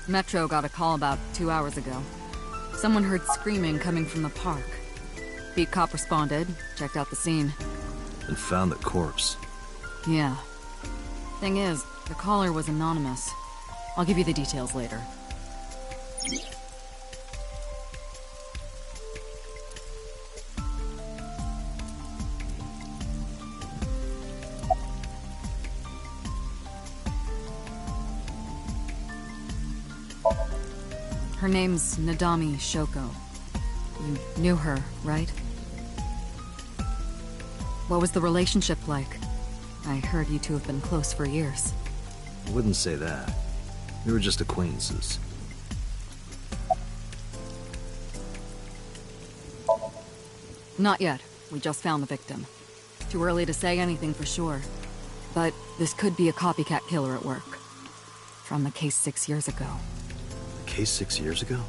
Metro got a call about 2 hours ago. Someone heard screaming coming from the park. Beat cop responded, checked out the scene. And found the corpse. Yeah. Thing is, the caller was anonymous. I'll give you the details later. Her name's Nadami Shoko. You knew her, right? What was the relationship like? I heard you two have been close for years. I wouldn't say that. We were just acquaintances. Not yet. We just found the victim. Too early to say anything for sure. But this could be a copycat killer at work. From the case 6 years ago. The case 6 years ago?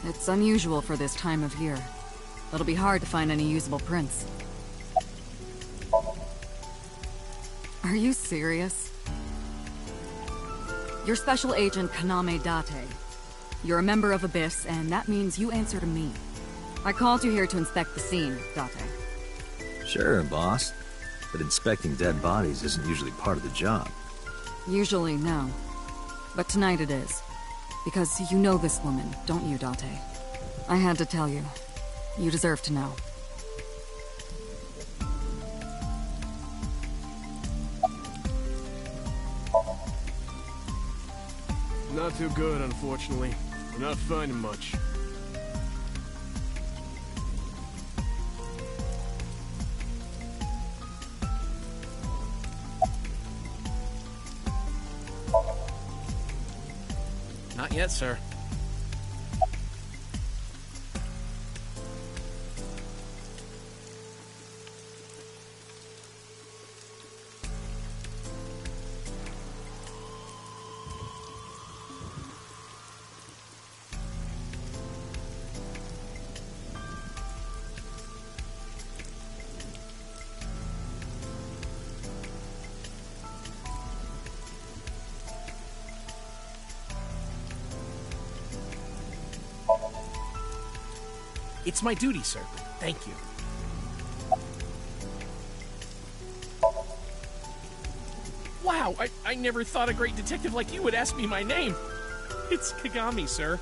It's unusual for this time of year. It'll be hard to find any usable prints. Are you serious? You're Special Agent Kaname Date. You're a member of Abyss, and that means you answer to me. I called you here to inspect the scene, Date. Sure, boss. But inspecting dead bodies isn't usually part of the job. Usually, no. But tonight it is. Because you know this woman, don't you, Date? I had to tell you. You deserve to know. Not too good, unfortunately. We're not finding much. Not yet, sir. It's my duty, sir. Thank you. Wow, I never thought a great detective like you would ask me my name. It's Kagami, sir.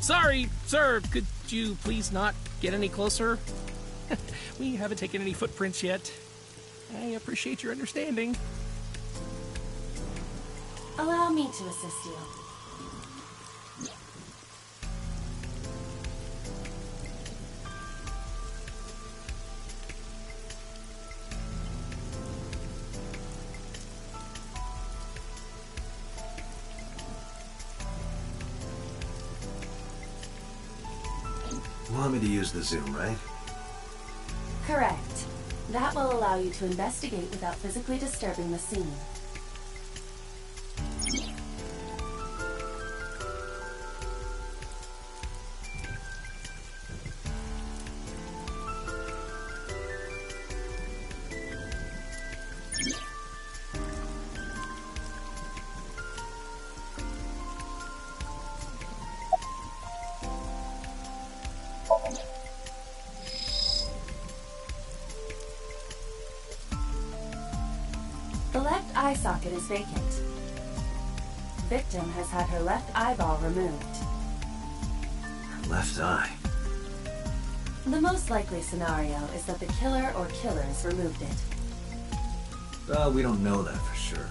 Sorry, sir. Could you please not get any closer? We haven't taken any footprints yet. I appreciate your understanding. Allow me to assist you. You want me to use the zoom, right? Correct. That will allow you to investigate without physically disturbing the scene. The left eye socket is vacant. victim has had her left eyeball removed. Her left eye. The most likely scenario is that the killer or killers removed it. Well, we don't know that for sure.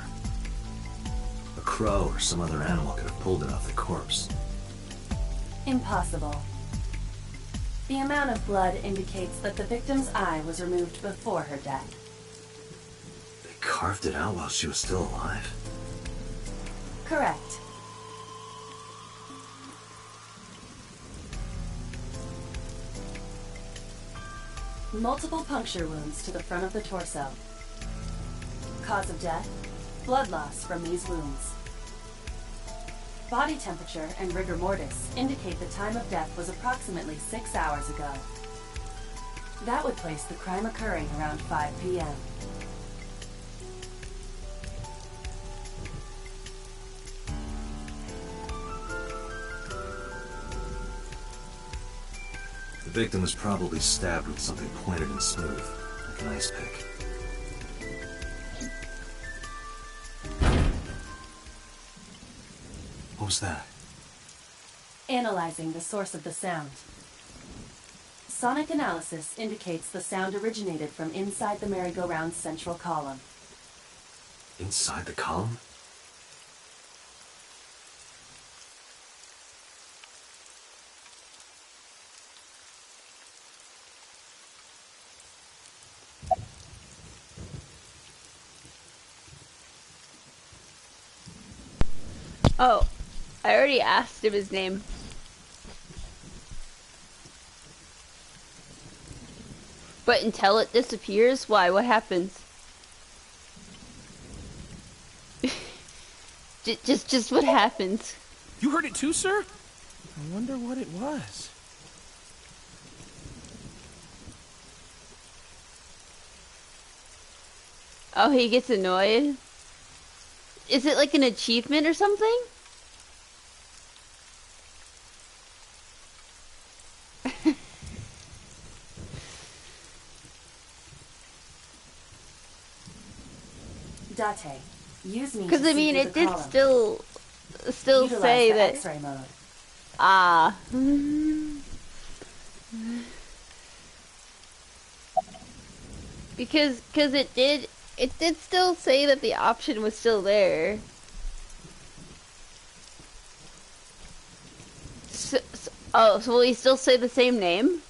A crow or some other animal could have pulled it off the corpse. Impossible. The amount of blood indicates that the victim's eye was removed before her death. They carved it out while she was still alive? Correct. Multiple puncture wounds to the front of the torso. Cause of death, blood loss from these wounds. Body temperature and rigor mortis indicate the time of death was approximately 6 hours ago. That would place the crime occurring around 5 p.m. The victim was probably stabbed with something pointed and smooth, like an ice pick. What was that? Analyzing the source of the sound. Sonic analysis indicates the sound originated from inside the merry-go-round's central column. Inside the column? Oh, I already asked him his name. But until it disappears, why? What happens? just what happens? You heard it too, sir? I wonder what it was. Oh, he gets annoyed? Is it like an achievement or something? Date. Use me. Because I mean, it did column. still Utilize say the that. X-ray mode. Ah. Because it did still say that the option was still there. So will he still say the same name?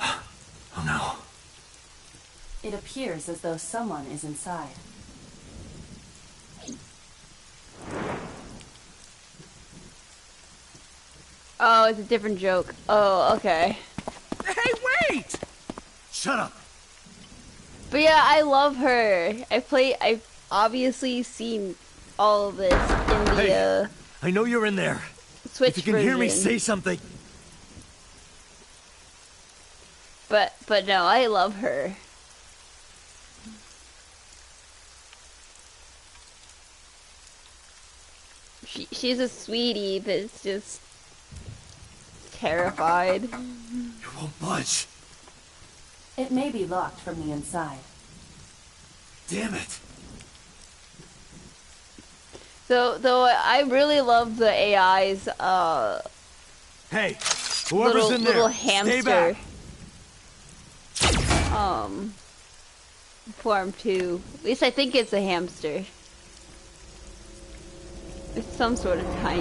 Oh no. It appears as though someone is inside. Oh, it's a different joke. Oh, okay. Hey, wait! Shut up! But yeah, I love her. I've obviously seen all of this in the Hey, I know you're in there. Switch If you can hear me, version. say something. But no, I love her. She's a sweetie that's just terrified. You won't budge. It may be locked from the inside. Damn it. So though I really love the AI's Hey, whoever's in there, little stay hamster back. form too. At least I think it's a hamster. It's some sort of tiny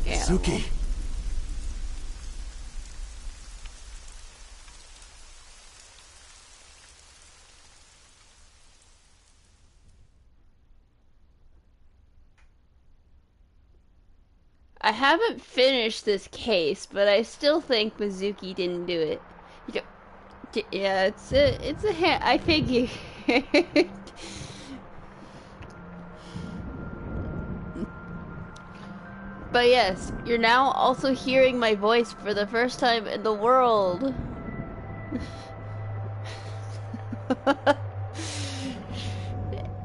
animal. Suki. I haven't finished this case, but I still think Mizuki didn't do it. Yeah, it's a I figured. But yes, you're now also hearing my voice for the first time in the world.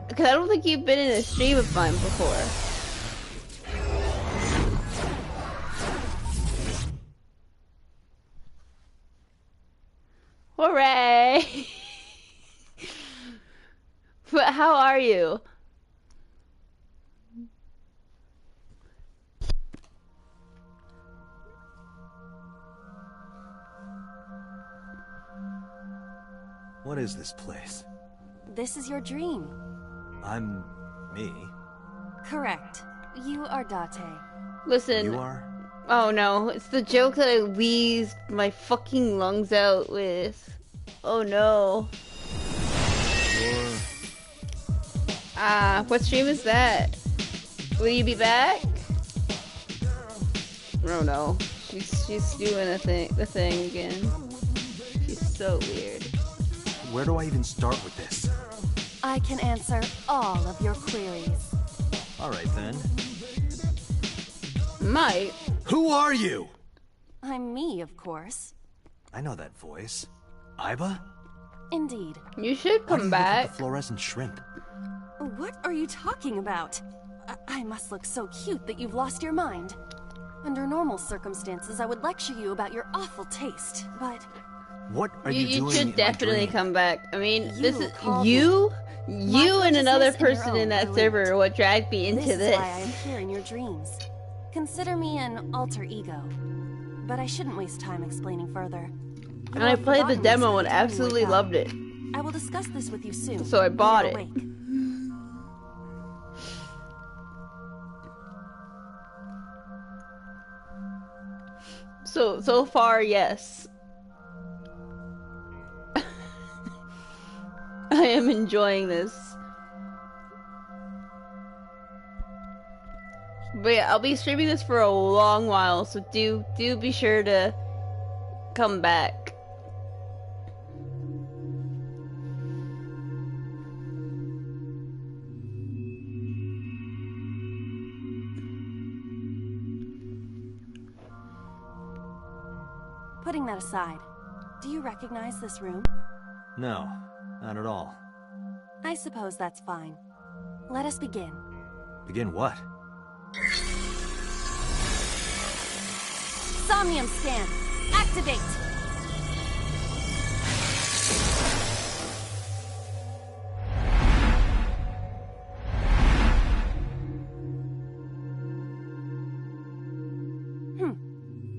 Because I don't think you've been in a stream of mine before. Hooray! But how are you? What is this place? This is your dream. I'm... me? Correct. You are Date. Listen. You are? Oh no, it's the joke that I wheezed my fucking lungs out with. Oh no. What stream is that? Will you be back? Oh no. She's doing the thing again. She's so weird. Where do I even start with this? I can answer all of your queries. Alright then. Might. Who are you? I'm me, of course. I know that voice. Iba? Indeed. You should Why do come you look back. like a fluorescent shrimp? What are you talking about? I must look so cute that you've lost your mind. Under normal circumstances, I would lecture you about your awful taste, but... What are you doing You in should my definitely dream? come back. I mean, You this is called you My and another consciousness and person your in own that were server linked. are what dragged me into This this. is why I appear in your dreams. Consider me an alter ego. But I shouldn't waste time explaining further. And I played the demo and absolutely loved it. I will discuss this with you soon. So I bought when it. you're awake. So far, yes. I am enjoying this. But yeah, I'll be streaming this for a long while, so do be sure to come back. Putting that aside, do you recognize this room? No, not at all. I suppose that's fine. Let us begin. Begin what? Somnium scan! Activate!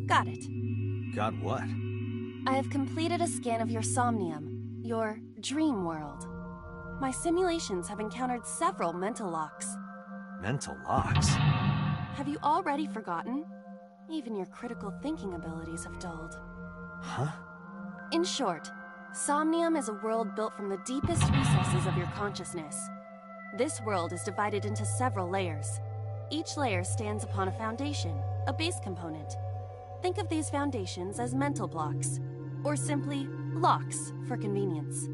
Got it. Got what? I have completed a scan of your somnium, your dream world. My simulations have encountered several mental locks. Mental locks? Have you already forgotten? Even your critical thinking abilities have dulled. Huh? In short, Somnium is a world built from the deepest recesses of your consciousness. This world is divided into several layers. Each layer stands upon a foundation, a base component. Think of these foundations as mental blocks, or simply locks for convenience.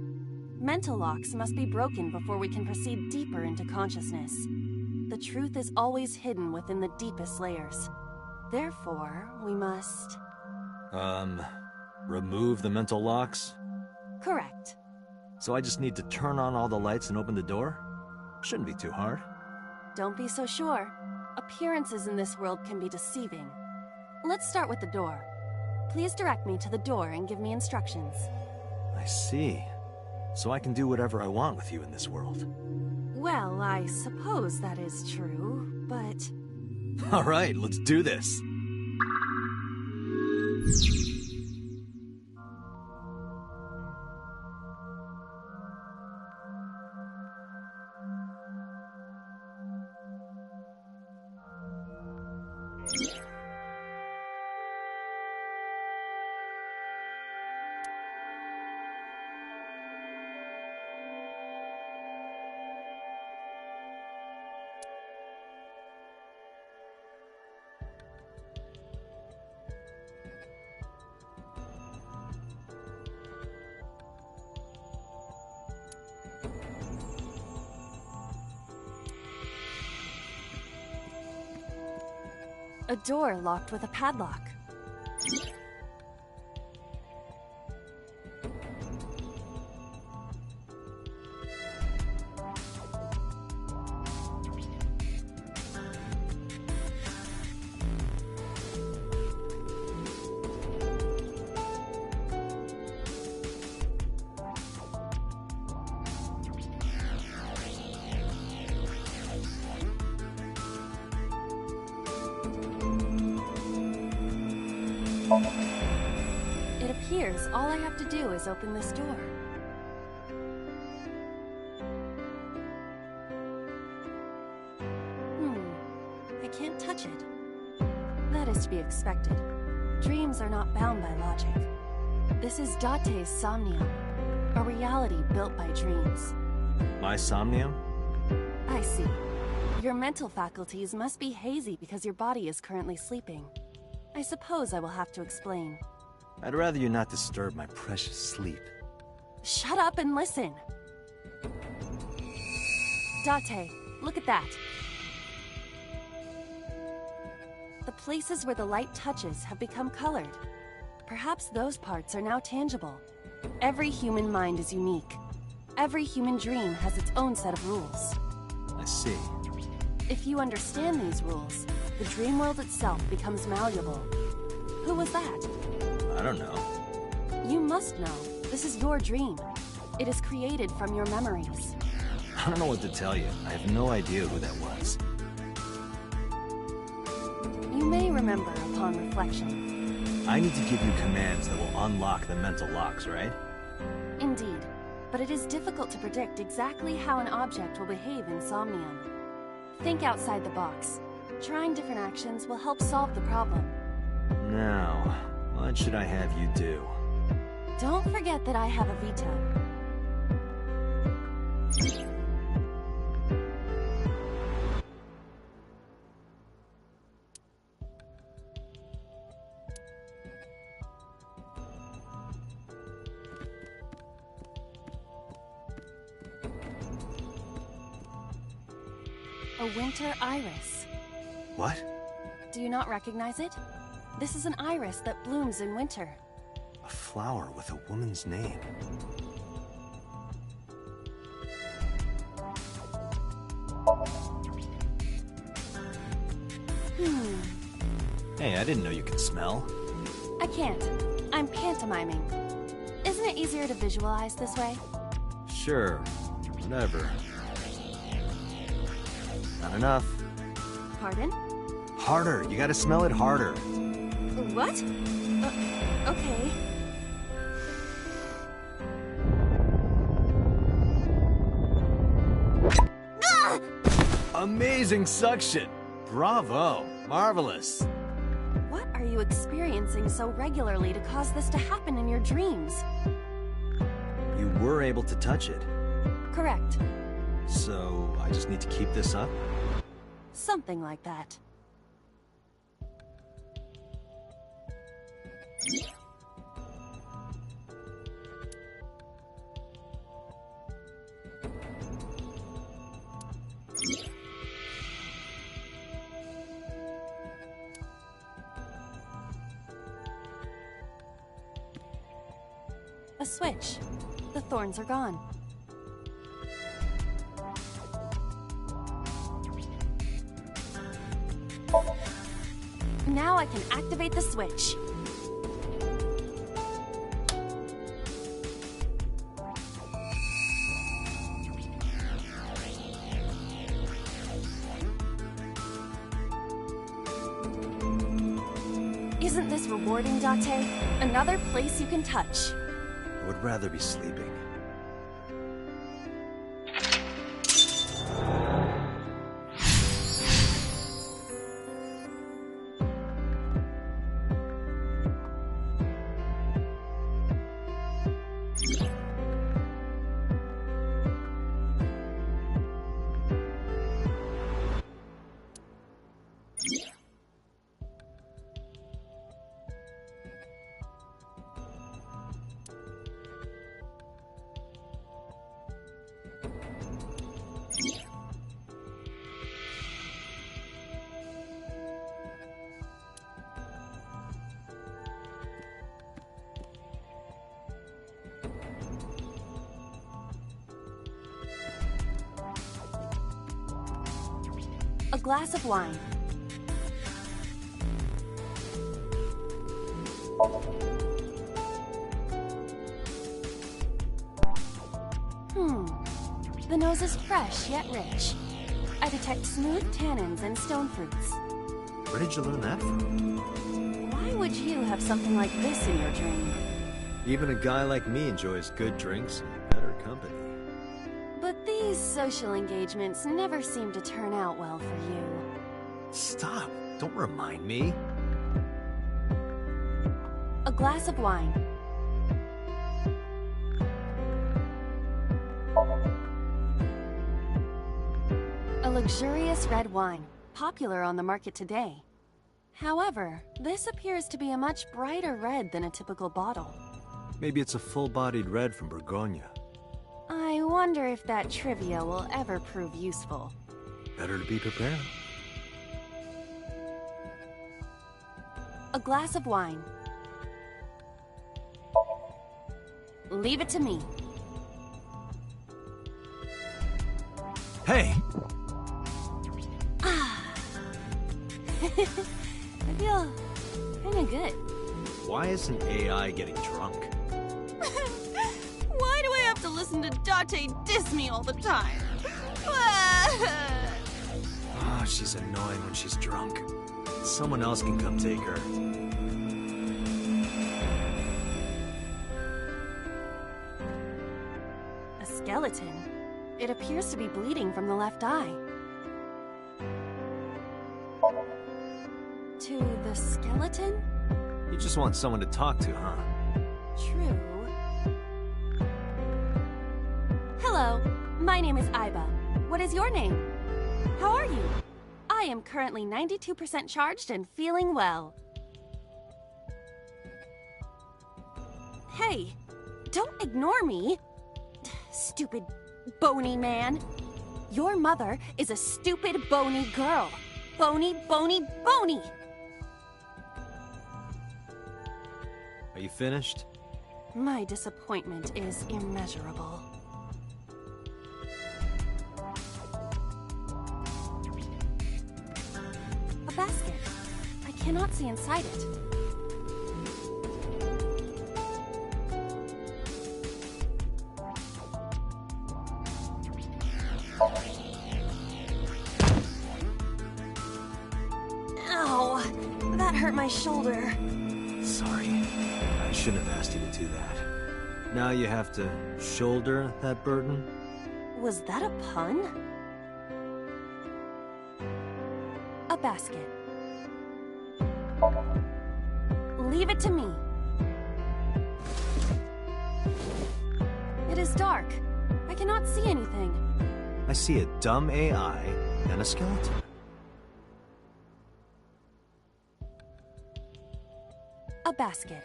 Mental locks must be broken before we can proceed deeper into consciousness. The truth is always hidden within the deepest layers. Therefore, we must... remove the mental locks? Correct. So I just need to turn on all the lights and open the door? Shouldn't be too hard. Don't be so sure. Appearances in this world can be deceiving. Let's start with the door. Please direct me to the door and give me instructions. I see. So I can do whatever I want with you in this world. Well, I suppose that is true, but... Alright, let's do this. A door locked with a padlock. It appears all I have to do is open this door. I can't touch it. That is to be expected. Dreams are not bound by logic. This is A.I.Somnium, a reality built by dreams. My somnium? I see. Your mental faculties must be hazy because your body is currently sleeping. I suppose I will have to explain. I'd rather you not disturb my precious sleep. Shut up and listen! Date, look at that. The places where the light touches have become colored. Perhaps those parts are now tangible. Every human mind is unique. Every human dream has its own set of rules. I see. If you understand these rules, the dream world itself becomes malleable. Who was that? I don't know. You must know. This is your dream. It is created from your memories. I don't know what to tell you. I have no idea who that was. You may remember upon reflection. I need to give you commands that will unlock the mental locks, right? Indeed. But it is difficult to predict exactly how an object will behave in Somnium. Think outside the box. Trying different actions will help solve the problem. Now, what should I have you do? Don't forget that I have a veto. A winter iris. What? Do you not recognize it? This is an iris that blooms in winter. A flower with a woman's name. Hey, I didn't know you could smell. I can't. I'm pantomiming. Isn't it easier to visualize this way? Sure, whatever. Not enough. Pardon? Harder, you gotta smell it harder. What? Okay. Ah! Amazing suction! Bravo! Marvelous! What are you experiencing so regularly to cause this to happen in your dreams? You were able to touch it. Correct. So, I just need to keep this up? Something like that. A switch. The thorns are gone. Now I can activate the switch. Isn't this rewarding, Date? Another place you can touch. I would rather be sleeping. A glass of wine. The nose is fresh yet rich. I detect smooth tannins and stone fruits. Where did you learn that from? Why Why would you have something like this in your dream? Even a guy like me enjoys good drinks and better company. But these social engagements never seem to turn out well for you. Stop! Don't remind me. A glass of wine. A luxurious red wine, popular on the market today. However, this appears to be a much brighter red than a typical bottle. Maybe it's a full-bodied red from Bourgogne. I wonder if that trivia will ever prove useful. Better to be prepared. A glass of wine. Leave it to me. Hey! I feel kinda good. Why isn't AI getting drunk? Why do I have to listen to Date diss me all the time? Oh, she's annoying when she's drunk. Someone else can come take her. A skeleton. It appears to be bleeding from the left eye. To the skeleton? You just want someone to talk to, huh? True. Hello, my name is Aiba. What is your name? How are you? I am currently 92% charged and feeling well. Hey, don't ignore me. Stupid, bony man. Your mother is a stupid, bony girl. Bony, bony, bony. Are you finished? My disappointment is immeasurable. A basket. I cannot see inside it. Ow! That hurt my shoulder. Sorry. I shouldn't have asked you to do that. Now you have to shoulder that burden? Was that a pun? A basket. Leave it to me. It is dark. I cannot see anything. I see a dumb AI and a skeleton. A basket.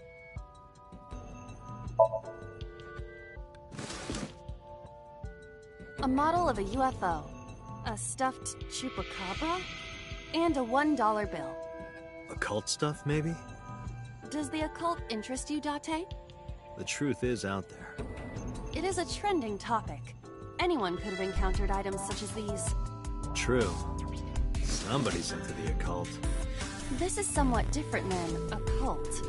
A model of a UFO, a stuffed chupacabra, and a $1 bill. Occult stuff, maybe? Does the occult interest you, Date? The truth is out there. It is a trending topic. Anyone could have encountered items such as these. True. Somebody's into the occult. This is somewhat different than occult.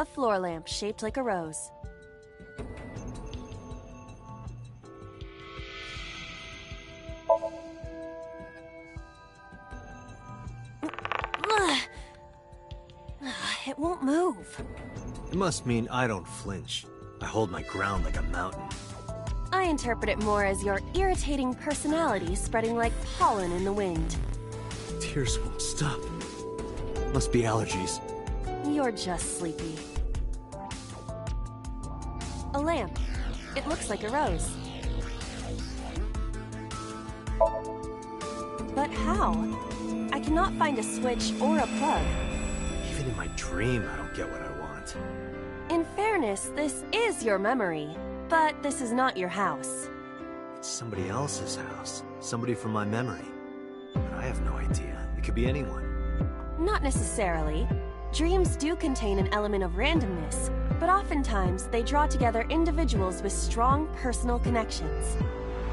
A floor lamp shaped like a rose. It won't move. It must mean I don't flinch. I hold my ground like a mountain. I interpret it more as your irritating personality spreading like pollen in the wind. Tears won't stop. Must be allergies. You're just sleepy. A lamp. It looks like a rose. But how? I cannot find a switch or a plug. Even in my dream, I don't get what I want. In fairness, this is your memory, but this is not your house. It's somebody else's house. Somebody from my memory. But I have no idea. It could be anyone. Not necessarily. Dreams do contain an element of randomness, but oftentimes they draw together individuals with strong personal connections.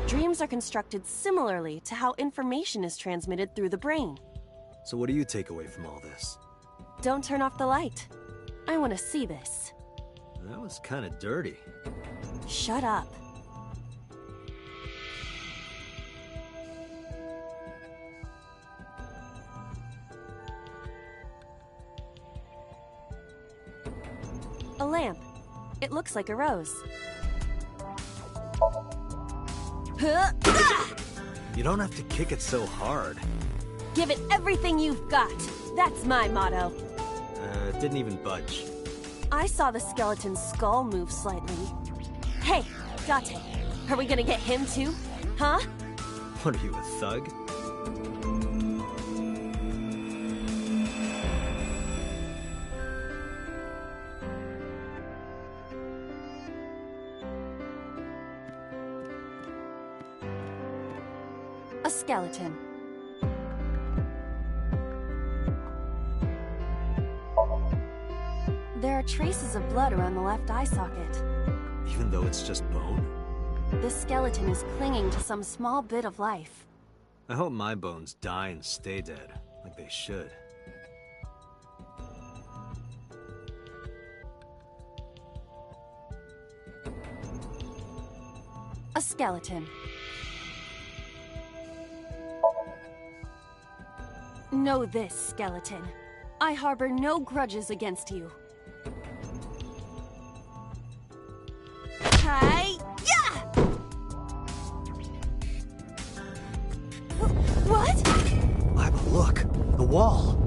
Dreams are constructed similarly to how information is transmitted through the brain. So what do you take away from all this? Don't turn off the light. I want to see this. That was kind of dirty. Shut up. A lamp. It looks like a rose. You don't have to kick it so hard. Give it everything you've got. That's my motto. It didn't even budge. I saw the skeleton's skull move slightly. Hey, Date, are we gonna get him too? Huh? What are you, a thug? A skeleton. There are traces of blood around the left eye socket. Even though it's just bone? This skeleton is clinging to some small bit of life. I hope my bones die and stay dead, like they should. A skeleton. Know this, skeleton. I harbor no grudges against you. Hi-ya! What? Lila, look! The wall!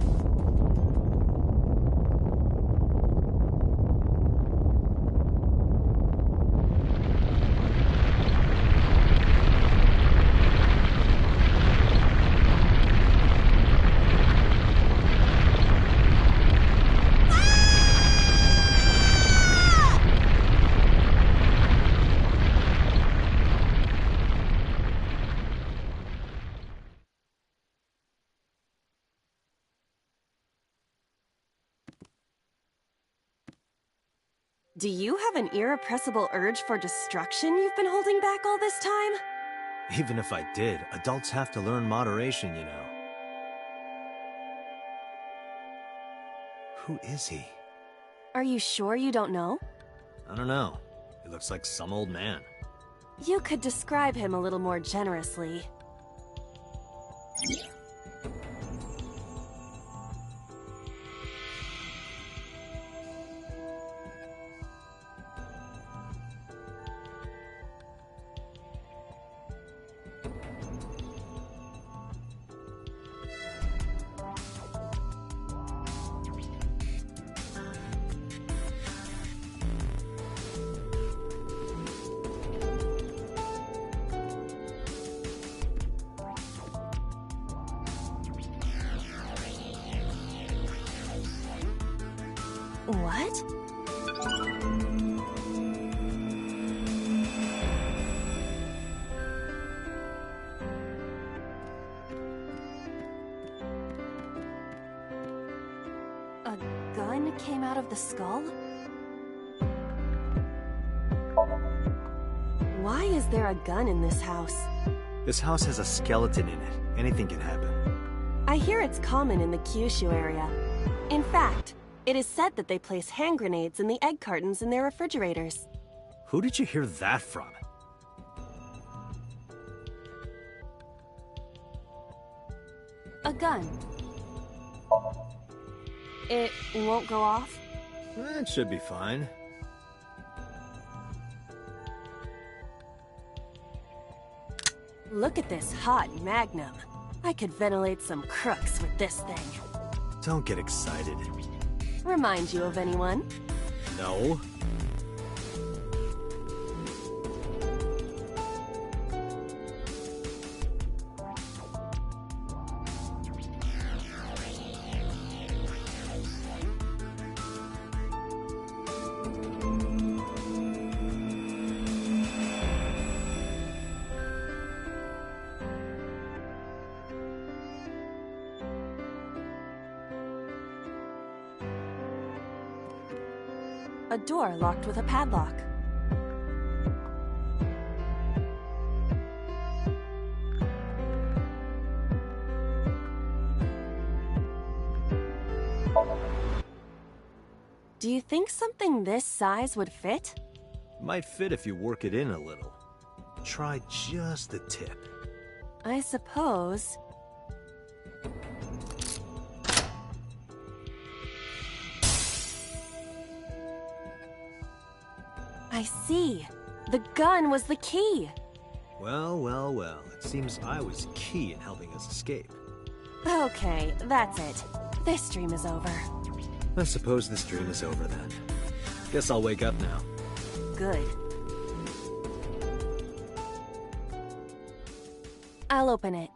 Do you have an irrepressible urge for destruction you've been holding back all this time? Even if I did, adults have to learn moderation, you know. Who is he? Are you sure you don't know? I don't know. He looks like some old man. You could describe him a little more generously. What? A gun came out of the skull? Why is there a gun in this house? This house has a skeleton in it. Anything can happen. I hear it's common in the Kyushu area. In fact, it is said that they place hand grenades in the egg cartons in their refrigerators. Who did you hear that from? A gun. It won't go off? It should be fine. Look at this hot magnum. I could ventilate some crooks with this thing. Don't get excited. Remind you of anyone? No. A door locked with a padlock. Do you think something this size would fit? Might fit if you work it in a little. Try just the tip. I suppose. I see. The gun was the key. Well, well, well. It seems I was key in helping us escape. Okay, that's it. This dream is over. I suppose this dream is over then. Guess I'll wake up now. Good. I'll open it.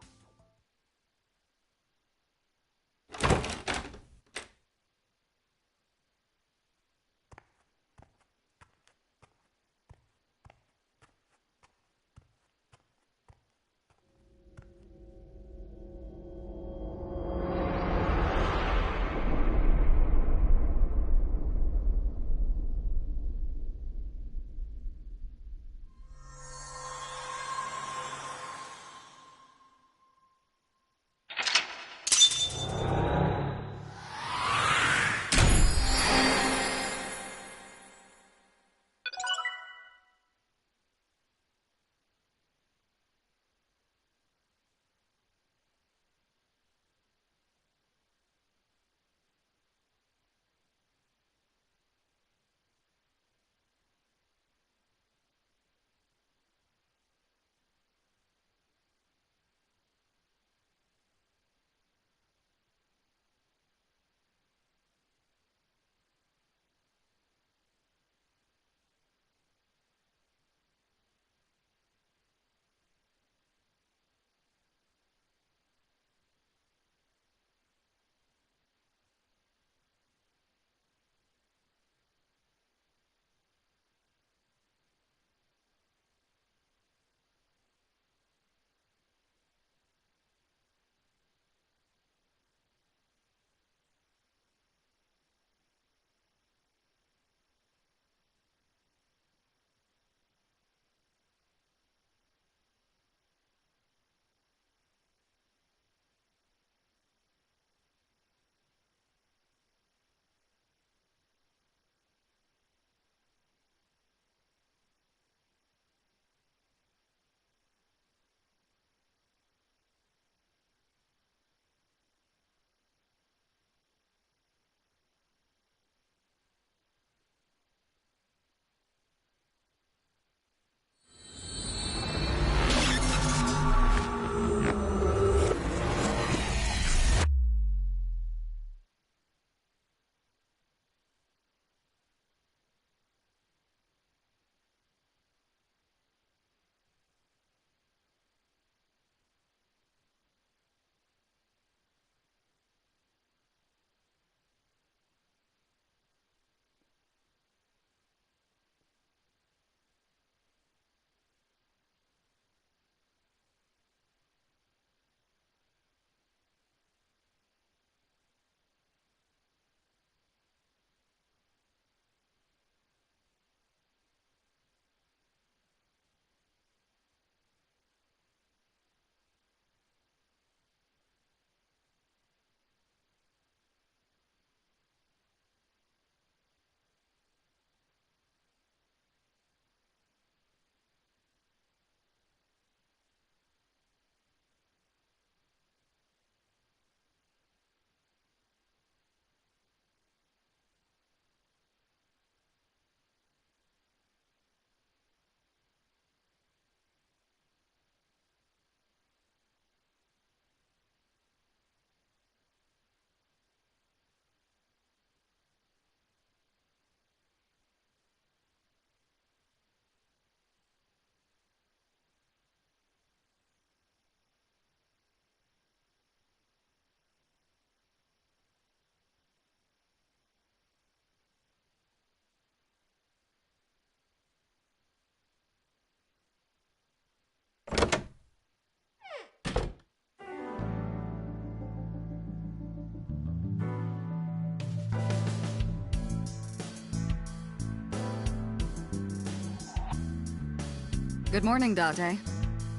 Good morning, Date.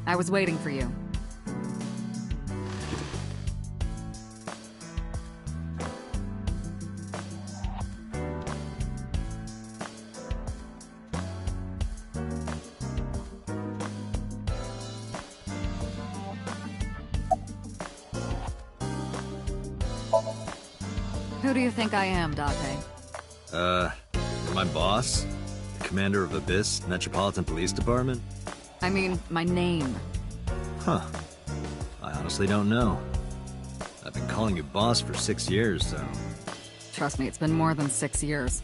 I was waiting for you. Who do you think I am, Date? You're my boss? The commander of Abyss Metropolitan Police Department? I mean, my name. Huh. I honestly don't know. I've been calling you boss for 6 years, so... Trust me, it's been more than 6 years.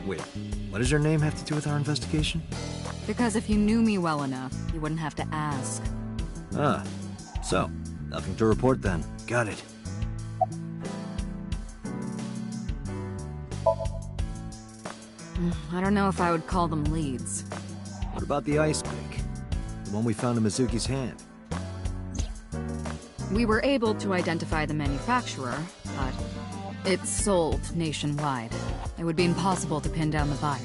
Wait, what does your name have to do with our investigation? Because if you knew me well enough, you wouldn't have to ask. Ah, so, nothing to report then. Got it. I don't know if I would call them leads. What about the ice pick? The one we found in Mizuki's hand? We were able to identify the manufacturer, but it's sold nationwide. It would be impossible to pin down the buyer.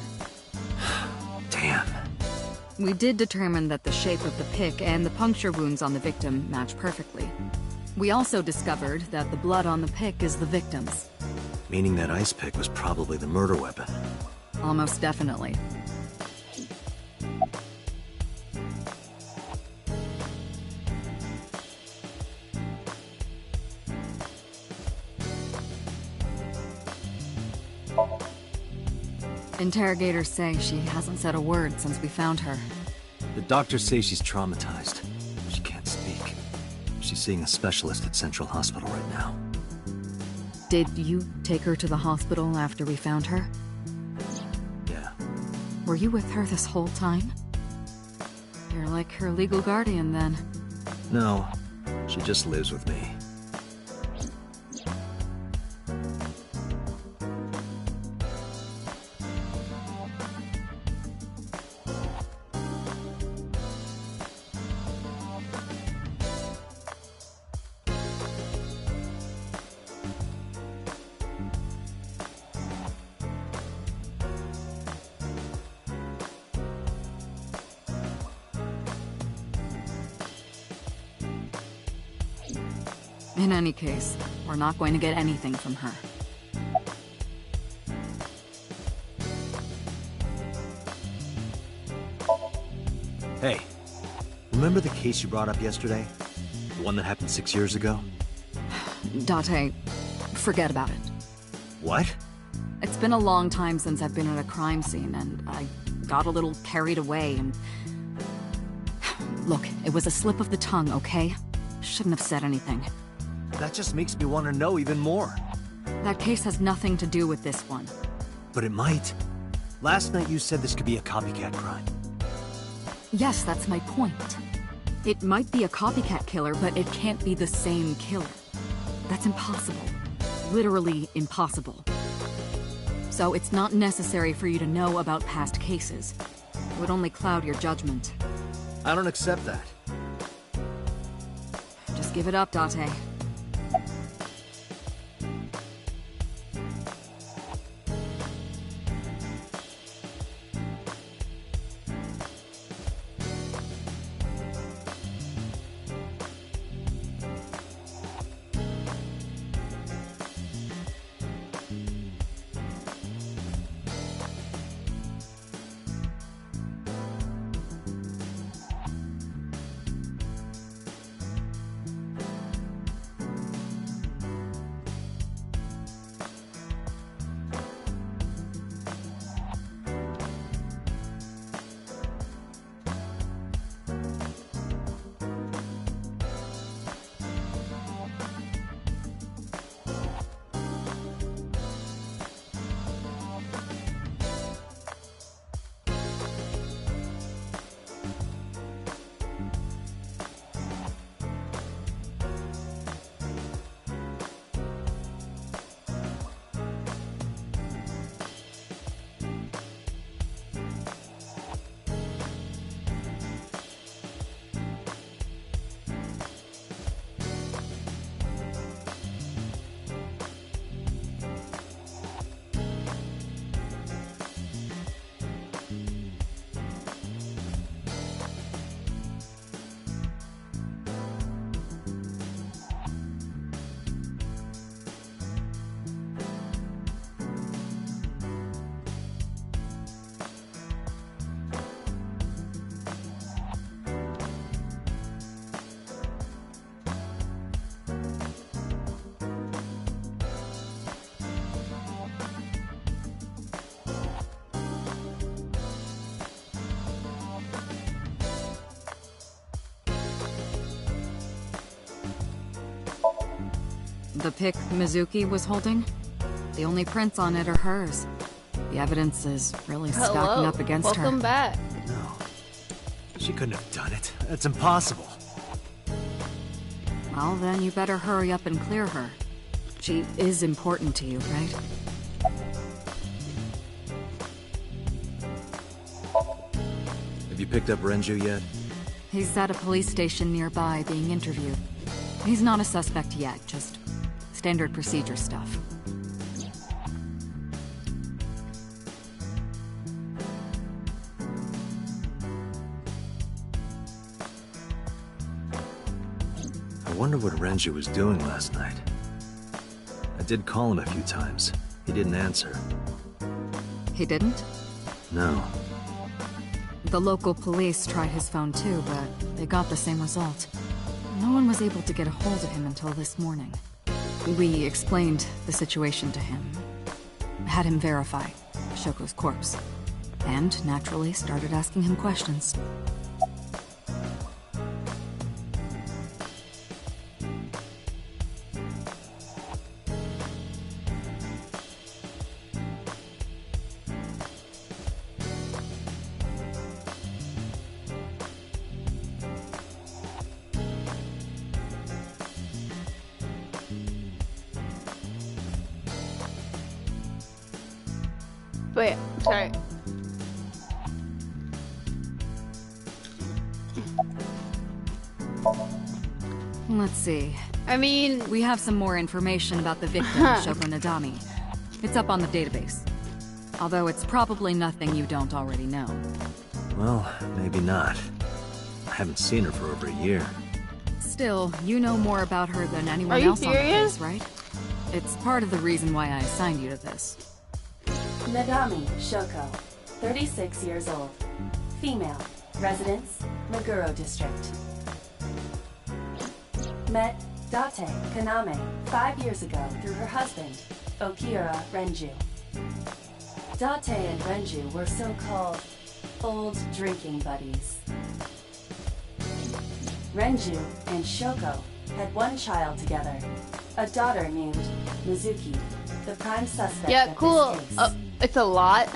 Damn. We did determine that the shape of the pick and the puncture wounds on the victim match perfectly. We also discovered that the blood on the pick is the victim's. Meaning that ice pick was probably the murder weapon. Almost definitely. Interrogators say she hasn't said a word since we found her. The doctors say she's traumatized. She can't speak. She's seeing a specialist at Central Hospital right now. Did you take her to the hospital after we found her? Yeah. Were you with her this whole time? You're like her legal guardian, then. No, she just lives with me. In any case, we're not going to get anything from her. Hey, remember the case you brought up yesterday? The one that happened 6 years ago? Date, forget about it. What? It's been a long time since I've been at a crime scene, and I got a little carried away, and... Look, it was a slip of the tongue, okay? Shouldn't have said anything. That just makes me want to know even more. That case has nothing to do with this one. But it might. Last night you said this could be a copycat crime. Yes, that's my point. It might be a copycat killer, but it can't be the same killer. That's impossible. Literally impossible. So it's not necessary for you to know about past cases. It would only cloud your judgment. I don't accept that. Just give it up, Date. The pic Mizuki was holding? The only prints on it are hers. The evidence is really stacking up against her. Welcome back. No. She couldn't have done it. That's impossible. Well, then you better hurry up and clear her. She is important to you, right? Have you picked up Renju yet? He's at a police station nearby being interviewed. He's not a suspect yet, just standard procedure stuff. I wonder what Renju was doing last night. I did call him a few times. He didn't answer. He didn't? No. The local police tried his phone too, but they got the same result. No one was able to get a hold of him until this morning. We explained the situation to him, had him verify Shoko's corpse, and naturally started asking him questions. Wait, sorry. Let's see. I mean, We have some more information about the victim, Shoko Nadami. It's up on the database. Although it's probably nothing you don't already know. Well, maybe not. I haven't seen her for over a year. Still, you know more about her than anyone Are you else on the serious? case, right? It's part of the reason why I assigned you to this. Nadami Shoko, 36 years old. Female. Residence, Meguro District. Met Date Kaname 5 years ago through her husband, Okira Renju. Date and Renju were so-called old drinking buddies. Renju and Shoko had one child together, a daughter named Mizuki, the prime suspect yeah, of cool. this case. It's a lot.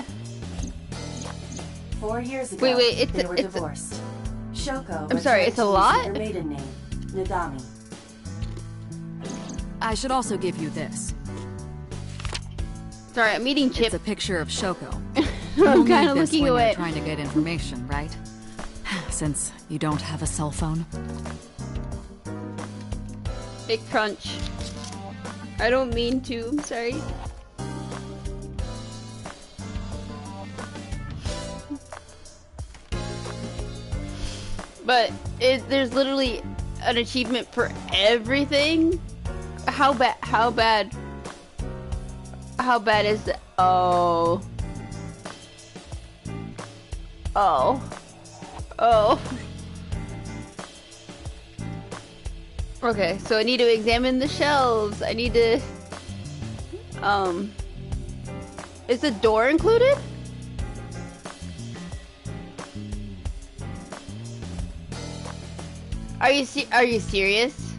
4 years ago, Wait, they were divorced. Shoko I'm sorry, it's a returned to lot? her maiden name, Nadami. I should also give you this. Sorry, I'm eating It's chips. a picture of Shoko. I'm kind of looking when away. You're trying to get information, right? Since you don't have a cell phone. Big crunch. I don't mean to. I'm sorry. But there's literally an achievement for everything. How bad? How bad? How bad is it? Oh. Oh. Oh. Okay, so I need to examine the shelves. I need to... Is the door included? Are you serious?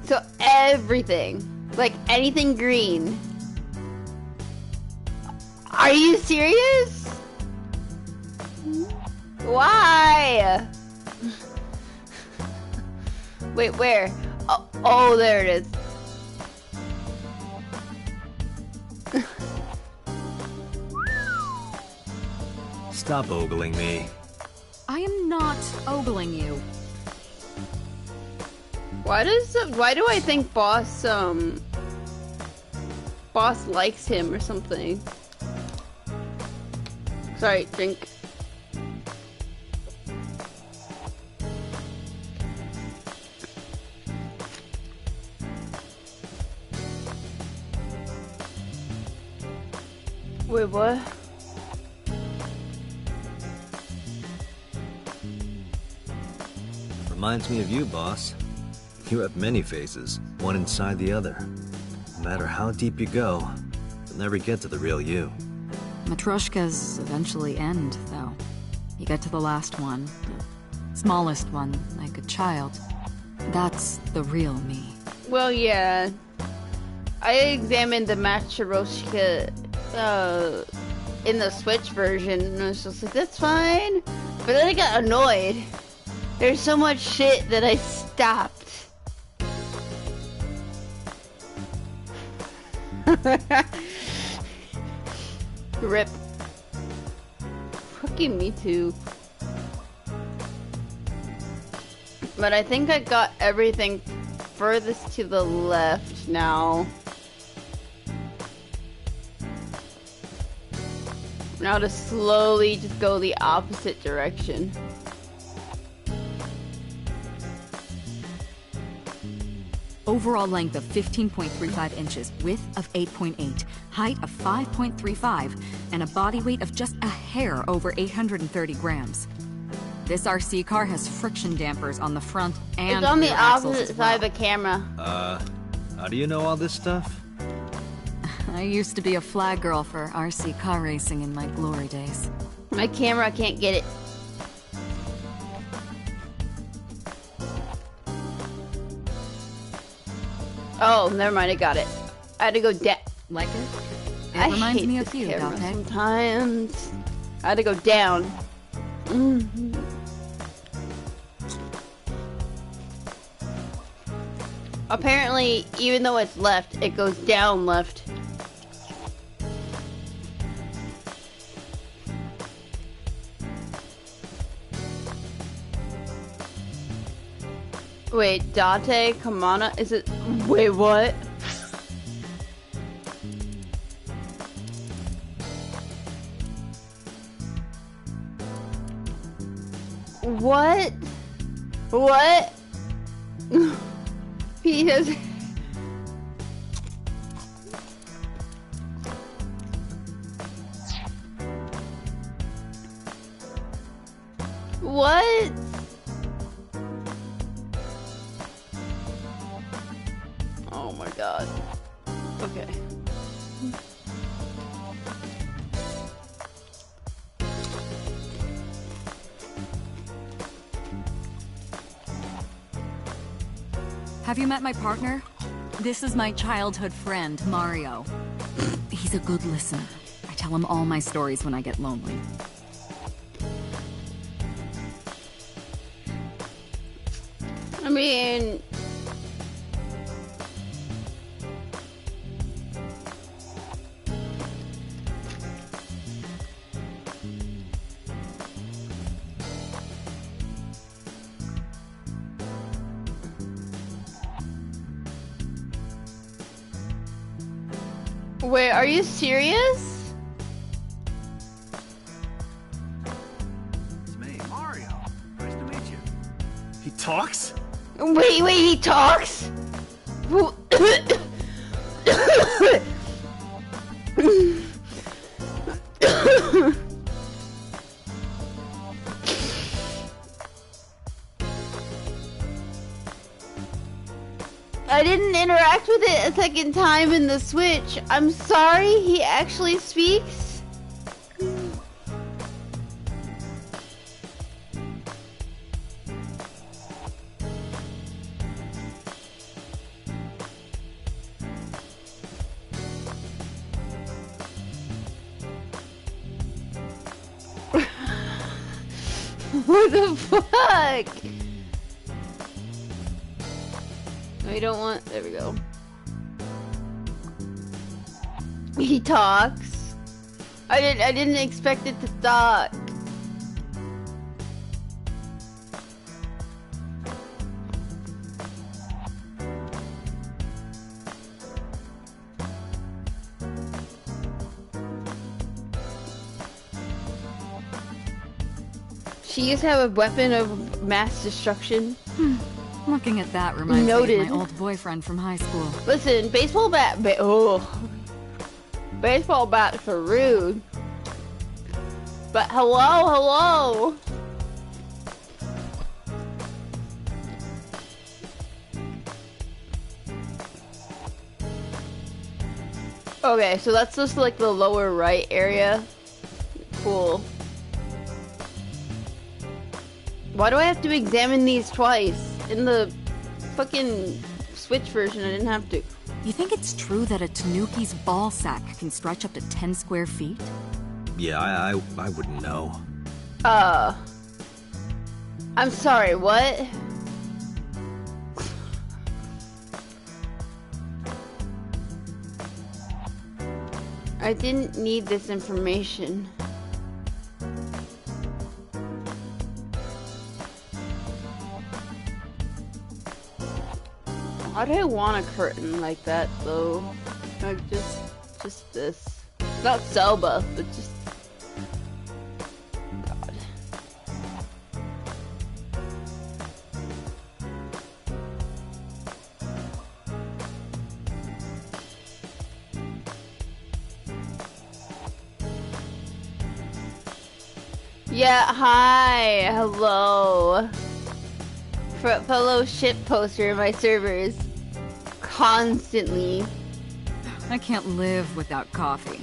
So everything, like anything green. Are you serious? Why? Wait, where? Oh, there it is. Stop ogling me. I am not ogling you. Why do I think Boss likes him or something? Sorry, drink. Wait, what? Reminds me of you, boss. You have many faces, one inside the other. No matter how deep you go, you'll never get to the real you. Matryoshkas eventually end, though. You get to the last one, the smallest one, like a child. That's the real me. Well, yeah. I examined the Matryoshka in the Switch version, and I was just like, that's fine. But then I got annoyed. There's so much shit that I stopped. Rip. Fucking me too. But I think I got everything furthest to the left now. Now to slowly just go the opposite direction. Overall length of 15.35 inches, width of 8.8, height of 5.35, and a body weight of just a hair over 830 grams. This RC car has friction dampers on the front and it's on the rear axles opposite as well. side of the camera. How do you know all this stuff? I used to be a flag girl for RC car racing in my glory days. My camera can't get it. Oh, never mind, I got it. I had to go down. Like it? It I reminds hate me of this you, camera Dante. sometimes. I had to go down. Apparently, even though it's left, it goes down left. Wait, Date, Kamana, is it? Wait, what? What? What? He has... What? Oh my god. Okay. Have you met my partner? This is my childhood friend, Mario. He's a good listener. I tell him all my stories when I get lonely. I mean... Wait, are you serious? It's me, Mario. Nice to meet you. He talks? Wait, he talks? I didn't interact with it a second time in the Switch. I'm sorry, he actually speaks? What the fuck? No, you don't want... There we go. He talks. I didn't expect it to talk. She used to have a weapon of mass destruction. Looking at that reminds me Noted. of my old boyfriend from high school. Listen, baseball bats are rude. But hello. Okay, so that's just like the lower right area. Cool. Why do I have to examine these twice? In the fucking Switch version, I didn't have to. You think it's true that a tanuki's ball sack can stretch up to 10 square feet? Yeah, I wouldn't know. I'm sorry, what? I didn't need this information. Why do I want a curtain like that, though? Like, just this. Not Selba, but just... God. Yeah, hi, hello. Fellow ship poster in my servers. Constantly. I can't live without coffee.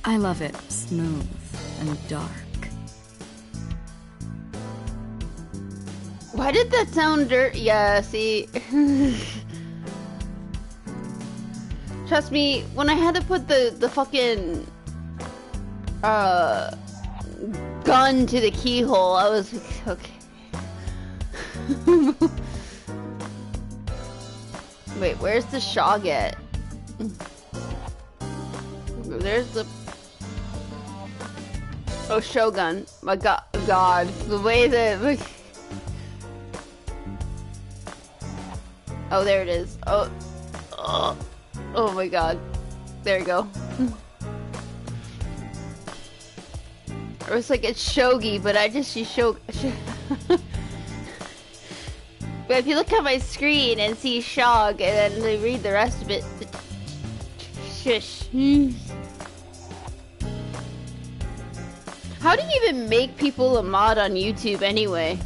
I love it smooth and dark. Why did that sound dirt? Yeah, see. Trust me, when I had to put the fucking gun to the keyhole, I was like, okay. Wait, where's the shog at? There's the... Oh, Shogun. My god. The way that... Oh, there it is. Oh. Oh my god. There you go. It was like it's shogi, but I just use shog... But if you look at my screen and see shog, and then read the rest of it... Shush. How do you even make people a mod on YouTube anyway?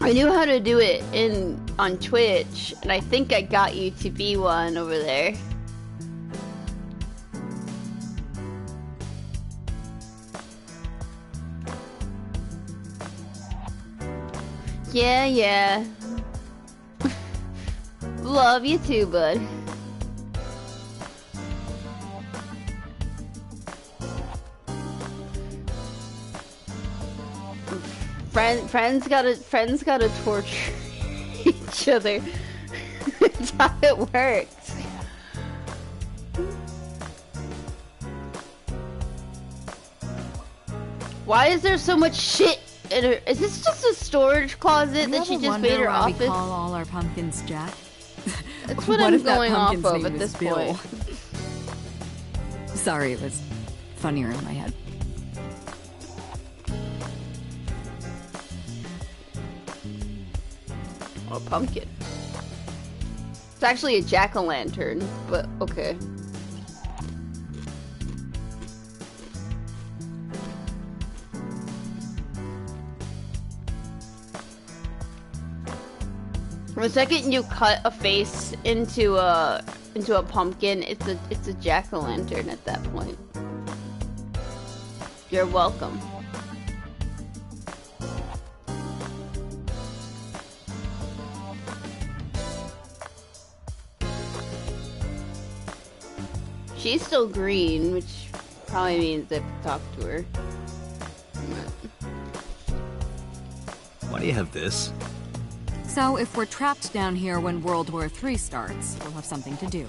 I knew how to do it on Twitch, and I think I got you to be one over there. Yeah. Love you too, bud. Friends gotta torture each other. That's how it works. Why is there so much shit in her? Is this just a storage closet that she just made her office? We call all our pumpkins Jack. That's what I'm going off of at this point. Sorry, it was funnier in my head. A pumpkin. It's actually a jack-o'-lantern, but okay. The second you cut a face into a pumpkin, it's a jack-o'-lantern at that point. You're welcome. She's still green, which probably means I've talked to her. Why do you have this? So, if we're trapped down here when World War III starts, we'll have something to do.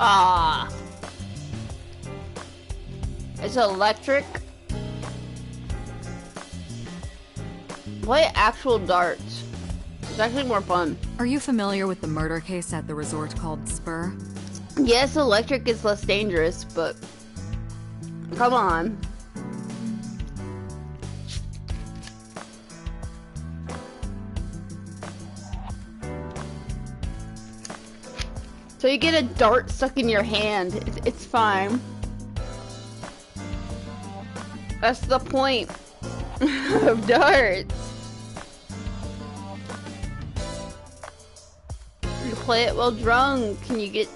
Ah. It's electric. Play actual darts. It's actually more fun. Are you familiar with the murder case at the resort called Spur? Yes, electric is less dangerous, but... Come on. So you get a dart stuck in your hand. It's fine. That's the point of darts. You play it while drunk, and you get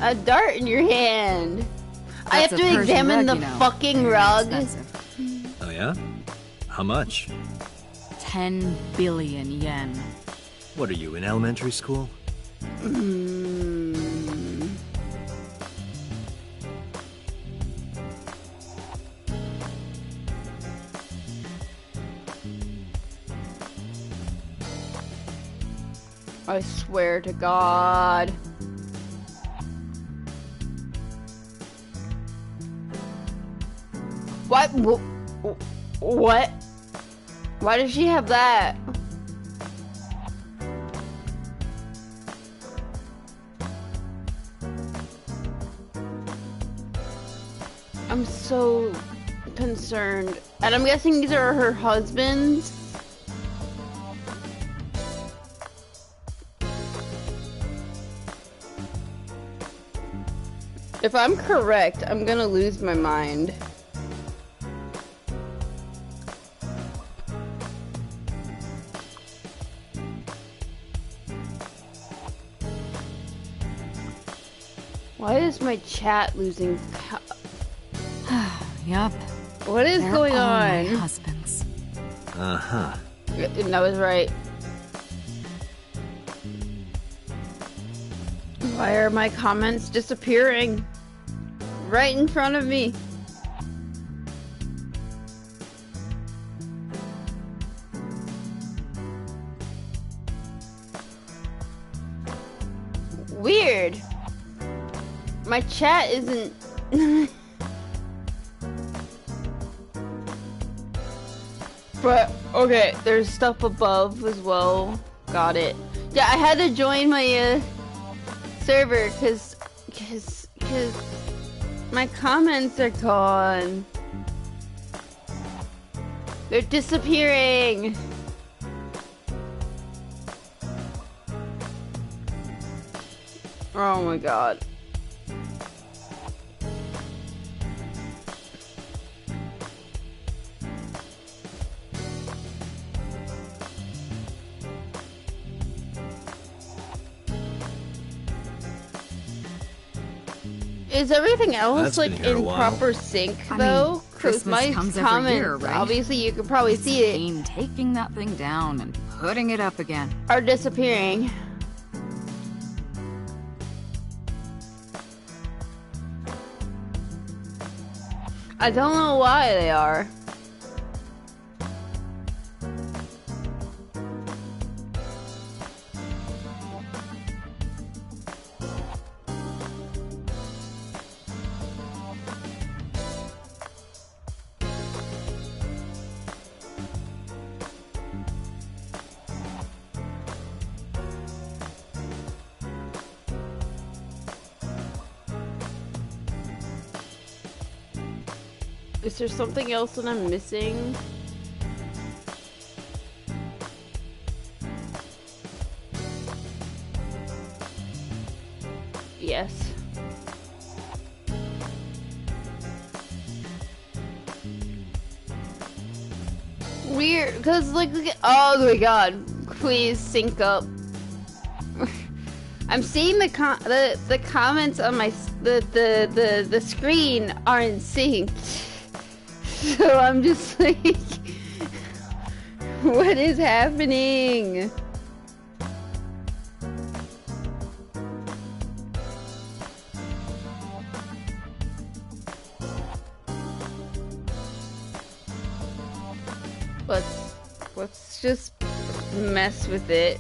A dart in your hand. I have That's to a Persian examine rug, the you know. fucking Very rug. expensive. Oh yeah? How much? 10 billion yen. What are you, in elementary school? I swear to God. What? What? Why does she have that? I'm so concerned. And I'm guessing these are her husbands? If I'm correct, I'm gonna lose my mind. Why is my chat losing? Yup. What is They're going all on? my husbands. Uh-huh. And I was right. Why are my comments disappearing? Right in front of me. Weird. My chat isn't... But, okay, there's stuff above as well. Got it. Yeah, I had to join my, server, cause my comments are gone. They're disappearing. Oh my God. Is everything else That's like been here a in while. proper sync I though? mean, 'Cause Christmas my comes every comments, year, right? obviously you can probably It's see a it, pain taking that thing down and putting it up again. are disappearing. I don't know why they are. Is there something else that I'm missing? Yes. Weird, because like, look at, oh my God, please sync up. I'm seeing the comments on my the screen aren't synced. So I'm just like, what is happening? Let's just mess with it.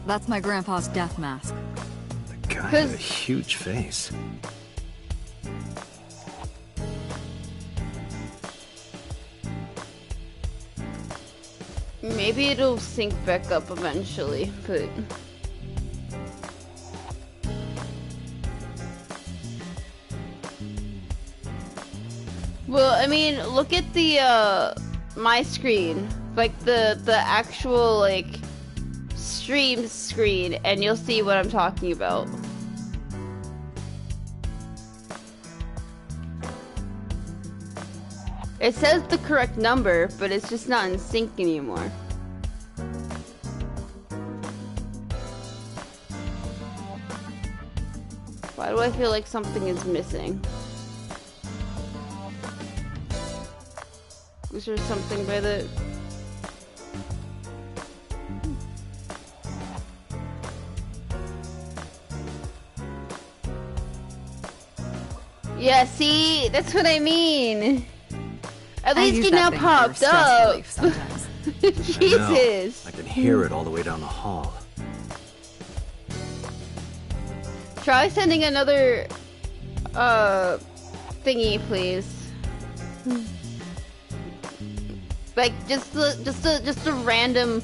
That's my grandpa's death mask. The guy had a huge face. Maybe it'll sync back up eventually, but... Well, I mean, look at the, my screen. Like, the actual, like, stream screen, and you'll see what I'm talking about. It says the correct number, but it's just not in sync anymore. Why do I feel like something is missing? Was there something by the... Yeah, see? That's what I mean. At least you now popped up. Jesus. I can hear it all the way down the hall. Try sending another thingy, please. Like just a random.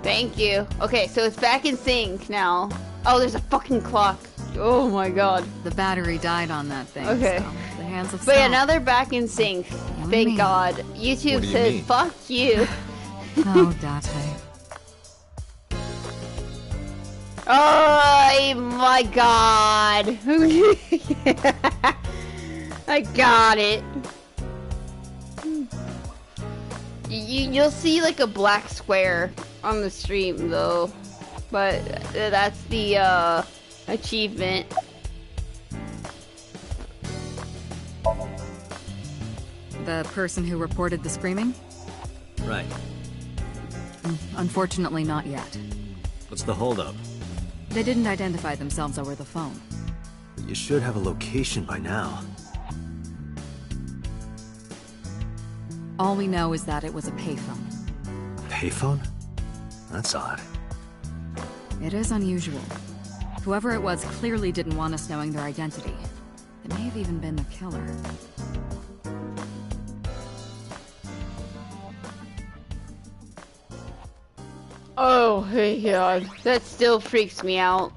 Thank you. Okay, so it's back in sync now. Oh, there's a fucking clock. Oh my god. The battery died on that thing. Okay. So the hands of But yeah, now they're back in sync. Thank God. YouTube says, mean? fuck you. Oh, Date. Oh my god. I got it. You'll see like a black square on the stream though. But that's the achievement. The person who reported the screaming? Right. Unfortunately, not yet. What's the holdup? They didn't identify themselves over the phone. You should have a location by now. All we know is that it was a payphone. A payphone? That's odd. It is unusual. Whoever it was clearly didn't want us knowing their identity. It may have even been the killer. Oh my god, that still freaks me out.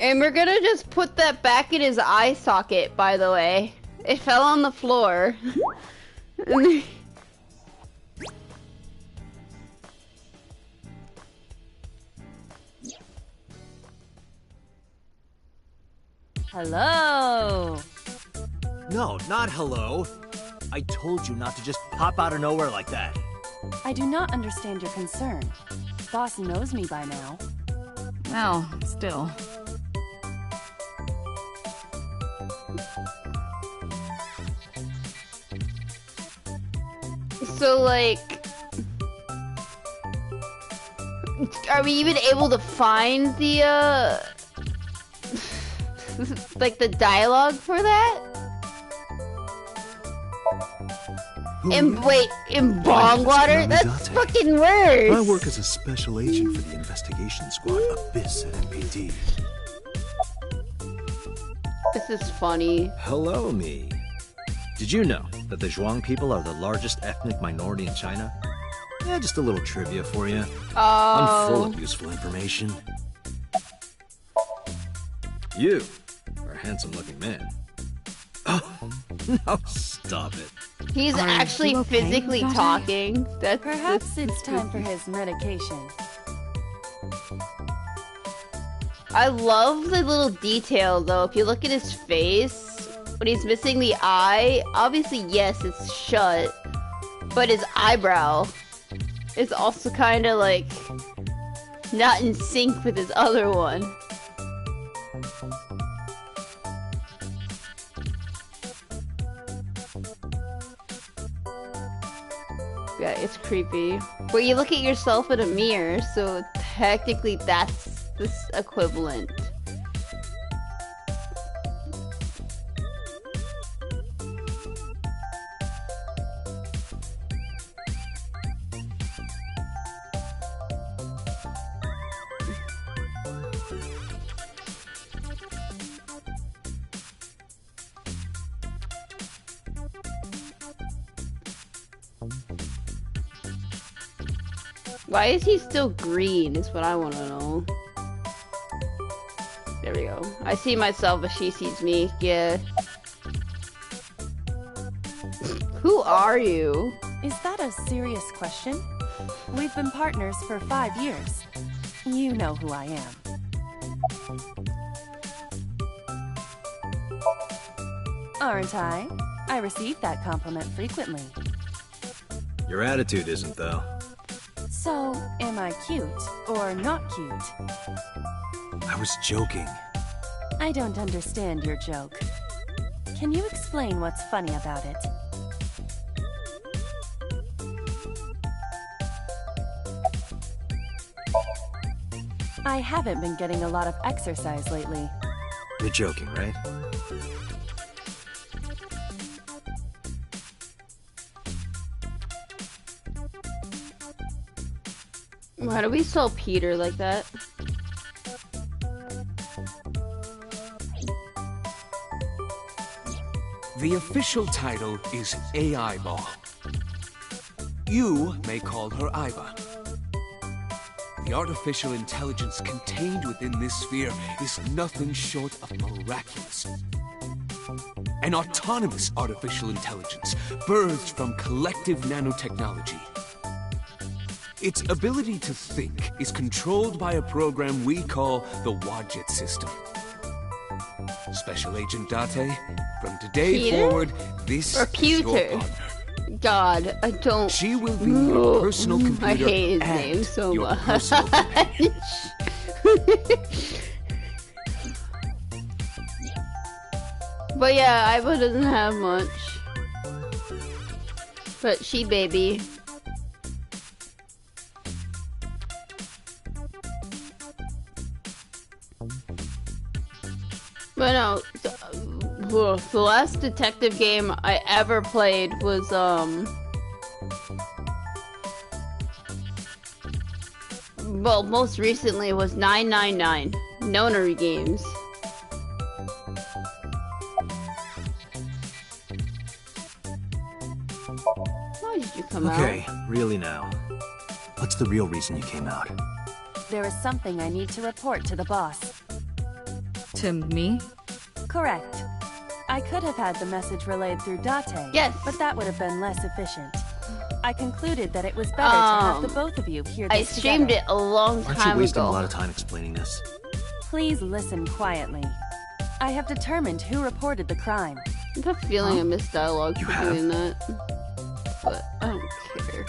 And we're gonna just put that back in his eye socket, by the way. It fell on the floor. Hello. No, not hello. I told you not to just pop out of nowhere like that. I do not understand your concern. Boss knows me by now. Well, still. So, like... Are we even able to find the, like, the dialogue for that? Wait, in bong water? That's fucking worse! I work as a special agent for the investigation squad, Abyss at MPD. This is funny. Hello, me. Did you know that the Zhuang people are the largest ethnic minority in China? Yeah, just a little trivia for you. I'm full of useful information. You are a handsome-looking man. Oh, no, stop it. He's actually physically talking. That's Perhaps it's time for his medication. I love the little detail though. If you look at his face, when he's missing the eye, obviously yes, it's shut, but his eyebrow is also kind of like not in sync with his other one. Yeah, it's creepy. But you look at yourself in a mirror, so technically that's this equivalent. Why is he still green is what I want to know. There we go. I see myself as she sees me. Yeah. Who are you? Is that a serious question? We've been partners for 5 years. You know who I am. Aren't I? I receive that compliment frequently. Your attitude isn't, though. So, am I cute or not cute? I was joking. I don't understand your joke. Can you explain what's funny about it? I haven't been getting a lot of exercise lately. You're joking, right? Why do we sell Peter like that? The official title is AI Ball. You may call her Iva. The artificial intelligence contained within this sphere is nothing short of miraculous. An autonomous artificial intelligence birthed from collective nanotechnology. Its ability to think is controlled by a program we call the Wadjet system. Special Agent Date, from today Peter? forward, this is your Pewter? partner. God, I don't. She will be your personal computer I hate his and name so your much. personal companion. But yeah, Iva doesn't have much. But she baby. But no, the last detective game I ever played was well, most recently was 999 Nonary Games. Why did you come out? Okay, really now. What's the real reason you came out? There is something I need to report to the boss. To me? Correct. I could have had the message relayed through Date. Yes. But that would have been less efficient. I concluded that it was better to have the both of you hear this I streamed together. it a long Aren't you time wasting ago. a lot of time explaining this? Please listen quietly. I have determined who reported the crime. I have a feeling I missed dialogue You for have? doing that. But I don't care.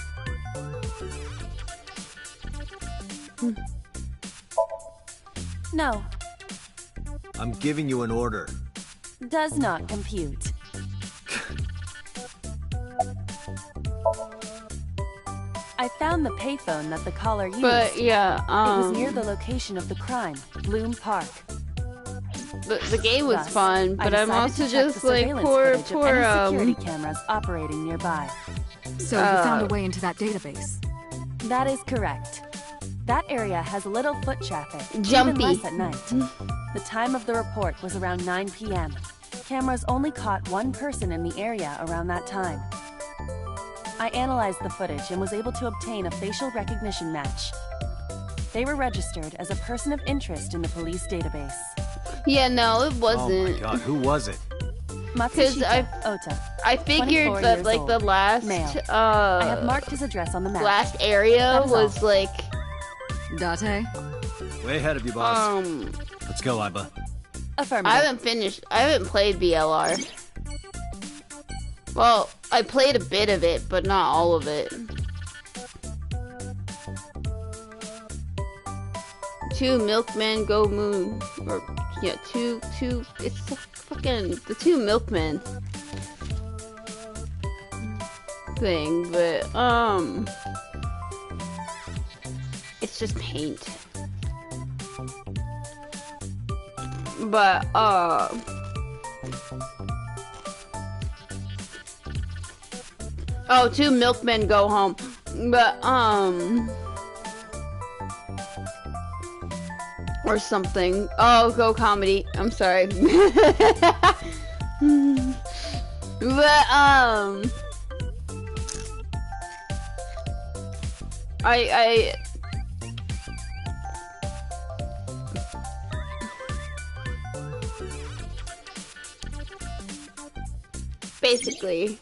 No, I'm giving you an order. does not compute. I found the payphone that the caller used. But yeah, It was near the location of the crime, Bloom Park. the game was Thus, fun, but I I'm decided also to check just the like surveillance poor footage of any security cameras operating nearby. So you found a way into that database. That is correct. That area has little foot traffic, Jumpy. even less at night. The time of the report was around 9 p.m. Cameras only caught one person in the area around that time. I analyzed the footage and was able to obtain a facial recognition match. They were registered as a person of interest in the police database. Yeah, no, it Oh wasn't. my god, who was it? Matsushita Ota. I figured 24 that years like the old, last male. I have uh marked his address on the map. last area That is was all. like Way Date? ahead of you, boss. um Let's go, Iba. Affirmative. I haven't played BLR. Well, I played a bit of it, but not all of it. Two milkmen go moon. Or, yeah, two, it's fucking, the two milkmen thing, but, it's just paint. But, oh, two milkmen go home. But, or something. Oh, go comedy. I'm sorry. But, I basically,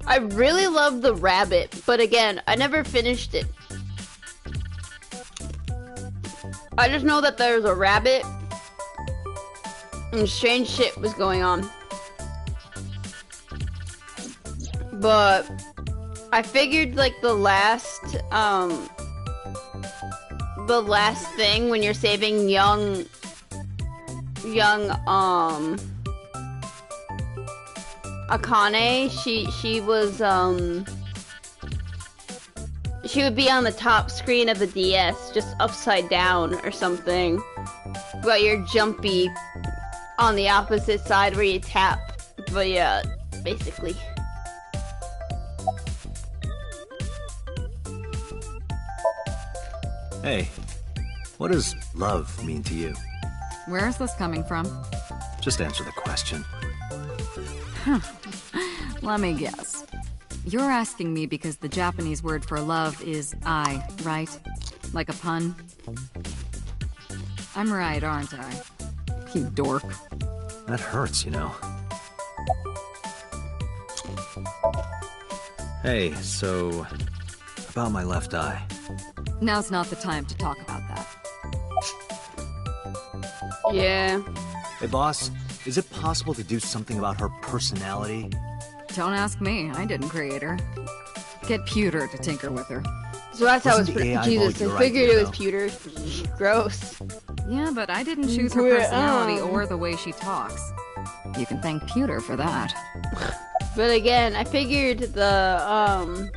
I really love the rabbit, but again, I never finished it. I just know that there's a rabbit and strange shit was going on. But I figured like the last thing when you're saving young Akane, she was she would be on the top screen of the DS, just upside down or something. But you're jumpy on the opposite side where you tap. But yeah, basically. Hey, what does love mean to you? Where is this coming from? Just answer the question. Let me guess. You're asking me because the Japanese word for love is ai, right? Like a pun? I'm right, aren't I? You dork. That hurts, you know. Hey, so... about my left eye. Now's not the time to talk about that. Yeah. Hey, boss, is it possible to do something about her personality? Don't ask me, I didn't create her. Get Pewter to tinker with her. So that's how it's Jesus, I figured it was Pewter. Gross. Yeah, but I didn't choose her personality or the way she talks. You can thank Pewter for that. But again, I figured the,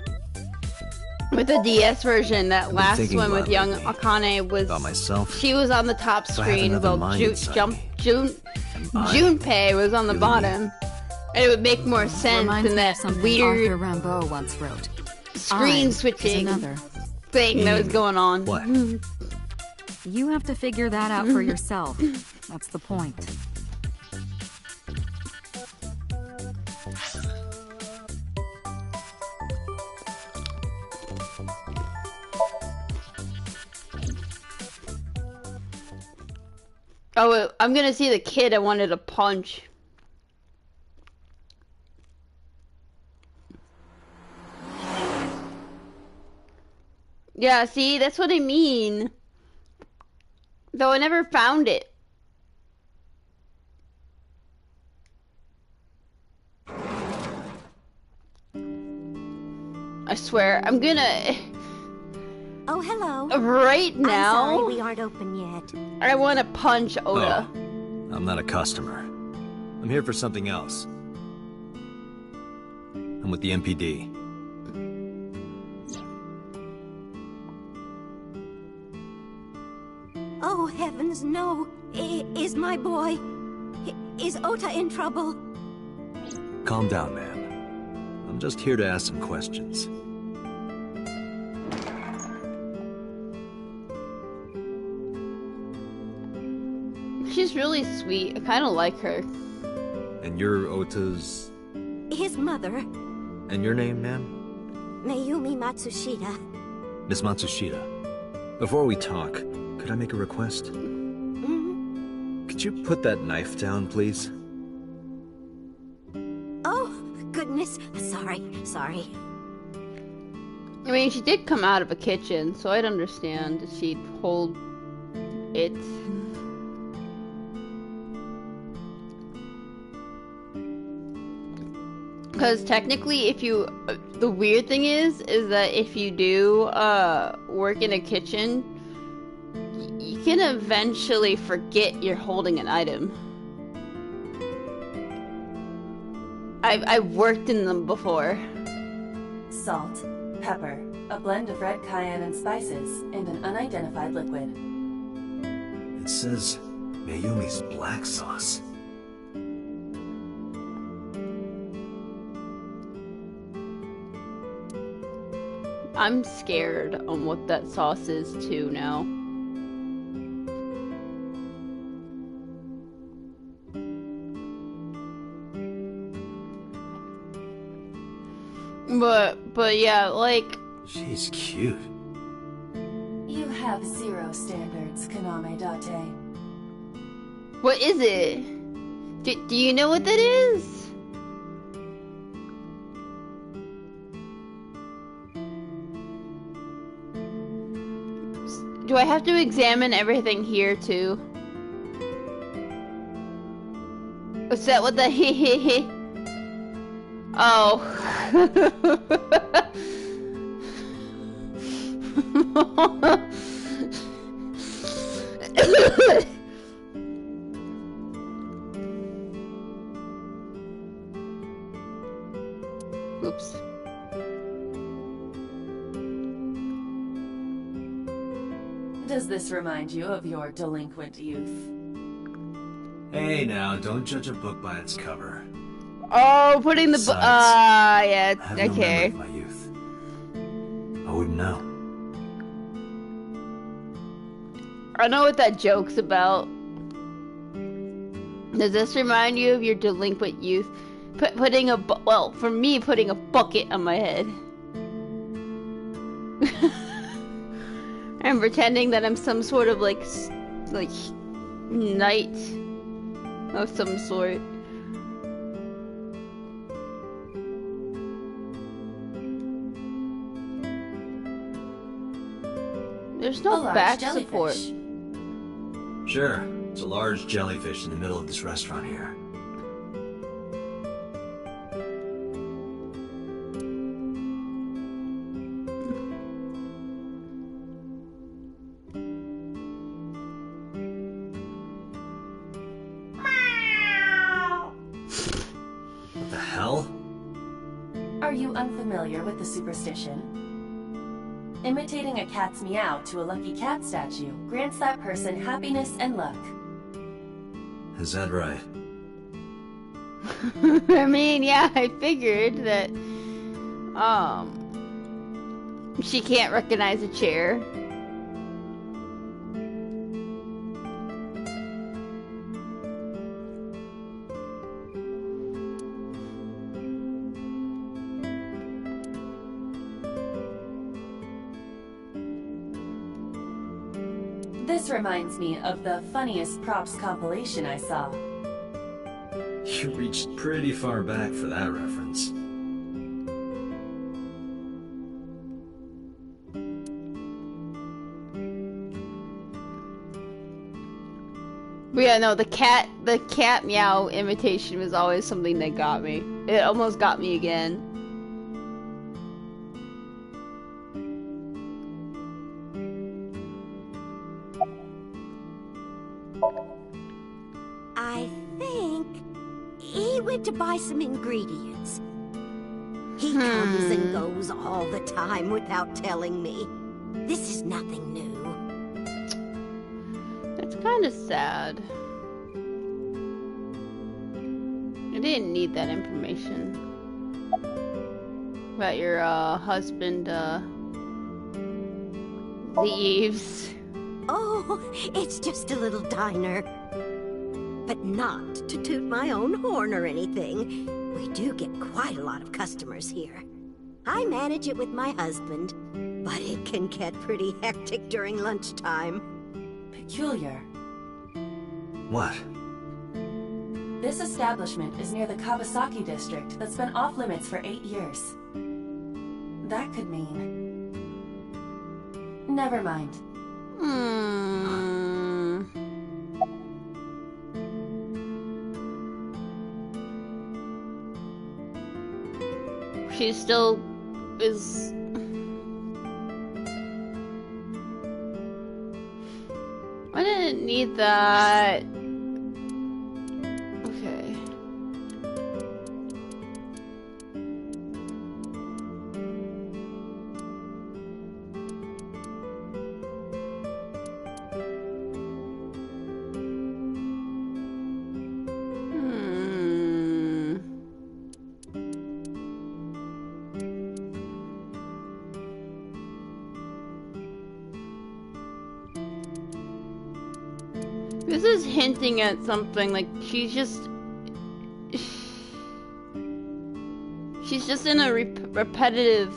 with the DS version, that last one with young Akane was... About myself. She was on the top screen, while Junpei was on the Really bottom. And it would make more sense than that weird Arthur Rimbaud once wrote. screen switching thing that was going on. What? You have to figure that out for yourself. That's the point. Oh, I'm gonna see the kid I wanted to punch. Yeah, see, that's what I mean. Though I never found it. I swear, I'm gonna... Oh, hello. Right now... I'm sorry we aren't open yet. I want to punch Oda. Oh, I'm not a customer. I'm here for something else. I'm with the MPD. Oh, heavens, no. Is my boy... Is Ota in trouble? Calm down, ma'am. I'm just here to ask some questions. She's really sweet. I kind of like her. And you're Ota's... His mother, And your name, ma'am? Mayumi Matsushita. Miss Matsushita. Before we talk, could I make a request? Could you put that knife down, please? Oh, goodness. Sorry. I mean, she did come out of a kitchen, so I'd understand that she'd hold it. Because technically, if you... the weird thing is that if you do work in a kitchen, you can eventually forget you're holding an item. I've worked in them before. Salt, pepper, a blend of red cayenne and spices, and an unidentified liquid. It says Mayumi's black sauce. I'm scared on what that sauce is too now. But yeah, like... She's cute. You have zero standards, Kaname Date. What is it? Do you know what that is? Do I have to examine everything here too? What's that? What the he he he? Oh. Oops. Does this remind you of your delinquent youth? Hey now, don't judge a book by its cover. Oh, putting the book. Yeah, I have no memory okay. of my youth. I wouldn't know. I know what that joke's about. Does this remind you of your delinquent youth? Putting a well, for me, putting a bucket on my head. And pretending that I'm some sort of like knight of some sort. There's no back support. Sure, it's a large jellyfish in the middle of this restaurant here. What the hell? Are you unfamiliar with the superstition? Imitating a cat's meow to a lucky cat statue grants that person happiness and luck. Is that right? I mean, yeah, I figured that, she can't recognize a chair. This reminds me of the funniest props compilation I saw. You reached pretty far back for that reference. But yeah, no, the cat meow imitation was always something that got me. It almost got me again. I think he went to buy some ingredients. He comes and goes all the time without telling me. This is nothing new. That's kind of sad. I didn't need that information about your husband leaves. Oh, it's just a little diner. But not to toot my own horn or anything. We do get quite a lot of customers here. I manage it with my husband, but it can get pretty hectic during lunchtime. Peculiar. What? This establishment is near the Kawasaki district that's been off limits for 8 years. That could mean... Never mind. She still is... I didn't need that. Okay. This is hinting at something, like she's just in a repetitive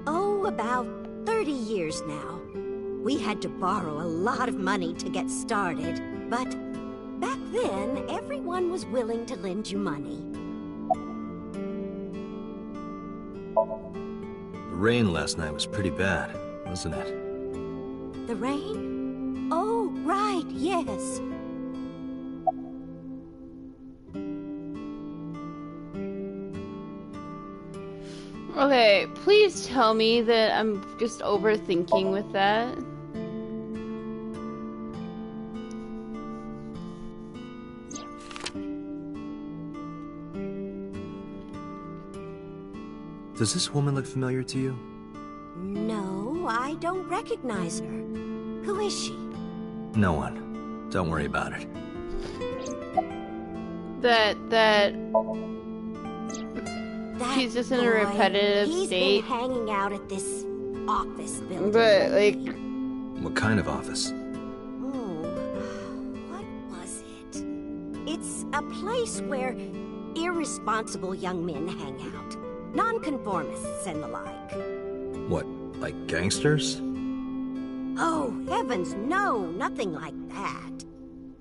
Oh, about 30 years now. We had to borrow a lot of money to get started, but back then, everyone was willing to lend you money. The rain last night was pretty bad, wasn't it? The rain? Oh, right, yes. Okay, please tell me that I'm just overthinking with that. Does this woman look familiar to you? No, I don't recognize her. Who is she? No one. Don't worry about it. That she's just in a boy, repetitive he's state. been hanging out at this office building. But, like... What kind of office? Oh, what was it? It's a place where irresponsible young men hang out. Nonconformists and the like. What, like gangsters? Oh, heavens, no, nothing like that.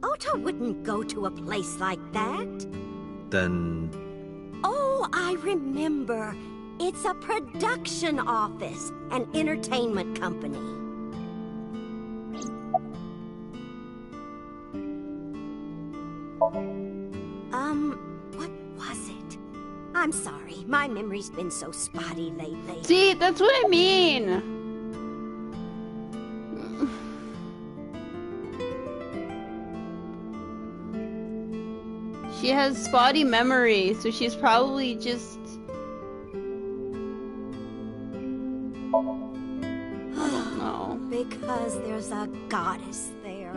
Ota wouldn't go to a place like that. Then... Oh, I remember. It's a production office, an entertainment company. What was it? I'm sorry, my memory's been so spotty lately. See, that's what I mean! She has spotty memory, so she's probably just... Oh. Because there's a goddess there.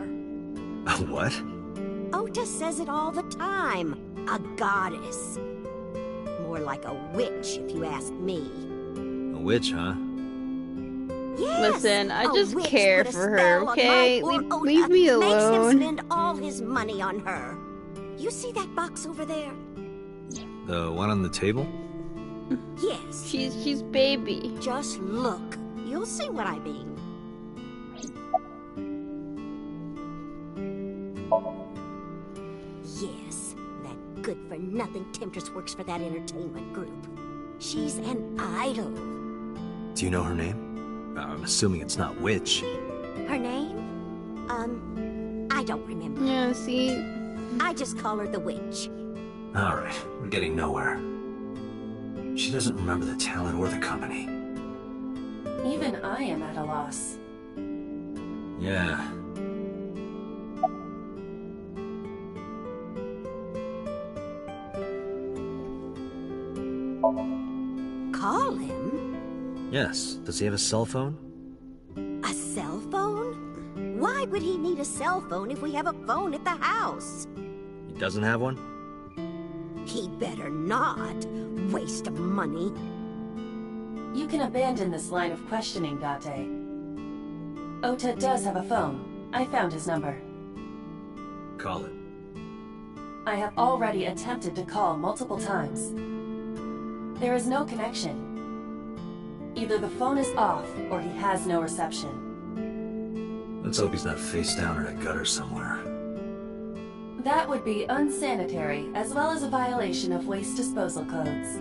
A what? Ota says it all the time. A goddess. More like a witch, if you ask me. A witch, huh? Yes, listen, I a just witch care put a for her, spell on okay? my poor Ota, Leave me makes him alone. spend all his money on her. You see that box over there? The one on the table? Yes. She's baby. Just look. You'll see what I mean. Yes, that good-for-nothing temptress works for that entertainment group. She's an idol. Do you know her name? I'm assuming it's not witch. Her name? I don't remember. Yeah, see? I just call her the witch. Alright, we're getting nowhere. She doesn't remember the talent or the company. Even I am at a loss. Yeah. Call him? Yes. Does he have a cell phone? A cell phone? Why would he need a cell phone if we have a phone at the house? He doesn't have one? He better not. Waste of money. You can abandon this line of questioning, Date. Ota does have a phone. I found his number. Call it. I have already attempted to call multiple times. There is no connection. Either the phone is off, or he has no reception. Let's hope he's not face down in a gutter somewhere. That would be unsanitary, as well as a violation of waste disposal codes.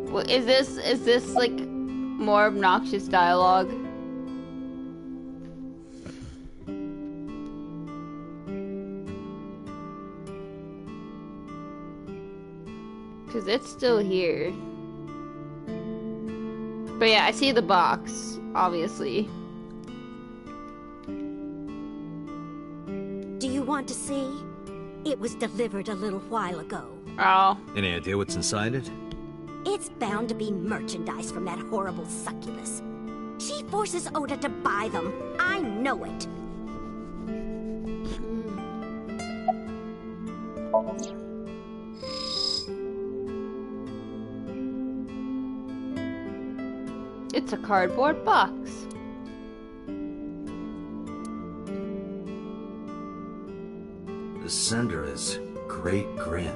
Well, is this like more obnoxious dialogue? Cause it's still here. But yeah, I see the box, obviously. Do you want to see? It was delivered a little while ago. Oh. Any idea what's inside it? It's bound to be merchandise from that horrible succubus. She forces Ota to buy them. I know it. It's a cardboard box. The sender is Great Grin.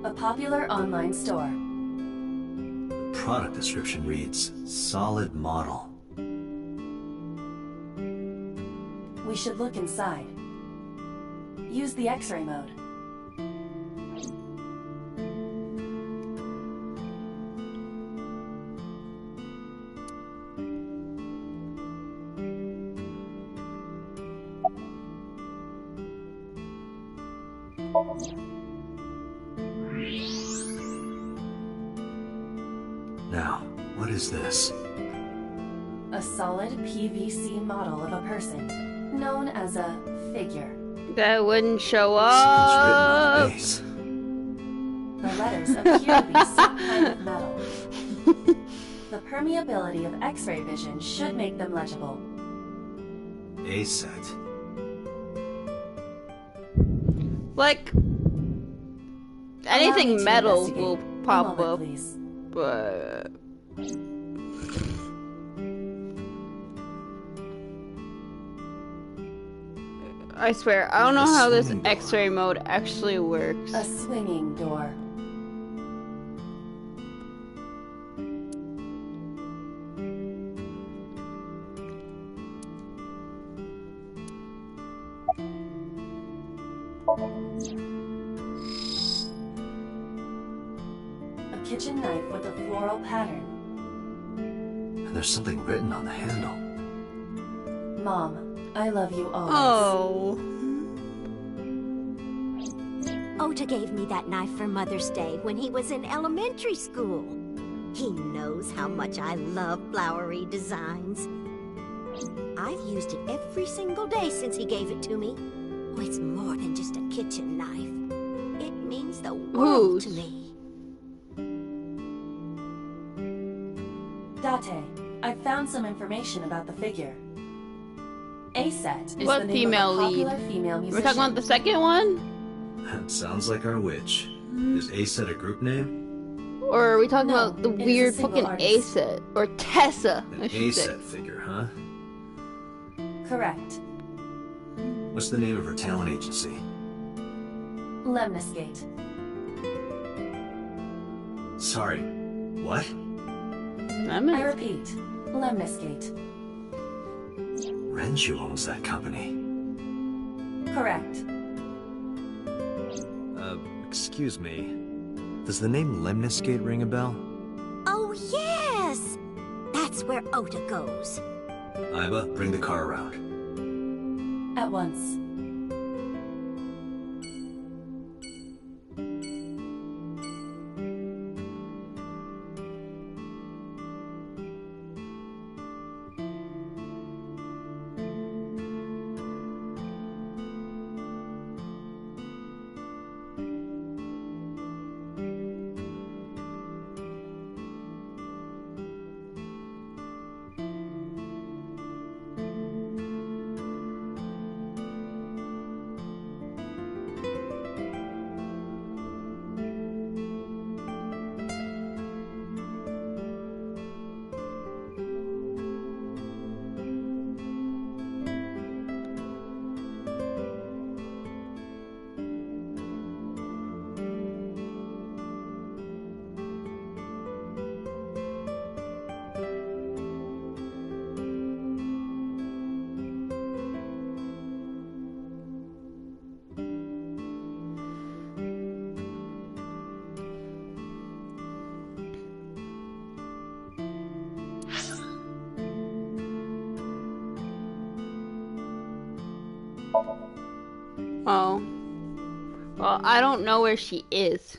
A popular online store. The product description reads, solid model. We should look inside. Use the X-ray mode. Now, what is this? A solid PVC model of a person, known as a figure. That wouldn't show Something's up. written on the base. The letters appear to be some kind of metal. The permeability of X-ray vision should make them legible. A-set. Like, Allow me anything to metal investigate. will A pop moment, up, please. but I swear, I don't know how this X-ray mode actually works. A swinging door. A kitchen knife with a floral pattern. And there's something written on the handle. Mom, I love you always. Oh. Ota gave me that knife for Mother's Day when he was in elementary school. He knows how much I love flowery designs. I've used it every single day since he gave it to me. Oh, it's more than just a kitchen knife. It means the world to me. Date, I found some information about the figure. A-set is What the name female of a popular lead? female We're musician. talking about the second one? That sounds like our witch. Is A-set a group name? Or are we talking No, about the it is a weird single fucking artist. A-set? Or Tessa, An I should say. A-set figure, huh? Correct. What's the name of her talent agency? Lemniscate. Sorry, what? I repeat, Lemniscate. Renju owns that company. Correct. Excuse me. Does the name Lemniscate ring a bell? Oh, yes! That's where Ota goes. Iba, bring the car around. At once. Oh. Well, I don't know where she is.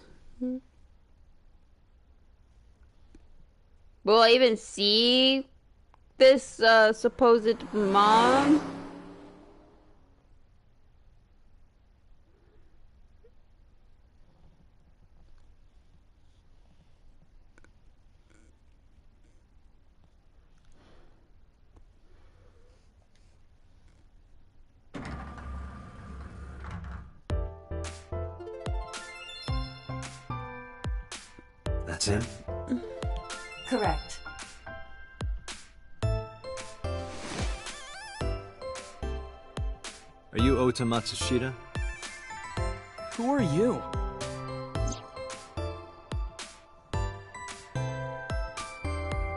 Will I even see this supposed mom? That's him? Correct. Are you Ota Matsushita? Who are you?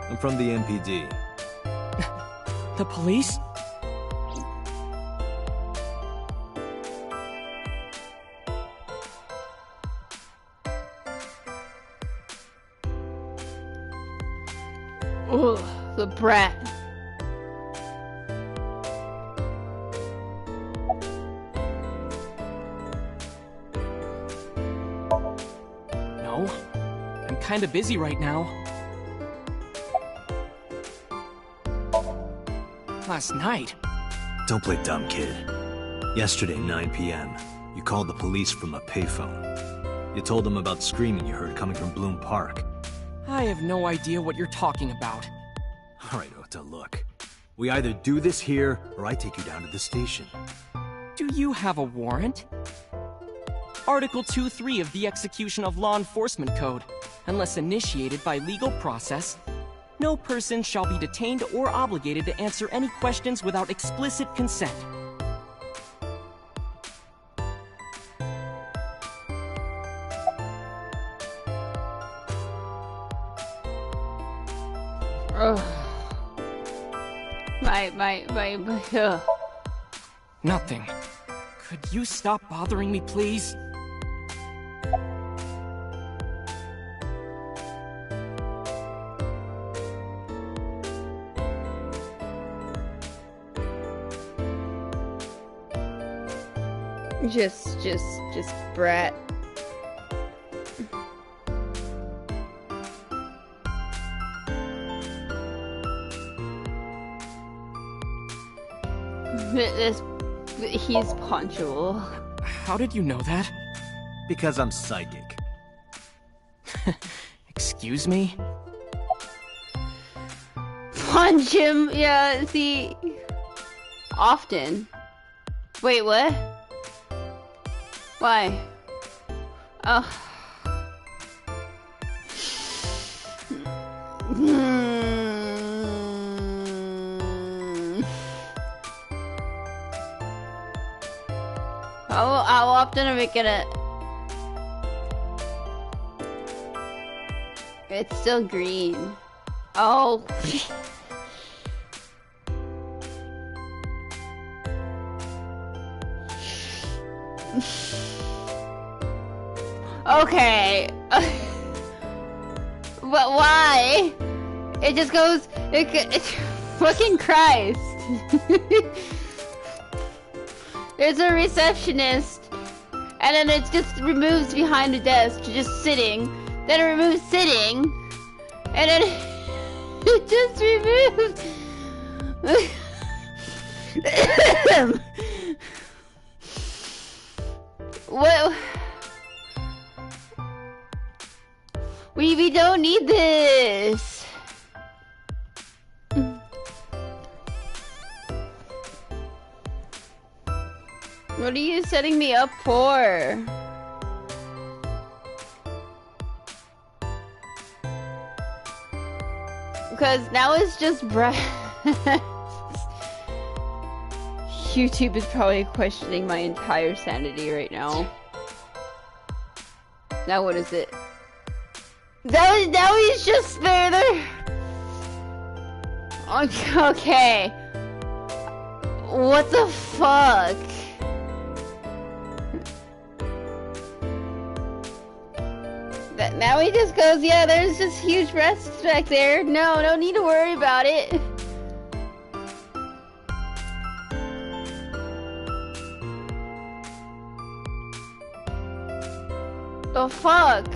I'm from the MPD. The police? Ugh, the brat. No. I'm kinda busy right now. Last night? Don't play dumb, kid. Yesterday, 9 p.m., you called the police from a payphone. You told them about screaming you heard coming from Bloom Park. I have no idea what you're talking about. All right, Ota, look. We either do this here, or I take you down to the station. Do you have a warrant? Article 2.3 of the Execution of Law Enforcement Code. Unless initiated by legal process, no person shall be detained or obligated to answer any questions without explicit consent. Ugh. Ugh. Nothing. Could you stop bothering me, please? Just brat. He's punctual. How did you know that? Because I'm psychic. Excuse me? Punch him! Yeah, see... Often. Wait, what? Why? Oh. How often are we gonna... It's still green. Oh. Okay. But why? It just goes... fucking Christ. There's a receptionist, and then it just removes behind the desk, just sitting. Then it removes sitting, and then it just removes. What? We don't need this. What are you setting me up for? Because now it's just breath. YouTube is probably questioning my entire sanity right now. Now what is it? Now he's just there. Okay. What the fuck? Now he just goes, yeah, there's just huge breasts back there. No, don't need to worry about it. The fuck?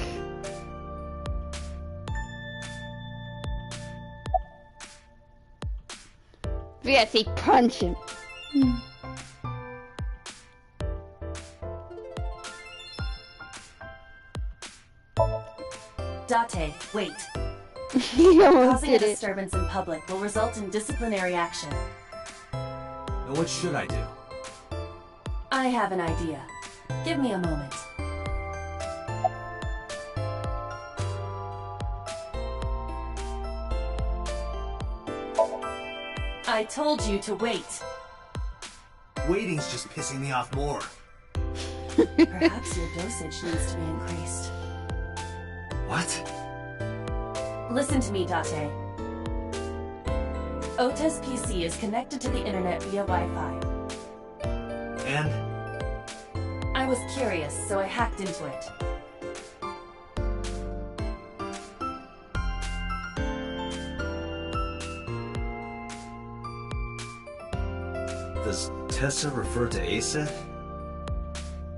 Yes, he punched him. Date, wait. He almost Causing a did it. disturbance in public will result in disciplinary action. Now what should I do? I have an idea. Give me a moment. I told you to wait. Waiting's just pissing me off more. Perhaps your dosage needs to be increased. What? Listen to me, Date. Ota's PC is connected to the internet via Wi-Fi. And? I was curious, so I hacked into it. Does Tessa refer to A-Set?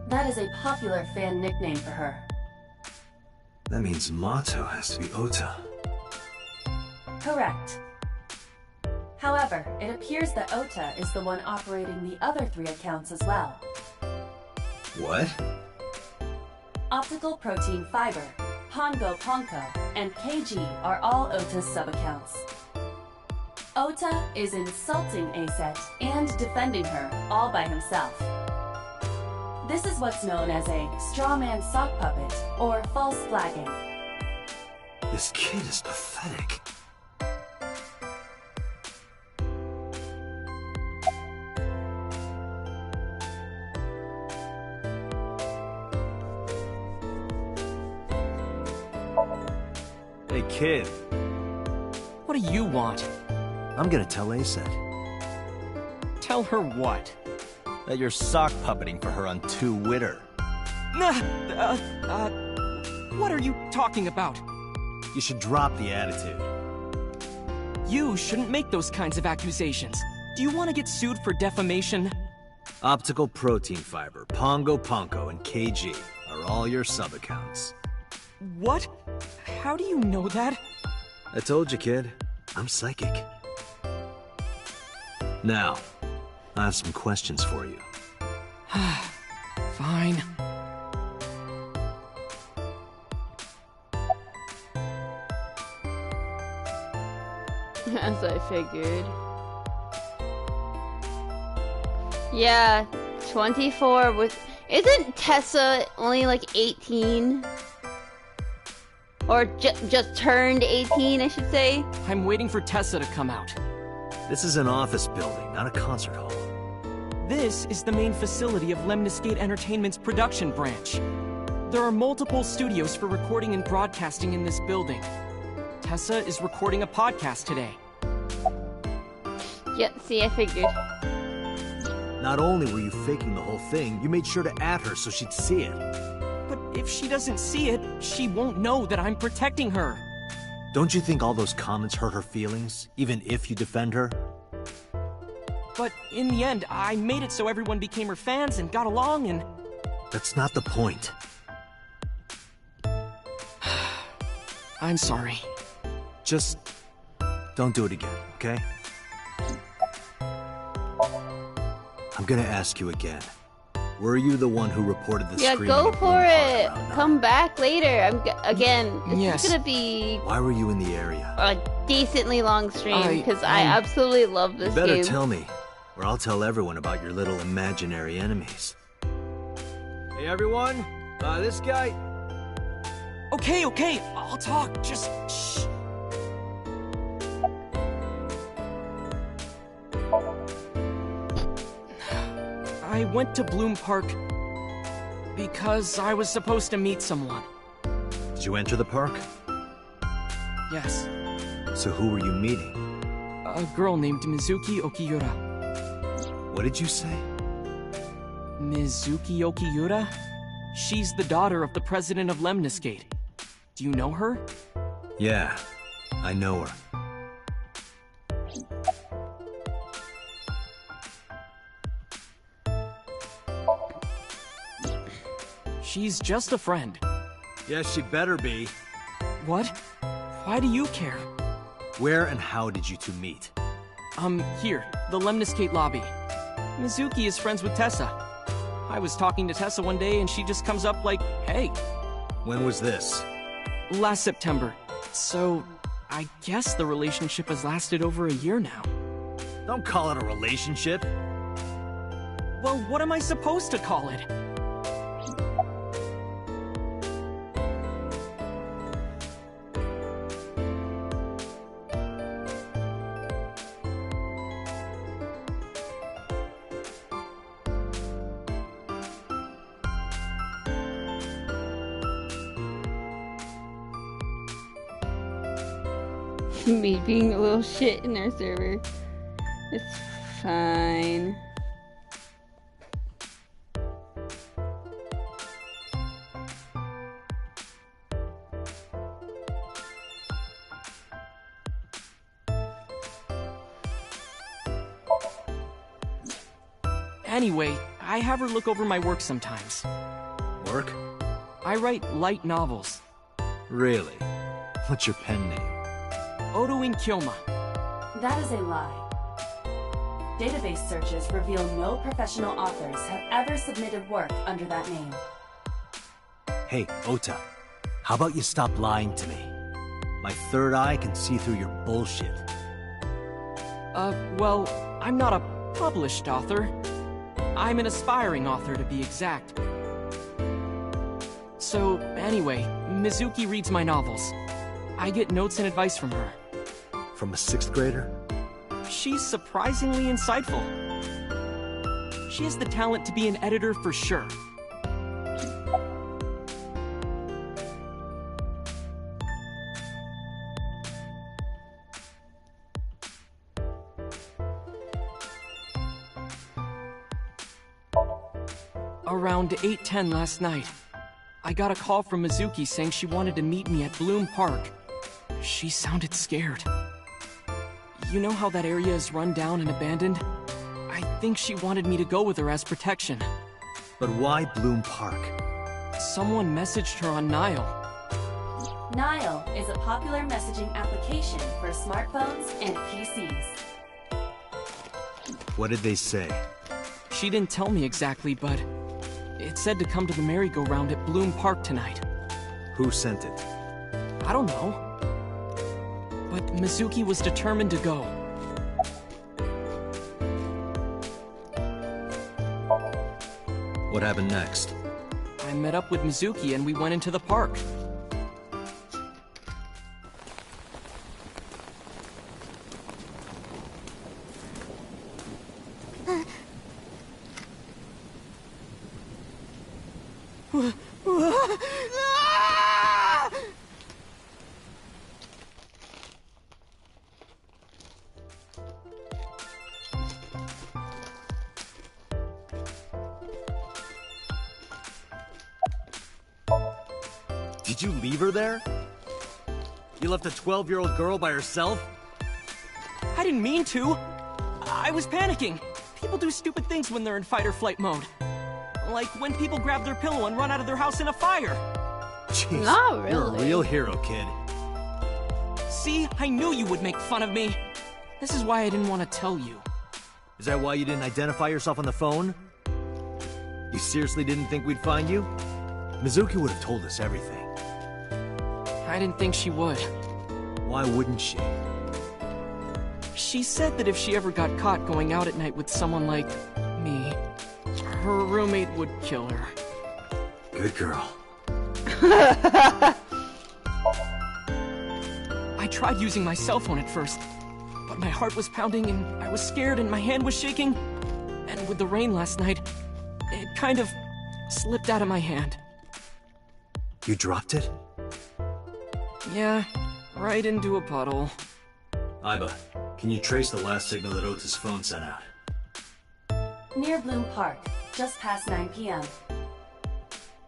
That is a popular fan nickname for her. That means Mato has to be Ota. Correct. However, it appears that Ota is the one operating the other 3 accounts as well. What? Optical Protein Fiber, Pongo Ponko, and KG are all Ota's sub-accounts. Ota is insulting A-Set and defending her all by himself. This is what's known as a strawman sock puppet or false flagging. This kid is pathetic. Hey, kid. What do you want? I'm gonna tell A-Set Tell her what? That you're sock puppeting for her on Twitter. What are you talking about? You should drop the attitude. You shouldn't make those kinds of accusations. Do you want to get sued for defamation? Optical Protein Fiber, Pongo Ponko, and KG are all your sub-accounts. What? How do you know that? I told you, kid. I'm psychic. Now, I have some questions for you. Fine. As I figured. Yeah, 24 with... Isn't Tessa only like 18? Or just turned 18, I should say? I'm waiting for Tessa to come out. This is an office building, not a concert hall. This is the main facility of Lemniscate Entertainment's production branch. There are multiple studios for recording and broadcasting in this building. Tessa is recording a podcast today. Yeah, see, I figured. Not only were you faking the whole thing, you made sure to add her so she'd see it. But if she doesn't see it, she won't know that I'm protecting her. Don't you think all those comments hurt her feelings, even if you defend her? But in the end, I made it so everyone became her fans and got along and... That's not the point. I'm sorry. Just don't do it again, okay? I'm gonna ask you again. Were you the one who reported the screaming? Yeah, go for it. Come back later. Again, this is gonna be... Why were you in the area? A decently long stream, because I absolutely love this game. You better tell me, or I'll tell everyone about your little imaginary enemies. Hey everyone, this guy... Okay, I'll talk, just shh. I went to Bloom Park because I was supposed to meet someone. Did you enter the park? Yes. So who were you meeting? A girl named Mizuki Okiura. What did you say? Mizuki Okiura? She's the daughter of the president of Lemniscate. Do you know her? Yeah, I know her. She's just a friend. Yes, she better be. What? Why do you care? Where and how did you two meet? Here, the Lemniscate lobby. Mizuki is friends with Tessa. I was talking to Tessa one day and she just comes up like, hey. When was this? Last September. So, I guess the relationship has lasted over a year now. Don't call it a relationship. Well, what am I supposed to call it? Me being a little shit in our server. It's fine. Anyway, I have her look over my work sometimes. Work? I write light novels. Really? What's your pen name? Odo in Kyoma. That is a lie. Database searches reveal no professional authors have ever submitted work under that name. Hey, Ota. How about you stop lying to me? My third eye can see through your bullshit. Well, I'm not a published author. I'm an aspiring author, to be exact. So, anyway, Mizuki reads my novels. I get notes and advice from her. From a 6th grader? She's surprisingly insightful. She has the talent to be an editor for sure. Around 8:10 last night, I got a call from Mizuki saying she wanted to meet me at Bloom Park. She sounded scared. You know how that area is run down and abandoned? I think she wanted me to go with her as protection. But why Bloom Park? Someone messaged her on Nile. Nile is a popular messaging application for smartphones and PCs. What did they say? She didn't tell me exactly, but it said to come to the merry-go-round at Bloom Park tonight. Who sent it? I don't know. But Mizuki was determined to go. What happened next? I met up with Mizuki and we went into the park. Did you leave her there? You left a 12-year-old girl by herself? I didn't mean to. I was panicking. People do stupid things when they're in fight or flight mode. Like when people grab their pillow and run out of their house in a fire. Jeez, Not really. You're a real hero, kid. See, I knew you would make fun of me. This is why I didn't want to tell you. Is that why you didn't identify yourself on the phone? You seriously didn't think we'd find you? Mizuki would have told us everything. I didn't think she would. Why wouldn't she? She said that if she ever got caught going out at night with someone like me, her roommate would kill her. Good girl. I tried using my cell phone at first, but my heart was pounding and I was scared and my hand was shaking. And with the rain last night, it kind of slipped out of my hand. You dropped it? Yeah, right into a puddle. Aiba, can you trace the last signal that Ota's phone sent out? Near Bloom Park, just past 9 p.m.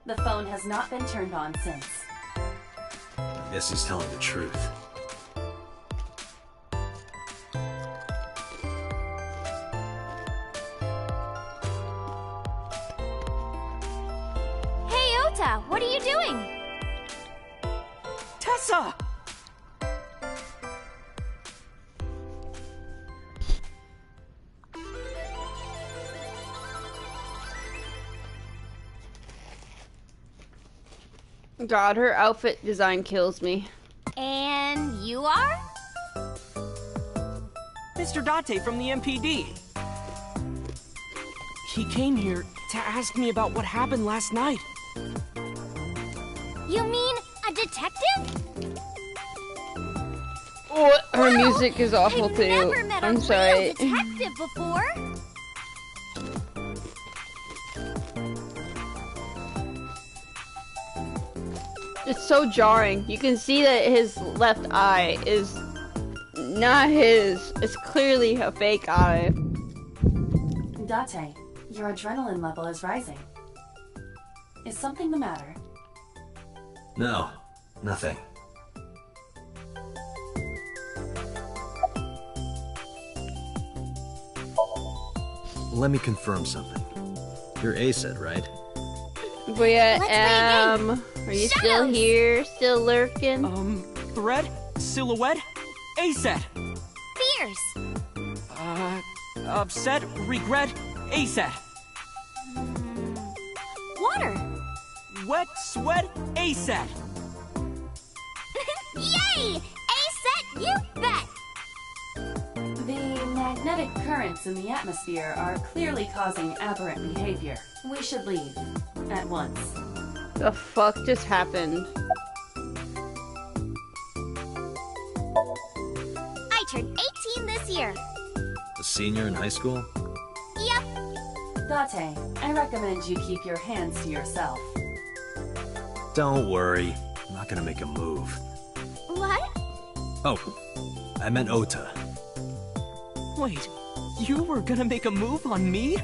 The phone has not been turned on since. I guess he's telling the truth. Hey, Ota, what are you doing? Tessa! God, her outfit design kills me. And you are? Mr. Date from the MPD. He came here to ask me about what happened last night. You mean a detective? Oh, her music is awful I've too. never met I'm a sorry. real detective before. It's so jarring. You can see that his left eye is not his. It's clearly a fake eye. Date, your adrenaline level is rising. Is something the matter? No, nothing. Let me confirm something. You're A-Set, right? But yeah, are you still here? Still lurking? Thread? Silhouette? A-Set! Fierce! Upset? Regret? A-Set! Water! Wet? Sweat? A-Set! Yay! A-Set, you bet! The magnetic currents in the atmosphere are clearly causing aberrant behavior. We should leave. At once. The fuck just happened? I turned 18 this year. A senior in high school? Yep. Date, I recommend you keep your hands to yourself. Don't worry. I'm not gonna make a move. What? Oh, I meant Ota. Wait, you were gonna make a move on me?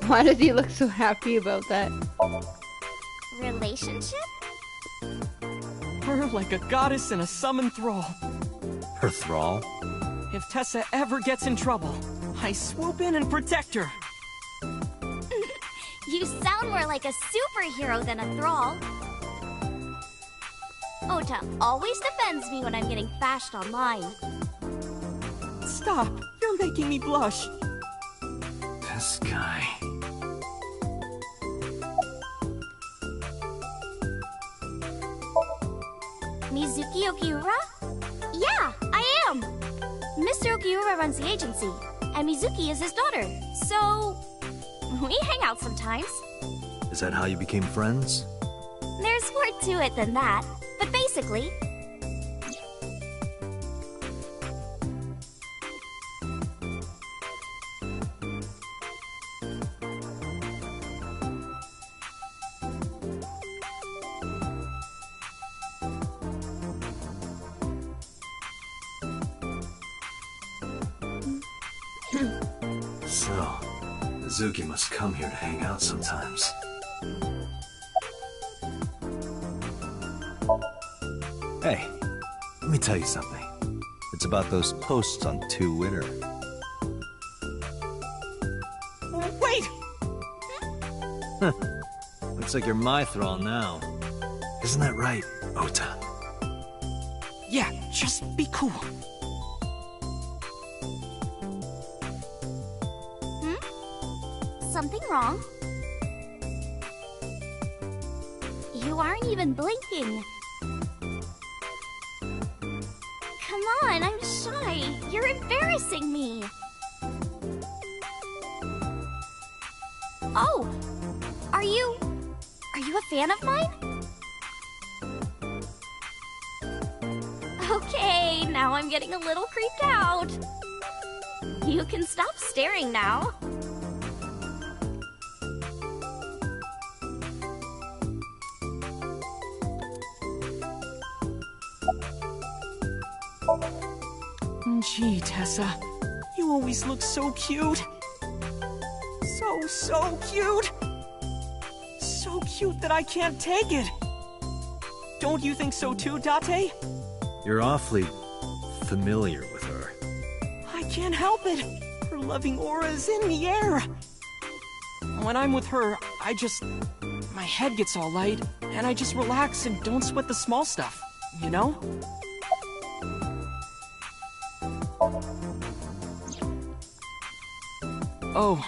Why does he look so happy about that? Relationship? Her like a goddess in a summoned thrall. Her thrall? If Tessa ever gets in trouble, I swoop in and protect her. You sound more like a superhero than a thrall. Ota always defends me when I'm getting bashed online. Stop! You're making me blush. This guy... Mizuki Okiura? Yeah, I am! Mr. Okiura runs the agency, and Mizuki is his daughter, so... we hang out sometimes. Is that how you became friends? There's more to it than that, but basically... So, Mizuki must come here to hang out sometimes. Hey, let me tell you something. It's about those posts on Twitter. Wait! Huh. Looks like you're my thrall now. Isn't that right, Ota? Yeah, just be cool. Something wrong? You aren't even blinking. Come on, I'm shy. You're embarrassing me. Oh, are you a fan of mine? Okay, now I'm getting a little creeped out. You can stop staring now. Gee, Tessa, you always look so cute. So cute. So cute that I can't take it. Don't you think so too, Date? You're awfully familiar with her. I can't help it. Her loving aura is in the air. When I'm with her, my head gets all light, and I just relax and don't sweat the small stuff, you know? Oh,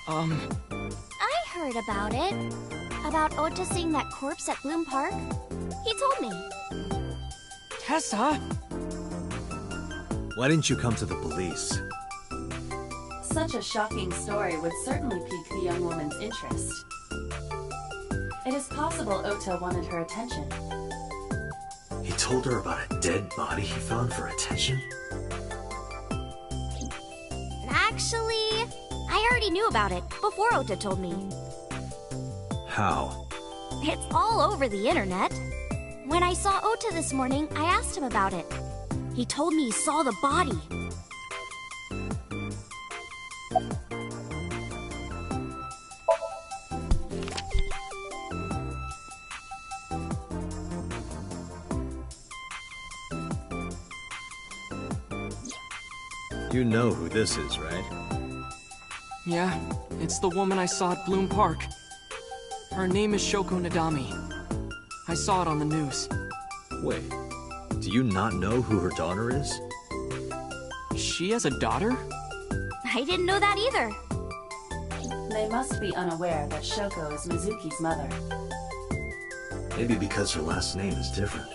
I heard about it. About Ota seeing that corpse at Bloom Park. He told me. Tessa? Why didn't you come to the police? Such a shocking story would certainly pique the young woman's interest. It is possible Ota wanted her attention. He told her about a dead body he found for attention? Actually, I already knew about it before Ota told me. How? It's all over the internet. When I saw Ota this morning, I asked him about it. He told me he saw the body. You know who this is, right? Yeah, it's the woman I saw at Bloom Park. Her name is Shoko Nadami. I saw it on the news. Wait, do you not know who her daughter is? She has a daughter? I didn't know that either. They must be unaware that Shoko is Mizuki's mother. Maybe because her last name is different.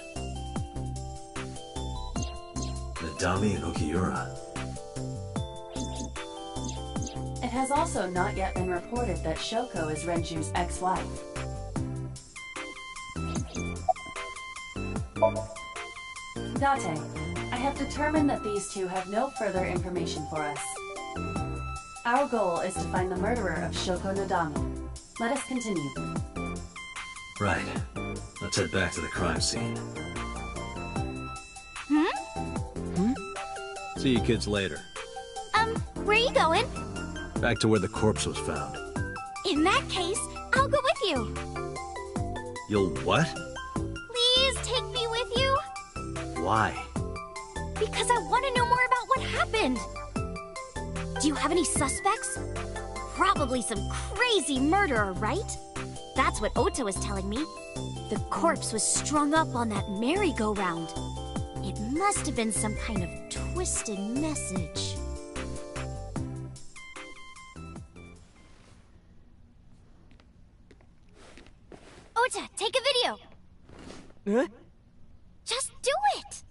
Nadami and Okiura. It has also not yet been reported that Shoko is Renju's ex-wife. Date, I have determined that these two have no further information for us. Our goal is to find the murderer of Shoko Nadami. Let us continue. Right. Let's head back to the crime scene. See you kids later. Where are you going? Back to where the corpse was found. In that case, I'll go with you. You'll what? Please take me with you. Why? Because I want to know more about what happened. Do you have any suspects? Probably some crazy murderer, right? That's what Ota was telling me. The corpse was strung up on that merry-go-round. It must have been some kind of twisted message. Ota, take a video. Huh? Just do it.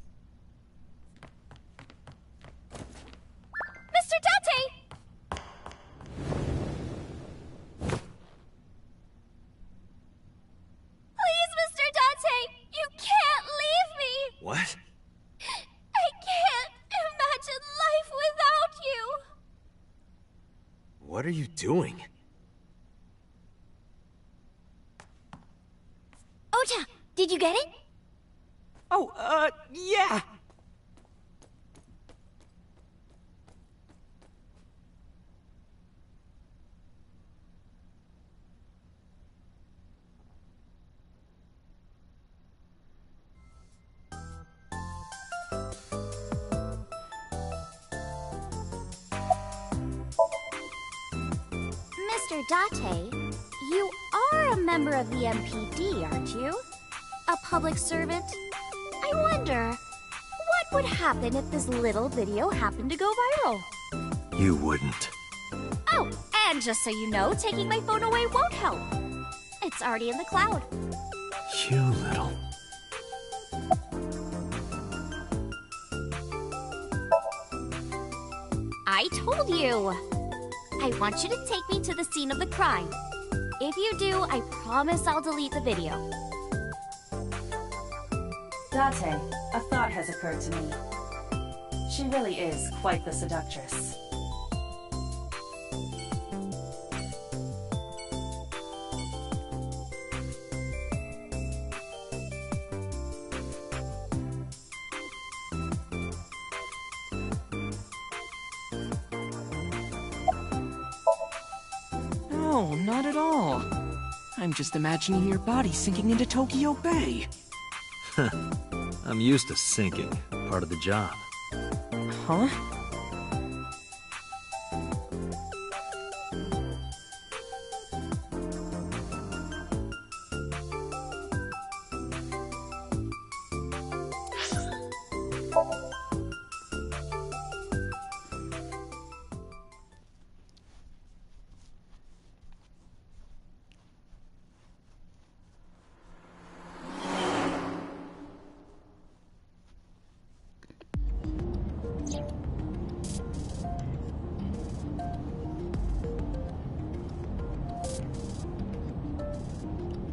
Mr. Date! Please, Mr. Date, you can't leave me. What? I can't imagine life without you. What are you doing? Ota, did you get it? Oh, yeah. Mr. Date, you are a member of the MPD, aren't you? A public servant? I wonder, what would happen if this little video happened to go viral? You wouldn't. Oh, and just so you know, taking my phone away won't help. It's already in the cloud. You little... I told you. I want you to take me to the scene of the crime. If you do, I promise I'll delete the video. Date, a thought has occurred to me. She really is quite the seductress. No, not at all. I'm just imagining your body sinking into Tokyo Bay. I'm used to sinking. Part of the job. Huh?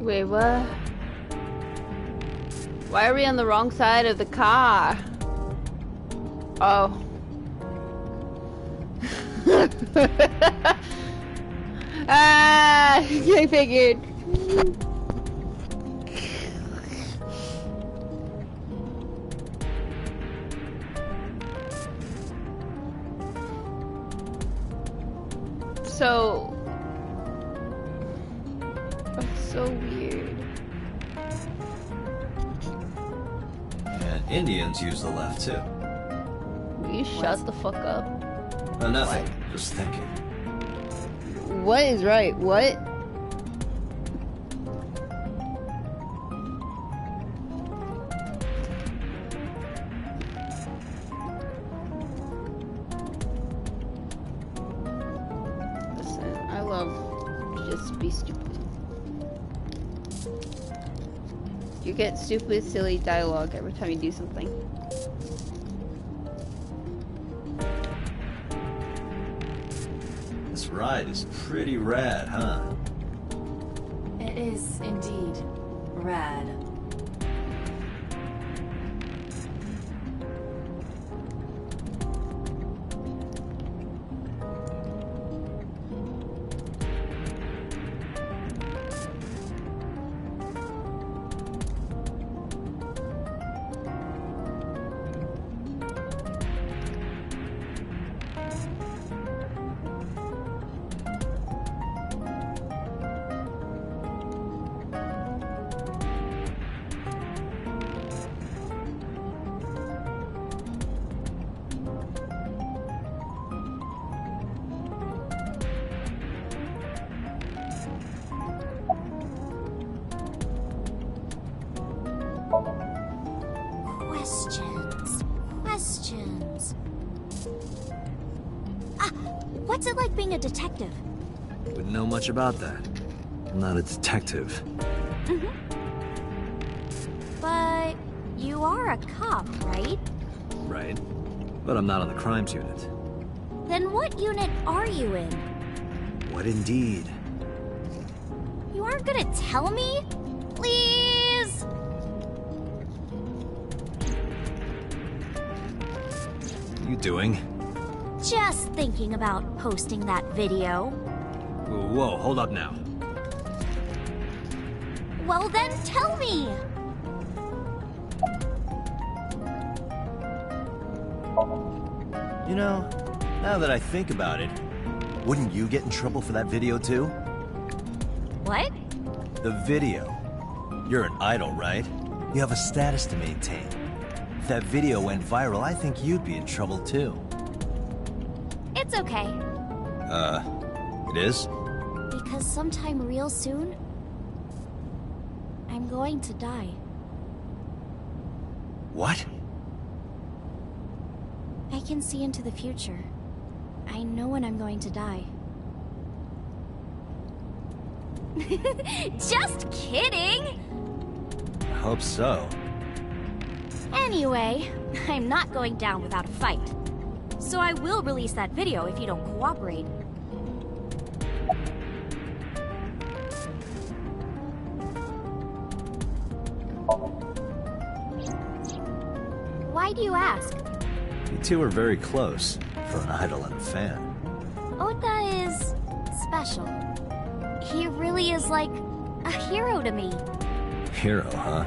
Wait, what? Why are we on the wrong side of the car? Oh. I figured. So... That's so weird. And Indians use the left, too. Will you shut the fuck up? Nothing. Just thinking. What is right? What? Listen, I love to just be stupid. You get stupid, silly dialogue every time you do something. This ride is pretty rad, huh? It is indeed rad. Questions. What's it like being a detective? Wouldn't know much about that. I'm not a detective. But you are a cop, right? Right. But I'm not on the crimes unit. Then what unit are you in? What indeed? You aren't gonna tell me? Please? What are you doing? Just thinking about posting that video. Whoa, hold up now. Well then, tell me! You know, now that I think about it, wouldn't you get in trouble for that video too? What? The video. You're an idol, right? You have a status to maintain. If that video went viral, I think you'd be in trouble too. It's okay. It is? Because sometime real soon, I'm going to die. What? I can see into the future. I know when I'm going to die. Just kidding! I hope so. Anyway, I'm not going down without a fight. So I will release that video if you don't cooperate. Why do you ask? You two are very close for an idol and a fan. Ota is special. He really is like a hero to me. Hero, huh?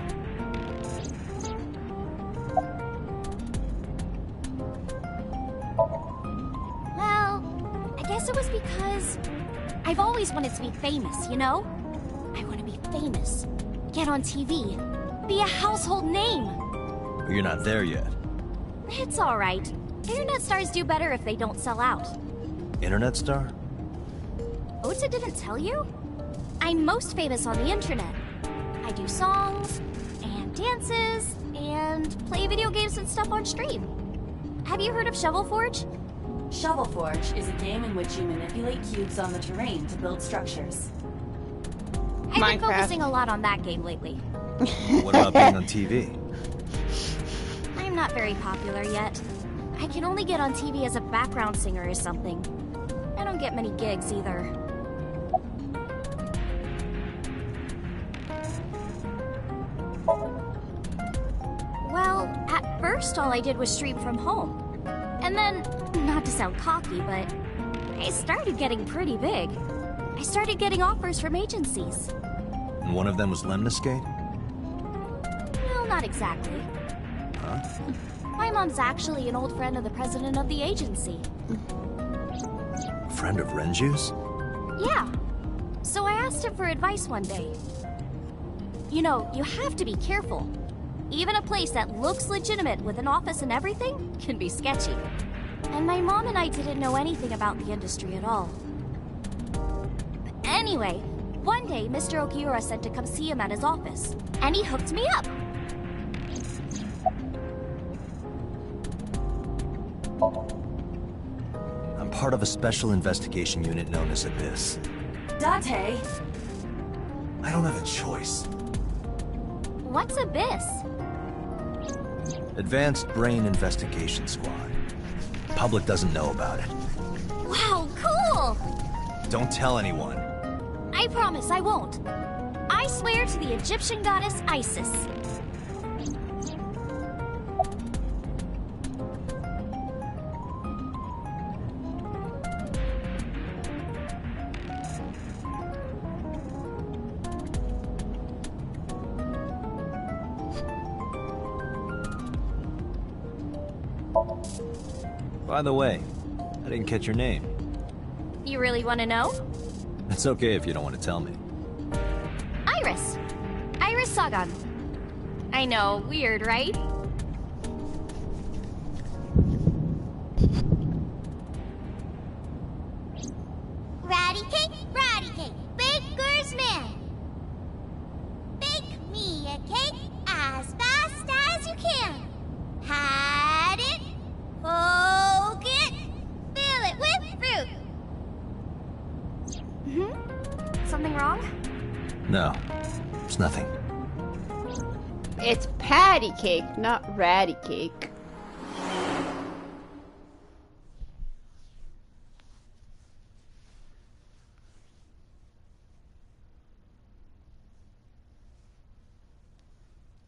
Well, I guess it was because I've always wanted to be famous, you know? I want to be famous, get on TV, be a household name. But you're not there yet. It's alright. Internet stars do better if they don't sell out. Internet star? Ota didn't tell you? I'm most famous on the internet. I do songs, and dances, and play video games and stuff on stream. Have you heard of Shovel Forge? Shovel Forge is a game in which you manipulate cubes on the terrain to build structures. I've been focusing a lot on that game lately. What about being on TV? I'm not very popular yet. I can only get on TV as a background singer or something. I don't get many gigs either. Well, at first all I did was stream from home. And then, not to sound cocky, but I started getting pretty big. I started getting offers from agencies. And one of them was Lemniscate? Well, not exactly. Huh? My mom's actually an old friend of the president of the agency. friend of Renju's? Yeah. So I asked him for advice one day. You know, you have to be careful. Even a place that looks legitimate with an office and everything can be sketchy. And my mom and I didn't know anything about the industry at all. Anyway, one day Mr. Okiura said to come see him at his office, and he hooked me up. I'm part of a special investigation unit known as Abyss. Date! I don't have a choice. What's Abyss? Advanced Brain Investigation Squad. Public doesn't know about it. Wow, cool! Don't tell anyone. I promise I won't. I swear to the Egyptian goddess Isis. By the way, I didn't catch your name. You really want to know? It's okay if you don't want to tell me. Iris. Iris Sagan. I know, weird, right? Ratty cake, baker's man. Bake me a cake as fast as you can. Had it, poke it, fill it with fruit. Something wrong? No, it's nothing. It's patty cake, not ratty cake.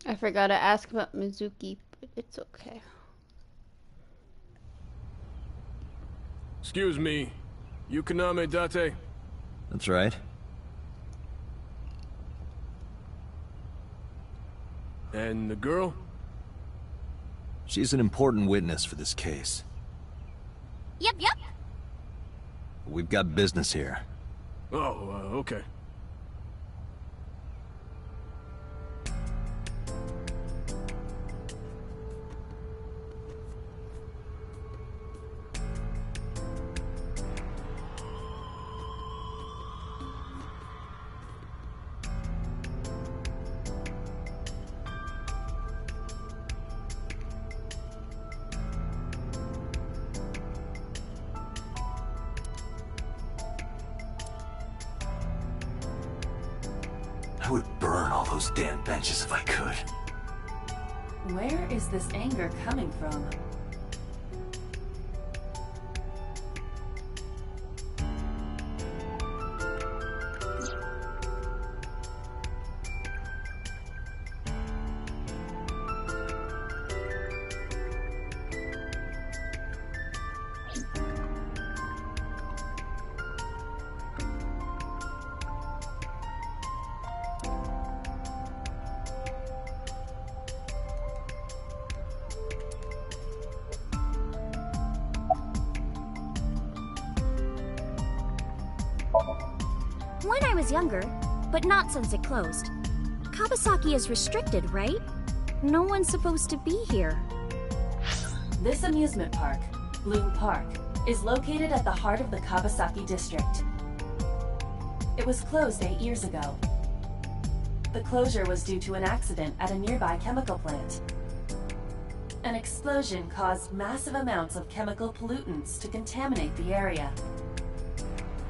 I forgot to ask about Mizuki, but it's okay. Excuse me, Yukaname Date? That's right. And the girl? She's an important witness for this case. Yep. We've got business here. Oh, okay. I would burn all those damn benches if I could. Where is this anger coming from? When I was younger, but not since it closed. Kawasaki is restricted, right? No one's supposed to be here. This amusement park, Bloom Park, is located at the heart of the Kawasaki district. It was closed 8 years ago. The closure was due to an accident at a nearby chemical plant. An explosion caused massive amounts of chemical pollutants to contaminate the area.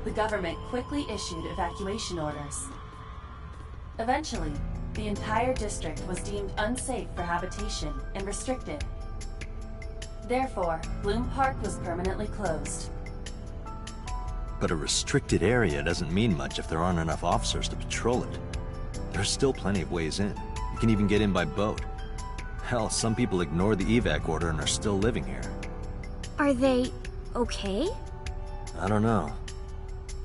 The government quickly issued evacuation orders. Eventually, the entire district was deemed unsafe for habitation and restricted. Therefore, Bloom Park was permanently closed. But a restricted area doesn't mean much if there aren't enough officers to patrol it. There's still plenty of ways in. You can even get in by boat. Hell, some people ignore the evac order and are still living here. Are they okay? I don't know.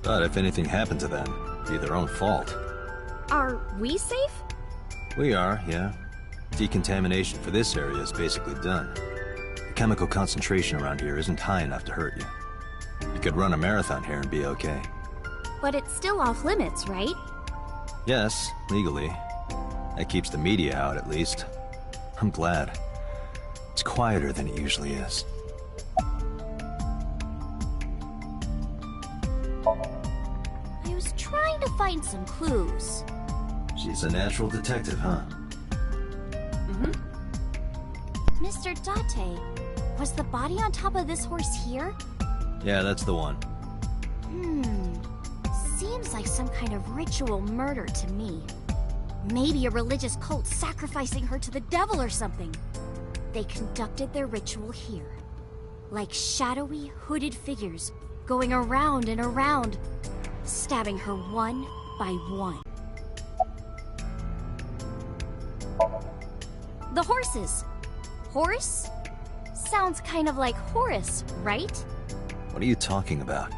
But if anything happened to them, it'd be their own fault. Are we safe? We are, yeah. Decontamination for this area is basically done. The chemical concentration around here isn't high enough to hurt you. You could run a marathon here and be okay. But it's still off limits, right? Yes, legally. That keeps the media out, at least. I'm glad. It's quieter than it usually is. I was trying to find some clues. She's a natural detective, huh? Mr. Date, was the body on top of this horse here? Yeah, that's the one. Seems like some kind of ritual murder to me. Maybe a religious cult sacrificing her to the devil or something. They conducted their ritual here. Like shadowy, hooded figures going around and around, stabbing her one by one. The horses. Horse? Sounds kind of like Horus, right? What are you talking about?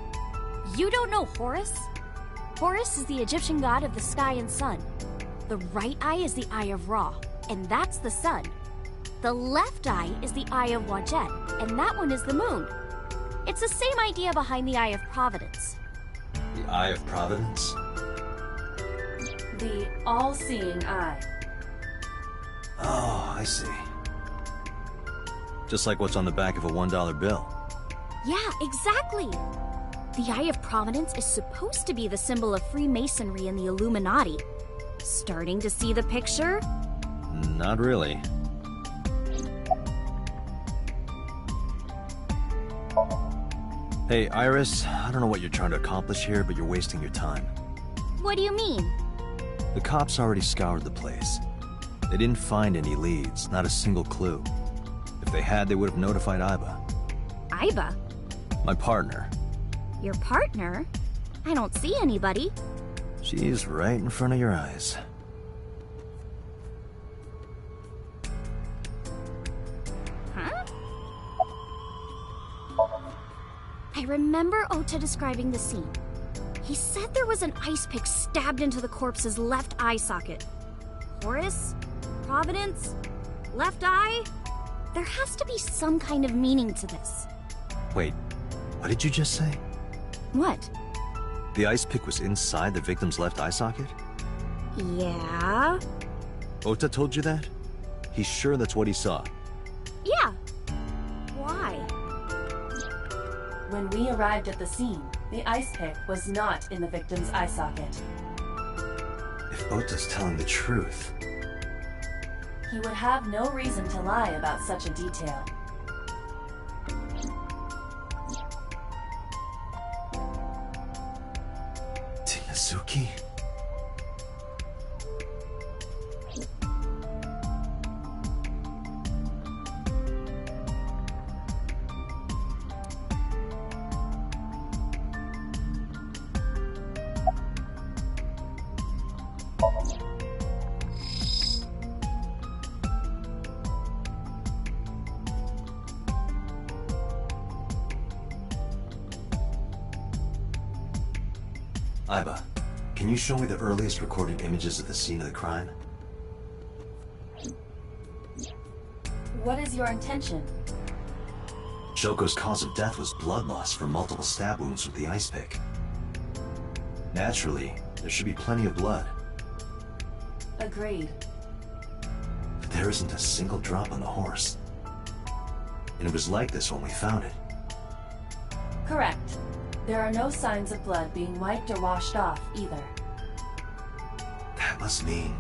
You don't know Horus? Horus is the Egyptian god of the sky and sun. The right eye is the eye of Ra, and that's the sun. The left eye is the eye of Wadjet, and that one is the moon. It's the same idea behind the eye of Providence. The Eye of Providence? The all-seeing eye. Oh, I see. Just like what's on the back of a $1 bill. Yeah, exactly. The Eye of Providence is supposed to be the symbol of Freemasonry and the Illuminati. Starting to see the picture? Not really. Hey, Iris, I don't know what you're trying to accomplish here, but you're wasting your time. What do you mean? The cops already scoured the place. They didn't find any leads, not a single clue. If they had, they would have notified Iba. Iba? My partner. Your partner? I don't see anybody. She's right in front of your eyes. Huh? I remember Ota describing the scene. He said there was an ice pick stabbed into the corpse's left eye socket. Horus? Providence? Left eye? There has to be some kind of meaning to this. Wait, what did you just say? What? The ice pick was inside the victim's left eye socket? Yeah? Ota told you that? He's sure that's what he saw. Yeah. Why? When we arrived at the scene, the ice pick was not in the victim's eye socket. If Ota's telling the truth... He would have no reason to lie about such a detail. Tinazuki? Iba, can you show me the earliest recorded images of the scene of the crime? What is your intention? Shoko's cause of death was blood loss from multiple stab wounds with the ice pick. Naturally, there should be plenty of blood. Agreed. But there isn't a single drop on the horse. And it was like this when we found it. Correct. There are no signs of blood being wiped or washed off, either. That must mean...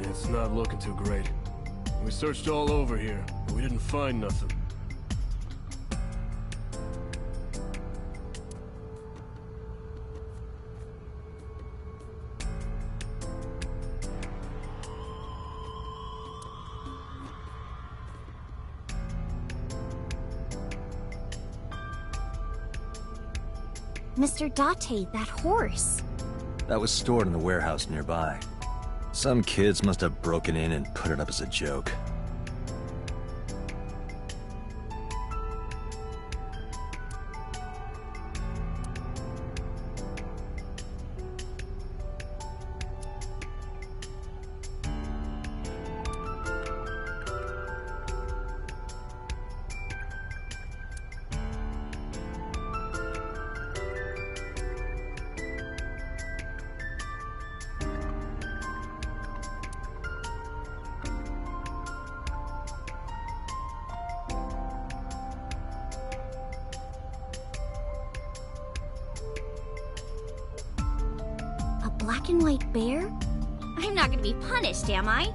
It's not looking too great. We searched all over here, but we didn't find nothing. Mr. Date, that horse. That was stored in the warehouse nearby. Some kids must have broken in and put it up as a joke. Black and white bear? I'm not gonna be punished, am I?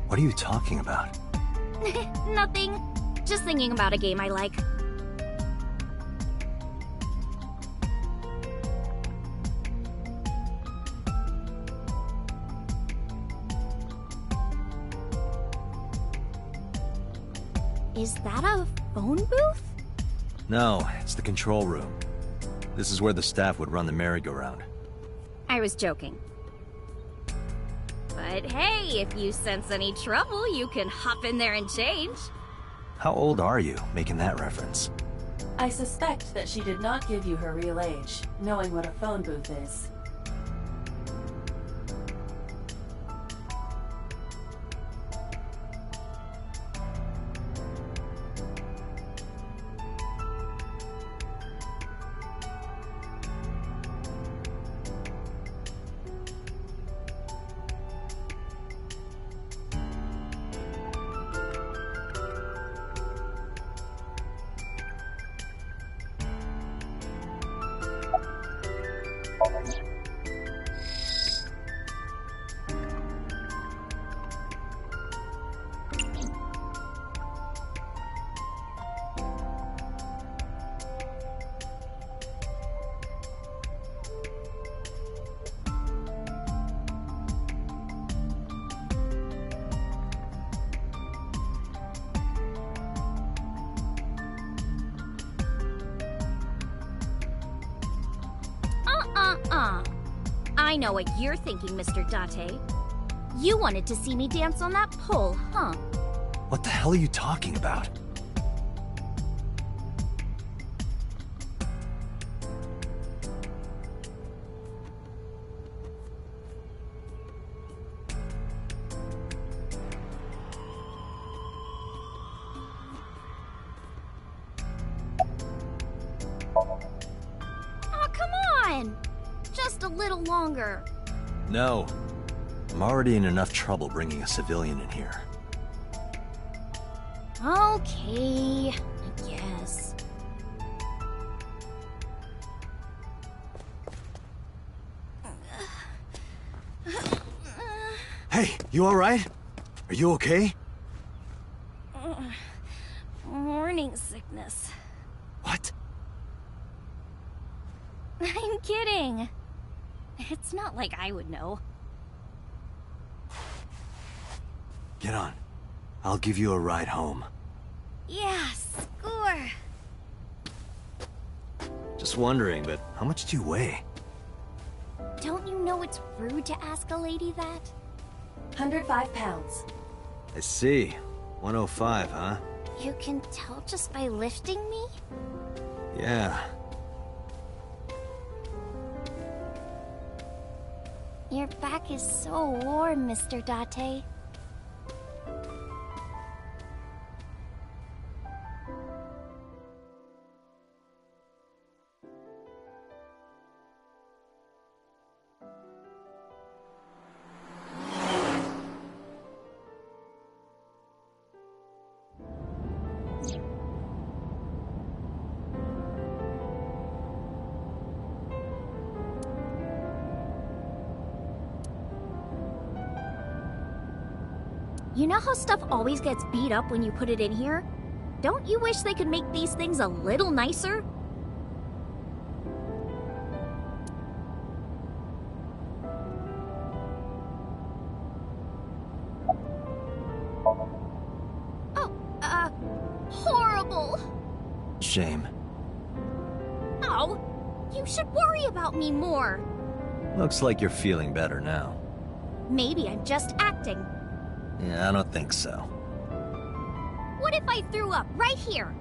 What are you talking about? Nothing. Just thinking about a game I like. Is that a phone booth? No, it's the control room. This is where the staff would run the merry-go-round. I was joking. But hey, if you sense any trouble, you can hop in there and change. How old are you, making that reference? I suspect that she did not give you her real age, knowing what a phone booth is. I know what you're thinking, Mr. Date. You wanted to see me dance on that pole, huh? What the hell are you talking about? Oh, come on! Just a little longer. No. I'm already in enough trouble bringing a civilian in here. Okay, I guess. Hey, you alright? Are you okay? Morning sickness. What? I'm kidding. It's not like I would know. Get on. I'll give you a ride home. Yeah, score. Just wondering, but how much do you weigh? Don't you know it's rude to ask a lady that? 105 pounds. I see. 105, huh? You can tell just by lifting me? Yeah. Your back is so warm, Mr. Date. You know how stuff always gets beat up when you put it in here? Don't you wish they could make these things a little nicer? Horrible! Shame. Oh, you should worry about me more. Looks like you're feeling better now. Maybe I'm just acting. Yeah, I don't think so. What if I threw up right here?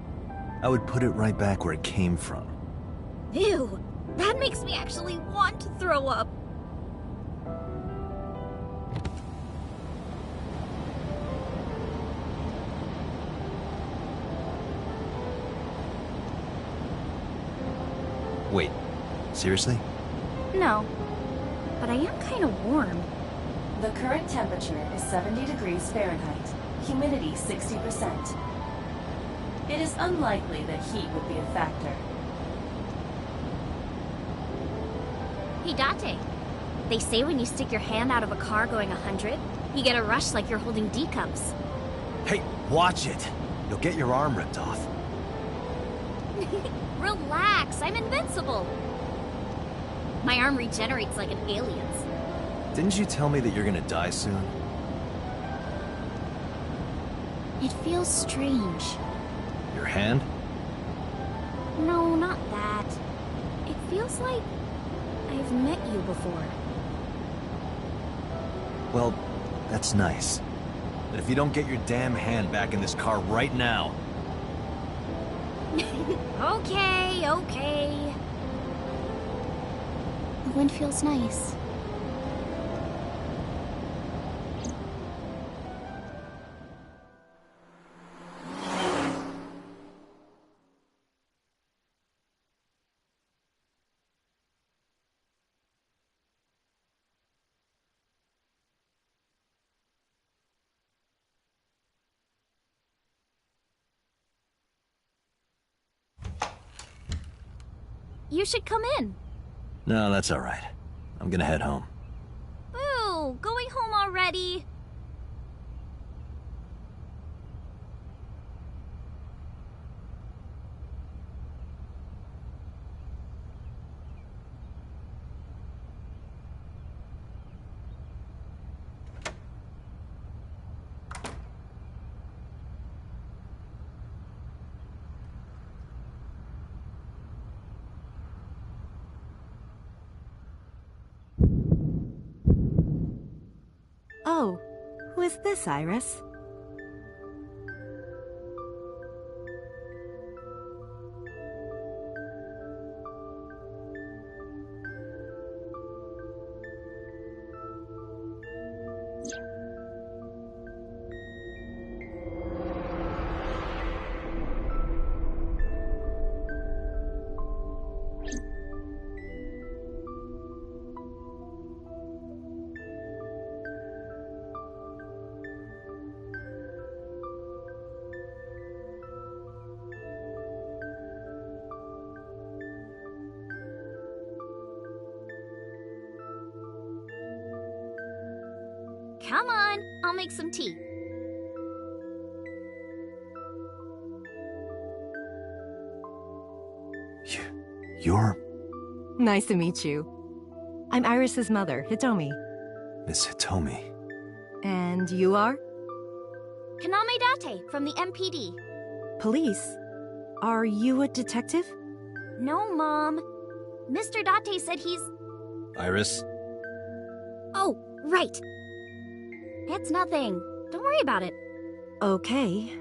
I would put it right back where it came from. Ew, that makes me actually want to throw up. Wait, seriously? No, but I am kind of warm. The current temperature is 70 degrees Fahrenheit, humidity 60%. It is unlikely that heat would be a factor. Hey, Date. They say when you stick your hand out of a car going 100, you get a rush like you're holding D cups. Hey, watch it! You'll get your arm ripped off. Relax, I'm invincible. My arm regenerates like an alien's. Didn't you tell me that you're gonna die soon? It feels strange. Your hand? No, not that. It feels like I've met you before. Well, that's nice. But if you don't get your damn hand back in this car right now... Okay, okay. The wind feels nice. You should come in. No, that's all right. I'm gonna head home. Ooh, going home already? Oh, who is this, Iris? Come on, I'll make some tea. You're... Nice to meet you. I'm Iris's mother, Hitomi. Miss Hitomi. And you are? Kaname Date from the MPD. Police? Are you a detective? No, Mom. Mr. Date said he's... Iris? Oh, right. It's nothing. Don't worry about it. Okay.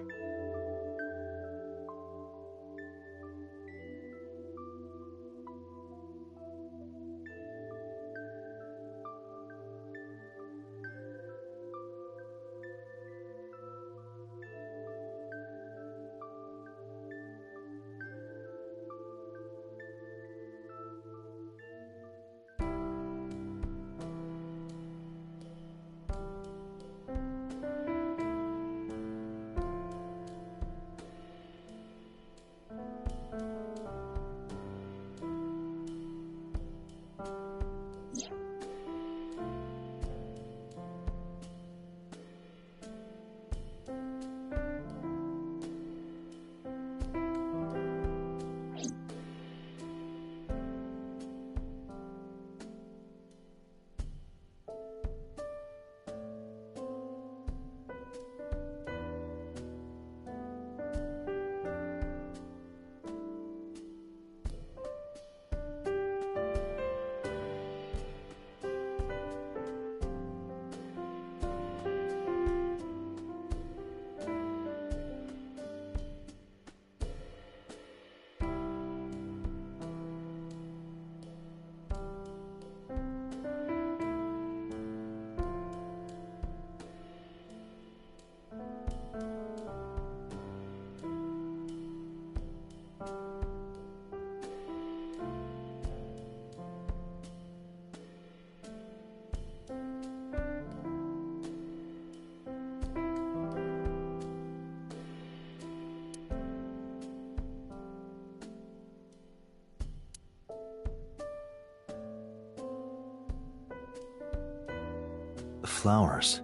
The flowers.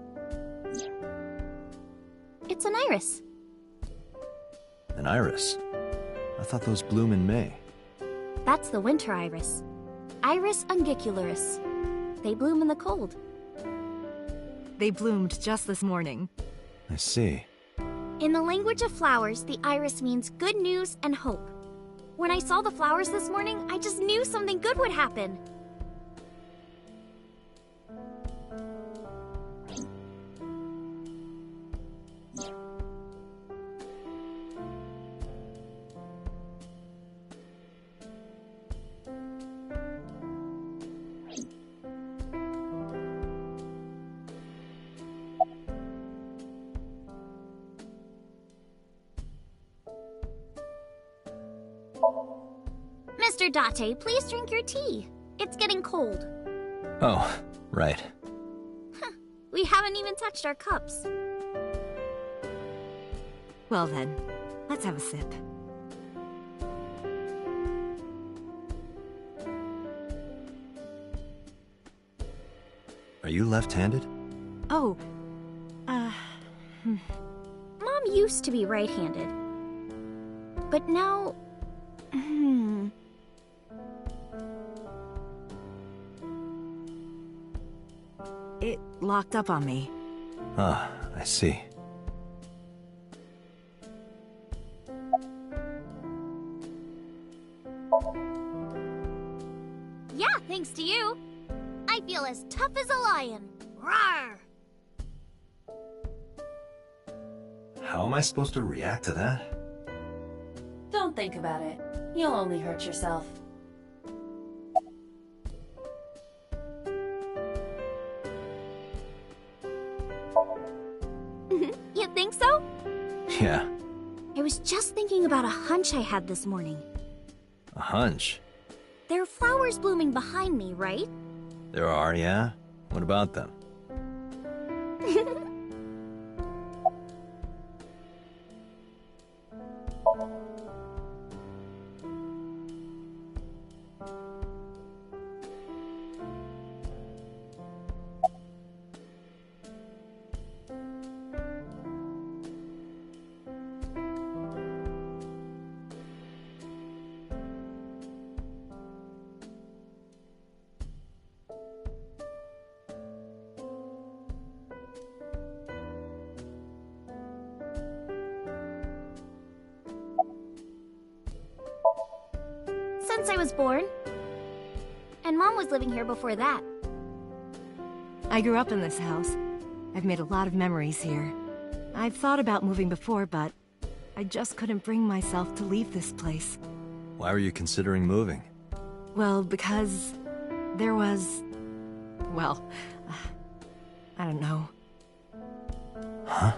It's an iris. An iris? I thought those bloom in May. That's the winter iris. Iris ungicularis. They bloom in the cold. They bloomed just this morning. I see. In the language of flowers, the iris means good news and hope. When I saw the flowers this morning, I just knew something good would happen. Mr. Date, please drink your tea. It's getting cold. Oh, right. We haven't even touched our cups. Well then, let's have a sip. Are you left-handed? Oh, Mom used to be right-handed. But now... It locked up on me. Ah, I see. Yeah, thanks to you. I feel as tough as a lion. Rawr! How am I supposed to react to that? Don't think about it. You'll only hurt yourself. You think so? Yeah. I was just thinking about a hunch I had this morning. A hunch? There are flowers blooming behind me, right? There are, yeah? What about them? Since I was born. And Mom was living here before that. I grew up in this house. I've made a lot of memories here. I've thought about moving before, but I just couldn't bring myself to leave this place. Why were you considering moving? Well, because there was... well, I don't know. Huh?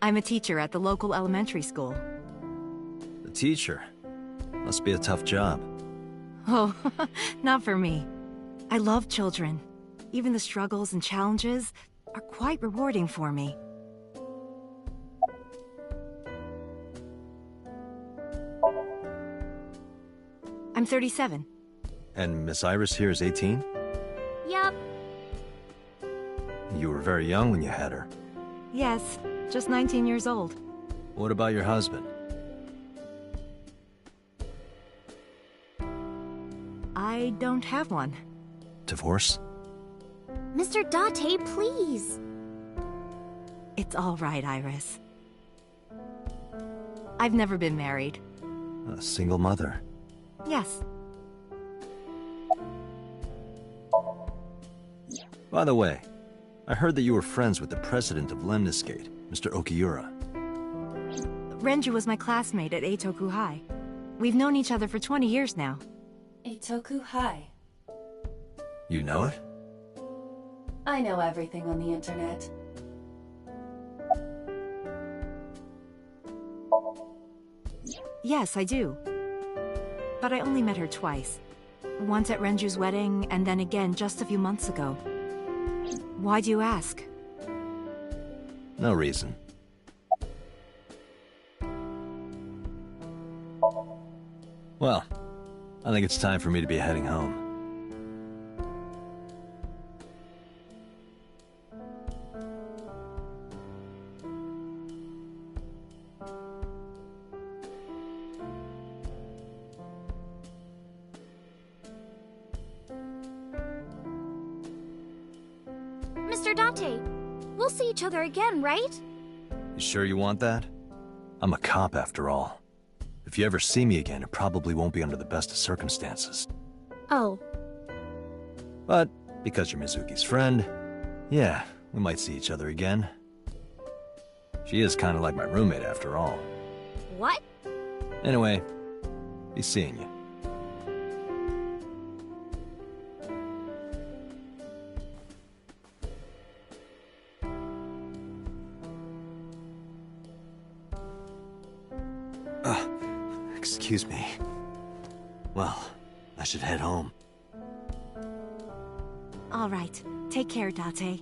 I'm a teacher at the local elementary school. The teacher? Must be a tough job. Oh, not for me. I love children. Even the struggles and challenges are quite rewarding for me. I'm 37. And Miss Iris here is 18? Yup. You were very young when you had her. Yes, just 19 years old. What about your husband? I don't have one. Divorce? Mr. Date, please. It's all right, Iris. I've never been married. A single mother? Yes. By the way, I heard that you were friends with the president of Lemniscate, Mr. Okiura. Renju was my classmate at Eitoku High. We've known each other for 20 years now. Eitoku High. You know it? I know everything on the internet. Yes, I do. But I only met her twice. Once at Renju's wedding, and then again just a few months ago. Why do you ask? No reason. Well, I think it's time for me to be heading home. Mr. Dante, we'll see each other again, right? You sure you want that? I'm a cop after all. If you ever see me again, it probably won't be under the best of circumstances. Oh. But because you're Mizuki's friend, yeah, we might see each other again. She is kind of like my roommate after all. What? Anyway, be seeing you. Excuse me. Well, I should head home. All right. Take care, Date.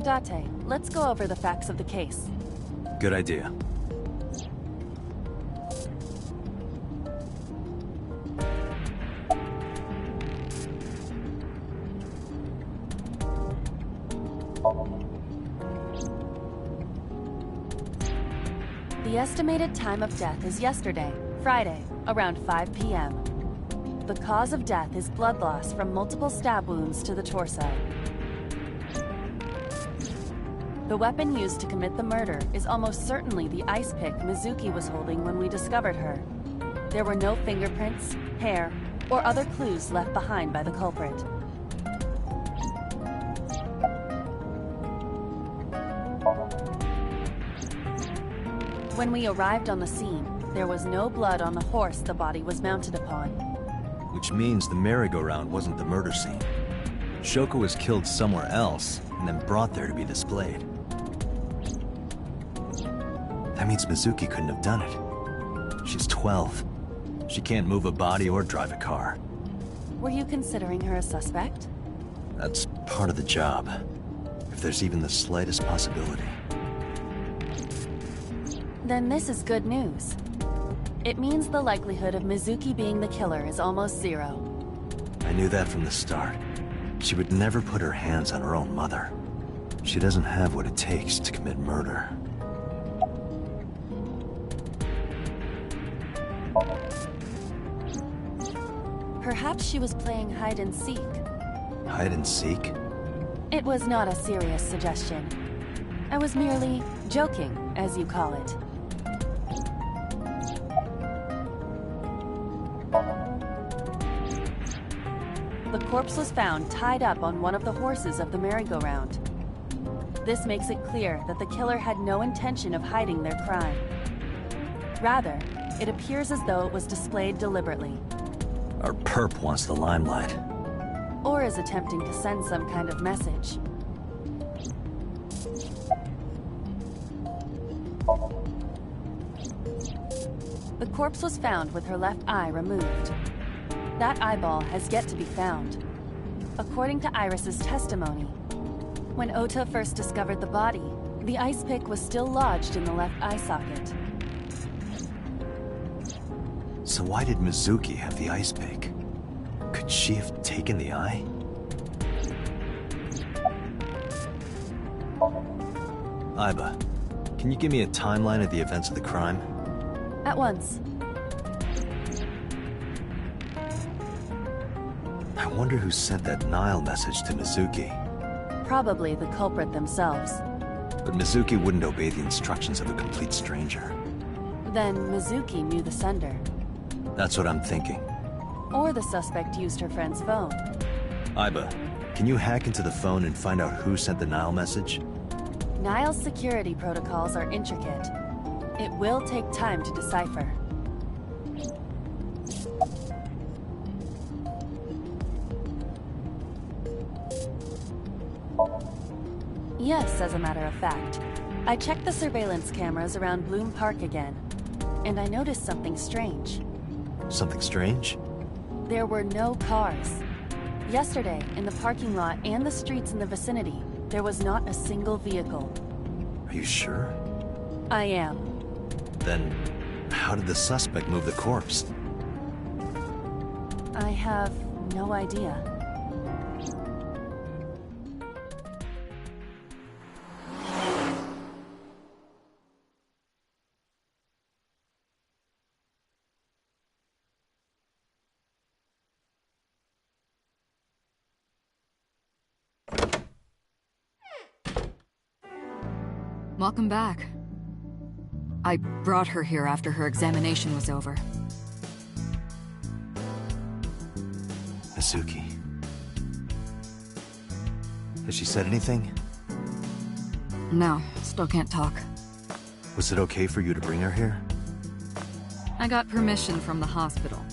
Date, let's go over the facts of the case. Good idea. The estimated time of death is yesterday, Friday, around 5 p.m. The cause of death is blood loss from multiple stab wounds to the torso. The weapon used to commit the murder is almost certainly the ice pick Mizuki was holding when we discovered her. There were no fingerprints, hair, or other clues left behind by the culprit. When we arrived on the scene, there was no blood on the horse the body was mounted upon. Which means the merry-go-round wasn't the murder scene. Shoko was killed somewhere else, and then brought there to be displayed. That means Mizuki couldn't have done it. She's 12. She can't move a body or drive a car. Were you considering her a suspect? That's part of the job. If there's even the slightest possibility. Then this is good news. It means the likelihood of Mizuki being the killer is almost zero. I knew that from the start. She would never put her hands on her own mother. She doesn't have what it takes to commit murder. Perhaps she was playing hide and seek. Hide and seek? It was not a serious suggestion. I was merely joking, as you call it. The corpse was found tied up on one of the horses of the merry-go-round. This makes it clear that the killer had no intention of hiding their crime. Rather, it appears as though it was displayed deliberately. Our perp wants the limelight. Or is attempting to send some kind of message. The corpse was found with her left eye removed. That eyeball has yet to be found. According to Iris's testimony, when Ota first discovered the body, the ice pick was still lodged in the left eye socket. So why did Mizuki have the ice pick? Could she have taken the eye? Aiba, can you give me a timeline of the events of the crime? At once. I wonder who sent that Nile message to Mizuki. Probably the culprit themselves. But Mizuki wouldn't obey the instructions of a complete stranger. Then Mizuki knew the sender. That's what I'm thinking. Or the suspect used her friend's phone. Aiba, can you hack into the phone and find out who sent the Nile message? Nile's security protocols are intricate. It will take time to decipher. Yes, as a matter of fact. I checked the surveillance cameras around Bloom Park again, and I noticed something strange. Something strange? There were no cars. Yesterday, in the parking lot and the streets in the vicinity, there was not a single vehicle. Are you sure? I am. Then, how did the suspect move the corpse? I have no idea. Welcome back. I brought her here after her examination was over. Mizuki. Has she said anything? No, still can't talk. Was it okay for you to bring her here? I got permission from the hospital.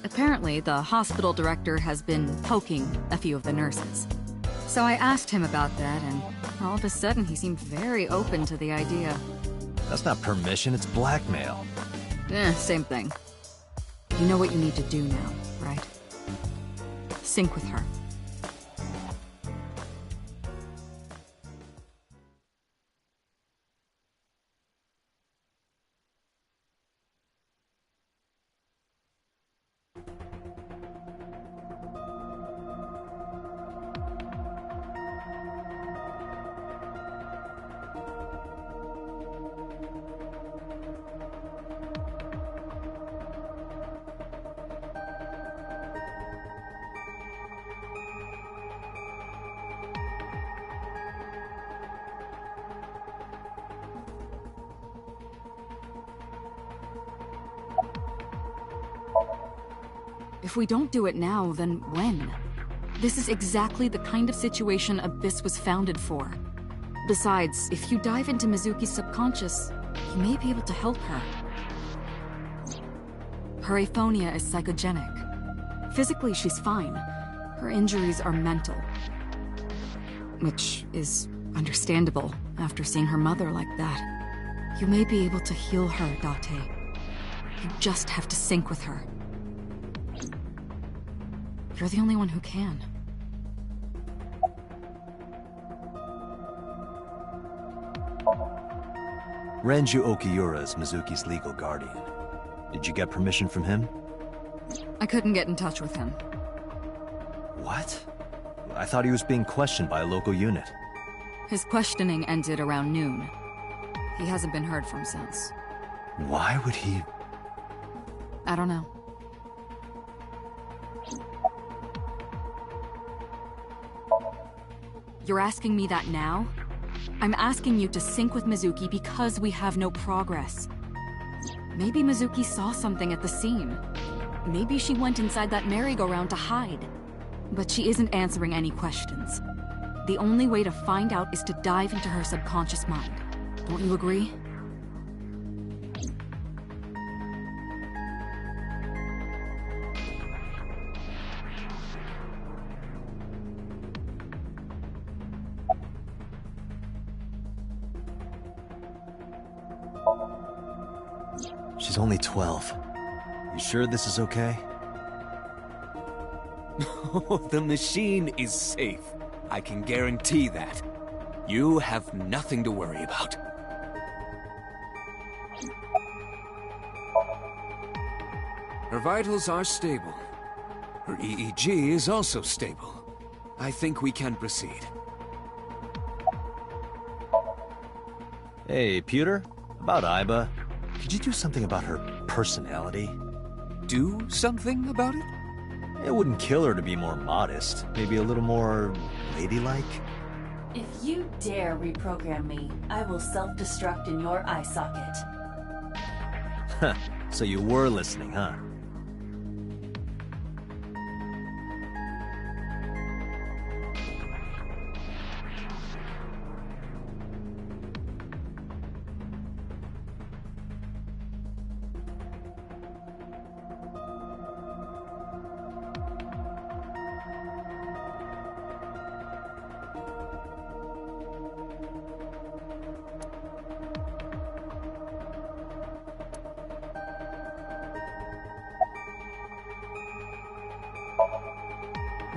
Apparently, the hospital director has been poking a few of the nurses. So I asked him about that, and all of a sudden he seemed very open to the idea. That's not permission, it's blackmail. Same thing. You know what you need to do now, right? Sync with her. If we don't do it now, then when? This is exactly the kind of situation Abyss was founded for. Besides, if you dive into Mizuki's subconscious, you may be able to help her. Her aphonia is psychogenic. Physically, she's fine. Her injuries are mental. Which is understandable after seeing her mother like that. You may be able to heal her, Date. You just have to sync with her. You're the only one who can. Renju Okiura is Mizuki's legal guardian. Did you get permission from him? I couldn't get in touch with him. What? I thought he was being questioned by a local unit. His questioning ended around noon. He hasn't been heard from since. Why would he... I don't know. You're asking me that now? I'm asking you to sync with Mizuki because we have no progress. Maybe Mizuki saw something at the scene. Maybe she went inside that merry-go-round to hide. But she isn't answering any questions. The only way to find out is to dive into her subconscious mind. Don't you agree? She's only 12. You sure this is okay? The machine is safe. I can guarantee that. You have nothing to worry about. Her vitals are stable. Her EEG is also stable. I think we can proceed. Hey, Pewter? About Aiba. Could you do something about her personality? Do something about it? It wouldn't kill her to be more modest. Maybe a little more ladylike? If you dare reprogram me, I will self-destruct in your eye socket. Huh. So you were listening, huh?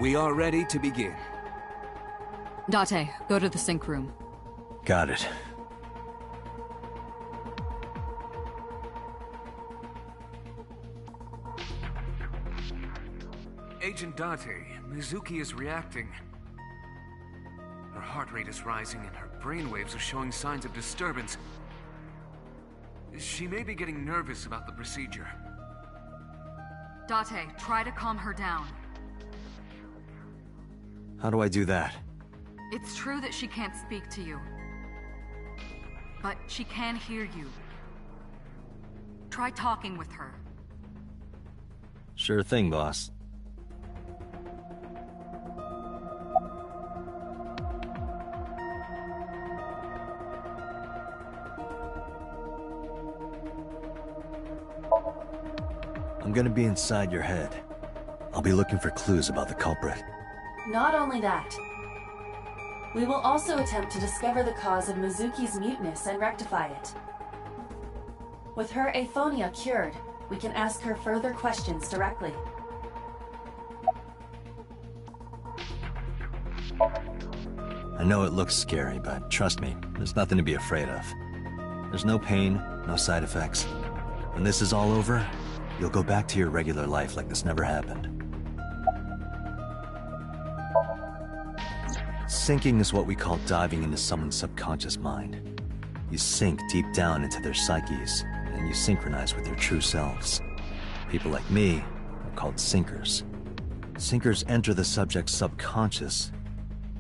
We are ready to begin. Date, go to the sync room. Got it. Agent Date, Mizuki is reacting. Her heart rate is rising and her brainwaves are showing signs of disturbance. She may be getting nervous about the procedure. Date, try to calm her down. How do I do that? It's true that she can't speak to you, but she can hear you. Try talking with her. Sure thing, boss. I'm gonna be inside your head. I'll be looking for clues about the culprit. Not only that, we will also attempt to discover the cause of Mizuki's muteness and rectify it. With her aphonia cured, we can ask her further questions directly. I know it looks scary, but trust me, there's nothing to be afraid of. There's no pain, no side effects. When this is all over, you'll go back to your regular life like this never happened. Sinking is what we call diving into someone's subconscious mind. You sink deep down into their psyches, and you synchronize with their true selves. People like me are called sinkers. Sinkers enter the subject's subconscious,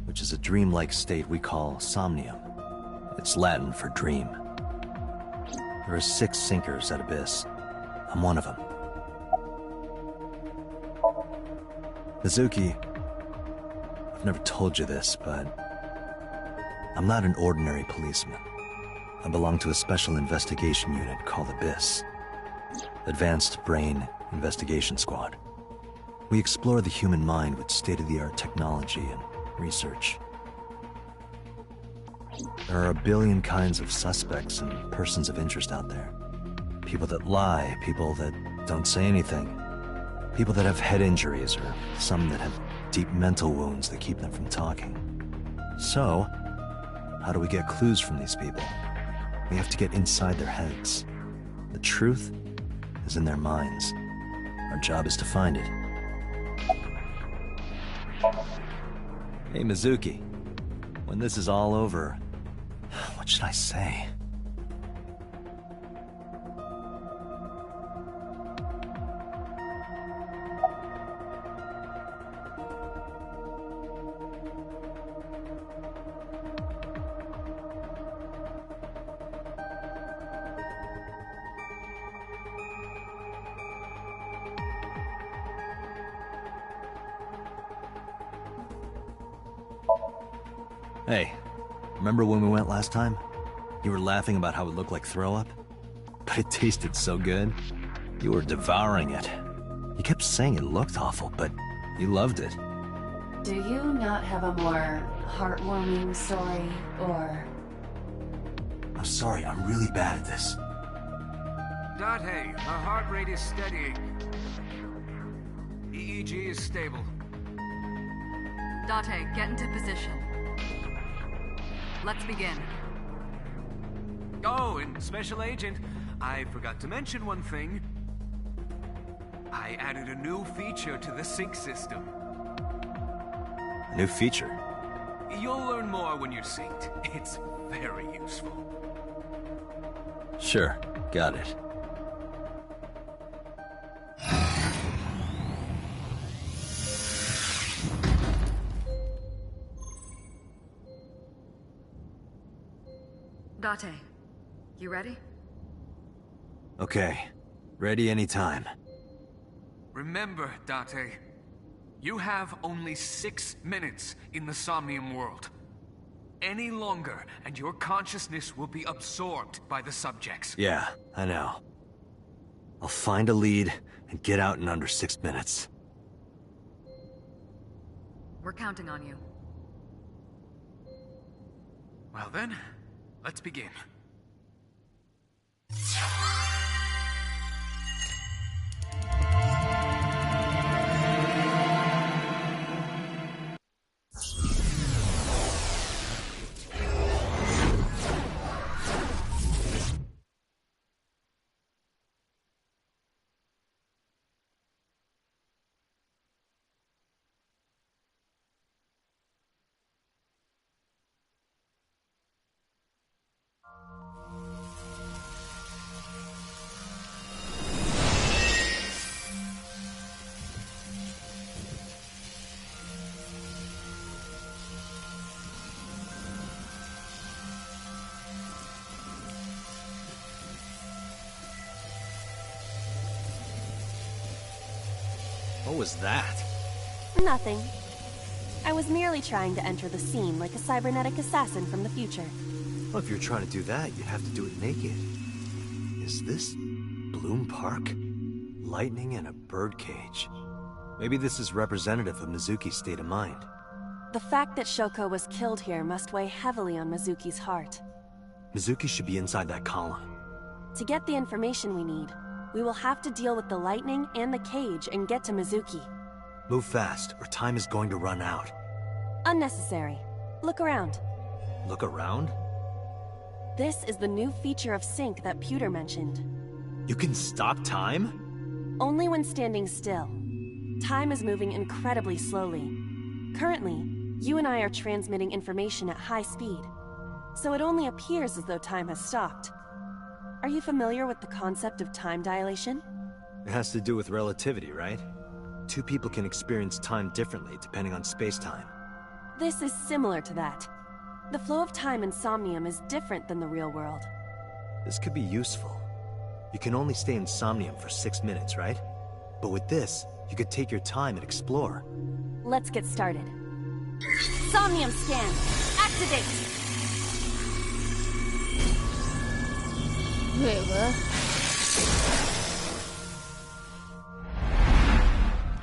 which is a dreamlike state we call somnium. It's Latin for dream. There are 6 sinkers at Abyss. I'm one of them. Mizuki, I've never told you this, but I'm not an ordinary policeman. I belong to a special investigation unit called Abyss. Advanced Brain Investigation Squad. We explore the human mind with state-of-the-art technology and research. There are a billion kinds of suspects and persons of interest out there. People that lie, people that don't say anything, people that have head injuries, or some that have deep mental wounds that keep them from talking. So, how do we get clues from these people? We have to get inside their heads. The truth is in their minds. Our job is to find it. Hey, Mizuki. When this is all over, what should I say? Hey, remember when we went last time? You were laughing about how it looked like throw up? But it tasted so good. You were devouring it. You kept saying it looked awful, but you loved it. Do you not have a more heartwarming story, or... I'm sorry, I'm really bad at this. Date, her heart rate is steadying. EEG is stable. Date, get into position. Let's begin. Oh, and Special Agent, I forgot to mention one thing. I added a new feature to the sync system. A new feature? You'll learn more when you're synced. It's very useful. Sure, got it. Date, you ready? Okay, ready anytime. Remember, Date, you have only 6 minutes in the Somnium world. Any longer, and your consciousness will be absorbed by the subjects. Yeah, I know. I'll find a lead and get out in under 6 minutes. We're counting on you. Well then, let's begin. was that? Nothing. I was merely trying to enter the scene like a cybernetic assassin from the future. Well, if you're trying to do that, you'd have to do it naked. Is this Bloom Park? Lightning and a birdcage. Maybe this is representative of Mizuki's state of mind. The fact that Shoko was killed here must weigh heavily on Mizuki's heart. Mizuki should be inside that column. To get the information we need, we will have to deal with the lightning and the cage and get to Mizuki. Move fast, or time is going to run out. Unnecessary. Look around. Look around? This is the new feature of Sync that Pewter mentioned. You can stop time? Only when standing still. Time is moving incredibly slowly. Currently, you and I are transmitting information at high speed, so it only appears as though time has stopped. Are you familiar with the concept of time dilation? It has to do with relativity, right? Two people can experience time differently depending on space-time. This is similar to that. The flow of time in Somnium is different than the real world. This could be useful. You can only stay in Somnium for 6 minutes, right? But with this, you could take your time and explore. Let's get started. Somnium scan! Activate! Wait, what?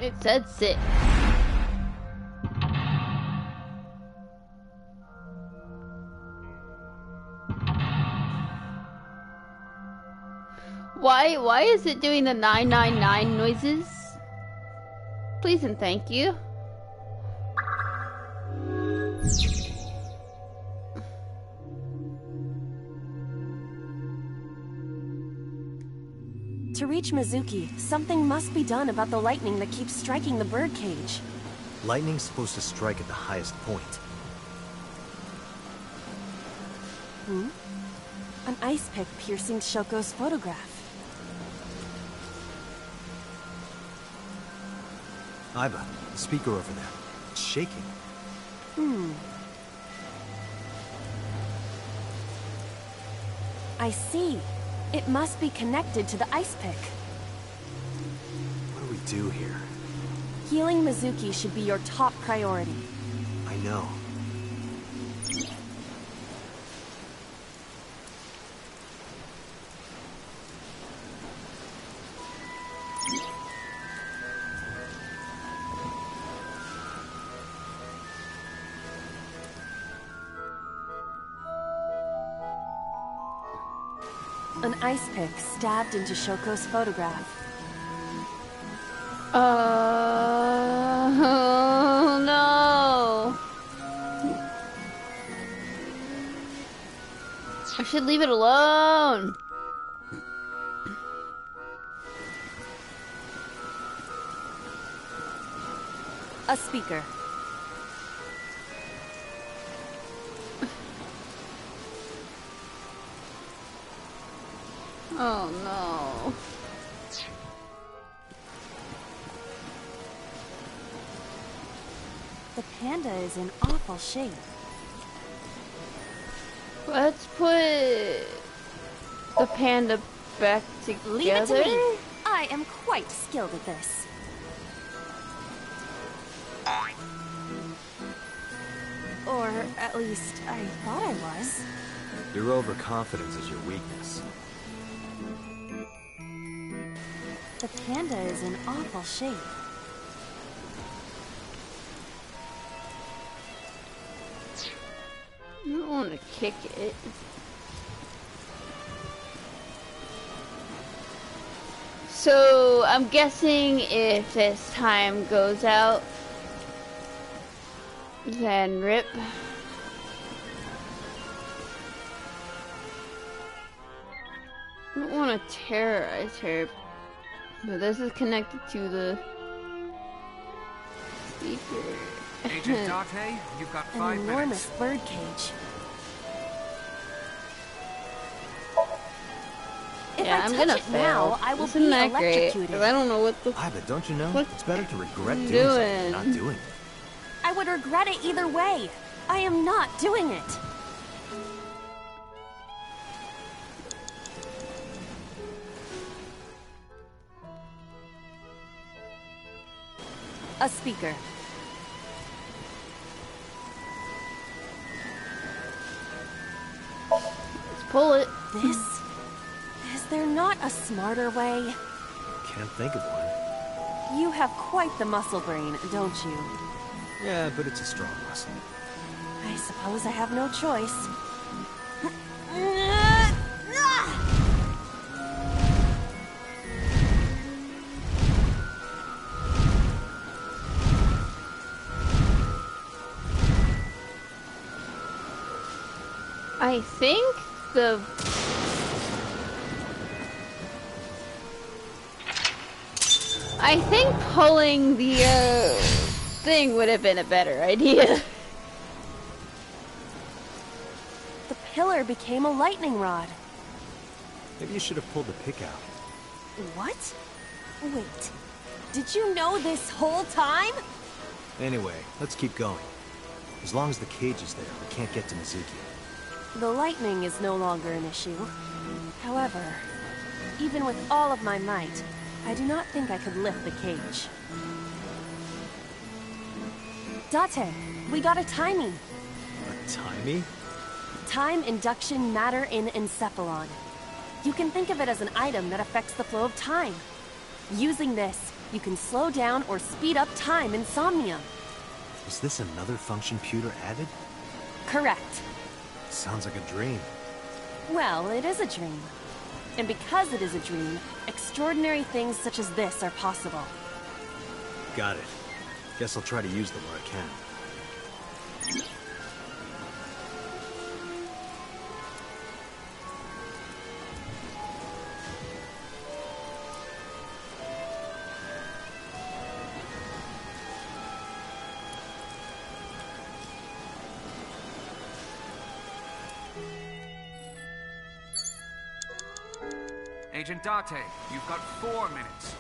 It said 6. Why is it doing the 999 noises? Please and thank you. To reach Mizuki, something must be done about the lightning that keeps striking the birdcage. Lightning's supposed to strike at the highest point. An ice pick piercing Shoko's photograph. Aiba, the speaker over there. It's shaking. I see. It must be connected to the ice pick. What do we do here? Healing Mizuki should be your top priority. I know. An ice pick stabbed into Shoko's photograph. Oh no! I should leave it alone. A speaker. Oh no. The panda is in awful shape. Let's put the panda back together. Leave it to me. I am quite skilled at this. Or at least I thought I was. Your overconfidence is your weakness. The panda is in awful shape. I don't want to kick it. So, I'm guessing if this time goes out, then rip. I don't want to terrorize her, but this is connected to the speaker. Agent Date, you've got 5 An minutes. enormous birdcage. If Yeah, I I'm touch gonna it fail. now, I will Isn't be that great? electrocuted. 'Cause I don't know what the Aiba, don't you know? What It's better to regret I'm doing something doing? than not doing it. I would regret it either way. I am not doing it. A speaker. Let's pull it. This? Is there not a smarter way? Can't think of one. You have quite the muscle brain, don't you? Yeah, but it's a strong muscle. I suppose I have no choice. I think the... I think pulling the, thing would have been a better idea. The pillar became a lightning rod. Maybe you should have pulled the pick out. What? Wait. Did you know this whole time? Anyway, let's keep going. As long as the cage is there, we can't get to Mizuki. The lightning is no longer an issue. However, even with all of my might, I do not think I could lift the cage. Date, we got a timing. A timey? Time induction matter in encephalon. You can think of it as an item that affects the flow of time. Using this, you can slow down or speed up time in Somnium. Is this another function Pewter added? Correct. Sounds like a dream. Well, it is a dream. And because it is a dream, extraordinary things such as this are possible. Got it. Guess I'll try to use them where I can. Agent Date, you've got 4 minutes.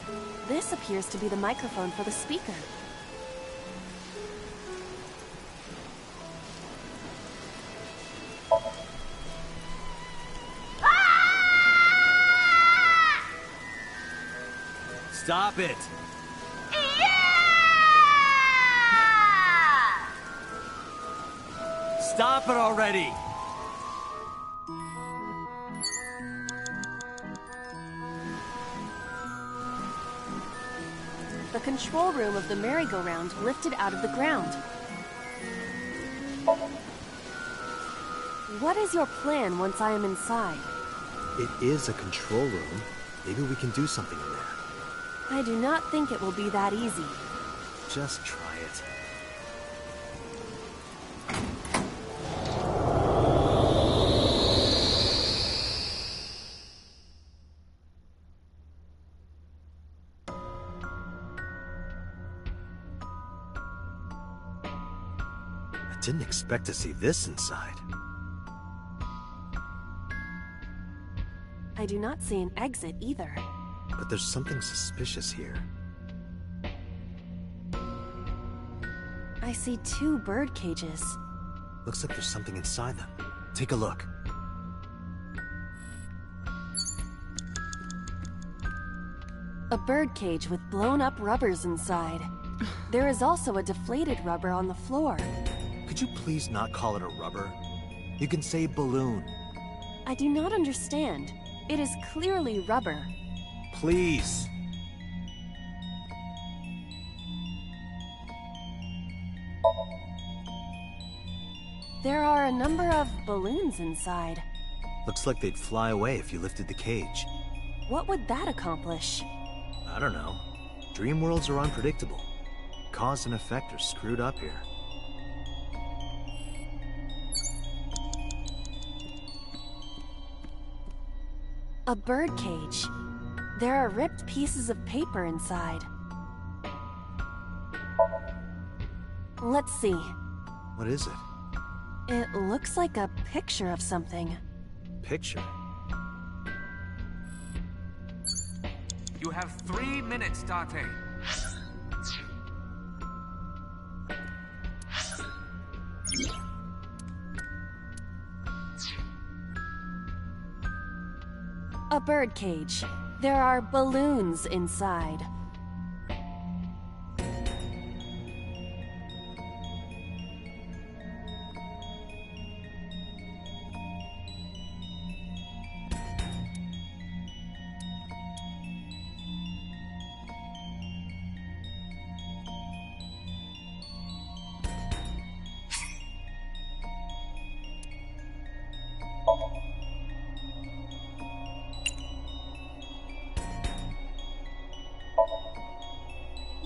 This appears to be the microphone for the speaker. Stop it! Stop it already! The control room of the merry-go-round lifted out of the ground. What is your plan once I am inside? It is a control room. Maybe we can do something in there. I do not think it will be that easy. Just try it. I didn't expect to see this inside. I do not see an exit either. But there's something suspicious here. I see 2 bird cages. Looks like there's something inside them. Take a look. A bird cage with blown-up rubbers inside. There is also a deflated rubber on the floor. Could you please not call it a rubber? You can say balloon. I do not understand. It is clearly rubber. Please. There are a number of balloons inside. Looks like they'd fly away if you lifted the cage. What would that accomplish? I don't know. Dream worlds are unpredictable. Cause and effect are screwed up here. A bird cage. There are ripped pieces of paper inside. Let's see. What is it? It looks like a picture of something. Picture? You have 3 minutes, Date. A bird cage. There are balloons inside.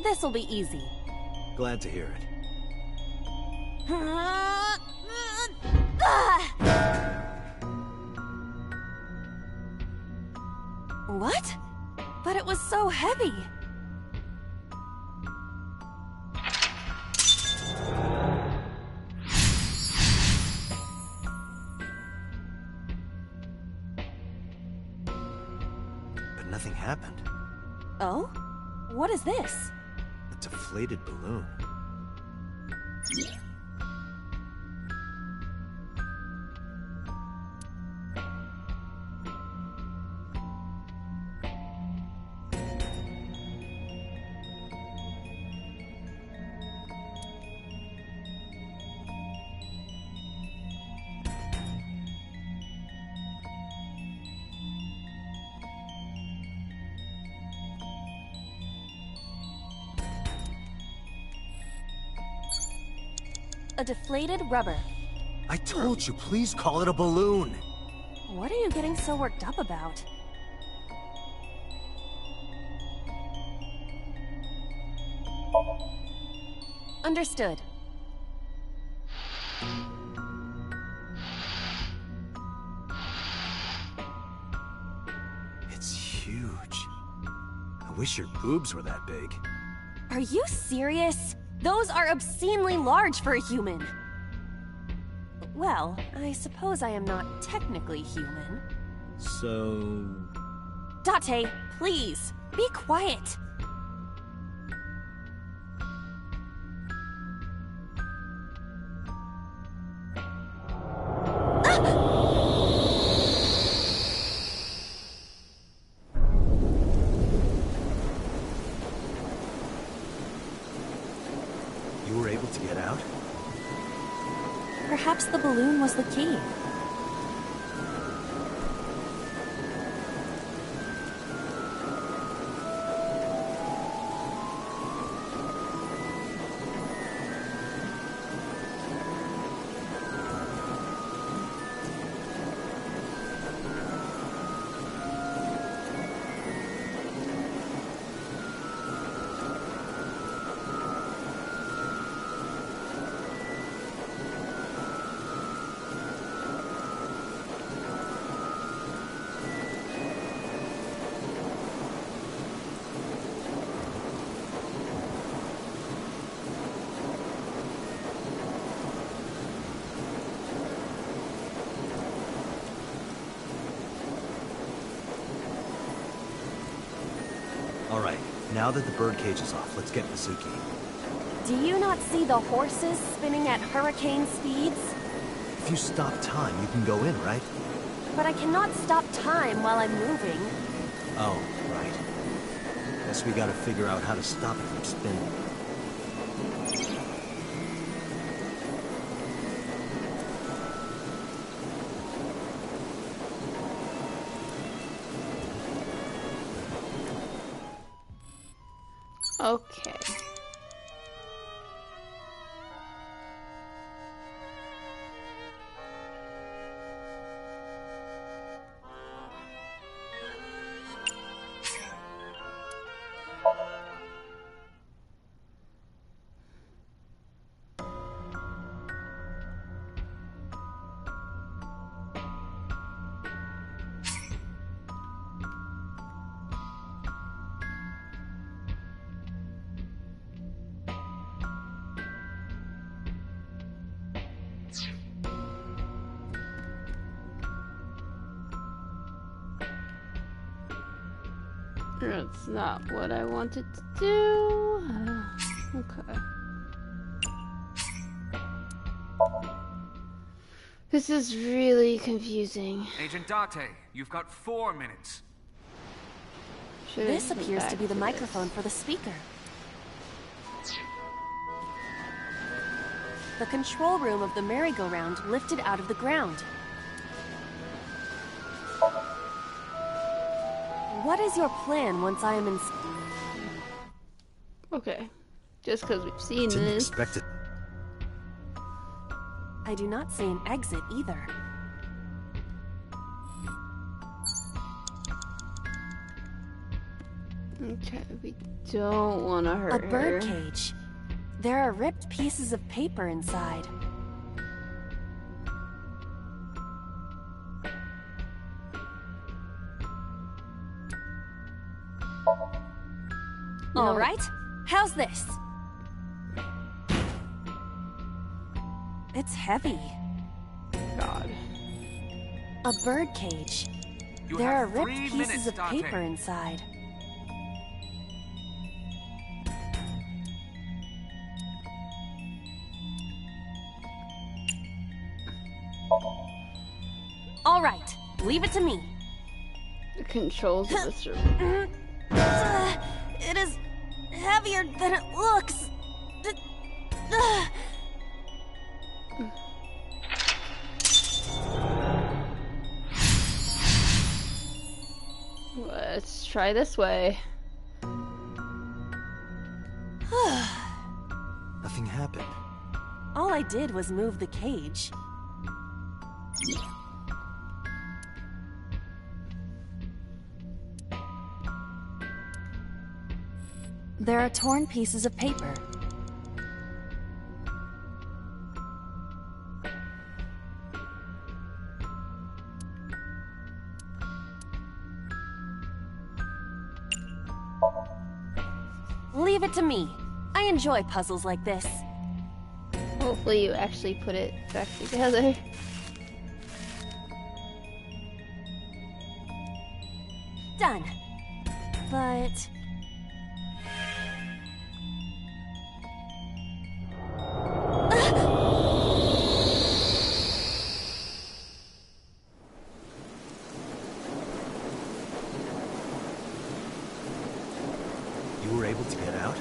This'll be easy. Glad to hear it. What? But it was so heavy. But nothing happened. Oh? What is this? A deflated balloon. A deflated rubber. I told you, please call it a balloon. What are you getting so worked up about? Understood. It's huge. I wish your boobs were that big. Are you serious? Those are obscenely large for a human. Well, I suppose I am not technically human. So... Date, please, be quiet. You were able to get out? Perhaps the balloon was the key. Alright, now that the birdcage is off, let's get Mizuki. Do you not see the horses spinning at hurricane speeds? If you stop time, you can go in, right? But I cannot stop time while I'm moving. Oh, right. Guess we gotta figure out how to stop it from spinning. Okay. That's not what I wanted to do. Okay. This is really confusing. Agent Date, you've got 4 minutes. This appears to be the microphone for the speaker. The control room of the merry-go-round lifted out of the ground. What is your plan once I am in... Okay. Just because we've seen Didn't this. expect it. I do not see an exit either. Okay, we don't want to hurt A bird her. cage. There are ripped pieces of paper inside. All right, how's this? It's heavy. God. A bird cage. You There are have ripped 3 pieces minutes, of Dante. paper inside. All right, leave it to me. The controls of this room. It is heavier than it looks. Let's try this way. Nothing happened. All I did was move the cage. There are torn pieces of paper. Leave it to me. I enjoy puzzles like this. Hopefully you actually put it back together. Done. But... You were able to get out?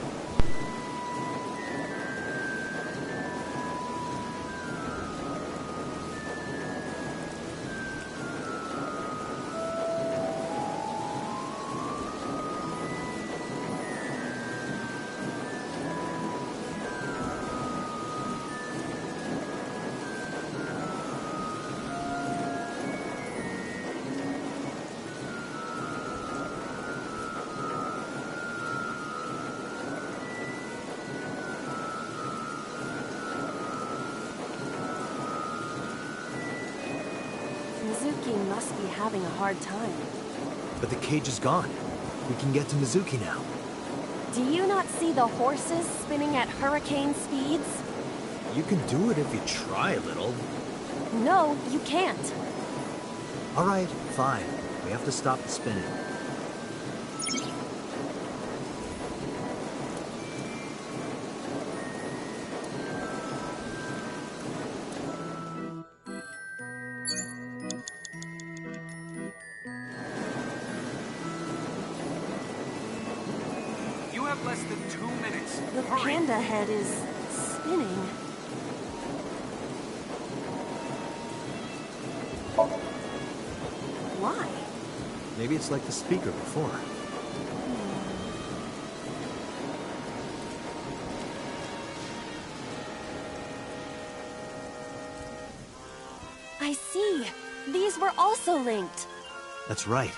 Mizuki must be having a hard time. But the cage is gone. We can get to Mizuki now. Do you not see the horses spinning at hurricane speeds? You can do it if you try a little. No, you can't. All right, fine. We have to stop the spinning. You have less than 2 minutes. The Hurry. panda head is spinning. Why? Maybe it's like the speaker before. I see. These were also linked. That's right.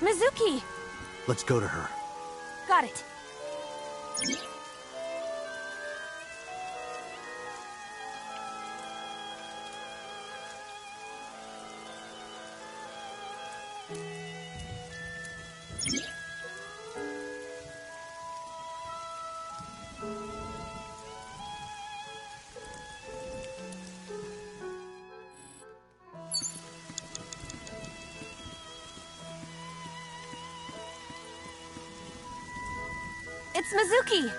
Mizuki! Let's go to her. Got it. It's Mizuki!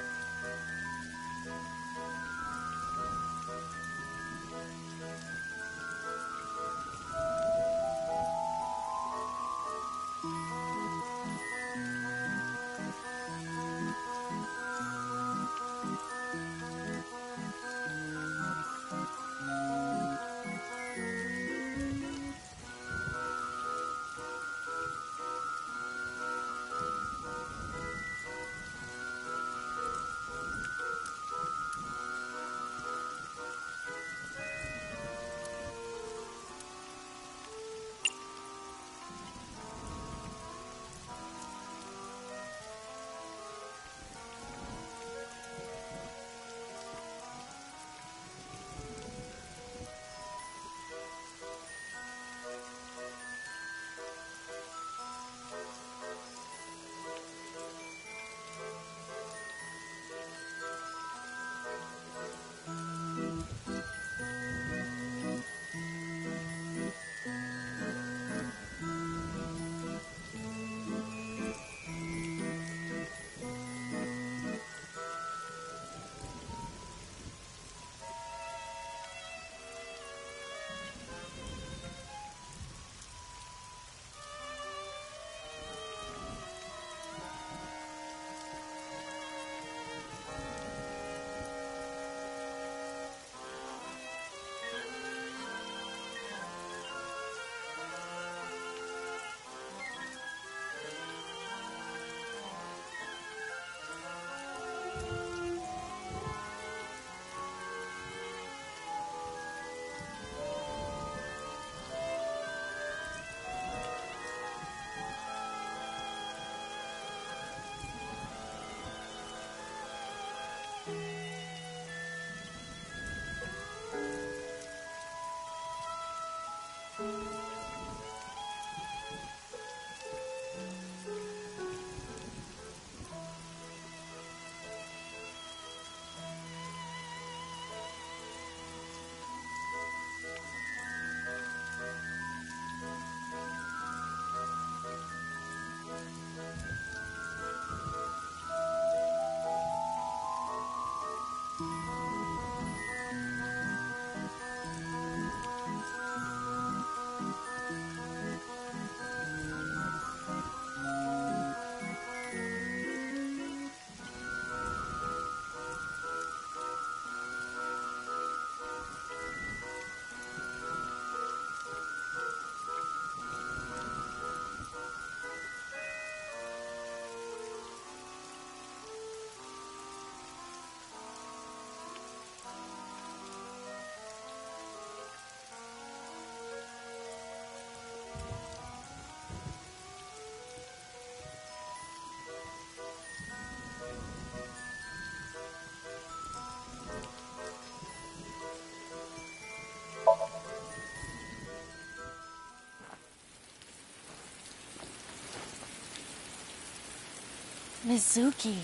Mizuki.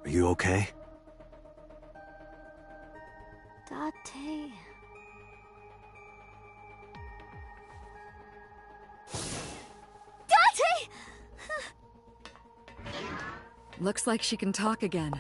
Are you okay? Date. Date! Looks like she can talk again.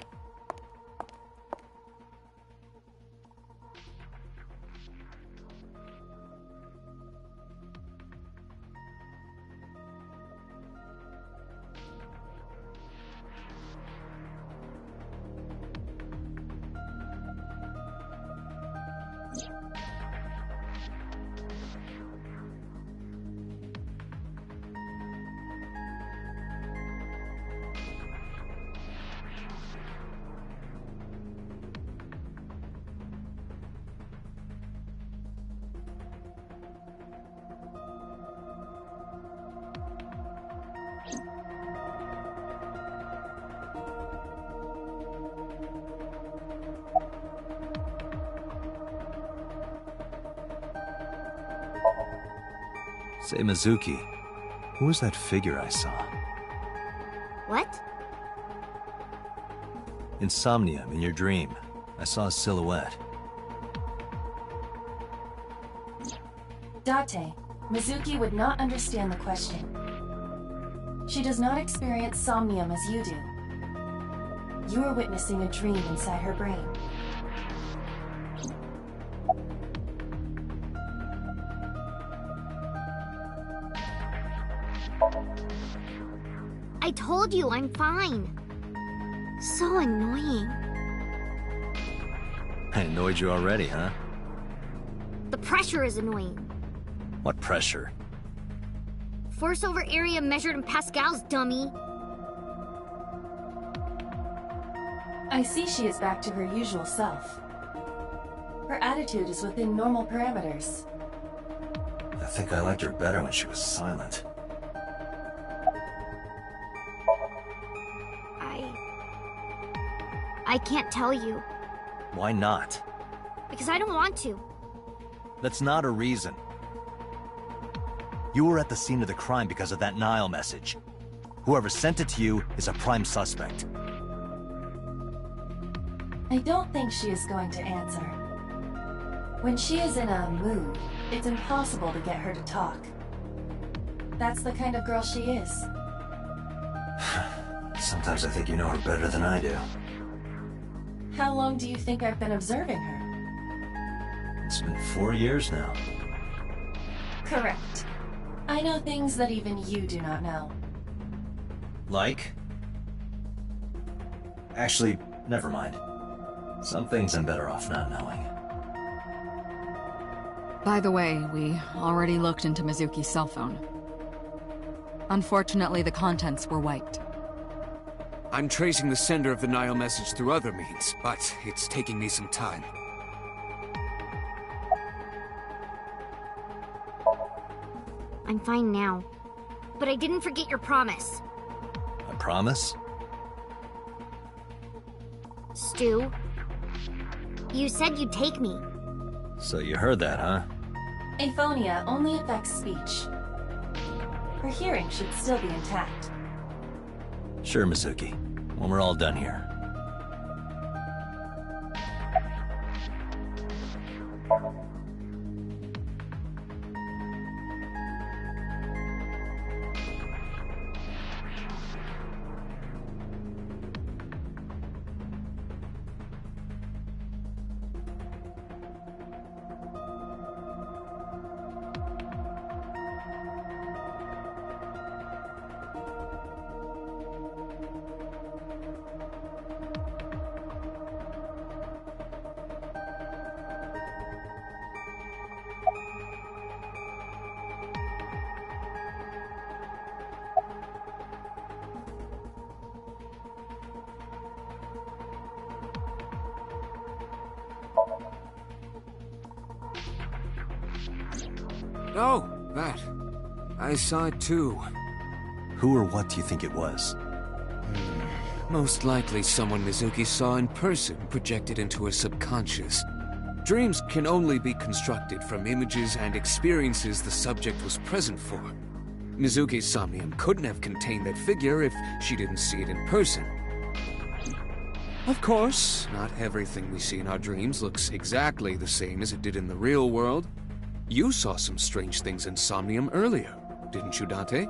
Say, Mizuki, who was that figure I saw? What? Insomnium, in your dream. I saw a silhouette. Date, Mizuki would not understand the question. She does not experience somnium as you do. You are witnessing a dream inside her brain. I told you I'm fine. So annoying. I annoyed you already, huh? The pressure is annoying. What pressure? Force over area measured in pascals, dummy. I see she is back to her usual self. Her attitude is within normal parameters. I think I liked her better when she was silent. I can't tell you. Why not? Because I don't want to. That's not a reason. You were at the scene of the crime because of that Nile message. Whoever sent it to you is a prime suspect. I don't think she is going to answer. When she is in a mood, it's impossible to get her to talk. That's the kind of girl she is. Sometimes I think you know her better than I do. How long do you think I've been observing her? It's been 4 years now. Correct. I know things that even you do not know. Like? Actually, never mind. Some things I'm better off not knowing. By the way, we already looked into Mizuki's cell phone. Unfortunately, the contents were wiped. I'm tracing the sender of the Nile message through other means, but it's taking me some time. I'm fine now. But I didn't forget your promise. A promise? Stu, you said you'd take me. So you heard that, huh? Aphonia only affects speech. Her hearing should still be intact. Sure, Mizuki. When we're all done here. Oh, that. I saw it too. Who or what do you think it was? Most likely someone Mizuki saw in person projected into her subconscious. Dreams can only be constructed from images and experiences the subject was present for. Mizuki's somnium couldn't have contained that figure if she didn't see it in person. Of course, not everything we see in our dreams looks exactly the same as it did in the real world. You saw some strange things in Somnium earlier, didn't you, Dante?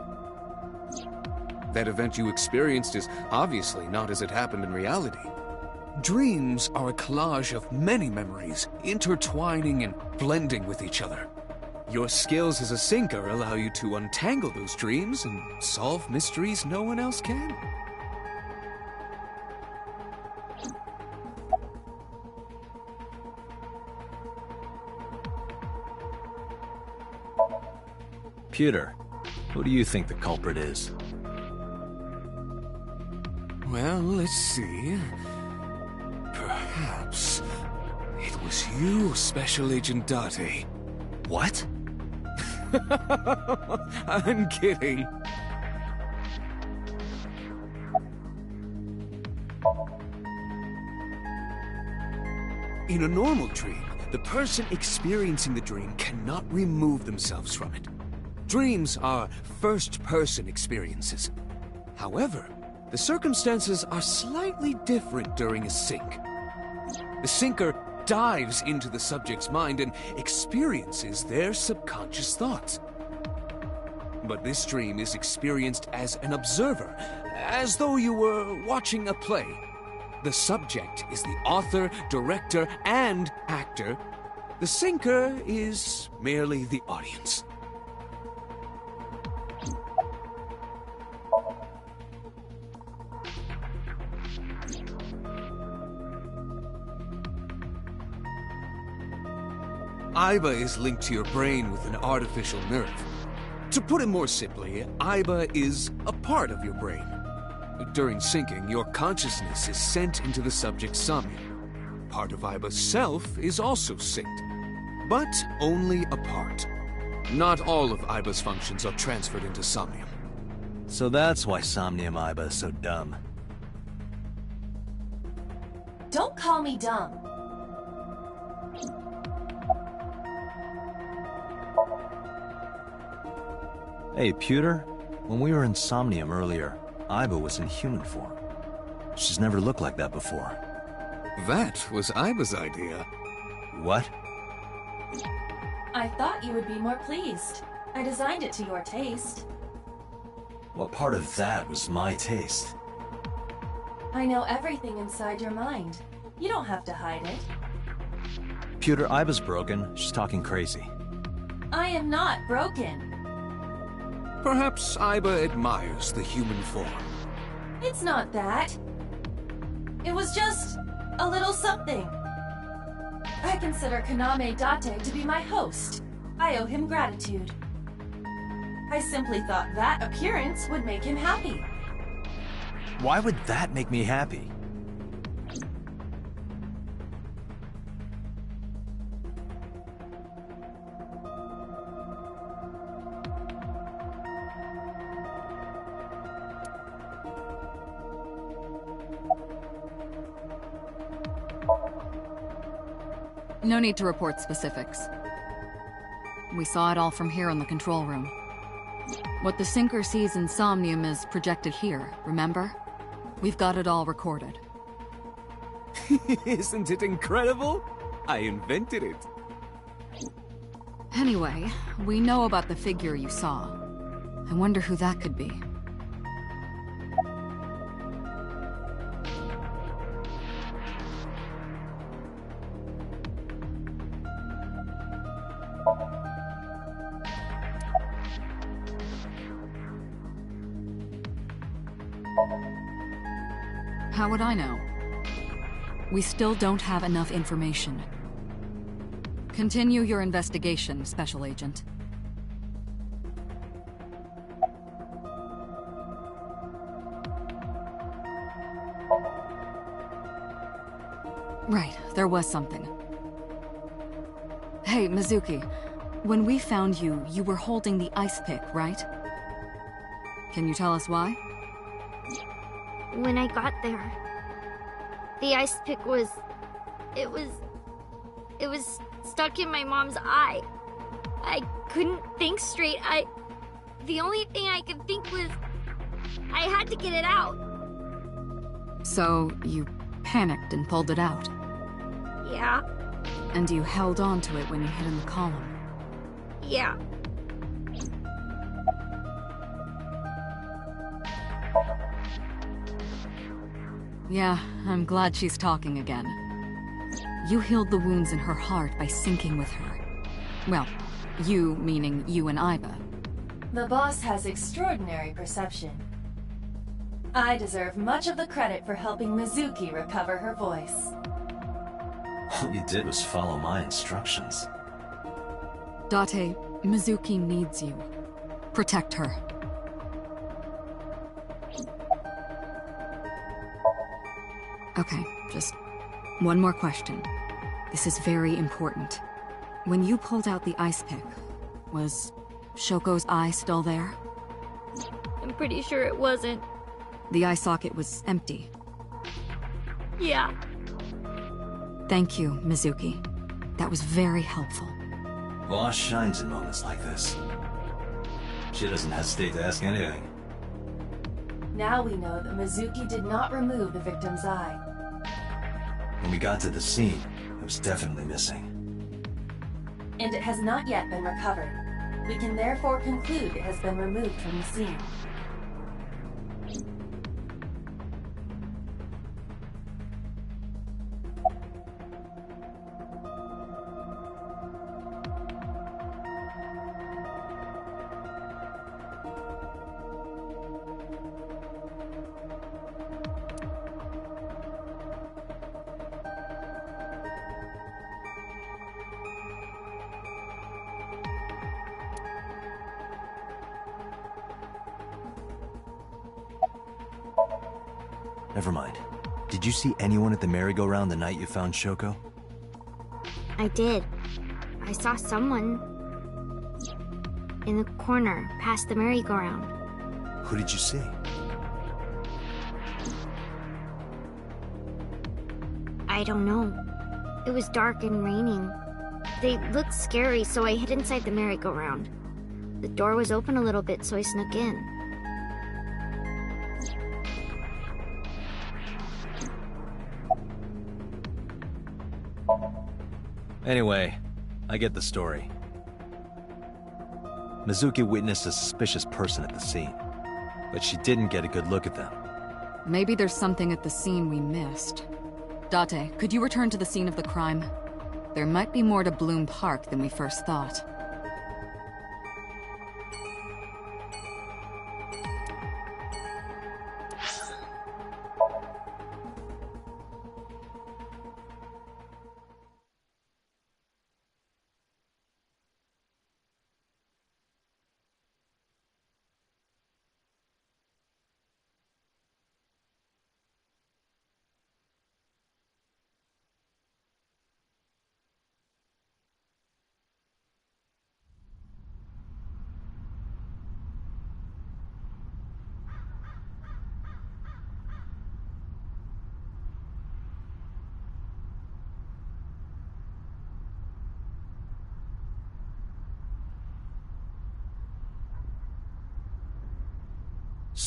That event you experienced is obviously not as it happened in reality. Dreams are a collage of many memories, intertwining and blending with each other. Your skills as a sinker allow you to untangle those dreams and solve mysteries no one else can. Pewter, who do you think the culprit is? Well, let's see. Perhaps it was you, Special Agent Date. What? I'm kidding. In a normal dream, the person experiencing the dream cannot remove themselves from it. Dreams are first-person experiences. However, the circumstances are slightly different during a sync. The sinker dives into the subject's mind and experiences their subconscious thoughts. But this dream is experienced as an observer, as though you were watching a play. The subject is the author, director, and actor. The sinker is merely the audience. Aiba is linked to your brain with an artificial nerve. To put it more simply, Aiba is a part of your brain. During syncing, your consciousness is sent into the subject's somnium. Part of Aiba's self is also synced, but only a part. Not all of Aiba's functions are transferred into Somnium. So that's why Somnium Aiba is so dumb. Don't call me dumb. Hey, Pewter, when we were in Somnium earlier, Aiba was in human form. She's never looked like that before. That was Aiba's idea. What? I thought you would be more pleased. I designed it to your taste. What part of that was my taste? I know everything inside your mind. You don't have to hide it. Pewter, Aiba's broken. She's talking crazy. I am not broken. Perhaps Aiba admires the human form. It's not that. It was just a little something. I consider Kaname Date to be my host. I owe him gratitude. I simply thought that appearance would make him happy. Why would that make me happy? No need to report specifics. We saw it all from here in the control room. What the sinker sees in Somnium is projected here, remember? We've got it all recorded. Isn't it incredible? I invented it. Anyway, we know about the figure you saw. I wonder who that could be. How would I know? We still don't have enough information. Continue your investigation, Special Agent. Right, there was something. Hey, Mizuki. When we found you, you were holding the ice pick, right? Can you tell us why? When I got there, the ice pick was... It was stuck in my mom's eye. I couldn't think straight. The only thing I could think was... I had to get it out. So, you panicked and pulled it out? Yeah. And you held on to it when you hit in the column? Yeah. Yeah, I'm glad she's talking again. You healed the wounds in her heart by syncing with her. Well, you meaning you and Aiba. The boss has extraordinary perception. I deserve much of the credit for helping Mizuki recover her voice. All you did was follow my instructions. Date, Mizuki needs you. Protect her. Okay, just one more question. This is very important. When you pulled out the ice pick, was Shoko's eye still there? I'm pretty sure it wasn't. The eye socket was empty. Yeah. Thank you, Mizuki. That was very helpful. Boss shines in moments like this. She doesn't hesitate to ask anything. Now we know that Mizuki did not remove the victim's eye. When we got to the scene, it was definitely missing. And it has not yet been recovered. We can therefore conclude it has been removed from the scene. Never mind. Did you see anyone at the merry-go-round the night you found Shoko? I did. I saw someone in the corner past the merry-go-round. Who did you see? I don't know. It was dark and raining. They looked scary, so I hid inside the merry-go-round. The door was open a little bit, so I snuck in. Anyway, I get the story. Mizuki witnessed a suspicious person at the scene, but she didn't get a good look at them. Maybe there's something at the scene we missed. Date, could you return to the scene of the crime? There might be more to Bloom Park than we first thought.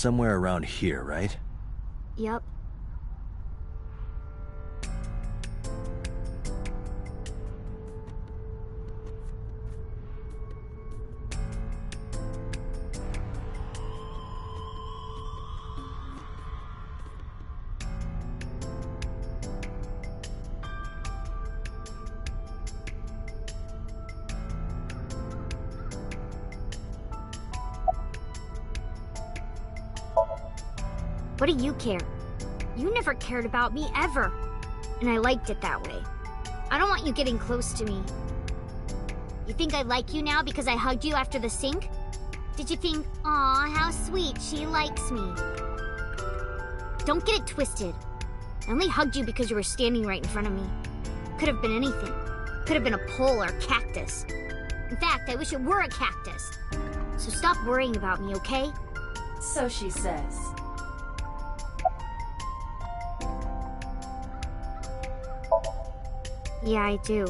somewhere around here, right? Yup. What do you care? You never cared about me, ever. And I liked it that way. I don't want you getting close to me. You think I like you now because I hugged you after the sink? Did you think, aw, how sweet, she likes me? Don't get it twisted. I only hugged you because you were standing right in front of me. Could have been anything. Could have been a pole or a cactus. In fact, I wish it were a cactus. So stop worrying about me, okay? So she says. Yeah, I do.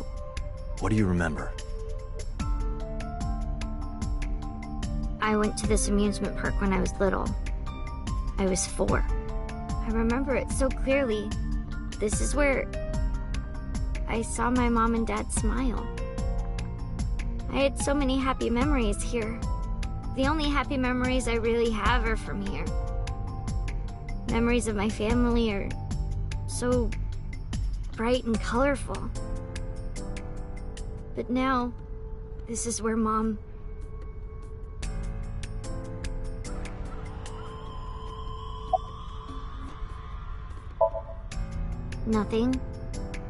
What do you remember? I went to this amusement park when I was little. I was 4. I remember it so clearly. This is where I saw my mom and dad smile. I had so many happy memories here. The only happy memories I really have are from here. Memories of my family are so bright and colorful. But now, this is where Mom... Nothing.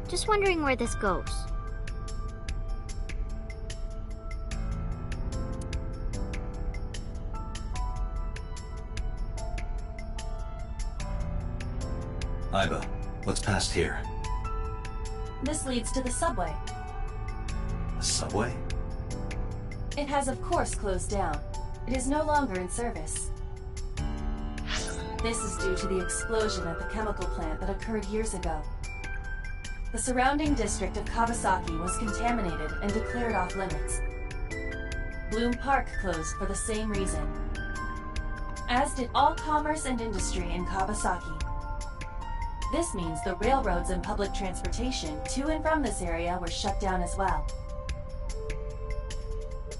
Just wondering where this goes. Iva, what's past here? This leads to the subway. A subway? It has of course closed down. It is no longer in service. This is due to the explosion at the chemical plant that occurred years ago. The surrounding district of Kawasaki was contaminated and declared off limits. Bloom Park closed for the same reason, as did all commerce and industry in Kawasaki. This means the railroads and public transportation to and from this area were shut down as well.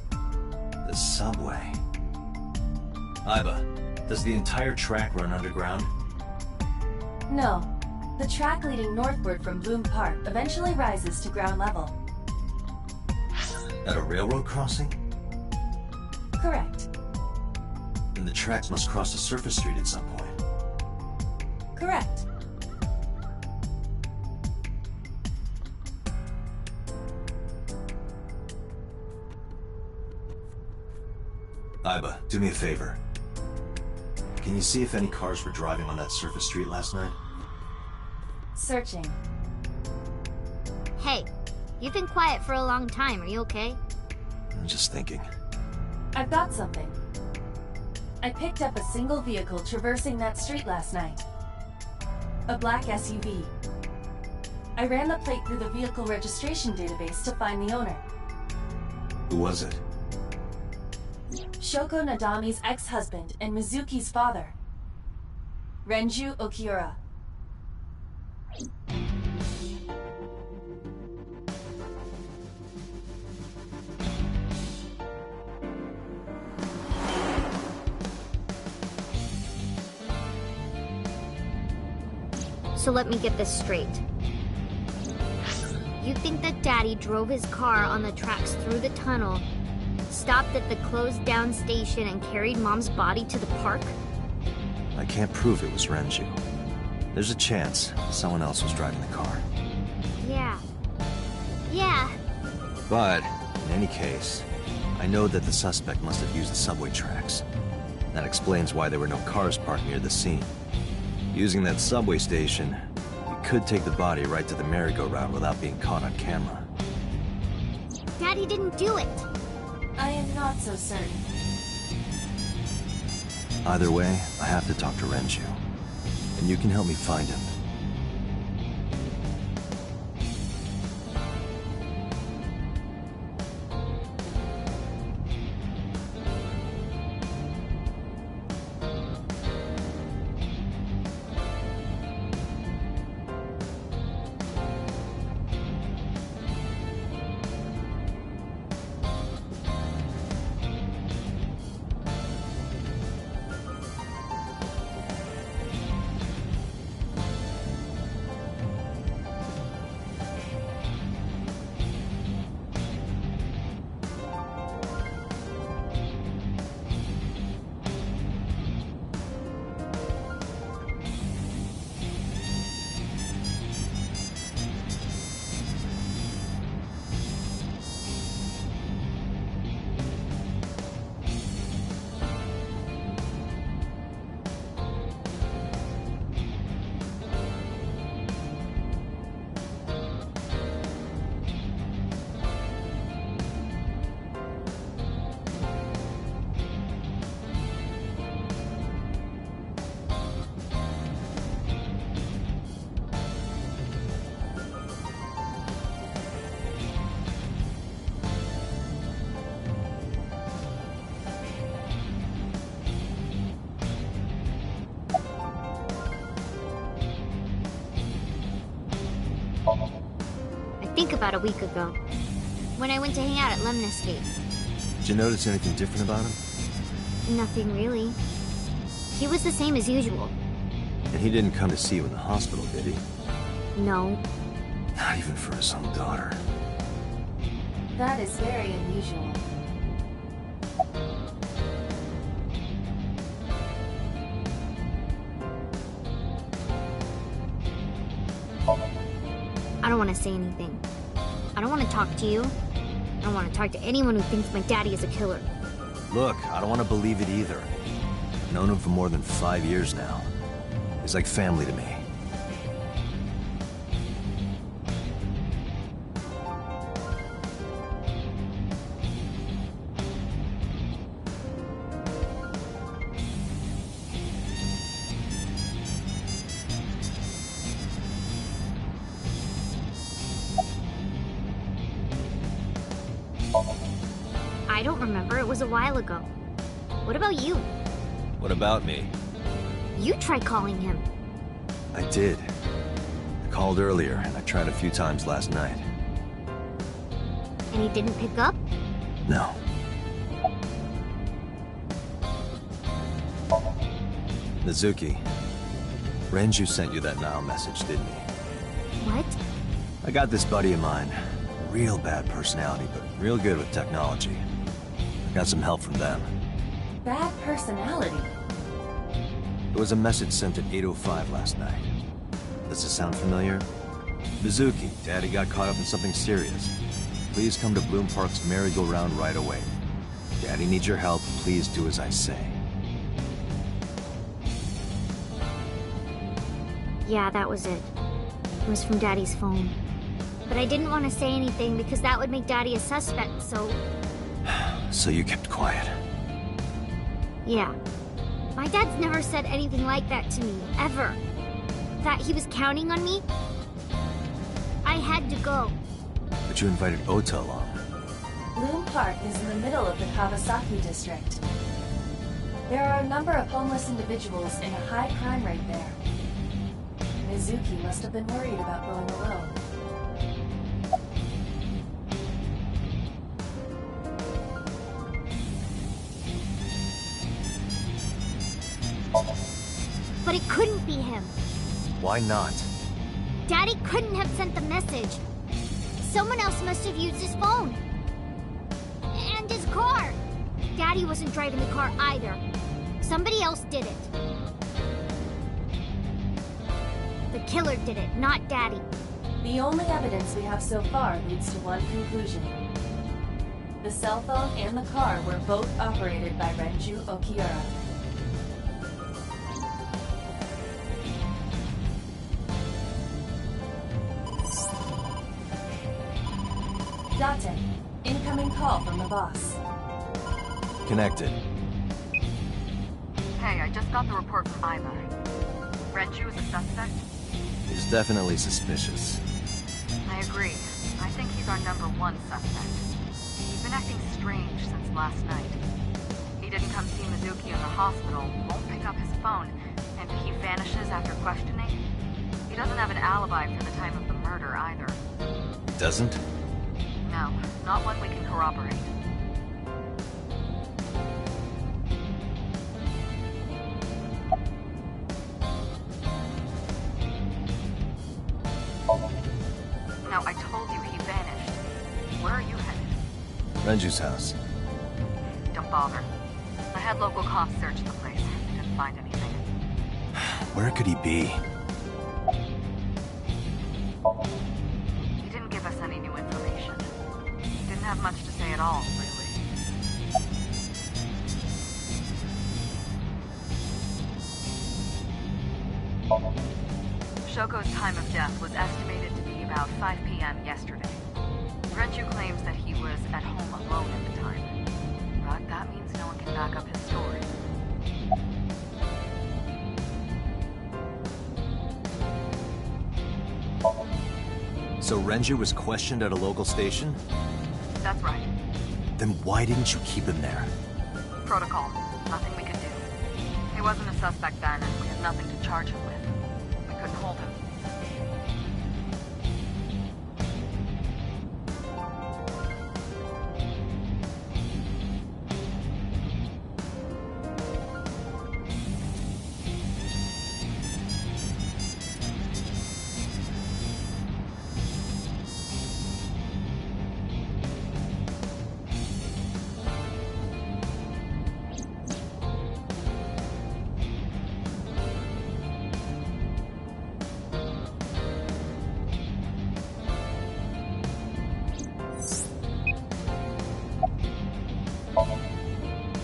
The subway. Iva, does the entire track run underground? No. The track leading northward from Bloom Park eventually rises to ground level. At a railroad crossing? Correct. Then the tracks must cross a surface street at some point. Correct. Iva, do me a favor. Can you see if any cars were driving on that surface street last night? Searching. Hey, you've been quiet for a long time. Are you okay? I'm just thinking. I've got something. I picked up a single vehicle traversing that street last night. A black SUV. I ran the plate through the vehicle registration database to find the owner. Who was it? Shoko Nadami's ex-husband and Mizuki's father. Renju Okiura. So let me get this straight. You think that Daddy drove his car on the tracks through the tunnel, stopped at the closed down station, and carried Mom's body to the park? I can't prove it was Renju. There's a chance someone else was driving the car. Yeah. Yeah. But, in any case, I know that the suspect must have used the subway tracks. That explains why there were no cars parked near the scene. Using that subway station, we could take the body right to the merry-go-round without being caught on camera. Daddy didn't do it. I am not so certain. Either way, I have to talk to Renju. And you can help me find him. think about a week ago, when I went to hang out at Lemon Escape. Did you notice anything different about him? Nothing really. He was the same as usual. And he didn't come to see you in the hospital, did he? No. Not even for his own daughter. That is very unusual. I don't want to say anything. I don't want to talk to you. I don't want to talk to anyone who thinks my daddy is a killer. Look, I don't want to believe it either. I've known him for more than 5 years now. He's like family to me. I don't remember. It was a while ago. What about you? What about me? You tried calling him. I did. I called earlier, and I tried a few times last night. And he didn't pick up? No. Mizuki, Renju sent you that Nile message, didn't he? What? I got this buddy of mine. Real bad personality, but real good with technology. I got some help from them. Bad personality? There was a message sent at 8:05 last night. Does this sound familiar? Mizuki, Daddy got caught up in something serious. Please come to Bloom Park's merry-go-round right away. Daddy needs your help. Please do as I say. Yeah, that was it. It was from Daddy's phone. But I didn't want to say anything because that would make Daddy a suspect, so... So you kept quiet. Yeah. My dad's never said anything like that to me, ever. That he was counting on me? I had to go. But you invited Ota along. Bloom Park is in the middle of the Kawasaki district. There are a number of homeless individuals and a high crime rate there. Mizuki must have been worried about going alone. But it couldn't be him. Why not? Daddy couldn't have sent the message. Someone else must have used his phone. And his car. Daddy wasn't driving the car either. Somebody else did it. The killer did it, not Daddy. The only evidence we have so far leads to one conclusion. The cell phone and the car were both operated by Renju Okiura. Date, incoming call from the boss. Connected. Hey, I just got the report from Iva. Renju is a suspect? He's definitely suspicious. I agree. I think he's our #1 suspect. He's been acting strange since last night. He didn't come see Mizuki in the hospital, won't pick up his phone, and he vanishes after questioning. He doesn't have an alibi for the time of the murder either. Doesn't? No, not one we can corroborate. Now, I told you he vanished. Where are you headed? Renju's house. Don't bother. I had local cops search the place. They didn't find anything. Where could he be? He didn't give us any new information. He didn't have much to say at all, really. Shoko's time of death was estimated to be about 5 p.m. yesterday. Renju claims that he was at home alone at the time. But that means no one can back up his story. So Renju was questioned at a local station? That's right. Then why didn't you keep him there? Protocol. Nothing we could do. He wasn't a suspect then, and we had nothing to charge him with. We couldn't hold him.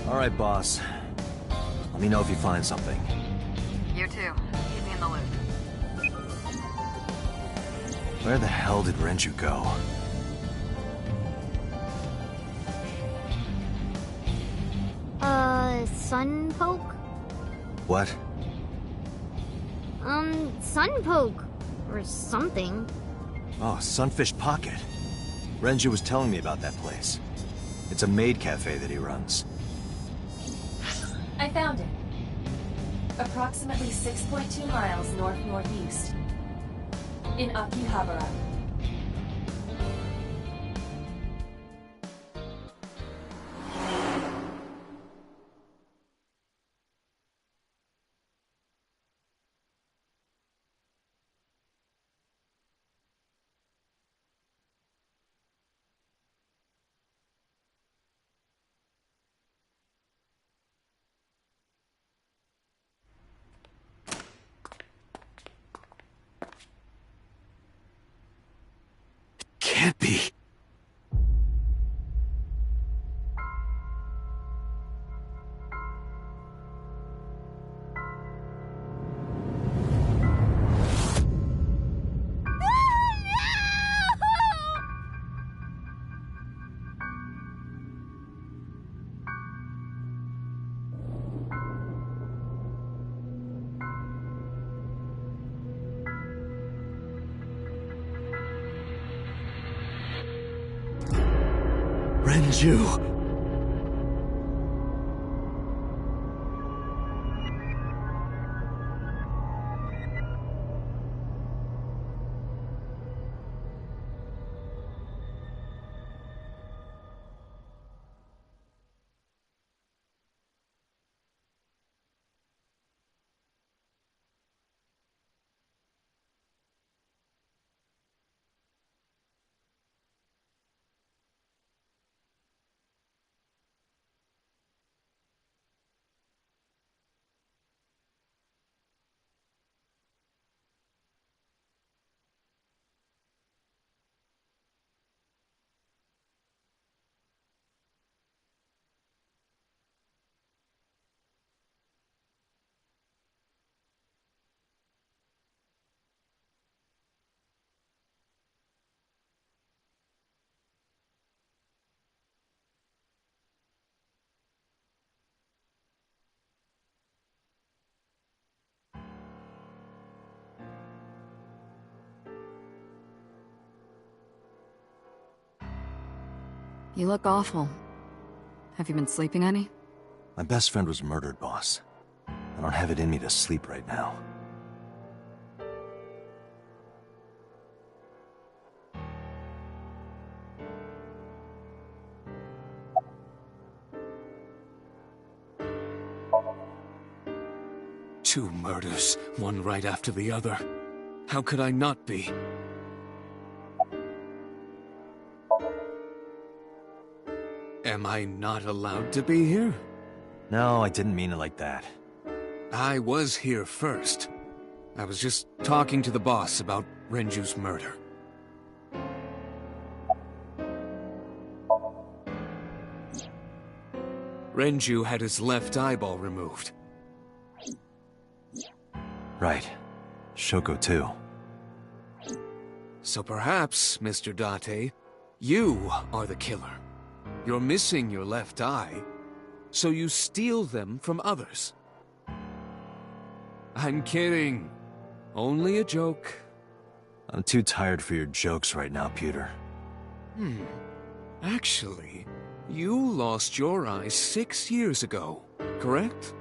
Alright, boss. Let me know if you find something. You too. Keep me in the loop. Where the hell did Renju go? Sun poke? What? Sun poke. Or something. Oh, Sunfish Pocket. Renju was telling me about that place. It's a maid cafe that he runs. I found it. Approximately 6.2 miles north-northeast. In Akihabara. Can't be. Renju! You look awful. Have you been sleeping any? My best friend was murdered, boss. I don't have it in me to sleep right now. Two murders, one right after the other. How could I not be? Am I not allowed to be here? No, I didn't mean it like that. I was here first. I was just talking to the boss about Renju's murder. Renju had his left eyeball removed. Right. Shoko too. So perhaps, Mr. Date, you are the killer. You're missing your left eye, so you steal them from others. I'm kidding. Only a joke. I'm too tired for your jokes right now, Pewter. Actually, you lost your eye 6 years ago, correct?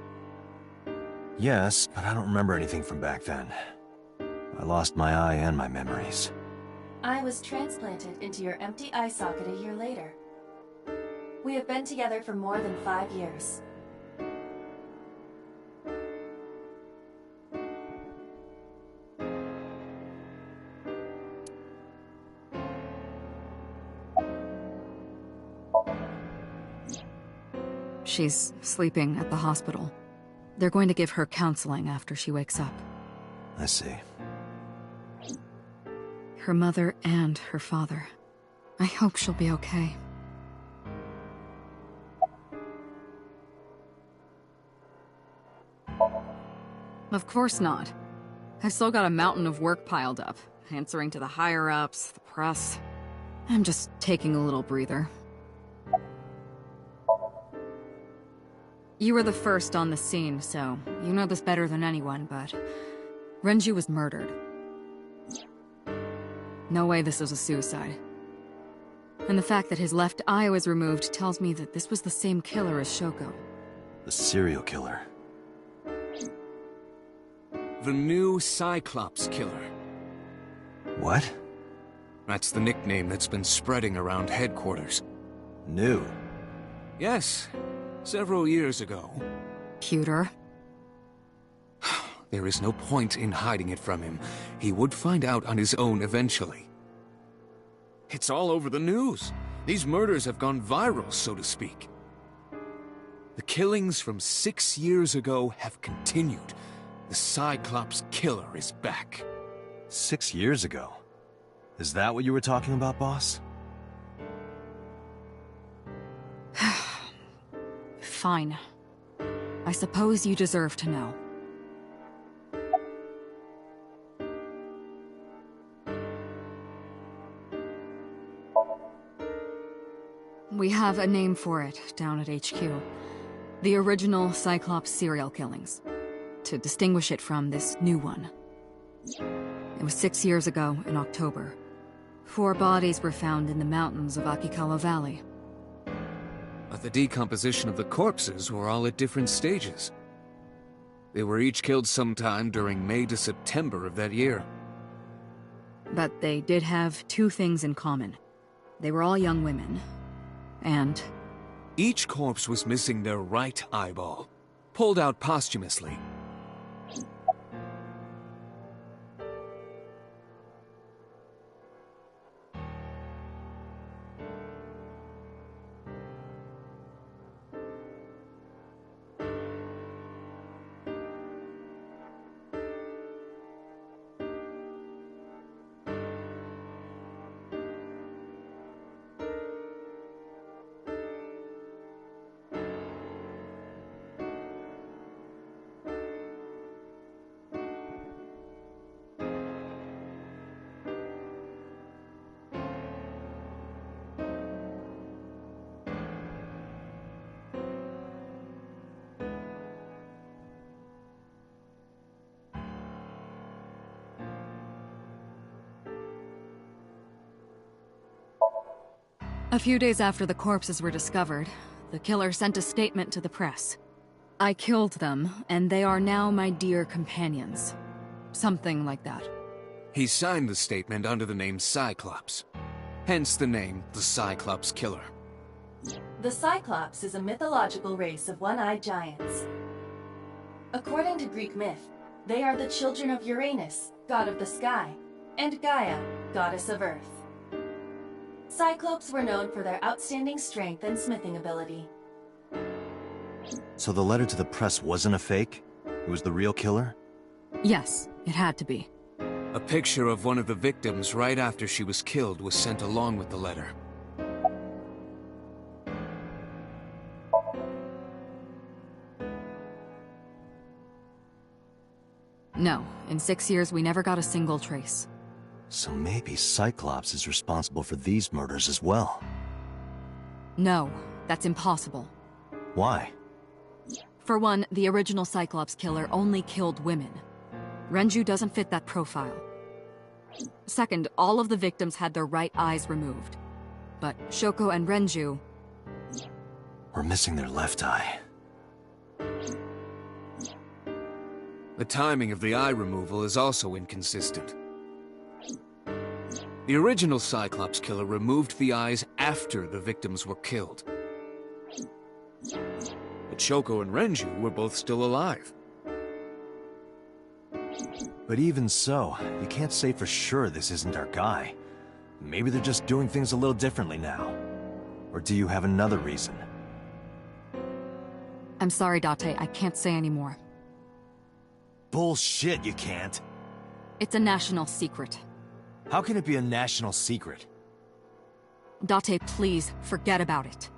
Yes, but I don't remember anything from back then. I lost my eye and my memories. I was transplanted into your empty eye socket a year later. We have been together for more than 5 years. She's sleeping at the hospital. They're going to give her counseling after she wakes up. I see. Her mother and her father. I hope she'll be okay. Of course not. I've still got a mountain of work piled up, answering to the higher-ups, the press. I'm just taking a little breather. You were the first on the scene, so you know this better than anyone, but Renju was murdered. No way this was a suicide. And the fact that his left eye was removed tells me that this was the same killer as Shoko. The serial killer. The new Cyclops killer. What? That's the nickname that's been spreading around headquarters. New? Yes. Several years ago. Pewter? There is no point in hiding it from him. He would find out on his own eventually. It's all over the news. These murders have gone viral, so to speak. The killings from 6 years ago have continued. The Cyclops killer is back. 6 years ago? Is that what you were talking about, boss? Fine. I suppose you deserve to know. We have a name for it down at HQ. The original Cyclops serial killings. To distinguish it from this new one. It was 6 years ago in October. 4 bodies were found in the mountains of Akikawa Valley. But the decomposition of the corpses were all at different stages. They were each killed sometime during May to September of that year. But they did have 2 things in common. They were all young women. And... each corpse was missing their right eyeball, pulled out posthumously. A few days after the corpses were discovered, the killer sent a statement to the press. I killed them, and they are now my dear companions. Something like that. He signed the statement under the name Cyclops. Hence the name, the Cyclops Killer. The Cyclops is a mythological race of one-eyed giants. According to Greek myth, they are the children of Uranus, god of the sky, and Gaia, goddess of earth. Cyclops were known for their outstanding strength and smithing ability. So the letter to the press wasn't a fake? It was the real killer? Yes, it had to be. A picture of one of the victims right after she was killed was sent along with the letter. No, in 6 years we never got a single trace. So maybe Cyclops is responsible for these murders as well. No, that's impossible. Why? For one, the original Cyclops killer only killed women. Renju doesn't fit that profile. Second, all of the victims had their right eyes removed. But Shoko and Renju... We're missing their left eye. The timing of the eye removal is also inconsistent. The original Cyclops killer removed the eyes after the victims were killed. But Shoko and Renju were both still alive. But even so, you can't say for sure this isn't our guy. Maybe they're just doing things a little differently now. Or do you have another reason? I'm sorry, Date, I can't say anymore. Bullshit, you can't. It's a national secret. How can it be a national secret? Date, please, forget about it.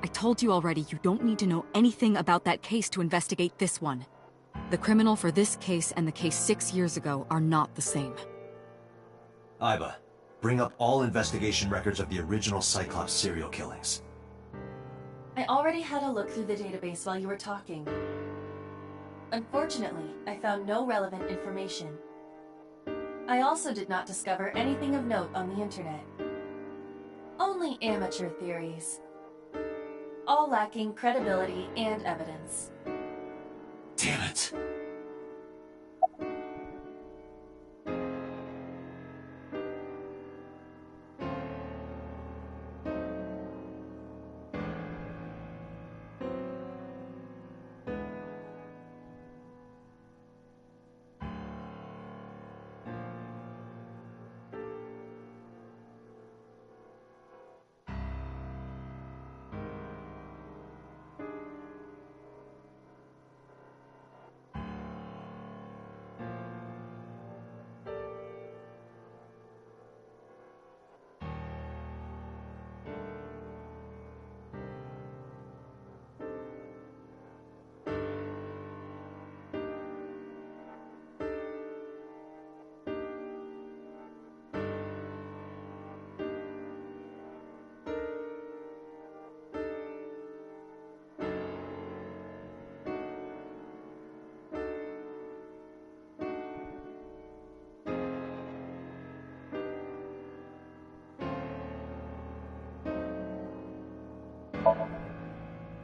I told you already you don't need to know anything about that case to investigate this one. The criminal for this case and the case 6 years ago are not the same. Iva, bring up all investigation records of the original Cyclops serial killings. I already had a look through the database while you were talking. Unfortunately, I found no relevant information. I also did not discover anything of note on the internet. Only amateur theories. All lacking credibility and evidence. Damn it.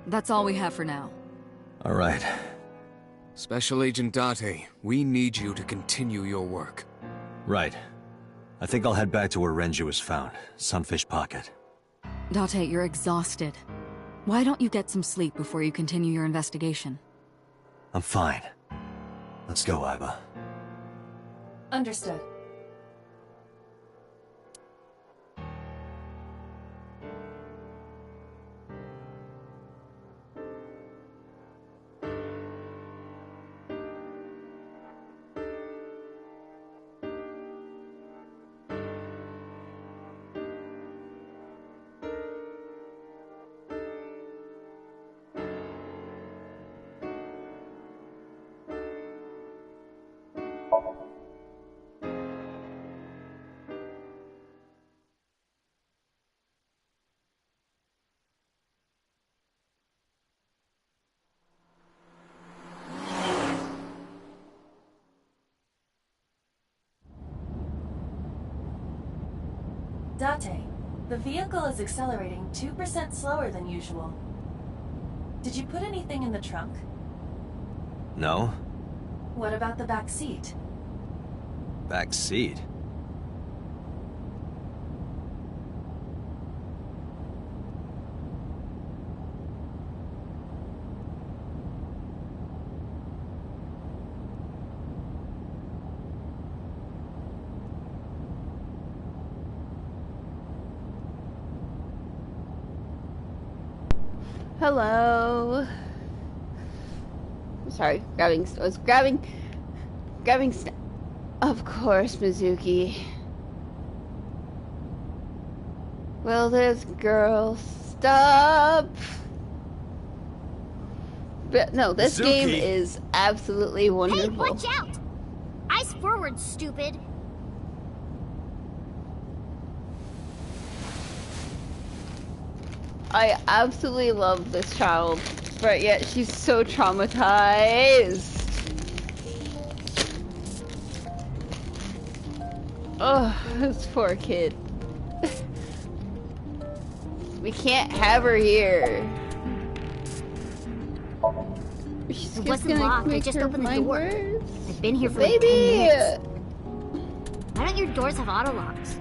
That's all we have for now. All right. Special Agent Date, we need you to continue your work. Right. I think I'll head back to where Renju was found, Sunfish Pocket. Date, you're exhausted. Why don't you get some sleep before you continue your investigation? I'm fine. Let's go, Iva. Understood. Date, the vehicle is accelerating 2% slower than usual. Did you put anything in the trunk? No? What about the back seat? Back seat? Hello. Sorry, I was grabbing. Of course, Mizuki. Will this girl stop? But no, this Mizuki. game is absolutely wonderful. Hey, watch out! Eyes forward, stupid. I absolutely love this child, but yet she's so traumatized. Oh, this poor kid. We can't have her here. She's It just wasn't gonna locked. I make just her opened the find door. words. I've been here for like 10 Baby! minutes. Why don't your doors have auto locks?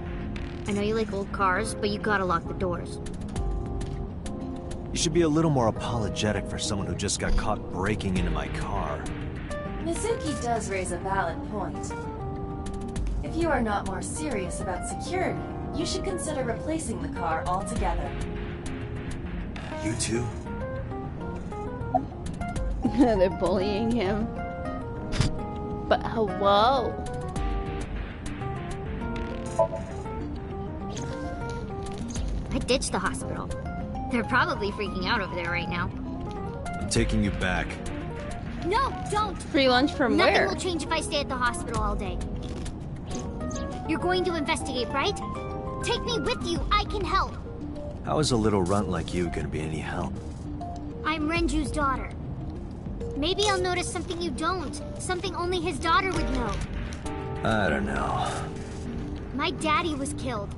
I know you like old cars, but you gotta lock the doors. You should be a little more apologetic for someone who just got caught breaking into my car. Mizuki does raise a valid point. If you are not more serious about security, you should consider replacing the car altogether. You too? They're bullying him. But hello. I ditched the hospital. They're probably freaking out over there right now. I'm taking you back. No, don't! Free lunch from Nothing where? will change if I stay at the hospital all day. You're going to investigate, right? Take me with you. I can help. How is a little runt like you gonna be any help? I'm Renju's daughter. Maybe I'll notice something you don't. Something only his daughter would know. I don't know. My daddy was killed.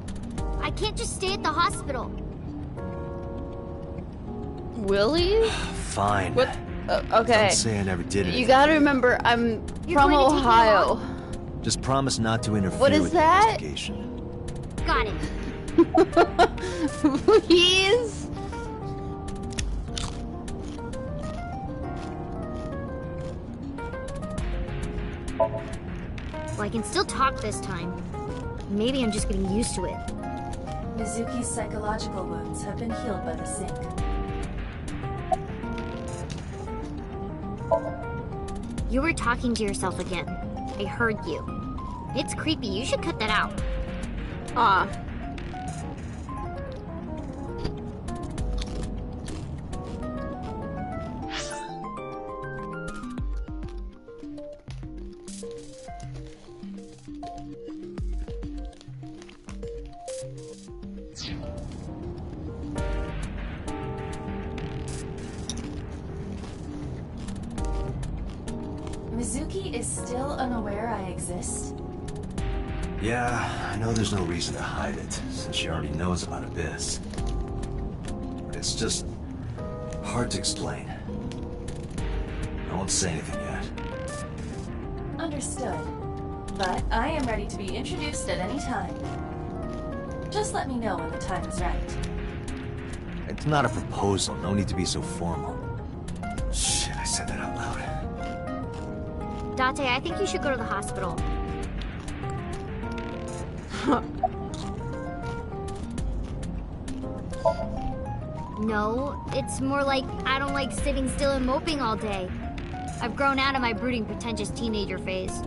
I can't just stay at the hospital. Will you? Fine. What? Okay. Don't say I never did it. You gotta remember, I'm from Ohio. Just promise not to interfere What is with that? the investigation. Got it. Please? Well, I can still talk this time. Maybe I'm just getting used to it. Mizuki's psychological wounds have been healed by the sink. You were talking to yourself again. I heard you. It's creepy. You should cut that out. Ah. Mizuki is still unaware I exist? Yeah, I know there's no reason to hide it, since she already knows about Abyss. But it's just hard to explain. I won't say anything yet. Understood. But I am ready to be introduced at any time. Just let me know when the time is right. It's not a proposal, no need to be so formal. Shit, I said that out loud. Date, I think you should go to the hospital. No, it's more like I don't like sitting still and moping all day. I've grown out of my brooding, pretentious teenager phase.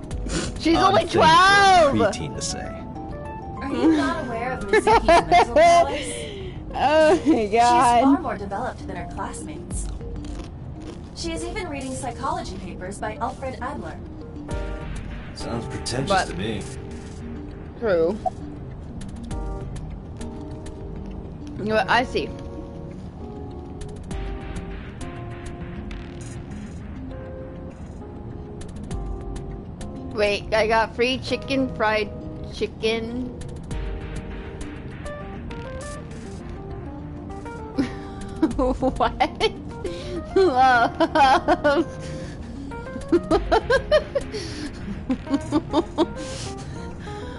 She's Odd only thing for a 12! preteen to say. Are you not aware of Mizuki's mental powers? Oh my god. She's far more developed than her classmates. She is even reading psychology papers by Alfred Adler. Sounds pretentious to me. True. You know what? I see. Wait, I got free chicken, fried chicken. What? Love.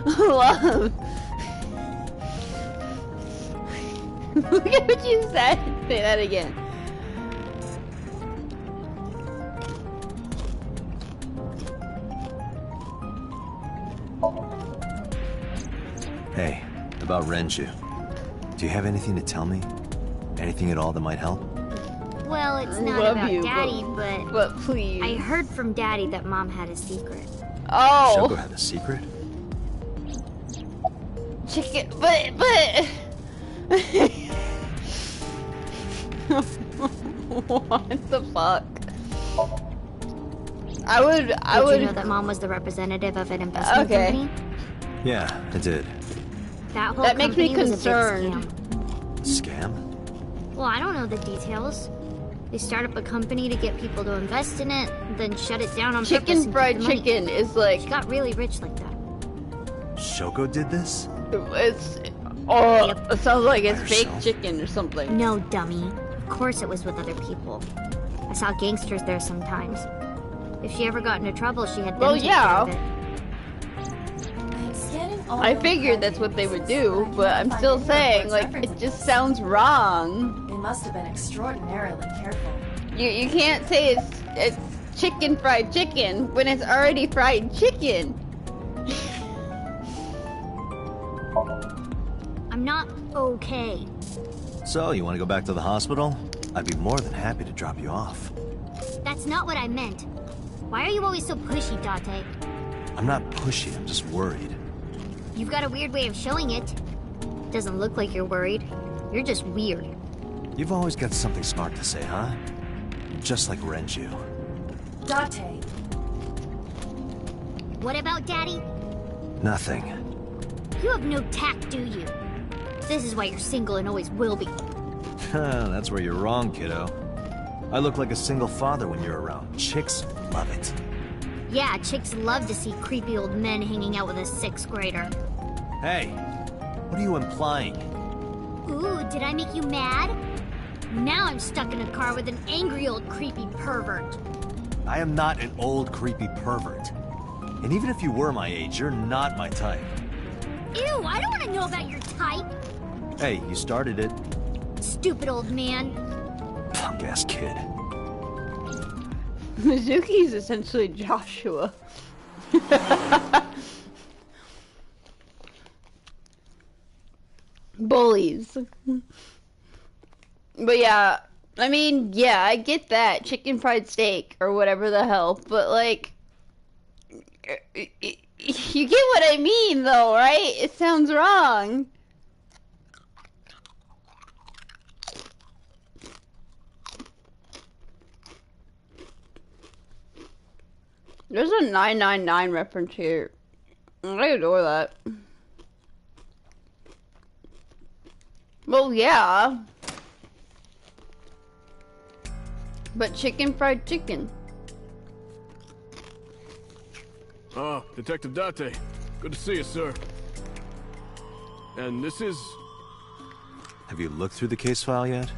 Love. Look at what you said. Say that again. Hey, about Renju. Do you have anything to tell me? Anything at all that might help? Well, it's not Love about you, Daddy, but please. I heard from Daddy that Mom had a secret. Oh. Shoko had a secret? Chicken, but. What the fuck? I would. Did you know that Mom was the representative of an investment company? Yeah, I did. That makes me company was concerned. a big scam. Scam? Well, I don't know the details. They start up a company to get people to invest in it, then shut it down on purpose. Chicken fried chicken is like. She got really rich like that. Shoko did this? It's. Oh, it sounds like it's fake chicken or something. No, dummy. Of course it was with other people. I saw gangsters there sometimes. If she ever got into trouble, she had them take care of it. I figured that's what they would do, but I'm still saying, like, it just sounds wrong. They must have been extraordinarily careful. You can't say it's chicken fried chicken when it's already fried chicken. I'm not okay. So, you want to go back to the hospital? I'd be more than happy to drop you off. That's not what I meant. Why are you always so pushy, Date? I'm not pushy, I'm just worried. You've got a weird way of showing it. Doesn't look like you're worried. You're just weird. You've always got something smart to say, huh? Just like Renju. Date. What about Daddy? Nothing. You have no tact, do you? This is why you're single and always will be. That's where you're wrong, kiddo. I look like a single father when you're around. Chicks love it. Yeah, chicks love to see creepy old men hanging out with a 6th grader. Hey, what are you implying? Ooh, did I make you mad? Now I'm stuck in a car with an angry old creepy pervert. I am not an old creepy pervert. And even if you were my age, you're not my type. Ew, I don't want to know about your type. Hey, you started it. Stupid old man. Punk-ass kid. Mizuki's essentially Joshua. Bullies. But yeah, I mean, yeah, I get that. Chicken fried steak or whatever the hell, but like, you get what I mean though, right? It sounds wrong. There's a 999 reference here. I adore that. Well, yeah. But chicken fried chicken. Ah, Detective Date. Good to see you, sir. And this is... Have you looked through the case file yet?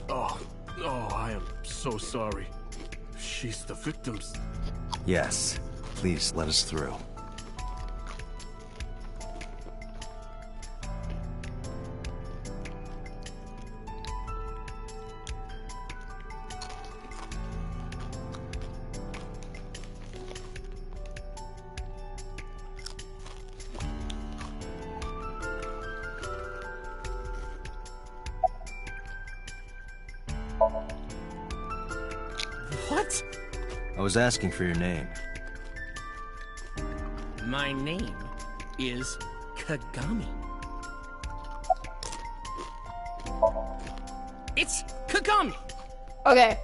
Oh, I am so sorry. She's the victim's... Yes. Please, let us through. What? I was asking for your name. My name is Kagami. It's Kagami! Okay,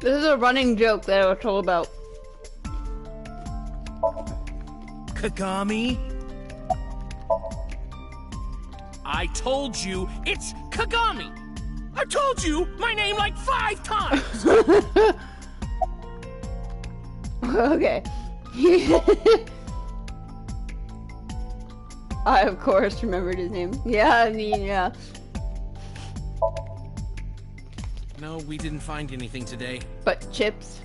this is a running joke that I was told about. Kagami? I told you it's Kagami! I told you my name like 5 times! Okay. I, of course, remembered his name. Yeah, I mean, yeah. No, we didn't find anything today. But chips.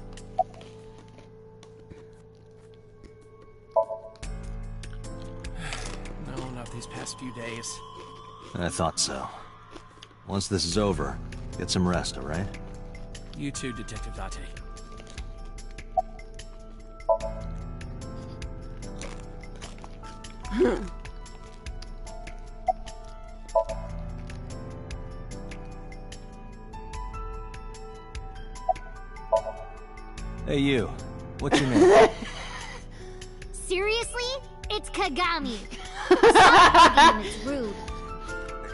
No, not these past few days. I thought so. Once this is over, get some rest, alright? You too, Detective Date. Hey you, what's your name? Seriously? It's Kagami. Stop being it's rude.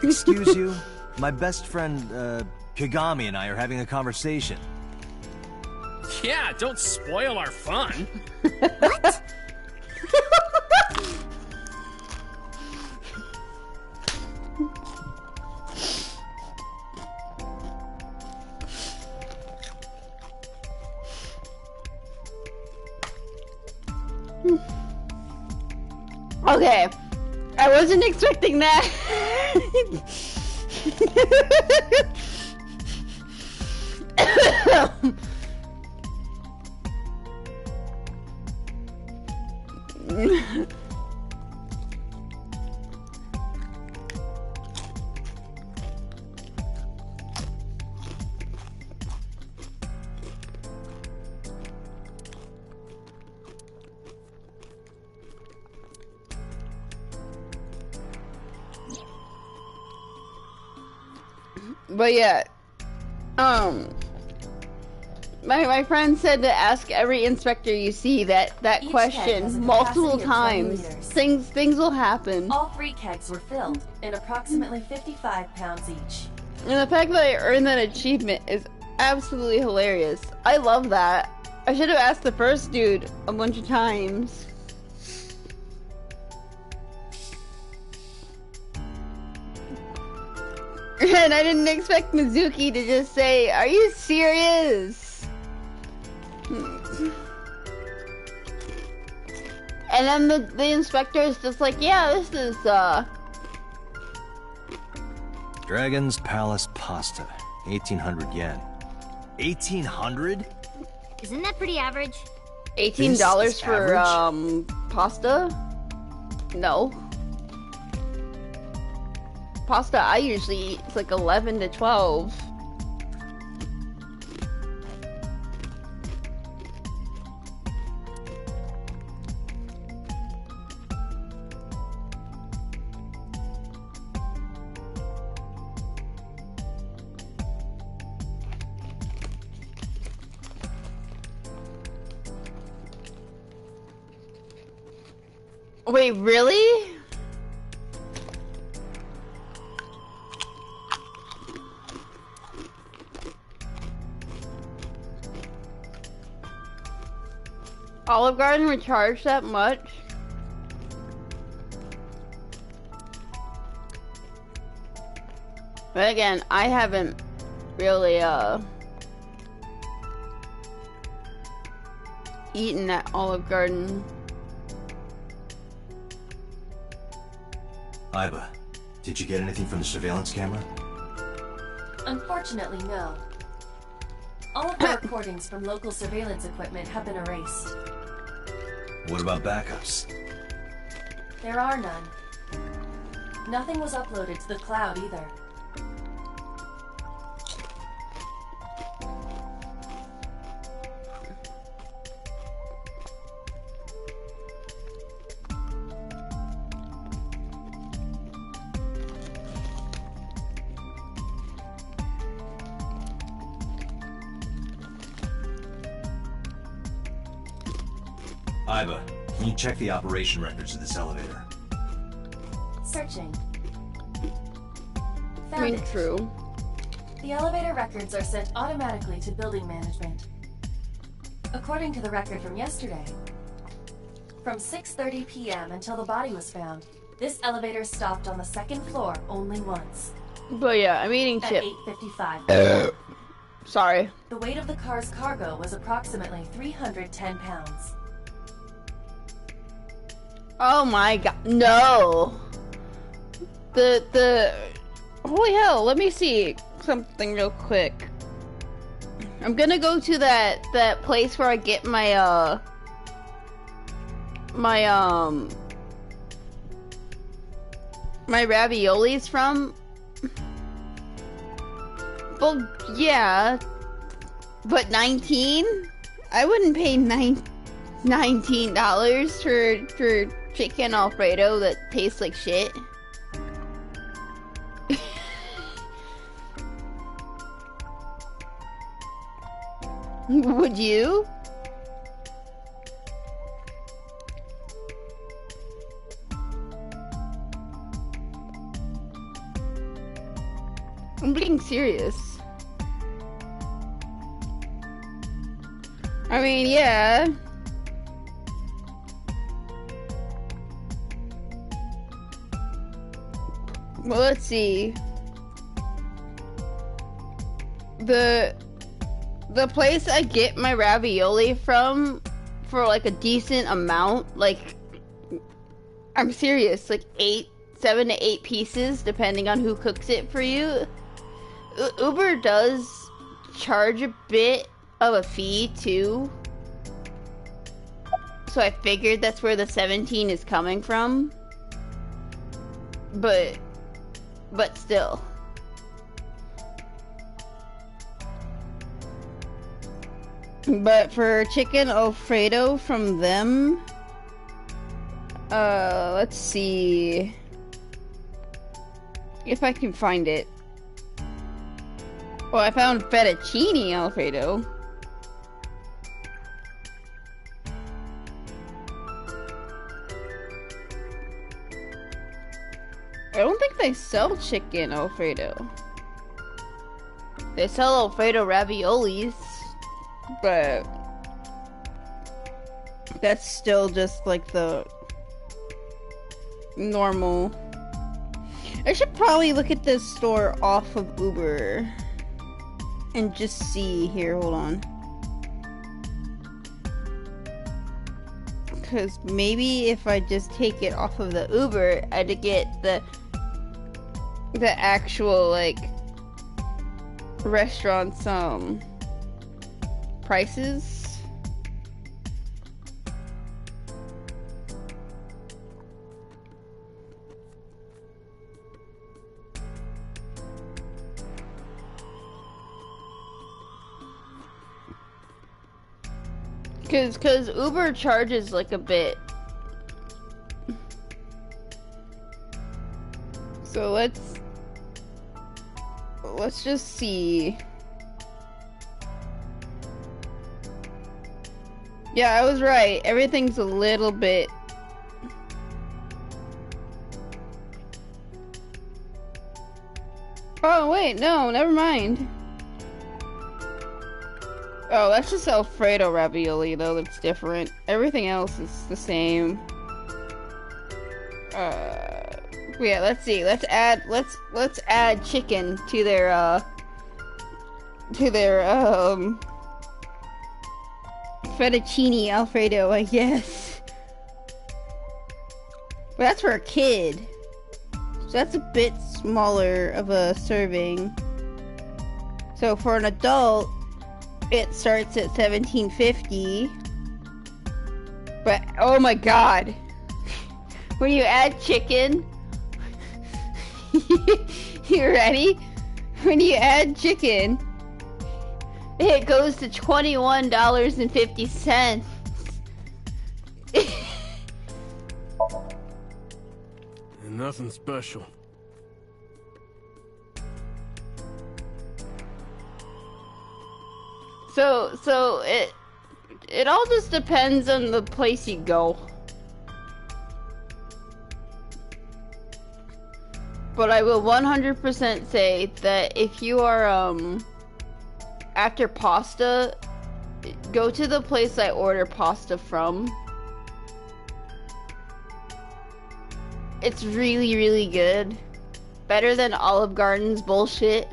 Excuse you? My best friend, Kagami and I are having a conversation. Yeah, don't spoil our fun. What? Okay, I wasn't expecting that. But yeah, my friend said to ask every inspector you see that Each keg has question a multiple capacity of 20 times. liters. Things will happen. All 3 kegs were filled, in approximately 55 pounds each. And the fact that I earned that achievement is absolutely hilarious. I love that. I should have asked the first dude a bunch of times. And I didn't expect Mizuki to just say, "Are you serious?" And then the inspector is just like, "Yeah, this is, Dragon's Palace Pasta. 1,800 yen. 1,800? Isn't that pretty average? $18 for, pasta? No. Pasta I usually eat is like 11 to 12. Wait, really? Olive Garden would charge that much? But again, I haven't really, eaten at Olive Garden. Aiba, did you get anything from the surveillance camera? Unfortunately, no. All of the recordings from local surveillance equipment have been erased. What about backups? There are none. Nothing was uploaded to the cloud either. Aiba, can you check the operation records of this elevator? Searching. Found it. True. The elevator records are sent automatically to building management. According to the record from yesterday, from 6:30 p.m. until the body was found, this elevator stopped on the second floor only once. But yeah, I'm eating chip. At 8:55. Sorry. The weight of the car's cargo was approximately 310 pounds. Oh my god, no! Holy hell, let me see something real quick. I'm gonna go to that place where I get my, my raviolis from. Well, yeah, but 19? I wouldn't pay $19 for chicken Alfredo that tastes like shit. Would you? I'm being serious. I mean, yeah. Well, let's see. The place I get my ravioli from for like a decent amount, like, I'm serious, like 7 to 8 pieces depending on who cooks it for you. Uber does charge a bit of a fee too. So I figured that's where the 17 is coming from. But still. But for chicken Alfredo from them, let's see if I can find it. Well, I found fettuccine Alfredo. I don't think they sell chicken Alfredo. They sell Alfredo raviolis, but that's still just like the normal. I should probably look at this store off of Uber and just see here. Hold on. Because maybe if I just take it off of the Uber, I'd get the actual like restaurants prices. Cause Uber charges like a bit. So let's just see. Yeah, I was right. Everything's a little bit. Oh wait, no, never mind. Oh, that's just Alfredo ravioli though, that's different. Everything else is the same. Yeah, let's see. Let's add chicken to their fettuccine Alfredo, I guess. But that's for a kid. So that's a bit smaller of a serving. So for an adult, it starts at $17.50. But oh my god. When you add chicken, you ready? When you add chicken, it goes to $21.50. And nothing special. So it all just depends on the place you go. But I will 100% say that if you are after pasta, go to the place I order pasta from. It's really, really good. Better than Olive Garden's bullshit.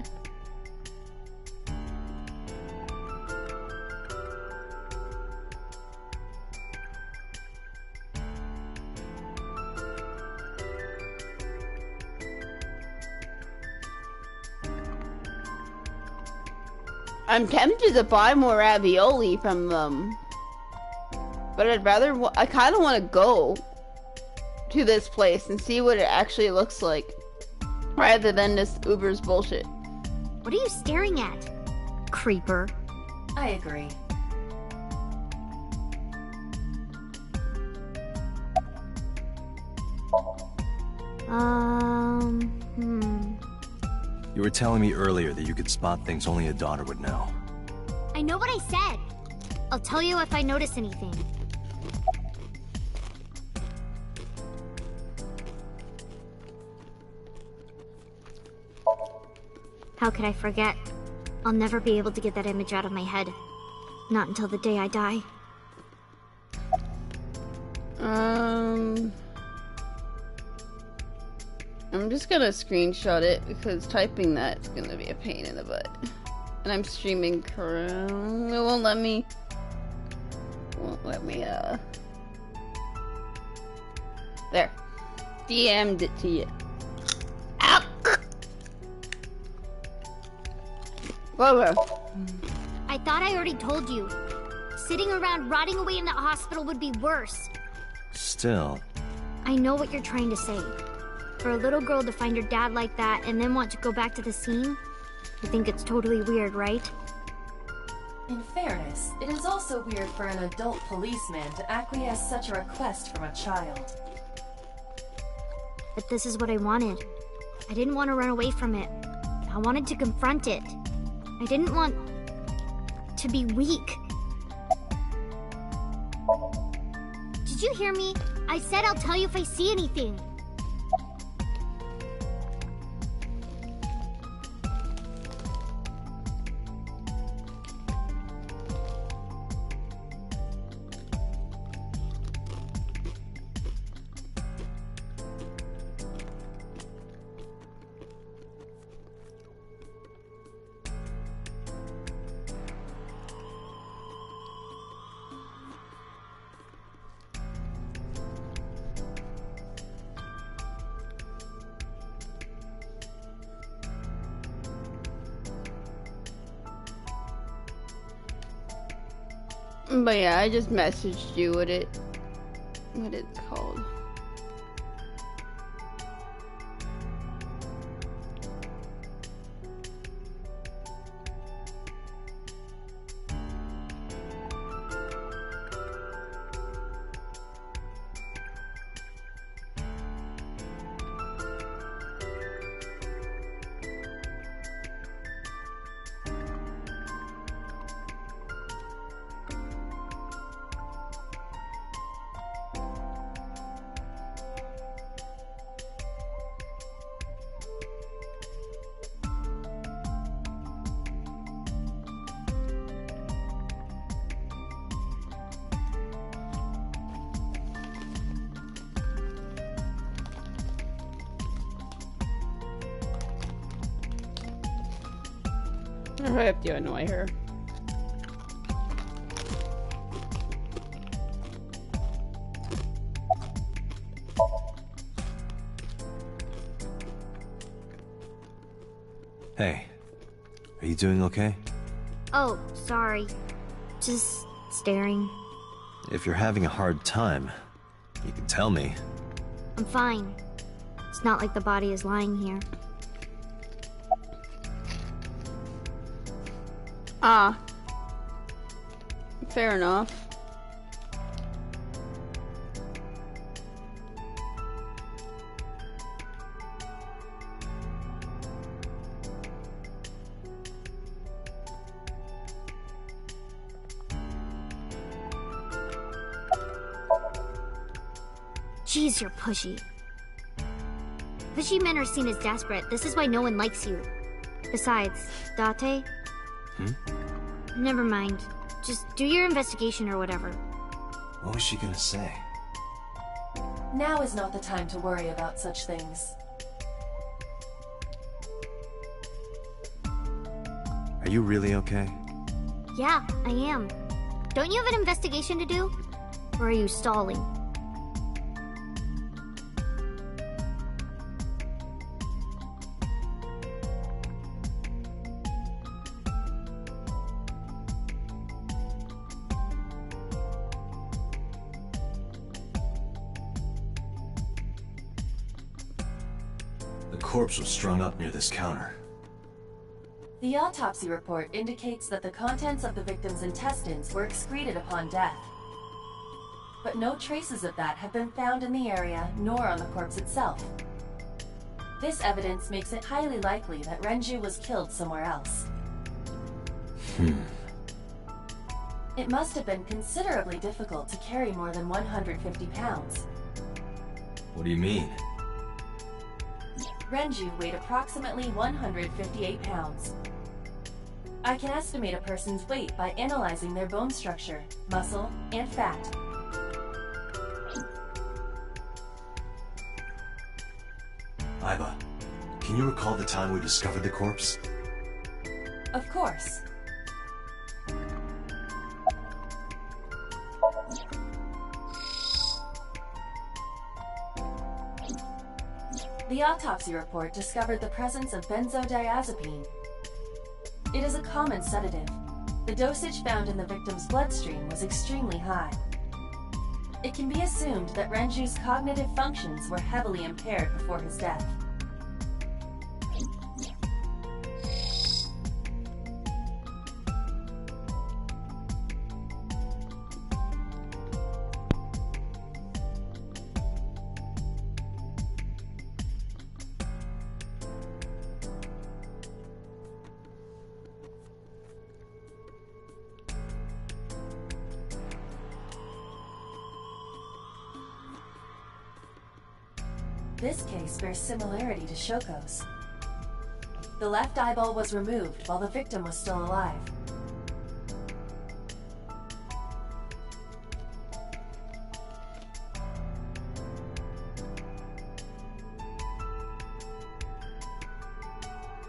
I'm tempted to buy more ravioli from them, but I kind of want to go to this place and see what it actually looks like, rather than this Uber's bullshit. What are you staring at, creeper? I agree. You were telling me earlier that you could spot things only a daughter would know. I know what I said. I'll tell you if I notice anything. How could I forget? I'll never be able to get that image out of my head. Not until the day I die. I'm just gonna screenshot it because typing that's gonna be a pain in the butt. And I'm streaming Chrome. It won't let me. There. DM'd it to you. Ow! Whoa. I thought I already told you. Sitting around rotting away in that hospital would be worse. Still. I know what you're trying to say. For a little girl to find her dad like that and then want to go back to the scene, you think it's totally weird, right? In fairness, it is also weird for an adult policeman to acquiesce such a request from a child. But this is what I wanted. I didn't want to run away from it. I wanted to confront it. I didn't want to be weak. Did you hear me? I said I'll tell you if I see anything. But yeah, I just messaged you what it's called. I have to annoy her. Hey, are you doing okay? Oh, sorry. Just staring. If you're having a hard time, you can tell me. I'm fine. It's not like the body is lying here. Ah. Fair enough. Jeez, you're pushy. Pushy men are seen as desperate. This is why no one likes you. Besides, Date? Never mind. Just do your investigation or whatever. What was she gonna say? Now is not the time to worry about such things. Are you really okay? Yeah, I am. Don't you have an investigation to do? Or are you stalling? The corpse was strung up near this counter. The autopsy report indicates that the contents of the victim's intestines were excreted upon death. But no traces of that have been found in the area, nor on the corpse itself. This evidence makes it highly likely that Renju was killed somewhere else. It must have been considerably difficult to carry more than 150 pounds. What do you mean? Renju weighed approximately 158 pounds. I can estimate a person's weight by analyzing their bone structure, muscle, and fat. Aiba, can you recall the time we discovered the corpse? Of course. The autopsy report discovered the presence of benzodiazepine. It is a common sedative. The dosage found in the victim's bloodstream was extremely high. It can be assumed that Renju's cognitive functions were heavily impaired before his death. This case bears similarity to Shoko's. The left eyeball was removed while the victim was still alive.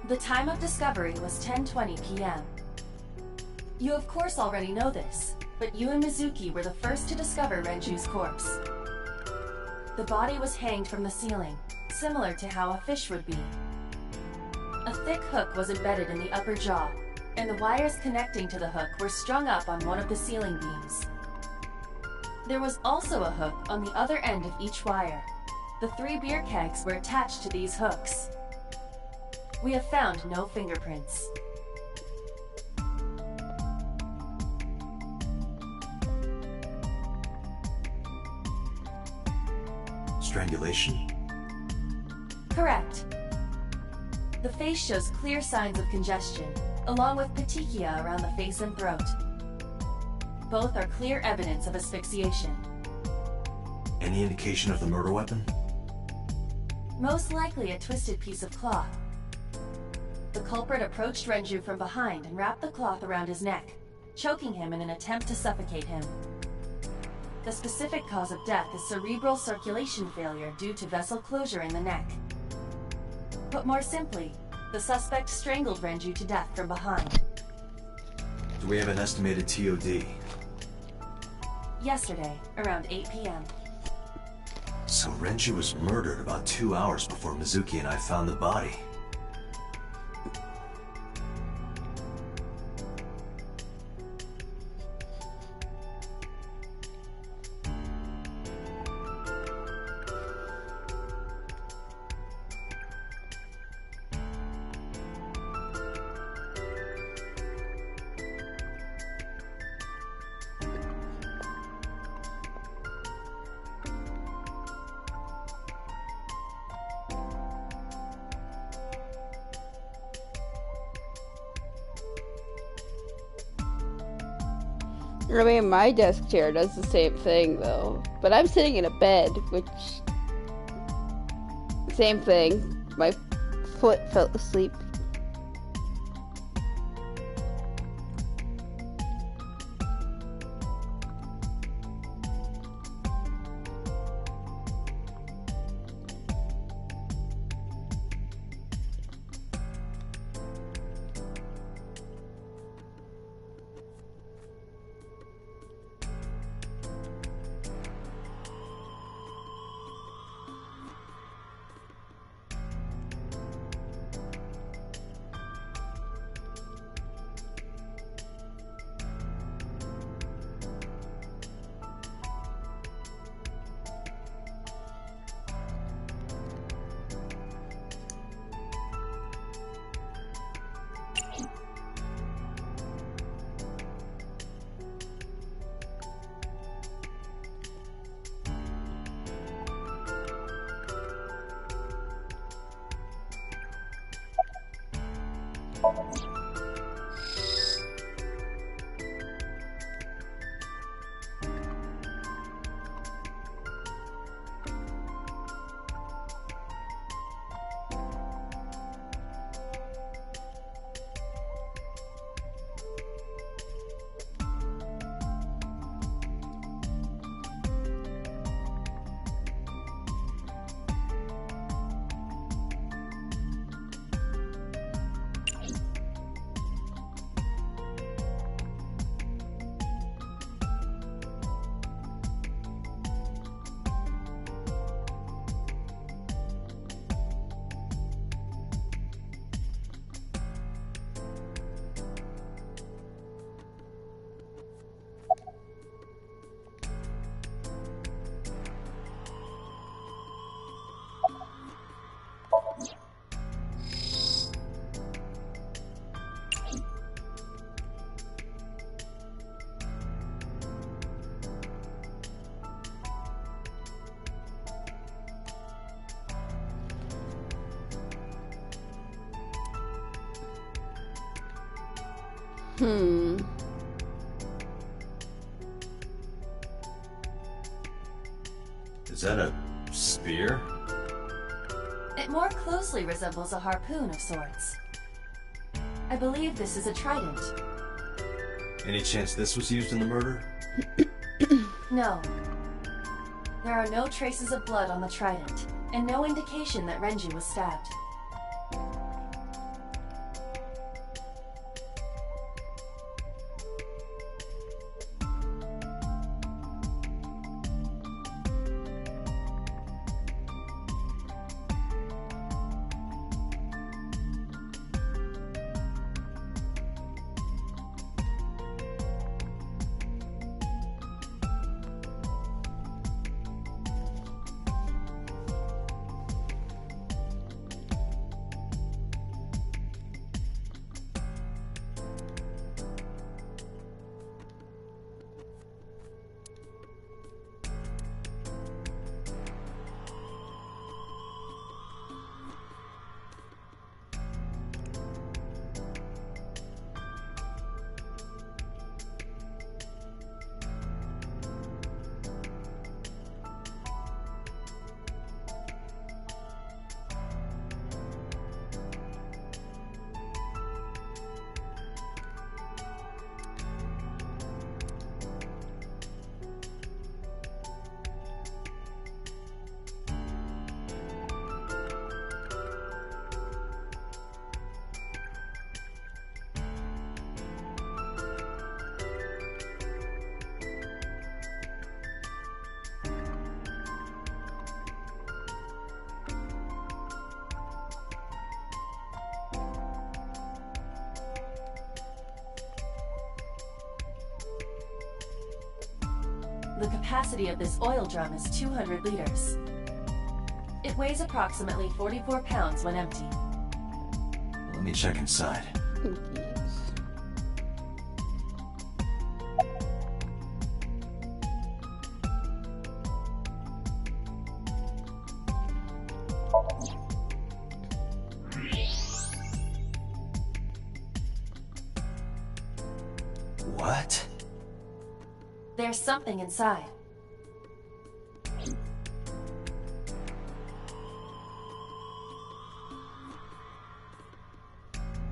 The time of discovery was 10:20 p.m. You of course already know this, but you and Mizuki were the first to discover Renju's corpse. The body was hanged from the ceiling, similar to how a fish would be. A thick hook was embedded in the upper jaw, and the wires connecting to the hook were strung up on one of the ceiling beams. There was also a hook on the other end of each wire. The 3 beer kegs were attached to these hooks. We have found no fingerprints. Strangulation? Correct. The face shows clear signs of congestion, along with petechia around the face and throat. Both are clear evidence of asphyxiation. Any indication of the murder weapon? Most likely a twisted piece of cloth. The culprit approached Renju from behind and wrapped the cloth around his neck, choking him in an attempt to suffocate him. The specific cause of death is cerebral circulation failure due to vessel closure in the neck. Put more simply, the suspect strangled Renju to death from behind. Do we have an estimated TOD? Yesterday, around 8 p.m. So Renju was murdered about 2 hours before Mizuki and I found the body. I mean, my desk chair does the same thing, though. But I'm sitting in a bed, which... Same thing. My foot fell asleep. Is that a spear? It more closely resembles a harpoon of sorts. I believe this is a trident. Any chance this was used in the murder? No. There are no traces of blood on the trident, and no indication that Renju was stabbed. The capacity of this oil drum is 200 liters. It weighs approximately 44 pounds when empty. Let me check inside. What? There's something inside.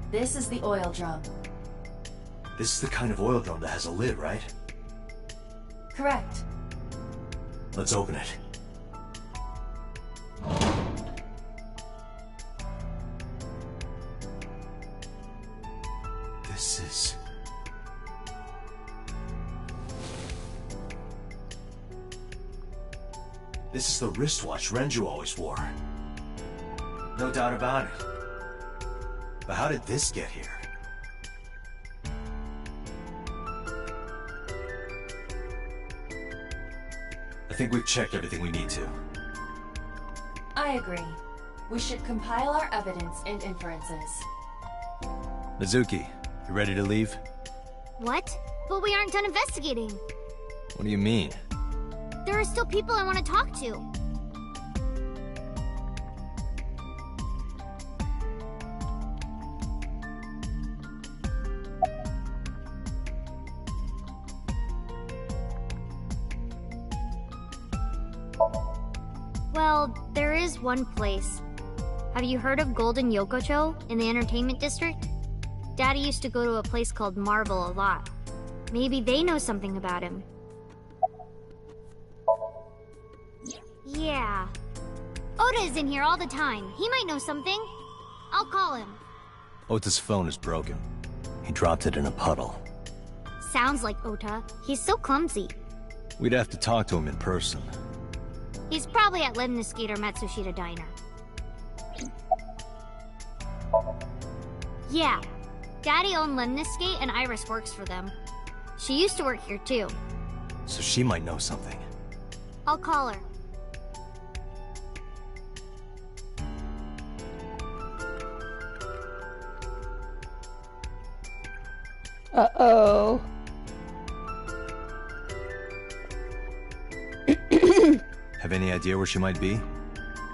This is the oil drum. This is the kind of oil drum that has a lid, right? Correct. Let's open it. This is... This is the wristwatch Renju always wore. No doubt about it. But how did this get here? I think we've checked everything we need to. I agree. We should compile our evidence and inferences. Mizuki, you ready to leave? What? But we aren't done investigating. What do you mean? There are still people I want to talk to. Well, there is one place. Have you heard of Golden Yokocho in the entertainment district? Daddy used to go to a place called Marvel a lot. Maybe they know something about him. Yeah. Ota is in here all the time. He might know something. I'll call him. Ota's phone is broken. He dropped it in a puddle. Sounds like Ota. He's so clumsy. We'd have to talk to him in person. He's probably at Lemniscate or Matsushita Diner. Yeah. Daddy owned Lemniscate and Iris works for them. She used to work here too. So she might know something. I'll call her. Uh-oh. Have any idea where she might be?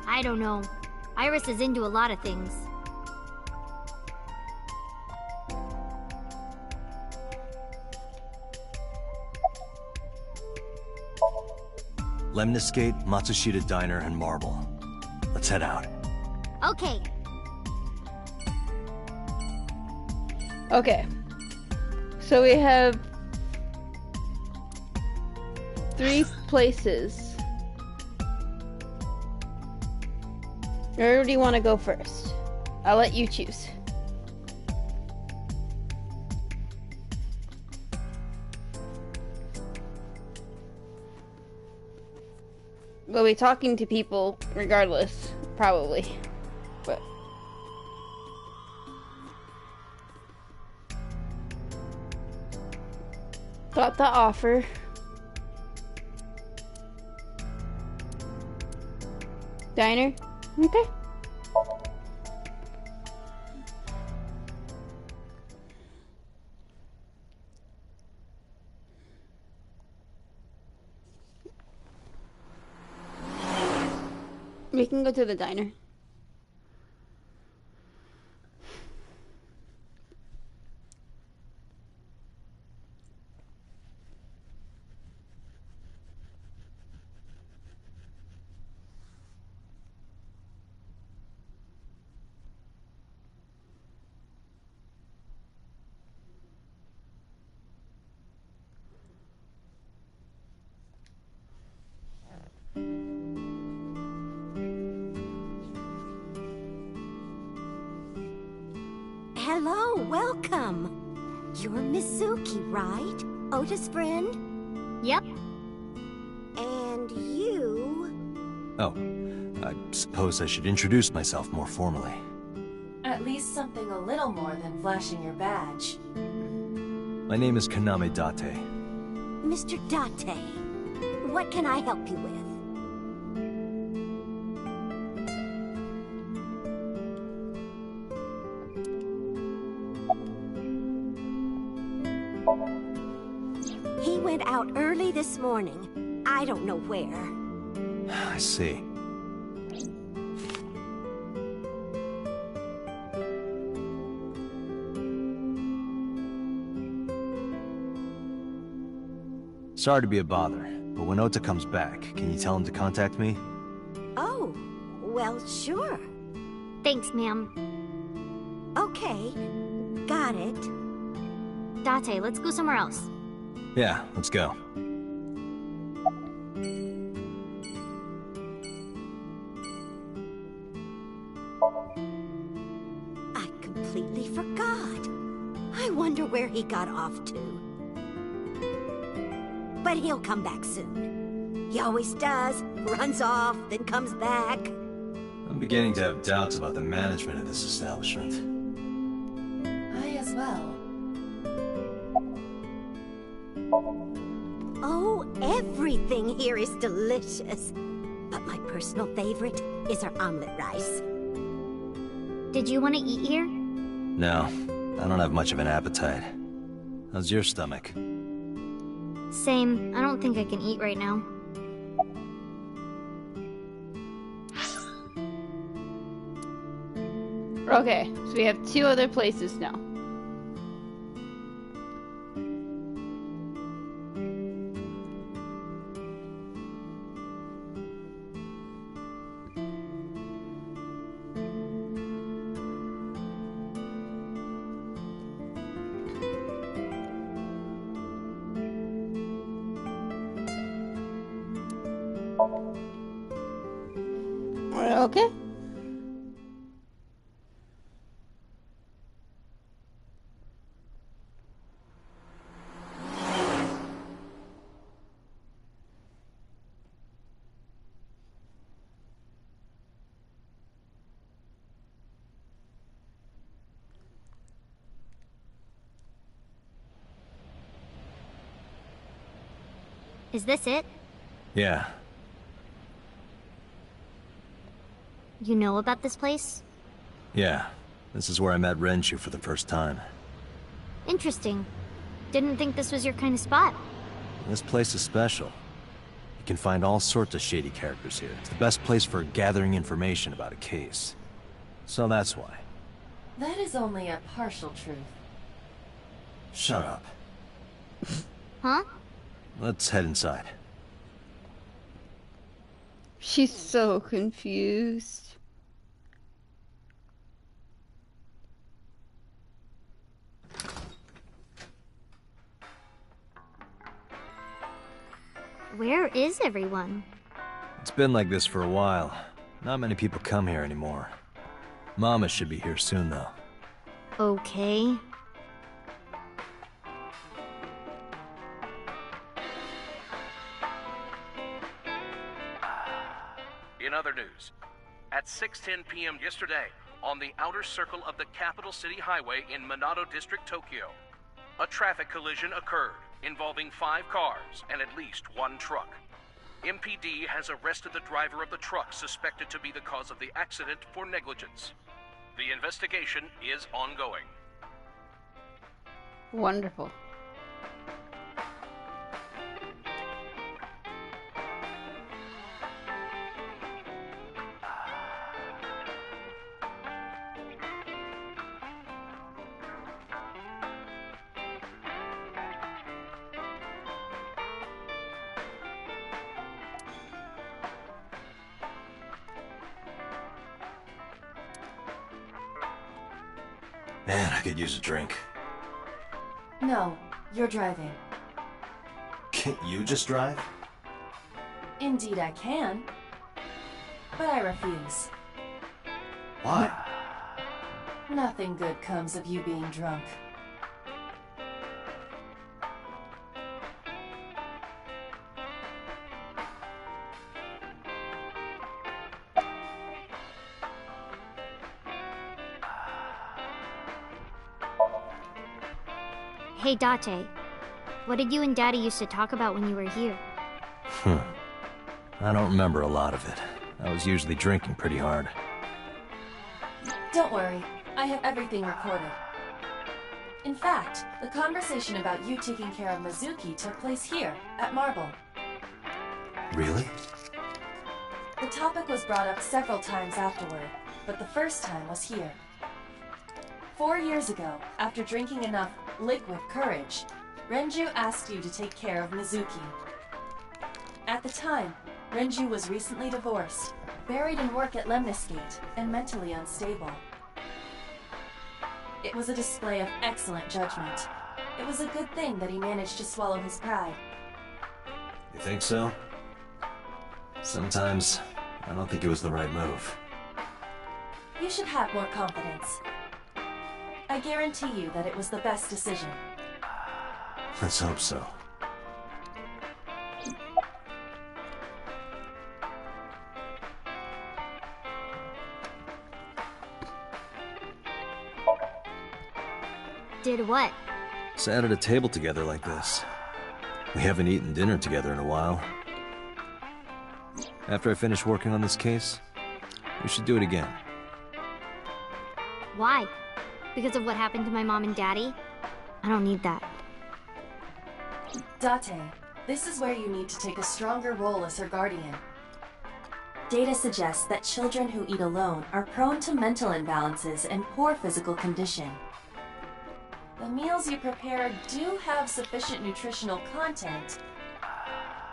I don't know. Iris is into a lot of things. Lemniscate, Matsushita Diner, and Marble. Let's head out. Okay. Okay. So we have 3 places. Where do you want to go first? I'll let you choose. We'll be talking to people regardless, probably. But got the offer. Diner? Okay. We can go to the diner. Hello, welcome. You're Mizuki, right? Ota's friend? Yep. And you... Oh, I suppose I should introduce myself more formally. At least something a little more than flashing your badge. My name is Kaname Date. Mr. Date. What can I help you with? He went out early this morning. I don't know where. I see. Sorry to be a bother, but when Ota comes back, can you tell him to contact me? Oh, well, sure. Thanks, ma'am. Okay, got it. Date, let's go somewhere else. Yeah, let's go. I completely forgot. I wonder where he got off to. But he'll come back soon. He always does. Runs off, then comes back. I'm beginning to have doubts about the management of this establishment. I as well. Oh, everything here is delicious. But my personal favorite is our omelet rice. Did you want to eat here? No, I don't have much of an appetite. How's your stomach? Same. I don't think I can eat right now. Okay, so we have 2 other places now. Okay. Is this it? Yeah. You know about this place? Yeah. This is where I met Renshu for the first time. Interesting. Didn't think this was your kind of spot. This place is special. You can find all sorts of shady characters here. It's the best place for gathering information about a case. So that's why. That is only a partial truth. Shut up. Huh? Let's head inside. She's so confused. Where is everyone? It's been like this for a while. Not many people come here anymore. Mama should be here soon, though. Okay. In other news, at 6:10 p.m. yesterday, on the outer circle of the Capital City Highway in Minato District, Tokyo, a traffic collision occurred involving 5 cars and at least 1 truck. MPD has arrested the driver of the truck suspected to be the cause of the accident for negligence. The investigation is ongoing. Wonderful. Man, I could use a drink. No, you're driving. Can't you just drive? Indeed I can. But I refuse. Why? Nothing good comes of you being drunk. Hey, Date. What did you and Daddy used to talk about when you were here? I don't remember a lot of it. I was usually drinking pretty hard. Don't worry, I have everything recorded. In fact, the conversation about you taking care of Mizuki took place here, at Marble. Really? The topic was brought up several times afterward, but the first time was here. 4 years ago, after drinking enough liquid courage, Renju asked you to take care of Mizuki. At the time, Renju was recently divorced, buried in work at Lemniscate, and mentally unstable. It was a display of excellent judgment. It was a good thing that he managed to swallow his pride. You think so? Sometimes, I don't think it was the right move. You should have more confidence. I guarantee you that it was the best decision. Let's hope so. Did what? Sat at a table together like this. We haven't eaten dinner together in a while. After I finish working on this case, we should do it again. Why? Because of what happened to my mom and daddy? I don't need that. Date, this is where you need to take a stronger role as her guardian. Data suggests that children who eat alone are prone to mental imbalances and poor physical condition. The meals you prepare do have sufficient nutritional content.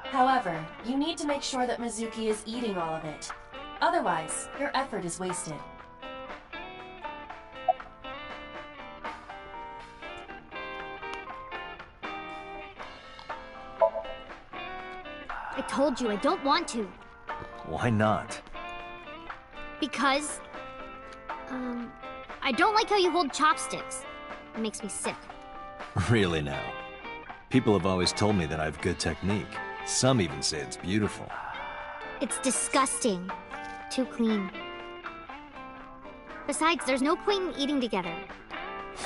However, you need to make sure that Mizuki is eating all of it. Otherwise, your effort is wasted. I told you I don't want to. Why not? Because... I don't like how you hold chopsticks. It makes me sick. Really now? People have always told me that I have good technique. Some even say it's beautiful. It's disgusting. Too clean. Besides, there's no point in eating together.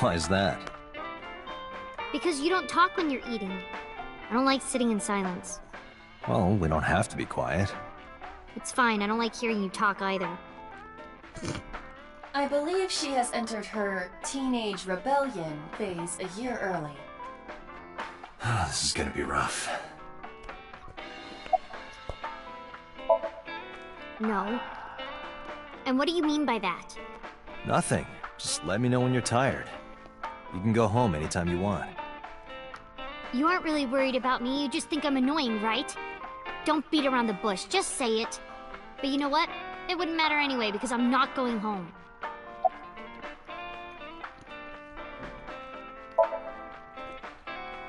Why is that? Because you don't talk when you're eating. I don't like sitting in silence. Well, we don't have to be quiet. It's fine, I don't like hearing you talk either. I believe she has entered her teenage rebellion phase a year early. This is gonna be rough. No. And what do you mean by that? Nothing. Just let me know when you're tired. You can go home anytime you want. You aren't really worried about me, you just think I'm annoying, right? Don't beat around the bush, just say it. But you know what? It wouldn't matter anyway, because I'm not going home.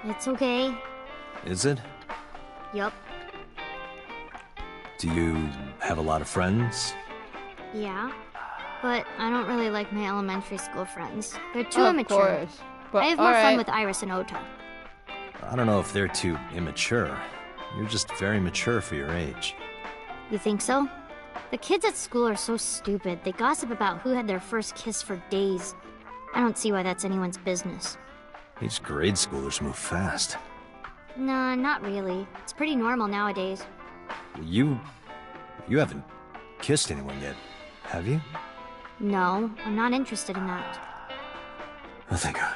It's okay. Is it? Yup. Do you have a lot of friends? Yeah. But I don't really like my elementary school friends. They're too immature. But, I have more fun with Iris and Ota. I don't know if they're too immature. You're just very mature for your age. You think so? The kids at school are so stupid. They gossip about who had their first kiss for days. I don't see why that's anyone's business. These grade schoolers move fast. Nah, not really. It's pretty normal nowadays. You haven't kissed anyone yet, have you? No, I'm not interested in that. Oh, thank God.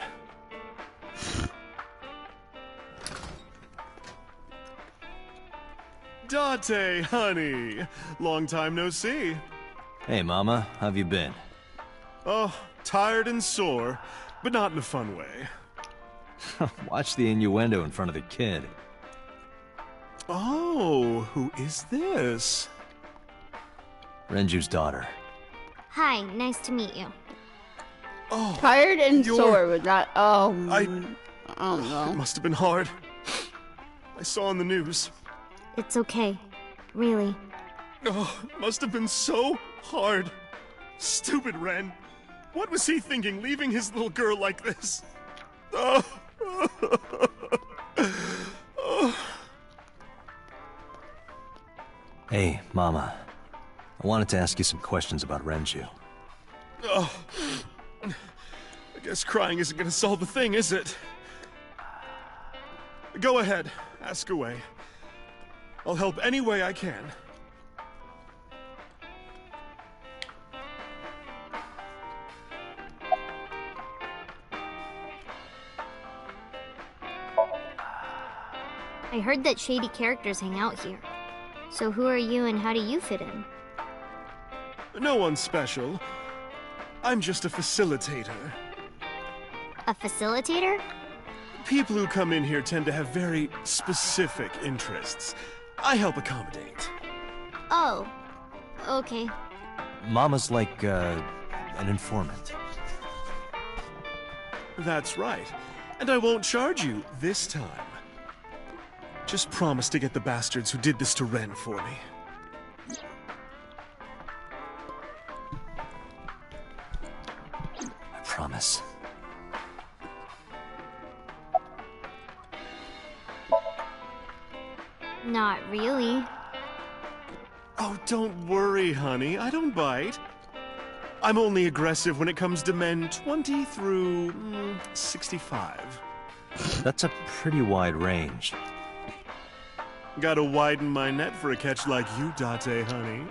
Date, honey. Long time no see. Hey, Mama. How've you been? Oh, tired and sore, but not in a fun way. Watch the innuendo in front of the kid. Oh, who is this? Renju's daughter. Hi, nice to meet you. Oh, tired and sore with that. Oh, I don't know. It must have been hard. I saw on the news. It's okay. Really. Oh, it must have been so hard. Stupid Ren. What was he thinking, leaving his little girl like this? Oh. Hey, Mama. I wanted to ask you some questions about Renju. Oh. I guess crying isn't gonna solve the thing, is it? Go ahead. Ask away. I'll help any way I can. I heard that shady characters hang out here. So who are you and how do you fit in? No one special. I'm just a facilitator. A facilitator? People who come in here tend to have very specific interests. I help accommodate. Oh, okay. Mama's like, an informant. That's right. And I won't charge you this time. Just promise to get the bastards who did this to Ren for me. I promise. Not really. Oh, don't worry, honey. I don't bite. I'm only aggressive when it comes to men 20 through 65. That's a pretty wide range. Gotta widen my net for a catch like you, Date, honey.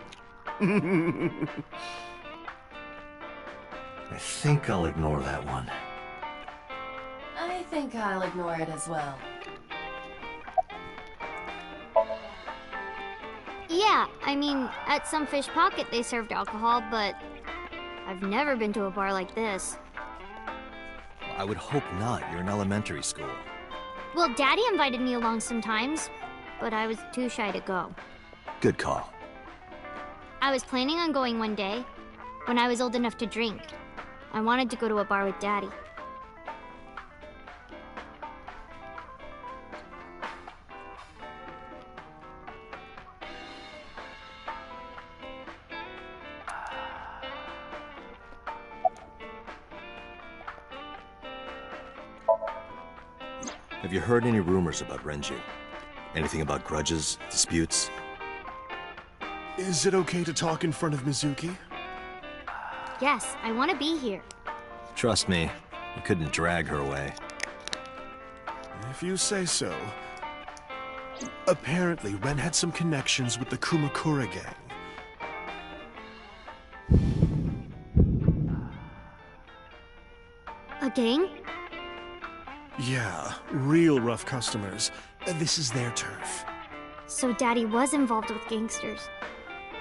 I think I'll ignore that one. I think I'll ignore it as well. Yeah, I mean, at some fish pocket they served alcohol, but I've never been to a bar like this. I would hope not. You're in elementary school. Well, Daddy invited me along sometimes, but I was too shy to go. Good call. I was planning on going one day, when I was old enough to drink. I wanted to go to a bar with Daddy. Have you heard any rumors about Renju? Anything about grudges, disputes? Is it okay to talk in front of Mizuki? Yes, I want to be here. Trust me, you couldn't drag her away. If you say so. Apparently, Ren had some connections with the Kumakura gang. A gang? Yeah, real rough customers. This is their turf. So Daddy was involved with gangsters.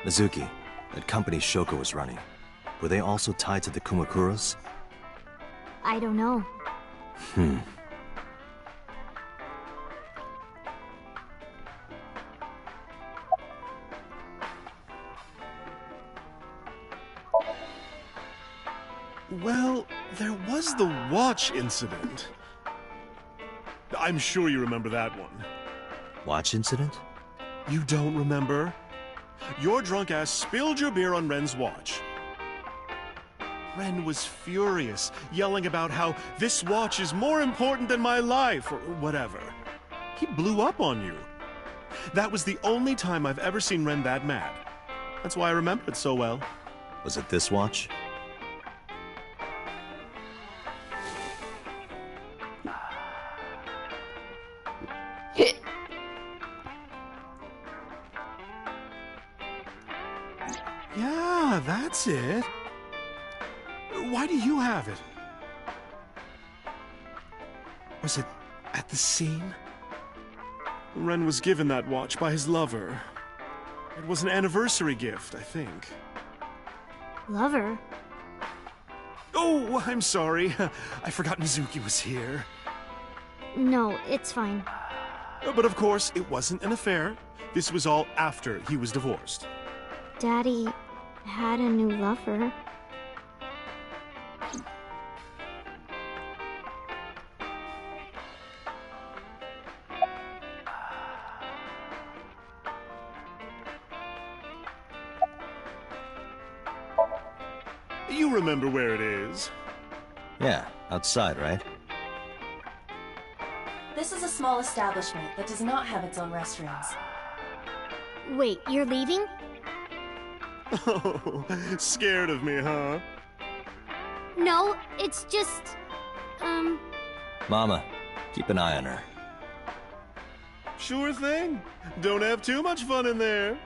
Mizuki, that company Shoko was running, were they also tied to the Kumakuras? I don't know. Well, there was the watch incident. I'm sure you remember that one. Watch incident? You don't remember? Your drunk ass spilled your beer on Ren's watch. Ren was furious, yelling about how this watch is more important than my life, or whatever. He blew up on you. That was the only time I've ever seen Ren that mad. That's why I remember it so well. Was it this watch? Yeah, that's it. Why do you have it? Was it at the scene? Ren was given that watch by his lover. It was an anniversary gift, I think. Lover? Oh, I'm sorry. I forgot Mizuki was here. No, it's fine. But of course, it wasn't an affair. This was all after he was divorced. Daddy had a new lover. You remember where it is? Yeah, outside, right? This is a small establishment that does not have its own restrooms. Wait, you're leaving? Oh, scared of me, huh? No, it's just... Mama, keep an eye on her. Sure thing. Don't have too much fun in there.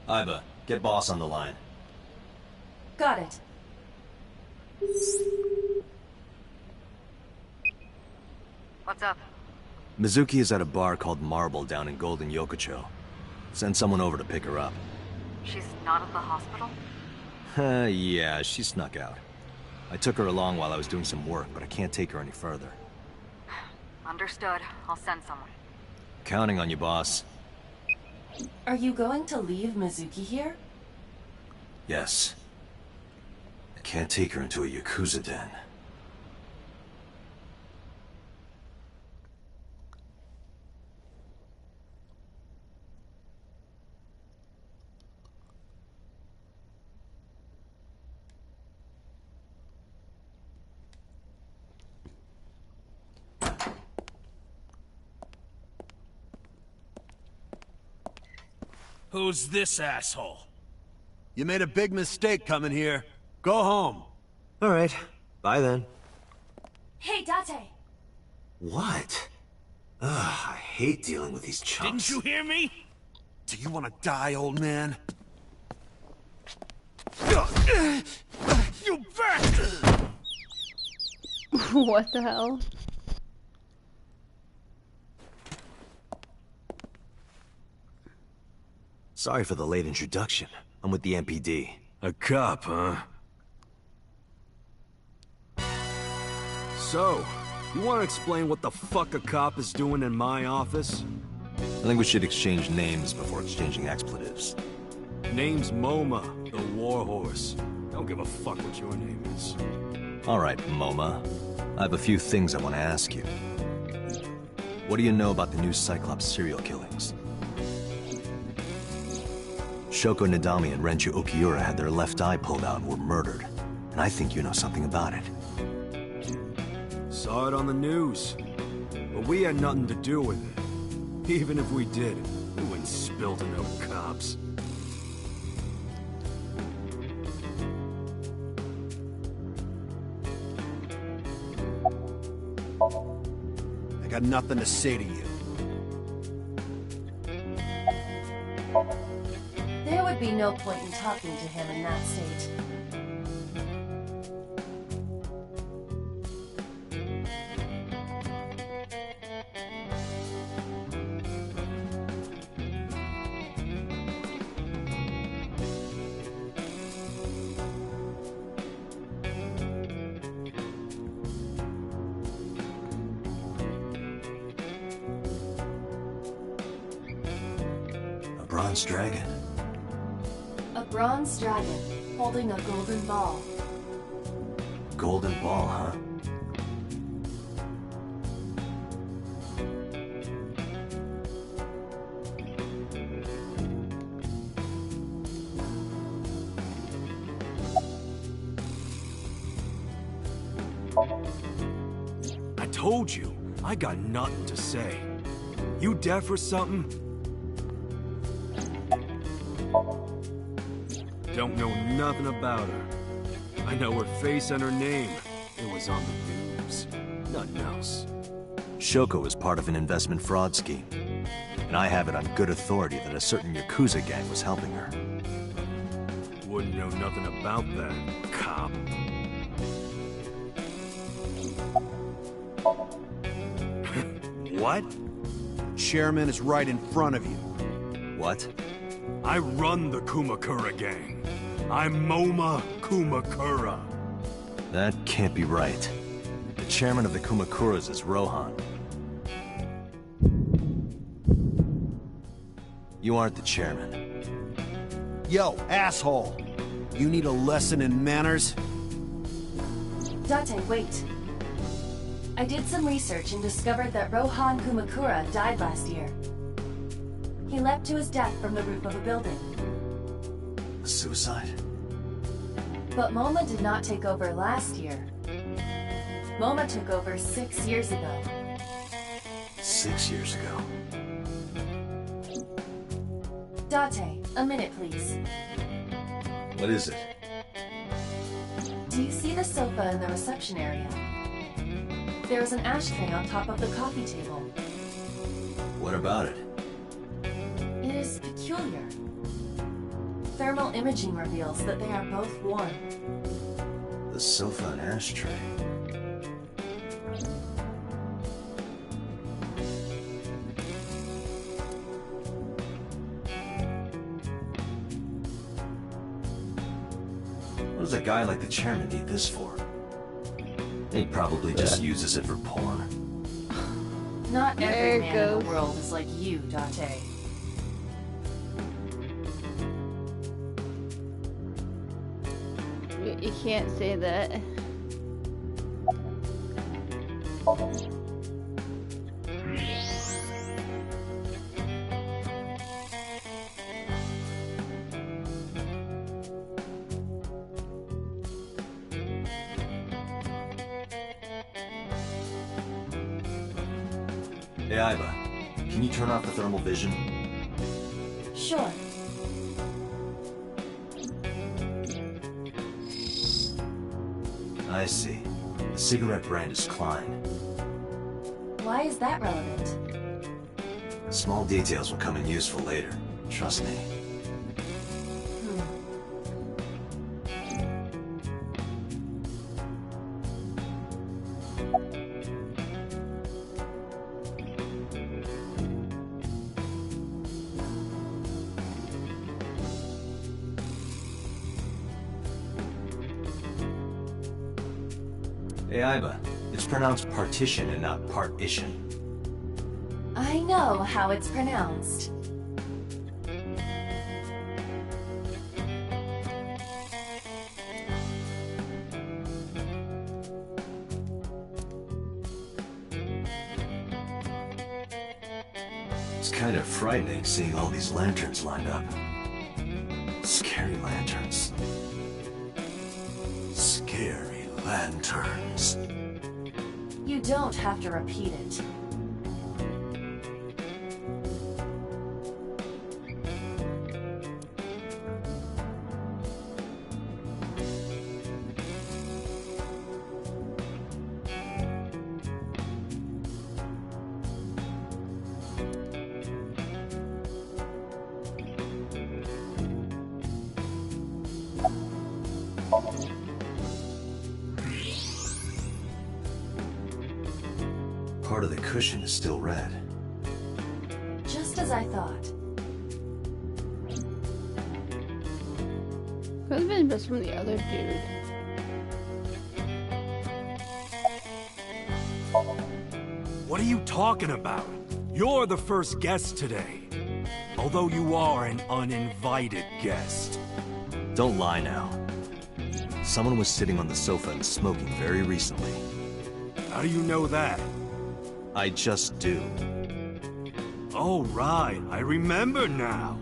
Iba, get boss on the line. Got it. What's up? Mizuki is at a bar called Marble down in Golden Yokocho. Send someone over to pick her up. She's not at the hospital? Yeah, she snuck out. I took her along while I was doing some work, but I can't take her any further. Understood. I'll send someone. Counting on you, boss. Are you going to leave Mizuki here? Yes. I can't take her into a Yakuza den. Who's this asshole? You made a big mistake coming here. Go home. All right. Bye then. Hey, Date! What? Ugh, I hate dealing with these chumps. Didn't you hear me? Do you want to die, old man? You bastard! What the hell? Sorry for the late introduction. I'm with the MPD. A cop, huh? So, you want to explain what the fuck a cop is doing in my office? I think we should exchange names before exchanging expletives. Name's MoMA, the Warhorse. Don't give a fuck what your name is. All right, MoMA. I have a few things I want to ask you. What do you know about the new Cyclops serial killings? Shoko Nadami and Renju Okiura had their left eye pulled out and were murdered. And I think you know something about it. Saw it on the news. But we had nothing to do with it. Even if we did, we wouldn't spill to no cops. I got nothing to say to you. There would be no point in talking to him in that state. A bronze dragon. A bronze dragon holding a golden ball. Golden ball, huh? I told you, I got nothing to say. You deaf or something? Don't know nothing about her. I know her face and her name. It was on the news. Nothing else. Shoko is part of an investment fraud scheme. And I have it on good authority that a certain Yakuza gang was helping her. Wouldn't know nothing about that, cop. What? Chairman is right in front of you. What? I run the Kumakura gang. I'm MoMA Kumakura. That can't be right. The chairman of the Kumakuras is Rohan. You aren't the chairman. Yo, asshole! You need a lesson in manners? Date, wait. I did some research and discovered that Rohan Kumakura died last year. He leapt to his death from the roof of a building. Suicide? But MoMA did not take over last year. MoMA took over 6 years ago. 6 years ago. Date, a minute, please. What is it? Do you see the sofa in the reception area? There is an ashtray on top of the coffee table. What about it? It is peculiar. Thermal imaging reveals that they are both warm. The sofa and ashtray. What does a guy like the chairman need this for? He probably just uses it for porn. Not every man in the world is like you, Date. You can't say that. Hey, Iva, can you turn off the thermal vision? Sure. I see. The cigarette brand is Klein. Why is that relevant? Small details will come in useful later. Trust me. Hey, Iva. It's pronounced partition and not partition. I know how it's pronounced. It's kind of frightening seeing all these lanterns lined up. Scary lanterns. Scary lanterns. You don't have to repeat it. Part of the cushion is still red. Just as I thought. Could have been just from the other dude. What are you talking about? You're the first guest today. Although you are an uninvited guest. Don't lie now. Someone was sitting on the sofa and smoking very recently. How do you know that? I just do. Oh, right. I remember now.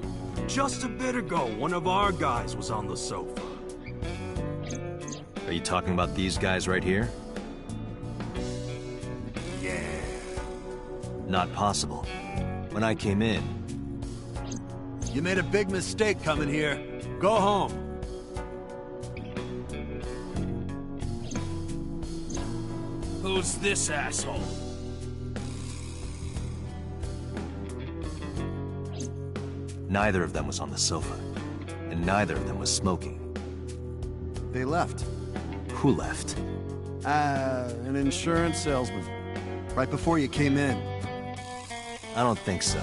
Just a bit ago, one of our guys was on the sofa. Are you talking about these guys right here? Yeah. Not possible. When I came in... You made a big mistake coming here. Go home. Who's this asshole? Neither of them was on the sofa, and neither of them was smoking. They left. Who left? An insurance salesman. Right before you came in. I don't think so.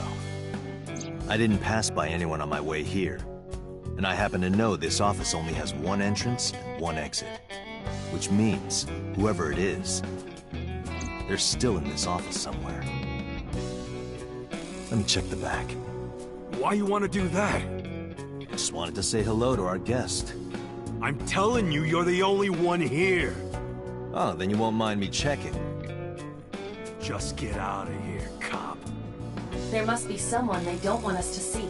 I didn't pass by anyone on my way here. And I happen to know this office only has one entrance and one exit. Which means, whoever it is, they're still in this office somewhere. Let me check the back. Why you want to do that? Just wanted to say hello to our guest. I'm telling you, you're the only one here. Oh, then you won't mind me checking. Just get out of here, cop. There must be someone they don't want us to see.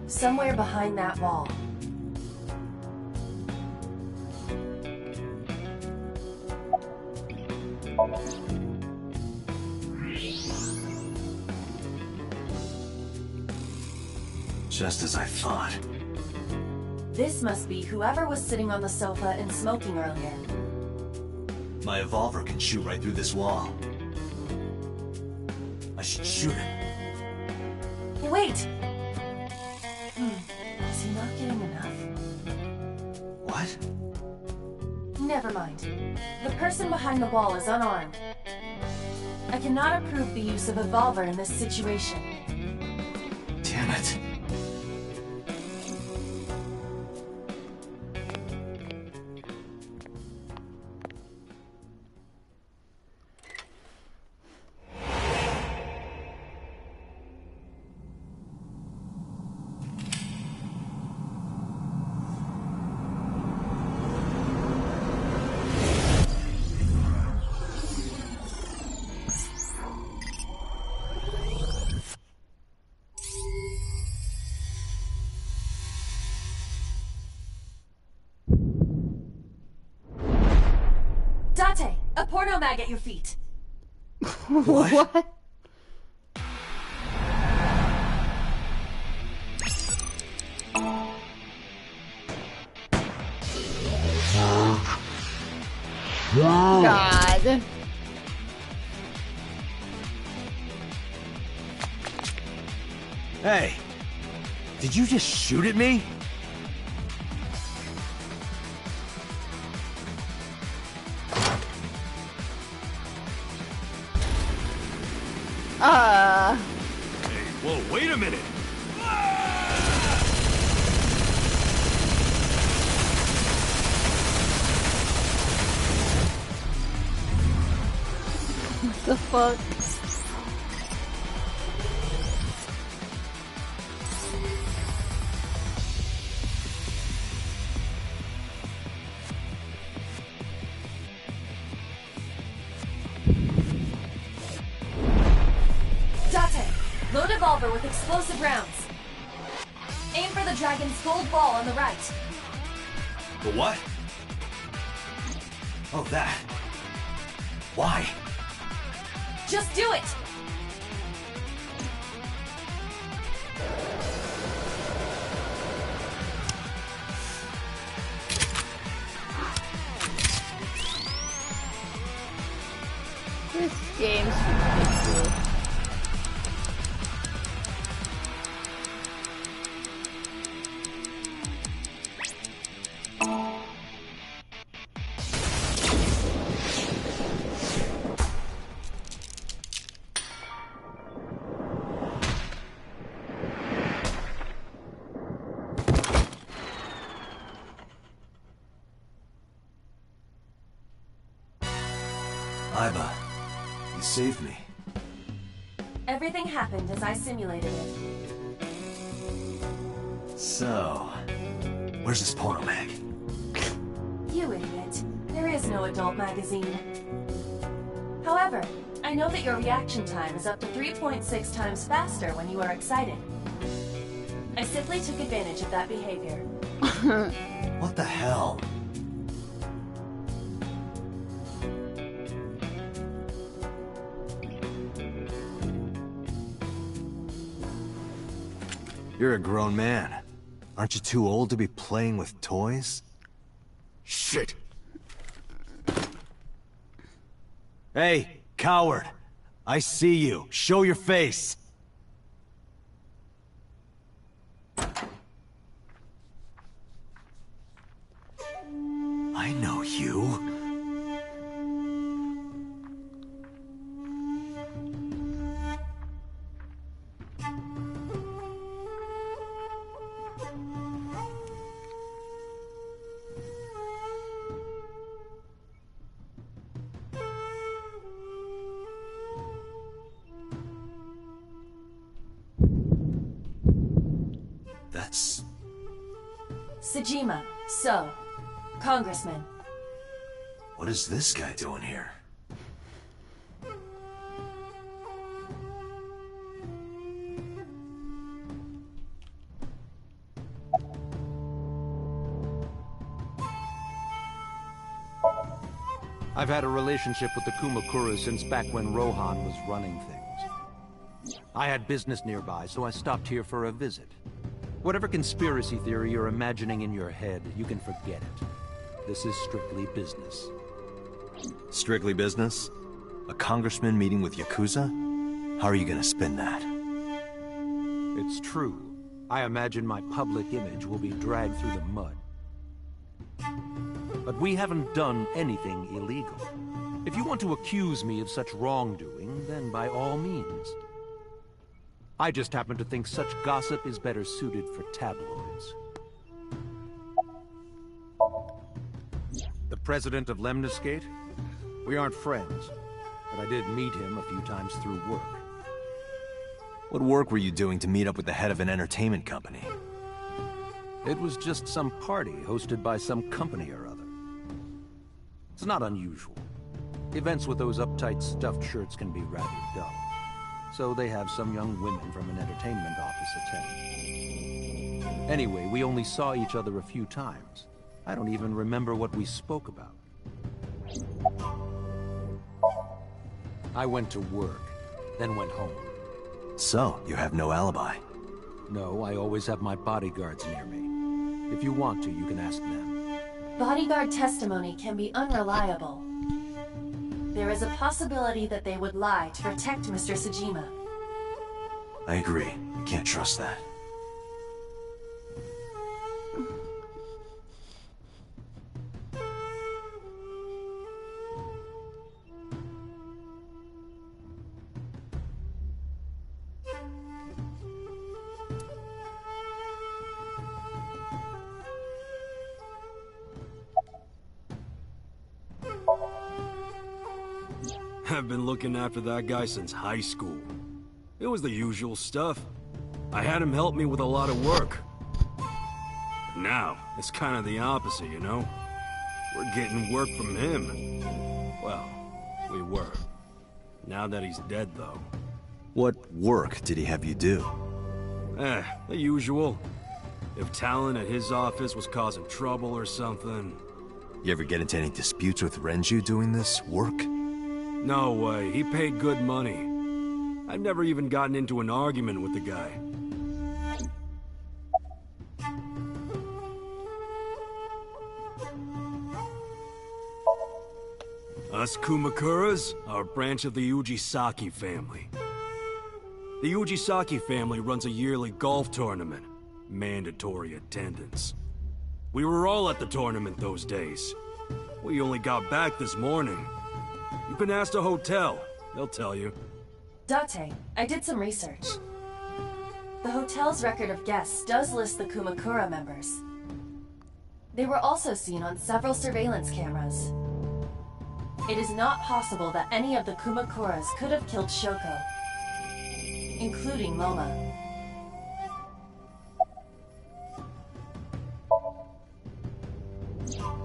Somewhere behind that wall. Just as I thought. This must be whoever was sitting on the sofa and smoking earlier. My evolver can shoot right through this wall. I should shoot him. Wait! Is he not getting enough? What? Never mind. The person behind the wall is unarmed. I cannot approve the use of evolver in this situation. Damn it. Date, a porno mag at your feet. What? God. Hey, did you just shoot at me? Hey, whoa, wait a minute! What the fuck? Load evolver with explosive rounds. Aim for the dragon's gold ball on the right. The what? Oh, that. Why? Just do it! This game's ridiculous. Aiba, you saved me. Everything happened as I simulated it. So, where's this porno mag? You idiot. There is no adult magazine. However, I know that your reaction time is up to 3.6 times faster when you are excited. I simply took advantage of that behavior. What the hell? You're a grown man. Aren't you too old to be playing with toys? Shit! Hey, coward! I see you. Show your face! I know you. That's... Sejima, so, Congressman. What is this guy doing here? I've had a relationship with the Kumakuras since back when Rohan was running things. I had business nearby, so I stopped here for a visit. Whatever conspiracy theory you're imagining in your head, you can forget it. This is strictly business. Strictly business? A congressman meeting with Yakuza? How are you gonna spin that? It's true. I imagine my public image will be dragged through the mud. But we haven't done anything illegal. If you want to accuse me of such wrongdoing, then by all means. I just happen to think such gossip is better suited for tabloids. The president of Lemniscate? We aren't friends, but I did meet him a few times through work. What work were you doing to meet up with the head of an entertainment company? It was just some party hosted by some company or other. It's not unusual. Events with those uptight stuffed shirts can be rather dull. So they have some young women from an entertainment office attend. Anyway, we only saw each other a few times. I don't even remember what we spoke about. I went to work, then went home. So, you have no alibi? No, I always have my bodyguards near me. If you want to, you can ask them. Bodyguard testimony can be unreliable. There is a possibility that they would lie to protect Mr. Sejima. I agree. You can't trust that. I've been looking after that guy since high school. It was the usual stuff. I had him help me with a lot of work. But now, it's kind of the opposite, you know? We're getting work from him. Well, we were. Now that he's dead, though. What work did he have you do? The usual. If Talon at his office was causing trouble or something... You ever get into any disputes with Renju doing this work? No way. He paid good money. I've never even gotten into an argument with the guy. Us Kumakuras are a branch of the Ujisaki family. The Ujisaki family runs a yearly golf tournament. Mandatory attendance. We were all at the tournament those days. We only got back this morning. You can ask the hotel. They'll tell you. Date, I did some research. The hotel's record of guests does list the Kumakura members. They were also seen on several surveillance cameras. It is not possible that any of the Kumakuras could have killed Shoko, including Moma.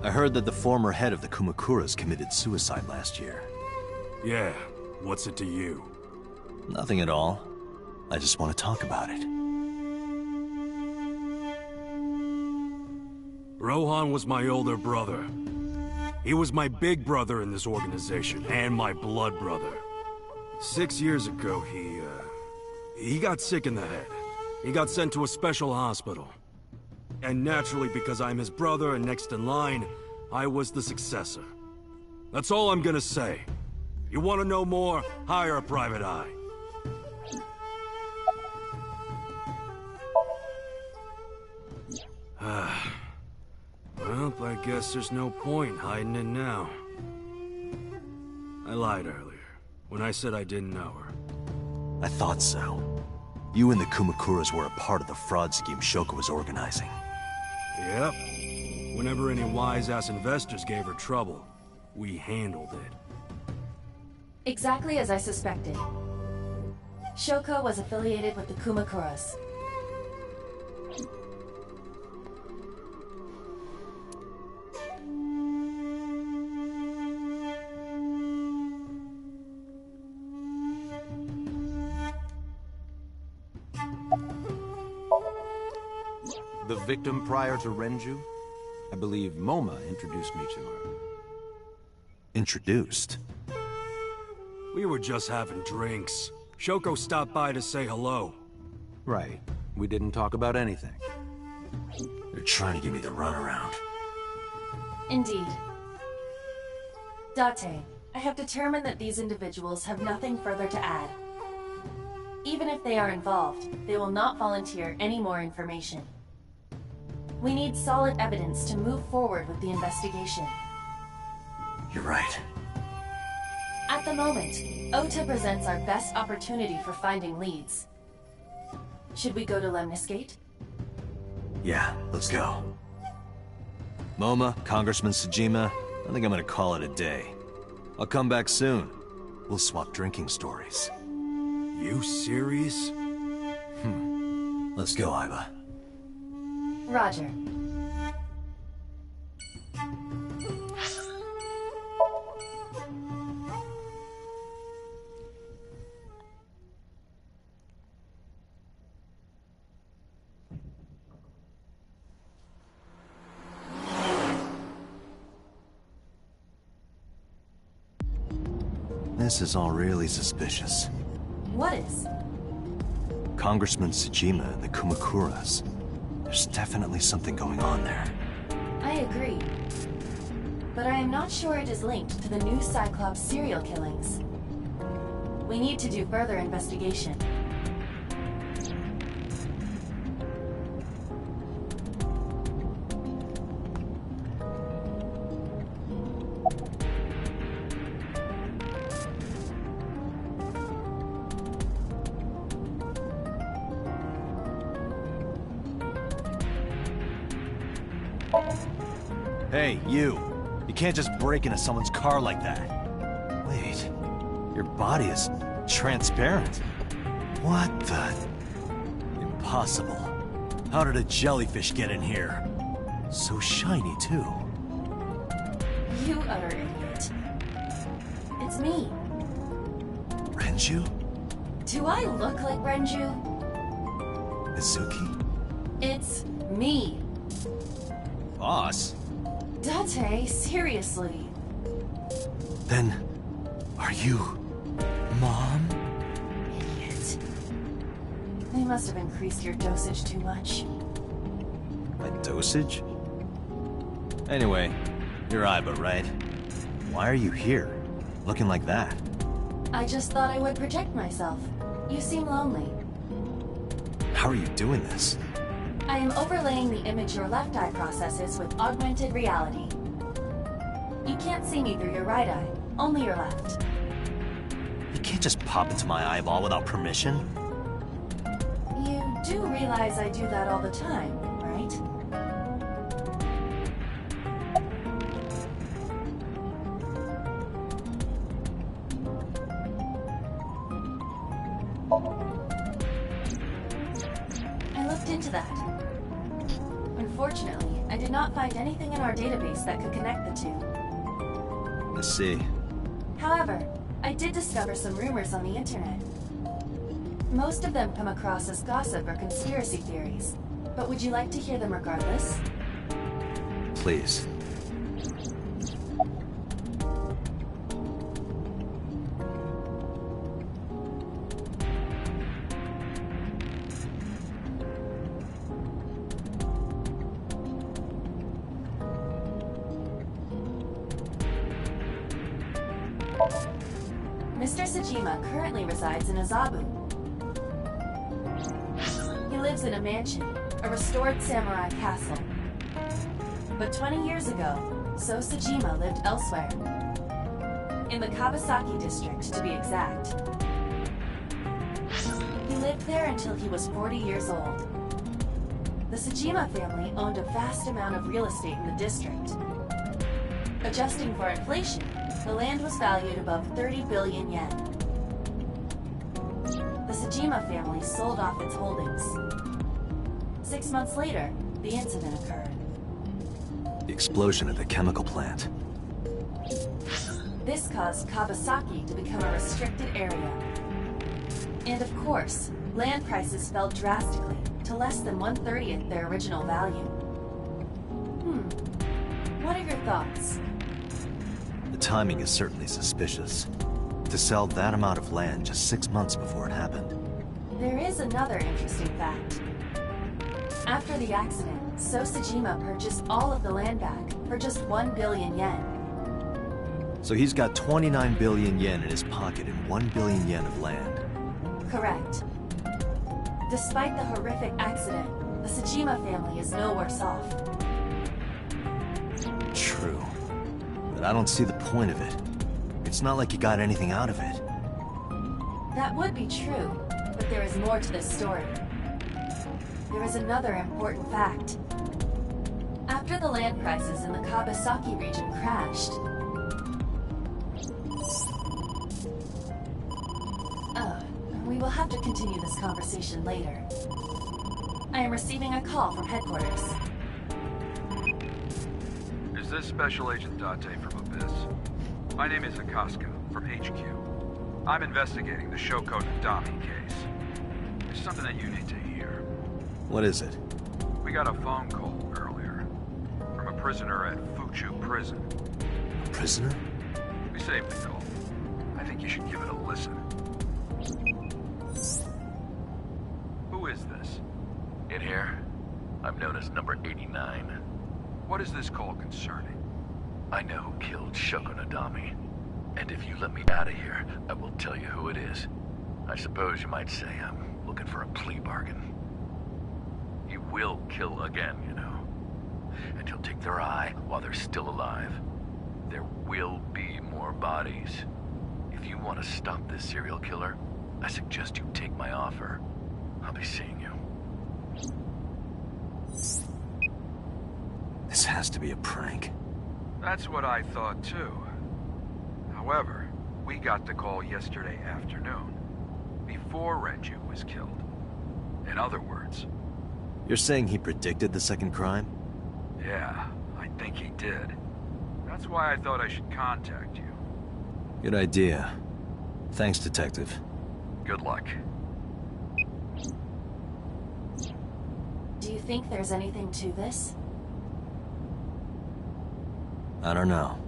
I heard that the former head of the Kumakuras committed suicide last year. Yeah, what's it to you? Nothing at all. I just want to talk about it. Rohan was my older brother. He was my big brother in this organization, and my blood brother. 6 years ago, he got sick in the head. He got sent to a special hospital. And naturally, because I'm his brother and next in line, I was the successor. That's all I'm gonna say. You want to know more? Hire a private eye. Well, I guess there's no point hiding it now. I lied earlier, when I said I didn't know her. I thought so. You and the Kumakuras were a part of the fraud scheme Shoko was organizing. Yep. Whenever any wise-ass investors gave her trouble, we handled it. Exactly as I suspected. Shoko was affiliated with the Kumakuras. The victim prior to Renju? I believe Moma introduced me to her. Introduced? We were just having drinks. Shoko stopped by to say hello. Right. we didn't talk about anything. They're trying to give me the runaround. Indeed. Date, I have determined that these individuals have nothing further to add. Even if they are involved, they will not volunteer any more information. We need solid evidence to move forward with the investigation. You're right. At the moment, Ota presents our best opportunity for finding leads. Should we go to Lemniscate? Yeah, let's go. MoMA, Congressman Tsujima, I think I'm gonna call it a day. I'll come back soon. We'll swap drinking stories. You serious? Let's go, Aiba. Roger. This is all really suspicious. What is? Congressman Tsujima and the Kumakuras. There's definitely something going on there. I agree. But I am not sure it is linked to the new Cyclops serial killings. We need to do further investigation. Hey, you! You can't just break into someone's car like that. Wait, your body is transparent. What the? Impossible. How did a jellyfish get in here? So shiny, too. You utter idiot. It's me. Renju? Do I look like Renju? Mizuki? It's me. Boss? Date, seriously. Then, are you... Mom? Idiot. They must have increased your dosage too much. My dosage? Anyway, you're Aiba, right? Why are you here? Looking like that? I just thought I would protect myself. You seem lonely. How are you doing this? I am overlaying the image your left eye processes with augmented reality. You can't see me through your right eye, only your left. You can't just pop into my eyeball without permission. You do realize I do that all the time, right? I looked into that. Unfortunately, I did not find anything in our database that could connect the two. I see. However, I did discover some rumors on the internet. Most of them come across as gossip or conspiracy theories, but would you like to hear them regardless? Please. Mr. Tsujima currently resides in Azabu. He lives in a mansion, a restored samurai castle. But 20 years ago, So Tsujima lived elsewhere. In the Kawasaki district, to be exact. He lived there until he was 40 years old. The Tsujima family owned a vast amount of real estate in the district. Adjusting for inflation, the land was valued above 30 billion yen. The Tsujima family sold off its holdings. 6 months later, the incident occurred. The explosion at the chemical plant. This caused Kawasaki to become a restricted area. And of course, land prices fell drastically to less than 1/30th their original value. What are your thoughts? The timing is certainly suspicious. To sell that amount of land just 6 months before it happened. There is another interesting fact. After the accident, Sosajima purchased all of the land back for just 1 billion yen. So he's got 29 billion yen in his pocket and 1 billion yen of land. Correct. Despite the horrific accident, the Sajima family is no worse off. True. But I don't see the point of it. It's not like you got anything out of it. That would be true, but there is more to this story. There is another important fact. After the land prices in the Kawasaki region crashed... we will have to continue this conversation later. I am receiving a call from headquarters. Is this Special Agent Date from Abyss? My name is Akaska, from HQ. I'm investigating the Shoko Nadami case. There's something that you need to hear. What is it? We got a phone call earlier from a prisoner at Fuchu Prison. A prisoner? We saved the call. I think you should give it a listen. Who is this? In here, I'm known as number 89. What is this call concerning? I know who killed Shoko Nadami. And if you let me out of here, I will tell you who it is. I suppose you might say I'm looking for a plea bargain. He will kill again, you know. And he'll take their eye while they're still alive. There will be more bodies. If you want to stop this serial killer, I suggest you take my offer. I'll be seeing you. This has to be a prank. That's what I thought too. However, we got the call yesterday afternoon, before Renju was killed. In other words... You're saying he predicted the second crime? Yeah, I think he did. That's why I thought I should contact you. Good idea. Thanks, Detective. Good luck. Do you think there's anything to this? I don't know.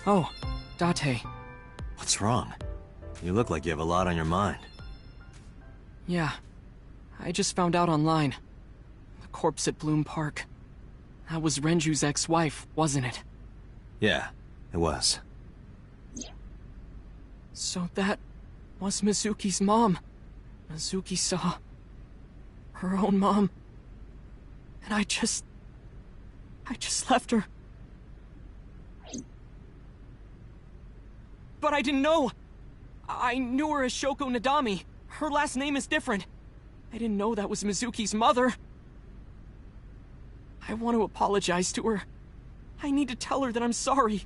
Oh, Date. What's wrong? You look like you have a lot on your mind. Yeah. I just found out online. The corpse at Bloom Park. That was Renju's ex-wife, wasn't it? Yeah, it was. So that was Mizuki's mom. Mizuki saw her own mom. And I just left her. But I didn't know. I knew her as Shoko Nadami. Her last name is different. I didn't know that was Mizuki's mother. I want to apologize to her. I need to tell her that I'm sorry.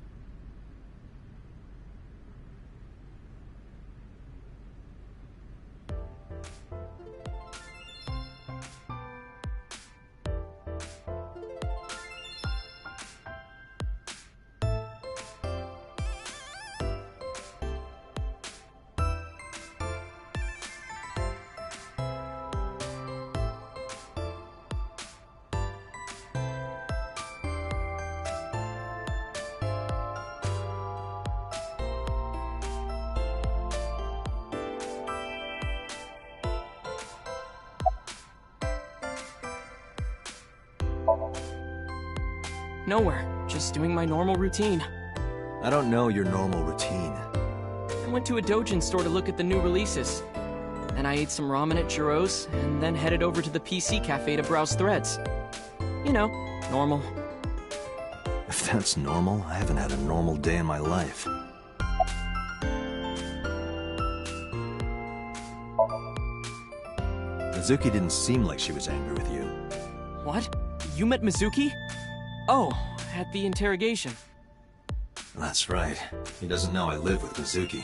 Nowhere. Just doing my normal routine. I don't know your normal routine. I went to a doujin store to look at the new releases. Then I ate some ramen at Jiro's, and then headed over to the PC cafe to browse threads. You know, normal. If that's normal, I haven't had a normal day in my life. Mizuki didn't seem like she was angry with you. What? You met Mizuki? Oh, at the interrogation. That's right. He doesn't know I live with Mizuki.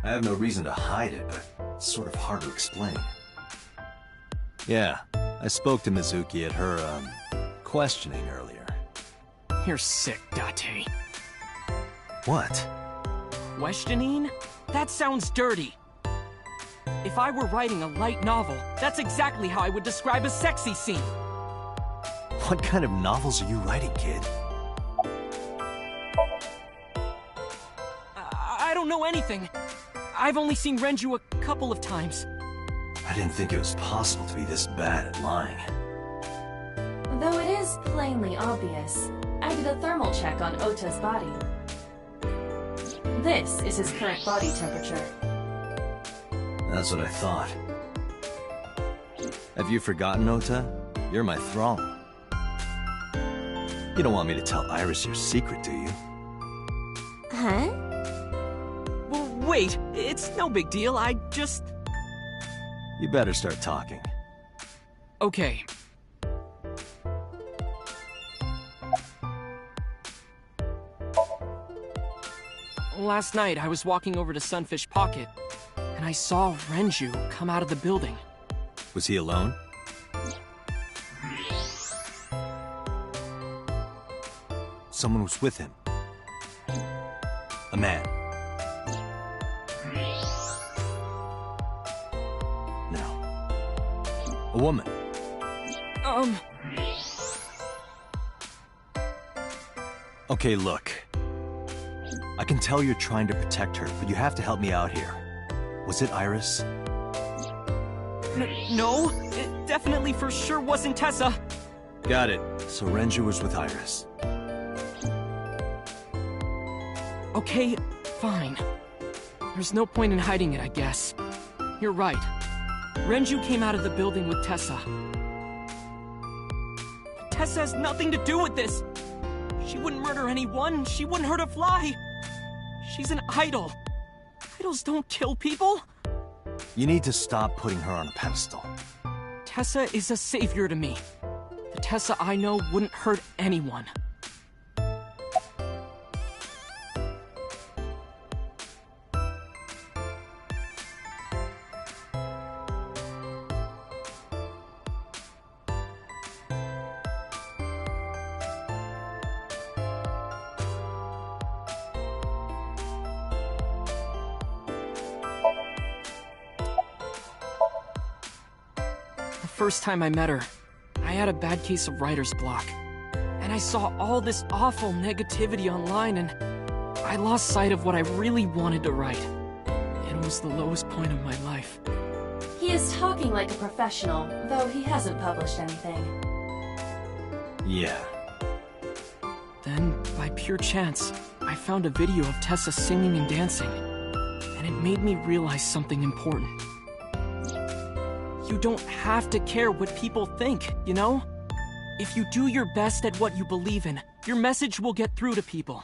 I have no reason to hide it, but it's sort of hard to explain. Yeah, I spoke to Mizuki at her, questioning earlier. You're sick, Date. What? Questioning? That sounds dirty. If I were writing a light novel, that's exactly how I would describe a sexy scene. What kind of novels are you writing, kid? I don't know anything. I've only seen Renju a couple of times. I didn't think it was possible to be this bad at lying. Though it is plainly obvious, I did a thermal check on Ota's body. This is his current body temperature. That's what I thought. Have you forgotten, Ota? You're my thrall. You don't want me to tell Iris your secret, do you? Huh? Well, wait, it's no big deal, I just... You better start talking. Okay. Last night, I was walking over to Sunfish Pocket, and I saw Renju come out of the building. Was he alone? Someone was with him. A man. No. A woman. Okay, look. I can tell you're trying to protect her, but you have to help me out here. Was it Iris? No, it definitely for sure wasn't Tessa. Got it. So Renju was with Iris. Okay, fine. There's no point in hiding it, I guess. You're right. Renju came out of the building with Tessa. Tessa has nothing to do with this! She wouldn't murder anyone, she wouldn't hurt a fly! She's an idol. Idols don't kill people! You need to stop putting her on a pedestal. Tessa is a savior to me. The Tessa I know wouldn't hurt anyone. The first time I met her, I had a bad case of writer's block, and I saw all this awful negativity online, and I lost sight of what I really wanted to write. It was the lowest point of my life. He is talking like a professional, though he hasn't published anything. Yeah. Then, by pure chance, I found a video of Tessa singing and dancing, and it made me realize something important. You don't have to care what people think, you know? If you do your best at what you believe in, your message will get through to people.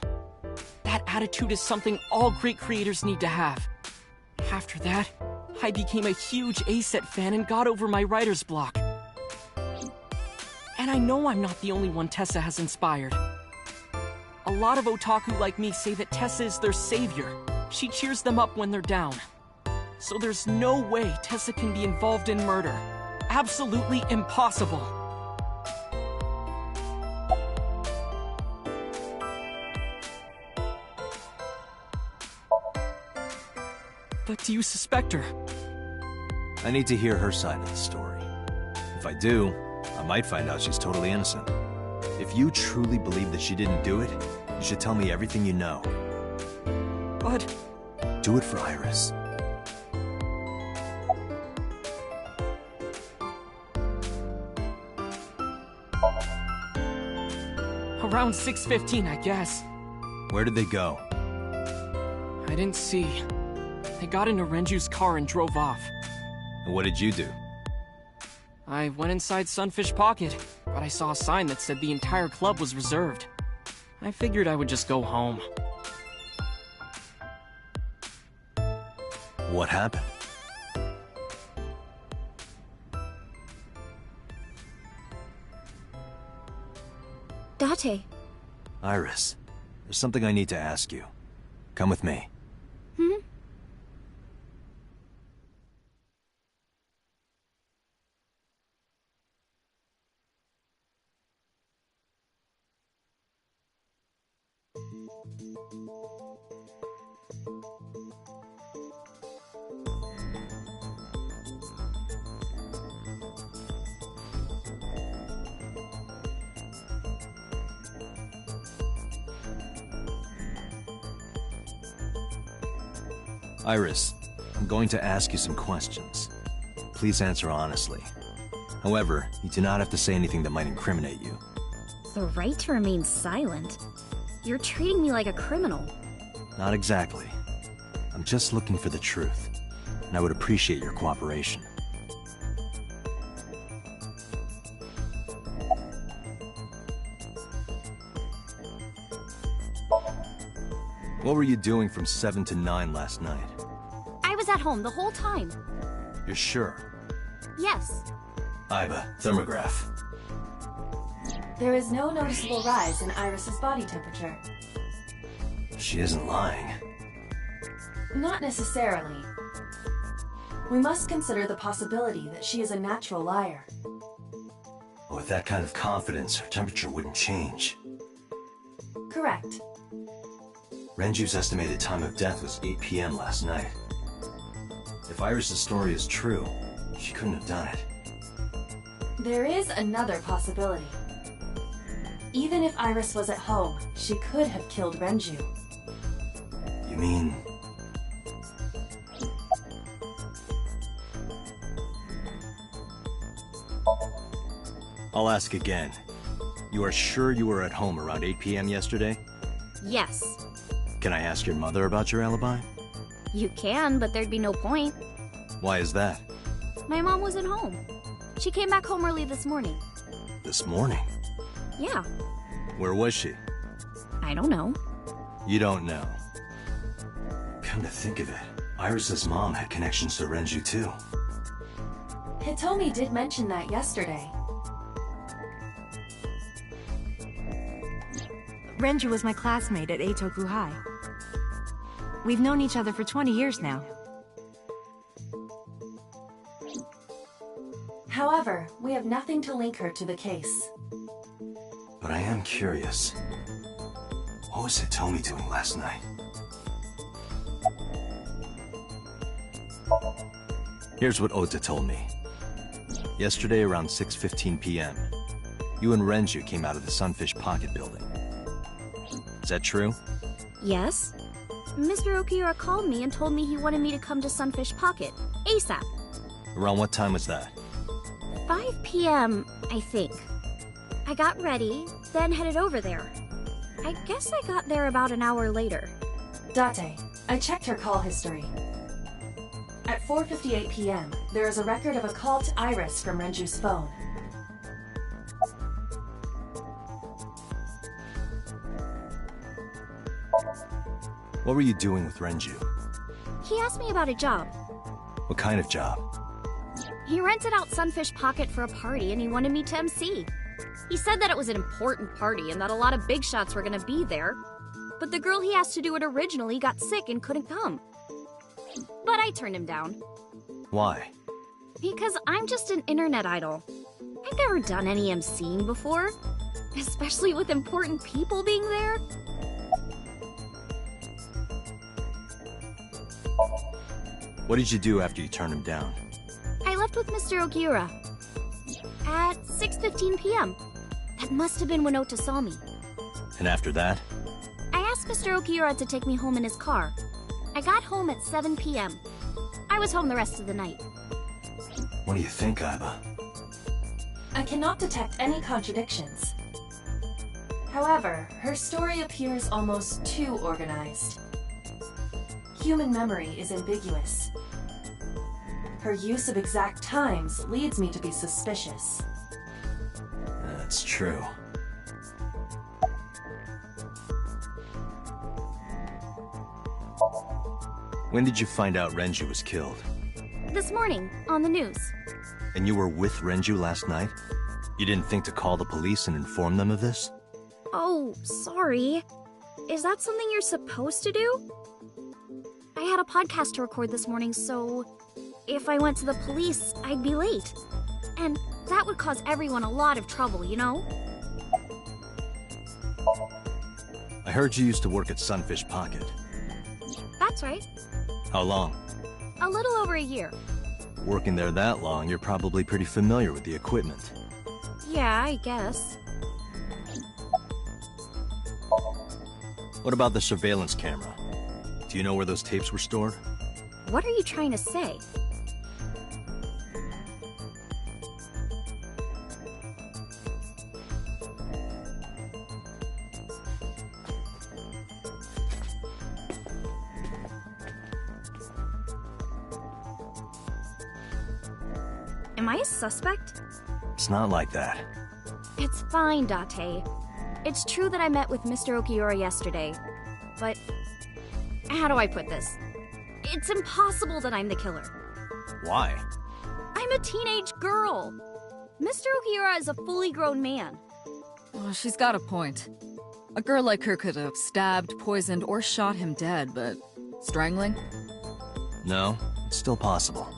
That attitude is something all great creators need to have. After that, I became a huge A.Set fan and got over my writer's block. And I know I'm not the only one Tessa has inspired. A lot of otaku like me say that Tessa is their savior. She cheers them up when they're down. So there's no way Tessa can be involved in murder. Absolutely impossible. But do you suspect her? I need to hear her side of the story. If I do, I might find out she's totally innocent. If you truly believe that she didn't do it, you should tell me everything you know. But... do it for Iris. Around 6:15, I guess. Where did they go? I didn't see. They got into Renju's car and drove off. And what did you do? I went inside Sunfish Pocket, but I saw a sign that said the entire club was reserved. I figured I would just go home. What happened? Date. Iris, there's something I need to ask you. Come with me. Hmm? Iris, I'm going to ask you some questions. Please answer honestly. However, you do not have to say anything that might incriminate you. The right to remain silent? You're treating me like a criminal. Not exactly. I'm just looking for the truth, and I would appreciate your cooperation. What were you doing from 7 to 9 last night? I was at home the whole time. You're sure? Yes. Iba, thermograph. There is no noticeable rise in Iris's body temperature. She isn't lying. Not necessarily. We must consider the possibility that she is a natural liar. With that kind of confidence, her temperature wouldn't change. Correct. Renju's estimated time of death was 8 p.m. last night. If Iris' story is true, she couldn't have done it. There is another possibility. Even if Iris was at home, she could have killed Renju. You mean... I'll ask again. You are sure you were at home around 8 p.m. yesterday? Yes. Can I ask your mother about your alibi? You can, but there'd be no point. Why is that? My mom wasn't home. She came back home early this morning. This morning? Yeah. Where was she? I don't know. You don't know. Come to think of it, Iris' mom had connections to Renju too. Hitomi did mention that yesterday. Renju was my classmate at Eitoku High. We've known each other for 20 years now. However, we have nothing to link her to the case. But I am curious. What was Hitomi doing last night? Here's what Ota told me. Yesterday around 6:15 p.m., You and Renju came out of the Sunfish Pocket building. Is that true? Yes? Mr. Okiura called me and told me he wanted me to come to Sunfish Pocket, ASAP. Around what time was that? 5 p.m., I think. I got ready, then headed over there. I guess I got there about an hour later. Date, I checked her call history. At 4:58 p.m., there is a record of a call to Iris from Renju's phone. What were you doing with Renju? He asked me about a job. What kind of job? He rented out Sunfish Pocket for a party and he wanted me to MC. He said that it was an important party and that a lot of big shots were gonna be there. But the girl he asked to do it originally got sick and couldn't come. But I turned him down. Why? Because I'm just an internet idol. I've never done any MCing before. Especially with important people being there. What did you do after you turned him down? I left with Mr. Okiura. At 6:15 p.m. That must have been when Ota saw me. And after that? I asked Mr. Okiura to take me home in his car. I got home at 7 p.m. I was home the rest of the night. What do you think, Aiba? I cannot detect any contradictions. However, her story appears almost too organized. Human memory is ambiguous. Her use of exact times leads me to be suspicious. That's true. When did you find out Renju was killed? This morning, on the news. And you were with Renju last night? You didn't think to call the police and inform them of this? Oh, sorry. Is that something you're supposed to do? I had a podcast to record this morning, so if I went to the police, I'd be late. And that would cause everyone a lot of trouble, you know? I heard you used to work at Sunfish Pocket. That's right. How long? A little over a year. Working there that long, you're probably pretty familiar with the equipment. Yeah, I guess. What about the surveillance camera? Do you know where those tapes were stored? What are you trying to say? Am I a suspect? It's not like that. It's fine, Date. It's true that I met with Mr. Okiura yesterday, but how do I put this? It's impossible that I'm the killer. Why? I'm a teenage girl. Mr. Okiura is a fully grown man. Well, she's got a point. A girl like her could have stabbed, poisoned, or shot him dead, but strangling? No, it's still possible.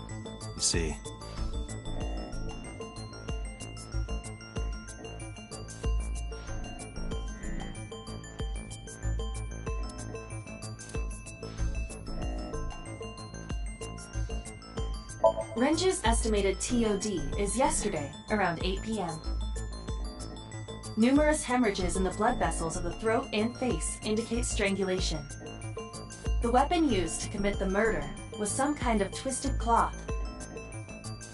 You see, Renju's estimated TOD is yesterday, around 8 p.m. Numerous hemorrhages in the blood vessels of the throat and face indicate strangulation. The weapon used to commit the murder was some kind of twisted cloth.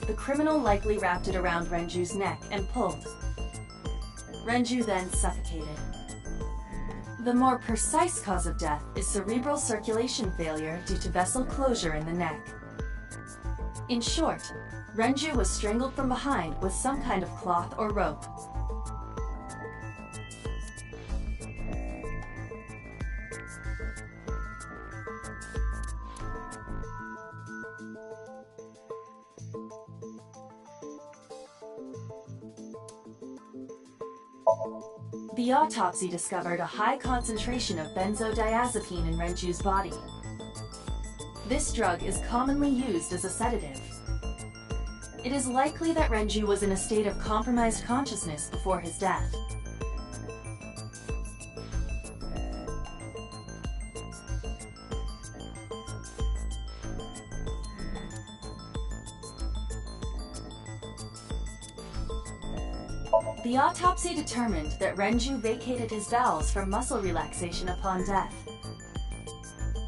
The criminal likely wrapped it around Renju's neck and pulled. Renju then suffocated. The more precise cause of death is cerebral circulation failure due to vessel closure in the neck. In short, Renju was strangled from behind with some kind of cloth or rope. The autopsy discovered a high concentration of benzodiazepine in Renju's body. This drug is commonly used as a sedative. It is likely that Renju was in a state of compromised consciousness before his death. The autopsy determined that Renju vacated his bowels for muscle relaxation upon death.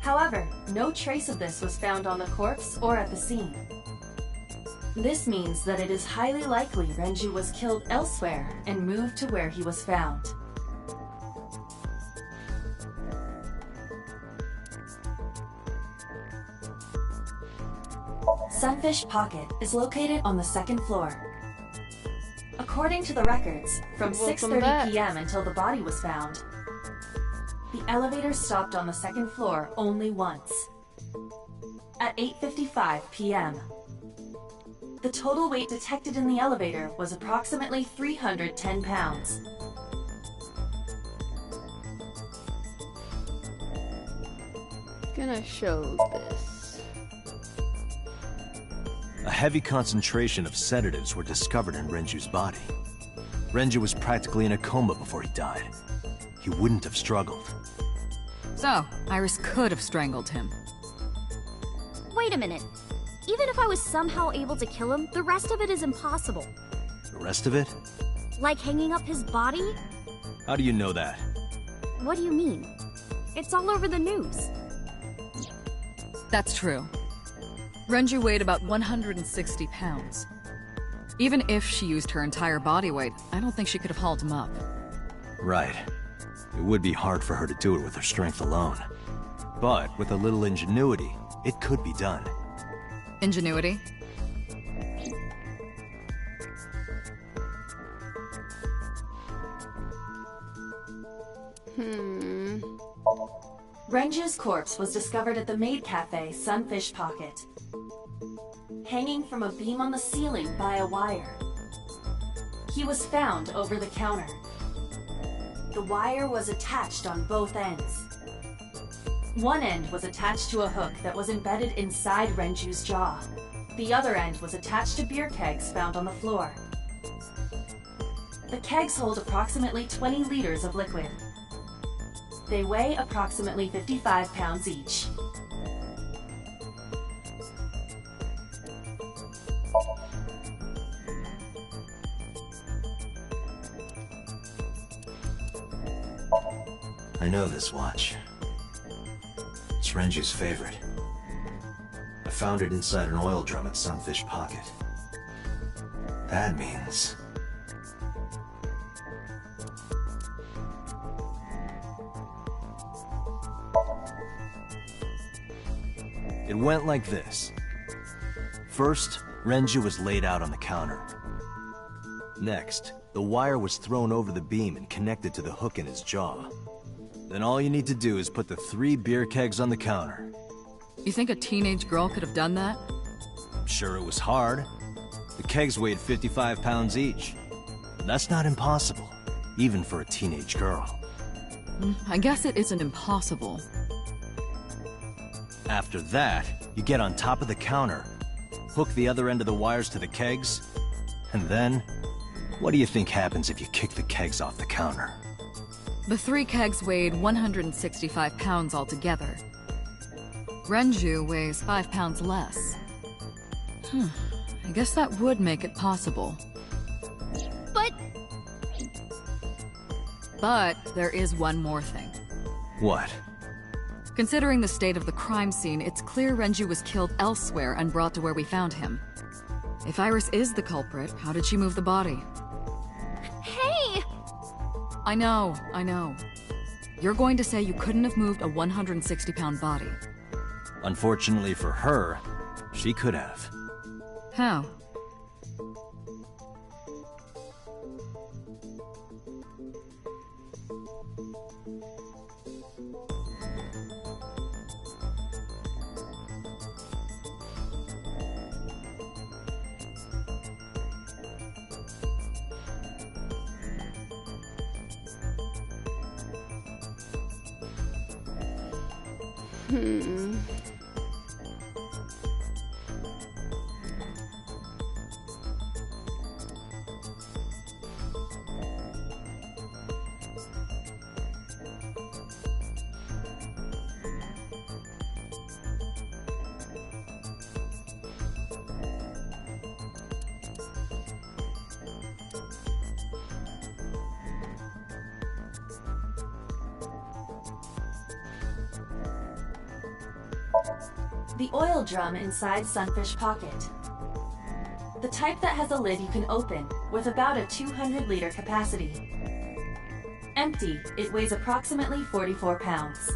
However, no trace of this was found on the corpse or at the scene. This means that it is highly likely Renju was killed elsewhere and moved to where he was found. Sunfish Pocket is located on the second floor. According to the records, from 6:30 p.m. until the body was found, the elevator stopped on the second floor only once. At 8:55 p.m., the total weight detected in the elevator was approximately 310 pounds. Gonna show this. A heavy concentration of sedatives were discovered in Renju's body. Renju was practically in a coma before he died. He wouldn't have struggled. So, Iris could have strangled him. Wait a minute. Even if I was somehow able to kill him, the rest of it is impossible. The rest of it? Like hanging up his body? How do you know that? What do you mean? It's all over the news. That's true. Renju weighed about 160 pounds. Even if she used her entire body weight, I don't think she could have hauled him up. Right. It would be hard for her to do it with her strength alone. But with a little ingenuity, it could be done. Ingenuity? Renju's corpse was discovered at the maid cafe Sunfish Pocket, hanging from a beam on the ceiling by a wire. He was found over the counter. The wire was attached on both ends. One end was attached to a hook that was embedded inside Renju's jaw. The other end was attached to beer kegs found on the floor. The kegs hold approximately 20 liters of liquid. They weigh approximately 55 pounds each. I know this watch. It's Renju's favorite. I found it inside an oil drum at Sunfish Pocket. That means... It went like this. First, Renju was laid out on the counter. Next, the wire was thrown over the beam and connected to the hook in his jaw. Then all you need to do is put the 3 beer kegs on the counter. You think a teenage girl could have done that? I'm sure it was hard. The kegs weighed 55 pounds each. That's not impossible, even for a teenage girl. I guess it isn't impossible. After that, you get on top of the counter, hook the other end of the wires to the kegs, and then, what do you think happens if you kick the kegs off the counter? The 3 kegs weighed 165 pounds altogether. Renju weighs 5 pounds less. I guess that would make it possible. But there is one more thing. What? Considering the state of the crime scene, it's clear Renju was killed elsewhere and brought to where we found him. If Iris is the culprit, how did she move the body? Hey! I know. You're going to say you couldn't have moved a 160-pound body. Unfortunately for her, she could have. How? The oil drum inside Sunfish Pocket. The type that has a lid you can open, with about a 200-liter capacity. Empty, it weighs approximately 44 pounds.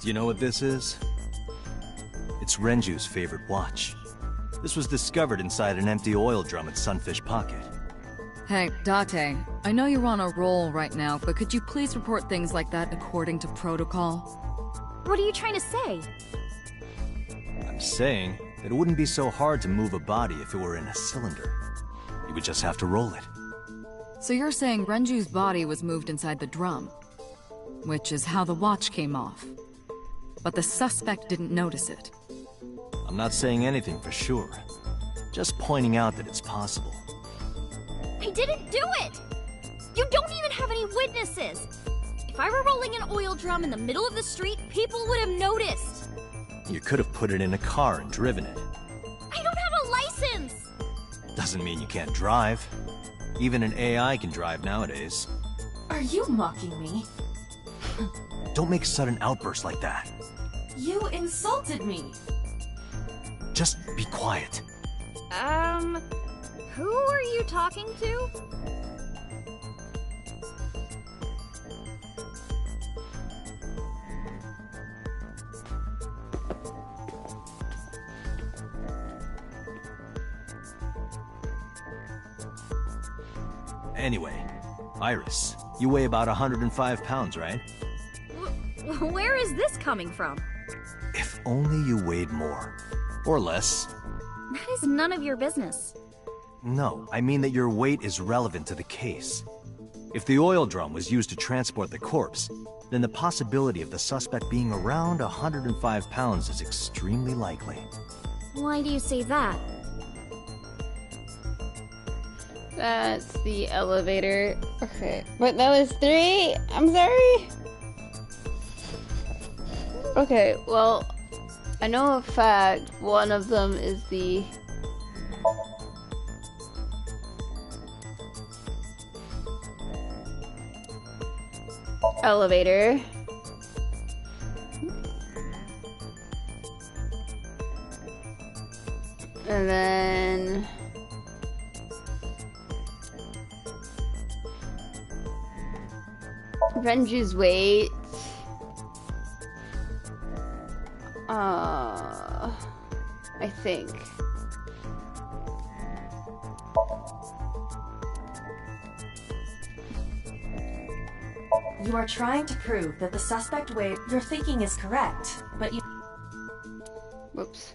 Do you know what this is? It's Renju's favorite watch. This was discovered inside an empty oil drum at Sunfish Pocket. Hey, Date, I know you're on a roll right now, but could you please report things like that according to protocol? What are you trying to say? I'm saying that it wouldn't be so hard to move a body if it were in a cylinder. You would just have to roll it. So you're saying Renju's body was moved inside the drum, which is how the watch came off. But the suspect didn't notice it. I'm not saying anything for sure. Just pointing out that it's possible. I didn't do it! You don't even have any witnesses! If I were rolling an oil drum in the middle of the street, people would have noticed! You could have put it in a car and driven it. I don't have a license! Doesn't mean you can't drive. Even an AI can drive nowadays. Are you mocking me? Don't make sudden outbursts like that. You insulted me! Just be quiet. Who are you talking to? Anyway, Iris, you weigh about 105 pounds, right? Where is this coming from? If only you weighed more. Or less. That is none of your business. No, I mean that your weight is relevant to the case. If the oil drum was used to transport the corpse, then the possibility of the suspect being around 105 pounds is extremely likely. Why do you say that? That's the elevator. Okay, but that was 3? I'm sorry? Okay, well, I know a fact. One of them is the... elevator. And then... Renju's weight. I think. You are trying to prove that the suspect weighed. Your thinking is correct, but you... Whoops.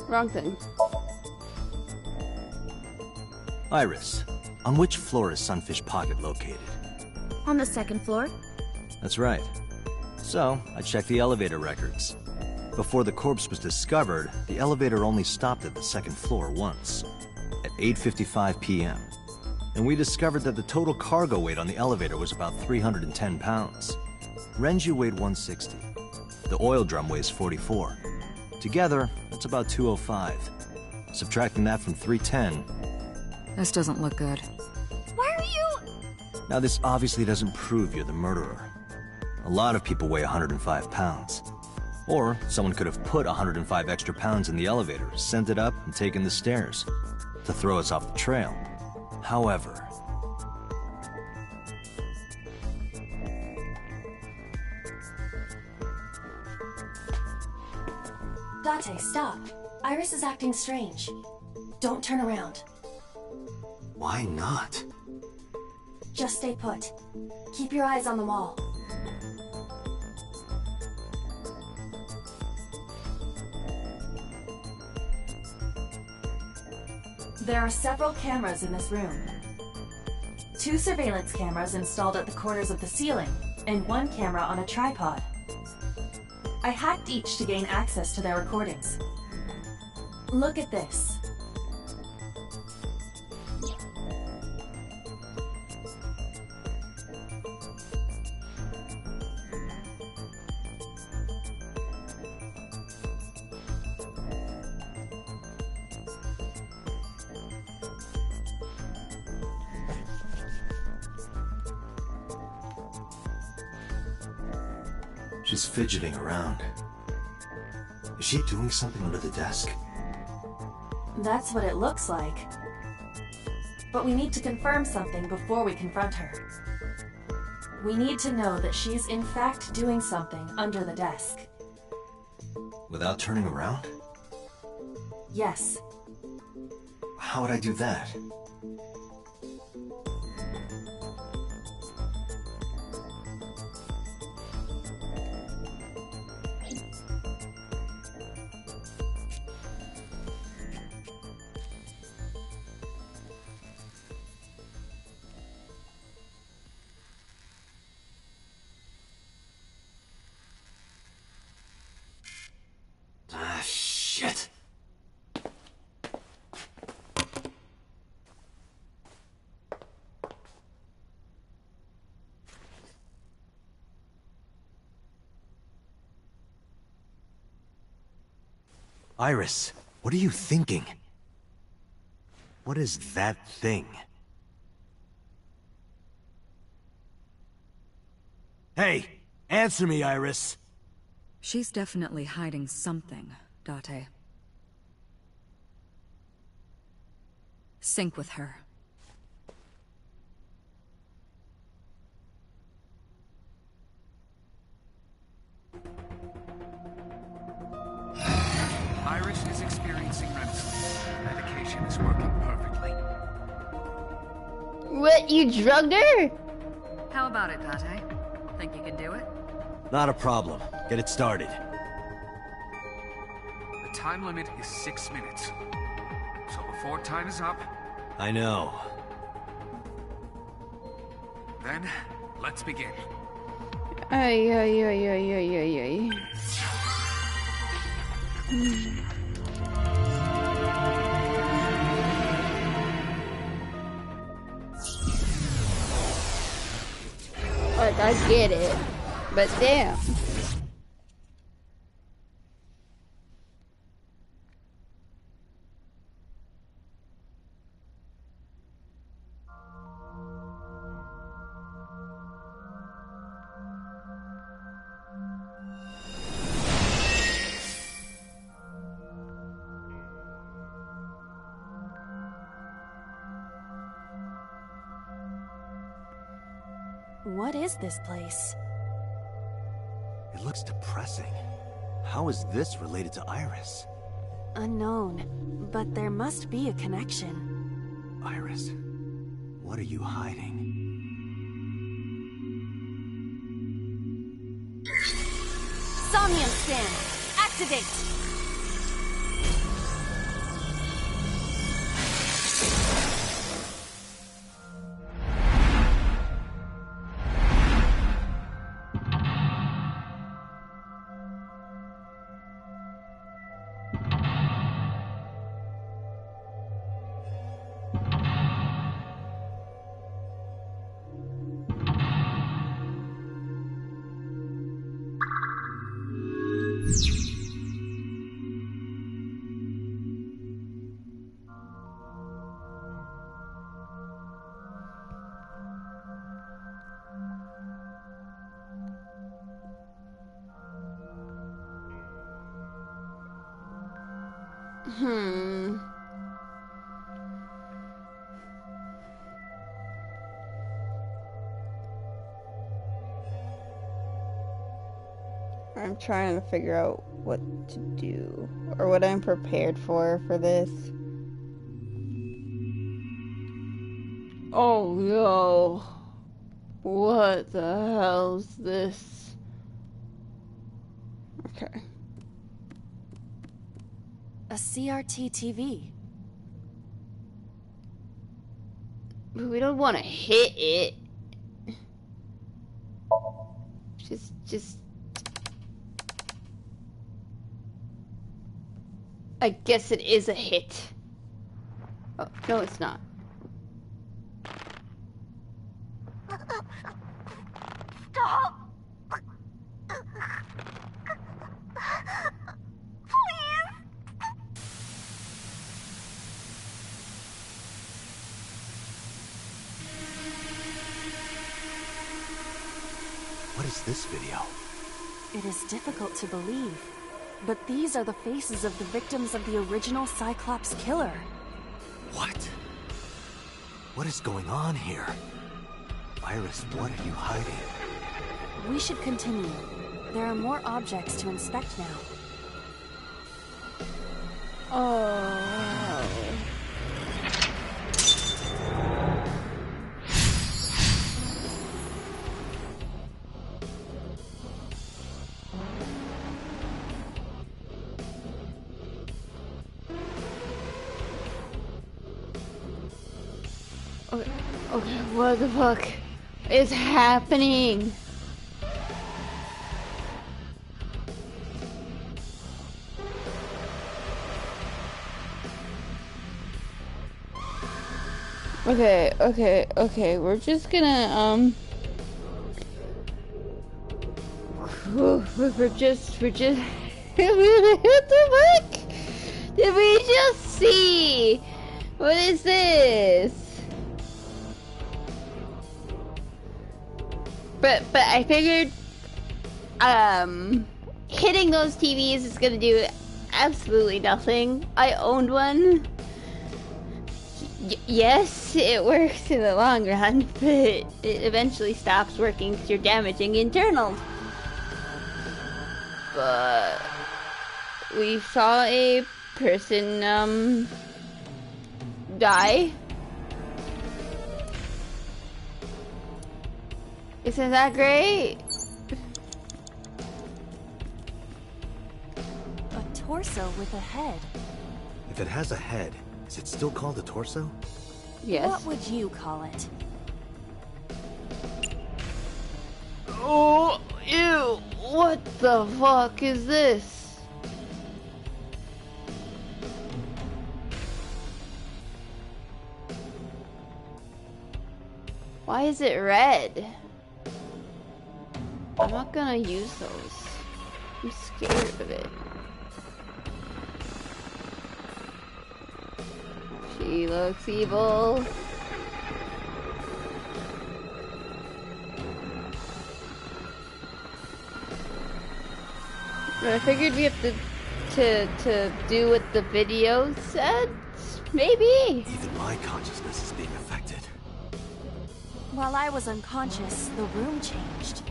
Wrong thing. Iris, on which floor is Sunfish Pocket located? On the 2nd floor. That's right. So, I checked the elevator records. Before the corpse was discovered, the elevator only stopped at the 2nd floor once, at 8:55 p.m. And we discovered that the total cargo weight on the elevator was about 310 pounds. Renju weighed 160. The oil drum weighs 44. Together, that's about 205. Subtracting that from 310... This doesn't look good. Why are you... Now this obviously doesn't prove you're the murderer. A lot of people weigh 105 pounds. Or someone could have put 105 extra pounds in the elevator, sent it up, and taken the stairs to throw us off the trail. However... Date, stop. Iris is acting strange. Don't turn around. Why not? Just stay put. Keep your eyes on the wall. There are several cameras in this room. 2 surveillance cameras installed at the corners of the ceiling, and 1 camera on a tripod. I hacked each to gain access to their recordings. Look at this. She's fidgeting around. Is she doing something under the desk? That's what it looks like. But we need to confirm something before we confront her. We need to know that she's in fact doing something under the desk. Without turning around? Yes. How would I do that? Ah, shit! Iris, what are you thinking? What is that thing? Hey! Answer me, Iris! She's definitely hiding something, Date. Sync with her. Iris is experiencing REM sleep. Medication is working perfectly. What, you drugged her? How about it, Date? Think you can do it? Not a problem. Get it started. The time limit is 6 minutes. So before time is up... I know. Then, let's begin. Ay, ay, ay, ay, ay, ay, ay. Like, I get it, but damn. What is this place? It looks depressing. How is this related to Iris? Unknown, but there must be a connection. Iris, what are you hiding? Somnium Scan! Activate! I'm trying to figure out what to do, or what I'm prepared for this. Oh no. What the hell's this? Okay. A CRT TV. We don't want to hit it. Just... I guess it is a hit. Oh, no it's not. Stop! What is this video? It is difficult to believe, but these are the faces of the victims of the original Cyclops killer. What? What is going on here? Iris, what are you hiding? We should continue. There are more objects to inspect now. Oh. Okay, what the fuck is happening? Okay, we're just gonna, we're just, what the fuck? Did we just see? What is this? But I figured, hitting those TVs is gonna do absolutely nothing. I owned one. Yes, it works in the long run, but it eventually stops working because you're damaging internals. But we saw a person, die. Isn't that great? A torso with a head. If it has a head, is it still called a torso? Yes. What would you call it? Oh, ew. What the fuck is this? Why is it red? I'm not gonna use those. I'm scared of it. She looks evil. But I figured we have to do what the video said. Maybe. Even my consciousness is being affected. While I was unconscious, the room changed.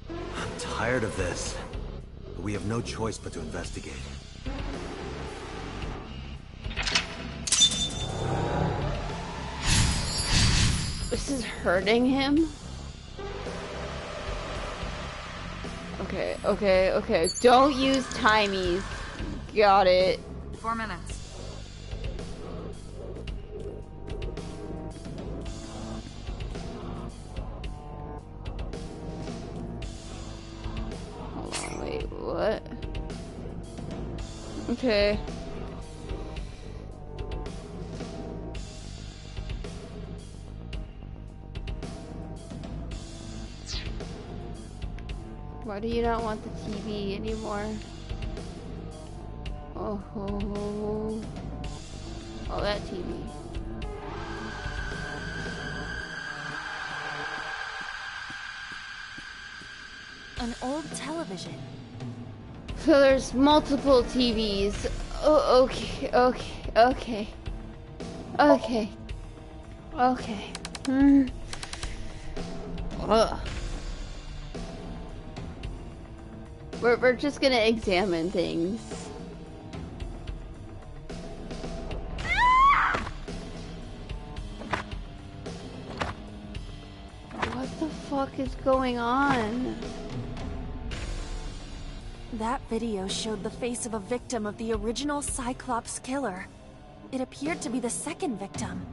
I'm tired of this. But we have no choice but to investigate. This is hurting him. Okay. Don't use timies. Got it. 4 minutes. Hold on, wait, what? Okay. Why do you not want the TV anymore? Oh, that TV. An old television. So there's multiple TVs. Oh, okay. We're just gonna examine things. What the fuck is going on? That video showed the face of a victim of the original Cyclops killer. It appeared to be the second victim.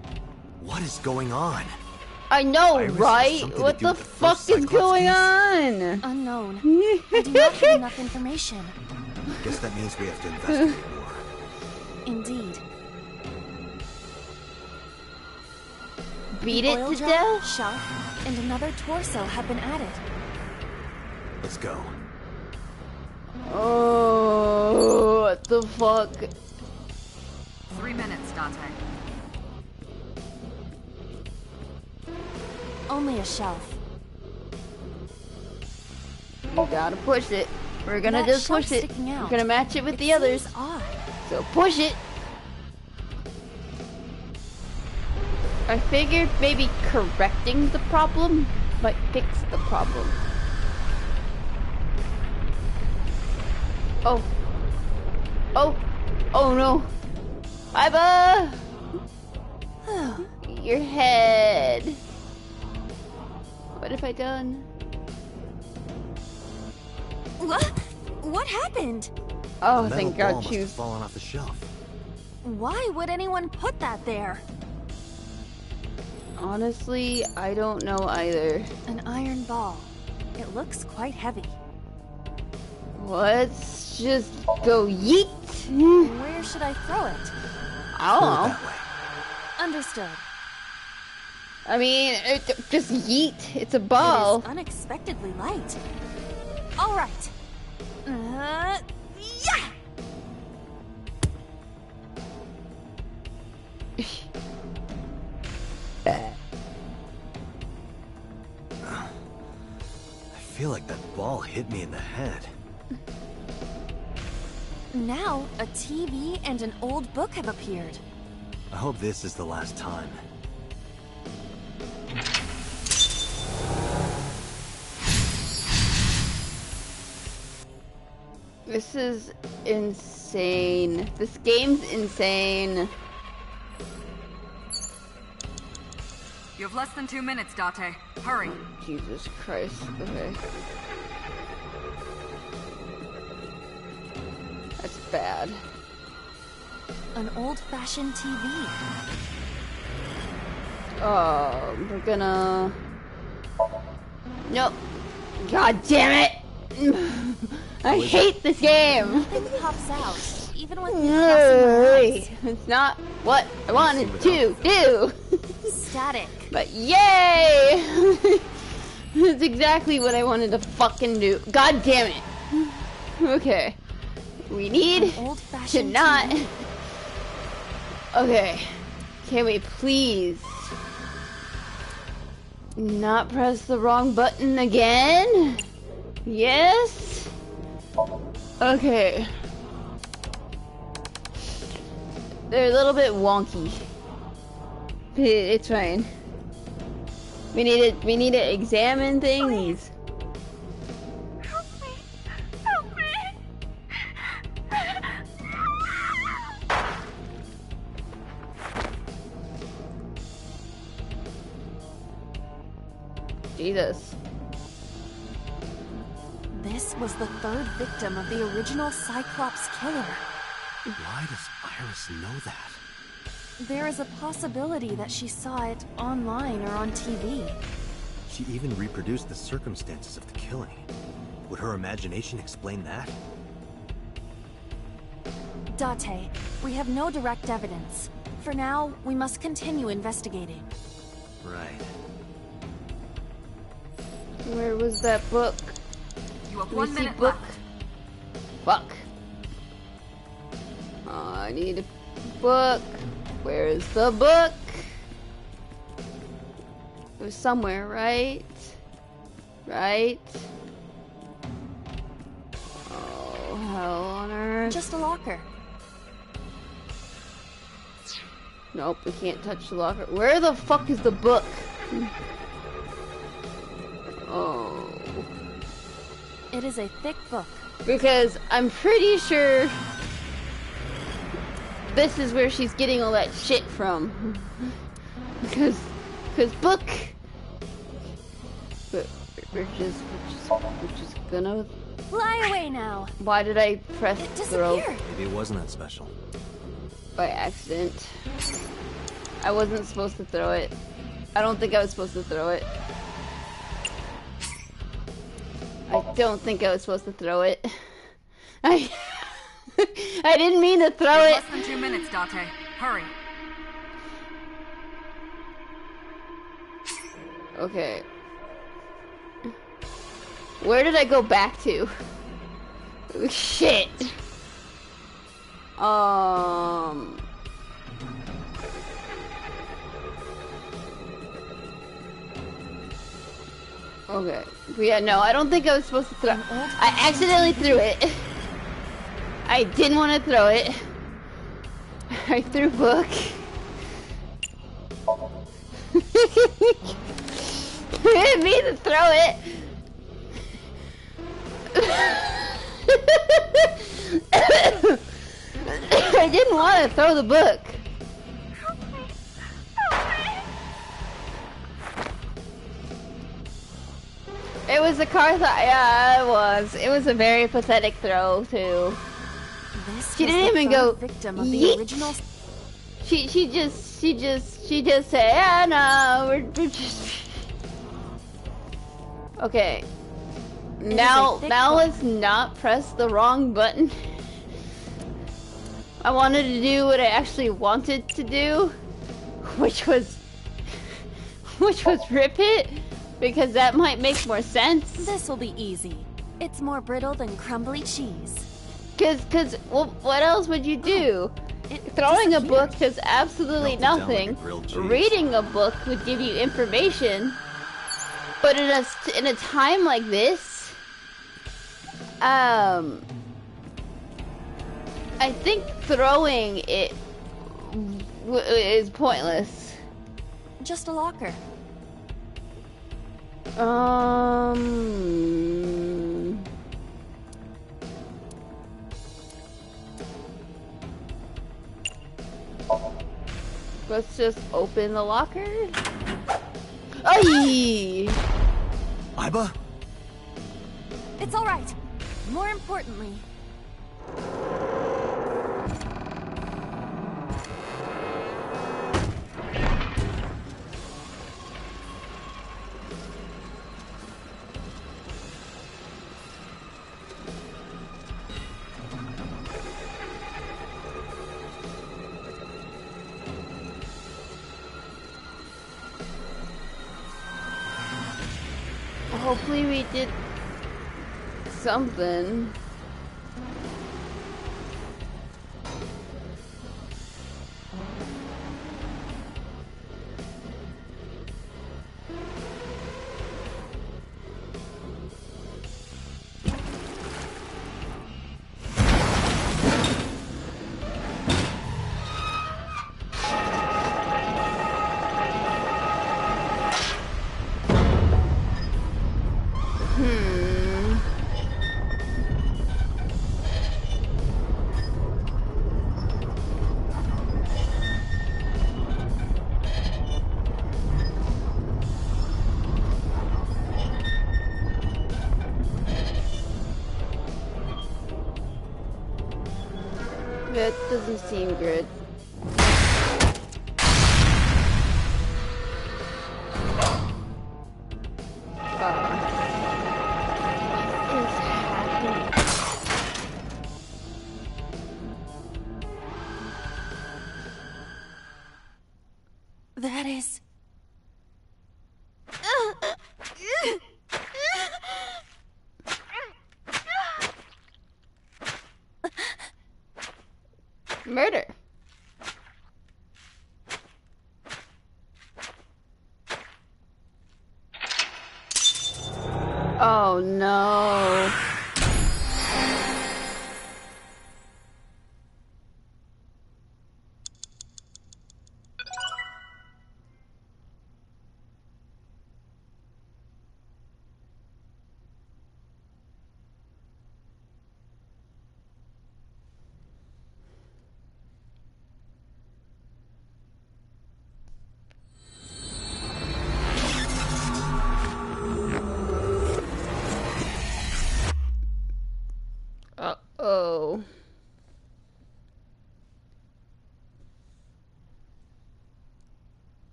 What is going on? I know, Iris, right? What the fuck is going on? Unknown. I do not have enough information. Guess that means we have to investigate more. Indeed. Beat The it oil to jar, death? shelf, and another torso have been added. Let's go. Oh, what the fuck? 3 minutes, Dante. Only a shelf. You gotta push it. We're gonna That just shelf push it. sticking out. We're gonna match it with the others. Seems odd. So push it. I figured maybe correcting the problem might fix the problem. Oh. Oh. Oh no. Iva! Your head. What have I done? What? What happened? Oh, The thank metal ball God must she have fallen off the shelf. Why would anyone put that there? Honestly, I don't know either. An iron ball. It looks quite heavy. Let's just go yeet. Where should I throw it? I don't know. Understood. I mean, just yeet. It's a ball. It is unexpectedly light. All right. Yeah! I feel like that ball hit me in the head. Now, a TV and an old book have appeared. I hope this is the last time. This is insane. This game's insane. You have less than 2 minutes, Date. Hurry. Jesus Christ. Okay. That's bad. An old-fashioned TV. Oh, we're gonna... Nope. God damn it! I hate this game! Nothing pops out, even with the Wait, it's not what I wanted to do! Static. But yay! That's exactly what I wanted to fucking do. God damn it! Okay. We need to not... TV. Okay. Can we please... not press the wrong button again? Yes? Okay. They're a little bit wonky. It's fine. We need to examine things. Help me. Help me. Jesus. This was the third victim of the original Cyclops killer. Why does Iris know that? There is a possibility that she saw it online or on TV. She even reproduced the circumstances of the killing. Would her imagination explain that? Date, we have no direct evidence. For now, we must continue investigating. Right. Where was that book? You have Do we 1 see minute book? left. Fuck. Oh, I need a book. Where is the book? It was somewhere, right? Right? Oh, hell on earth. Just a locker. Nope, we can't touch the locker. Where the fuck is the book? Oh. It is a thick book, Because I'm pretty sure this is where she's getting all that shit from. Because book. But we're just gonna fly away now. Why did I press throw? Maybe it wasn't that special. By accident. I wasn't supposed to throw it. I don't think I was supposed to throw it. I don't think I was supposed to throw it. I didn't mean to throw it. Less than 2 minutes, Date. Hurry. Okay. Where did I go back to? Shit. Okay. Yeah, no, I don't think I was supposed to throw. I accidentally threw it. I didn't want to throw it. I threw book. I didn't mean to throw it. I didn't want to throw the book. It was a car yeah, it was. It was a very pathetic throw too. She didn't even go victim of the original. She just said, yeah, no, we're just okay. Now let's not press the wrong button. I wanted to do what I actually wanted to do, which was rip it, because that might make more sense. This will be easy. It's more brittle than crumbly cheese. Cause well, what else would you do? Throwing a book does absolutely nothing. Reading a book would give you information. But in a time like this, I think throwing it is pointless. Just a locker. Let's just open the locker. Aye! Aiba? It's all right. More importantly, hopefully we did something. That doesn't seem good. that is... Murder. Oh no.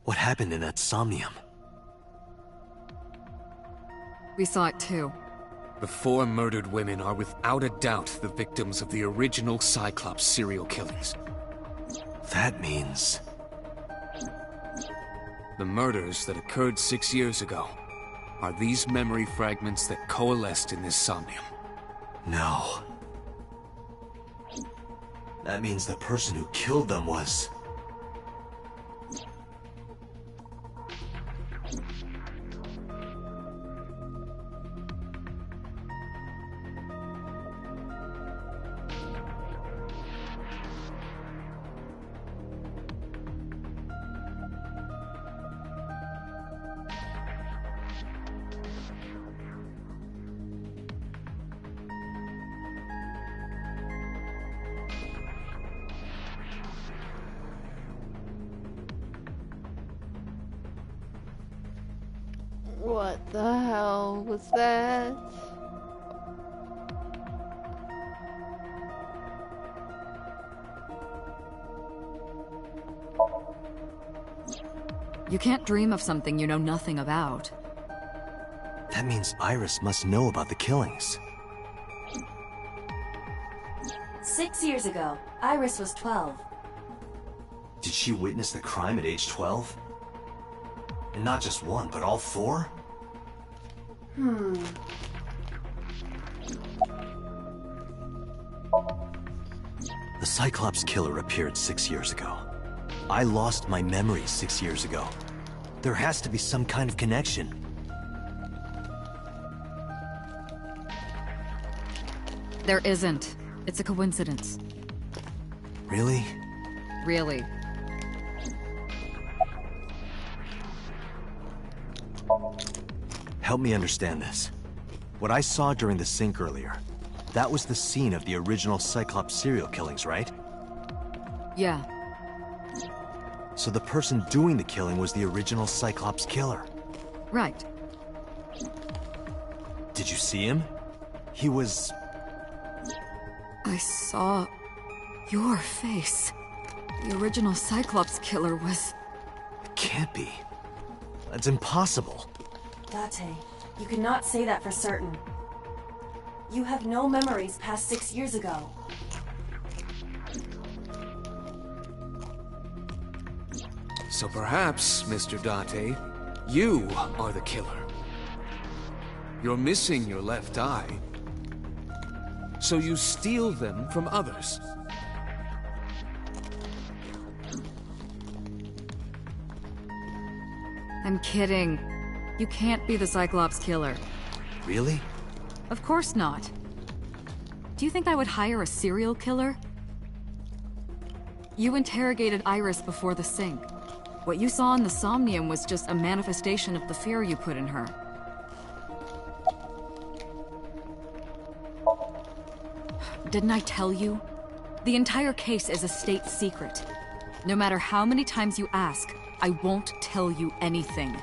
What happened in that Somnium? We saw it too. The 4 murdered women are without a doubt the victims of the original Cyclops serial killings. That means... The murders that occurred 6 years ago are these memory fragments that coalesced in this Somnium. No. That means the person who killed them was... What the hell was that? You can't dream of something you know nothing about. That means Iris must know about the killings. 6 years ago, Iris was 12. Did she witness the crime at age 12? And not just one, but all 4? The Cyclops killer appeared 6 years ago. I lost my memory 6 years ago. There has to be some kind of connection. There isn't. It's a coincidence. Really? Really. Help me understand this. What I saw during the sink earlier, that was the scene of the original Cyclops serial killings, right? Yeah. So the person doing the killing was the original Cyclops killer. Right. Did you see him? He was... I saw your face. The original Cyclops killer was... It can't be. That's impossible. Date, you cannot say that for certain. You have no memories past 6 years ago. So perhaps, Mr. Date, you are the killer. You're missing your left eye, so you steal them from others. I'm kidding. You can't be the Cyclops killer. Really? Of course not. Do you think I would hire a serial killer? You interrogated Iris before the sink. What you saw in the Somnium was just a manifestation of the fear you put in her. Didn't I tell you? The entire case is a state secret. No matter how many times you ask, I won't tell you anything.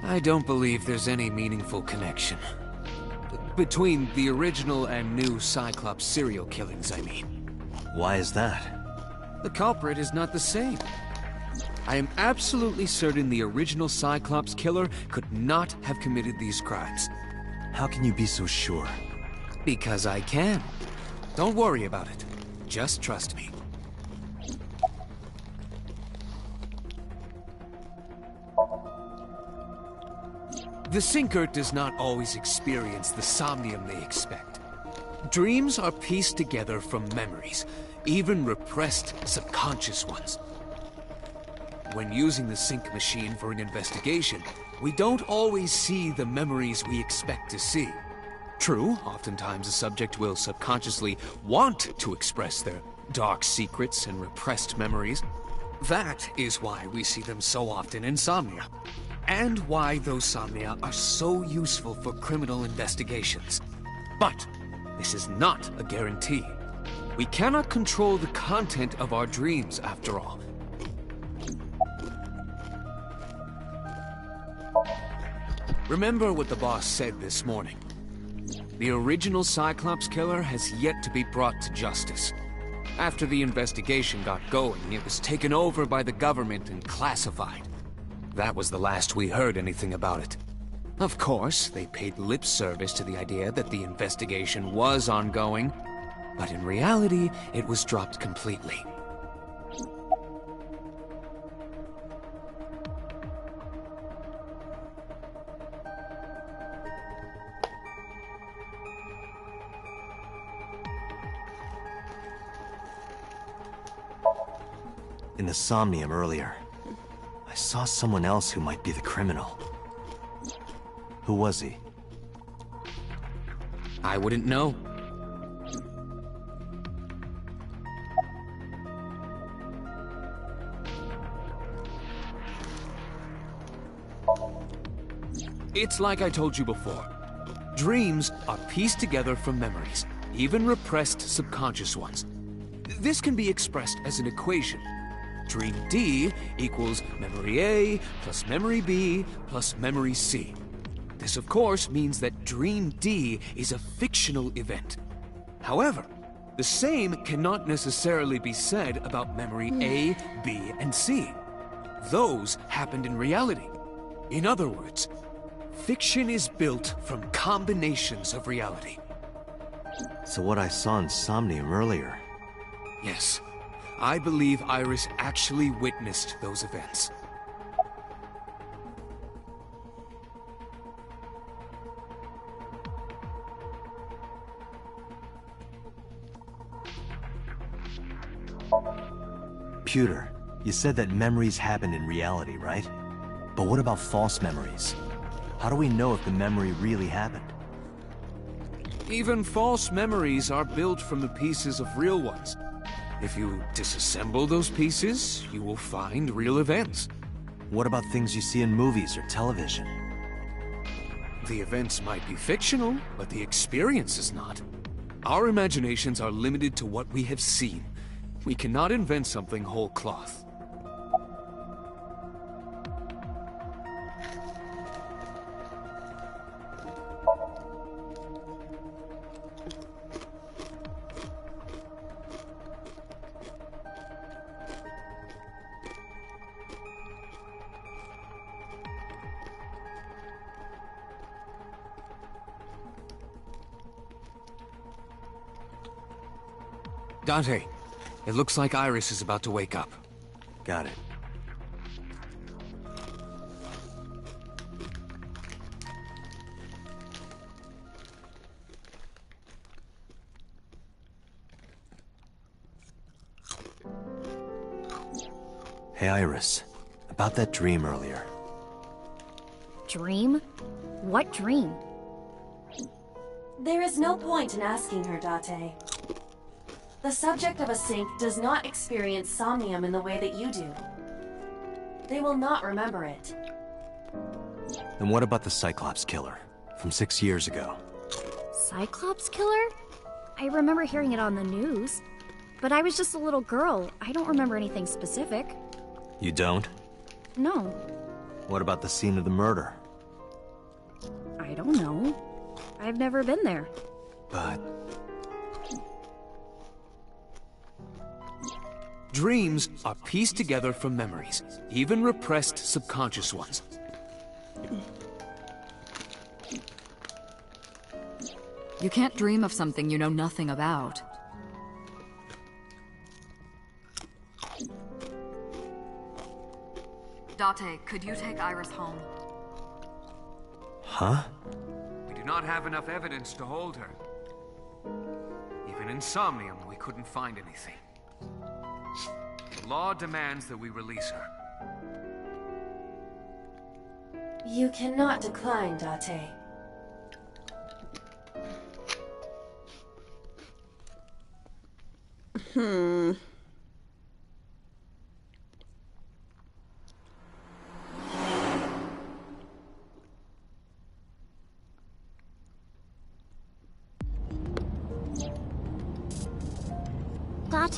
I don't believe there's any meaningful connection. Between the original and new Cyclops serial killings, I mean. Why is that? The culprit is not the same. I am absolutely certain the original Cyclops killer could not have committed these crimes. How can you be so sure? Because I can. Don't worry about it. Just trust me. The Sinker does not always experience the somnium they expect. Dreams are pieced together from memories, even repressed subconscious ones. When using the sync machine for an investigation, we don't always see the memories we expect to see. True, oftentimes a subject will subconsciously want to express their dark secrets and repressed memories. That is why we see them so often in Somnia. And why those Somnia are so useful for criminal investigations. But this is not a guarantee. We cannot control the content of our dreams, after all. Remember what the boss said this morning. The original Cyclops killer has yet to be brought to justice. After the investigation got going, it was taken over by the government and classified. That was the last we heard anything about it. Of course, they paid lip service to the idea that the investigation was ongoing, but in reality, it was dropped completely. In the Somnium earlier, I saw someone else who might be the criminal. Who was he? I wouldn't know. It's like I told you before. Dreams are pieced together from memories, even repressed subconscious ones. This can be expressed as an equation. Dream D equals memory A plus memory B plus memory C. This, of course, means that Dream D is a fictional event. However, the same cannot necessarily be said about memory A, B, and C. Those happened in reality. In other words, fiction is built from combinations of reality. So what I saw in Somnium earlier... Yes. I believe Iris actually witnessed those events. Pewter, you said that memories happen in reality, right? But what about false memories? How do we know if the memory really happened? Even false memories are built from the pieces of real ones. If you disassemble those pieces, you will find real events. What about things you see in movies or television? The events might be fictional, but the experience is not. Our imaginations are limited to what we have seen. We cannot invent something whole cloth. Dante, it looks like Iris is about to wake up. Got it. Hey, Iris. About that dream earlier. Dream? What dream? There is no point in asking her, Date. The subject of a sync does not experience somnium in the way that you do. They will not remember it. Then what about the Cyclops killer from 6 years ago? Cyclops killer? I remember hearing it on the news. But I was just a little girl. I don't remember anything specific. You don't? No. What about the scene of the murder? I don't know. I've never been there. But... Dreams are pieced together from memories, even repressed subconscious ones. You can't dream of something you know nothing about. Date, could you take Iris home? Huh? We do not have enough evidence to hold her. Even in Somnium, we couldn't find anything. The law demands that we release her. You cannot decline, Date.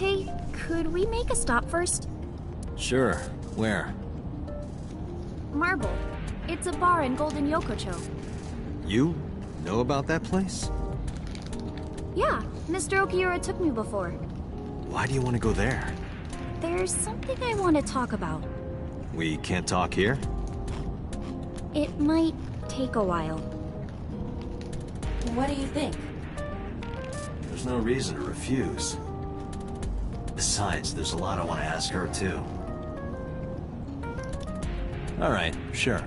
Date, could we make a stop first? Sure. Where? Marble. It's a bar in Golden Yokocho. You know about that place? Yeah, Mr. Okiura took me before. Why do you want to go there? There's something I want to talk about. We can't talk here? It might take a while. What do you think? There's no reason to refuse. Besides, there's a lot I want to ask her, too. Alright, sure.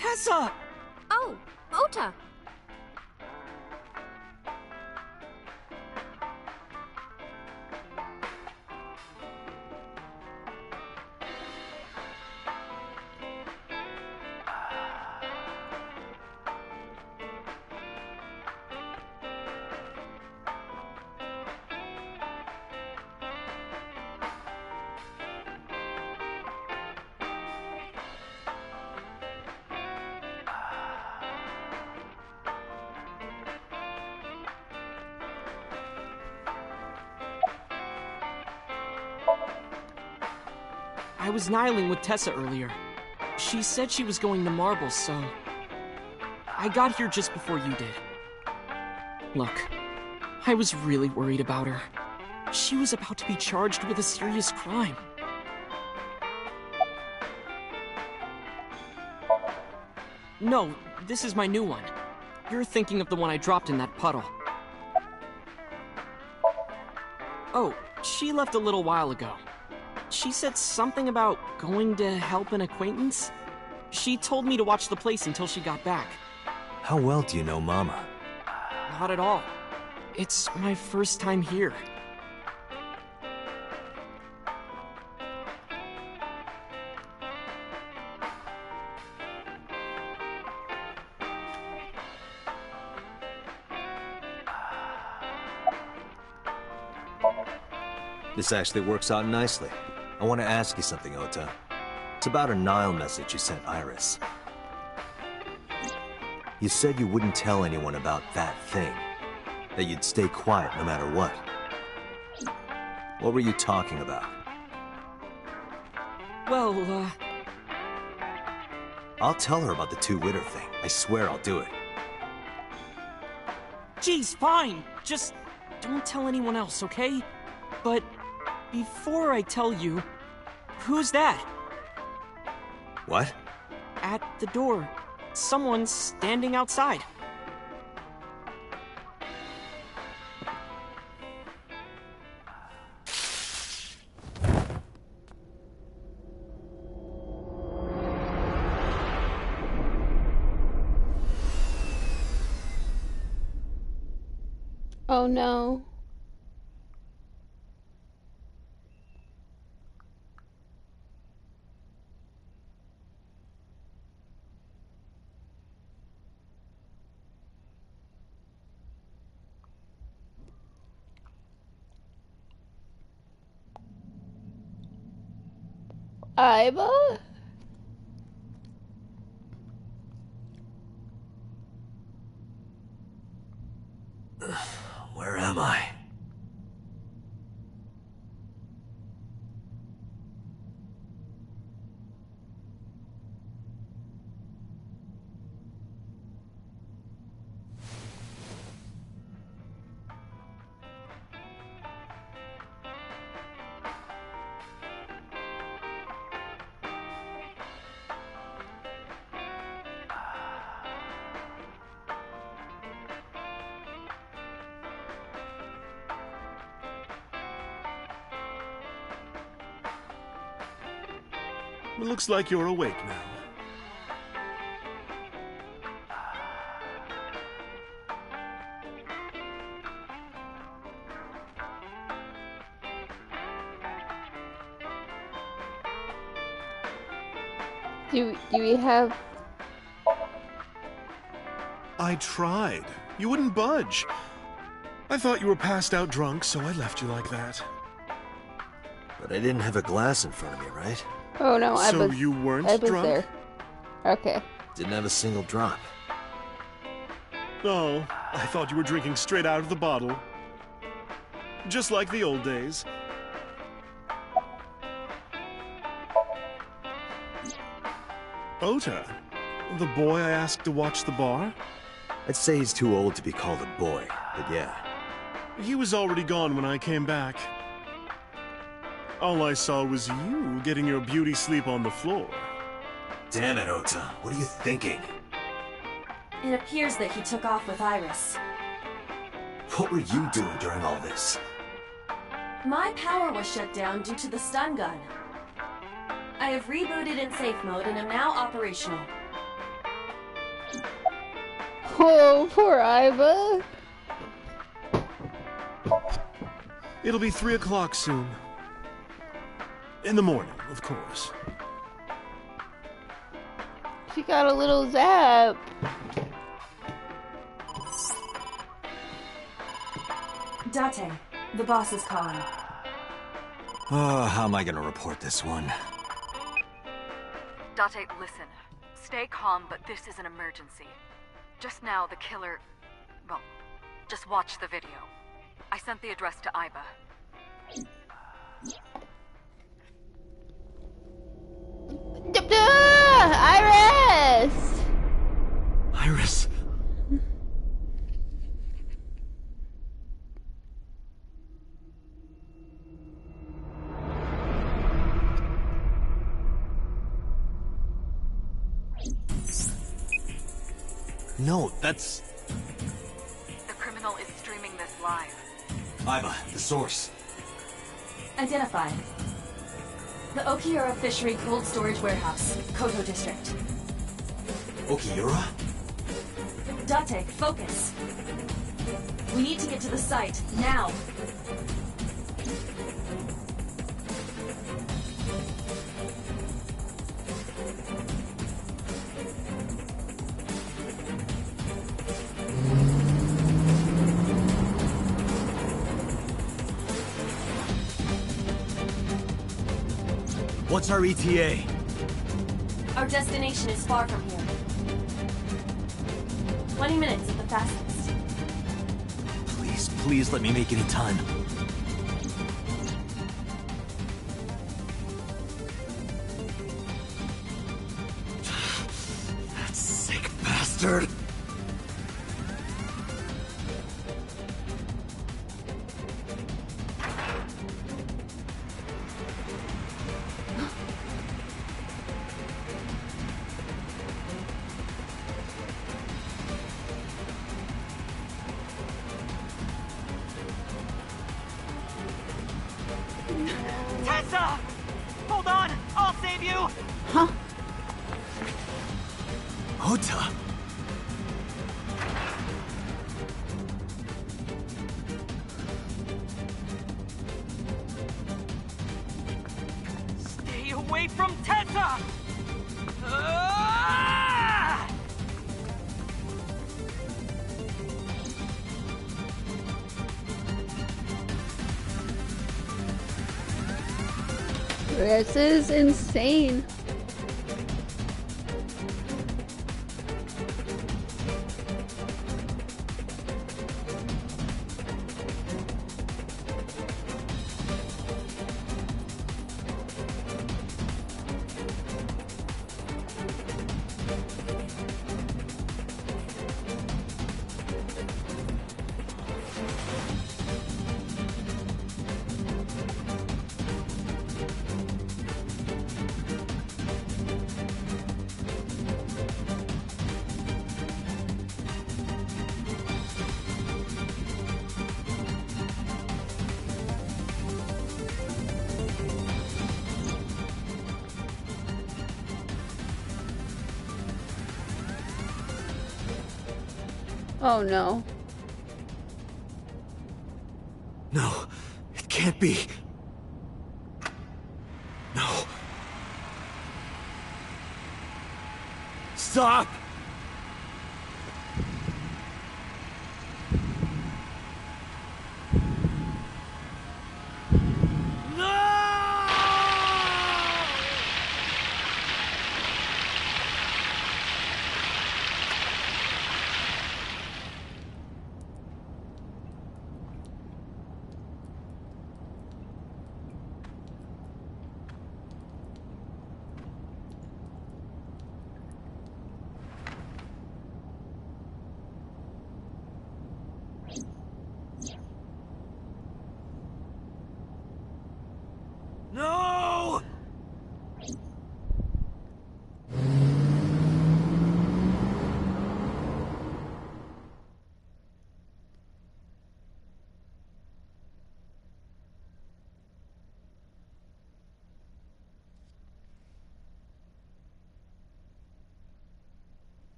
Tessa! Oh, Ota! I was nihiling with Tessa earlier. She said she was going to Marbles, so... I got here just before you did. Look, I was really worried about her. She was about to be charged with a serious crime. No, this is my new one. You're thinking of the one I dropped in that puddle. Oh, she left a little while ago. She said something about going to help an acquaintance. She told me to watch the place until she got back. How well do you know Mama? Not at all. It's my first time here. This actually works out nicely. I want to ask you something, Ota. It's about a Nile message you sent Iris. You said you wouldn't tell anyone about that thing. That you'd stay quiet no matter what. What were you talking about? Well, I'll tell her about the two-witter thing. I swear I'll do it. Geez, fine. Just don't tell anyone else, okay? But before I tell you, who's that? What? At the door. Someone's standing outside. Oh no. Aiba? Where am I? It looks like you're awake now. Do we have... I tried. You wouldn't budge. I thought you were passed out drunk, so I left you like that. But I didn't have a glass in front of me, right? Oh no, So you weren't drunk? there. Okay. Didn't have a single drop. Oh, I thought you were drinking straight out of the bottle. Just like the old days. Ota, the boy I asked to watch the bar? I'd say he's too old to be called a boy, but yeah. He was already gone when I came back. All I saw was you getting your beauty sleep on the floor. Damn it, Ota. What are you thinking? It appears that he took off with Iris. What were you doing during all this? My power was shut down due to the stun gun. I have rebooted in safe mode and am now operational. Oh, poor Aiba. It'll be 3 o'clock soon. In the morning, of course. She got a little zap. Date, the boss is calling. Oh, how am I gonna report this one? Date, listen. Stay calm, but this is an emergency. Just now, the killer... Well, just watch the video. I sent the address to Aiba. Iris! Iris! No, that's... The criminal is streaming this live. Aiba, the source. Identified. The Okiura Fishery Cold Storage Warehouse, Koto District. Okiura? Date, focus. We need to get to the site, now. What's our ETA? Our destination is far from here. 20 minutes at the fastest. Please let me make it in time. That sick bastard! Tessa! Hold on! I'll save you! Huh? Ota! Stay away from Tessa! Ah! This is insane. Oh no. No, it can't be. No. Stop! No!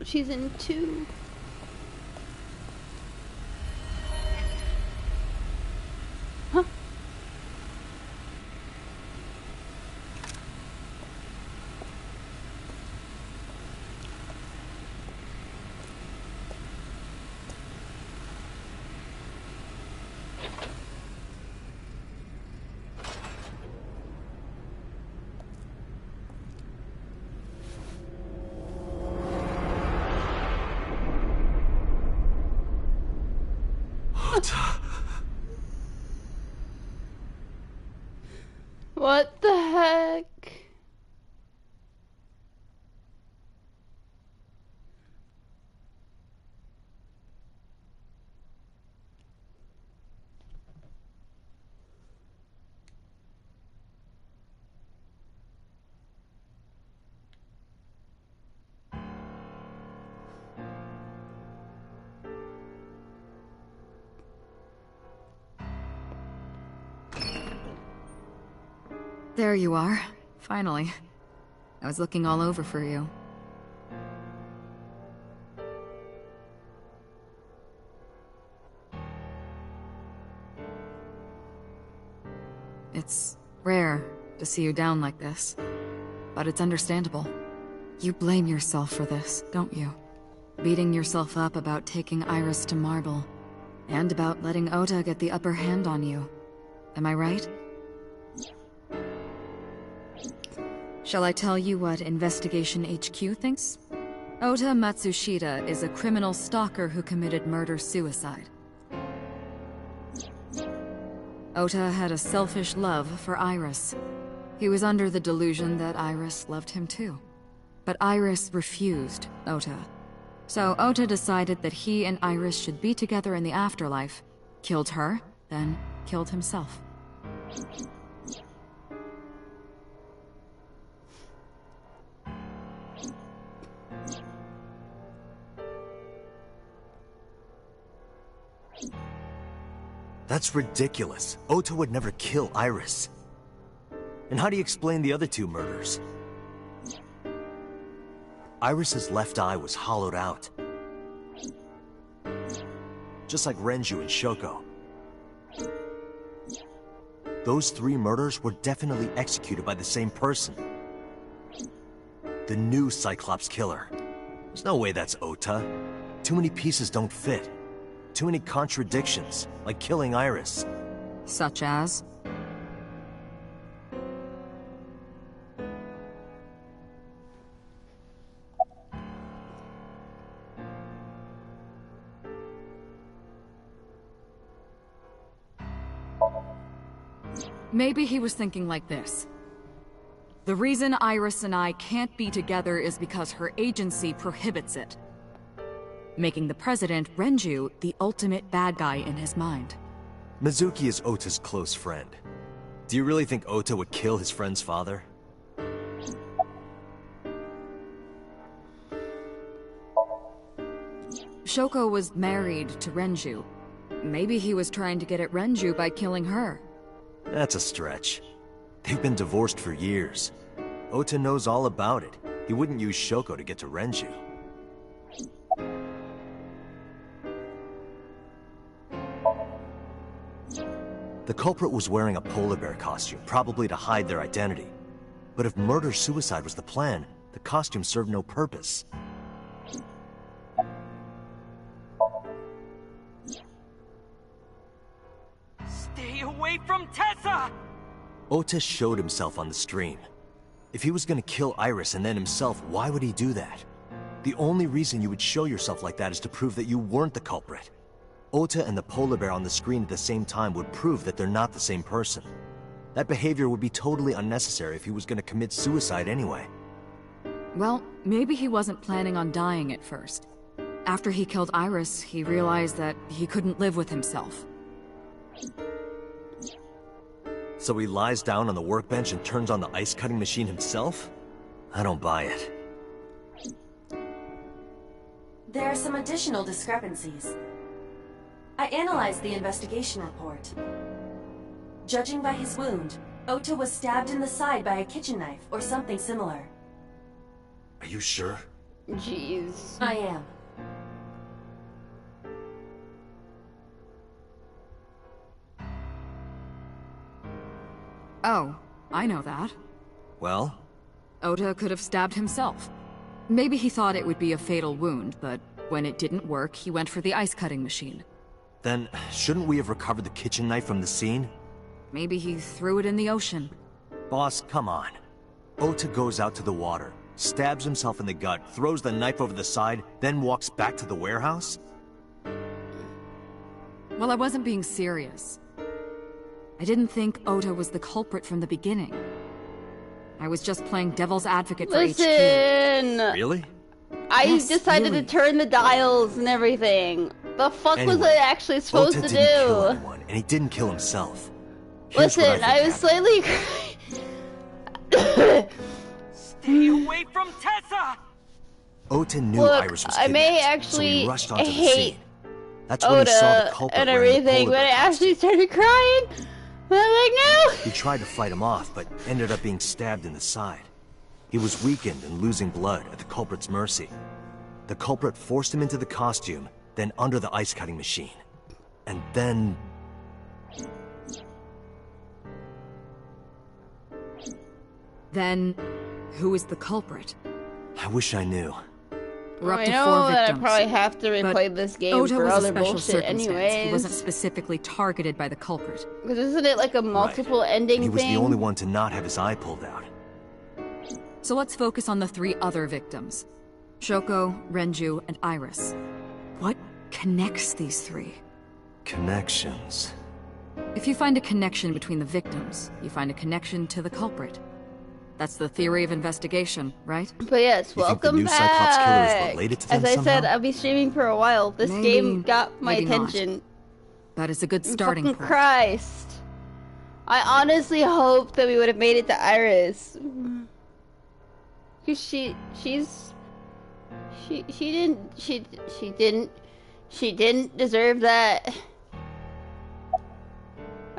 She's in 2. Huh? What the heck? There you are. Finally. I was looking all over for you. It's rare to see you down like this, but it's understandable. You blame yourself for this, don't you? Beating yourself up about taking Iris to Marble, and about letting Ota get the upper hand on you. Am I right? Shall I tell you what Investigation HQ thinks? Ota Matsushita is a criminal stalker who committed murder-suicide. Ota had a selfish love for Iris. He was under the delusion that Iris loved him too. But Iris refused Ota. So Ota decided that he and Iris should be together in the afterlife, killed her, then killed himself. That's ridiculous. Ota would never kill Iris. And how do you explain the other 2 murders? Iris's left eye was hollowed out. Just like Renju and Shoko. Those 3 murders were definitely executed by the same person. The new Cyclops killer. There's no way that's Ota. Too many pieces don't fit. Too many contradictions, like killing Iris. Such as? Maybe he was thinking like this. The reason Iris and I can't be together is because her agency prohibits it, making the president, Renju, the ultimate bad guy in his mind. Mizuki is Ota's close friend. Do you really think Ota would kill his friend's father? Shoko was married to Renju. Maybe he was trying to get at Renju by killing her. That's a stretch. They've been divorced for years. Ota knows all about it. He wouldn't use Shoko to get to Renju. The culprit was wearing a polar bear costume, probably to hide their identity. But if murder-suicide was the plan, the costume served no purpose. Stay away from Tessa! Ota showed himself on the stream. If he was gonna kill Iris and then himself, why would he do that? The only reason you would show yourself like that is to prove that you weren't the culprit. Ota and the polar bear on the screen at the same time would prove that they're not the same person. That behavior would be totally unnecessary if he was gonna commit suicide anyway. Well, maybe he wasn't planning on dying at first. After he killed Iris, he realized that he couldn't live with himself. So he lies down on the workbench and turns on the ice-cutting machine himself? I don't buy it. There are some additional discrepancies. I analyzed the investigation report. Judging by his wound, Ota was stabbed in the side by a kitchen knife or something similar. Are you sure? Jeez. I am. Oh, I know that. Well? Ota could have stabbed himself. Maybe he thought it would be a fatal wound, but when it didn't work, he went for the ice-cutting machine. Then, shouldn't we have recovered the kitchen knife from the scene? Maybe he threw it in the ocean. Boss, come on. Ota goes out to the water, stabs himself in the gut, throws the knife over the side, then walks back to the warehouse? Well, I wasn't being serious. I didn't think Ota was the culprit from the beginning. I was just playing devil's advocate for HQ. Really? I decided to turn the dials and everything. The fuck was I actually supposed Ota to didn't do? kill anyone, and he didn't kill himself. Here's Listen, what I I was slightly. Stay away from Tessa! Ota knew Look, Iris was I may kidnapped, actually so he rushed onto the hate scene. That's when he saw the Ota culprit and wearing the everything, polar but I bear actually started crying. And I'm like, no! He tried to fight him off, but ended up being stabbed in the side. He was weakened and losing blood at the culprit's mercy. The culprit forced him into the costume, then under the ice-cutting machine. And then... Then, who is the culprit? I wish I knew. We're up I to know 4 that victims. I probably have to replay this game Ota for was other a special bullshit circumstance. anyways. He wasn't specifically targeted by the culprit. Because isn't it like a multiple ending And he was thing? the only one to not have his eye pulled out. So let's focus on the 3 other victims. Shoko, Renju, and Iris. What connects these 3? Connections. If you find a connection between the victims, you find a connection to the culprit. That's the theory of investigation, right? But yes, welcome new Cyclops killer is back. related to them As I said, somehow? I'll be streaming for a while. This Maybe, game got my maybe not. attention. That is a good starting Fucking point. Christ. I honestly hoped that we would have made it to Iris. Cause she didn't deserve that.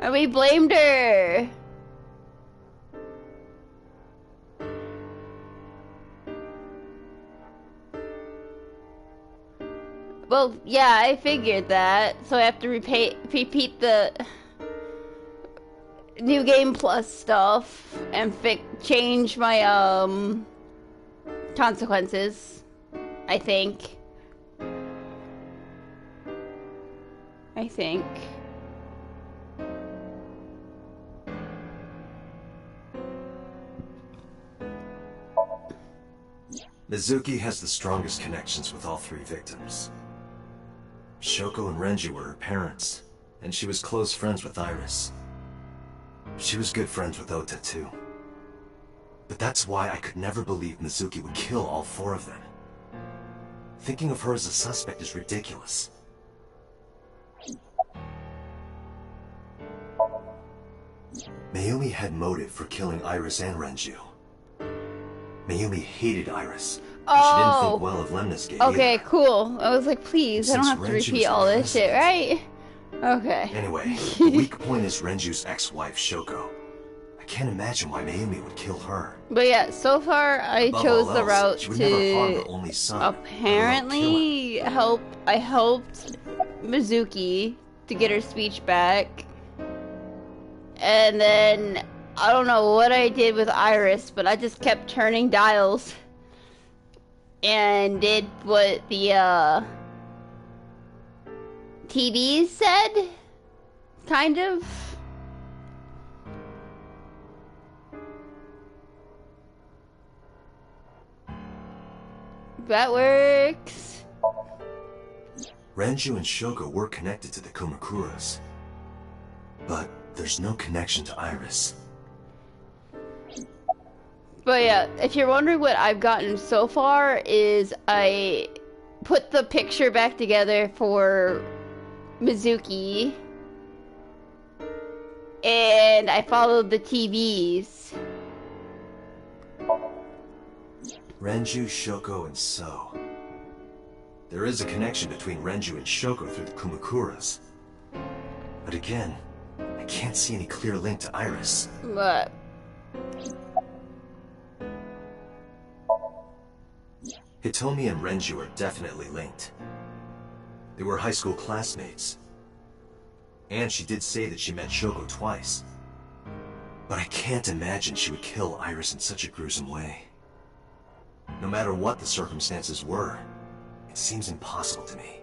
And we blamed her. Well, yeah, I figured that. So I have to repeat the New Game Plus stuff and change my consequences. I think. Mizuki has the strongest connections with all 3 victims. Shoko and Renju were her parents, and she was close friends with Iris. She was good friends with Ota too. But that's why I could never believe Mizuki would kill all 4 of them. Thinking of her as a suspect is ridiculous. Mayumi had motive for killing Iris and Renju. Mayumi hated Iris. And she didn't think well of Lemniscate Okay, either. cool. I was like, please, I don't have to repeat all this shit, right? Okay. Anyway, the weak point is Renju's ex-wife, Shoko. I can't imagine why Mayumi would kill her. But yeah, so far I Above chose all the else, route she would never harm her to only son, apparently I helped Mizuki to get her speech back. And then I don't know what I did with Iris, but I just kept turning dials and did what the TV said, kind of. That works. Renju and Shoko were connected to the Kumakuras. But there's no connection to Iris. But yeah, if you're wondering what I've gotten so far is I put the picture back together for Mizuki. And I followed the TVs. Renju, Shoko, and So. There is a connection between Renju and Shoko through the Kumakuras. But again, I can't see any clear link to Iris. But Hitomi and Renju are definitely linked. They were high school classmates. And she did say that she met Shoko twice. But I can't imagine she would kill Iris in such a gruesome way. No matter what the circumstances were, it seems impossible to me.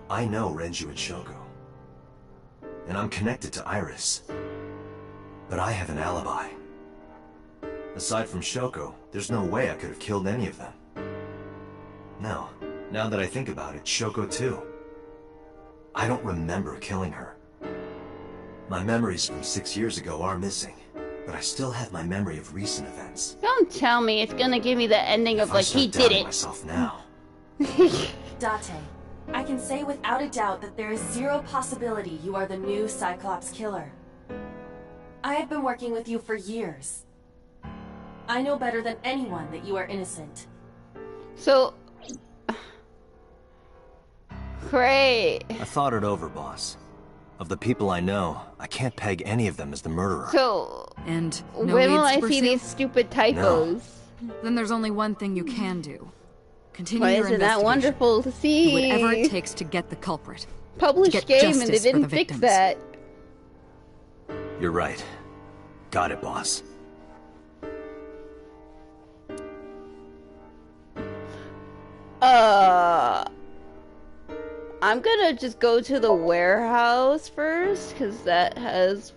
I know Renju and Shoko. And I'm connected to Iris. But I have an alibi. Aside from Shoko, there's no way I could have killed any of them. No, now that I think about it, Shoko too. I don't remember killing her. My memories from 6 years ago are missing, but I still have my memory of recent events. don't tell me it's gonna give me the ending of like he did it. Myself now. Date, I can say without a doubt that there is zero possibility you are the new Cyclops killer. I have been working with you for years. I know better than anyone that you are innocent. So... Great. I thought it over, boss. Of the people I know, I can't peg any of them as the murderer. So... And when no will leads I to see pursue? these stupid typos? Then there's only one thing you can do. Continue Why your isn't that investigation. wonderful to see? Do whatever it takes to get the culprit. Published to get game and they justice for didn't the fix victims. that. You're right. Got it, boss. I'm gonna just go to the warehouse first, because that has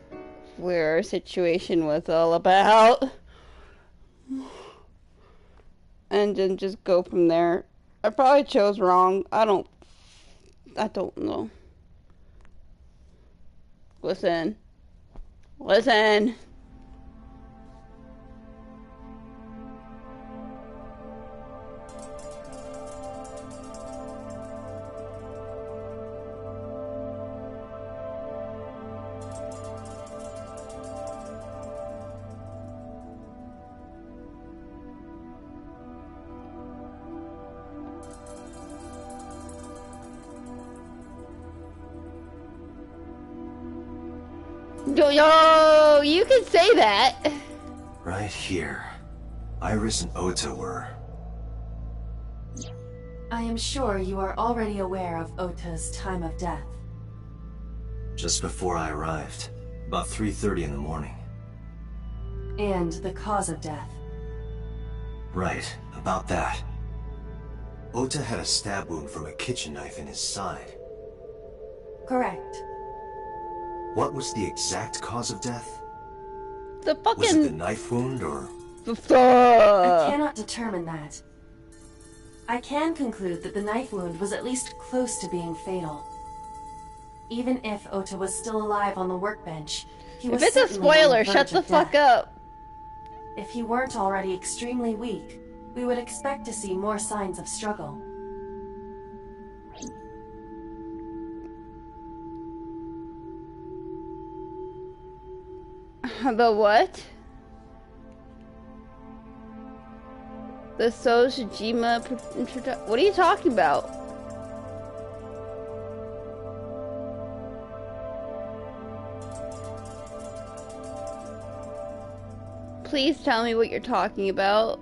where our situation was all about. And then just go from there. I probably chose wrong. I don't know. Listen. Yo, you can say that. Right here. Iris and Ota were. I am sure you are already aware of Ota's time of death. Just before I arrived. About 3:30 in the morning. and the cause of death. Right, about that. Ota had a stab wound from a kitchen knife in his side. Correct. What was the exact cause of death? The fucking... Was it the knife wound, or...? I cannot determine that. I can conclude that the knife wound was at least close to being fatal. Even if Ota was still alive on the workbench, he was If it's a certainly on the spoiler, verge shut the of fuck death. up. If he weren't already extremely weak, we would expect to see more signs of struggle. The what? The Sojima introduction. What are you talking about? Please tell me what you're talking about.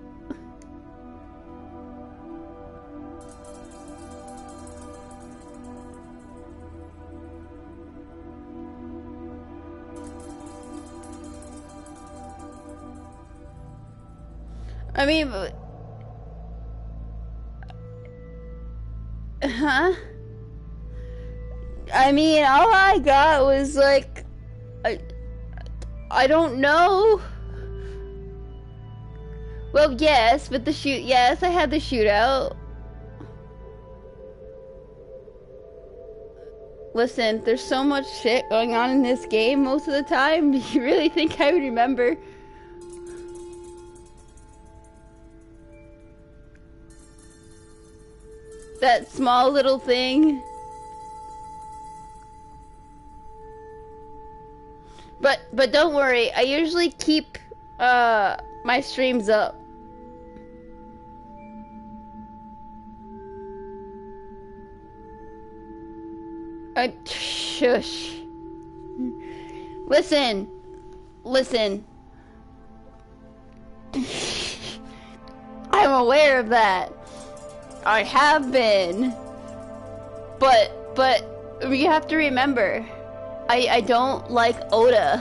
I mean, huh? I mean, all I got was like, I don't know. Well, yes, but yes, I had the shootout. Listen, there's so much shit going on in this game most of the time. Do you really think I would remember? That small little thing. But don't worry, I usually keep my streams up. Shush. Listen. I'm aware of that. I have been. But you have to remember, I don't like Oda.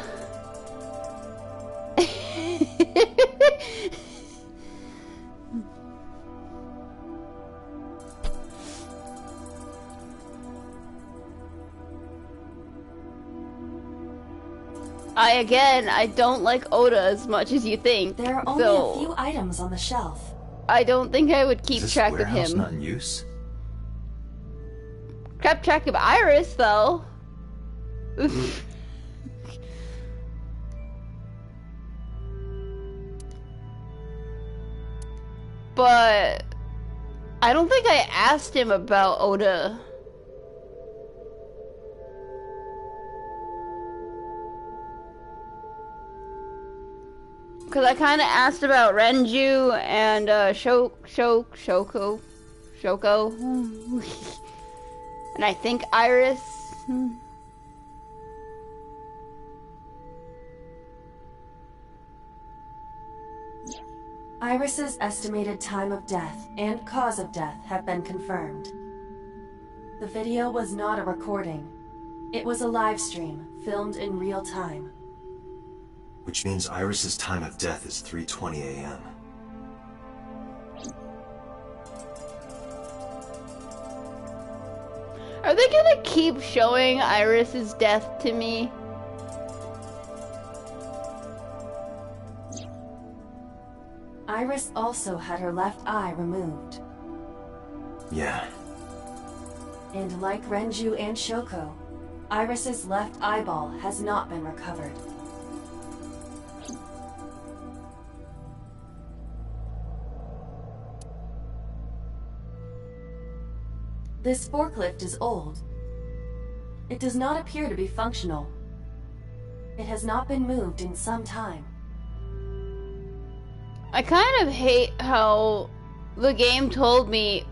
I don't like Oda as much as you think. There are only a few items on the shelf. I don't think I would keep track of him. Is this warehouse not in use? Kept track of Iris, though. But I don't think I asked him about Oda. Because I kind of asked about Renju and Shoko. And I think Iris. Iris's estimated time of death and cause of death have been confirmed. The video was not a recording. It was a live stream, filmed in real time. Which means Iris's time of death is 3:20 a.m. Are they gonna keep showing Iris's death to me? Iris also had her left eye removed. Yeah. And like Renju and Shoko, Iris's left eyeball has not been recovered. This forklift is old. It does not appear to be functional. It has not been moved in some time. I kind of hate how the game told me,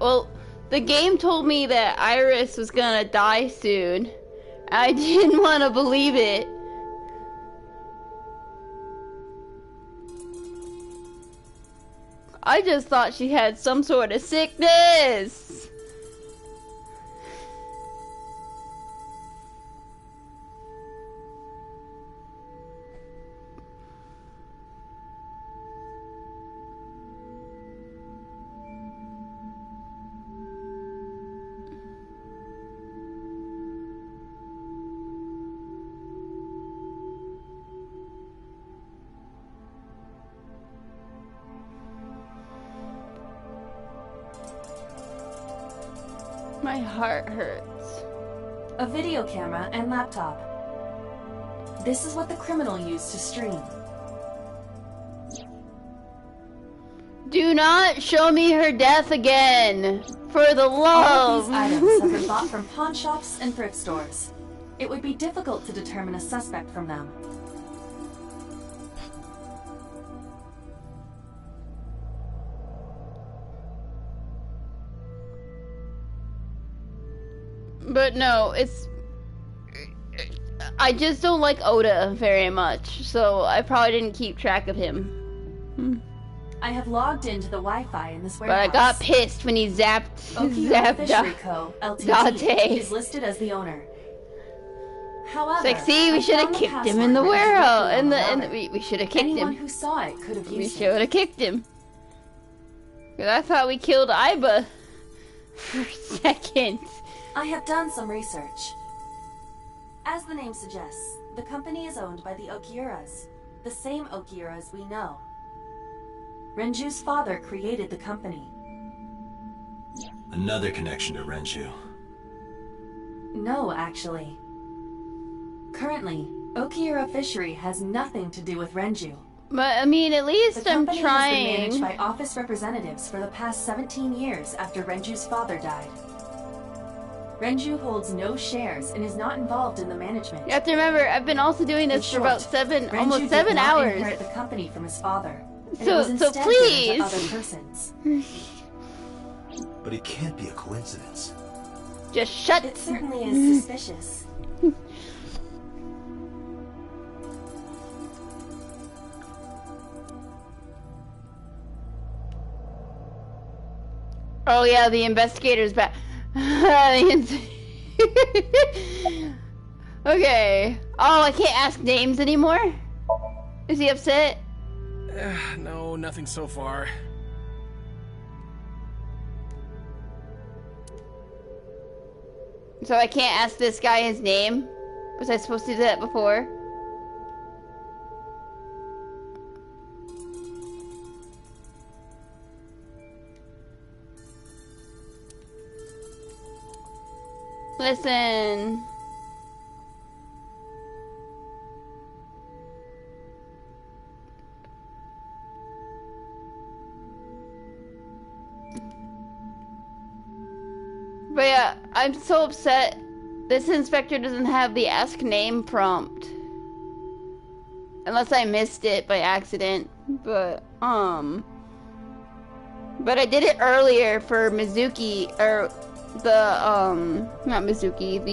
the game told me that Iris was gonna die soon. I didn't want to believe it. I just thought she had some sort of sickness. My heart hurts. A video camera and laptop. This is what the criminal used to stream. Do not show me her death again! For the All of love! these items have been bought from pawn shops and thrift stores. It would be difficult to determine a suspect from them. But no, it's... I just don't like Oda very much, so I probably didn't keep track of him. I have logged into the Wi-Fi in this But warehouse. I got pissed when he zapped Fishery Co. Ltd. Dante. is listed as the owner. However, It's like, see, we should have kicked him in the warehouse. We should have kicked Anyone him. who saw it could have We used should have kicked him. Because I thought we killed Aiba for a second. I have done some research. As the name suggests, the company is owned by the Okiuras, the same Okiuras we know. Renju's father created the company. Another connection to Renju. No, actually. Currently, Okiura Fishery has nothing to do with Renju. But, I mean, at least The I'm company trying. has been managed by office representatives for the past 17 years after Renju's father died. Renju holds no shares and is not involved in the management. You have to remember, I've been also doing this for about almost 7 hours. Renju did not inherit the company from his father. And it So- was so instead given please. to other persons. But it can't be a coincidence. Just shut. It certainly is suspicious. Oh yeah, the investigator's back. Okay. Oh, I can't ask names anymore? Is he upset? No, nothing so far. So I can't ask this guy his name? Was I supposed to do that before? Listen. But yeah, I'm so upset. This inspector doesn't have the ask name prompt. Unless I missed it by accident. But I did it earlier for Mizuki, or not Mizuki,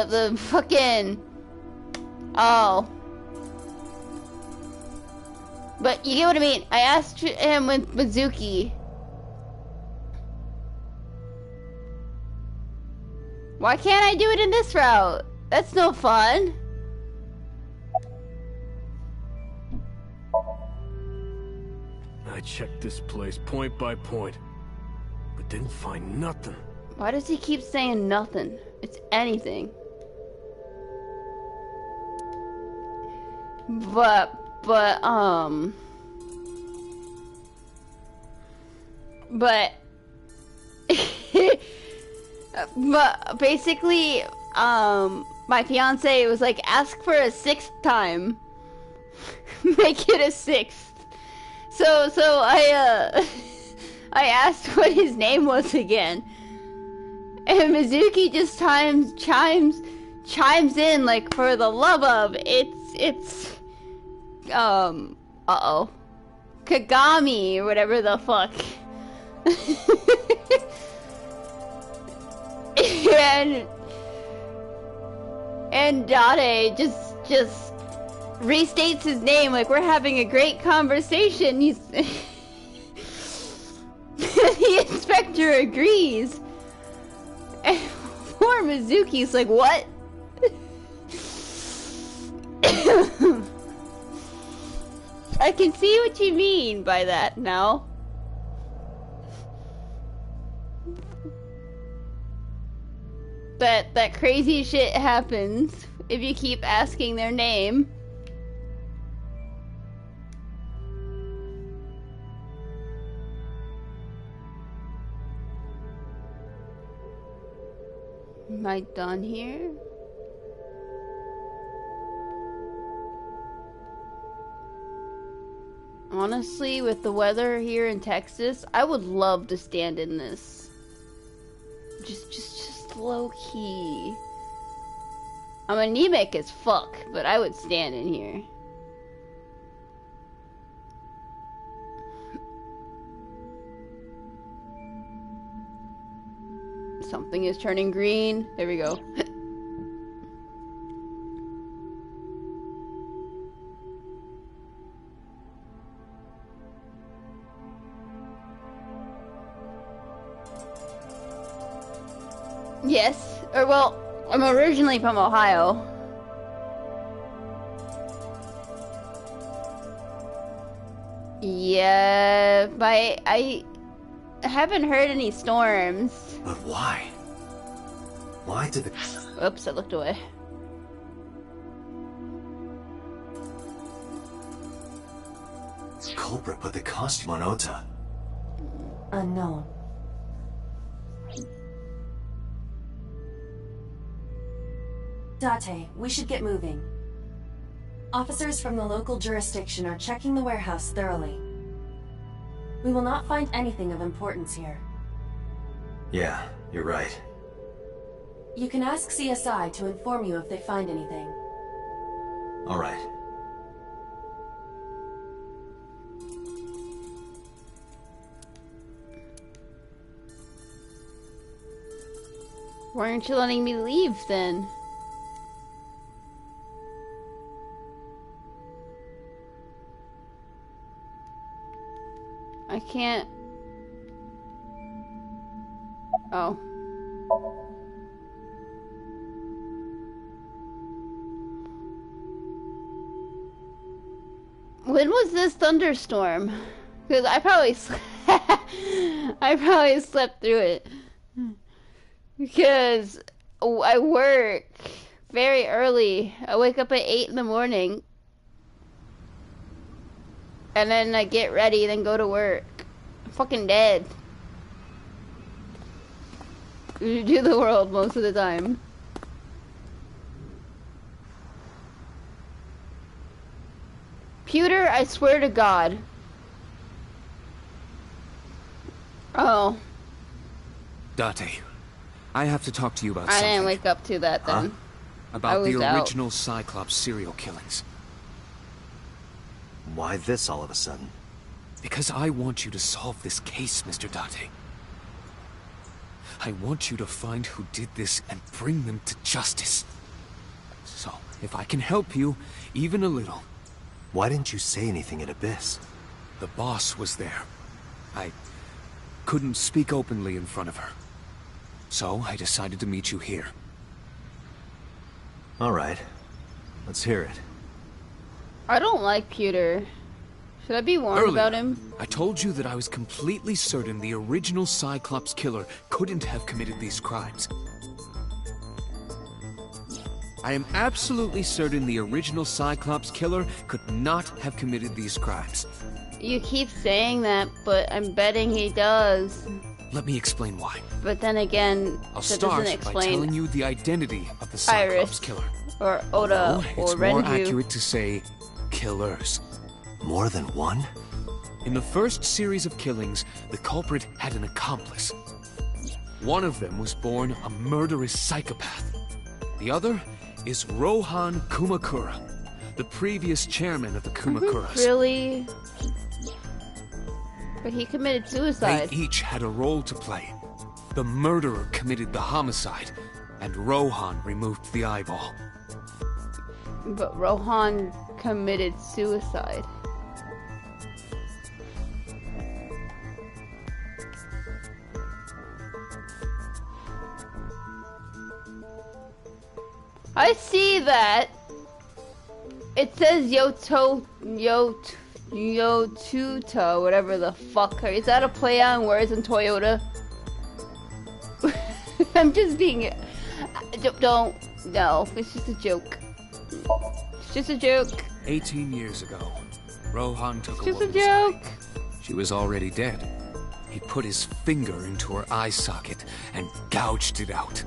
the fucking, oh. But you get what I mean. I asked him with Mizuki. Why can't I do it in this route? That's no fun. I checked this place point by point, but didn't find nothing. Why does he keep saying nothing? It's anything. But but basically, my fiance was like, ask for a 6th time. Make it a 6th. So I asked what his name was again. And Mizuki just chimes in like, for the love of, it's uh-oh. Kagami, or whatever the fuck. and Dade just restates his name like we're having a great conversation. He's the inspector agrees. And poor Mizuki's like, what? I can see what you mean by that now. that crazy shit happens if you keep asking their name. Am I done here? Honestly, with the weather here in Texas, I would love to stand in this. Just low key. I'm anemic as fuck, but I would stand in here. Something is turning green. There we go. Yes, or well, I'm originally from Ohio. Yeah, but I haven't heard any storms. But why? Why did the... Oops, I looked away. Culprit put the costume on Ota. Unknown. Date, we should get moving. Officers from the local jurisdiction are checking the warehouse thoroughly. We will not find anything of importance here. Yeah, you're right. You can ask CSI to inform you if they find anything. All right. Why aren't you letting me leave then? I can't. Oh. When was this thunderstorm? Because I probably slept through it. Because I work very early. I wake up at 8 in the morning. And then I get ready, then go to work. I'm fucking dead. You do the world most of the time. Pewter, I swear to God. Oh. Date, I have to talk to you about I something. didn't wake up to that then. About the out. original Cyclops serial killings. Why this all of a sudden? Because I want you to solve this case, Mr. Date. I want you to find who did this and bring them to justice. So, if I can help you, even a little... Why didn't you say anything at Abyss? The boss was there. I couldn't speak openly in front of her. So, I decided to meet you here. All right. Let's hear it. I don't like Pewter. Should I be warned about him? I told you that I was completely certain the original Cyclops killer couldn't have committed these crimes. I am absolutely certain the original Cyclops killer could not have committed these crimes. You keep saying that, but I'm betting he does. Let me explain why. But then again, I'll that start doesn't by explain telling you the identity of the Cyclops Iris, killer. or Oda, Although or it's more Renju. accurate to say killers. More than one? In the first series of killings, the culprit had an accomplice. One of them was born a murderous psychopath. The other is Rohan Kumakura, the previous chairman of the Kumakuras. Really? But he committed suicide. They each had a role to play. The murderer committed the homicide, and Rohan removed the eyeball. But Rohan committed suicide. I see that. It says Yotuto, whatever the fuck. Is that a play on words in Toyota? I'm just being Don't. No, it's just a joke. It's just a joke. 18 years ago, Rohan took a Just a woman's joke. eye. She was already dead. He put his finger into her eye socket and gouged it out.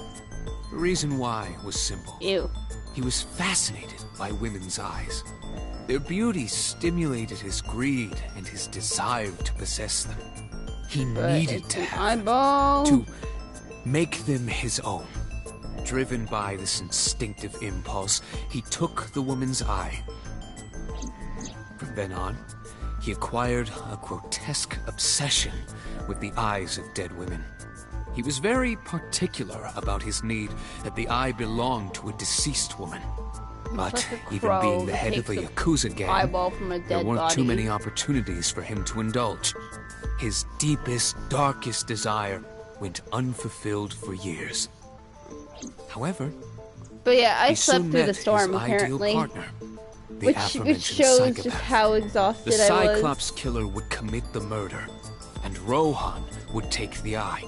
The reason why was simple. Ew. He was fascinated by women's eyes. Their beauty stimulated his greed and his desire to possess them. He needed to have them, to make them his own. Driven by this instinctive impulse, he took the woman's eye. From then on, he acquired a grotesque obsession with the eyes of dead women. He was very particular about his need that the eye belonged to a deceased woman. But like a even crow being the that head of the takes Yakuza gang, eyeball from a there dead weren't too body. many opportunities for him to indulge. His deepest, darkest desire went unfulfilled for years. However, But yeah, I he slept soon through the met storm his ideal apparently. partner, the Which aforementioned shows psychopath. just how The exhausted I was. Cyclops killer would commit the murder, and Rohan would take the eye.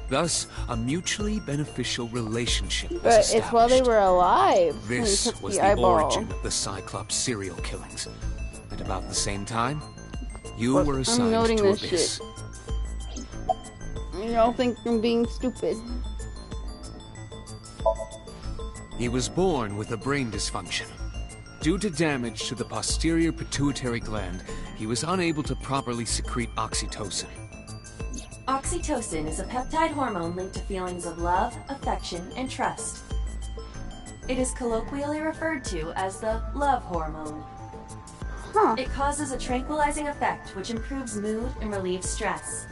Thus, a mutually beneficial relationship was But it's established. while they were alive when he This took was the the eyeball. origin of the Cyclops serial killings. At about the same time, you Look, were I'm assigned noting to this Abyss. shit. You don't think I'm being stupid. He was born with a brain dysfunction. Due to damage to the posterior pituitary gland, he was unable to properly secrete oxytocin. Oxytocin is a peptide hormone linked to feelings of love, affection, and trust. It is colloquially referred to as the love hormone. It causes a tranquilizing effect which improves mood and relieves stress.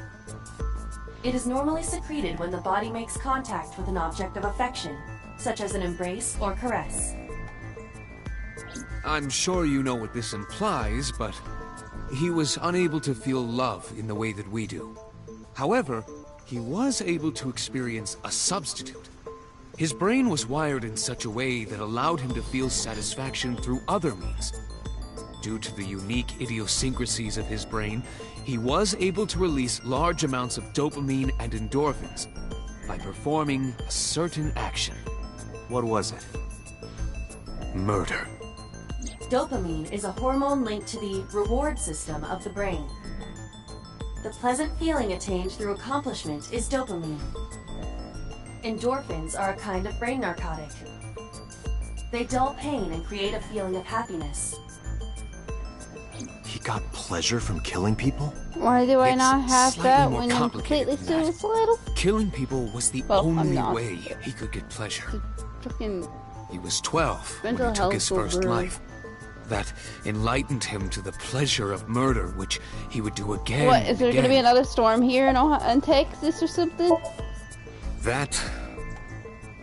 It is normally secreted when the body makes contact with an object of affection, such as an embrace or caress. I'm sure you know what this implies, but he was unable to feel love in the way that we do. However, he was able to experience a substitute. His brain was wired in such a way that allowed him to feel satisfaction through other means. Due to the unique idiosyncrasies of his brain, he was able to release large amounts of dopamine and endorphins by performing a certain action. What was it? Murder. Dopamine is a hormone linked to the reward system of the brain. The pleasant feeling attained through accomplishment is dopamine. Endorphins are a kind of brain narcotic. They dull pain and create a feeling of happiness. He got pleasure from killing people? Why do I not have slightly that more when I'm complicated completely than that. suicidal? Killing people was the Well, I'm only not. way he could get pleasure. Fucking He was 12 when mental he took health his first over. life. That enlightened him to the pleasure of murder, which he would do again What, and is there gonna be again. another storm here in Texas or something That...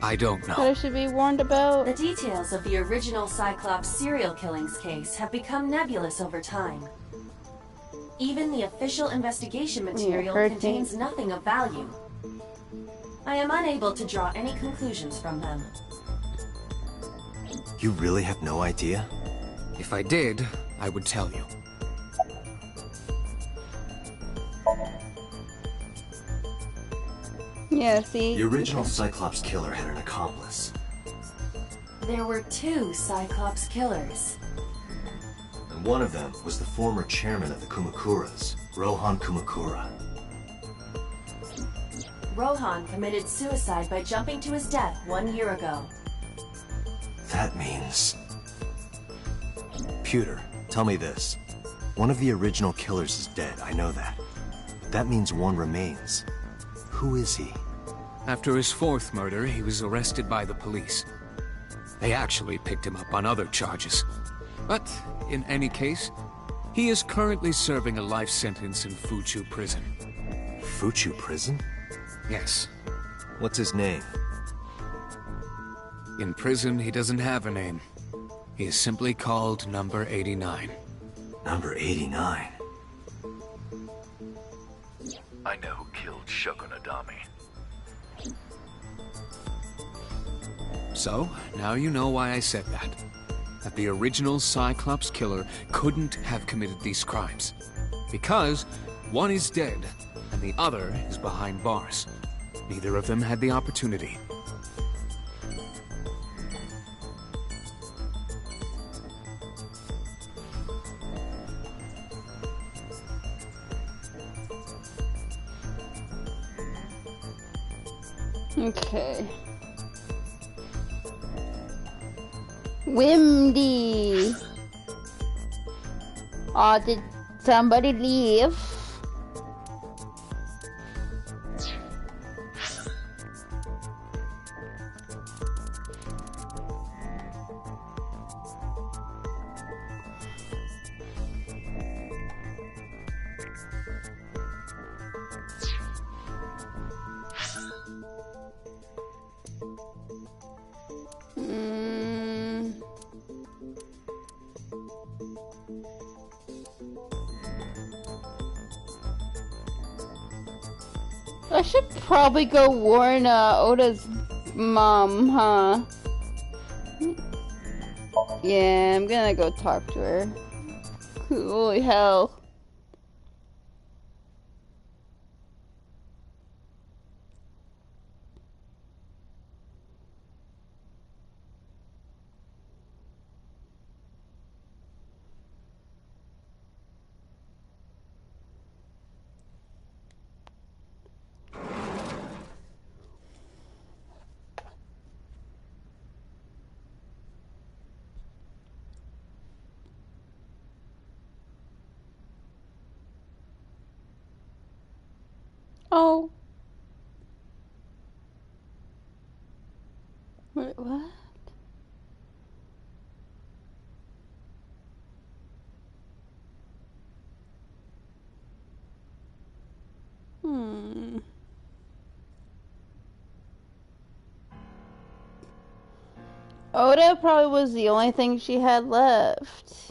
I don't that know. I should be warned about? The details of the original Cyclops serial killings case have become nebulous over time. Even the official investigation material hurricane. contains nothing of value. I am unable to draw any conclusions from them. You really have no idea? If I did, I would tell you. Yeah, see? The original Cyclops killer had an accomplice. There were 2 Cyclops killers. And one of them was the former chairman of the Kumakuras, Rohan Kumakura. Rohan committed suicide by jumping to his death 1 year ago. That means... Pewter, tell me this. One of the original killers is dead, I know that. But that means one remains. Who is he? After his 4th murder, he was arrested by the police. They actually picked him up on other charges. But, in any case, he is currently serving a life sentence in Fuchu prison. Fuchu prison? Yes. What's his name? In prison, he doesn't have a name. He is simply called Number 89. Number 89? I know who killed Shogun Adami. So, now you know why I said that. That the original Cyclops killer couldn't have committed these crimes. Because one is dead, and the other is behind bars. Neither of them had the opportunity. Okay. Windy. Oh, did somebody leave? I should probably go warn Oda's mom, huh? Yeah, I'm gonna go talk to her. Holy hell. Oh. Wait, what? Oda probably was the only thing she had left.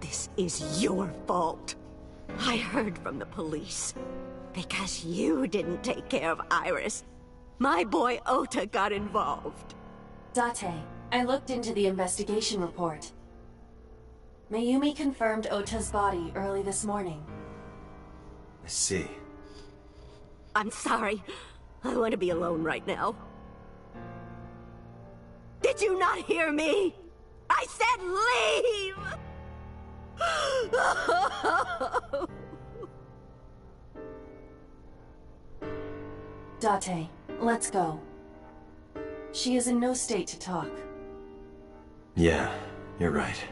This is your fault. I heard from the police. Because you didn't take care of Iris, my boy Ota got involved. Date, I looked into the investigation report. Mayumi confirmed Ota's body early this morning. I see. I'm sorry. I want to be alone right now. Did you not hear me? I said leave! Date, let's go. She is in no state to talk. Yeah, you're right.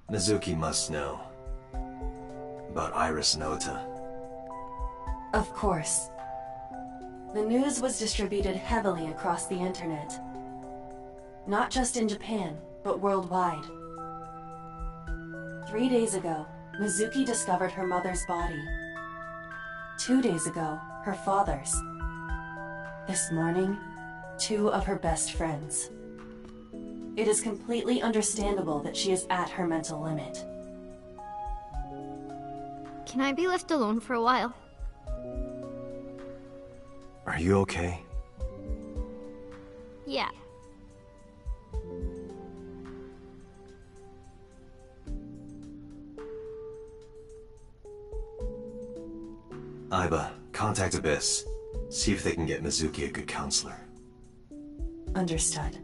Mizuki must know about Iris and Ota. Of course. The news was distributed heavily across the internet. Not just in Japan, but worldwide. 3 days ago, Mizuki discovered her mother's body. 2 days ago, her father's. This morning, 2 of her best friends. It is completely understandable that she is at her mental limit. Can I be left alone for a while? Are you okay? Yeah. Aiba, contact Abyss. See if they can get Mizuki a good counselor. Understood.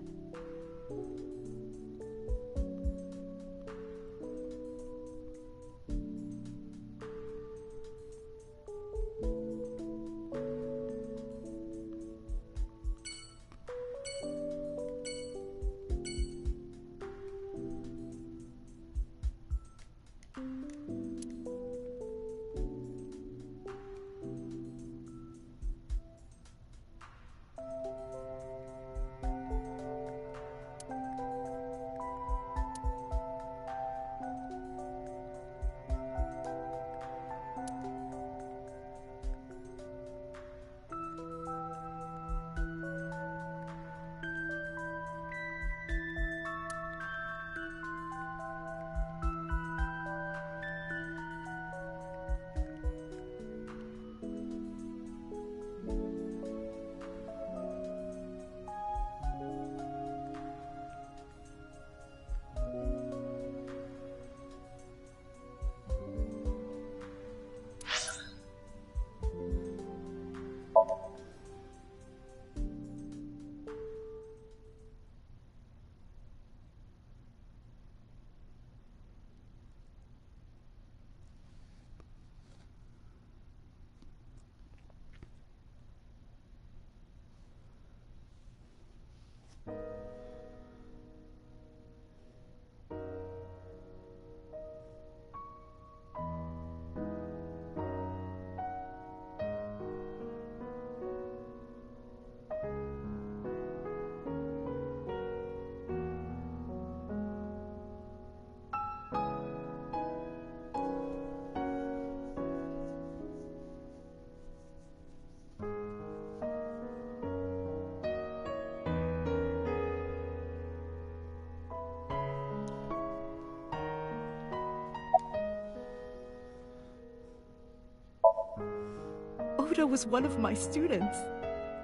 Ota was one of my students.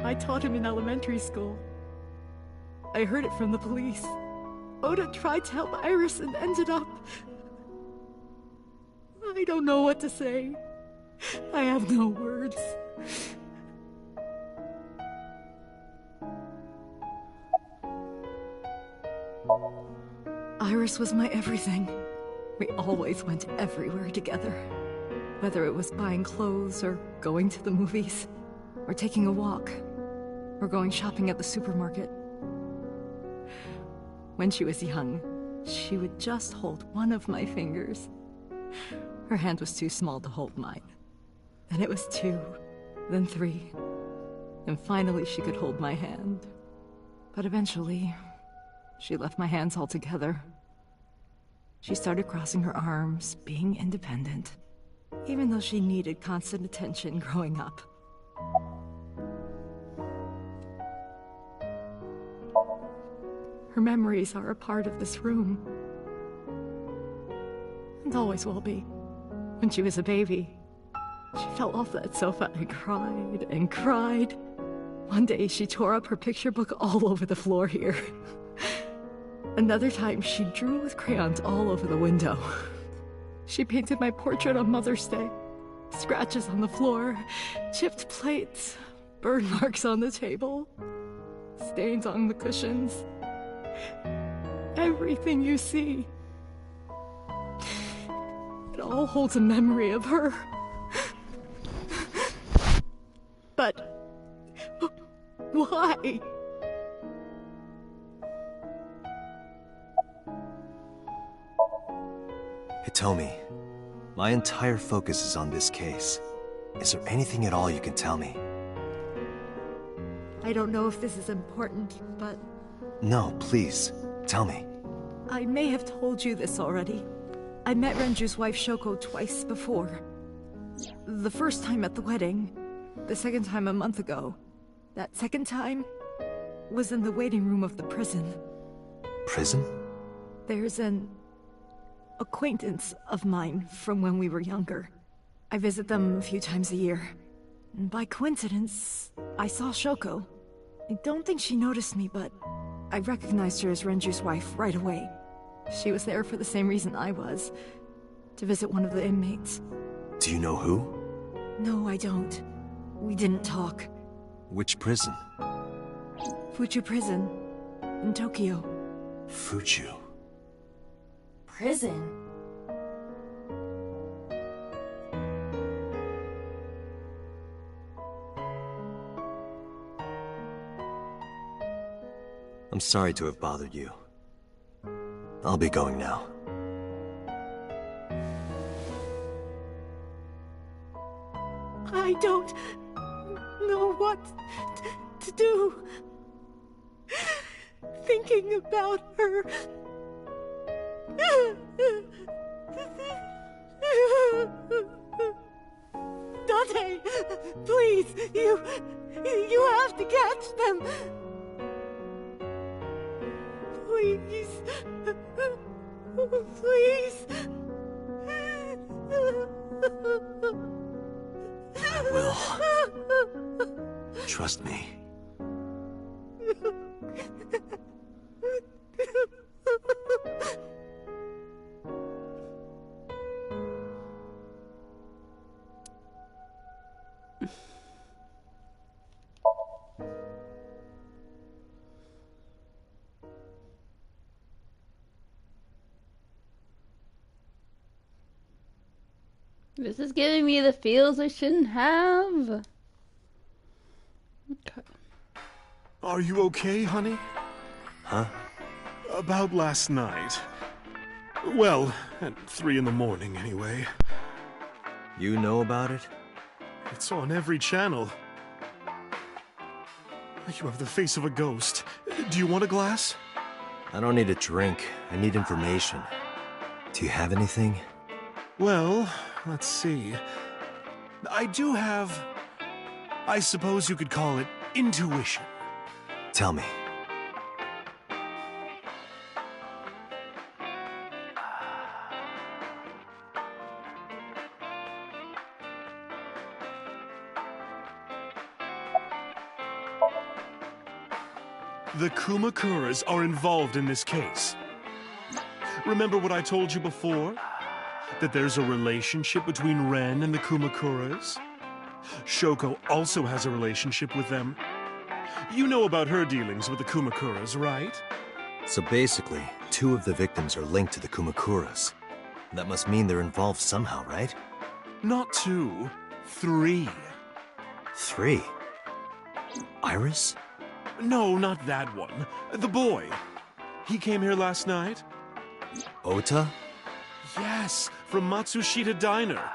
I taught him in elementary school. I heard it from the police. Ota tried to help Iris and ended up... I don't know what to say. I have no words. Iris was my everything. We always went everywhere together. Whether it was buying clothes, or going to the movies, or taking a walk, or going shopping at the supermarket. When she was young, she would just hold one of my fingers. Her hand was too small to hold mine. Then it was 2, then 3, and finally she could hold my hand. But eventually, she left my hands altogether. She started crossing her arms, being independent. Even though she needed constant attention growing up. Her memories are a part of this room. And always will be. When she was a baby, she fell off that sofa and cried and cried. One day she tore up her picture book all over the floor here. Another time she drew with crayons all over the window. She painted my portrait on Mother's Day. Scratches on the floor, chipped plates, burn marks on the table, stains on the cushions. Everything you see. It all holds a memory of her. But... why? Hitomi, my entire focus is on this case. Is there anything at all you can tell me? I don't know if this is important, but... No, please, tell me. I may have told you this already. I met Renju's wife Shoko twice before. The first time at the wedding, the second time a month ago. That second time was in the waiting room of the prison. Prison? There's an acquaintance of mine from when we were younger. I visit them a few times a year. And by coincidence, I saw Shoko. I don't think she noticed me, but I recognized her as Renju's wife right away. She was there for the same reason I was, to visit one of the inmates. Do you know who? No, I don't. We didn't talk. Which prison? Fuchu Prison, in Tokyo. Fuchu. Prison? I'm sorry to have bothered you. I'll be going now. I don't know what to do. Thinking about her. Dante, please, you have to catch them. Please. Please. I will. Trust me. This is giving me the feels I shouldn't have. Okay. Are you okay, honey? Huh? About last night. Well, at 3 in the morning, anyway. You know about it? It's on every channel. You have the face of a ghost. Do you want a glass? I don't need a drink. I need information. Do you have anything? Well, let's see. I do have... I suppose you could call it intuition. Tell me. The Kumakuras are involved in this case. Remember what I told you before? That there's a relationship between Ren and the Kumakuras? Shoko also has a relationship with them. You know about her dealings with the Kumakuras, right? So basically, 2 of the victims are linked to the Kumakuras. That must mean they're involved somehow, right? Not 2, 3. 3? Iris? No, not that one. The boy. He came here last night. Ota? Yes, from Matsushita Diner.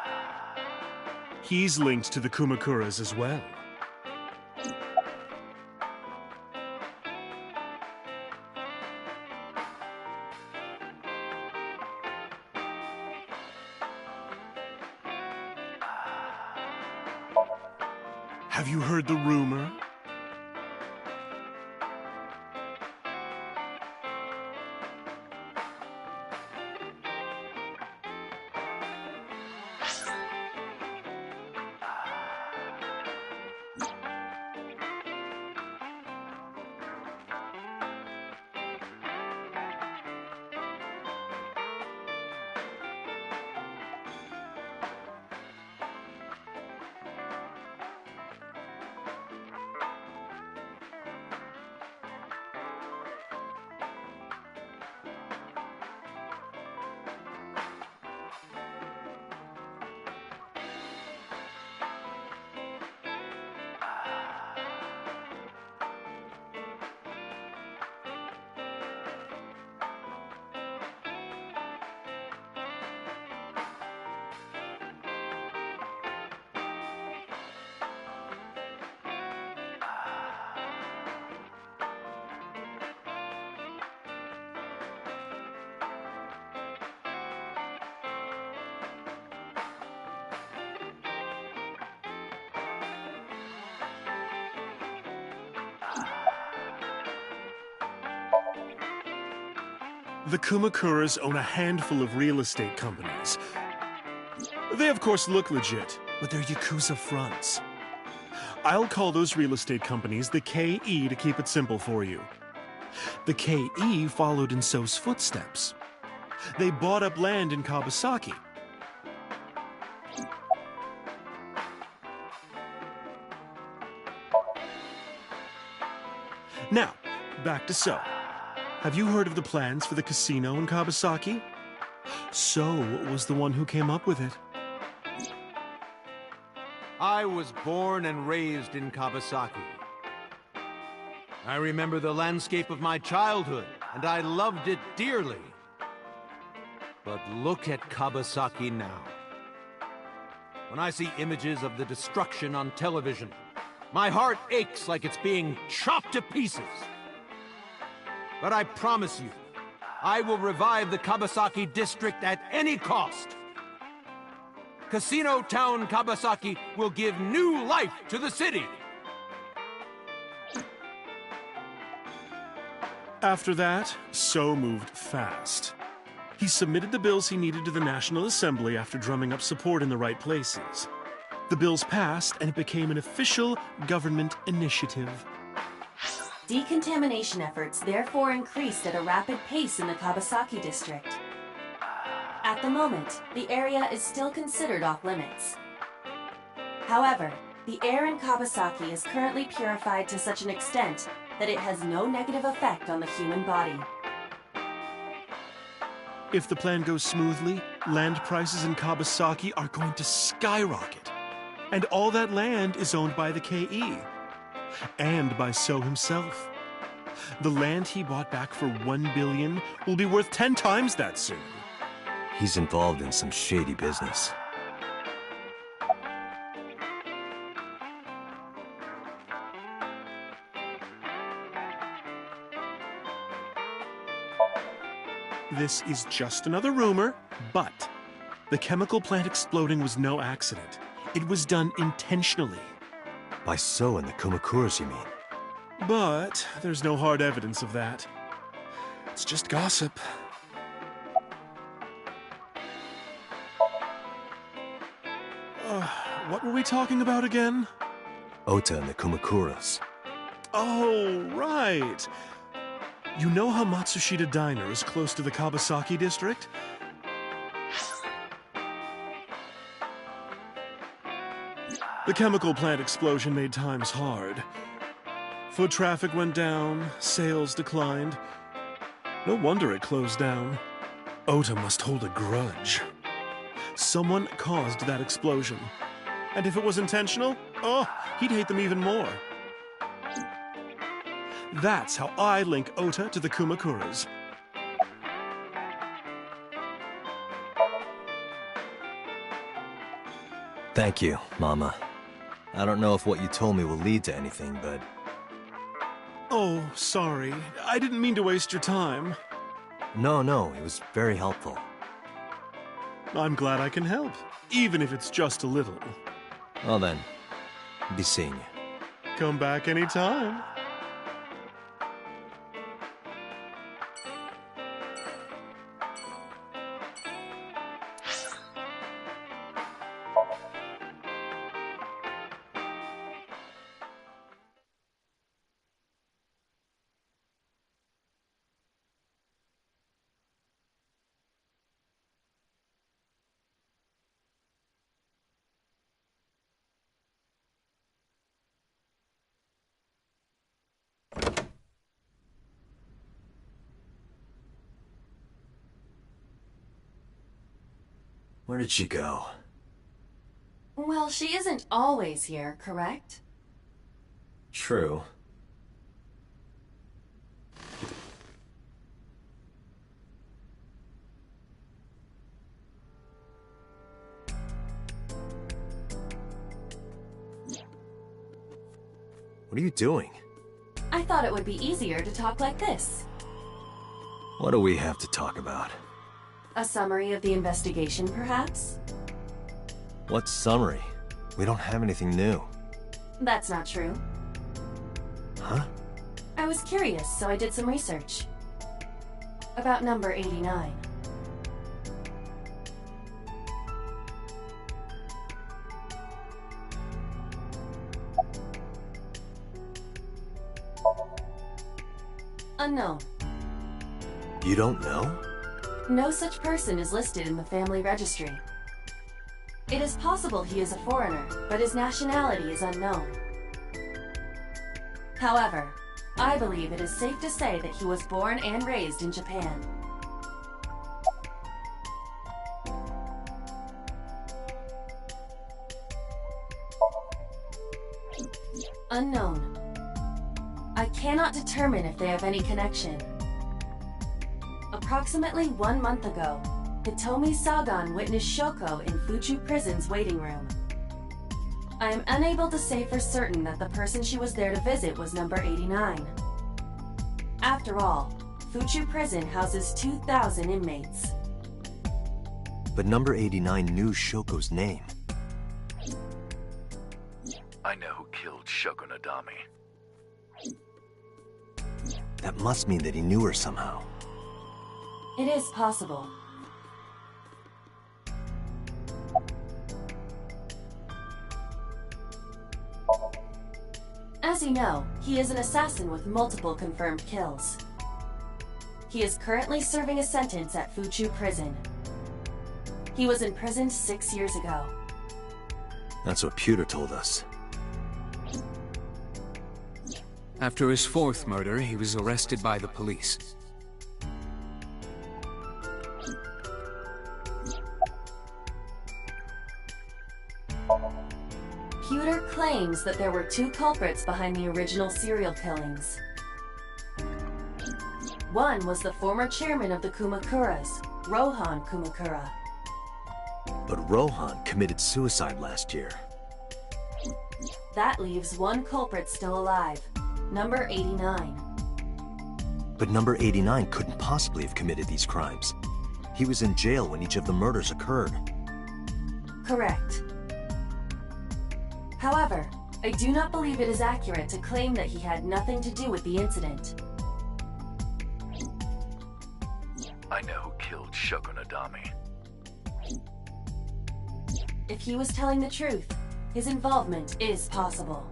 He's linked to the Kumakuras as well. Have you heard the rumor? The Kumakuras own a handful of real estate companies. They of course look legit, but they're Yakuza fronts. I'll call those real estate companies the KE to keep it simple for you. The KE followed in So's footsteps. They bought up land in Kawasaki. Now, back to So. Have you heard of the plans for the casino in Kawasaki? So was the one who came up with it. I was born and raised in Kawasaki. I remember the landscape of my childhood, and I loved it dearly. But look at Kawasaki now. When I see images of the destruction on television, my heart aches like it's being chopped to pieces. But I promise you, I will revive the Kawasaki district at any cost. Casino Town Kawasaki will give new life to the city. After that, So moved fast. He submitted the bills he needed to the National Assembly after drumming up support in the right places. The bills passed, and it became an official government initiative. Decontamination efforts therefore increased at a rapid pace in the Kawasaki district. At the moment, the area is still considered off-limits. However, the air in Kawasaki is currently purified to such an extent that it has no negative effect on the human body. If the plan goes smoothly, land prices in Kawasaki are going to skyrocket. And all that land is owned by the KE. And by So himself. The land he bought back for $1 billion will be worth 10 times that soon. He's involved in some shady business. This is just another rumor, but the chemical plant exploding was no accident. It was done intentionally. By So and the Kumakuras, you mean? But there's no hard evidence of that. It's just gossip. What were we talking about again? Ota and the Kumakuras. Oh, right. You know how Matsushita Diner is close to the Kawasaki district? The chemical plant explosion made times hard. Foot traffic went down, sales declined. No wonder it closed down. Ota must hold a grudge. Someone caused that explosion. And if it was intentional, oh, he'd hate them even more. That's how I link Ota to the Kumakuras. Thank you, Mama. I don't know if what you told me will lead to anything, but... Oh, sorry. I didn't mean to waste your time. No, it was very helpful. I'm glad I can help, even if it's just a little. Well then, be seeing you. Come back anytime. Where did she go? Well, she isn't always here, correct? True. What are you doing? I thought it would be easier to talk like this. What do we have to talk about? A summary of the investigation, perhaps? What summary? We don't have anything new. That's not true. Huh? I was curious, so I did some research. About number 89. Unknown. You don't know? No such person is listed in the family registry. It is possible he is a foreigner, but his nationality is unknown. However, I believe it is safe to say that he was born and raised in Japan. Unknown. I cannot determine if they have any connection. Approximately 1 month ago, Hitomi Sagan witnessed Shoko in Fuchu Prison's waiting room. I am unable to say for certain that the person she was there to visit was number 89. After all, Fuchu Prison houses 2,000 inmates. But number 89 knew Shoko's name. I know who killed Shoko Nadami. That must mean that he knew her somehow. It is possible. As you know, he is an assassin with multiple confirmed kills. He is currently serving a sentence at Fuchu Prison. He was imprisoned 6 years ago. That's what Pewter told us. After his fourth murder, he was arrested by the police. Pewter claims that there were 2 culprits behind the original serial killings. One was the former chairman of the Kumakuras, Rohan Kumakura. But Rohan committed suicide last year. That leaves 1 culprit still alive, number 89. But number 89 couldn't possibly have committed these crimes. He was in jail when each of the murders occurred. Correct. However, I do not believe it is accurate to claim that he had nothing to do with the incident. I know who killed Shoko Nadami. If he was telling the truth, his involvement is possible.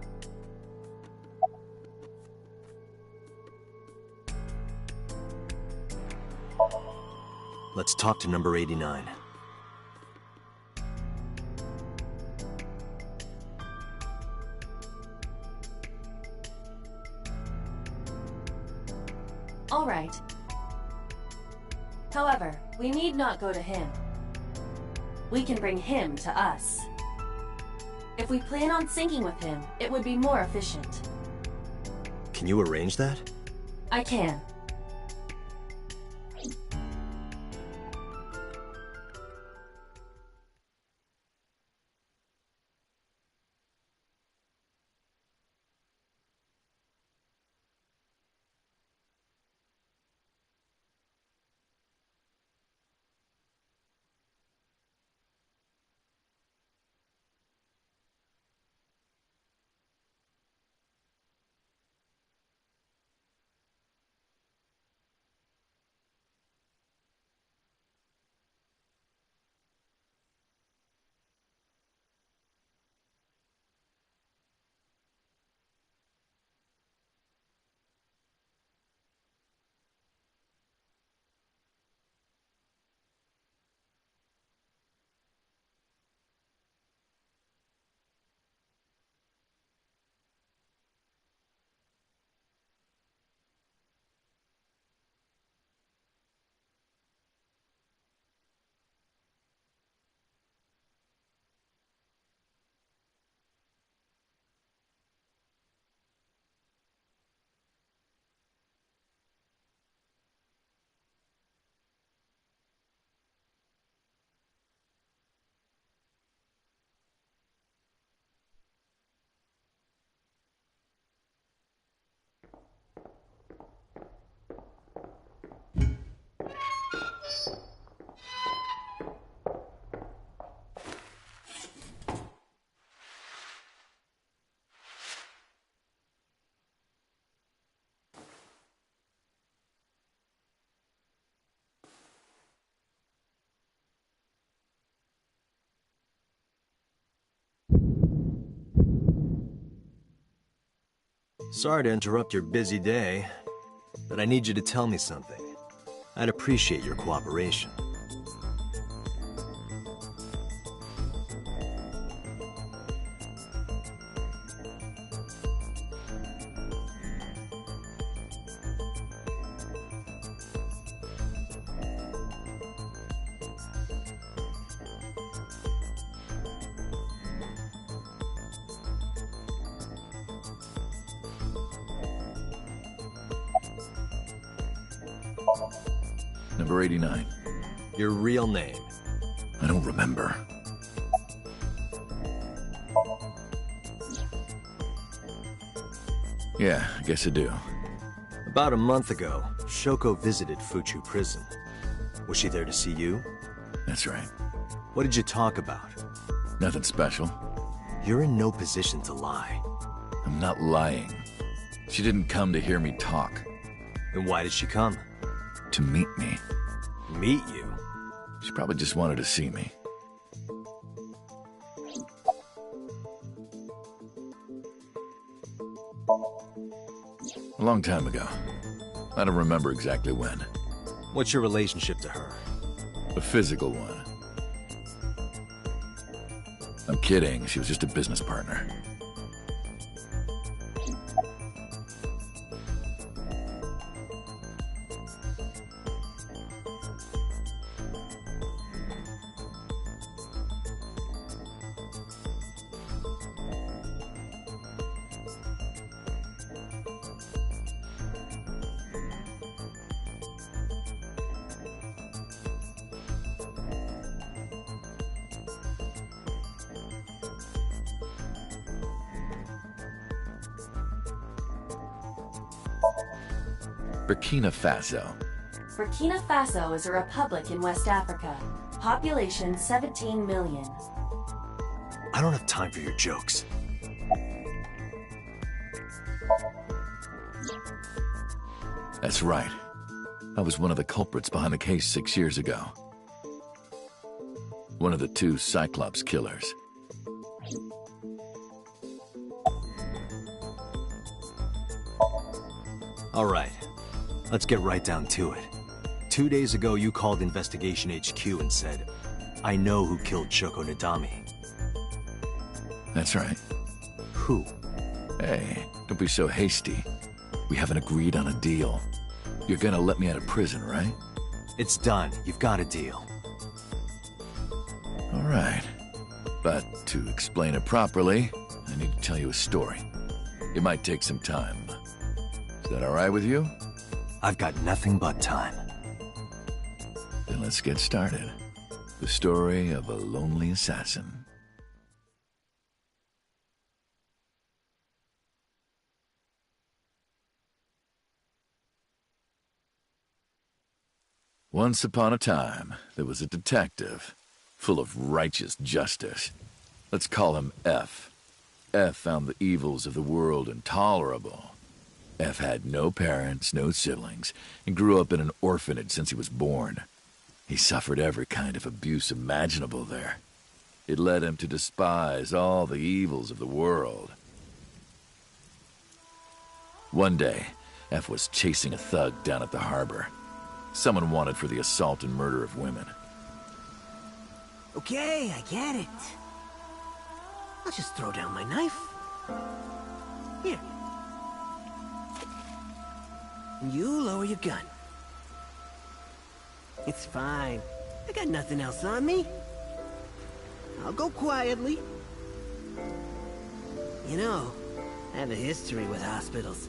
Let's talk to number 89. All right. However, we need not go to him. We can bring him to us. If we plan on syncing with him, it would be more efficient. Can you arrange that? I can. Sorry to interrupt your busy day, but I need you to tell me something. I'd appreciate your cooperation. Number 89. Your real name? I don't remember. Yeah, I guess I do. About a month ago, Shoko visited Fuchu Prison. Was she there to see you? That's right. What did you talk about? Nothing special. You're in no position to lie. I'm not lying. She didn't come to hear me talk. Then why did she come? To meet me. Meet you? She probably just wanted to see me. A long time ago. I don't remember exactly when. What's your relationship to her? A physical one. I'm kidding, she was just a business partner. Burkina Faso. Burkina Faso is a republic in West Africa. Population 17 million. I don't have time for your jokes. That's right. I was one of the culprits behind the case 6 years ago. One of the 2 Cyclops killers. All right. Let's get right down to it. 2 days ago, you called Investigation HQ and said, I know who killed Shoko Nadami. That's right. Who? Hey, don't be so hasty. We haven't agreed on a deal. You're gonna let me out of prison, right? It's done. You've got a deal. All right. But to explain it properly, I need to tell you a story. It might take some time. Is that all right with you? I've got nothing but time. Then let's get started. The story of a lonely assassin. Once upon a time, there was a detective, full of righteous justice. Let's call him F. F found the evils of the world intolerable. F had no parents, no siblings, and grew up in an orphanage since he was born. He suffered every kind of abuse imaginable there. It led him to despise all the evils of the world. One day, F was chasing a thug down at the harbor. Someone wanted for the assault and murder of women. Okay, I get it. I'll just throw down my knife. Here. And you lower your gun. It's fine. I got nothing else on me. I'll go quietly. You know, I have a history with hospitals.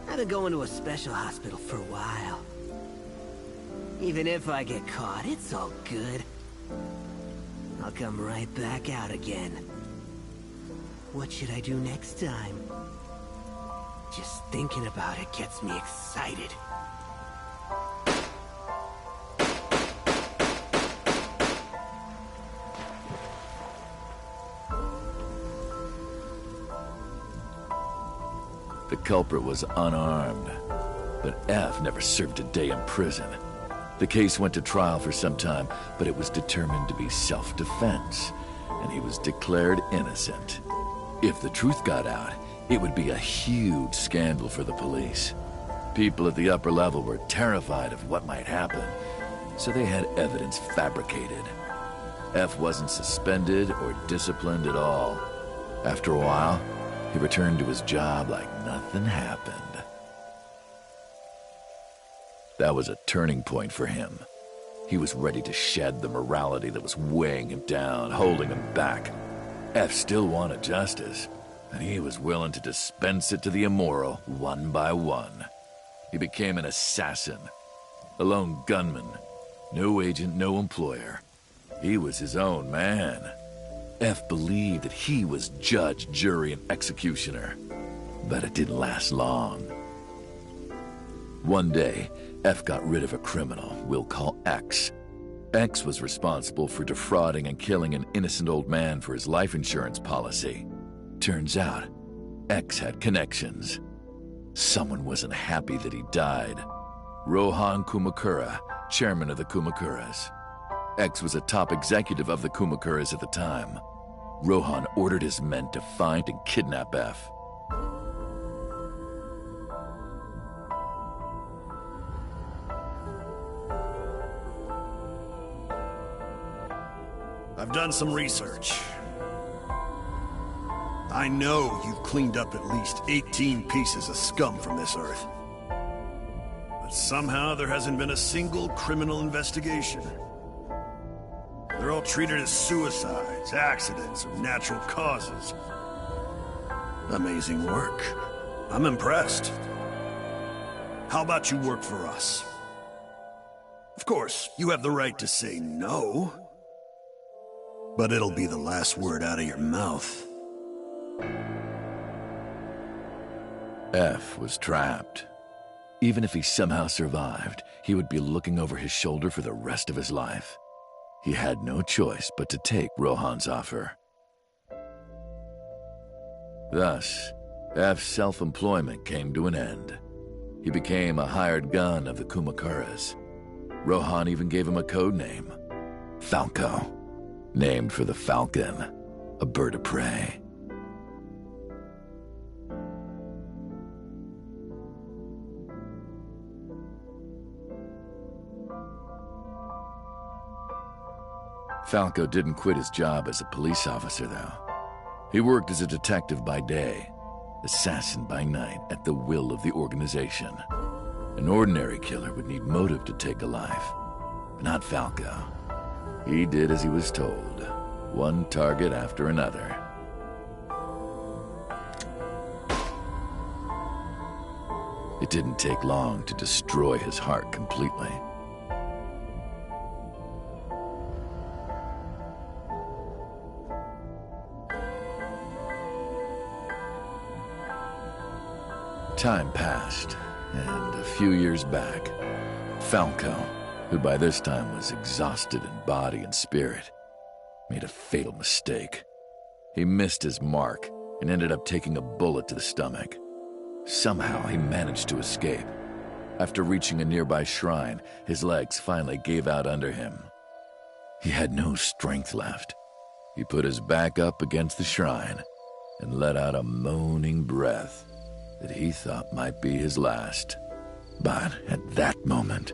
I've been going to a special hospital for a while. Even if I get caught, it's all good. I'll come right back out again. What should I do next time? Just thinking about it gets me excited. The culprit was unarmed, but F never served a day in prison. The case went to trial for some time, but it was determined to be self-defense, and he was declared innocent. If the truth got out, It would be a huge scandal for the police. People at the upper level were terrified of what might happen, so they had evidence fabricated. F wasn't suspended or disciplined at all. After a while, he returned to his job like nothing happened. That was a turning point for him. He was ready to shed the morality that was weighing him down, holding him back. F still wanted justice, and he was willing to dispense it to the immoral one by one. He became an assassin, a lone gunman, no agent, no employer. He was his own man. F believed that he was judge, jury, and executioner. But it didn't last long. One day, F got rid of a criminal we'll call X. X was responsible for defrauding and killing an innocent old man for his life insurance policy. Turns out, X had connections. Someone wasn't happy that he died. Rohan Kumakura, chairman of the Kumakuras. X was a top executive of the Kumakuras at the time. Rohan ordered his men to find and kidnap F. I've done some research. I know you've cleaned up at least 18 pieces of scum from this earth. But somehow there hasn't been a single criminal investigation. They're all treated as suicides, accidents, or natural causes. Amazing work. I'm impressed. How about you work for us? Of course, you have the right to say no. But it'll be the last word out of your mouth. F was trapped. Even if he somehow survived, he would be looking over his shoulder for the rest of his life. He had no choice but to take Rohan's offer. Thus, F's self-employment came to an end. He became a hired gun of the Kumakuras. Rohan even gave him a code name, Falco, named for the falcon, a bird of prey. Falco didn't quit his job as a police officer, though. He worked as a detective by day, assassin by night, at the will of the organization. An ordinary killer would need motive to take a life, but not Falco. He did as he was told, one target after another. It didn't take long to destroy his heart completely. Time passed, and a few years back, Falco, who by this time was exhausted in body and spirit, made a fatal mistake. He missed his mark and ended up taking a bullet to the stomach. Somehow he managed to escape. After reaching a nearby shrine, his legs finally gave out under him. He had no strength left. He put his back up against the shrine and let out a moaning breath that he thought might be his last. But at that moment,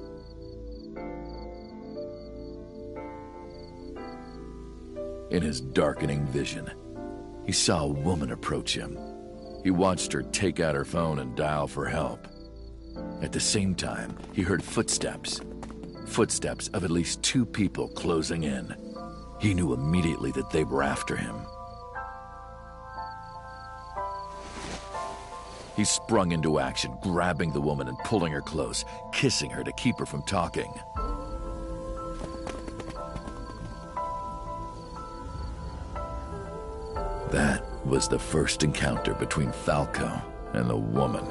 in his darkening vision, he saw a woman approach him. He watched her take out her phone and dial for help. At the same time, he heard footsteps. Footsteps of at least 2 people closing in. He knew immediately that they were after him. He sprung into action, grabbing the woman and pulling her close, kissing her to keep her from talking. That was the first encounter between Falco and the woman.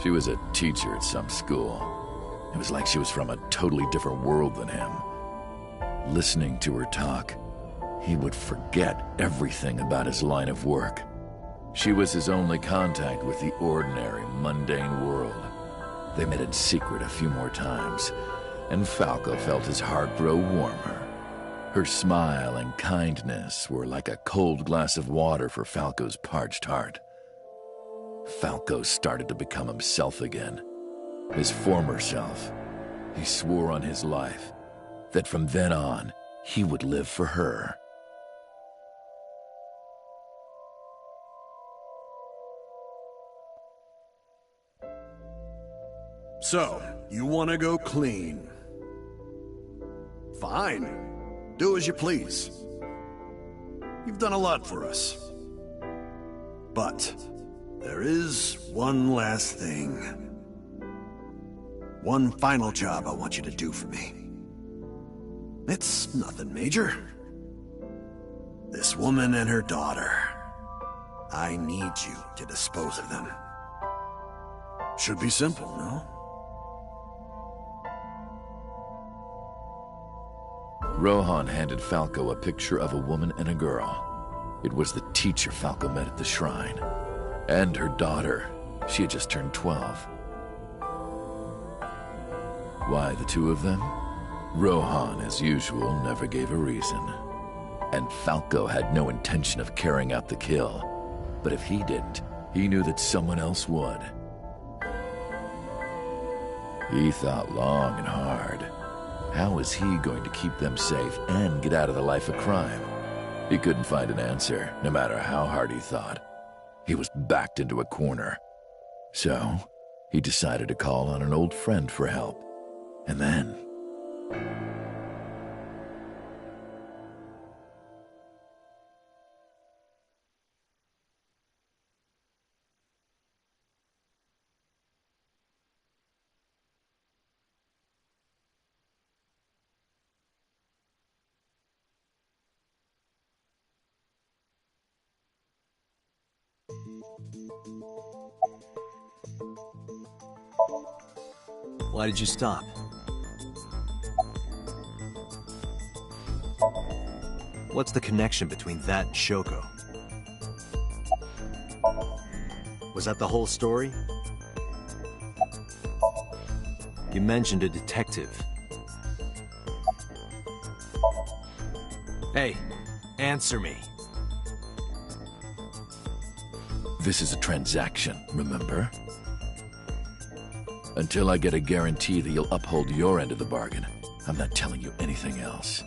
She was a teacher at some school. It was like she was from a totally different world than him. Listening to her talk, he would forget everything about his line of work. She was his only contact with the ordinary, mundane world. They met in secret a few more times, and Falco felt his heart grow warmer. Her smile and kindness were like a cold glass of water for Falco's parched heart. Falco started to become himself again, his former self. He swore on his life that from then on, he would live for her. So, you want to go clean? Fine. Do as you please. You've done a lot for us. But there is one last thing. One final job I want you to do for me. It's nothing major. This woman and her daughter. I need you to dispose of them. Should be simple, no? Rohan handed Falco a picture of a woman and a girl. It was the teacher Falco met at the shrine. And her daughter. She had just turned 12. Why the two of them? Rohan, as usual, never gave a reason. And Falco had no intention of carrying out the kill. But if he didn't, he knew that someone else would. He thought long and hard. How was he going to keep them safe and get out of the life of crime? He couldn't find an answer, no matter how hard he thought. He was backed into a corner. So, he decided to call on an old friend for help. And then... Why did you stop? What's the connection between that and Shoko? Was that the whole story? You mentioned a detective. Hey, answer me. This is a transaction, remember? Until I get a guarantee that you'll uphold your end of the bargain, I'm not telling you anything else.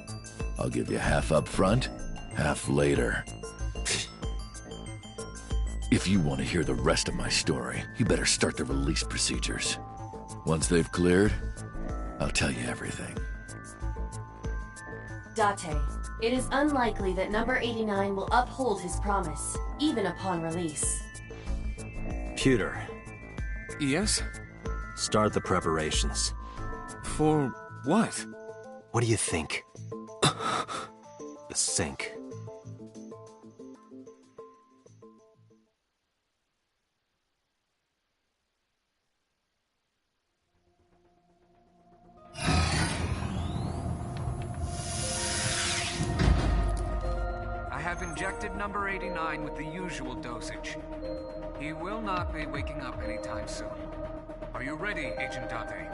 I'll give you half up front, half later. If you want to hear the rest of my story, you better start the release procedures. Once they've cleared, I'll tell you everything. Date, it is unlikely that number 89 will uphold his promise, even upon release. Pewter. Yes? Start the preparations. For what? What do you think? The sink. I have injected number 89 with the usual dosage. He will not be waking up anytime soon. Are you ready, Agent Date?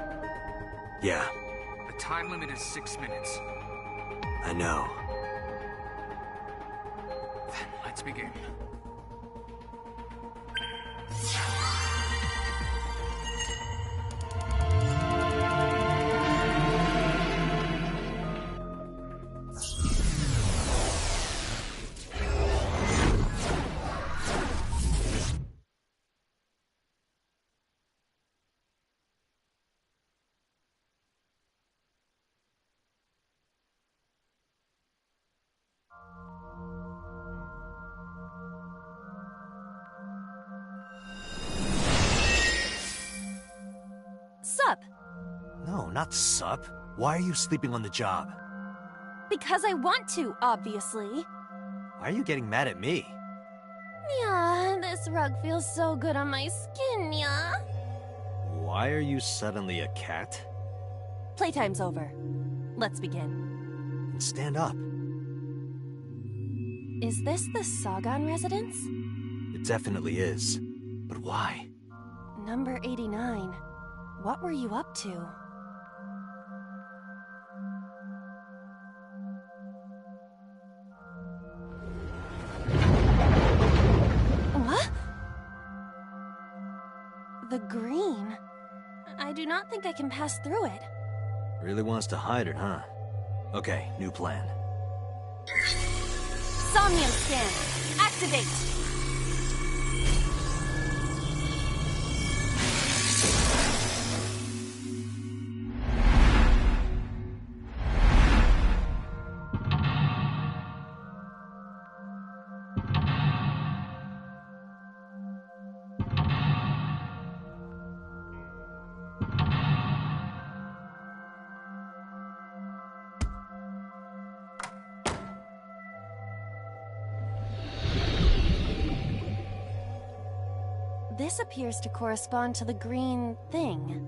Yeah, The time limit is 6 minutes. I know. Then let's begin. Sup? No, not sup. Why are you sleeping on the job? Because I want to, obviously. Why are you getting mad at me? Yeah, this rug feels so good on my skin, yeah. Why are you suddenly a cat? Playtime's over. Let's begin. Stand up. Is this the Sagan residence? It definitely is. But why? Number 89. What were you up to? do not think I can pass through it. Really wants to hide it, huh? Okay, new plan. Somnium scan. Activate. This appears to correspond to the green thing.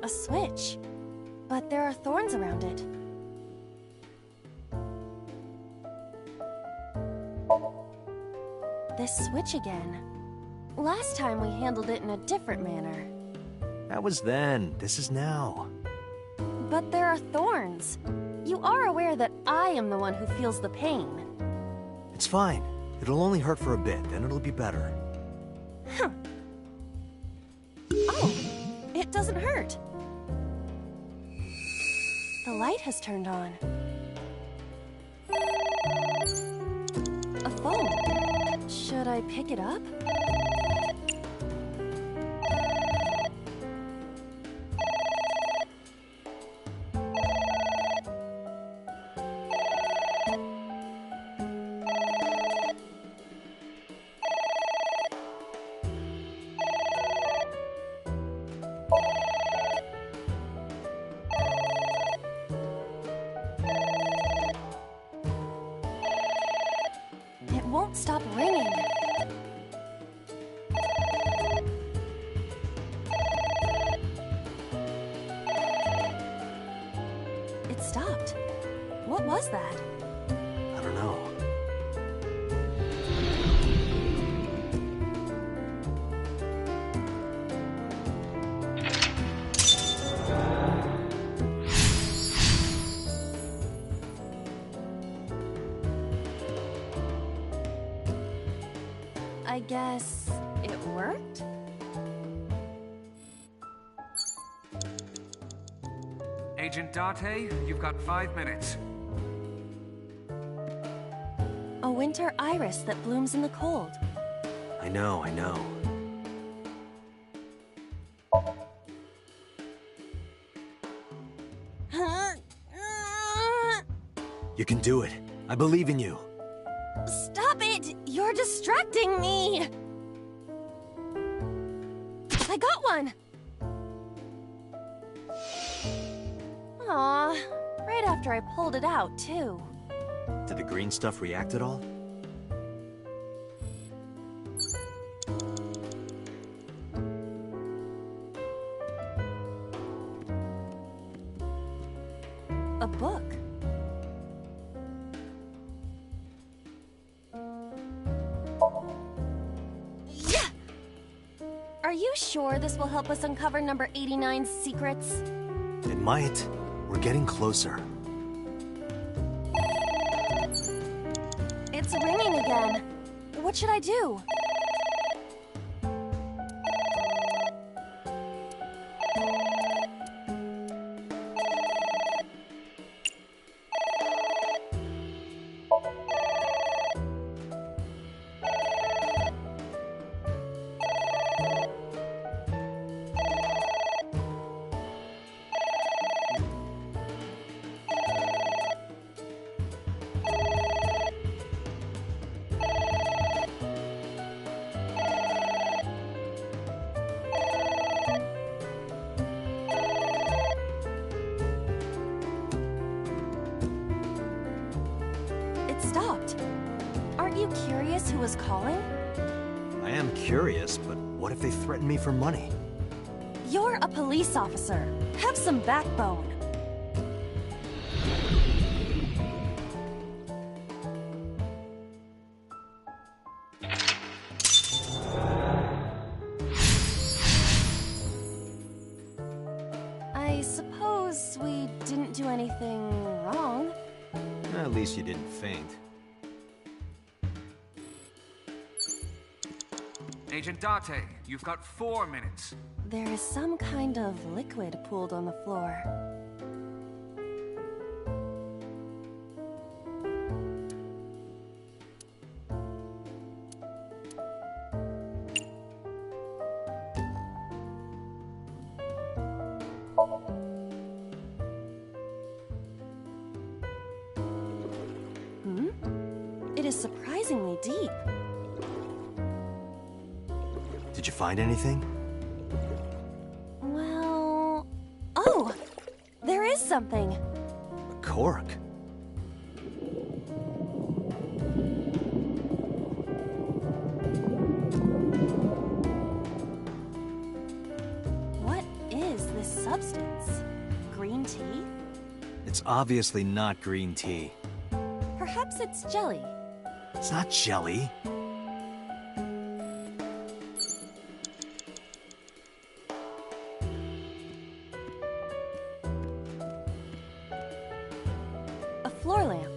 A switch, but there are thorns around it. This switch again. Last time we handled it in a different manner. That was then. This is now. But there are thorns. You are aware that I am the one who feels the pain. It's fine. It'll only hurt for a bit, then it'll be better. Huh. Oh, it doesn't hurt. The light has turned on. A phone. Should I pick it up? It won't stop ringing. It stopped. What was that? I don't know. I guess it worked? Agent Date, you've got 5 minutes. A winter iris that blooms in the cold. I know, I know. You can do it. I believe in you. Stop it! You're distracting me! I got one! Aw, right after I pulled it out, too. Did the green stuff react at all? A book. Yeah! Are you sure this will help us uncover number 89's secrets? It might. We're getting closer. It's ringing again. What should I do? It stopped. Aren't you curious who was calling? I am curious, but what if they threaten me for money? You're a police officer. Have some backbone. suppose we didn't do anything wrong. At least you didn't faint. Agent Date, you've got 4 minutes. There is some kind of liquid pooled on the floor. It is surprisingly deep. Did you find anything? Well... Oh! There is something! A cork? What is this substance? Green tea? It's obviously not green tea. Perhaps it's jelly. It's not jelly. A floor lamp.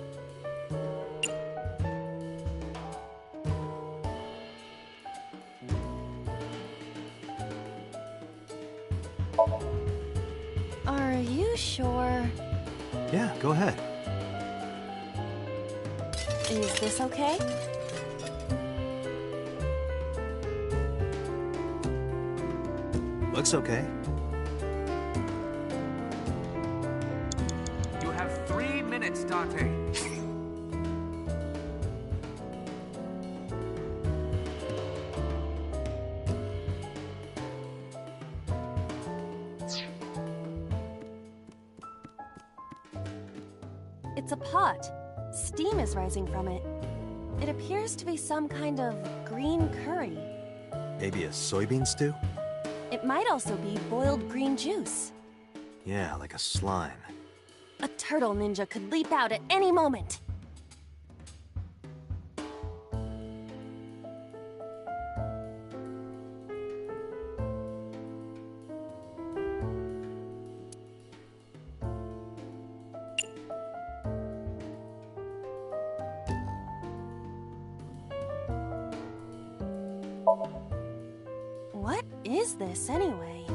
Are you sure? Yeah, go ahead. Is this okay? Looks okay. You have 3 minutes, Date. It's a pot. Steam is rising from it. It appears to be some kind of green curry. Maybe a soybean stew? It might also be boiled green juice. Yeah, like a slime. A turtle ninja could leap out at any moment. What is this, anyway?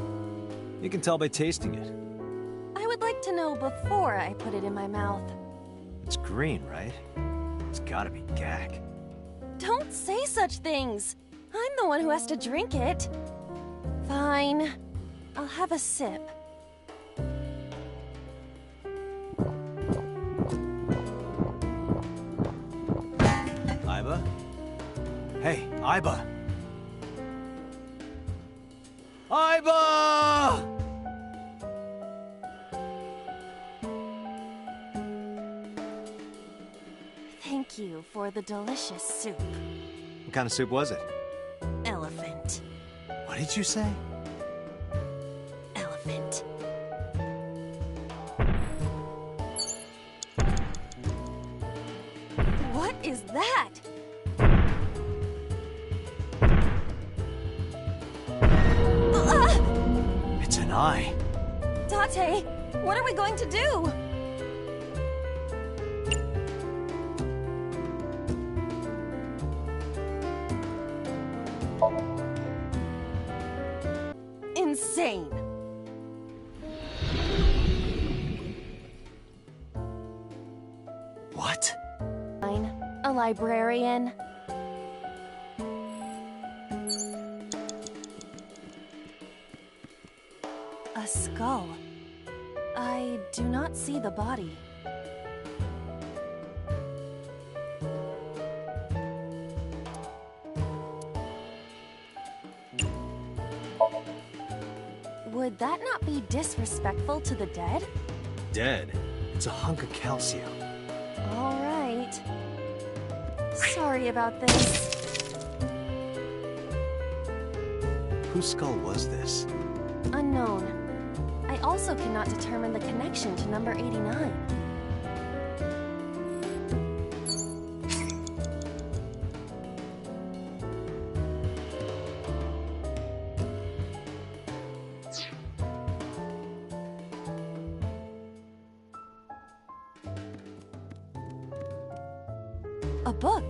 You can tell by tasting it. I would like to know before I put it in my mouth. It's green, right? It's gotta be gag. Don't say such things! I'm the one who has to drink it. Fine. I'll have a sip. Iba? Hey, Iba! Iba! Thank you for the delicious soup. What kind of soup was it? Elephant. What did you say? Elephant. What is that? It's an eye. Date, what are we going to do? Insane. What? A librarian. A skull. I do not see the body. Would that not be disrespectful to the dead? Dead? It's a hunk of calcium. All right. Sorry about this. Whose skull was this? Unknown. I also cannot determine the connection to number 89. A book.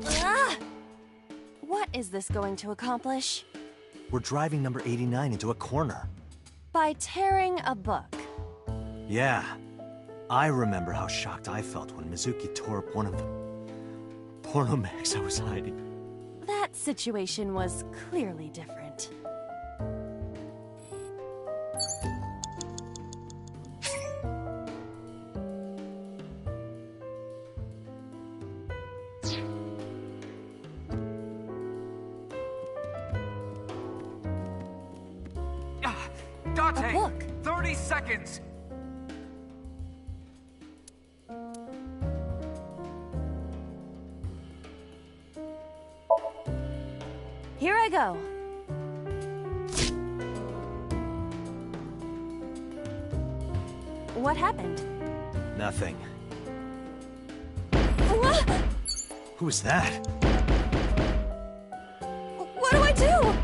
Ah! What is this going to accomplish? We're driving number 89 into a corner. By tearing a book. Yeah. I remember how shocked I felt when Mizuki tore up one of the porno mags I was hiding. That situation was clearly different. Date! A book. 30 seconds! Here I go. What happened? Nothing. What? Who was that? What do I do?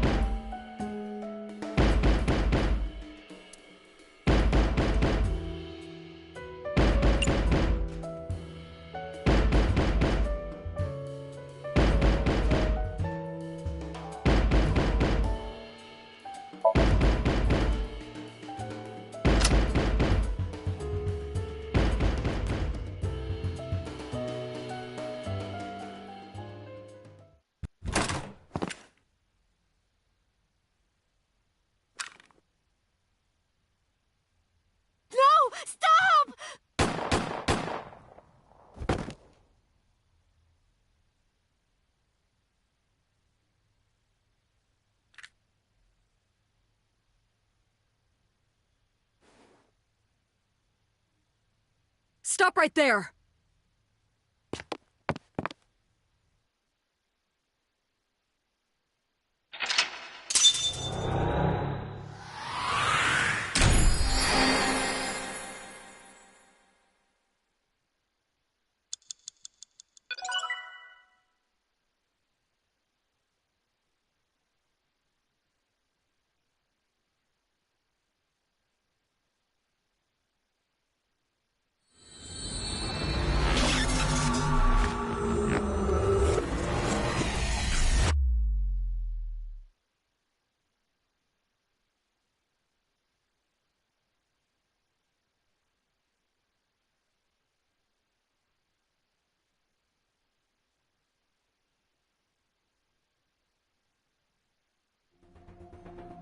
Stop right there!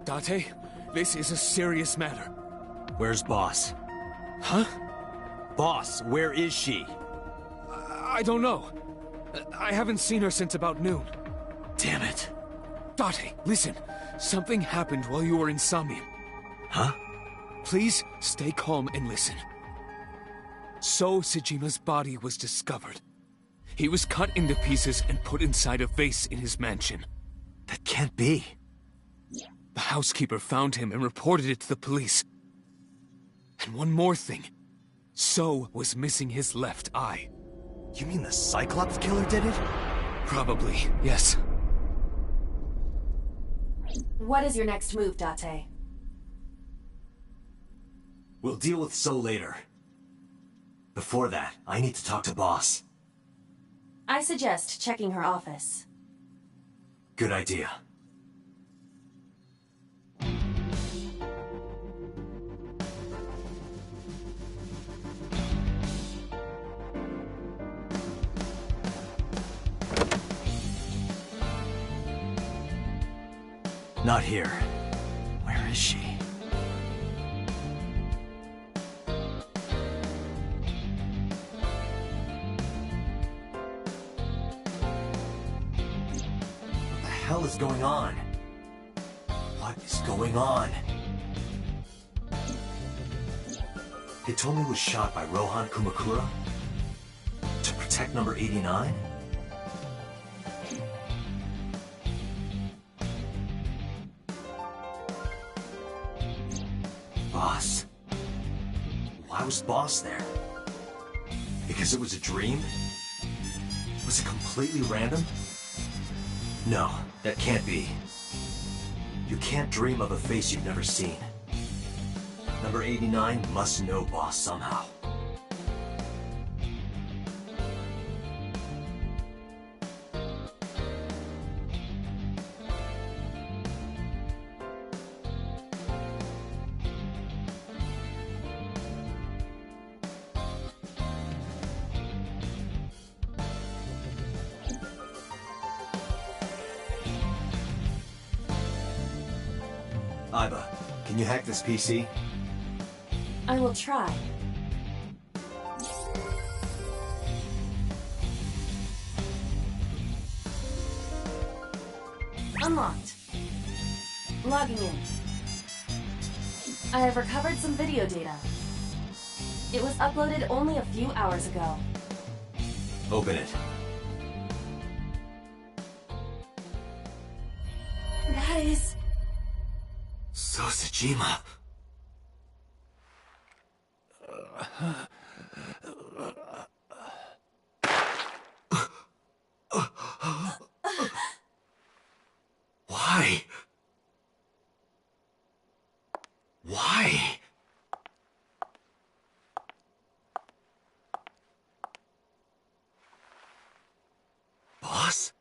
Date, this is a serious matter. Where's Boss? Huh? Boss, where is she? I don't know. I haven't seen her since about noon. Damn it. Date, listen. Something happened while you were in Somnium. Huh? Please stay calm and listen. So Sejima's body was discovered. He was cut into pieces and put inside a vase in his mansion. That can't be. The housekeeper found him and reported it to the police. And one more thing. So was missing his left eye. You mean the Cyclops killer did it? Probably, yes. What is your next move, Date? We'll deal with So later. Before that, I need to talk to Boss. I suggest checking her office. Good idea. Not here. Where is she? What the hell is going on? What is going on? Hitomi was shot by Rohan Kumakura? To protect number 89? Boss. Why was Boss there? Because it was a dream? Was it completely random? No, that can't be. You can't dream of a face you've never seen. Number 89 must know Boss somehow. Iva, can you hack this PC? I will try. Unlocked. Logging in. I have recovered some video data. It was uploaded only a few hours ago. Open it. That is... Sosajima. Why? Why? Boss?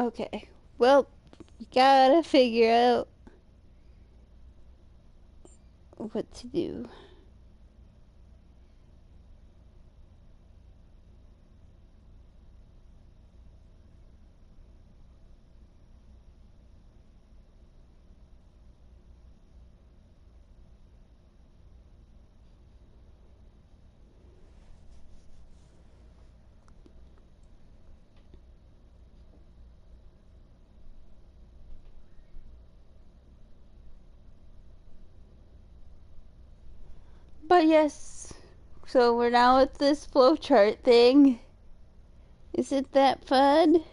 Okay. Well, we gotta figure out what to do. But yes, so we're now at this flowchart thing. Is it that fun?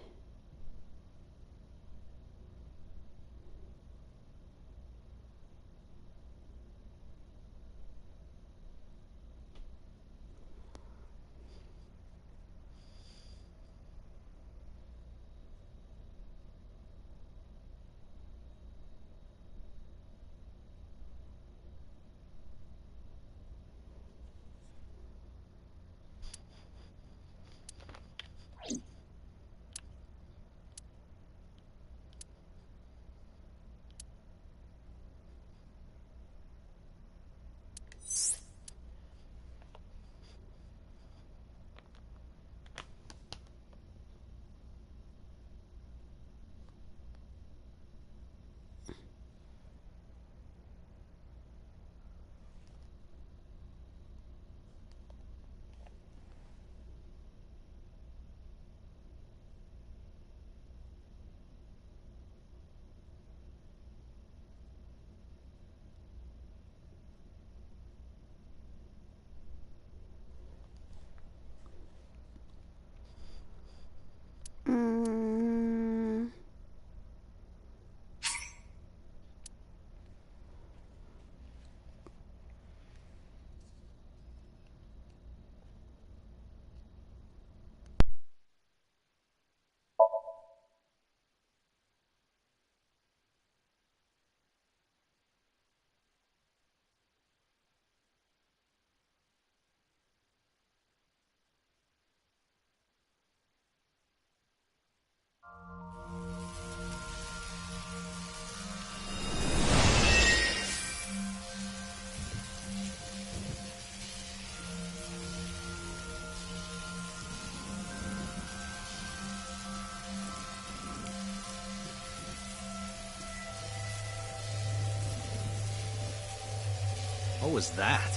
What was that?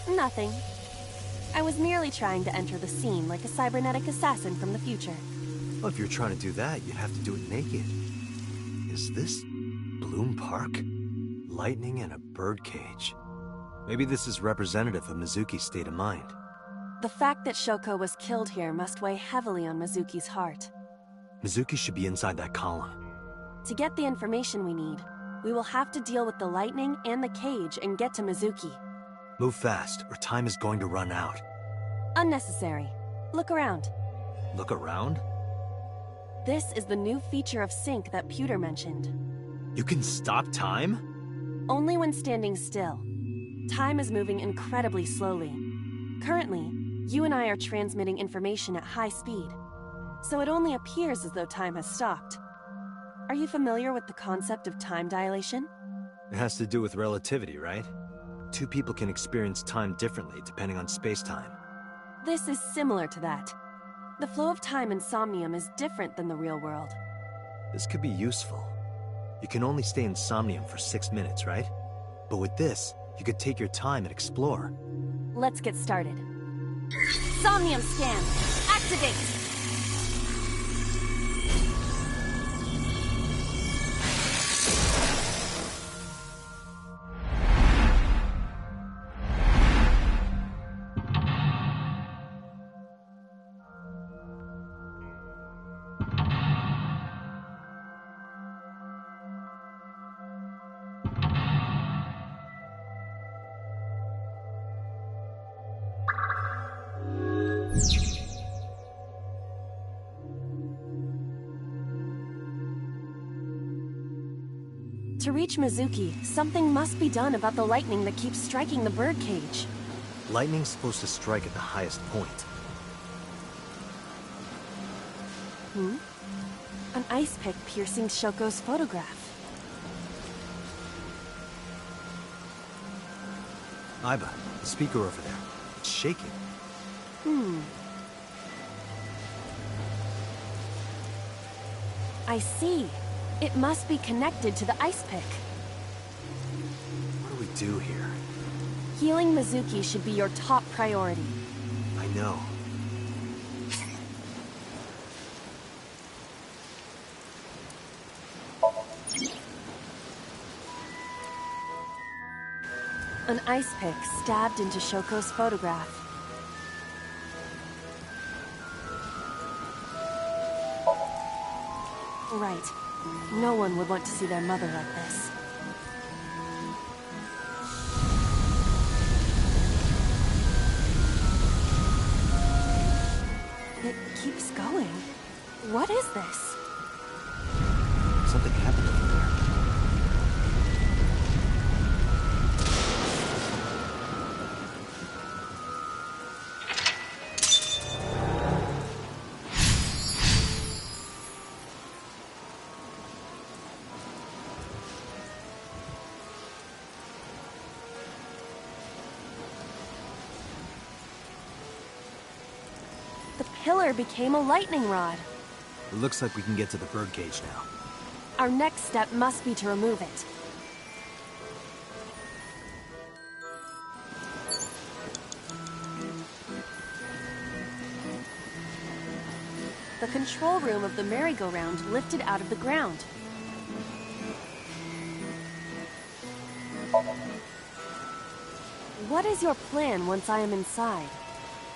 Nothing. I was merely trying to enter the scene like a cybernetic assassin from the future. Well, if you're trying to do that, you'd have to do it naked. Is this Bloom Park? Lightning in a birdcage. Maybe this is representative of Mizuki's state of mind. The fact that Shoko was killed here must weigh heavily on Mizuki's heart. Mizuki should be inside that column. To get the information we need, we will have to deal with the lightning and the cage and get to Mizuki. Move fast, or time is going to run out. Unnecessary. Look around. Look around? This is the new feature of Sync that Pewter mentioned. You can stop time? Only when standing still. Time is moving incredibly slowly. Currently, you and I are transmitting information at high speed, so it only appears as though time has stopped. Are you familiar with the concept of time dilation? It has to do with relativity, right? Two people can experience time differently depending on space-time. This is similar to that. The flow of time in Somnium is different than the real world. This could be useful. You can only stay in Somnium for 6 minutes, right? But with this, you could take your time and explore. Let's get started. Somnium scan! Activate! To reach Mizuki, something must be done about the lightning that keeps striking the birdcage. Lightning's supposed to strike at the highest point. An ice pick piercing Shoko's photograph. Aiba, the speaker over there. It's shaking. I see. It must be connected to the ice pick. What do we do here? Healing Mizuki should be your top priority. I know. An ice pick stabbed into Shoko's photograph. Right. No one would want to see their mother like this. It keeps going. What is this? Something happened over there. The pillar became a lightning rod. It looks like we can get to the birdcage now. Our next step must be to remove it. The control room of the merry-go-round lifted out of the ground. What is your plan once I am inside?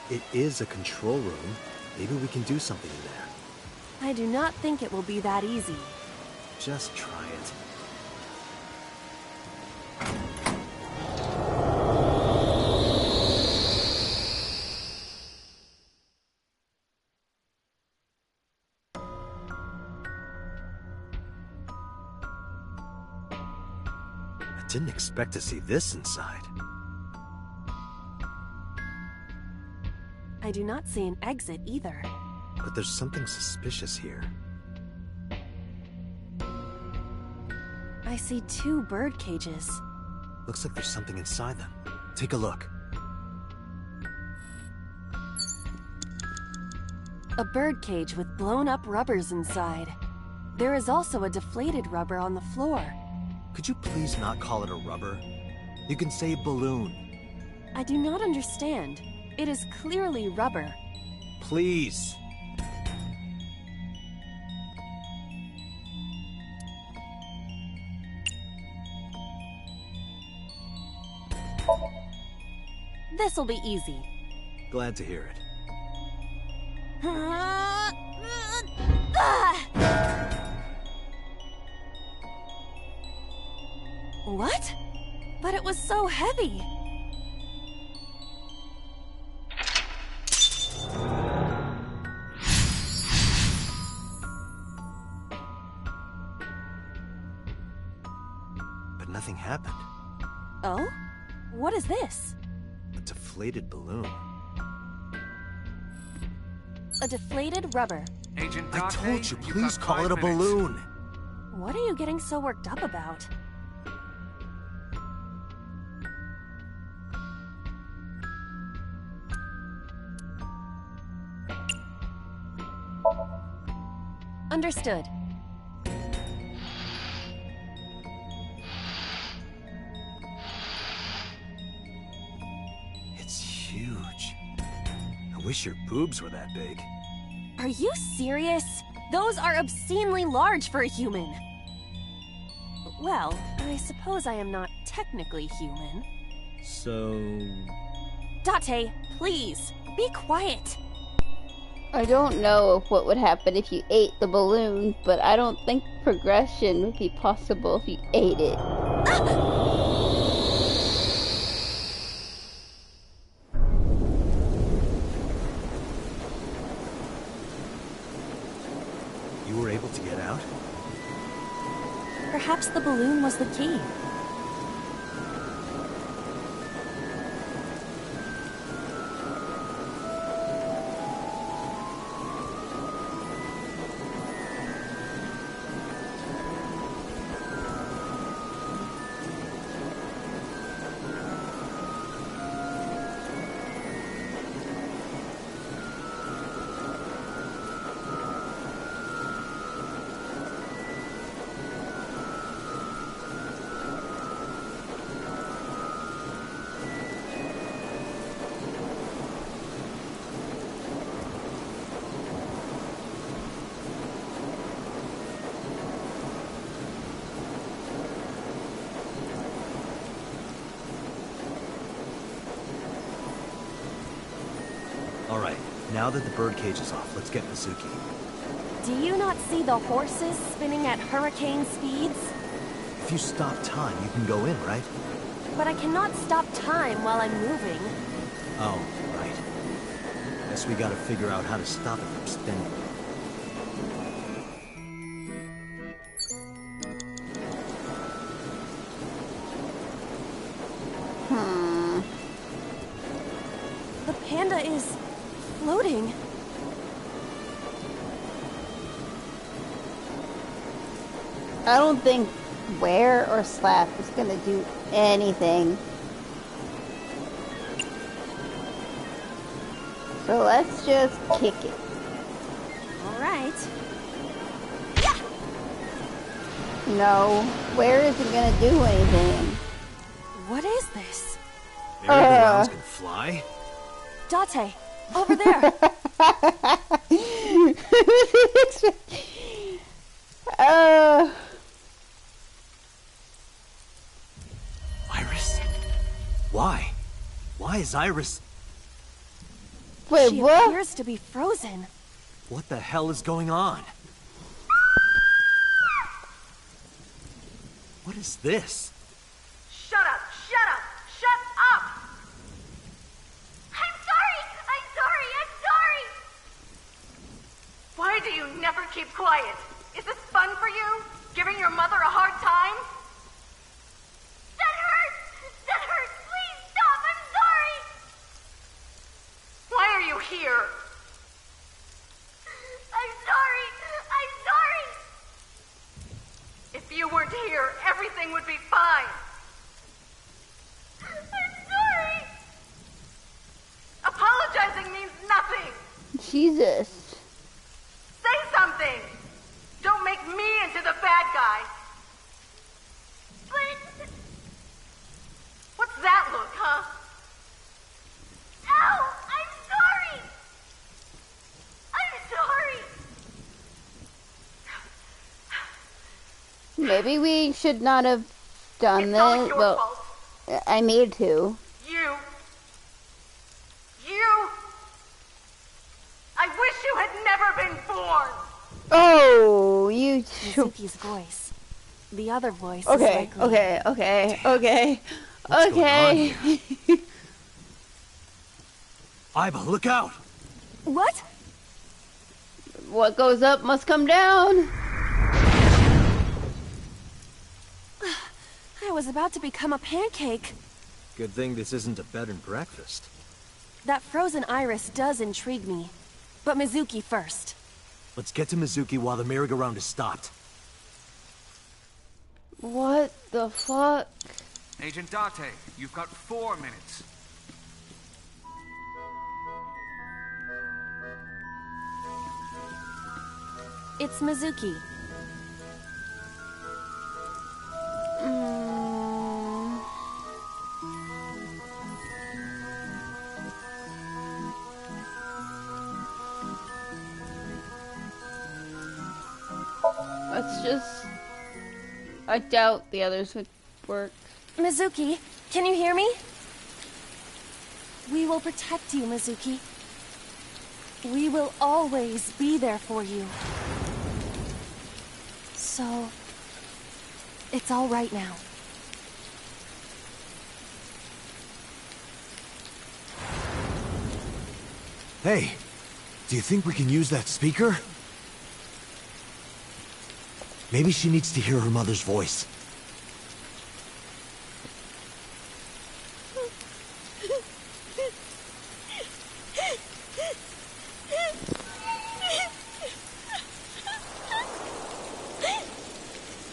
It is a control room. Maybe we can do something in there. I do not think it will be that easy. Just try it. I didn't expect to see this inside. I do not see an exit either. But there's something suspicious here. I see 2 bird cages. Looks like there's something inside them. Take a look. A bird cage with blown-up rubbers inside. There is also a deflated rubber on the floor. Could you please not call it a rubber? You can say balloon. I do not understand. It is clearly rubber. Please. This'll be easy. Glad to hear it. What? But it was so heavy. But nothing happened. Oh? What is this? A deflated balloon. A deflated rubber. Agent I Date, told you, you've please got call 5 it a minutes. balloon. What are you getting so worked up about? Understood. It's huge. I wish your boobs were that big. Are you serious? Those are obscenely large for a human. Well, I suppose I am not technically human. So... Date, please, be quiet. I don't know what would happen if you ate the balloon, but I don't think progression would be possible if you ate it. You were able to get out? Perhaps the balloon was the key. Alright, now that the birdcage is off, let's get Mizuki. Do you not see the horses spinning at hurricane speeds? If you stop time, you can go in, right? But I cannot stop time while I'm moving. Oh, right. Guess we gotta figure out how to stop it from spinning. The panda is floating. I don't think wear or slap is gonna do anything. So let's just kick it. Alright. No, wear isn't gonna do anything. What is this? Merry-go-rounds can fly? Date, over there. Iris? Why? Why is Iris... Wait, she what? appears to be frozen. What the hell is going on? What is this? Shut up! Shut up! Shut up! I'm sorry! I'm sorry! I'm sorry! Why do you never keep quiet? Is this fun for you? Giving your mother a hard time? That hurts! That hurts! Please stop! I'm sorry! Why are you here? I'm sorry! I'm sorry! If you weren't here, everything would be fine. I'm sorry! Apologizing means nothing! Jesus. Say something! Don't make me into the bad guy! But... What's that look, huh? Ow! I'm sorry! I'm sorry! Maybe we should not have done It's all this. your Well, fault. I need to. You... I wish you had never been born! Oh, you... Mizuki's voice. The other voice Okay, is likely... okay. What's going on Okay. here? Iba, look out! What? What goes up must come down. I was about to become a pancake. Good thing this isn't a bed and breakfast. That frozen iris does intrigue me. But Mizuki first. Let's get to Mizuki while the merry-go-round is stopped. What the fuck? Agent Date, you've got 4 minutes. It's Mizuki. Let's just... I doubt the others would work. Mizuki, can you hear me? We will protect you, Mizuki. We will always be there for you. So... it's all right now. Hey, do you think we can use that speaker? Maybe she needs to hear her mother's voice.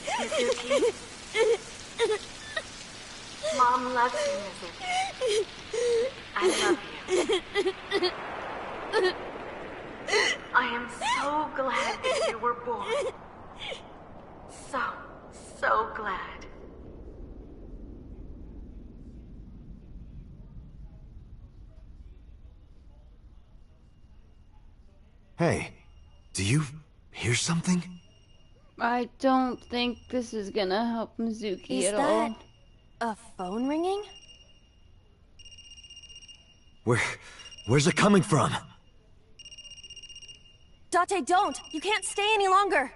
Mizuki. Mom loves you, Mizuki. I love you. I am so glad that you were born. So glad. Hey, do you hear something? I don't think this is gonna help Mizuki Is at that all. a phone ringing? Where's it coming from? Date! Date, don't! You can't stay any longer!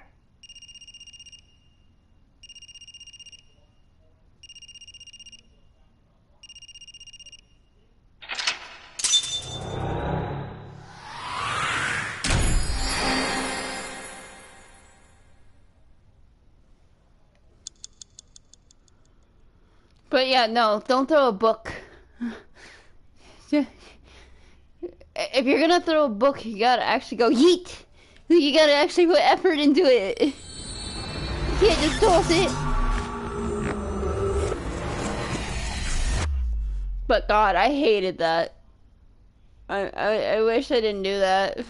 But yeah, no, don't throw a book. If you're gonna throw a book, you gotta actually go yeet. You gotta actually put effort into it. You can't just toss it. But God, I hated that. I wish I didn't do that.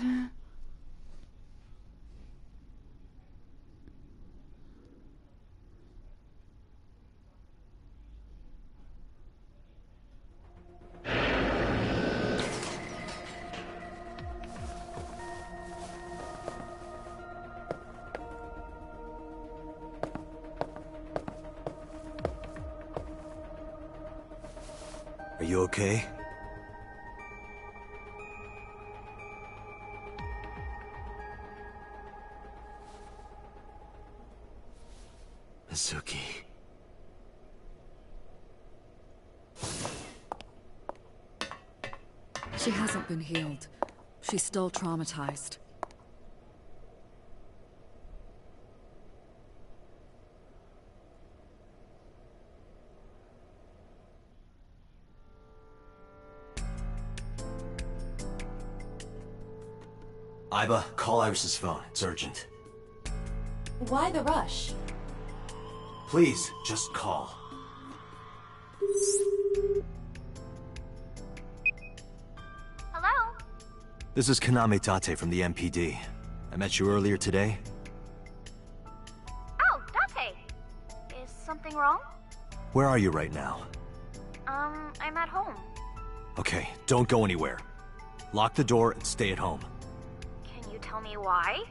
Are you okay? Mizuki. She hasn't been healed. She's still traumatized. Aiba, call Iris's phone. It's urgent. Why the rush? Please, just call. Hello? This is Kaname Tate from the MPD. I met you earlier today. Oh, Date. Is something wrong? Where are you right now? I'm at home. Okay, don't go anywhere. Lock the door and stay at home. Can you tell me why?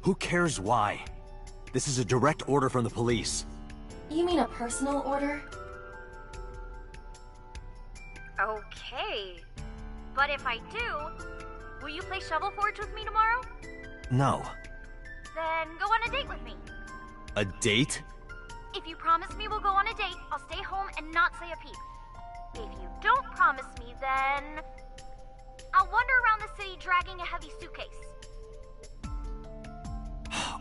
Who cares why? This is a direct order from the police. You mean a personal order? Okay. But if I do, will you play Shovel Forge with me tomorrow? No. Then go on a date with me. A date? If you promise me we'll go on a date, I'll stay home and not say a peep. If you don't promise me, then I'll wander around the city dragging a heavy suitcase.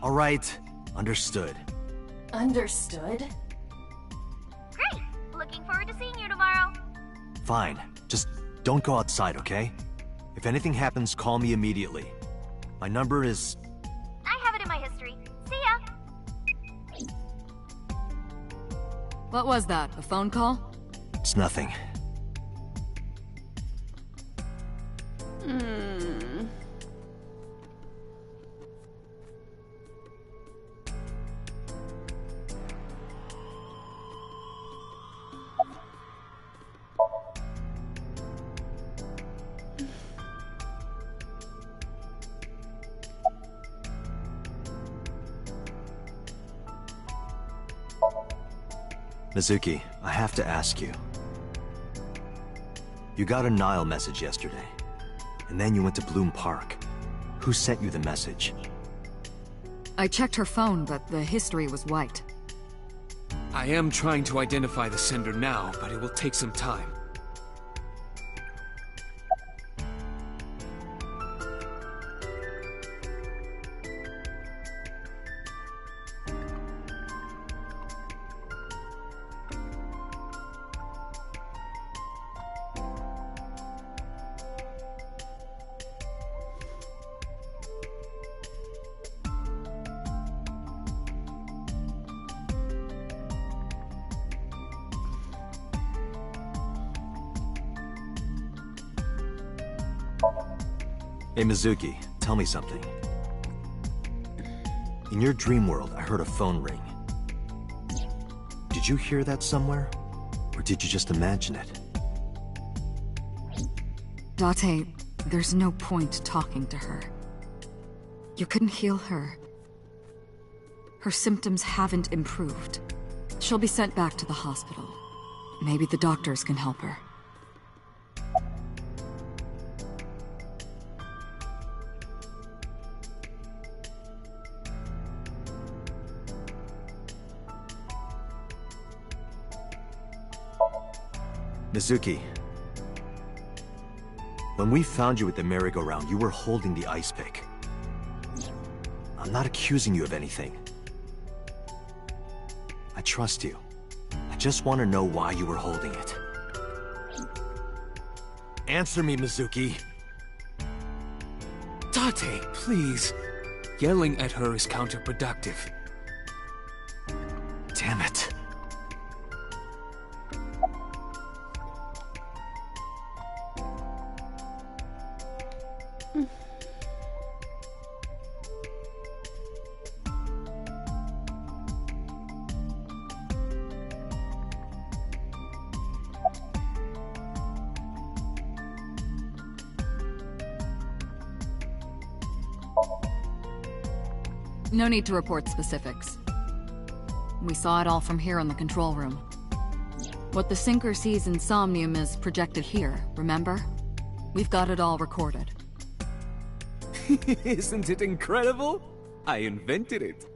All right. Understood. Understood? Great! Looking forward to seeing you tomorrow. Fine. Just don't go outside, okay? If anything happens, call me immediately. My number is... I have it in my history. See ya! What was that? A phone call? It's nothing. Mizuki, I have to ask you. You got a Nile message yesterday, and then you went to Bloom Park. Who sent you the message? I checked her phone, but the history was white. I am trying to identify the sender now, but it will take some time. Hey Mizuki, tell me something. In your dream world, I heard a phone ring. Did you hear that somewhere? Or did you just imagine it? Date, there's no point talking to her. You couldn't heal her. Her symptoms haven't improved. She'll be sent back to the hospital. Maybe the doctors can help her. Mizuki. When we found you at the merry-go-round, you were holding the ice pick. I'm not accusing you of anything. I trust you. I just want to know why you were holding it. Answer me, Mizuki. Date, please. Yelling at her is counterproductive. Damn it. No need to report specifics. We saw it all from here in the control room. What the sinker sees in Somnium is projected here, remember? We've got it all recorded. Isn't it incredible? I invented it.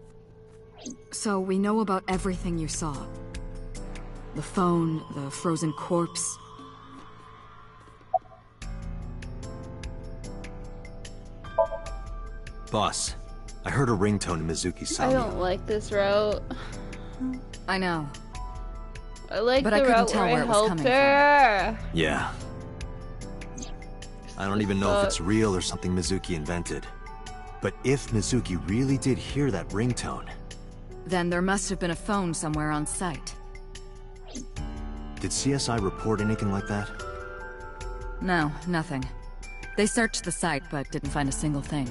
So we know about everything you saw. The phone, the frozen corpse. Boss, I heard a ringtone in Mizuki's I Somnium. don't like this route. I know. I like but the I couldn't route tell where where I it was helped coming her. Yeah. I don't even know if it's real or something Mizuki invented. But if Mizuki really did hear that ringtone... Then there must have been a phone somewhere on site. Did CSI report anything like that? No, nothing. They searched the site, but didn't find a single thing.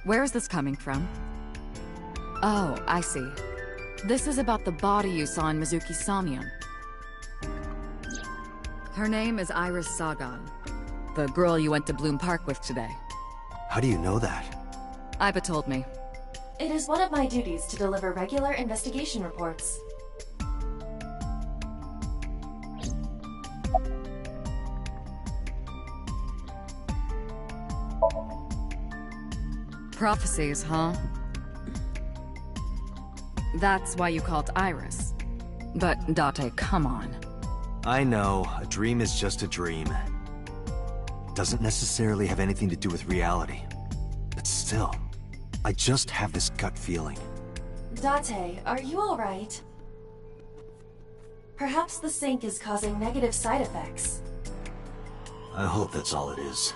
Where is this coming from? Oh, I see. This is about the body you saw in Mizuki's Somnium. Her name is Iris Sagan, the girl you went to Bloom Park with today. How do you know that? Iba told me. It is one of my duties to deliver regular investigation reports. Prophecies, huh? That's why you called Iris. But, Date, come on. I know, a dream is just a dream. Doesn't necessarily have anything to do with reality. But still, I just have this gut feeling. Date, are you alright? Perhaps the sink is causing negative side effects. I hope that's all it is.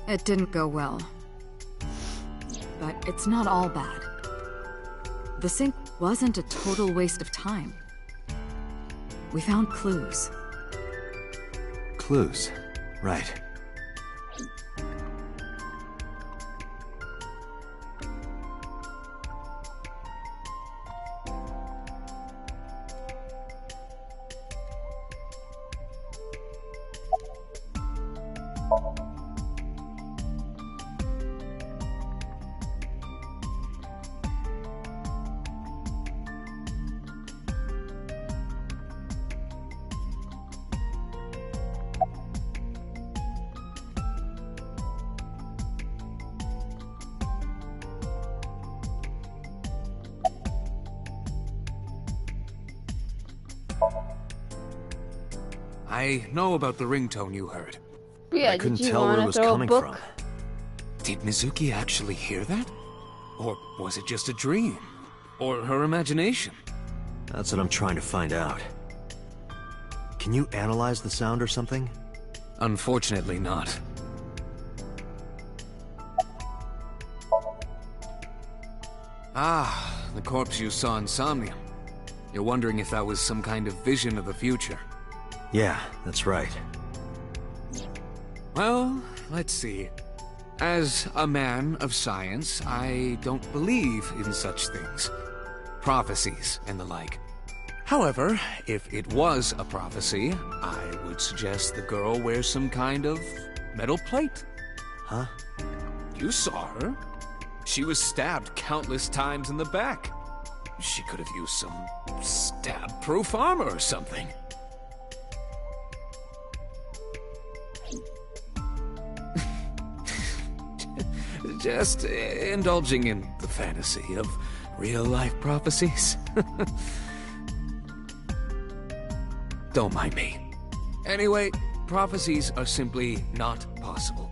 It didn't go well. But it's not all bad. The sink wasn't a total waste of time. We found clues. Clues. Right. I know about the ringtone you heard. Yeah, I couldn't tell where it was coming from. Did Mizuki actually hear that? Or was it just a dream? Or her imagination? That's what I'm trying to find out. Can you analyze the sound or something? Unfortunately not. Ah, the corpse you saw in Somnium. You're wondering if that was some kind of vision of the future. Yeah, that's right. Well, let's see. As a man of science, I don't believe in such things. Prophecies and the like. However, if it was a prophecy, I would suggest the girl wears some kind of metal plate. Huh? You saw her. She was stabbed countless times in the back. She could have used some stab-proof armor or something. Just indulging in the fantasy of real-life prophecies. Don't mind me. Anyway, prophecies are simply not possible.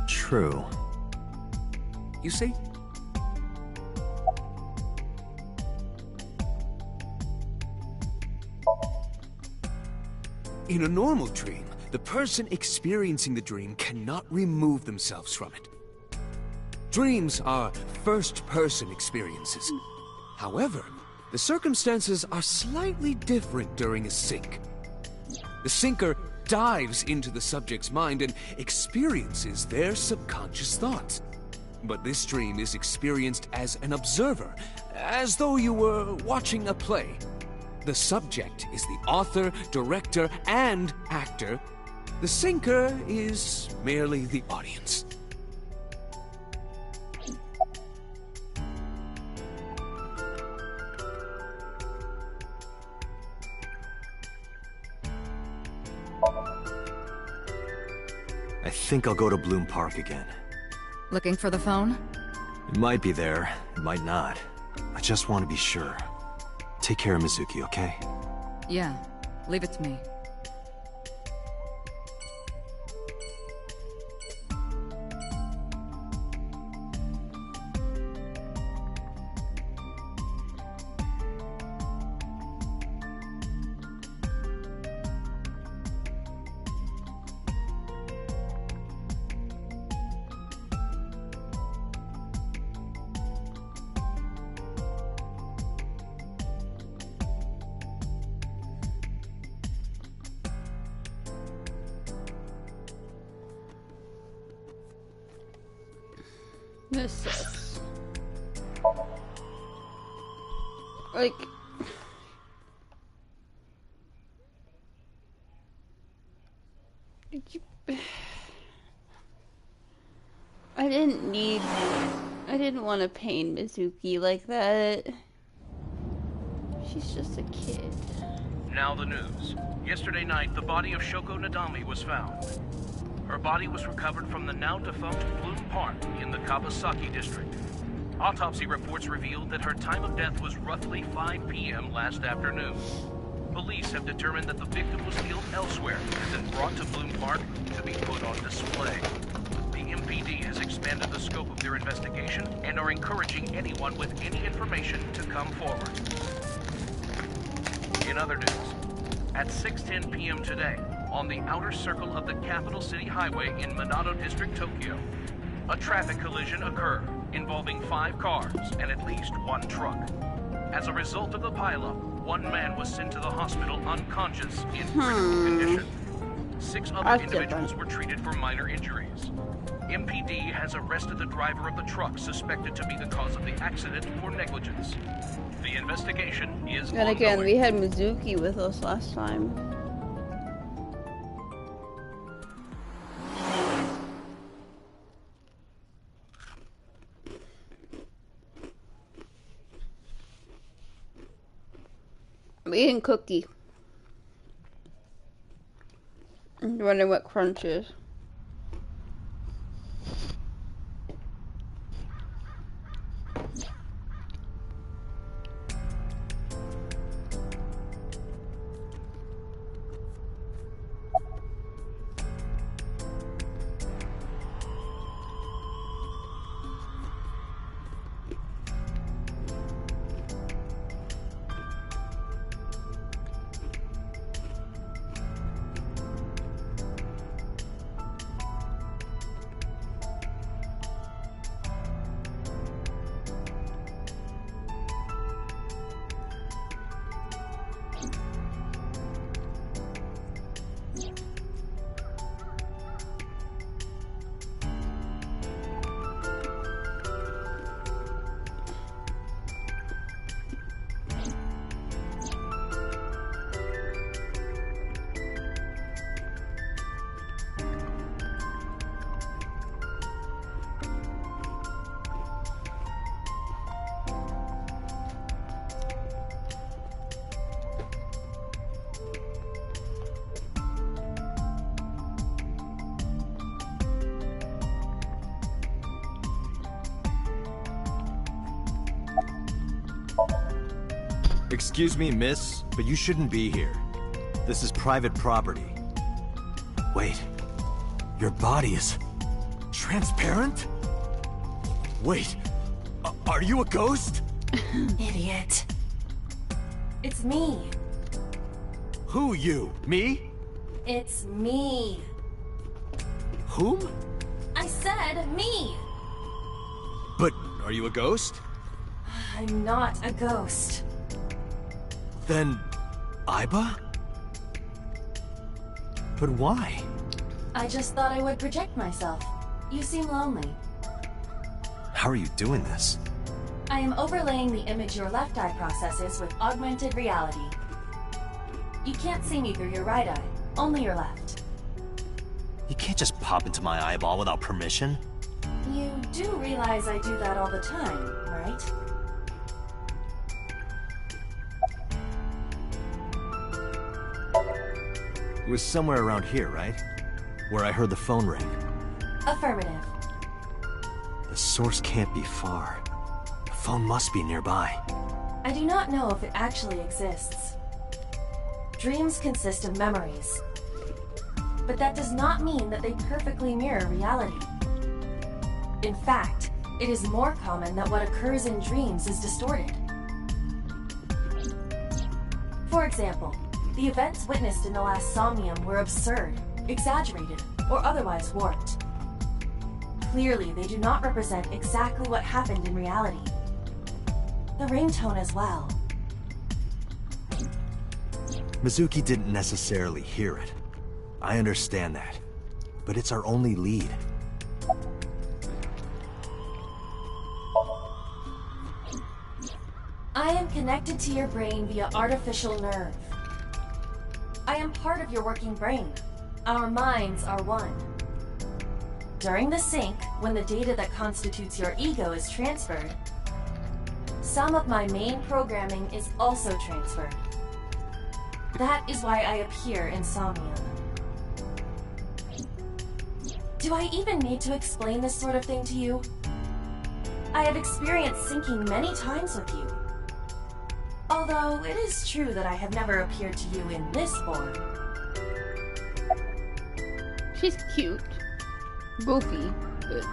True. You see? In a normal dream, the person experiencing the dream cannot remove themselves from it. Dreams are first-person experiences. However, the circumstances are slightly different during a sync. The syncer dives into the subject's mind and experiences their subconscious thoughts. But this dream is experienced as an observer, as though you were watching a play. The subject is the author, director, and actor. The syncer is merely the audience. I think I'll go to Bloom Park again. Looking for the phone? It might be there, it might not. I just want to be sure. Take care of Mizuki, okay? Yeah, leave it to me. This sucks. Like... I didn't want to pain Mizuki like that. She's just a kid. Now the news. Yesterday night, the body of Shoko Nadami was found. Her body was recovered from the now-defunct Bloom Park in the Kawasaki district. Autopsy reports revealed that her time of death was roughly 5 p.m. last afternoon. Police have determined that the victim was killed elsewhere and then brought to Bloom Park to be put on display. The MPD has expanded the scope of their investigation and are encouraging anyone with any information to come forward. In other news, at 6:10 p.m. today, on the outer circle of the capital city highway in Minato District, Tokyo. A traffic collision occurred involving 5 cars and at least 1 truck. As a result of the pileup, 1 man was sent to the hospital unconscious in critical condition. 6 other individuals were treated for minor injuries. MPD has arrested the driver of the truck suspected to be the cause of the accident for negligence. The investigation is And again, we had Mizuki with us last time. I'm eating cookie. I'm wondering what crunch is. Excuse me, miss, but you shouldn't be here. This is private property. Wait, your body is transparent? Wait, are you a ghost? Idiot. It's me. Who you? Me? It's me. Whom? I said me. But are you a ghost? I'm not a ghost. Then, Aiba? But why? I just thought I would project myself. You seem lonely. How are you doing this? I am overlaying the image your left eye processes with augmented reality. You can't see me through your right eye, only your left. You can't just pop into my eyeball without permission. You do realize I do that all the time, right? It was somewhere around here, right? Where I heard the phone ring. Affirmative. The source can't be far. The phone must be nearby. I do not know if it actually exists. Dreams consist of memories. But that does not mean that they perfectly mirror reality. In fact, it is more common that what occurs in dreams is distorted. For example, the events witnessed in the last Somnium were absurd, exaggerated, or otherwise warped. Clearly, they do not represent exactly what happened in reality. The ringtone as well. Mizuki didn't necessarily hear it. I understand that. But it's our only lead. I am connected to your brain via artificial nerve. I am part of your working brain. Our minds are one. During the sync, when the data that constitutes your ego is transferred, some of my main programming is also transferred. That is why I appear in Somnium. Do I even need to explain this sort of thing to you? I have experienced syncing many times with you. Although it is true that I have never appeared to you in this form. She's cute. Goofy, but...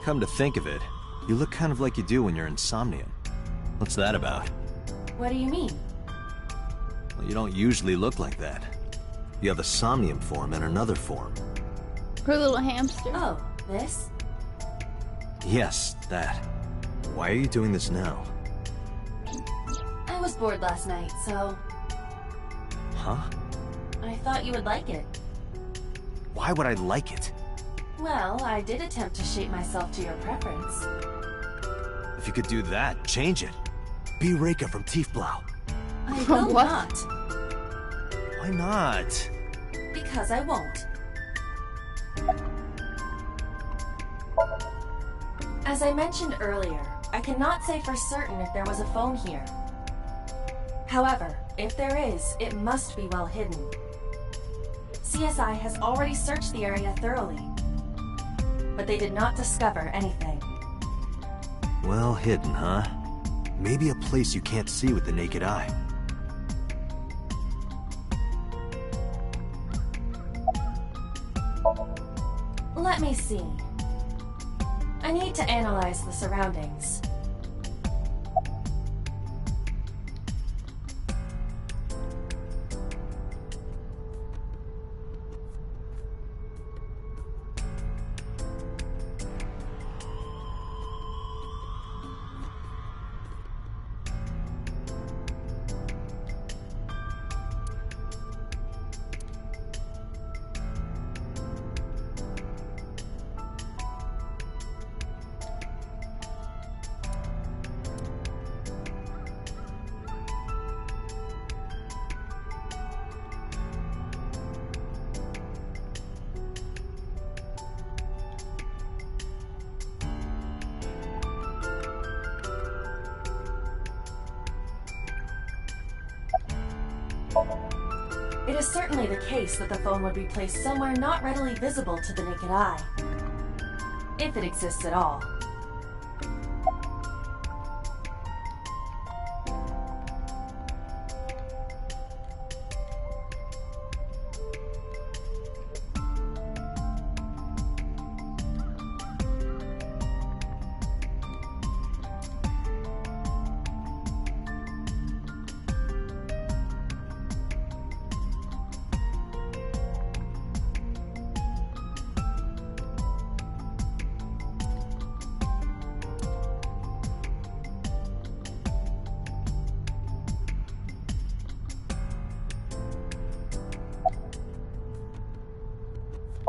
Come to think of it, you look kind of like you do when you're Insomnian. What's that about? What do you mean? Well, you don't usually look like that. You have a Somnium form and another form. Her little hamster. Oh, this? Yes, that. Why are you doing this now? I was bored last night, so... Huh? I thought you would like it. Why would I like it? Well, I did attempt to shape myself to your preference. If you could do that, change it. Be Reika from Tiefblau. I will What? not. Why not? Because I won't. As I mentioned earlier, I cannot say for certain if there was a phone here. However, if there is, it must be well hidden. CSI has already searched the area thoroughly, but they did not discover anything. Well hidden, huh? Maybe a place you can't see with the naked eye. Let me see. I need to analyze the surroundings. It is certainly the case that the phone would be placed somewhere not readily visible to the naked eye. If it exists at all.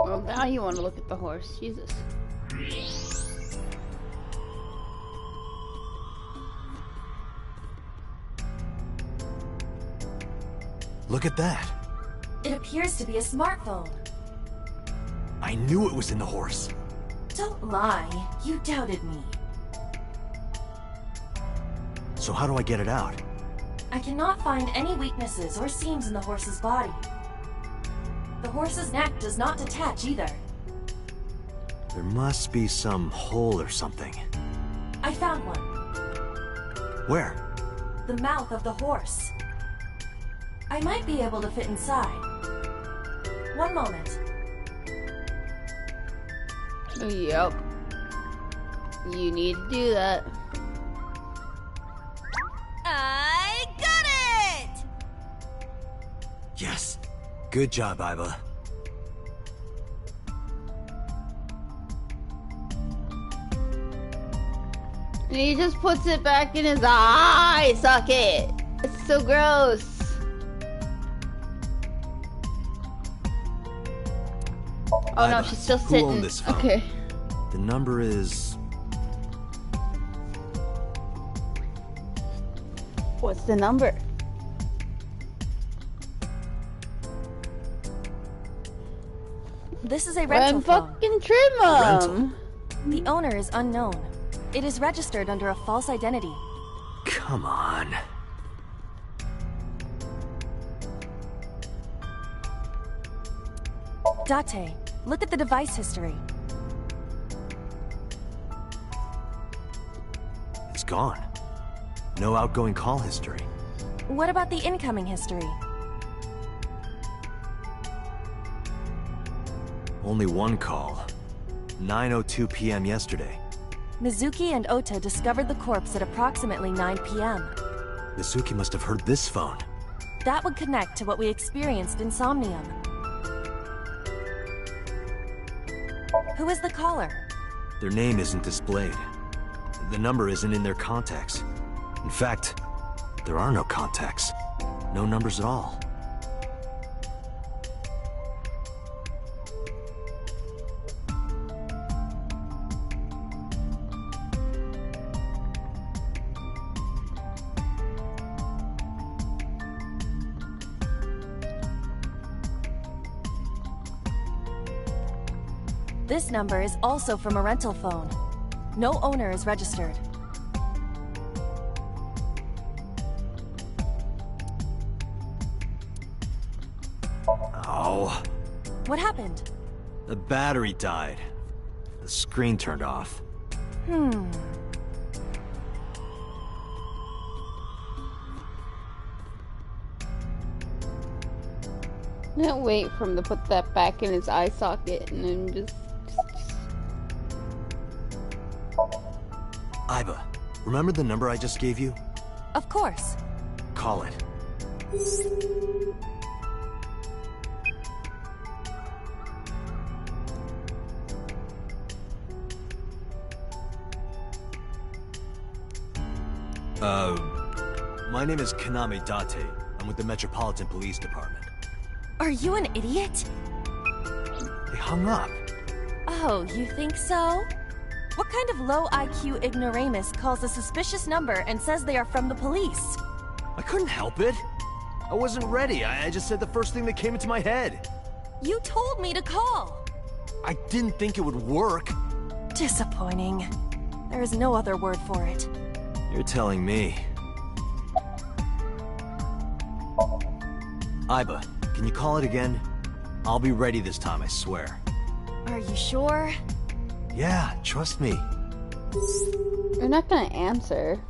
Well, now you want to look at the horse. Jesus. Look at that. It appears to be a smartphone. I knew it was in the horse. Don't lie. You doubted me. So how do I get it out? I cannot find any weaknesses or seams in the horse's body. The horse's neck does not detach either. There must be some hole or something. I found one. Where? The mouth of the horse. I might be able to fit inside. One moment. Yep. You need to do that. I got it! Yes. Good job, Iva. And he just puts it back in his eye socket. It's so gross. Oh no, Iva, she's still who sitting. owned this phone? Okay. The number is... What's the number? This is a rental phone. Fucking trim 'em. The owner is unknown. It is registered under a false identity. Come on. Date, look at the device history. It's gone. No outgoing call history. What about the incoming history? Only one call. 9:02 p.m. yesterday. Mizuki and Ota discovered the corpse at approximately 9 p.m. Mizuki must have heard this phone. That would connect to what we experienced in Somnium. Who is the caller? Their name isn't displayed. The number isn't in their contacts. In fact, there are no contacts. No numbers at all. This number is also from a rental phone. No owner is registered. Oh. What happened? The battery died. The screen turned off. Can't wait for him to put that back in his eye socket and then just... Aiba, remember the number I just gave you? Of course. Call it. My name is Kaname Date. I'm with the Metropolitan Police Department. Are you an idiot? They hung up. Oh, you think so? What kind of low IQ ignoramus calls a suspicious number and says they are from the police? I couldn't help it. I wasn't ready. I just said the first thing that came into my head. You told me to call. I didn't think it would work. Disappointing. There is no other word for it. You're telling me. Aiba, can you call it again? I'll be ready this time, I swear. Are you sure? Yeah, trust me. You're not gonna answer.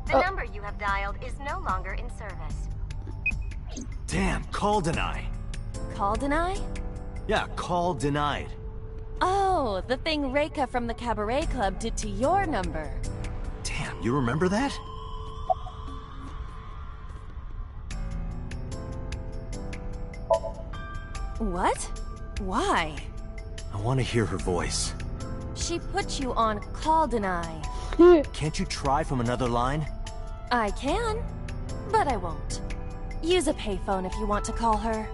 The number you have dialed is no longer in service. Damn, call deny. Call deny? Yeah, call denied. Oh, the thing Reika from the Cabaret Club did to your number. Damn, you remember that? What? Why? I want to hear her voice. She put you on call deny. Can't you try from another line? I can, but I won't. Use a payphone if you want to call her.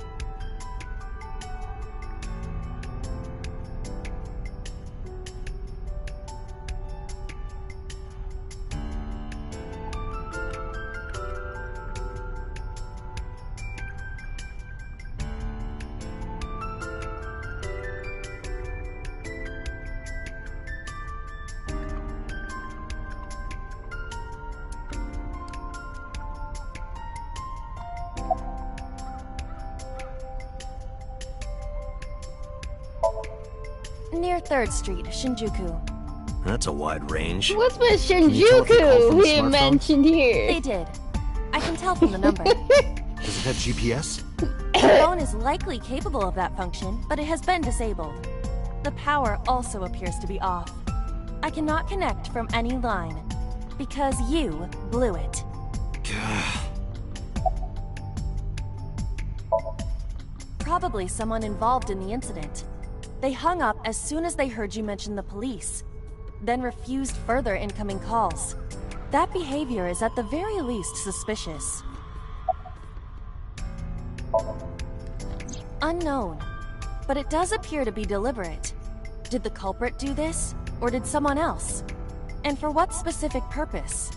Near 3rd Street, Shinjuku. That's a wide range. What's with Shinjuku he mentioned here? They did. I can tell from the number. Does it have GPS? The phone is likely capable of that function, but it has been disabled. The power also appears to be off. I cannot connect from any line, because you blew it. Probably someone involved in the incident. They hung up as soon as they heard you mention the police, then refused further incoming calls. That behavior is at the very least suspicious. Unknown, but it does appear to be deliberate. Did the culprit do this, or did someone else? And for what specific purpose?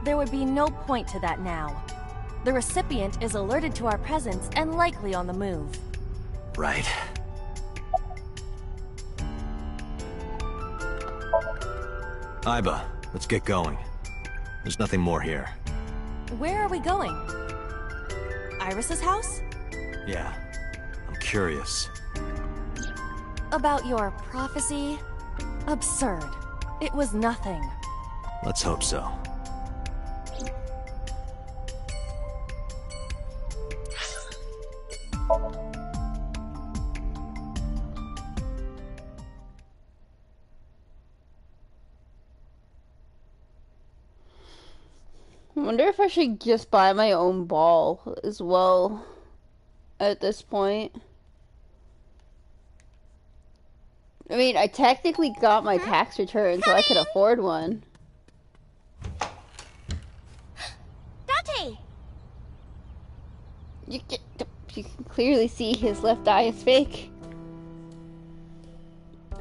There would be no point to that now. The recipient is alerted to our presence and likely on the move. Right. Aiba, let's get going. There's nothing more here. Where are we going? Iris's house? Yeah, I'm curious. About your prophecy? Absurd. It was nothing. Let's hope so. wonder if I should just buy my own ball as well at this point. I mean, I technically got my tax return, so I could afford one. Dante! You can clearly see his left eye is fake.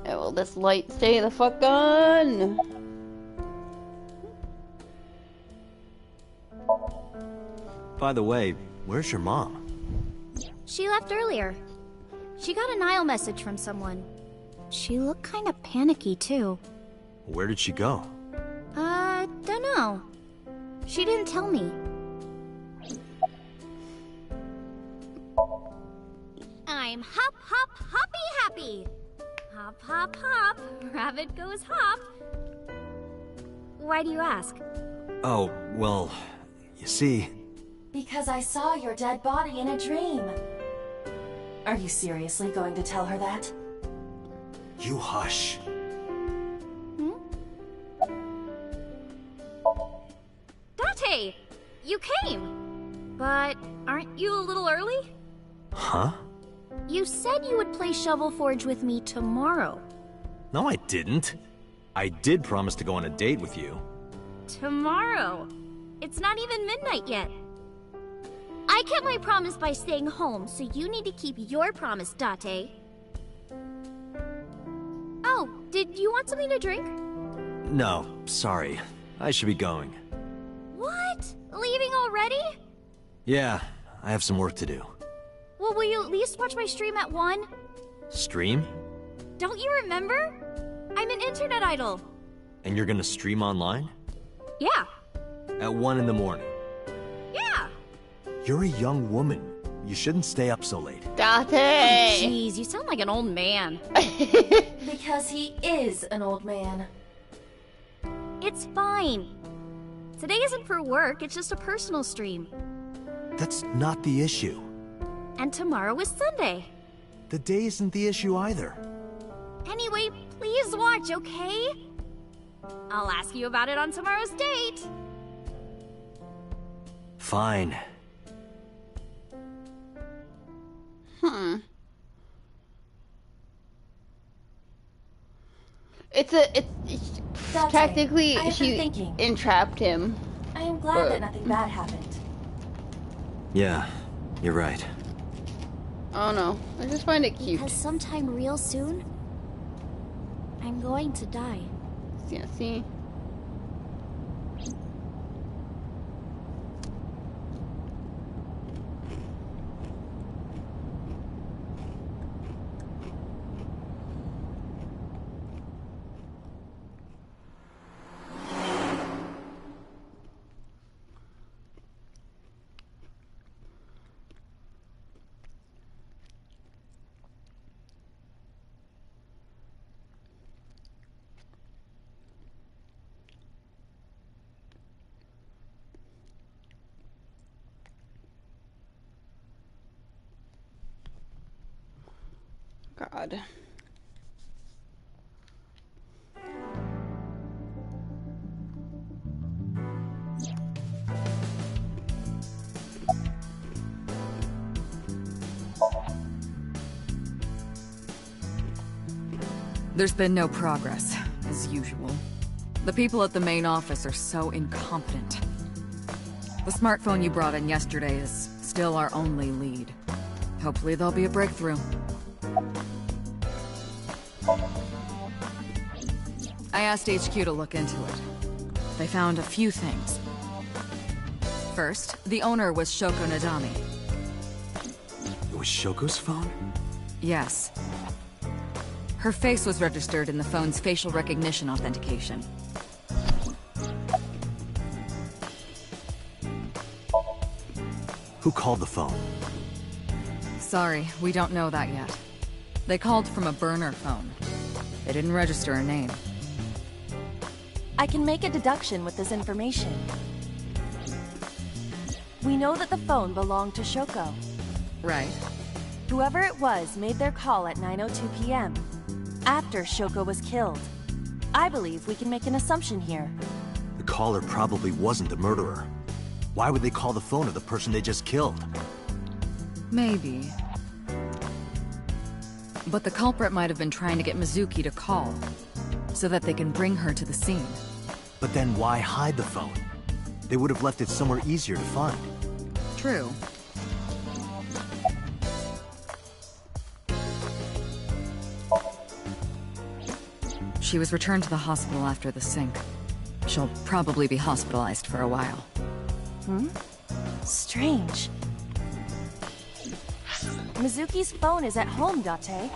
Oh, will this light stay the fuck on? By the way, where's your mom? She left earlier. She got a Nile message from someone. She looked kind of panicky, too. Where did she go? Dunno. She didn't tell me. I'm hop, hop, hoppy happy. Hop, hop, hop. Rabbit goes hop. Why do you ask? Oh, well, you see... Because I saw your dead body in a dream. Are you seriously going to tell her that? You hush. Dante! You came! But aren't you a little early? Huh? You said you would play Shovel Forge with me tomorrow. No, I didn't. I did promise to go on a date with you. Tomorrow? It's not even midnight yet. I kept my promise by staying home, so you need to keep your promise, Date. Oh, did you want something to drink? No, sorry. I should be going. What? Leaving already? Yeah, I have some work to do. Well, will you at least watch my stream at 1? Stream? Don't you remember? I'm an internet idol. And you're gonna stream online? Yeah. At 1 in the morning? Yeah. You're a young woman. You shouldn't stay up so late. Date! Oh, jeez, you sound like an old man. Because he is an old man. It's fine. Today isn't for work, it's just a personal stream. That's not the issue. And tomorrow is Sunday. The day isn't the issue either. Anyway, please watch, okay? I'll ask you about it on tomorrow's date. Fine. It's technically she entrapped him. I am glad that nothing bad happened. Yeah, you're right. Oh no, I just find it cute. Because sometime real soon, I'm going to die. Yeah, see? God. There's been no progress, as usual. The people at the main office are so incompetent. The smartphone you brought in yesterday is still our only lead. Hopefully there'll be a breakthrough. I asked HQ to look into it. They found a few things. First, the owner was Shoko Nadami. It was Shoko's phone? Yes. Her face was registered in the phone's facial recognition authentication. Who called the phone? Sorry, we don't know that yet. They called from a burner phone. They didn't register a name. I can make a deduction with this information. We know that the phone belonged to Shoko. Right. Whoever it was made their call at 9:02 p.m. after Shoko was killed. I believe we can make an assumption here. The caller probably wasn't the murderer. Why would they call the phone of the person they just killed? Maybe. But the culprit might have been trying to get Mizuki to call, so that they can bring her to the scene. But then why hide the phone? They would have left it somewhere easier to find. True. She was returned to the hospital after the sync. She'll probably be hospitalized for a while. Strange. Mizuki's phone is at home, Date.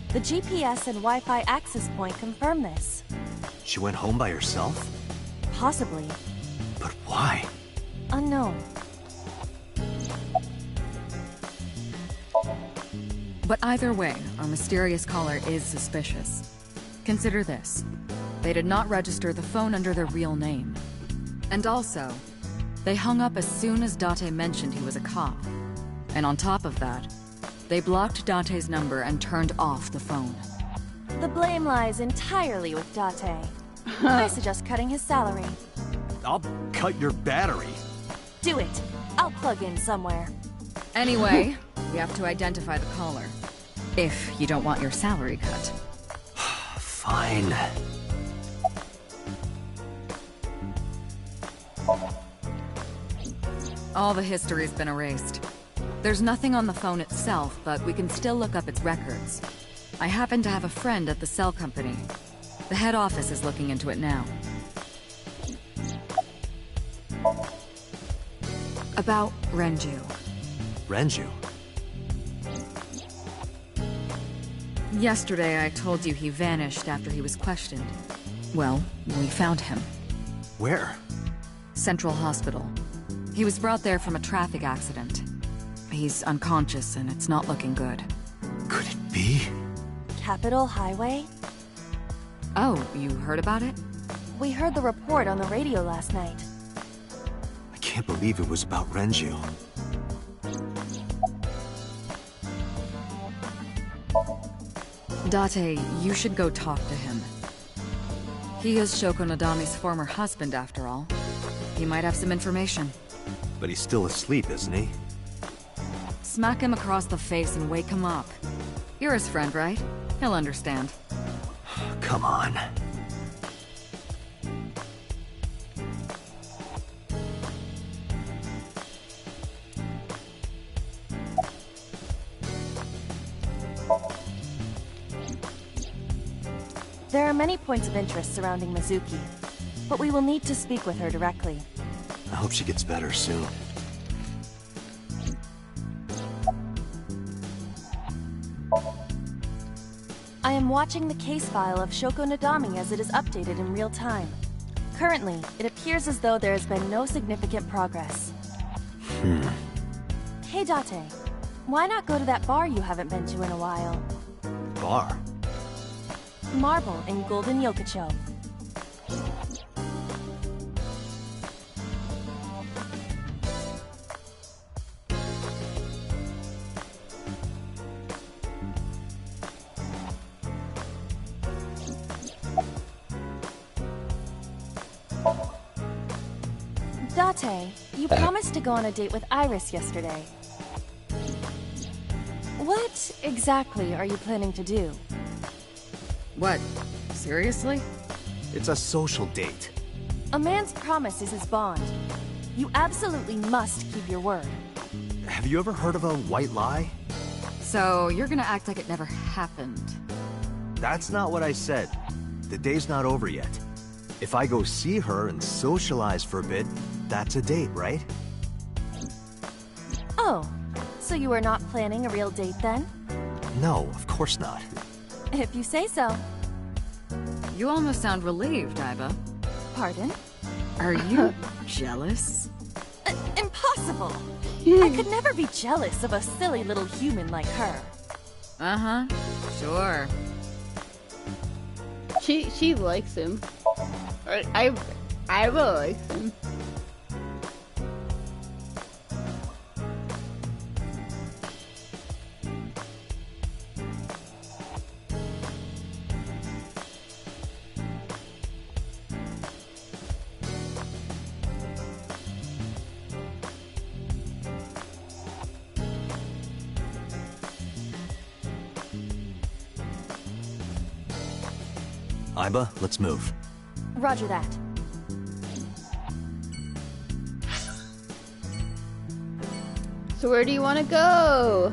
The GPS and Wi-Fi access point confirm this. She went home by herself? Possibly. But why? Unknown. But either way, our mysterious caller is suspicious. Consider this. They did not register the phone under their real name. And also, they hung up as soon as Date mentioned he was a cop. And on top of that, they blocked Date's number and turned off the phone. The blame lies entirely with Date. I suggest cutting his salary. I'll cut your battery. Do it. I'll plug in somewhere. Anyway, we have to identify the caller. If you don't want your salary cut. Fine. All the history's been erased. There's nothing on the phone itself, but we can still look up its records. I happen to have a friend at the cell company. The head office is looking into it now. About Renju. Renju? Yesterday I told you he vanished after he was questioned. Well, we found him. Where? Central Hospital. He was brought there from a traffic accident. He's unconscious and it's not looking good. Could it be? Capitol Highway? Oh, you heard about it? We heard the report on the radio last night. I can't believe it was about Renju. Date, you should go talk to him. He is Shoko Nadami's former husband, after all. He might have some information. But he's still asleep, isn't he? Smack him across the face and wake him up. You're his friend, right? He'll understand. Come on. There are many points of interest surrounding Mizuki, but we will need to speak with her directly. I hope she gets better soon. I am watching the case file of Shoko Nadami as it is updated in real time. Currently, it appears as though there has been no significant progress. Hey Date, why not go to that bar you haven't been to in a while? Bar? Marble in Golden Yokocho. Date, you promised to go on a date with Iris yesterday. What exactly are you planning to do? What? Seriously? It's a social date. A man's promise is his bond. You absolutely must keep your word. Have you ever heard of a white lie? So, you're gonna act like it never happened. That's not what I said. The day's not over yet. If I go see her and socialize for a bit, that's a date, right? Oh, so you are not planning a real date then? No, of course not. If you say so. You almost sound relieved, Aiba. Pardon? Are you jealous? Impossible! I could never be jealous of a silly little human like her. Uh-huh, sure. She likes him. Aiba likes him. Aiba, let's move. Roger that. So where do you want to go?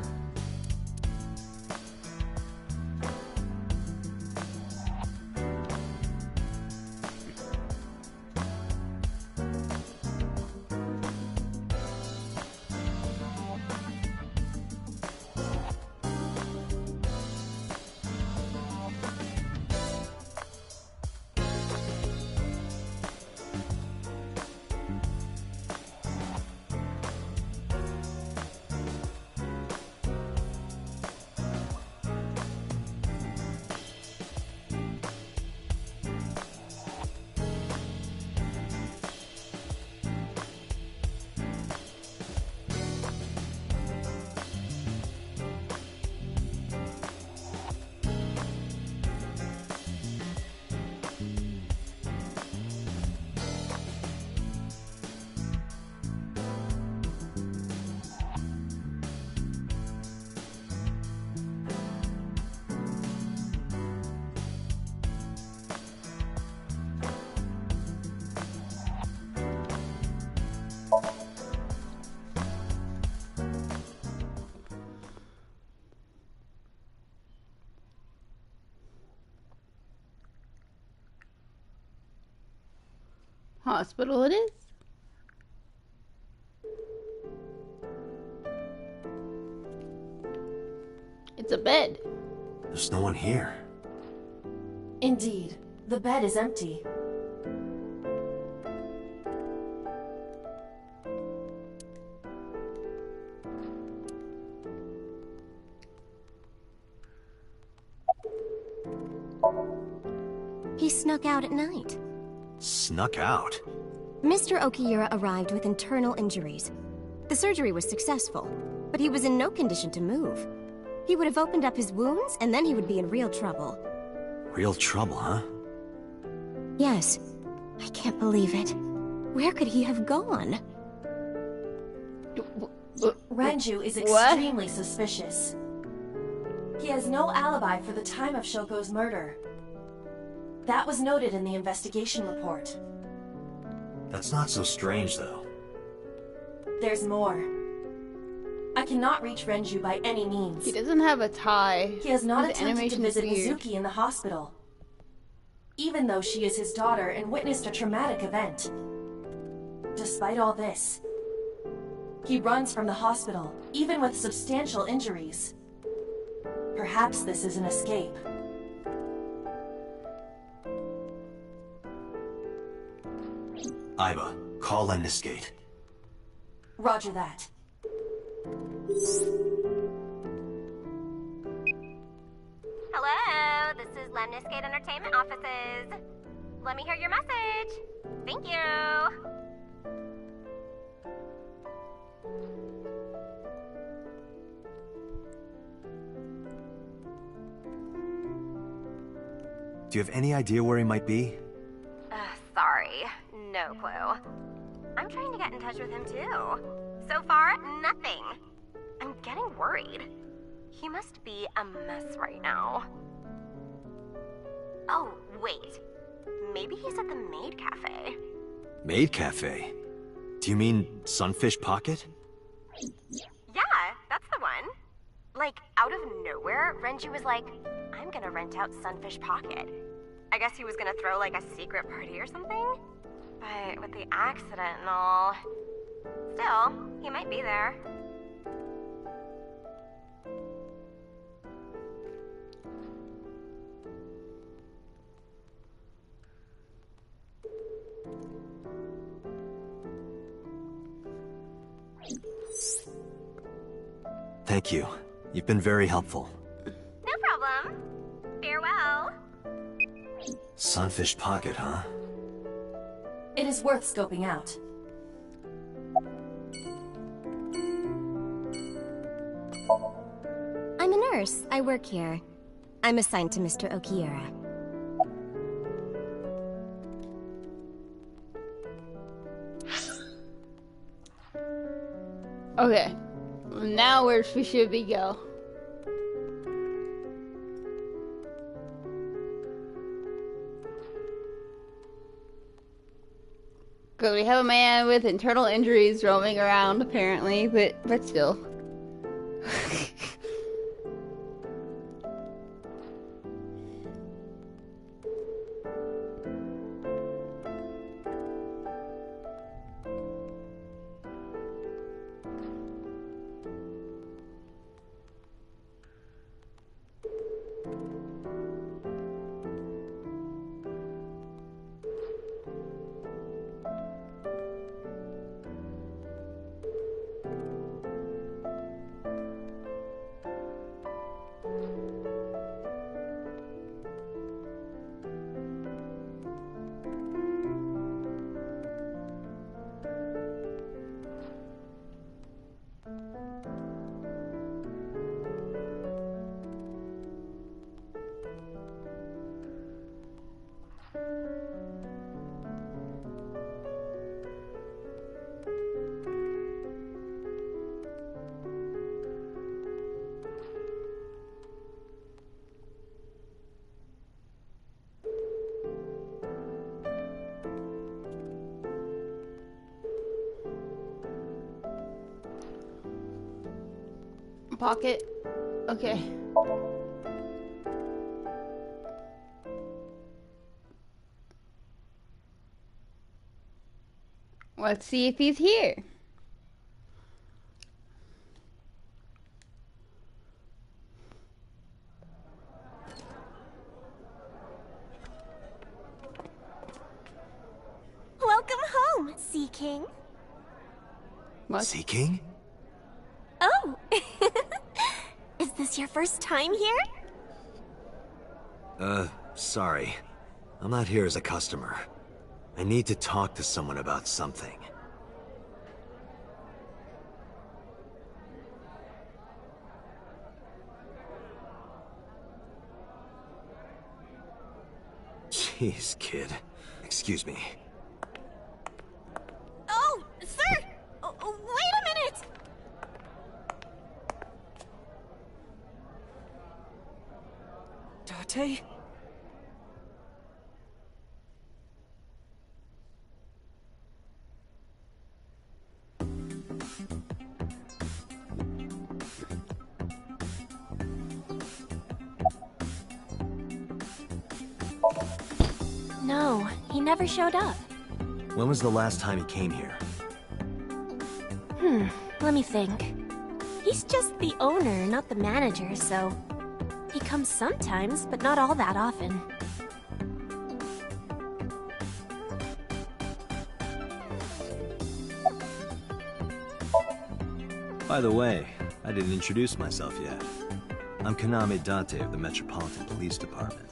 Hospital it is. It's a bed. There's no one here. Indeed, the bed is empty. He snuck out at night. Snuck out? Mr. Okiura arrived with internal injuries. The surgery was successful, but he was in no condition to move. He would have opened up his wounds, and then he would be in real trouble. Real trouble, huh? Yes. I can't believe it. Where could he have gone? Renju is extremely suspicious. He has no alibi for the time of Shoko's murder. That was noted in the investigation report. That's not so strange, though. There's more. I cannot reach Renju by any means. He doesn't have a tie. He has not His attempted to visit weird. Mizuki in the hospital, even though she is his daughter and witnessed a traumatic event. Despite all this, he runs from the hospital, even with substantial injuries. Perhaps this is an escape. Aiba, call Lemniscate. Roger that. Hello, this is Lemniscate Entertainment offices. Let me hear your message. Thank you. Do you have any idea where he might be? Sorry, no clue. I'm trying to get in touch with him too. So far, nothing. I'm getting worried. He must be a mess right now. Oh, wait. Maybe he's at the Maid Cafe. Maid Cafe? Do you mean Sunfish Pocket? Yeah, that's the one. Like, out of nowhere, Renju was like, I'm gonna rent out Sunfish Pocket. I guess he was gonna throw, like, a secret party or something? But with the accident and all... Still, he might be there. Thank you. You've been very helpful. No problem. Farewell. Sunfish Pocket, huh? It is worth scoping out. I'm a nurse. I work here. I'm assigned to Mr. Okiura. Okay. Now where should we go? Good, we have a man with internal injuries roaming around, apparently, but still. Pocket. Okay. Let's see if he's here. Welcome home, Sea King. What? Sea King? Oh! Is this your first time here? Sorry. I'm not here as a customer. I need to talk to someone about something. Jeez, kid. Excuse me. Oh, sir! Wait a minute! Date? No, he never showed up. When was the last time he came here? Let me think. He's just the owner, not the manager, so... He comes sometimes, but not all that often. By the way, I didn't introduce myself yet. I'm Kaname Date of the Metropolitan Police Department.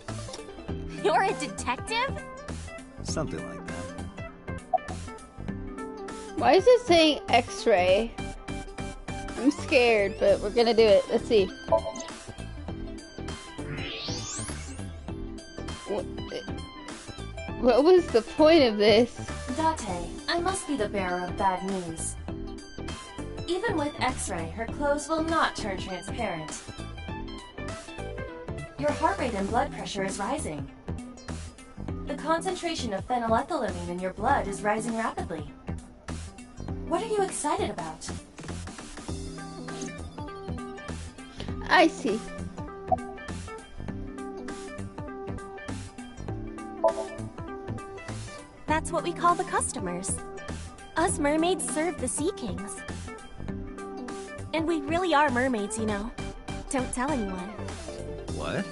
You're a detective? Something like that. Why is it saying X-ray? I'm scared, but we're gonna do it. Let's see. What was the point of this? Date, I must be the bearer of bad news. Even with X-ray, her clothes will not turn transparent. Your heart rate and blood pressure is rising. The concentration of phenylethylamine in your blood is rising rapidly. What are you excited about? I see. That's what we call the customers. Us mermaids serve the Sea Kings. And we really are mermaids, you know. Don't tell anyone. What?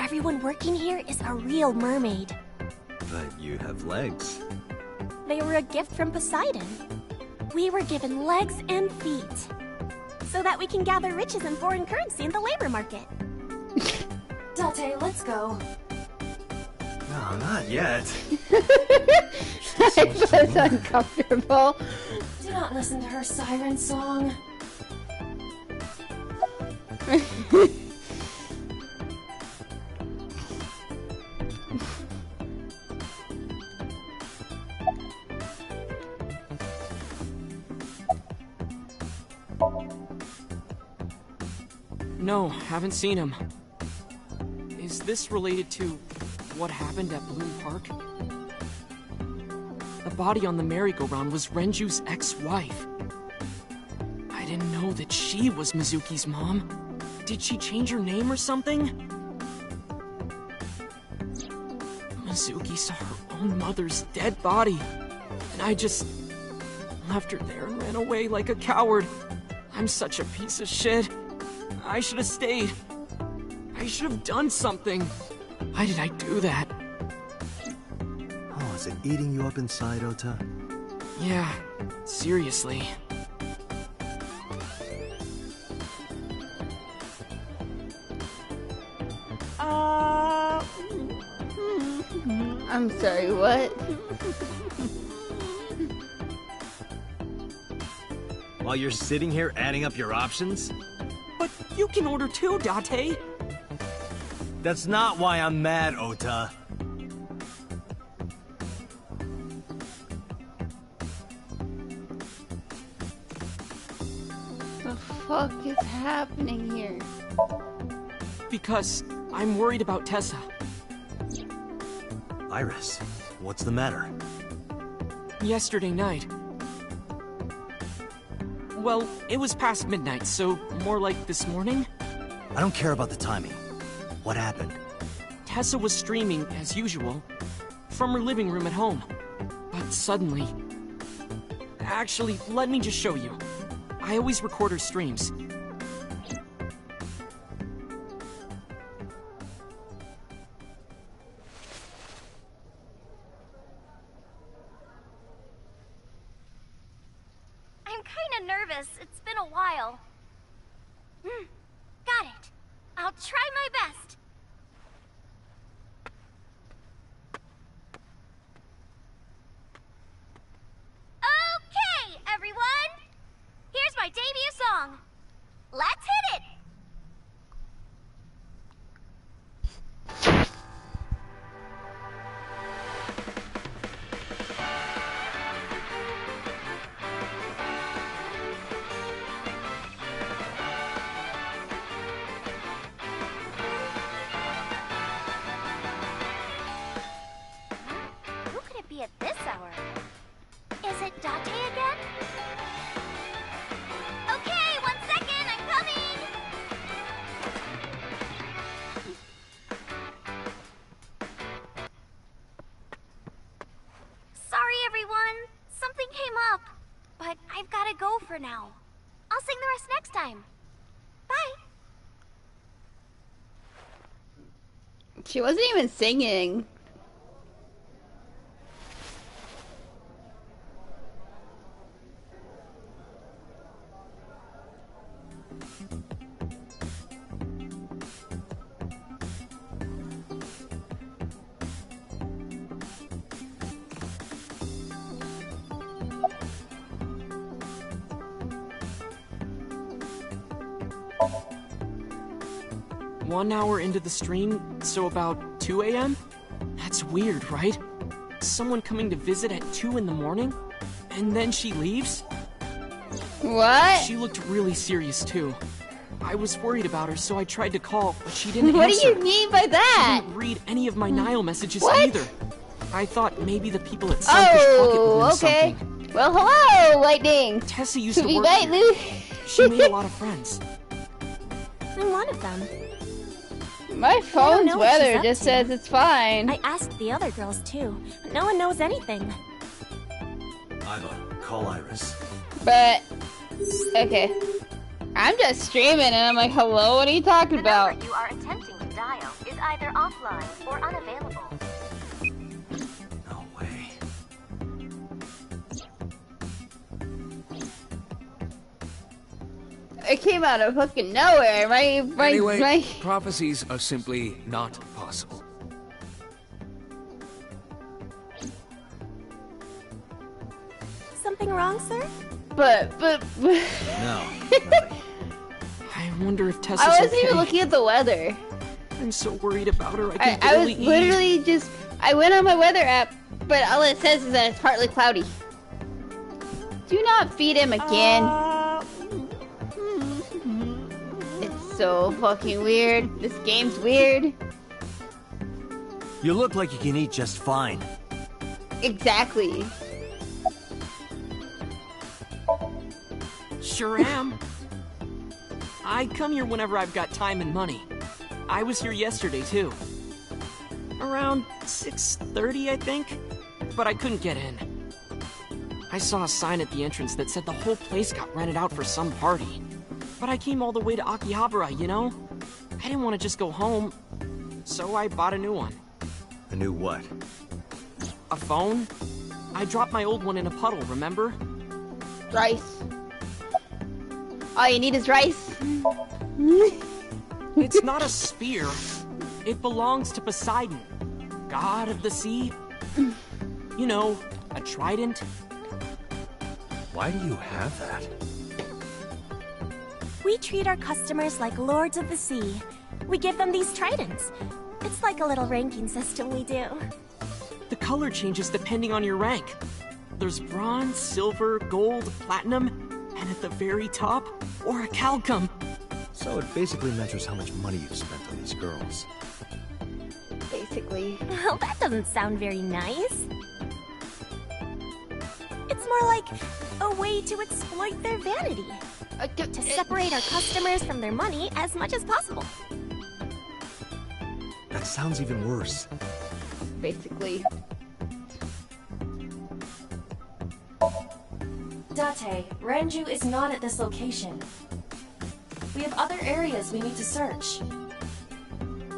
Everyone working here is a real mermaid. But you have legs. They were a gift from Poseidon. We were given legs and feet. So that we can gather riches and foreign currency in the labor market. Date, let's go. No, not yet. I was uncomfortable. Do not listen to her siren song. No, haven't seen him. Is this related to what happened at Bloom Park? The body on the merry-go-round was Renju's ex-wife. I didn't know that she was Mizuki's mom. Did she change her name or something? Mizuki saw her own mother's dead body, and I just left her there and ran away like a coward. I'm such a piece of shit. I should have stayed. I should have done something. Why did I do that? Oh, is it eating you up inside, Ota? Yeah, seriously. I'm sorry, what? While you're sitting here adding up your options? But you can order too, Date. That's not why I'm mad, Ota. The fuck is happening here? Because I'm worried about Tessa. Iris, what's the matter? Yesterday night. Well, it was past midnight, so more like this morning. I don't care about the timing. What happened? Tessa was streaming, as usual, from her living room at home. But suddenly... Actually, let me just show you. I always record her streams. I'm kinda nervous. It's been a while. Got it. I'll try my best. Okay, everyone! Here's my debut song. Let's hit it! Who could it be at this hour? Is it Date again? Okay, 1 second, I'm coming! Sorry, everyone. Something came up. But I've gotta go for now. I'll sing the rest next time. Bye! She wasn't even singing. One hour into the stream, so about 2 a.m.? That's weird, right? Someone coming to visit at 2 in the morning? And then she leaves? What? She looked really serious, too. I was worried about her, so I tried to call, but she didn't What answer. do you mean by that? She didn't read any of my Nile messages What? either. I thought maybe the people at Sunfish Pocket would know okay. something. Well, hello, Lightning. Tessa used to We work might here. lose. She made a lot of friends. I'm one of them. My phone's weather just says it's fine. I asked the other girls too. No one knows anything. Iva, call Iris. But, okay. I'm just streaming and I'm like, hello, what are you talking about? The number you are attempting to dial is either offline or unavailable. No way. It came out of fucking nowhere. Anyway, prophecies are simply not possible. Something wrong, sir? But No. I wonder if Tessa's I wasn't okay. even looking at the weather. I'm so worried about her. I can I barely was literally eat. just. I went on my weather app, but all it says is that it's partly cloudy. Do not feed him again. It's so fucking weird. This game's weird. You look like you can eat just fine. Exactly. Sure am. I come here whenever I've got time and money. I was here yesterday, too. Around 6:30, I think? But I couldn't get in. I saw a sign at the entrance that said the whole place got rented out for some party. But I came all the way to Akihabara, you know? I didn't want to just go home, so I bought a new one. A new what? A phone? I dropped my old one in a puddle, remember? Rice. All you need is rice. It's not a spear. It belongs to Poseidon, god of the sea. You know, a trident. Why do you have that? We treat our customers like lords of the sea. We give them these tridents. It's like a little ranking system we do. The color changes depending on your rank. There's bronze, silver, gold, platinum, and at the very top, orichalcum. So it basically measures how much money you've spent on these girls. Basically. Well, that doesn't sound very nice. It's more like a way to exploit their vanity. To separate our customers from their money as much as possible. That sounds even worse. Basically. Date, Renju is not at this location. We have other areas we need to search.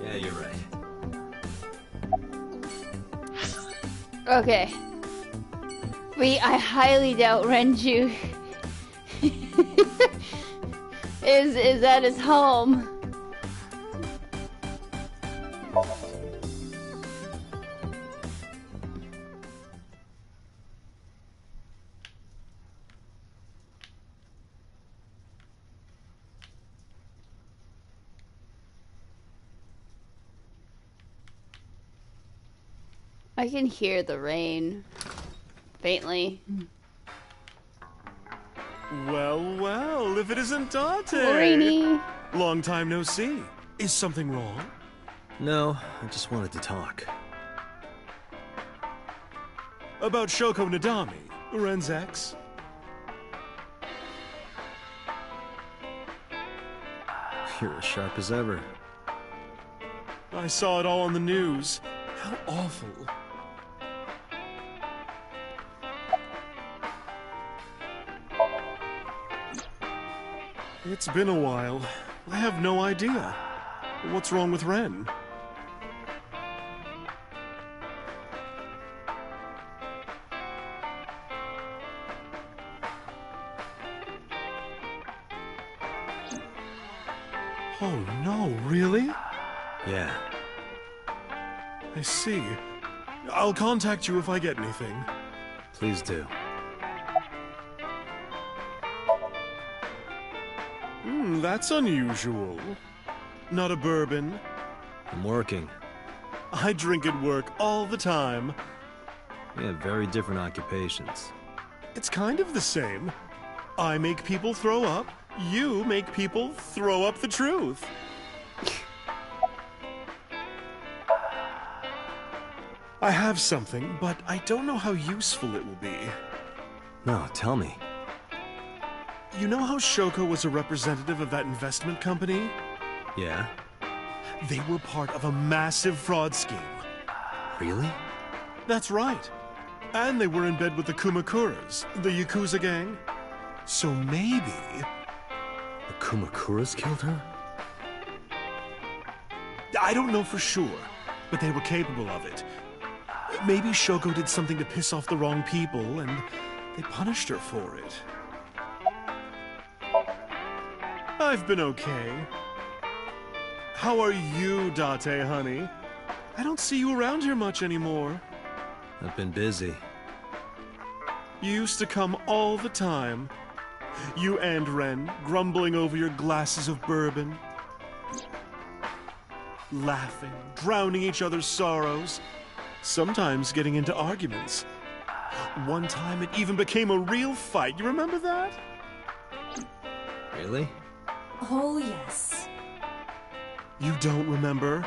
Yeah, you're right. Okay. I highly doubt Renju is at his home. I can hear the rain. Faintly. Well, well, if it isn't Date! Rainy. Long time no see. Is something wrong? No, I just wanted to talk. About Shoko Nadami, Ren's ex? You're as sharp as ever. I saw it all on the news. How awful. It's been a while. I have no idea. What's wrong with Ren? Oh no, really? Yeah. I see. I'll contact you if I get anything. Please do. That's unusual. Not a bourbon. I'm working. I drink at work all the time. We have very different occupations. It's kind of the same. I make people throw up. You make people throw up the truth. I have something, but I don't know how useful it will be. No, tell me. You know how Shoko was a representative of that investment company? Yeah? They were part of a massive fraud scheme. Really? That's right. And they were in bed with the Kumakuras, the Yakuza gang. So maybe... The Kumakuras killed her? I don't know for sure, but they were capable of it. Maybe Shoko did something to piss off the wrong people, and they punished her for it. I've been okay. How are you, Date, honey? I don't see you around here much anymore. I've been busy. You used to come all the time. You and Ren, grumbling over your glasses of bourbon. Laughing, drowning each other's sorrows. Sometimes getting into arguments. One time it even became a real fight. You remember that? Really? Oh, yes. You don't remember?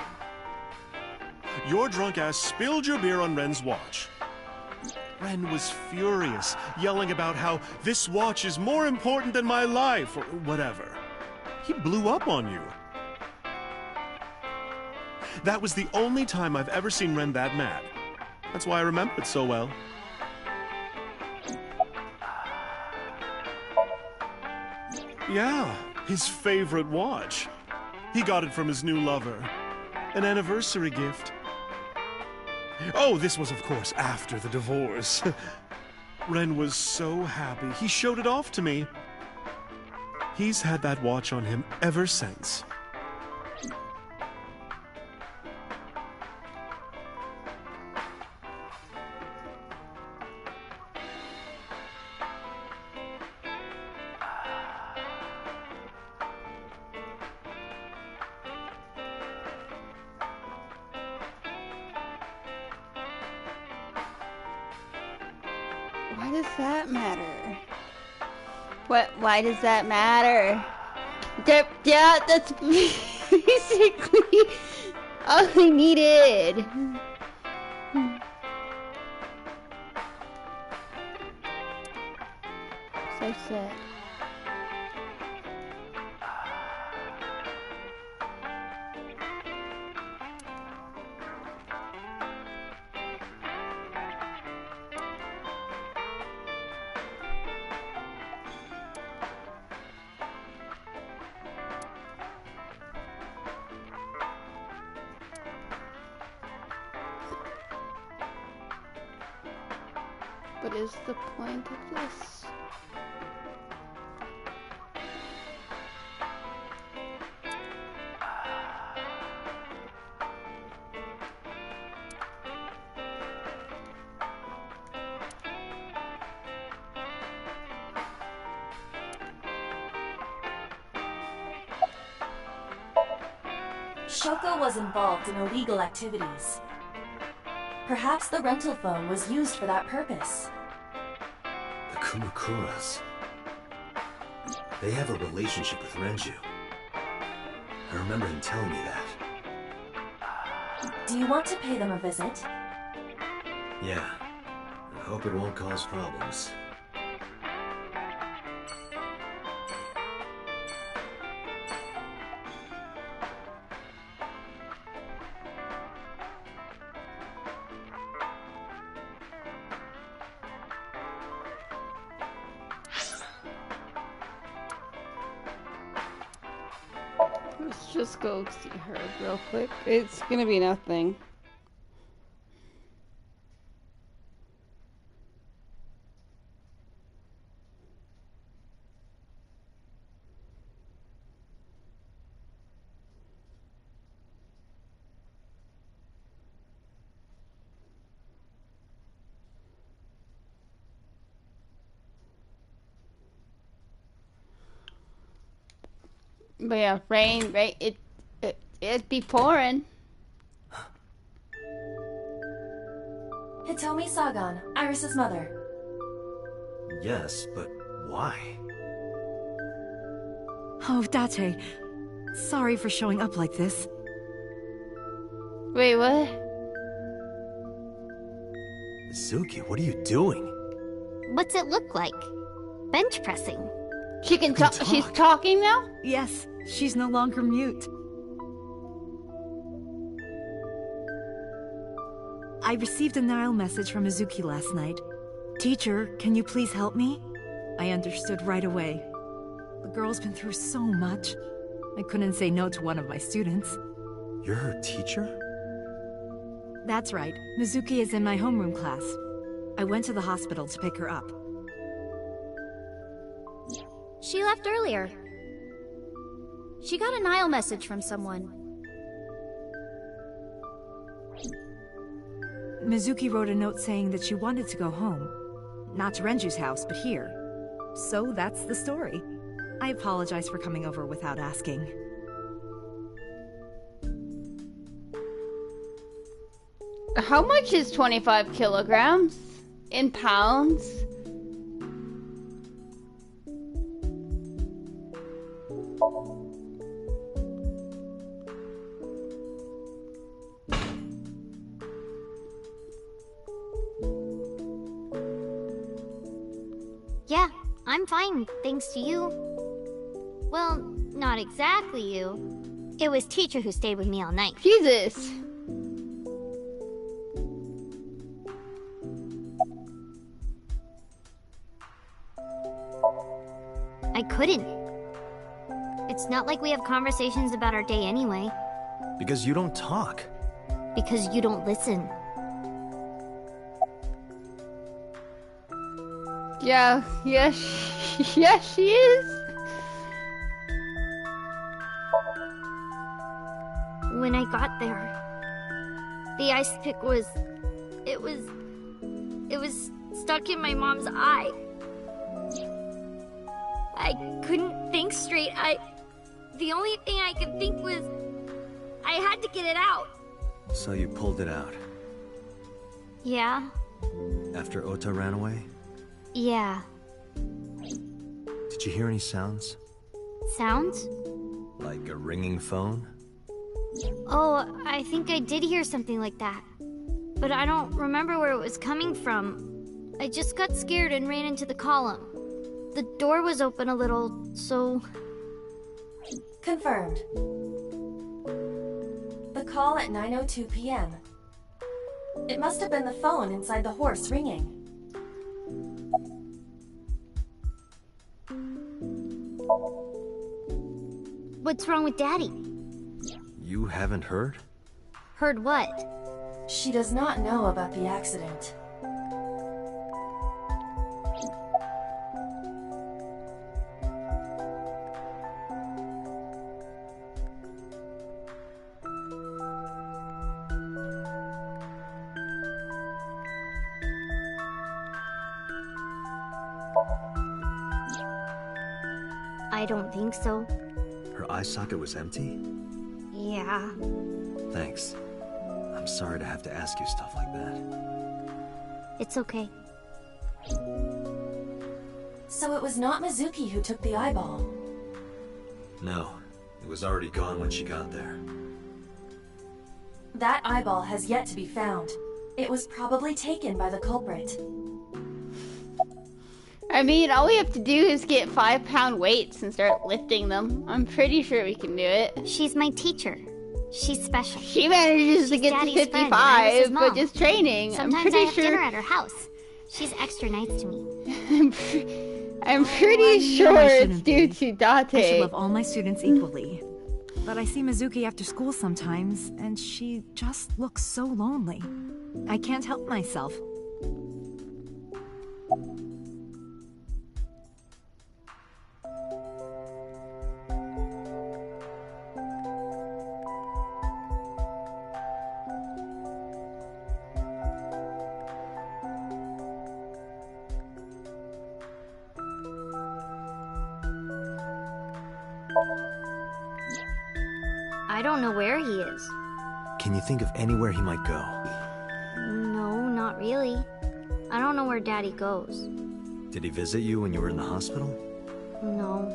Your drunk ass spilled your beer on Ren's watch. Ren was furious, yelling about how this watch is more important than my life, or whatever. He blew up on you. That was the only time I've ever seen Ren that mad. That's why I remember it so well. Yeah, his favorite watch. He got it from his new lover. An anniversary gift. Oh, this was, of course, after the divorce. Ren was so happy. He showed it off to me. He's had that watch on him ever since. Why does that matter? Why does that matter? Yeah, that's basically all I needed. So sad. What is the point of this? Shoko was involved in illegal activities. Perhaps the rental phone was used for that purpose. The Kumakuras. They have a relationship with Renju. I remember him telling me that. Do you want to pay them a visit? Yeah. I hope it won't cause problems. Let's just go see her real quick. It's gonna be nothing. But yeah, rain, it'd be pouring. Hitomi Sagan, Iris's mother. Yes, but why? Oh, Date. Sorry for showing up like this. Wait, what? Mizuki, what are you doing? What's it look like? Bench pressing. She can talk. She's talking now? Yes, she's no longer mute. I received a Nile message from Mizuki last night. Teacher, can you please help me? I understood right away. The girl's been through so much. I couldn't say no to one of my students. You're her teacher? That's right. Mizuki is in my homeroom class. I went to the hospital to pick her up. She left earlier. She got a Nile message from someone. Mizuki wrote a note saying that she wanted to go home. Not to Renju's house, but here. So that's the story. I apologize for coming over without asking. How much is 25 kilograms? In pounds? I'm fine, thanks to you. Well, not exactly you. It was teacher who stayed with me all night. Jesus. I couldn't. It's not like we have conversations about our day anyway. Because you don't talk. Because you don't listen. Yeah, yes, yeah, she is. When I got there, the ice pick was stuck in my mom's eye. I couldn't think straight. The only thing I could think was I had to get it out. So you pulled it out? Yeah. After Ota ran away? Yeah. Did you hear any sounds? Sounds? Like a ringing phone? Oh, I think I did hear something like that. But I don't remember where it was coming from. I just got scared and ran into the column. The door was open a little, so... Confirmed. The call at 9:02 p.m. It must have been the phone inside the horse ringing. What's wrong with Daddy? You haven't heard? Heard what? She does not know about the accident. I don't think so. Her eye socket was empty? Yeah. Thanks. I'm sorry to have to ask you stuff like that. It's okay. So it was not Mizuki who took the eyeball? No. It was already gone when she got there. That eyeball has yet to be found. It was probably taken by the culprit. I mean, all we have to do is get 5-pound weights and start lifting them. I'm pretty sure we can do it. She's my teacher. She's special. She manages to get to 55, but just training. Sometimes I'm pretty I have sure. dinner at her house. She's extra nice to me. I'm pretty sure it's due to Date. I should love all my students equally. But I see Mizuki after school sometimes, and she just looks so lonely. I can't help myself. I don't know where he is. Can you think of anywhere he might go? No, not really. I don't know where Daddy goes. Did he visit you when you were in the hospital? No.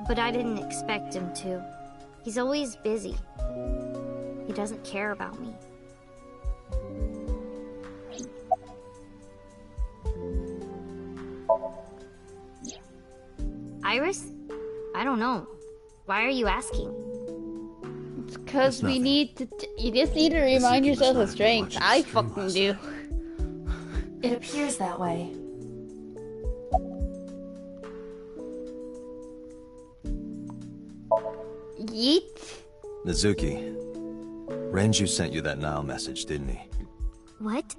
But I didn't expect him to. He's always busy. He doesn't care about me. Iris? I don't know. Why are you asking? It's because we need to. You just need to remind yourself of strength. I fucking do. It appears that way. Yeet. Mizuki. Renju sent you that Nile message, didn't he? What?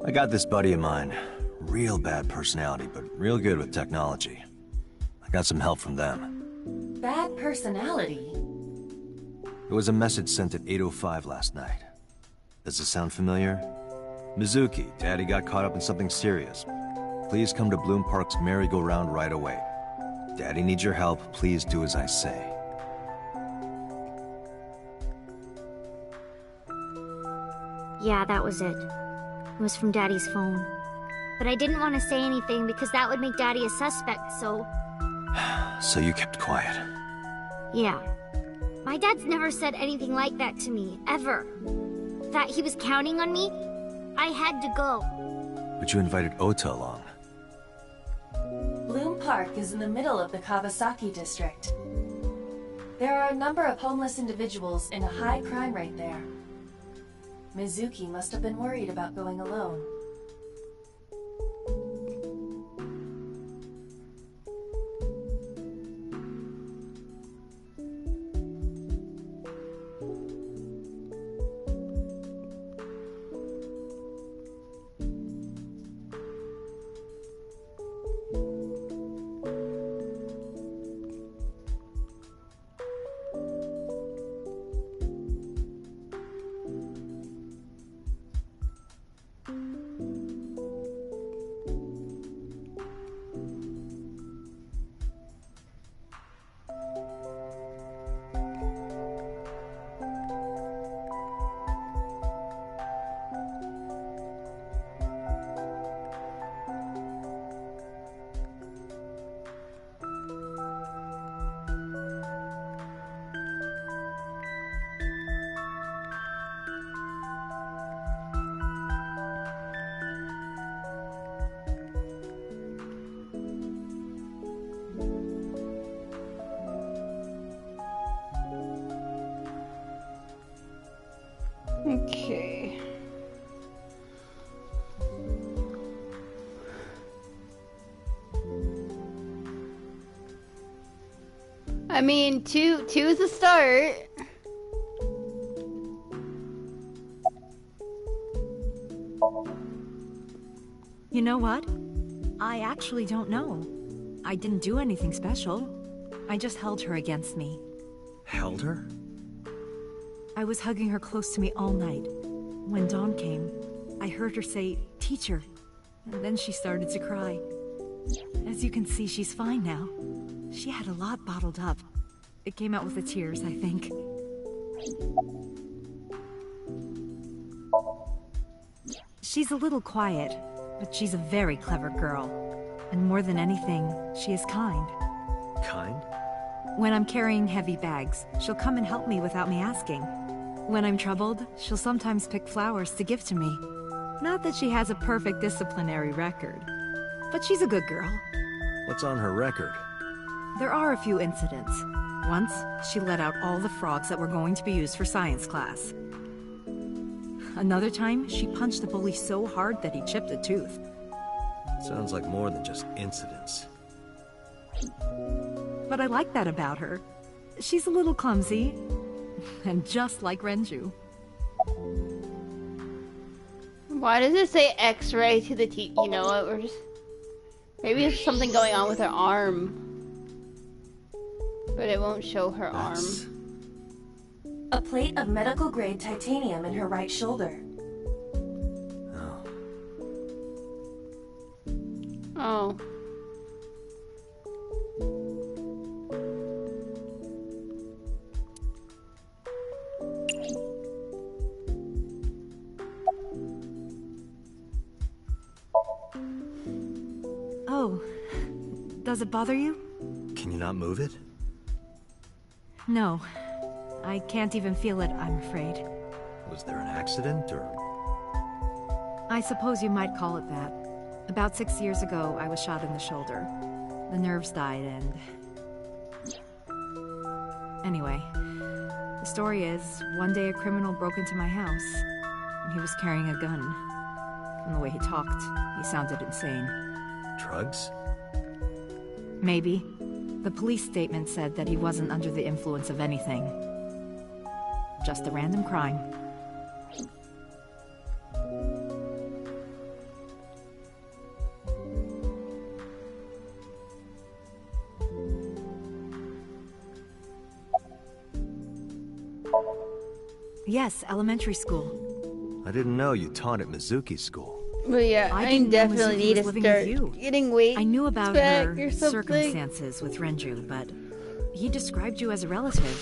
I got this buddy of mine. Real bad personality, but real good with technology. I got some help from them. Bad personality? It was a message sent at 8:05 last night. Does it sound familiar? Mizuki, Daddy got caught up in something serious. Please come to Bloom Park's merry-go-round right away. Daddy needs your help. Please do as I say. Yeah, that was it. It was from Daddy's phone. But I didn't want to say anything because that would make Daddy a suspect, so... So you kept quiet. Yeah. My dad's never said anything like that to me, ever. That he was counting on me, I had to go. But you invited Ota along. Park is in the middle of the Kawasaki district. There are a number of homeless individuals and a high crime rate there. Mizuki must have been worried about going alone. Okay. I mean, two is a start. You know what? I actually don't know. I didn't do anything special. I just held her against me. Held her? I was hugging her close to me all night. When dawn came, I heard her say, "Teacher," and then she started to cry. As you can see, she's fine now. She had a lot bottled up. It came out with the tears, I think. She's a little quiet, but she's a very clever girl. And more than anything, she is kind. Kind? When I'm carrying heavy bags, she'll come and help me without me asking. When I'm troubled, she'll sometimes pick flowers to give to me. Not that she has a perfect disciplinary record, but she's a good girl. What's on her record? There are a few incidents. Once, she let out all the frogs that were going to be used for science class. Another time, she punched the bully so hard that he chipped a tooth. Sounds like more than just incidents. But I like that about her. She's a little clumsy, and just like Renju. Why does it say X-ray to the T? You know what? We're just... Maybe there's something going on with her arm. But it won't show her arm. A plate of medical-grade titanium in her right shoulder. Oh. Oh. Does it bother you? Can you not move it? No. I can't even feel it, I'm afraid. Was there an accident, or...? I suppose you might call it that. About 6 years ago, I was shot in the shoulder. The nerves died and... Anyway, the story is, one day a criminal broke into my house. He was carrying a gun. From the way he talked, he sounded insane. Drugs? Maybe. The police statement said that he wasn't under the influence of anything. Just a random crime. Yes, elementary school. I didn't know you taught at Mizuki School. But yeah, I definitely need to start getting weight. I knew about back her or something. circumstances with Renju, but he described you as a relative.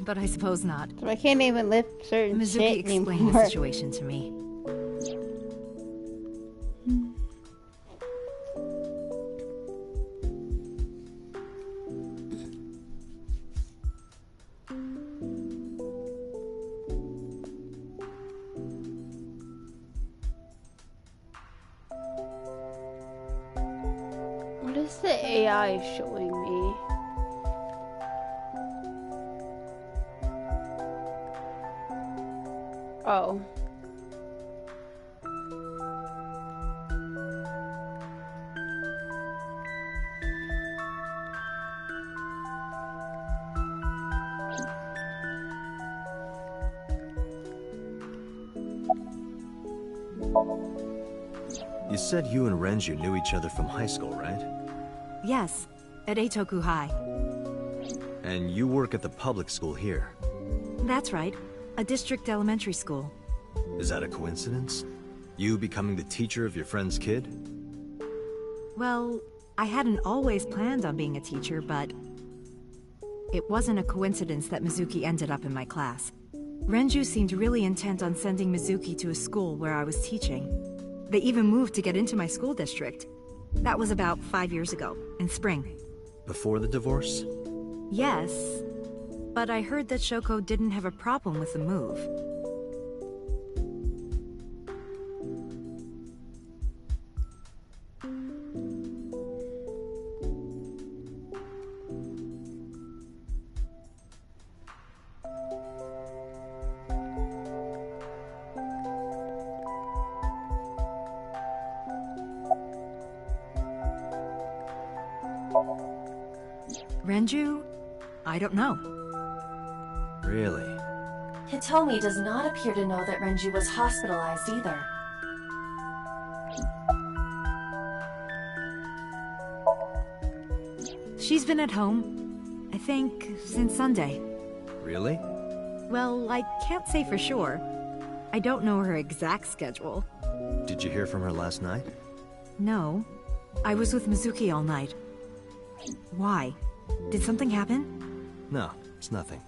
But I suppose not. So I can't even lift certain Mizuki shit explained anymore. the situation to me. AI is showing me? Oh. You said you and Renju knew each other from high school, right? Yes, at Eitoku High. And you work at the public school here. That's right, a district elementary school. Is that a coincidence? You becoming the teacher of your friend's kid? Well, I hadn't always planned on being a teacher, but it wasn't a coincidence that Mizuki ended up in my class. Renju seemed really intent on sending Mizuki to a school where I was teaching. They even moved to get into my school district. That was about 5 years ago, in spring. Before the divorce? Yes, but I heard that Shoko didn't have a problem with the move. Renju? I don't know. Really? Hitomi does not appear to know that Renju was hospitalized either. She's been at home, I think, since Sunday. Really? Well, I can't say for sure. I don't know her exact schedule. Did you hear from her last night? No. I was with Mizuki all night. Why? Did something happen? No, it's nothing.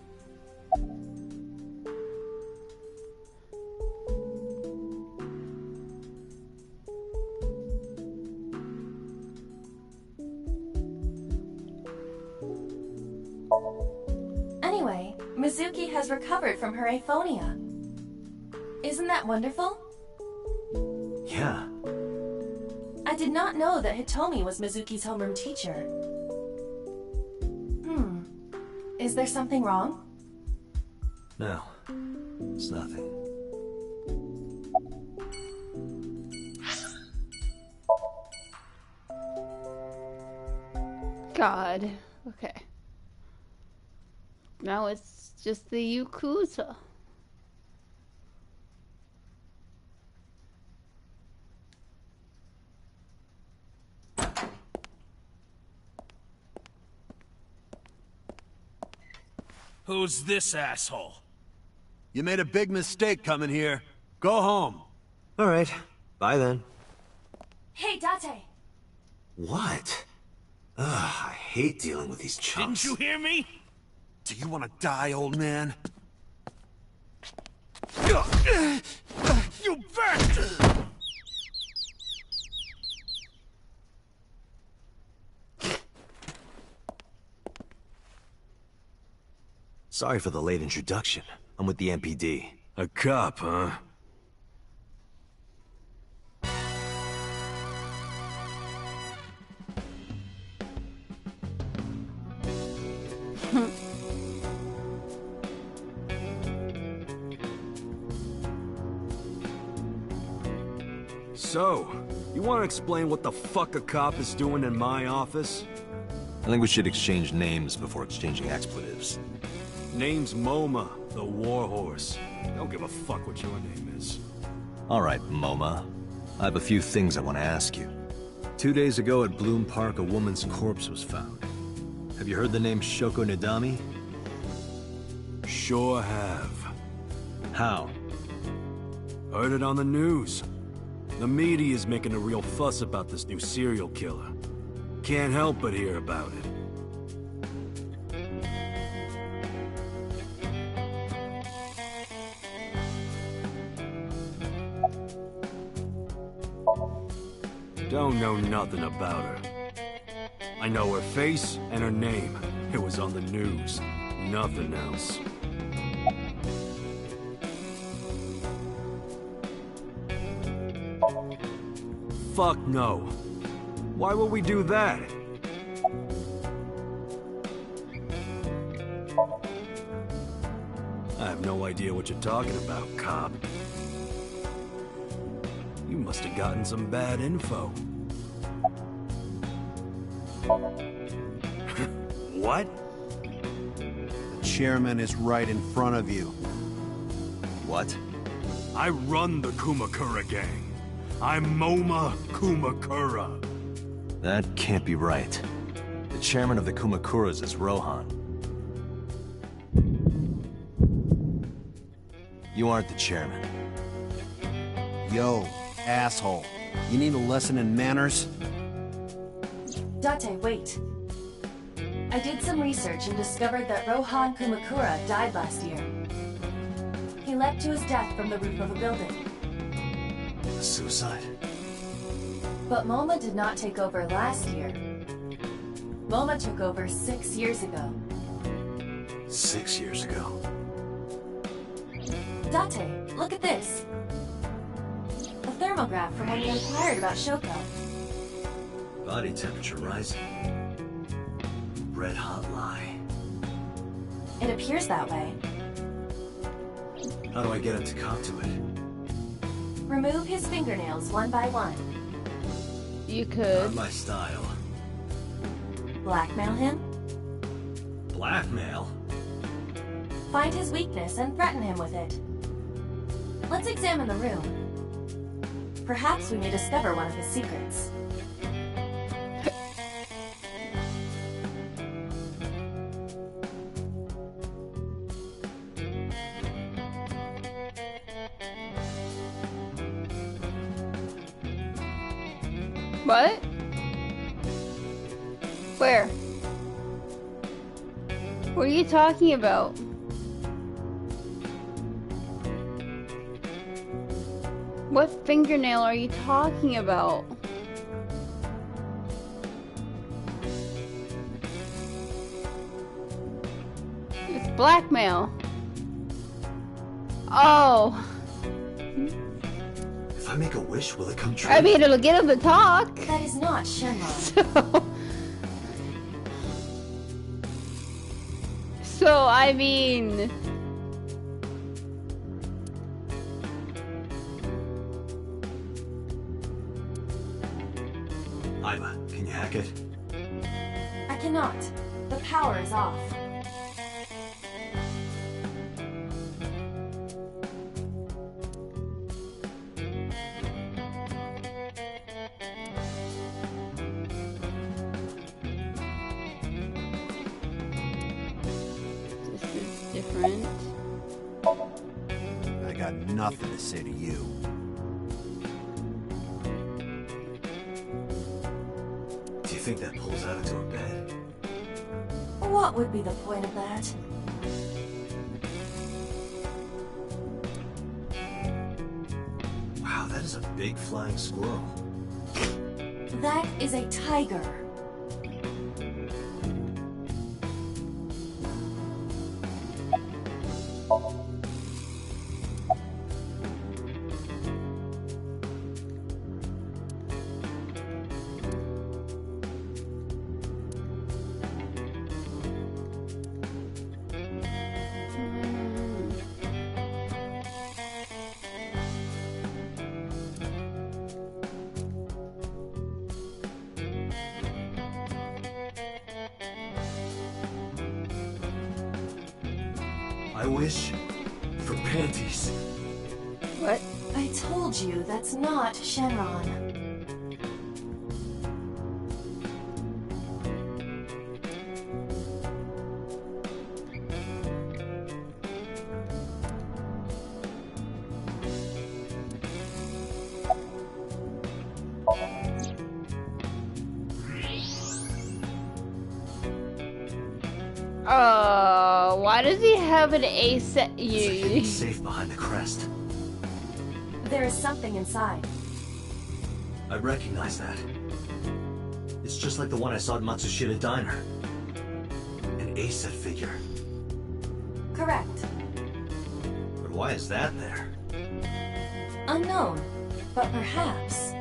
Anyway, Mizuki has recovered from her aphonia. Isn't that wonderful? Yeah. I did not know that Hitomi was Mizuki's homeroom teacher. Is there something wrong? No, it's nothing. God. Okay. Now it's just the Yakuza. Who's this asshole? You made a big mistake coming here. Go home. All right. Bye then. Hey, Date! What? Ugh, I hate dealing with these chumps. Didn't you hear me? Do you want to die, old man? You bastard! Sorry for the late introduction. I'm with the MPD. A cop, huh? So, you want to explain what the fuck a cop is doing in my office? I think we should exchange names before exchanging expletives. Name's MoMA, the Warhorse. Don't give a fuck what your name is. All right, MoMA. I have a few things I want to ask you. 2 days ago at Bloom Park, a woman's corpse was found. Have you heard the name Shoko Nadami? Sure have. How? Heard it on the news. The media's making a real fuss about this new serial killer. Can't help but hear about it. Don't know nothing about her. I know her face and her name. It was on the news. Nothing else. Fuck no. Why would we do that? I have no idea what you're talking about, cop. You must have gotten some bad info. What? The chairman is right in front of you. What? I run the Kumakura gang. I'm Moma Kumakura. That can't be right. The chairman of the Kumakuras is Rohan. You aren't the chairman. Yo, asshole. You need a lesson in manners? Date, wait. I did some research and discovered that Rohan Kumakura died last year. He leapt to his death from the roof of a building. A suicide? But Moma did not take over last year. Moma took over 6 years ago. 6 years ago. Date, look at this. A thermograph from when you inquired about Shoko. Body temperature rising. Red hot lie. It appears that way. How do I get him to cop to it? Remove his fingernails one by one. You could. Not my style. Blackmail him? Blackmail? Find his weakness and threaten him with it. Let's examine the room. Perhaps we may discover one of his secrets. What? Where? What are you talking about? What fingernail are you talking about? It's blackmail. Oh. If I make a wish, will it come true? I mean, it'll get him to talk. That is not Shenron. So, I mean... Iva, can you hack it? I cannot. The power is off. This is different. I got nothing to say to you. Do you think that pulls out into a bed? What would be the point of that? Wow, that is a big flying squirrel. That is a tiger. I wish for panties. What? I told you that's not Shenron. Why does he have an ace? Safe behind the crest. There is something inside. I recognize that. It's just like the one I saw at Matsushita Diner. An A-set figure. Correct. But why is that there? Unknown, but perhaps.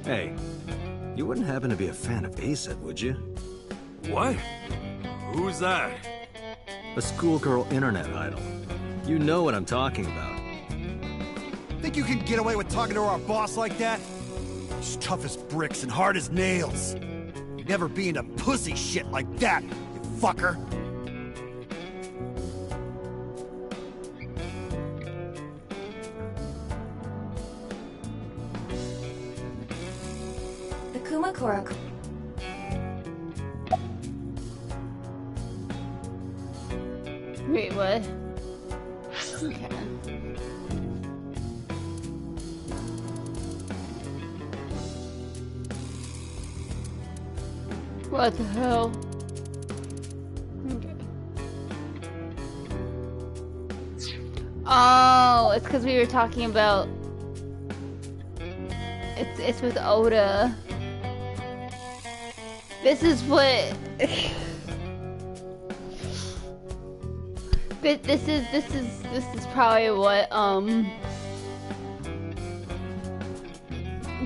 Hey, you wouldn't happen to be a fan of A-set, would you? What? Who's that? A schoolgirl internet idol. You know what I'm talking about. Think you can get away with talking to our boss like that? He's tough as bricks and hard as nails. You'd never be into pussy shit like that, you fucker. The Kumakura... Wait, what? Okay. What the hell? Okay. Oh, it's because we were talking about... It's with Oda. This is what... This is probably what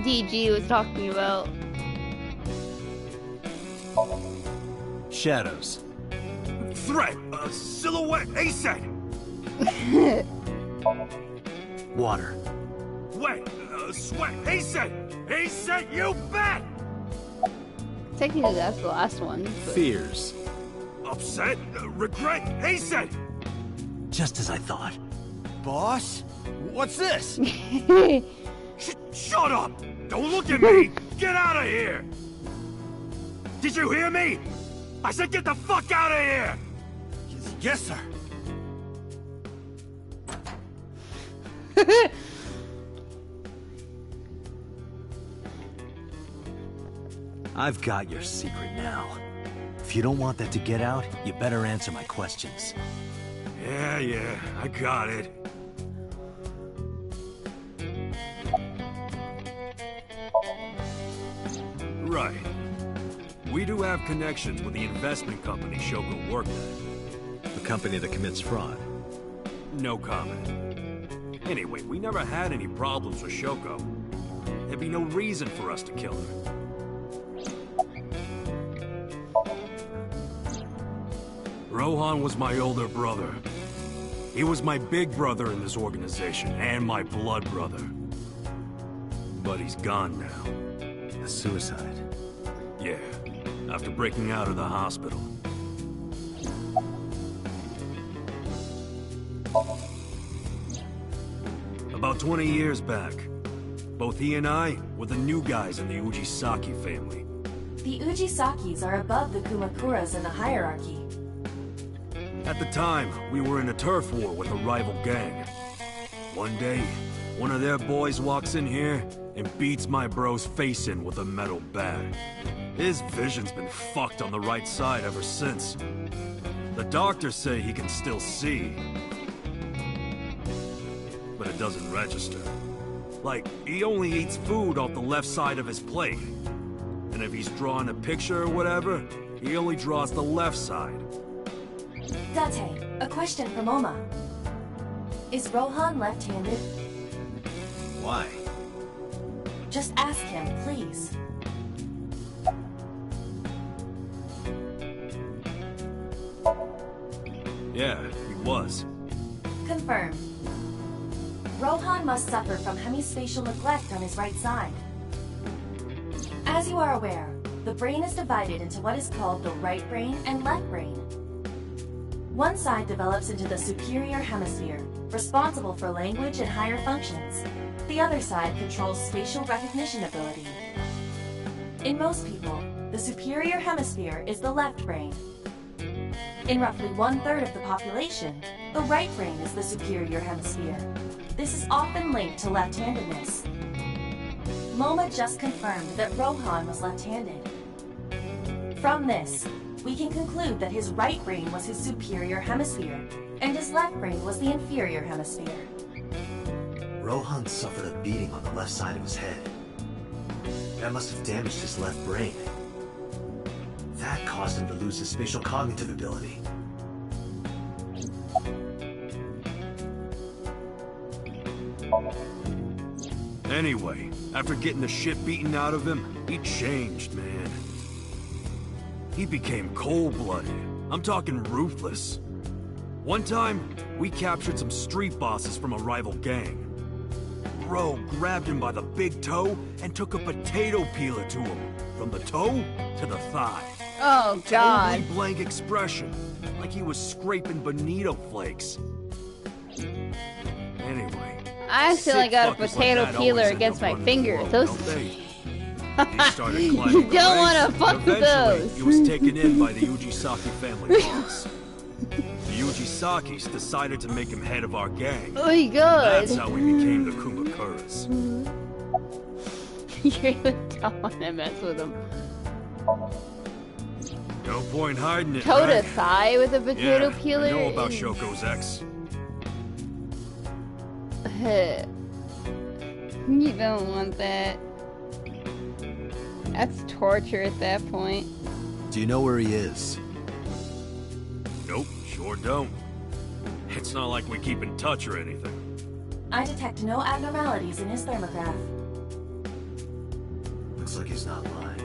DG was talking about. Shadows. Threat, silhouette, ASAP. Water. Wet, sweat, ASAP, ASAP, you bet. Technically, that's the last one. But... Fears. Upset, regret, ASAP. Just as I thought. Boss? What's this? Shut up! Don't look at me! Get out of here! Did you hear me? I said get the fuck out of here! Yes, sir. I've got your secret now. If you don't want that to get out, you better answer my questions. Yeah, I got it. Right. We do have connections with the investment company Shoko worked at. The company that commits fraud. No comment. Anyway, we never had any problems with Shoko. There'd be no reason for us to kill her. Rohan was my older brother. He was my big brother in this organization, and my blood brother. But he's gone now. A suicide? Yeah, after breaking out of the hospital. About 20 years back, both he and I were the new guys in the Ujisaki family. The Ujisakis are above the Kumakuras in the hierarchy. At the time, we were in a turf war with a rival gang. One day, one of their boys walks in here and beats my bro's face in with a metal bat. His vision's been fucked on the right side ever since. The doctors say he can still see, but it doesn't register. Like, he only eats food off the left side of his plate. And if he's drawing a picture or whatever, he only draws the left side. Date, a question from Oma. Is Rohan left-handed? Why? Just ask him, please. Yeah, he was. Confirmed. Rohan must suffer from hemispatial neglect on his right side. As you are aware, the brain is divided into what is called the right brain and left brain. One side develops into the superior hemisphere, responsible for language and higher functions. The other side controls spatial recognition ability. In most people, the superior hemisphere is the left brain. In roughly 1/3 of the population, the right brain is the superior hemisphere. This is often linked to left-handedness. Moma just confirmed that Rohan was left-handed. From this, we can conclude that his right brain was his superior hemisphere, and his left brain was the inferior hemisphere. Rohan suffered a beating on the left side of his head. That must have damaged his left brain. That caused him to lose his spatial cognitive ability. Anyway, after getting the shit beaten out of him, he changed, man. He became cold-blooded. I'm talking ruthless. One time, we captured some street bosses from a rival gang. Bro grabbed him by the big toe and took a potato peeler to him, from the toe to the thigh. Oh, God. Totally blank expression, like he was scraping bonito flakes. Anyway, I feel like I got a sick fuckers potato like that peeler always end against up my running finger. the Those. world, don't they? He started climbing You the don't want ranks, to fuck and with eventually those. he was taken in by the Ujisaki family boss. The Ujisakis decided to make him head of our gang. Oh my God. That's how we became the Kumakuras. You really don't want to mess with them. No point hiding it, Toe to right? thigh with a potato Yeah, peeler? I know about is- Shoko's ex. You don't want that. That's torture at that point. Do you know where he is? Nope, sure don't. It's not like we keep in touch or anything. I detect no abnormalities in his thermograph. Looks like he's not lying.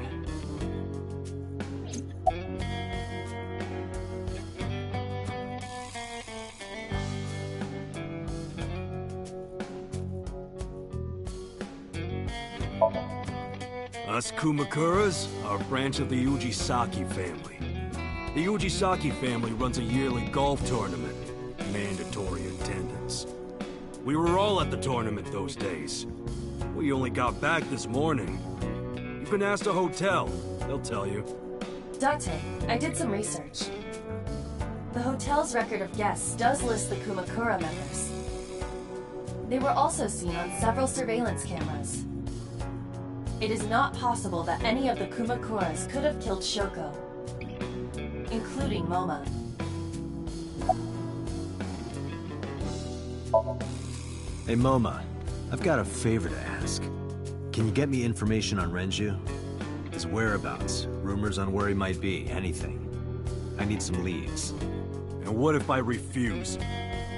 Us Kumakuras are a branch of the Ujisaki family. The Ujisaki family runs a yearly golf tournament. Mandatory attendance. We were all at the tournament those days. We only got back this morning. You can ask the hotel. They'll tell you. Date, I did some research. The hotel's record of guests does list the Kumakura members. They were also seen on several surveillance cameras. It is not possible that any of the Kumakuras could have killed Shoko, including Moma. Hey, Moma, I've got a favor to ask. Can you get me information on Renju? His whereabouts, rumors on where he might be, anything. I need some leads. And what if I refuse?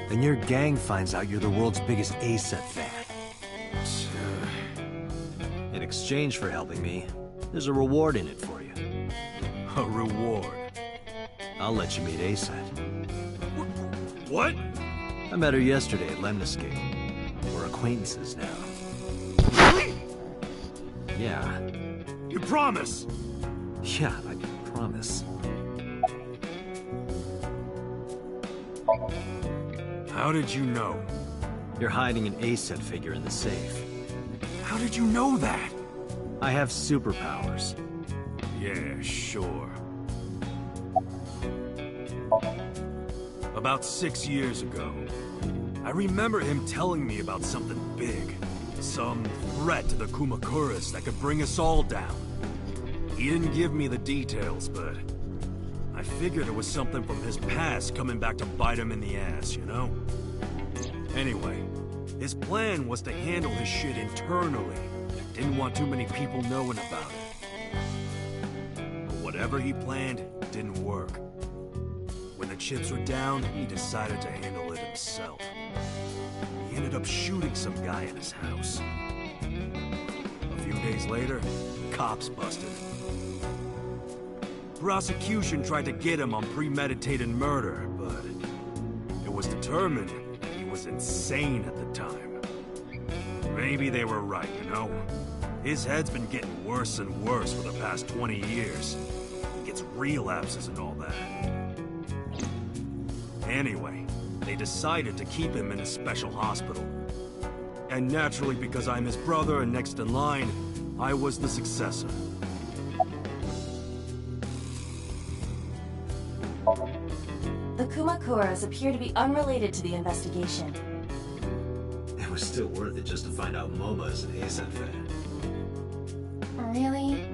Then your gang finds out you're the world's biggest A-Set fan. In exchange for helping me, there's a reward in it for you. A reward? I'll let you meet A-Set. What? I met her yesterday at Lemniscate. We're acquaintances now. Yeah. You promise? Yeah, I promise. How did you know? You're hiding an A-Set figure in the safe. How did you know that? I have superpowers. Yeah, sure. About 6 years ago, I remember him telling me about something big. Some threat to the Kumakuras that could bring us all down. He didn't give me the details, but I figured it was something from his past coming back to bite him in the ass, you know? Anyway, his plan was to handle his shit internally. Didn't want too many people knowing about it. But whatever he planned didn't work. When the chips were down, he decided to handle it himself. He ended up shooting some guy in his house. A few days later, cops busted him. Prosecution tried to get him on premeditated murder, but it was determined that he was insane at the time. Maybe they were right, you know? His head's been getting worse and worse for the past 20 years. He gets relapses and all that. Anyway, they decided to keep him in a special hospital. And naturally, because I'm his brother and next in line, I was the successor. The Kumakuras appear to be unrelated to the investigation. It was still worth it just to find out Moma is an A-Set fan. Really?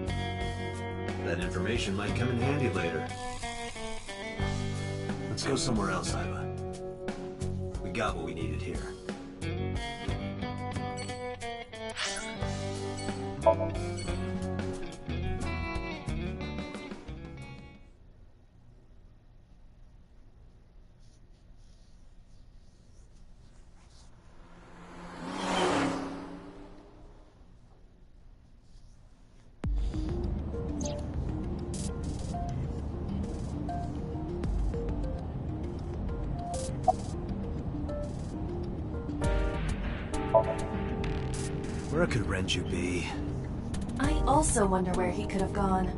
That information might come in handy later. Let's go somewhere else, Iva. We got what we needed here. Where could Renju be? I also wonder where he could have gone.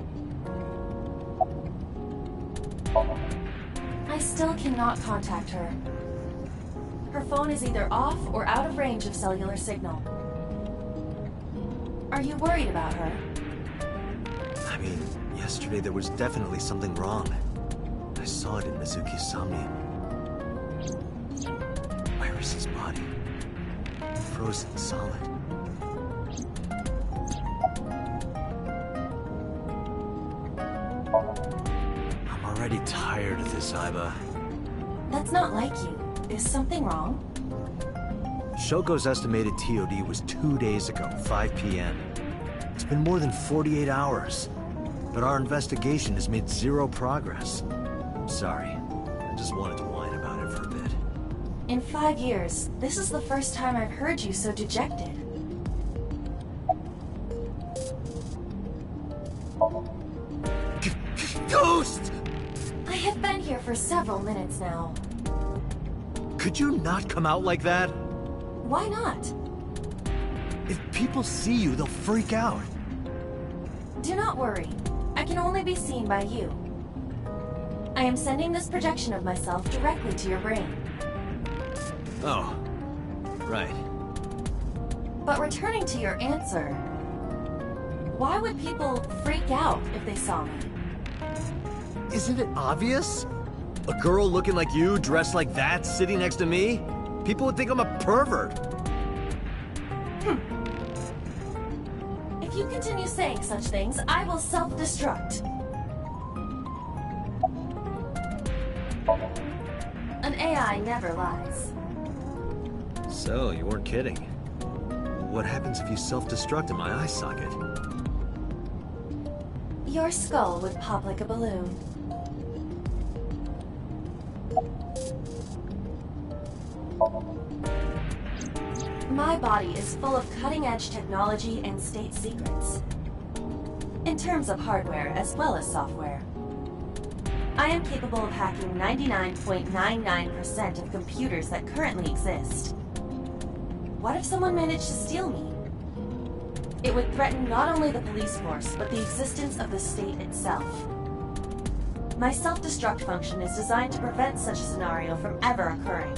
I still cannot contact her. Her phone is either off or out of range of cellular signal. Are you worried about her? I mean, yesterday there was definitely something wrong. I saw it in Mizuki's Somnium. Iris's body. Frozen solid. I'm already tired of this, Aiba. That's not like you. Is something wrong? Shoko's estimated TOD was 2 days ago, 5 p.m. It's been more than 48 hours. But our investigation has made zero progress. I'm sorry. I just wanted to whine about it for a bit. In 5 years, this is the first time I've heard you so dejected. Ghost! I have been here for several minutes now. Could you not come out like that? Why not? If people see you, they'll freak out. Do not worry. I can only be seen by you. I am sending this projection of myself directly to your brain. Oh, right. But returning to your answer, why would people freak out if they saw me? Isn't it obvious? A girl looking like you, dressed like that, sitting next to me? People would think I'm a pervert. If you continue saying such things, I will self-destruct. An AI never lies. So, you weren't kidding. What happens if you self-destruct in my eye socket? Your skull would pop like a balloon. My body is full of cutting-edge technology and state secrets. In terms of hardware as well as software. I am capable of hacking 99.99% of computers that currently exist. What if someone managed to steal me? It would threaten not only the police force, but the existence of the state itself. My self-destruct function is designed to prevent such a scenario from ever occurring.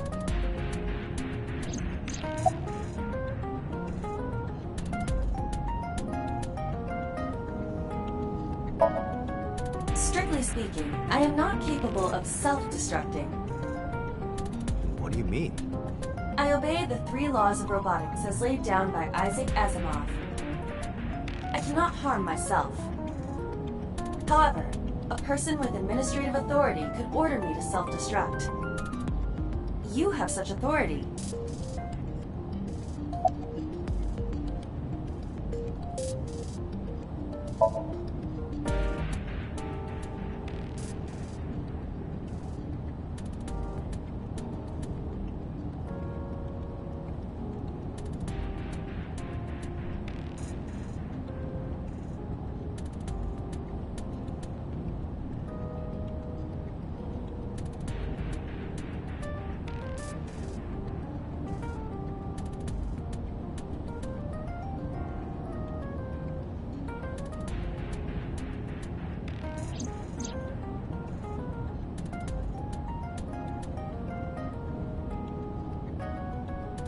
Strictly speaking, I am not capable of self-destructing. What do you mean? I obey the 3 laws of robotics as laid down by Isaac Asimov. I cannot harm myself. However, a person with administrative authority could order me to self-destruct. You have such authority.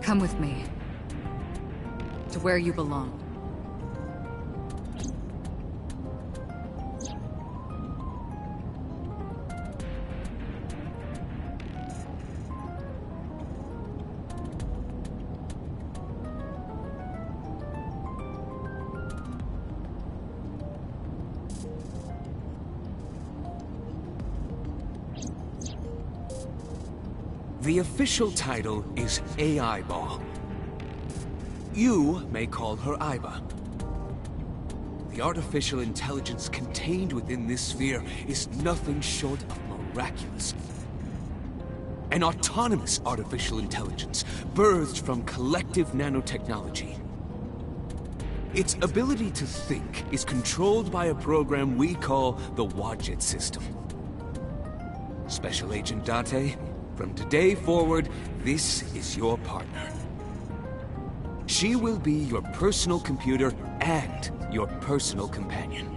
Come with me. To where you belong. The official title is AI Ball. You may call her Aiba. The artificial intelligence contained within this sphere is nothing short of miraculous. An autonomous artificial intelligence birthed from collective nanotechnology. Its ability to think is controlled by a program we call the Wadjet system. Special Agent Date, From today forward, this is your partner. She will be your personal computer and your personal companion.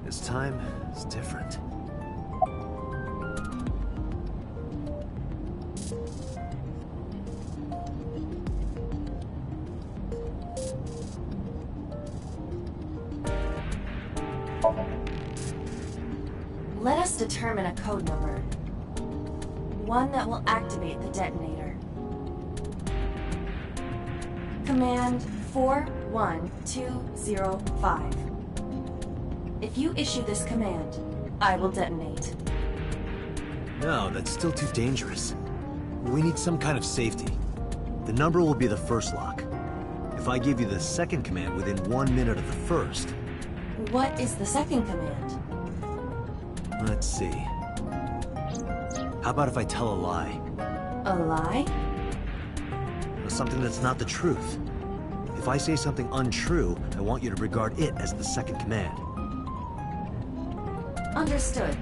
This time is different. Let us determine a code number. One that will activate the detonator. Command 41205. If you issue this command, I will detonate. No, that's still too dangerous. We need some kind of safety. The number will be the first lock. If I give you the second command within 1 minute of the first... What is the second command? Let's see. How about if I tell a lie? A lie? Something that's not the truth. If I say something untrue, I want you to regard it as the second command. Understood.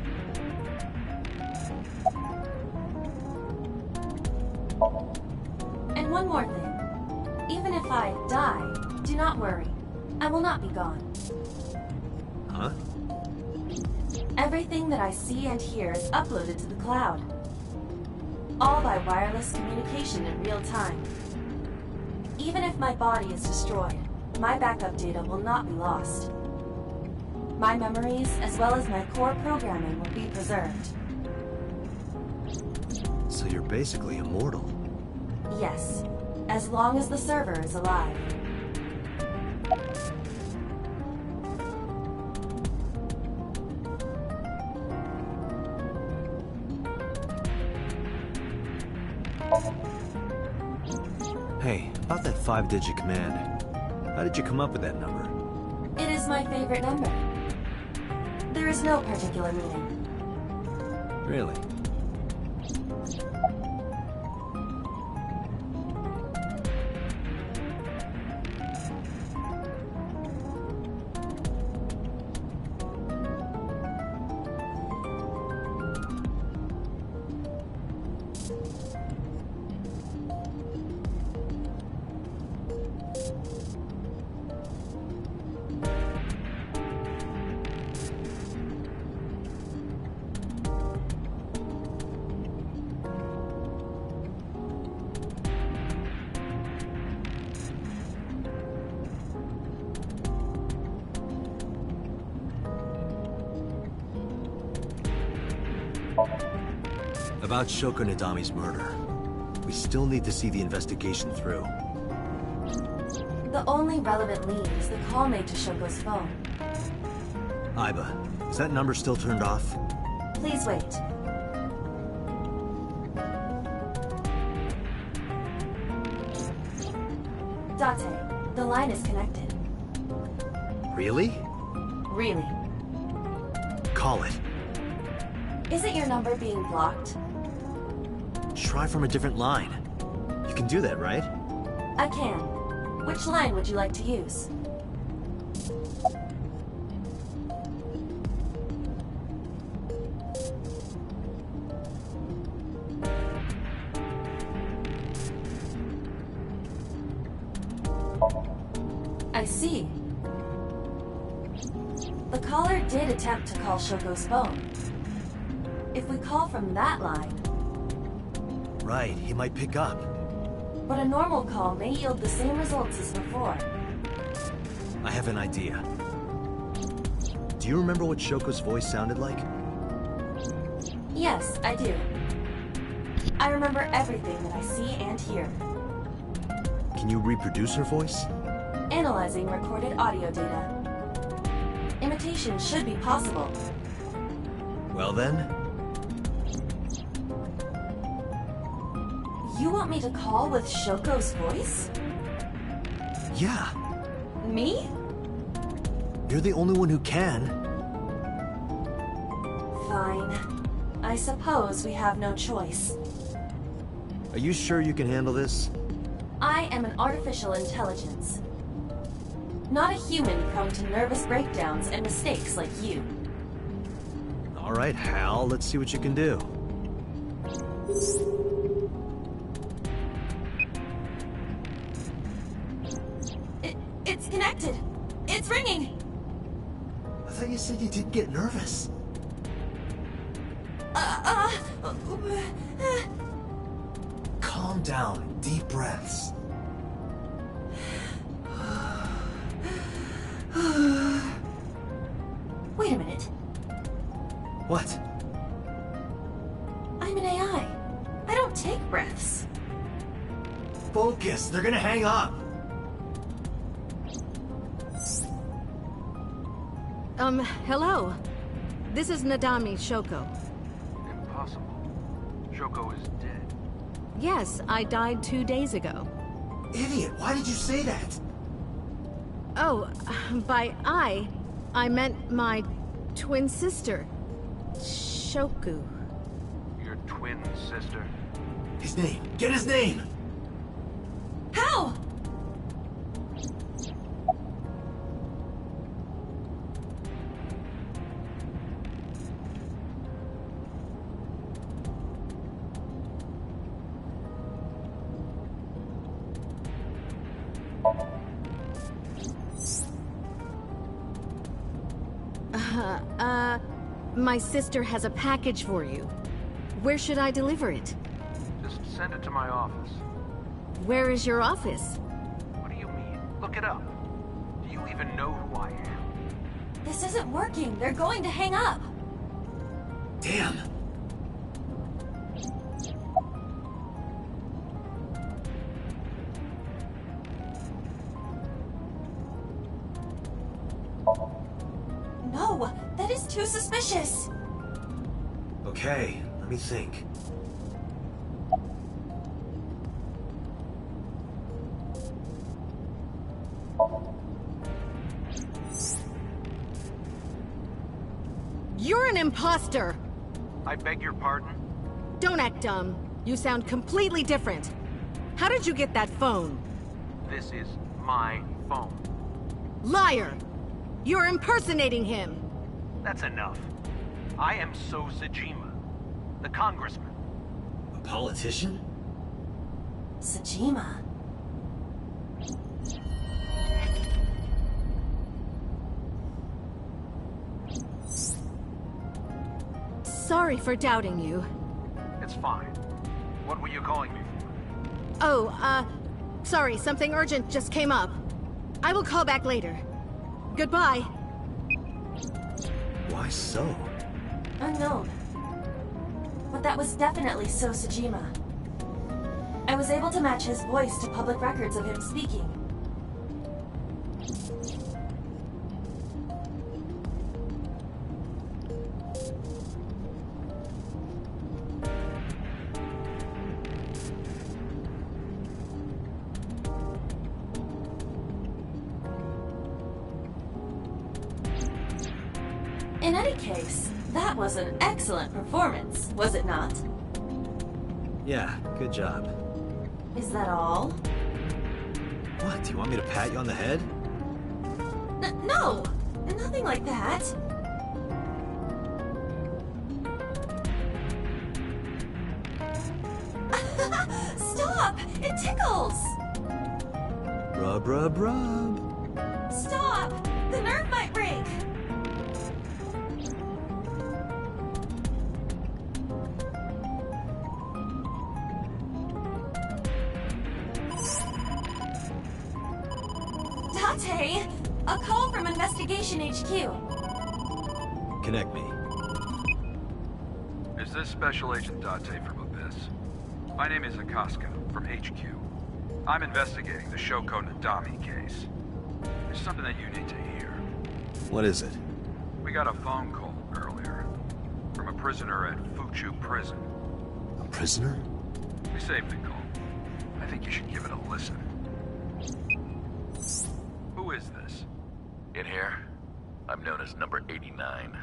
And one more thing. Even if I die, do not worry. I will not be gone. Huh? Everything that I see and hear is uploaded to the cloud. All by wireless communication in real time. Even if my body is destroyed, my backup data will not be lost. My memories, as well as my core programming, will be preserved. So you're basically immortal. Yes, as long as the server is alive. Hey, about that 5-digit command. How did you come up with that number? It is my favorite number. There is no particular meaning. Really? About Shoko Nadami's murder. We still need to see the investigation through. The only relevant lead is the call made to Shoko's phone. Aiba, is that number still turned off? Please wait. Date, the line is connected. Really? Really. Call it. Isn't your number being blocked? Try from a different line. You can do that, right? I can. Which line would you like to use? I see. The caller did attempt to call Shoko's phone. If we call from that line... Right, he might pick up. But a normal call may yield the same results as before. I have an idea. Do you remember what Shoko's voice sounded like? Yes, I do. I remember everything that I see and hear. Can you reproduce her voice? Analyzing recorded audio data. Imitation should be possible. Well then... You want me to call with Shoko's voice? Yeah. Me? You're the only one who can. Fine. I suppose we have no choice. Are you sure you can handle this? I am an artificial intelligence. Not a human prone to nervous breakdowns and mistakes like you. All right, Hal, let's see what you can do. It's connected. It's ringing. I thought you said you didn't get nervous. Calm down. Deep breaths. Wait a minute. What? I'm an AI. I don't take breaths. Focus. They're gonna hang up. Hello. This is Nadami Shoko. Impossible. Shoko is dead. Yes, I died 2 days ago. Idiot, why did you say that? Oh, by I meant my twin sister, Shoku. Your twin sister? His name. Get his name! How? My sister has a package for you. Where should I deliver it? Just send it to my office. Where is your office? What do you mean? Look it up. Do you even know who I am? This isn't working. They're going to hang up. Damn. No, that is too suspicious. Okay, let me think. You're an imposter! I beg your pardon? Don't act dumb. You sound completely different. How did you get that phone? This is my phone. Liar! You're impersonating him! That's enough. I am So Sajima, the congressman. A politician? Sajima. Sorry for doubting you. It's fine. What were you calling me for? Oh, sorry, something urgent just came up. I will call back later. Goodbye. Why so? Unknown. But that was definitely So Sajima. I was able to match his voice to public records of him speaking. In any case, that was an excellent performance, was it not? Yeah, good job. Is that all? What, do you want me to pat you on the head? No! Nothing like that. Stop! It tickles! Rub, rub, rub. Stop! The nerve might break! Date! A call from Investigation HQ. Connect me. Is this Special Agent Date from Abyss? My name is Akaska from HQ. I'm investigating the Shoko Nadami case. There's something that you need to hear. What is it? We got a phone call earlier from a prisoner at Fuchu Prison. A prisoner? We saved the call. I think you should give it a listen. Who is this? In here, I'm known as number 89.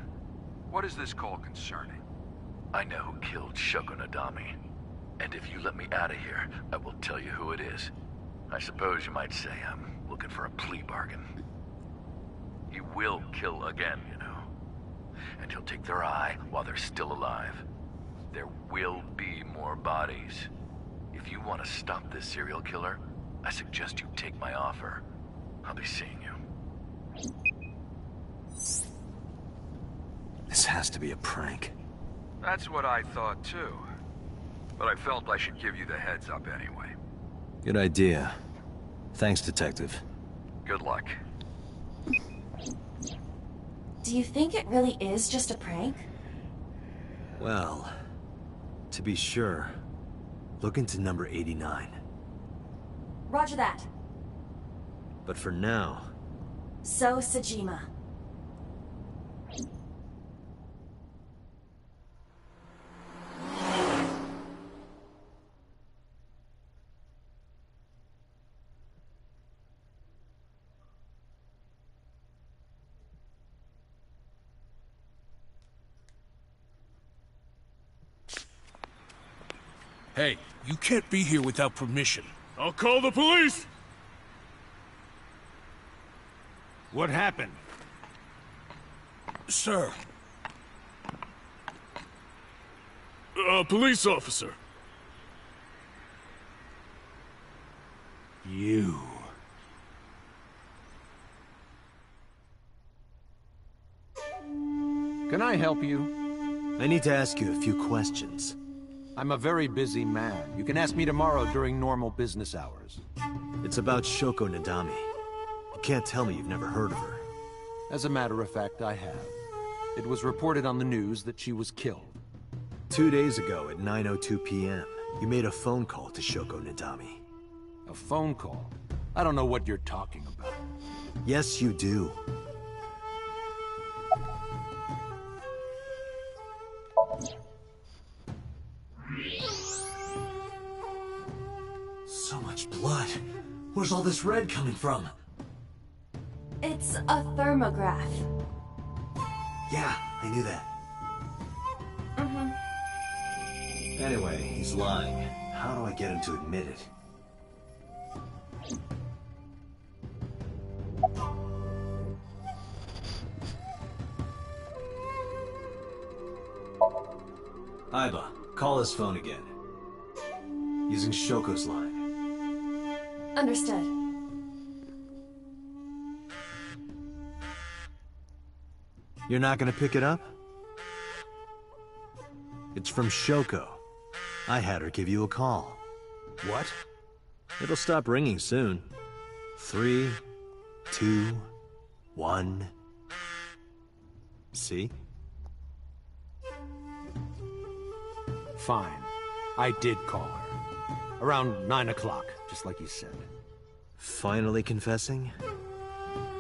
What is this call concerning? I know who killed Shoko Nadami. And if you let me out of here, I will tell you who it is. I suppose you might say I'm looking for a plea bargain. He will kill again, you know. And he'll take their eye while they're still alive. There will be more bodies. If you want to stop this serial killer, I suggest you take my offer. I'll be seeing you. This has to be a prank. That's what I thought too. But I felt I should give you the heads up anyway. Good idea. Thanks, Detective. Good luck. Do you think it really is just a prank? Well, to be sure, look into number 89. Roger that. But for now... So, Sajima. Hey, you can't be here without permission. I'll call the police! What happened? Sir. A police officer. You. Can I help you? I need to ask you a few questions. I'm a very busy man. You can ask me tomorrow during normal business hours. It's about Shoko Nadami. You can't tell me you've never heard of her. As a matter of fact, I have. It was reported on the news that she was killed. 2 days ago at 9:02 p.m., you made a phone call to Shoko Nadami. A phone call? I don't know what you're talking about. Yes, you do. So much blood. Where's all this red coming from? It's a thermograph. Yeah, I knew that. Anyway, he's lying. How do I get him to admit it? Aiba, call his phone again. Using Shoko's line. Understood. You're not gonna pick it up? It's from Shoko. I had her give you a call. What? It'll stop ringing soon. 3, 2, 1. See? Fine. I did call her. Around 9 o'clock, just like you said. Finally confessing?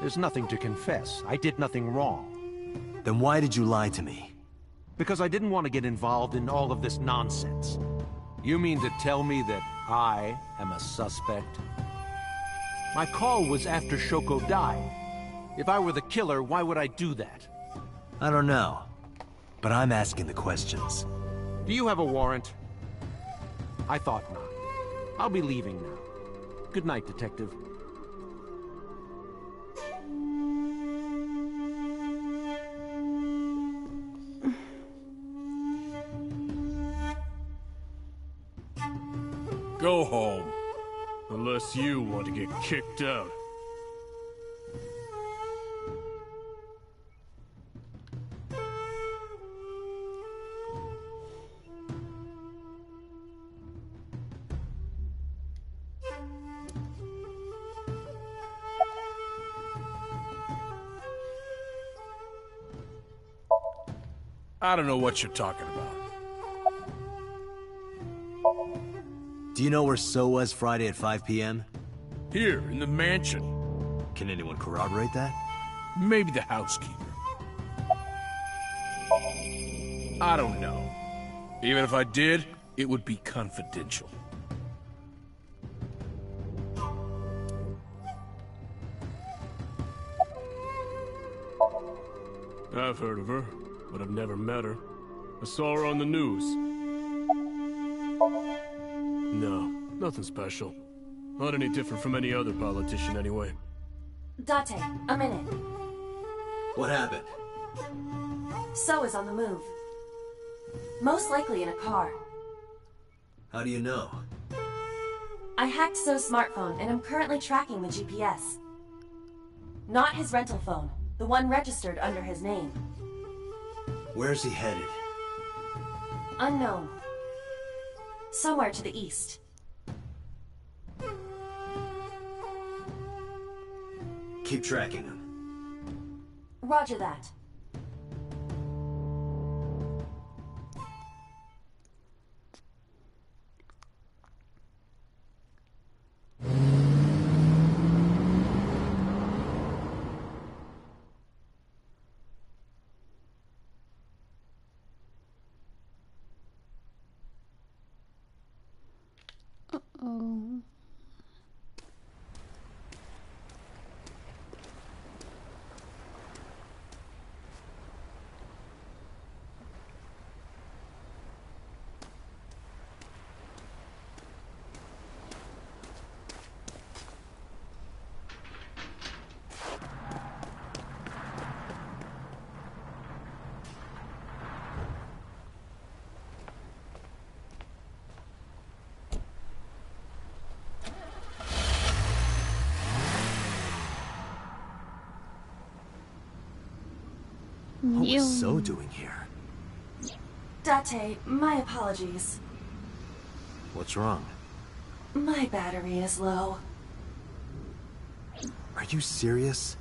There's nothing to confess. I did nothing wrong. Then why did you lie to me? Because I didn't want to get involved in all of this nonsense. You mean to tell me that I am a suspect? My call was after Shoko died. If I were the killer, why would I do that? I don't know. But I'm asking the questions. Do you have a warrant? I thought not. I'll be leaving now. Good night, Detective. Go home. Unless you want to get kicked out. I don't know what you're talking about. Do you know where So was Friday at 5 p.m.? Here, in the mansion. Can anyone corroborate that? Maybe the housekeeper. I don't know. Even if I did, it would be confidential. I've heard of her, but I've never met her. I saw her on the news. No, nothing special. Not any different from any other politician, anyway. Date, a minute. What happened? So is on the move. Most likely in a car. How do you know? I hacked So's smartphone and am currently tracking the GPS. Not his rental phone, the one registered under his name. Where's he headed? Unknown. Somewhere to the east. Keep tracking him. Roger that. Oh. What was So doing here? Date, my apologies. What's wrong? My battery is low. Are you serious?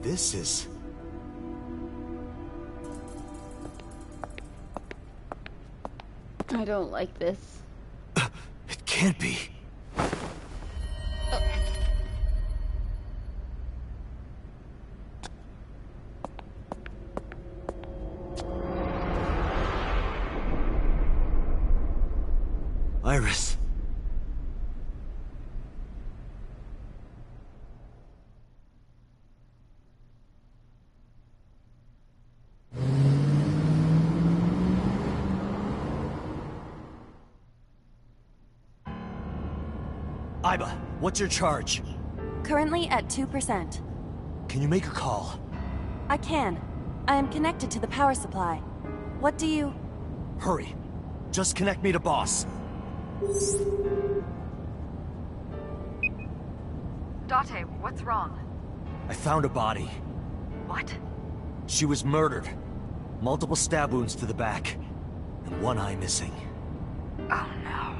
This is... I don't like this. It can't be. Iris. Iba, what's your charge? Currently at 2%. Can you make a call? I can. I am connected to the power supply. What do you... Hurry. Just connect me to boss. Date, what's wrong? I found a body. What? She was murdered. Multiple stab wounds to the back. And one eye missing. Oh no.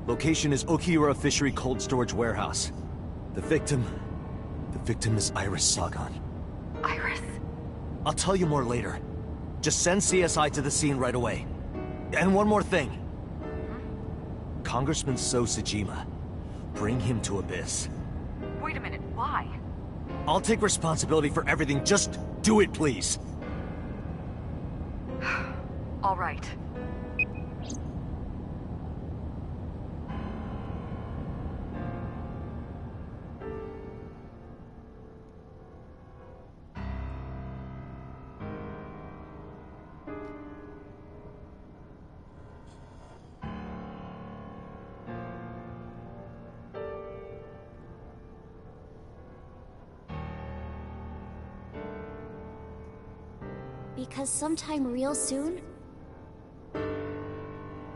Location is Okiura Fishery Cold Storage Warehouse. The victim is Iris Sagan. Iris? I'll tell you more later. Just send CSI to the scene right away. And one more thing. Congressman So Sajima. Bring him to Abyss. Wait a minute, why? I'll take responsibility for everything. Just do it, please. All right. Because sometime real soon,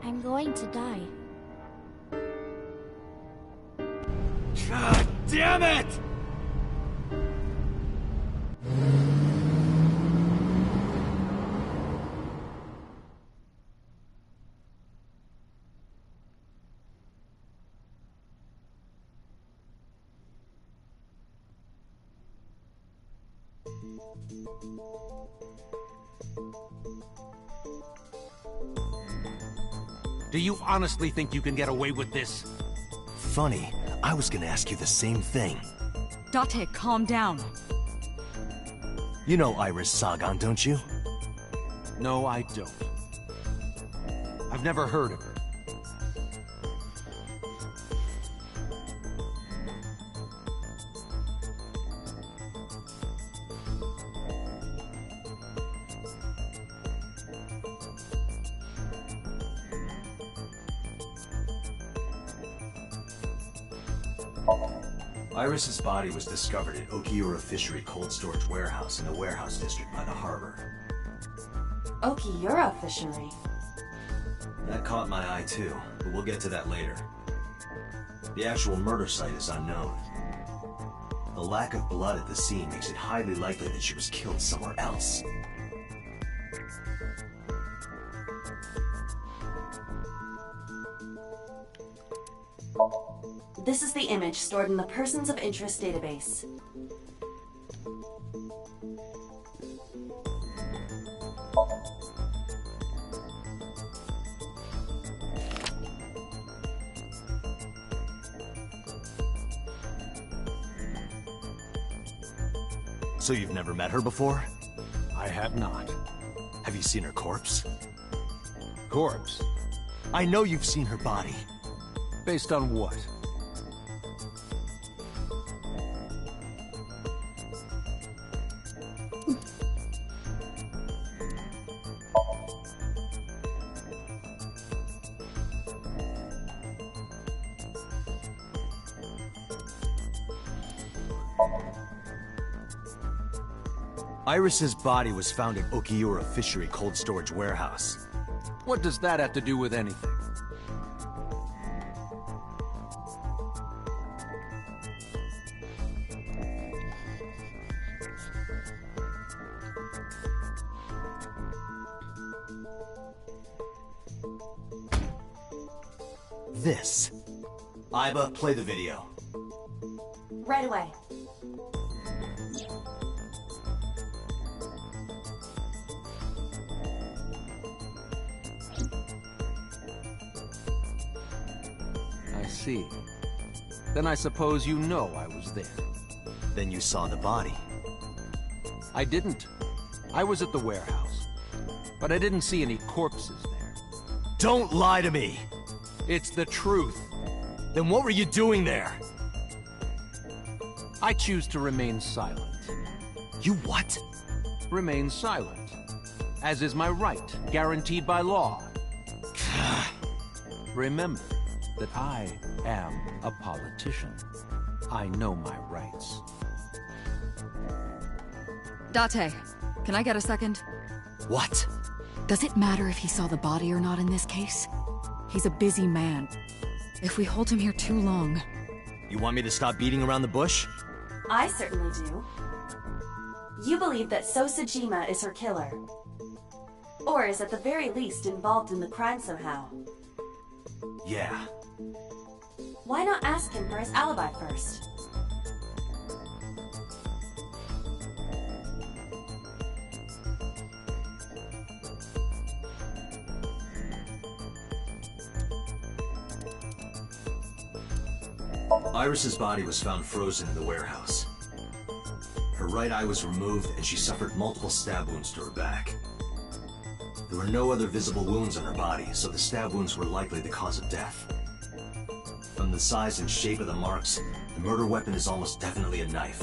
I'm going to die. God damn it! Do you honestly think you can get away with this? Funny, I was gonna ask you the same thing. Date, calm down. You know Iris Sagan, don't you? No, I don't. I've never heard of her. Iris's body was discovered at Okiura Fishery Cold Storage Warehouse in the warehouse district by the harbor. Okiura Fishery? That caught my eye too, but we'll get to that later. The actual murder site is unknown. The lack of blood at the scene makes it highly likely that she was killed somewhere else. This is the image stored in the Persons of Interest database. So you've never met her before? I have not. Have you seen her corpse? Corpse? I know you've seen her body. Based on what? Iris's body was found in Okiura Fishery Cold Storage Warehouse. What does that have to do with anything? This. Iba, play the video. Right away. I see. Then I suppose you know I was there. Then you saw the body. I didn't. I was at the warehouse. But I didn't see any corpses there. Don't lie to me! It's the truth. Then what were you doing there? I choose to remain silent. You what? Remain silent. As is my right, guaranteed by law. Remember that I am a politician. I know my rights. Date, can I get a second? What? Does it matter if he saw the body or not in this case? He's a busy man. If we hold him here too long... You want me to stop beating around the bush? I certainly do. You believe that Sosajima is her killer. Or is at the very least involved in the crime somehow. Yeah. Why not ask him for his alibi first? Iris's body was found frozen in the warehouse. Her right eye was removed and she suffered multiple stab wounds to her back. There were no other visible wounds on her body, so the stab wounds were likely the cause of death. From the size and shape of the marks, the murder weapon is almost definitely a knife,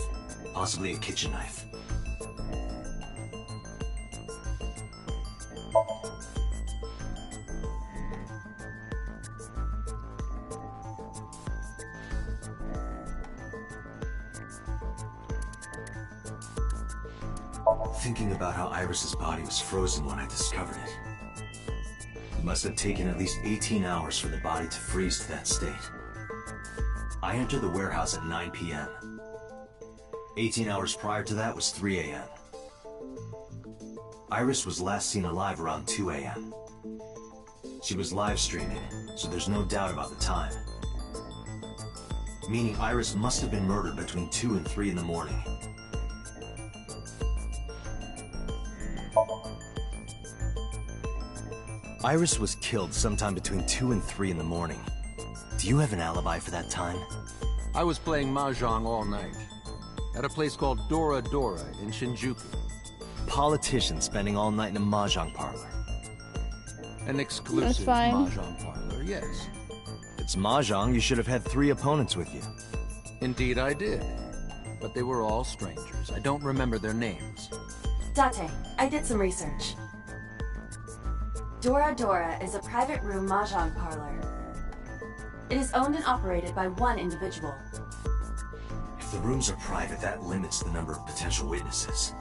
possibly a kitchen knife. Thinking about how Iris's body was frozen when I discovered it. It must have taken at least 18 hours for the body to freeze to that state. I entered the warehouse at 9 p.m. 18 hours prior to that was 3 a.m. Iris was last seen alive around 2 a.m. She was live streaming, so there's no doubt about the time. Meaning Iris must have been murdered between 2 and 3 in the morning. Iris was killed sometime between 2 and 3 in the morning. Do you have an alibi for that time? I was playing Mahjong all night. At a place called Dora Dora in Shinjuku. Politician spending all night in a Mahjong parlor. An exclusive Mahjong parlor, yes. It's Mahjong, you should have had 3 opponents with you. Indeed I did. But they were all strangers. I don't remember their names. Date, I did some research. Dora Dora is a private room Mahjong parlor. It is owned and operated by one individual. If the rooms are private, that limits the number of potential witnesses.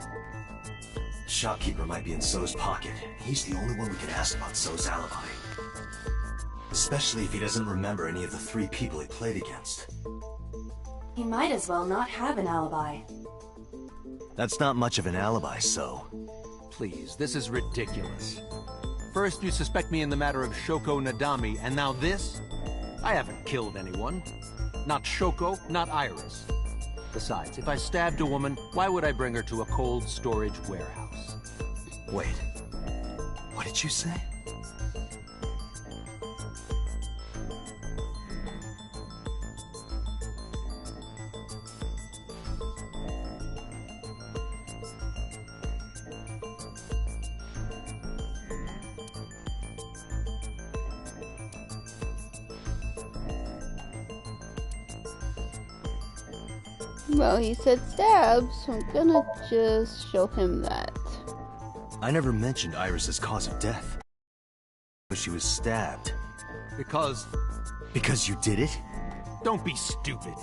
The shopkeeper might be in So's pocket. He's the only one we can ask about So's alibi. Especially if he doesn't remember any of the 3 people he played against. He might as well not have an alibi. That's not much of an alibi, So. Please, this is ridiculous. First you suspect me in the matter of Shoko Nadami, and now this? I haven't killed anyone. Not Shoko, not Iris. Besides, if I stabbed a woman, why would I bring her to a cold storage warehouse? Wait. What did you say? Well, he said stab, so I'm gonna just show him that. I never mentioned Iris's cause of death. But she was stabbed. Because you did it? Don't be stupid.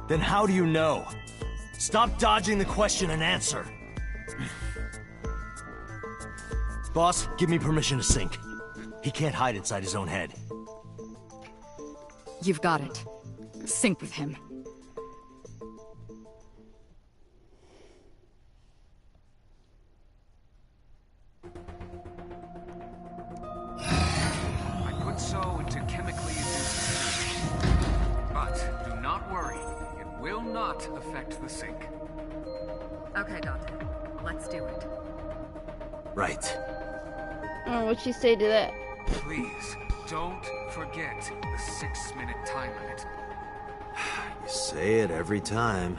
Then how do you know? Stop dodging the question and answer. Boss, give me permission to sync. He can't hide inside his own head. You've got it. Sync with him. So into chemically induced, but do not worry, it will not affect the sync. Okay, Doctor. Let's do it. Right. Oh, what'd she say to that? Please, don't forget the 6-minute time limit. You say it every time.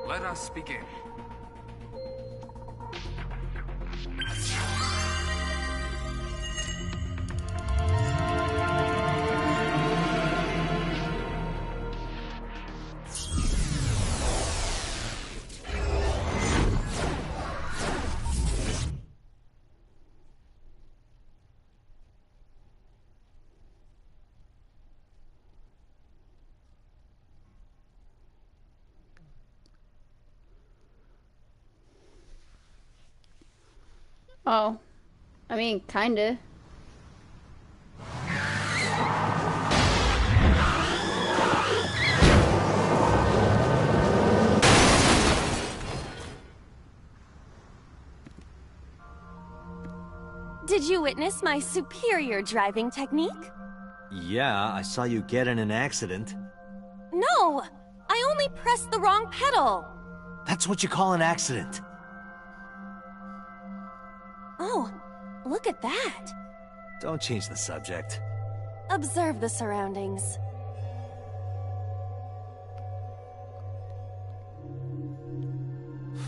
Let us begin. Oh. I mean, kinda. Did you witness my superior driving technique? Yeah, I saw you get in an accident. No! I only pressed the wrong pedal! That's what you call an accident. Oh, look at that! Don't change the subject. Observe the surroundings.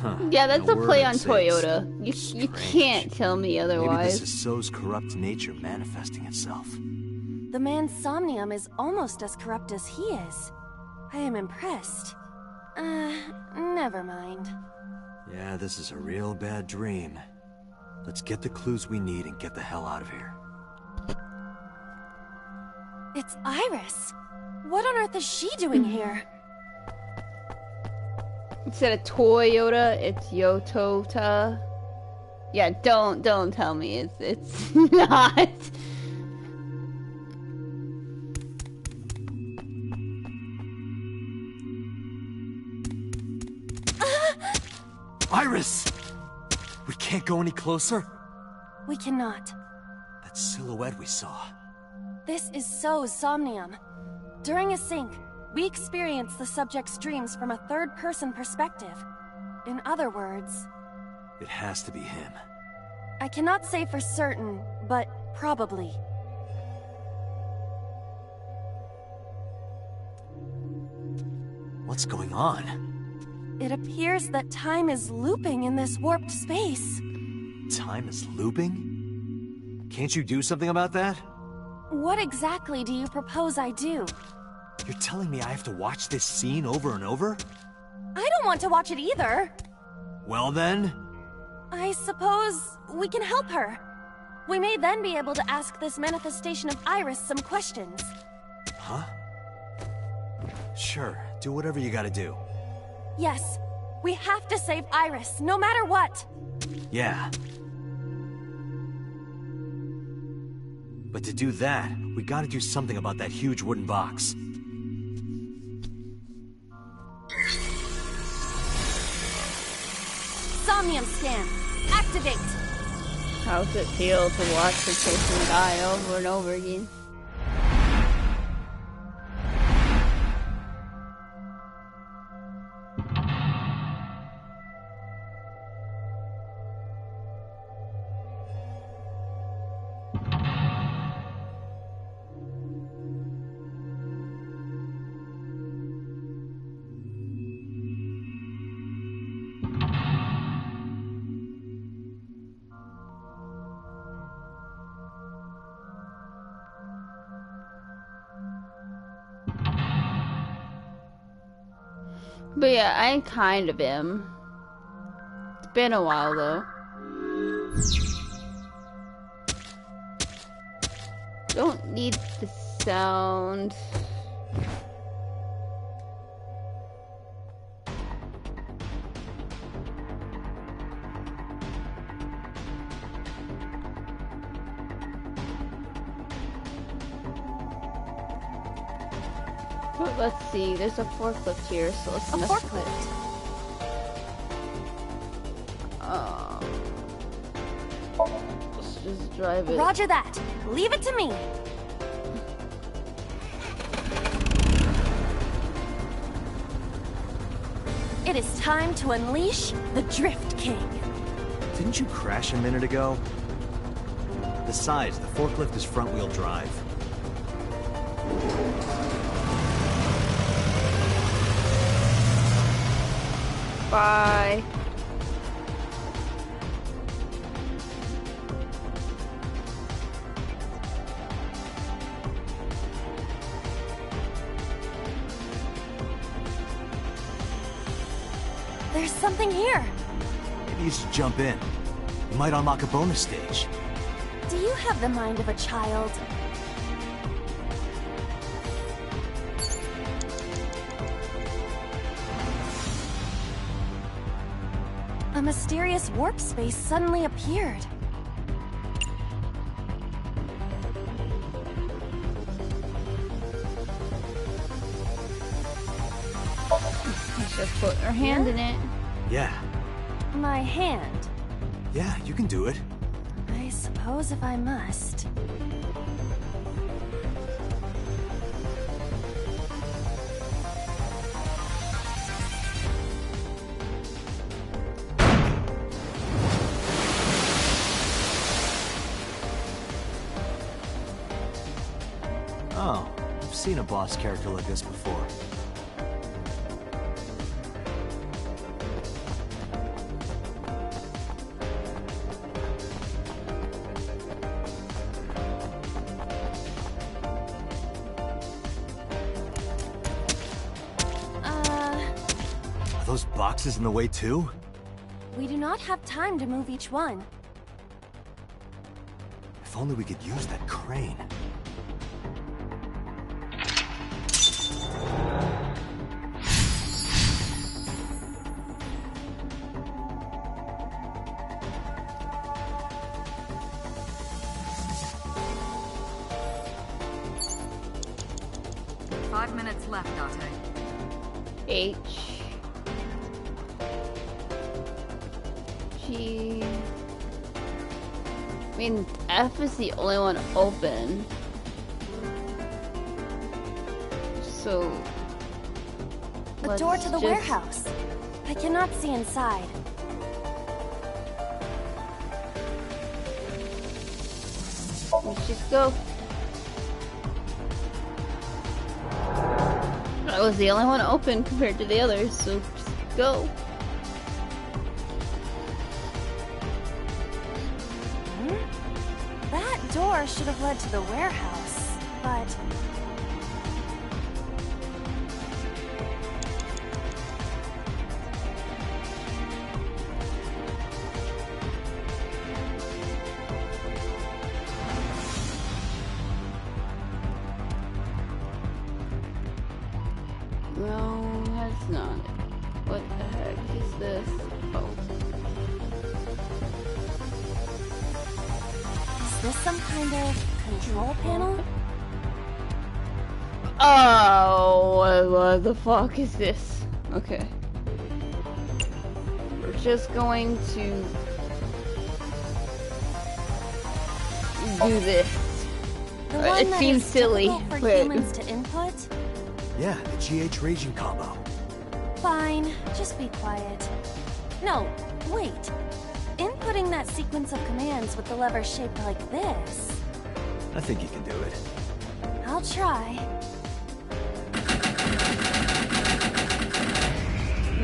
Huh. Yeah, that's No a play word on I'd say Toyota. You can't tell me otherwise. Maybe this is So's corrupt nature manifesting itself. The man's somnium is almost as corrupt as he is. I am impressed. Never mind. Yeah, this is a real bad dream. Let's get the clues we need and get the hell out of here. It's Iris. What on earth is she doing here? Instead of Toyota, it's Yotota. Yeah, don't tell me it's not. Iris! We can't go any closer? We cannot. That silhouette we saw. This is So's somnium. During a sync, we experience the subject's dreams from a third-person perspective. In other words, It has to be him. I cannot say for certain, but probably. What's going on? It appears that time is looping in this warped space. Time is looping? Can't you do something about that? What exactly do you propose I do? You're telling me I have to watch this scene over and over? I don't want to watch it either. Well then... I suppose we can help her. We may then be able to ask this manifestation of Iris some questions. Huh? Sure, do whatever you gotta do. Yes, we have to save Iris, no matter what. Yeah. But to do that, we gotta do something about that huge wooden box. Somnium scan. Activate. How's it feel to watch the person die over and over again? But yeah, I kind of am. It's been a while though. Don't need the sound. But let's see, there's a forklift here, so let's A forklift? Let's just drive it. Roger that. Leave it to me. It is time to unleash the Drift King. Didn't you crash a minute ago? Besides, the forklift is front-wheel drive. Bye. There's something here. Maybe you should jump in. You might unlock a bonus stage. Do you have the mind of a child? A mysterious warp space suddenly appeared. Let's just put our hand in it. Yeah. My hand. Yeah, you can do it. I suppose if I must. Oh, I've seen a boss character like this before. Are those boxes in the way too? We do not have time to move each one. If only we could use that crane. Left, Date. H. G. I mean, F is the only one open. So... A door to the warehouse. I cannot see inside. Let's just go. I was the only one open compared to the others, so just go. That door should have led to the warehouse, but... No, that's not it. What the heck is this? Oh. Is this some kind of control panel? Oh, what the fuck is this? Okay. We're just going to do this. The one It that seems is silly, difficult for but humans to input? Yeah, the GH raging combo. Fine, just be quiet. No, wait. Inputting that sequence of commands with the lever shaped like this. I think you can do it. I'll try.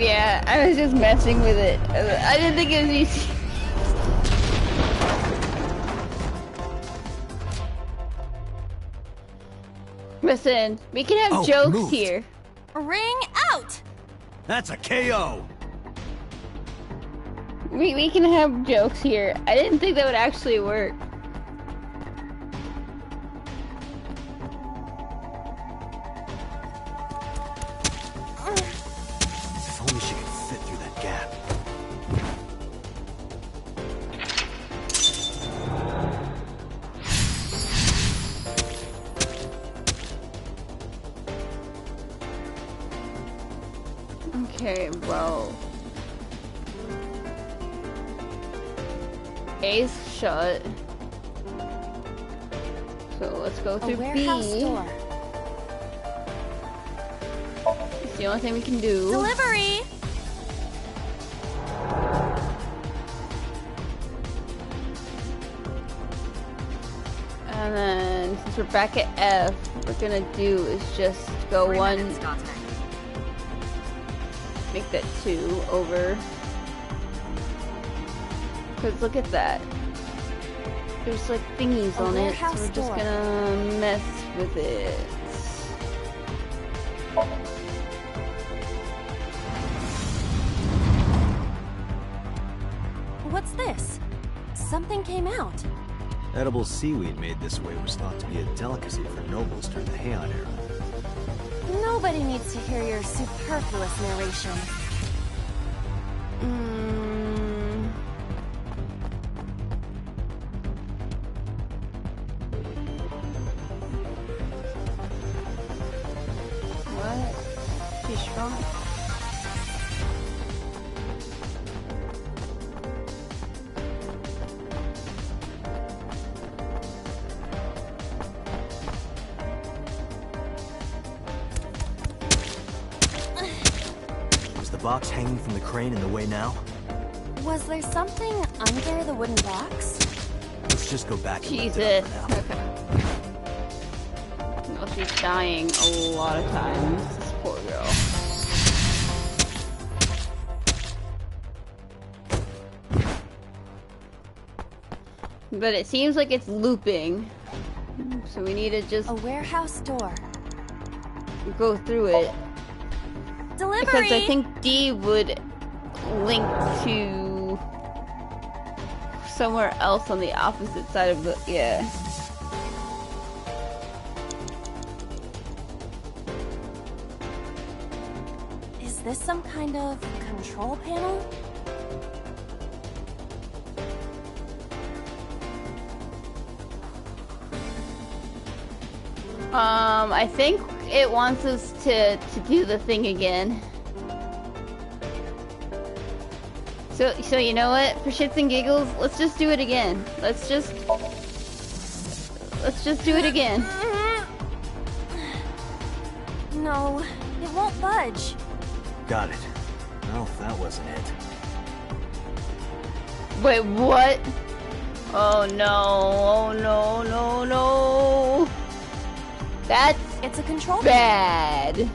yeah, I was just messing with it. I didn't think it was easy. Listen, we can have jokes moved. here. Ring out! That's a KO! We can have jokes here. I didn't think that would actually work. If only she could fit through that gap. Okay, well... A's shut. So let's go through B. Door. It's the only thing we can do. Delivery! And then, since we're back at F, what we're gonna do is just go 3 one... minutes, Dante. Make that 2 over. Because look at that. There's like thingies on it, so we're just gonna mess with it. What's this? Something came out. Edible seaweed made this way was thought to be a delicacy for nobles during the Heian era. Nobody needs to hear your superfluous narration. What? She's strong. Is the box hanging from the crane in the way now? Was there something under the wooden box? Let's just go back and lift Jesus. it up for now. Okay. Well, she's dying a lot of times. This poor girl. But it seems like it's looping. So we need to just... A warehouse door. Go through it. Delivery! Because I think D would link to somewhere else on the opposite side of the... Yeah. Is this some kind of control panel? I think it wants us to do the thing again. So you know what? For shits and giggles, let's just do it again. Let's just do it again. No, it won't budge. Got it. Well, that wasn't it. Wait, what? Oh no, oh no, no, no. It's a control bad.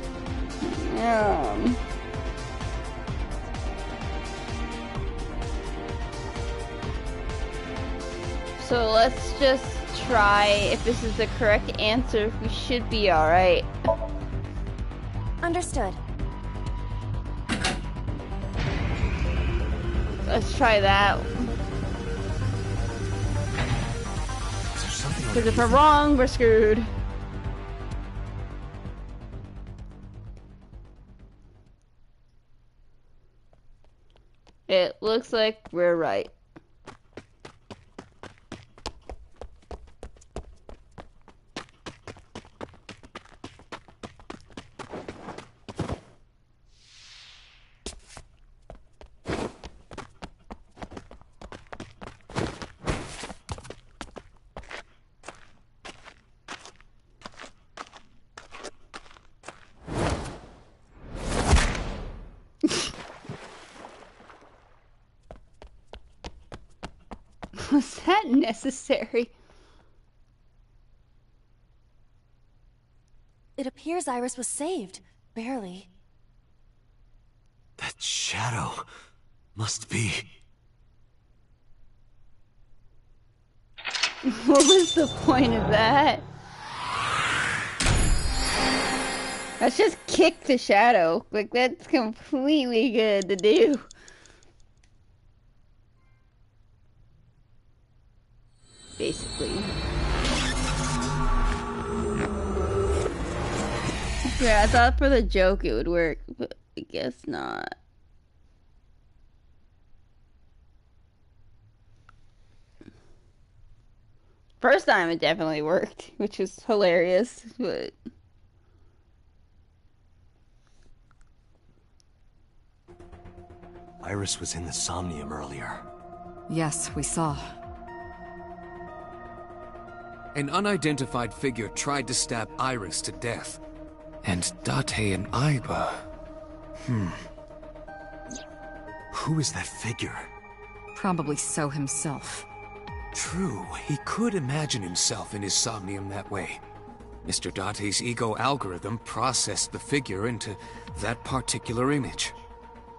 So let's just try if this is the correct answer. We should be alright. Understood. Let's try that. Because if we're wrong, we're screwed. It looks like we're right. Was that necessary? It appears Iris was saved. Barely. That shadow must be... What was the point of that? Let's just kick the shadow. Like, that's completely good to do. Basically. Yeah, I thought for the joke it would work, but I guess not. First time it definitely worked, which was hilarious, but... Iris was in the Somnium earlier. Yes, we saw. An unidentified figure tried to stab Iris to death. And Date and Aiba... Who is that figure? Probably So himself. True, he could imagine himself in his Somnium that way. Mr. Date's ego algorithm processed the figure into that particular image.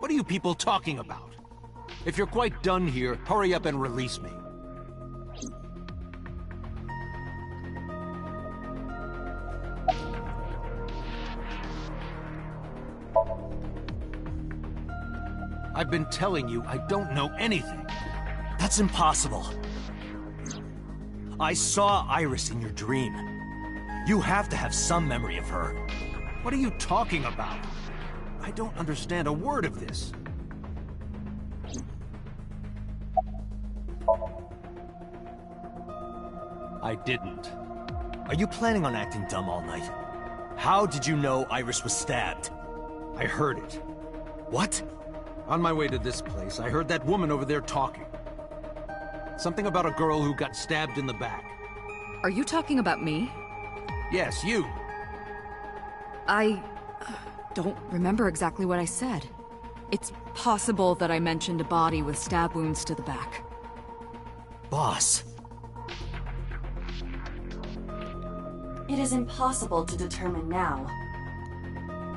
What are you people talking about? If you're quite done here, hurry up and release me. I've been telling you I don't know anything. That's impossible. I saw Iris in your dream. You have to have some memory of her. What are you talking about? I don't understand a word of this. I didn't. Are you planning on acting dumb all night? How did you know Iris was stabbed? I heard it. What? On my way to this place, I heard that woman over there talking. Something about a girl who got stabbed in the back. Are you talking about me? Yes, you. I don't remember exactly what I said. It's possible that I mentioned a body with stab wounds to the back. Boss. It is impossible to determine now.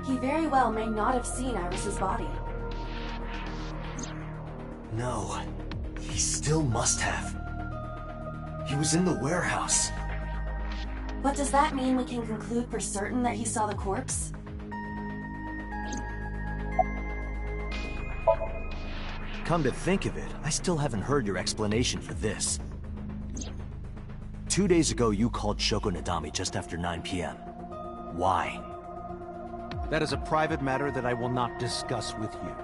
He very well may not have seen Iris's body. No. He still must have. He was in the warehouse. But does that mean we can conclude for certain that he saw the corpse? Come to think of it, I still haven't heard your explanation for this. 2 days ago, you called Shoko Nadami just after 9 p.m. Why? That is a private matter that I will not discuss with you.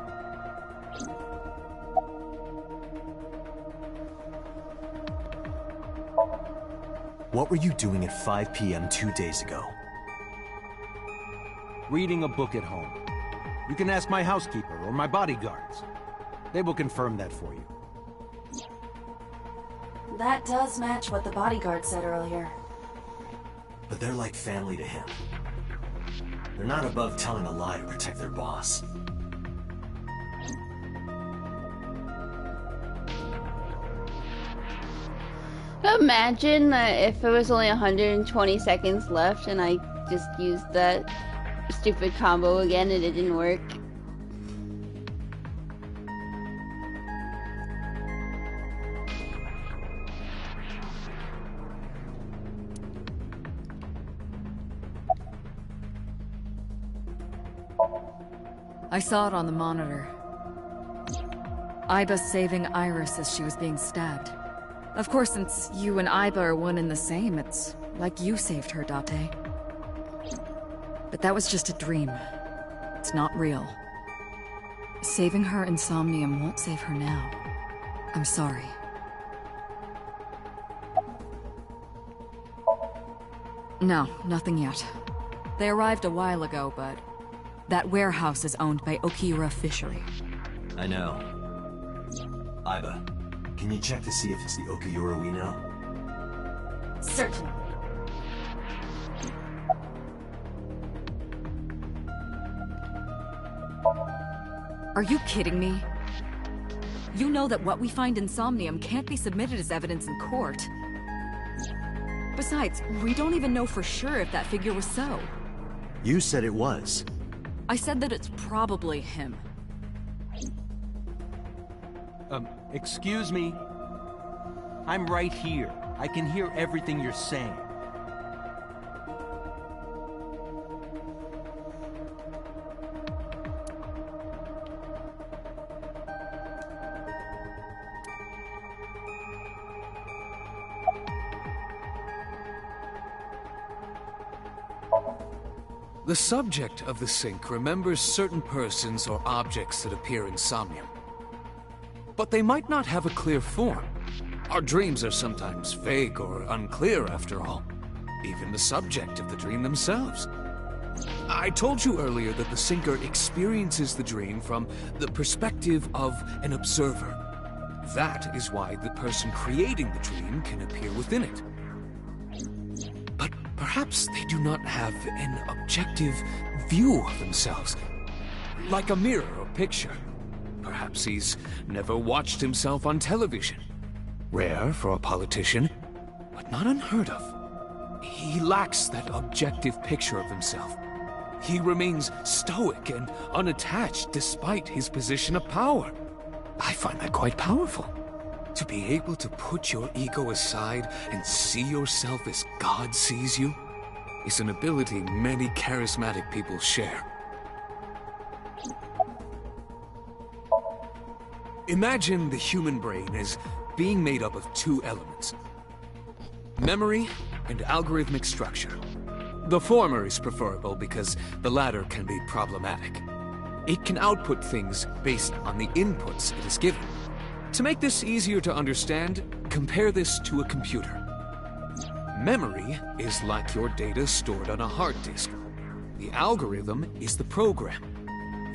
What were you doing at 5 p.m. 2 days ago? Reading a book at home. You can ask my housekeeper or my bodyguards. They will confirm that for you. That does match what the bodyguard said earlier. But they're like family to him. They're not above telling a lie to protect their boss. Imagine if it was only 120 seconds left and I just used that stupid combo again and it didn't work. I saw it on the monitor. Iba saving Iris as she was being stabbed. Of course, since you and Iba are one and the same, it's like you saved her, Date. But that was just a dream. It's not real. Saving her in Somnium won't save her now. I'm sorry. No, nothing yet. They arrived a while ago, but that warehouse is owned by Okiura Fishery. I know. Iba, can you check to see if it's the Okiura we know? Certainly. Are you kidding me? You know that what we find in Somnium can't be submitted as evidence in court. Besides, we don't even know for sure if that figure was so. You said it was. I said that it's probably him. Excuse me? I'm right here. I can hear everything you're saying. The subject of the sync remembers certain persons or objects that appear in Somnium. But they might not have a clear form. Our dreams are sometimes vague or unclear, after all. Even the subject of the dream themselves. I told you earlier that the syncer experiences the dream from the perspective of an observer. That is why the person creating the dream can appear within it. But perhaps they do not have an objective view of themselves, like a mirror or picture. Perhaps he's never watched himself on television. Rare for a politician, but not unheard of. He lacks that objective picture of himself. He remains stoic and unattached despite his position of power. I find that quite powerful. To be able to put your ego aside and see yourself as God sees you is an ability many charismatic people share. Imagine the human brain as being made up of two elements: memory and algorithmic structure. The former is preferable because the latter can be problematic. It can output things based on the inputs it is given. To make this easier to understand, compare this to a computer. Memory is like your data stored on a hard disk. The algorithm is the program.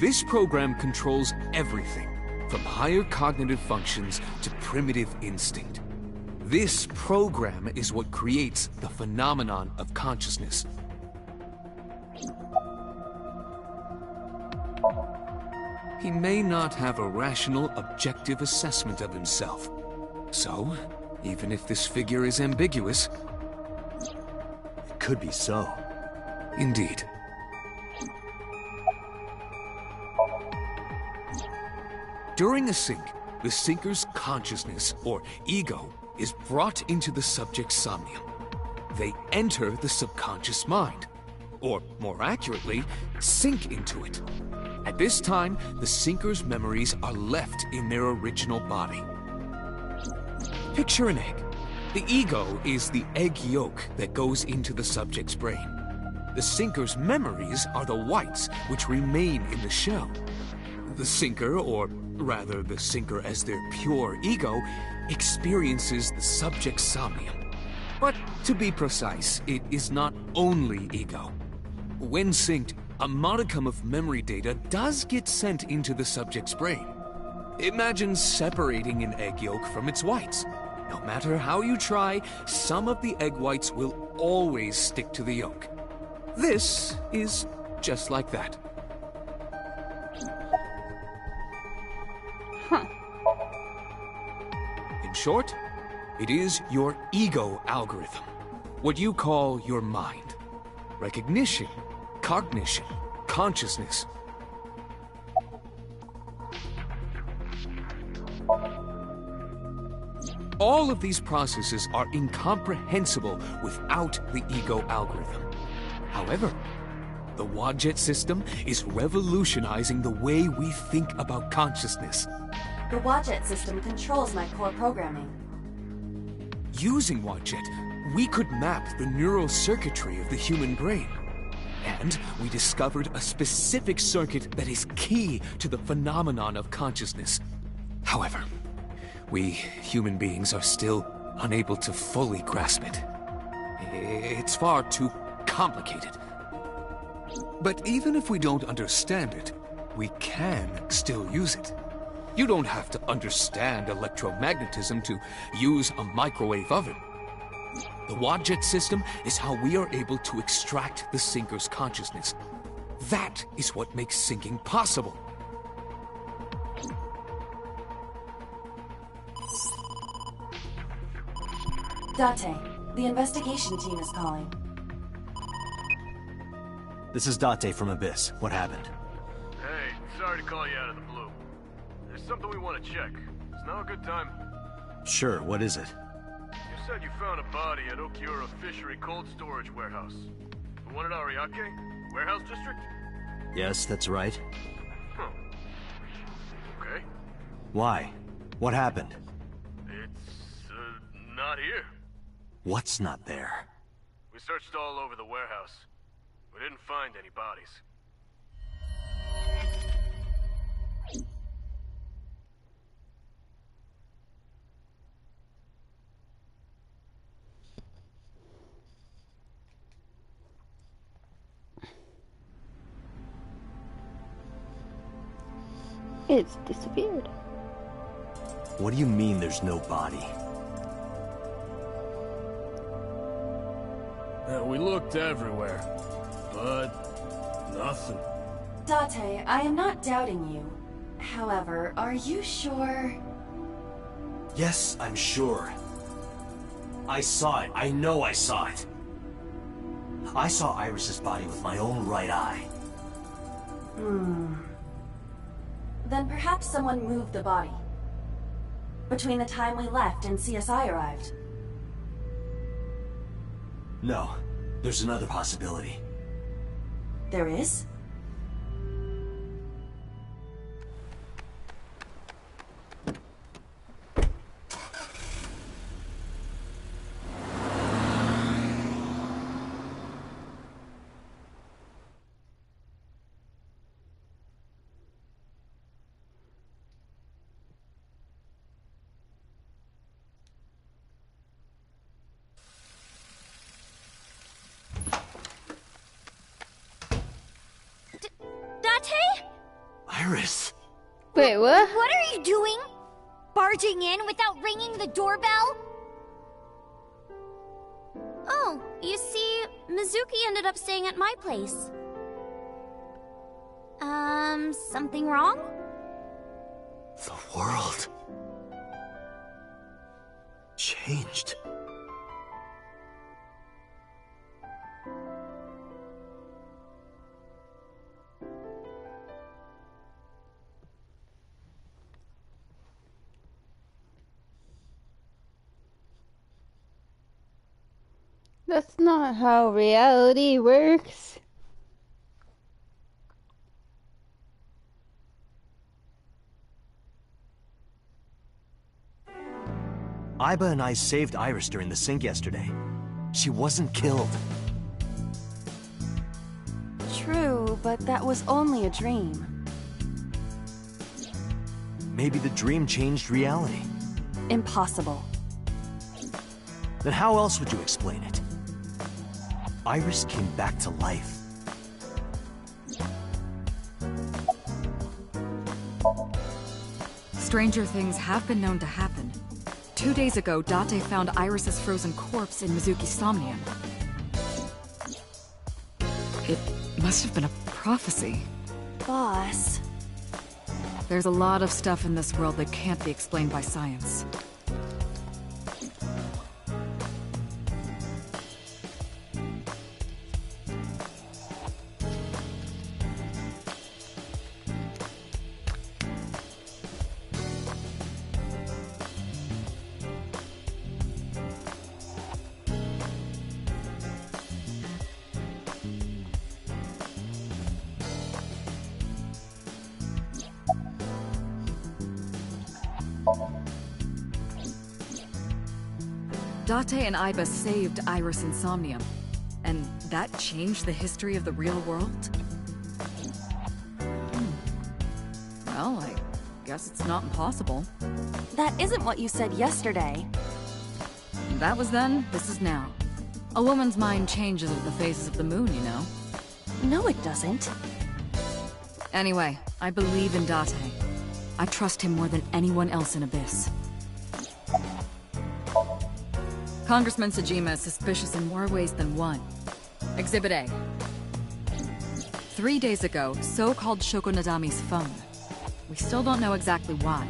This program controls everything, from higher cognitive functions to primitive instinct. This program is what creates the phenomenon of consciousness. He may not have a rational, objective assessment of himself. So, even if this figure is ambiguous, it could be so. Indeed. During a sync, the syncer's consciousness, or ego, is brought into the subject's somnium. They enter the subconscious mind, or more accurately, sink into it. At this time, the syncer's memories are left in their original body. Picture an egg. The ego is the egg yolk that goes into the subject's brain. The syncer's memories are the whites, which remain in the shell. The syncer, or rather the syncer as their pure ego, experiences the subject's somnium. But to be precise, it is not only ego. When synced, a modicum of memory data does get sent into the subject's brain. Imagine separating an egg yolk from its whites. No matter how you try, some of the egg whites will always stick to the yolk. This is just like that. In short, It is your ego algorithm. What you call your mind. Recognition, cognition, consciousness. All of these processes are incomprehensible without the ego algorithm. However, the Wadjet system is revolutionizing the way we think about consciousness. The Wadjet system controls my core programming. Using Wadjet, we could map the neural circuitry of the human brain. And we discovered a specific circuit that is key to the phenomenon of consciousness. However, we human beings are still unable to fully grasp it. It's far too complicated. But even if we don't understand it, we can still use it. You don't have to understand electromagnetism to use a microwave oven. The Wadjet system is how we are able to extract the sinker's consciousness. That is what makes syncing possible. Date, the investigation team is calling. This is Date from Abyss. What happened? Hey, sorry to call you out of the blue. There's something we want to check. Is now a good time? Sure, what is it? You said you found a body at Okiura Fishery Cold Storage Warehouse. The one at Ariake? Warehouse District? Yes, that's right. Huh. Okay. Why? What happened? It's, not here. What's not there? We searched all over the warehouse. We didn't find any bodies. It's disappeared. What do you mean there's no body? We looked everywhere, but nothing. Date, I am not doubting you. However, are you sure? Yes, I'm sure. I saw it. I know I saw it. I saw Iris's body with my own right eye. Then perhaps someone moved the body. Between the time we left and CSI arrived. No, there's another possibility. There is? Date? Iris! Wait, what? What are you doing? Barging in without ringing the doorbell? Oh, you see, Mizuki ended up staying at my place. Something wrong? The world changed. That's not how reality works. Aiba and I saved Iris during the sink yesterday. She wasn't killed. True, but that was only a dream. Maybe the dream changed reality. Impossible. Then how else would you explain it? Iris came back to life. Stranger things have been known to happen. 2 days ago, Date found Iris's frozen corpse in Mizuki's Somnium. It must have been a prophecy. Boss. There's a lot of stuff in this world that can't be explained by science. Date and Aiba saved A.I.Somnium, and that changed the history of the real world? Well, I guess it's not impossible. That isn't what you said yesterday. That was then, this is now. A woman's mind changes with the phases of the moon, you know? No, it doesn't. Anyway, I believe in Date. I trust him more than anyone else in Abyss. Congressman Sejima is suspicious in more ways than one. Exhibit A. 3 days ago, So called Shoko Nadami's phone. We still don't know exactly why.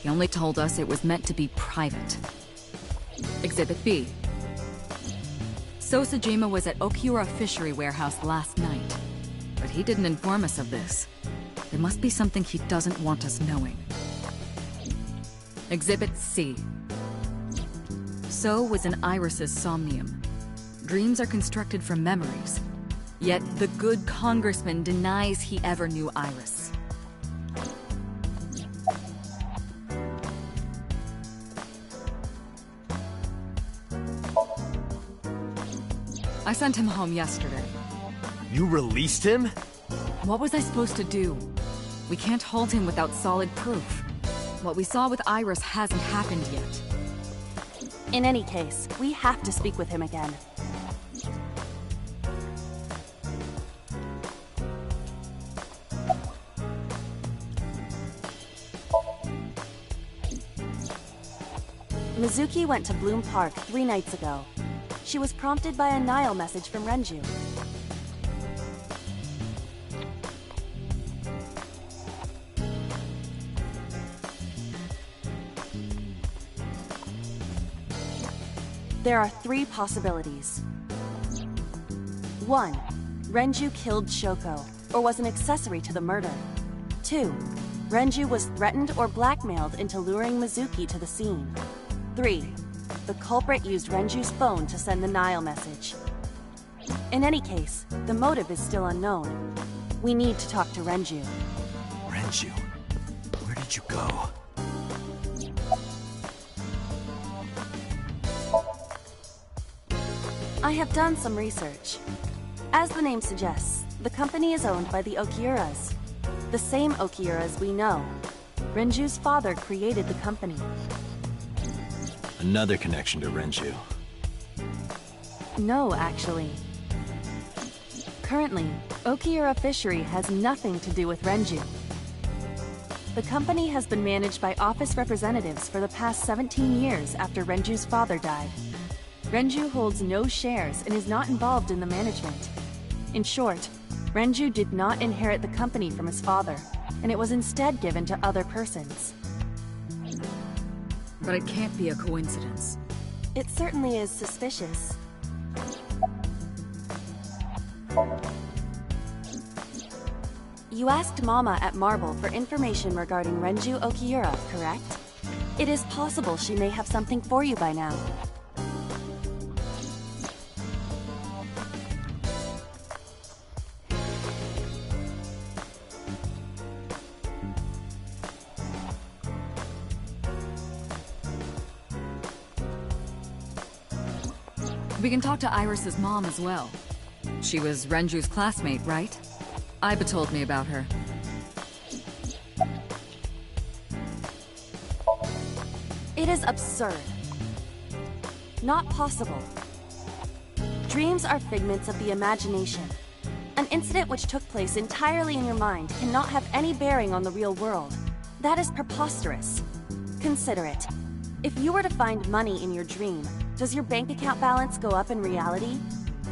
He only told us it was meant to be private. Exhibit B. So Sejima was at Okiura Fishery Warehouse last night, but he didn't inform us of this. There must be something he doesn't want us knowing. Exhibit C. So was in Iris's somnium. Dreams are constructed from memories. Yet the good congressman denies he ever knew Iris. I sent him home yesterday. You released him? What was I supposed to do? We can't hold him without solid proof. What we saw with Iris hasn't happened yet. In any case, we have to speak with him again. Mizuki went to Bloom Park 3 nights ago. She was prompted by a Nile message from Renju. There are 3 possibilities. 1. Renju killed Shoko, or was an accessory to the murder. 2. Renju was threatened or blackmailed into luring Mizuki to the scene. 3. The culprit used Renju's phone to send the Nile message. In any case, the motive is still unknown. We need to talk to Renju. Renju? Where did you go? I have done some research. As the name suggests, the company is owned by the Okiuras. The same Okiuras we know. Renju's father created the company. Another connection to Renju. No, actually. Currently, Okiura Fishery has nothing to do with Renju. The company has been managed by office representatives for the past 17 years after Renju's father died. Renju holds no shares and is not involved in the management. In short, Renju did not inherit the company from his father, and it was instead given to other persons. But it can't be a coincidence. It certainly is suspicious. You asked Mama at Marble for information regarding Renju Okiura, correct? It is possible she may have something for you by now. We can talk to Iris's mom as well. She was Renju's classmate, right? Aiba told me about her. It is absurd. Not possible. Dreams are figments of the imagination. An incident which took place entirely in your mind cannot have any bearing on the real world. That is preposterous. Consider it. If you were to find money in your dream, does your bank account balance go up in reality?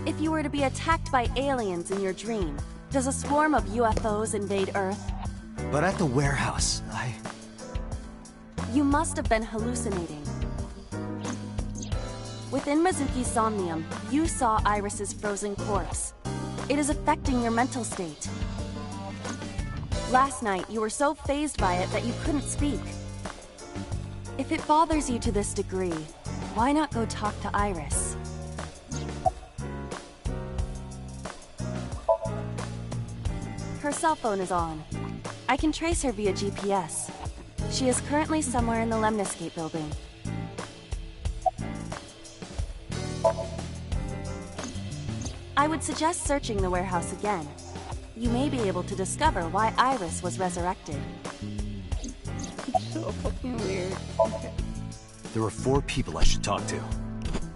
If you were to be attacked by aliens in your dream, does a swarm of UFOs invade Earth? But at the warehouse, You must have been hallucinating. Within Mizuki's somnium, you saw Iris's frozen corpse. It is affecting your mental state. Last night, you were so fazed by it that you couldn't speak. If it bothers you to this degree, why not go talk to Iris? Her cell phone is on. I can trace her via GPS. She is currently somewhere in the Lemniscape building. I would suggest searching the warehouse again. You may be able to discover why Iris was resurrected. It's so fucking weird. Okay. There are 4 people I should talk to.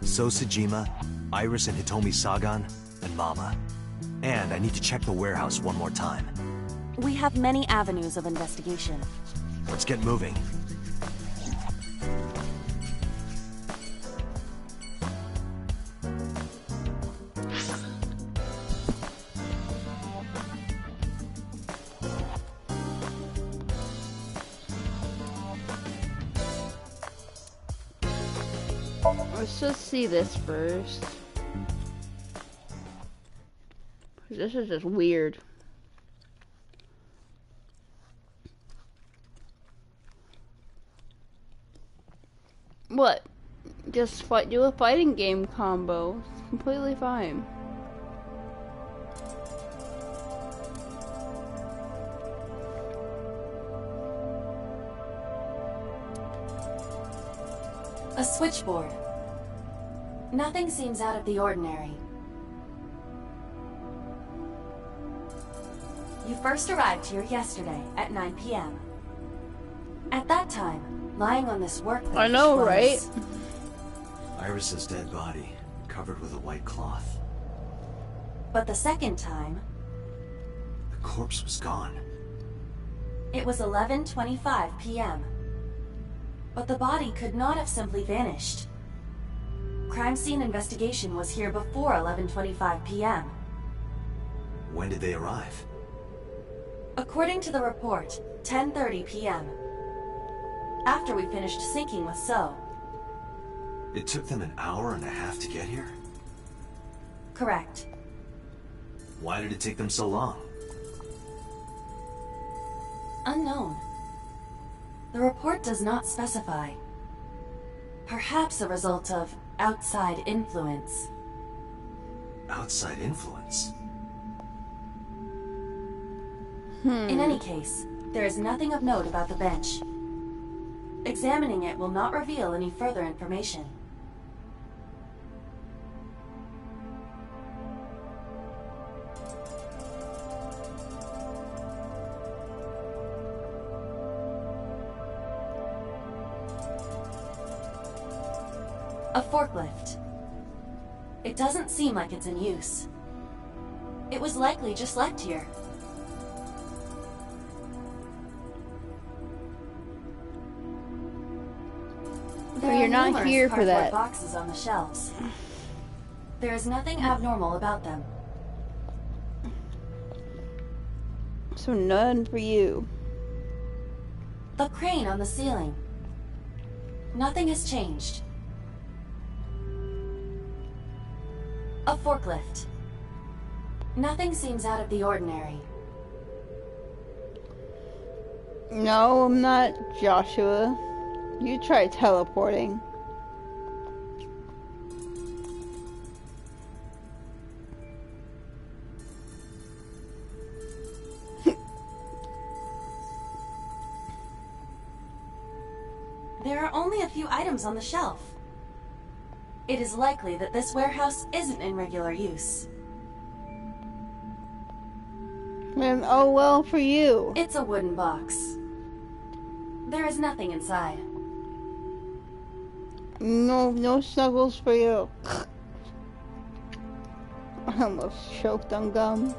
So Sejima, Iris and Hitomi Sagan, and Mama. And I need to check the warehouse one more time. We have many avenues of investigation. Let's get moving. Let's just see this first. This is just weird. What? Just do a fighting game combo. It's completely fine. A switchboard. Nothing seems out of the ordinary. You first arrived here yesterday at 9 p.m. At that time, lying on this workbench I know, was... right? Iris's dead body, covered with a white cloth. But the second time... The corpse was gone. It was 11:25 p.m. But the body could not have simply vanished. Crime scene investigation was here before 11:25 p.m. When did they arrive? According to the report, 10:30 p.m. After we finished sinking with So. It took them an hour and a half to get here? Correct. Why did it take them so long? Unknown. The report does not specify. Perhaps a result of outside influence. Outside influence? In any case, there is nothing of note about the bench. Examining it will not reveal any further information. A forklift. It doesn't seem like it's in use. It was likely just left here. But you're not here for that. Boxes on the shelves. There is nothing abnormal about them. So none for you. The crane on the ceiling. Nothing has changed. A forklift. Nothing seems out of the ordinary. No, I'm not Joshua. You try teleporting. There are only a few items on the shelf. It is likely that this warehouse isn't in regular use. And oh well for you. It's a wooden box. There is nothing inside. No snuggles for you. I almost choked on gum.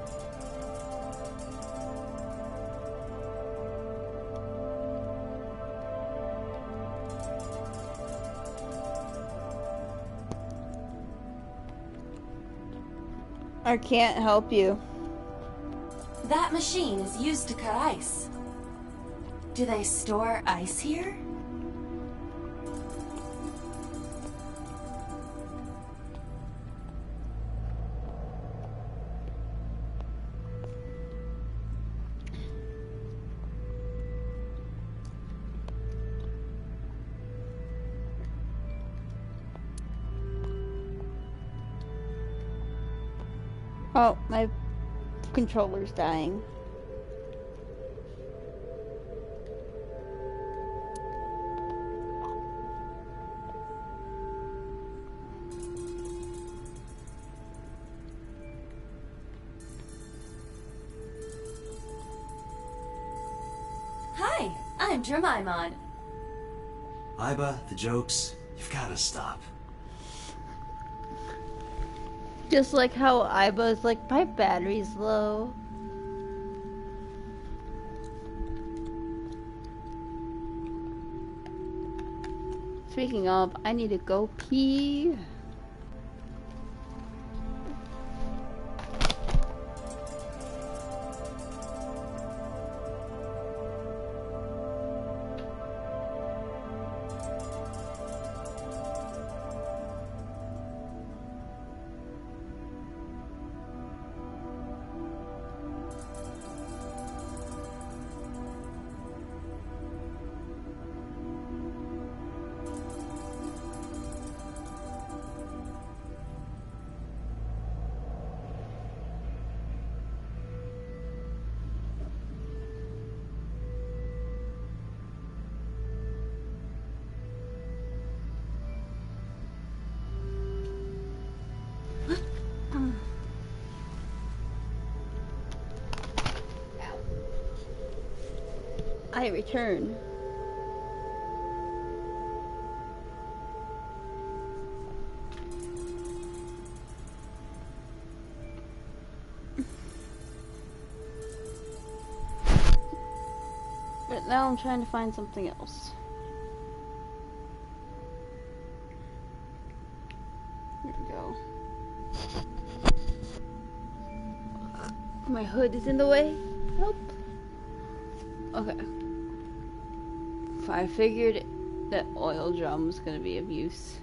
I can't help you. That machine is used to cut ice. Do they store ice here? Oh, my controller's dying. Hi, I'm Dramaimon. Aiba, the jokes, you've gotta stop. Just like how Aiba is like, my battery's low. Speaking of, I need to go pee. I return. But now I'm trying to find something else. Here we go. My hood is in the way. Nope. Okay. I figured that oil drum was gonna be of use.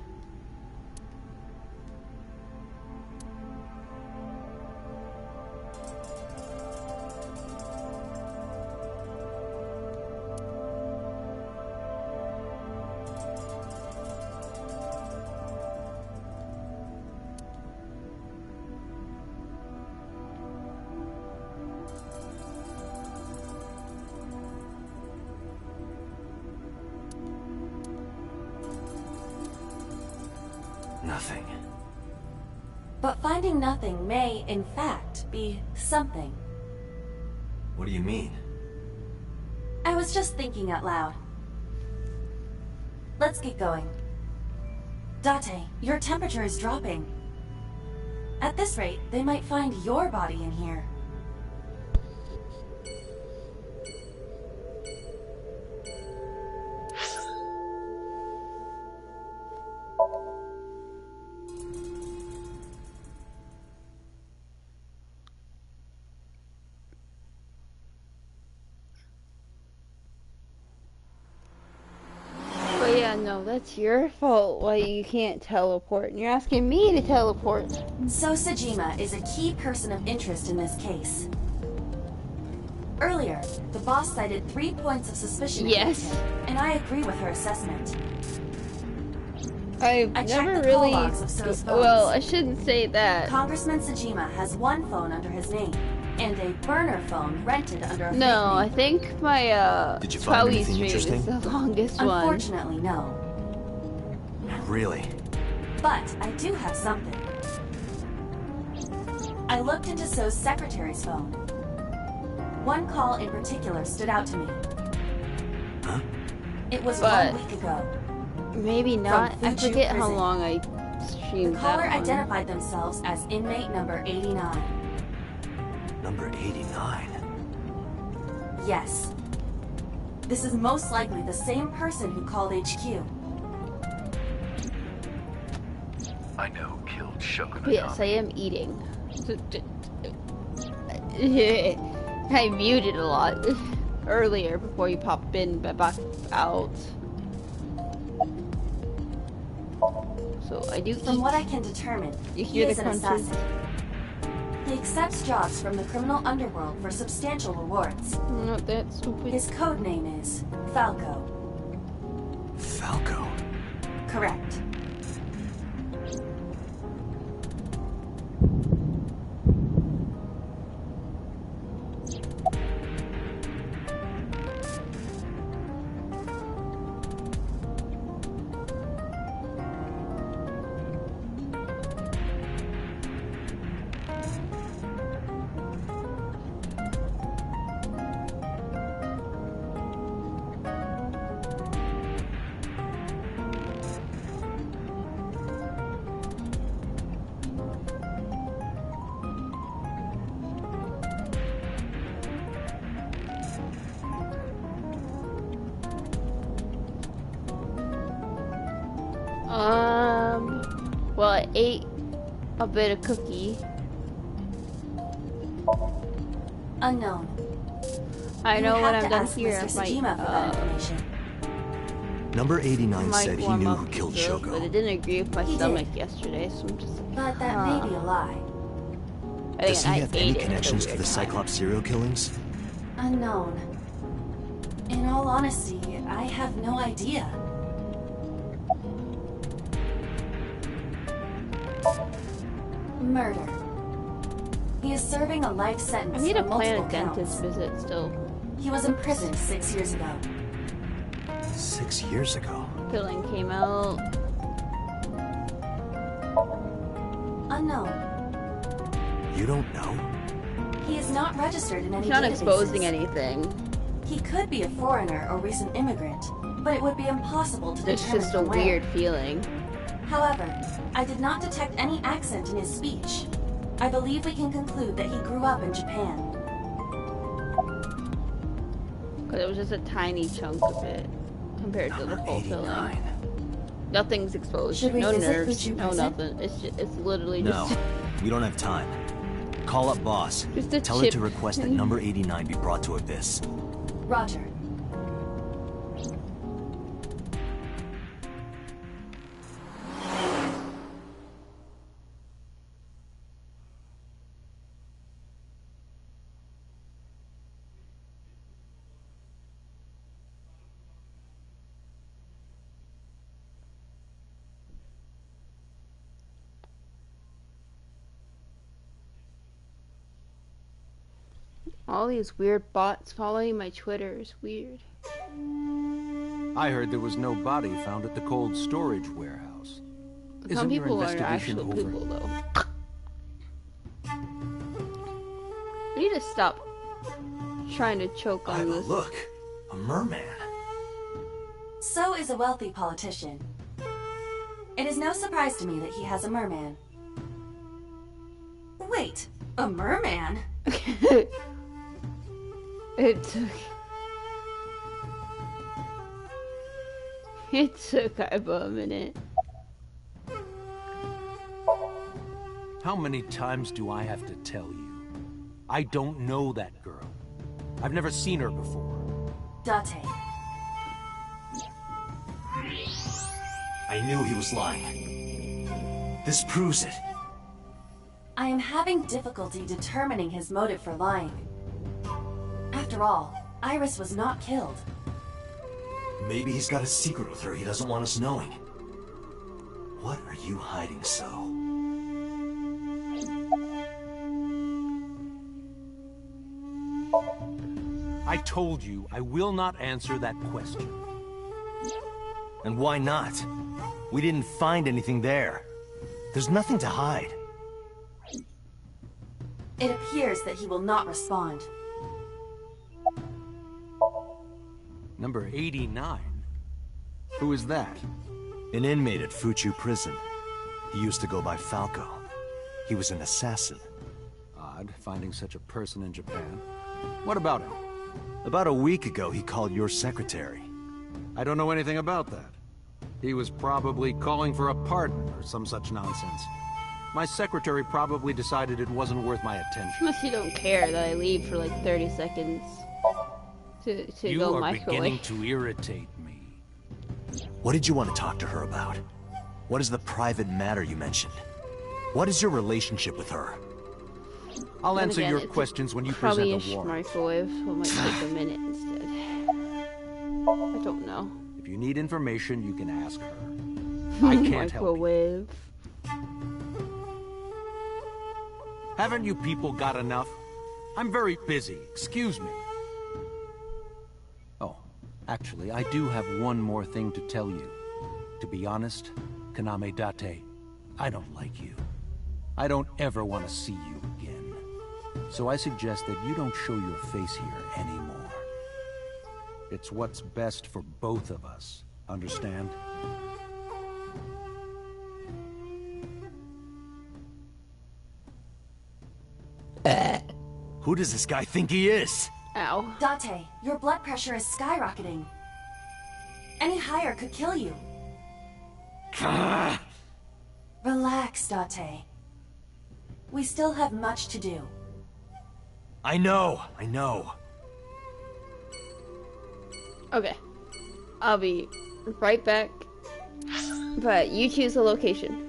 Nothing. But finding nothing may, in fact, be something. What do you mean? I was just thinking out loud. Let's get going. Date, your temperature is dropping. At this rate, they might find your body in here. But yeah, no, that's your fault why you can't teleport. And you're asking me to teleport. So Sejima is a key person of interest in this case. Earlier, the boss cited 3 points of suspicion against him, and I agree with her assessment. I've never really... Well, I shouldn't say that. Congressman Sejima has one phone under his name, and a burner phone rented under a No, I think my Did you find Chloe anything stream interesting? is the longest one. Unfortunately, no. Really? But I do have something. I looked into So's secretary's phone. One call in particular stood out to me. Huh? It was But 1 week ago. maybe not. I Fuchu forget how prison. long I The streamed caller that one. identified themselves as inmate number 89. Number 89? Yes. This is most likely the same person who called HQ. I know who killed Shogun. But yes, I am eating. I muted a lot earlier before you popped in, but back out. So I do From eat. what I can determine, You he hear is the an crunches? assassin. He accepts jobs from the criminal underworld for substantial rewards. Not that stupid. His code name is Falco. Falco? Correct. Well, I ate a bit of cookie. Unknown. I know when I'm done ask here, Mr. I Sejima for that might, information. Number 89 might said he warm knew up who killed pizza, Shoko. but it didn't agree with my He stomach did. yesterday, so I'm just like, But that may be a lie. I think Does he I have ate any it at a connections to weird the time. Cyclops serial killings? Unknown. In all honesty, I have no idea. Murder. He is serving a life sentence I need to for plan multiple a dentist counts. visit still. He was imprisoned 6 years ago. 6 years ago. Killing came out. Unknown. You don't know? He is not registered in any He's not databases. exposing anything. He could be a foreigner or recent immigrant, but it would be impossible to It's determine just a from where. weird feeling. However, I did not detect any accent in his speech. I believe we can conclude that he grew up in Japan. Because it was just a tiny chunk of it compared to the whole filling. Nothing's exposed. Should we No visit nerves. Fuchu No prison? nothing. It's literally No, just. we don't have time. Call up boss. Just a Tell her chip. to request that number 89 be brought to Abyss. Roger. All these weird bots following my Twitter is weird. I heard there was no body found at the cold storage warehouse. Some Isn't your people are investigation actual over? people, though. I need to stop trying to choke on this. Look, a merman. So is a wealthy politician. It is no surprise to me that he has a merman. Wait, a merman? It took Aiba a minute. How many times do I have to tell you? I don't know that girl. I've never seen her before. Date. I knew he was lying. This proves it. I am having difficulty determining his motive for lying. After all, Iris was not killed. Maybe he's got a secret with her he doesn't want us knowing. What are you hiding so? I told you I will not answer that question. And why not? We didn't find anything there. There's nothing to hide. It appears that he will not respond. Number 89? Who is that? An inmate at Fuchu prison. He used to go by Falco. He was an assassin. Odd, finding such a person in Japan. What about him? About a week ago, he called your secretary. I don't know anything about that. He was probably calling for a pardon or some such nonsense. My secretary probably decided it wasn't worth my attention. Unless you don't care that I leave for like 30 seconds to You go are microwave. beginning to irritate me. What did you want to talk to her about? What is the private matter you mentioned? What is your relationship with her? I'll Then answer again, your it's questions when you probably present a warrant. microwave, so it might take a minute instead. I don't know. If you need information, you can ask her. I can't help you. Microwave. Haven't you people got enough? I'm very busy. Excuse me. Oh, actually, I do have one more thing to tell you. To be honest, Kaname Date, I don't like you. I don't ever want to see you again. So I suggest that you don't show your face here anymore. It's what's best for both of us. Understand? Who does this guy think he is? Ow. Date, your blood pressure is skyrocketing. Any higher could kill you. Relax, Date. We still have much to do. I know. Okay. I'll be right back. But you choose the location.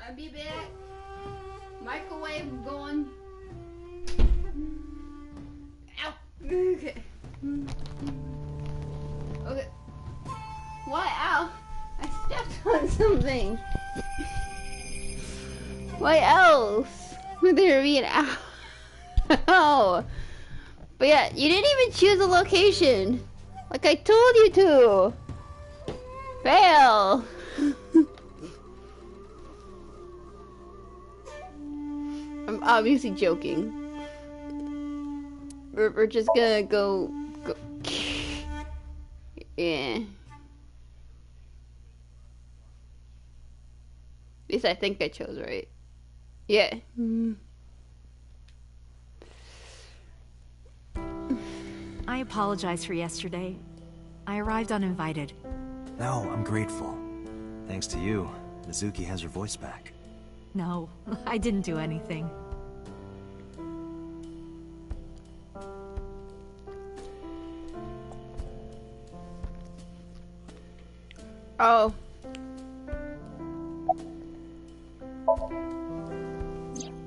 I'll be back. Microwave going. Ow. Okay. Okay. What? Ow. I stepped on something. What else would there be an ow? Oh. But yeah, you didn't even choose a location. Like I told you to. Fail. I'm obviously joking. We're just gonna go. Yeah. At least I think I chose right. Yeah. I apologize for yesterday. I arrived uninvited. No, I'm grateful. Thanks to you, Mizuki has her voice back. No, I didn't do anything. Oh.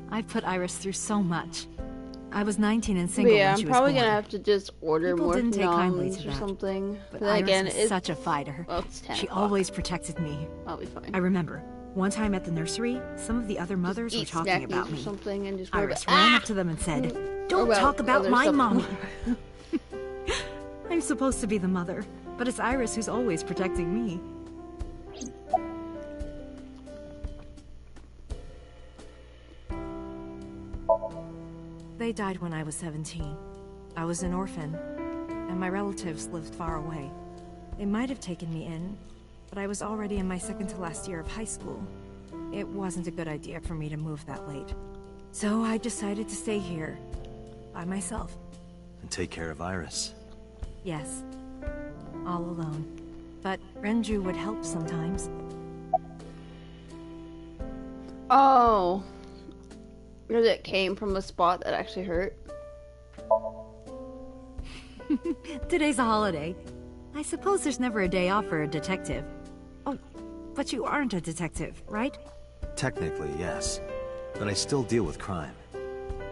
I've put Iris through so much. I was 19 and single Yeah, when she I'm was probably born. gonna have to just order People more didn't take kindly nuns to or that. something. But then Iris again, was it's such a fighter. Well, it's 10 She o'clock. always protected me. I'll be fine. I remember, one time at the nursery, some of the other mothers were Eat talking snackies about or me. something and just Iris worry about- ran up to them and said, Or "Don't talk about other my stuff. mommy." I'm supposed to be the mother, but it's Iris who's always protecting me. They died when I was 17. I was an orphan, and my relatives lived far away. They might have taken me in, but I was already in my second to last year of high school. It wasn't a good idea for me to move that late. So I decided to stay here. By myself. And take care of Iris. Yes. All alone. But Renju would help sometimes. Oh. Because it came from a spot that actually hurt. Today's a holiday. I suppose there's never a day off for a detective. Oh, but you aren't a detective, right? Technically, yes. But I still deal with crime.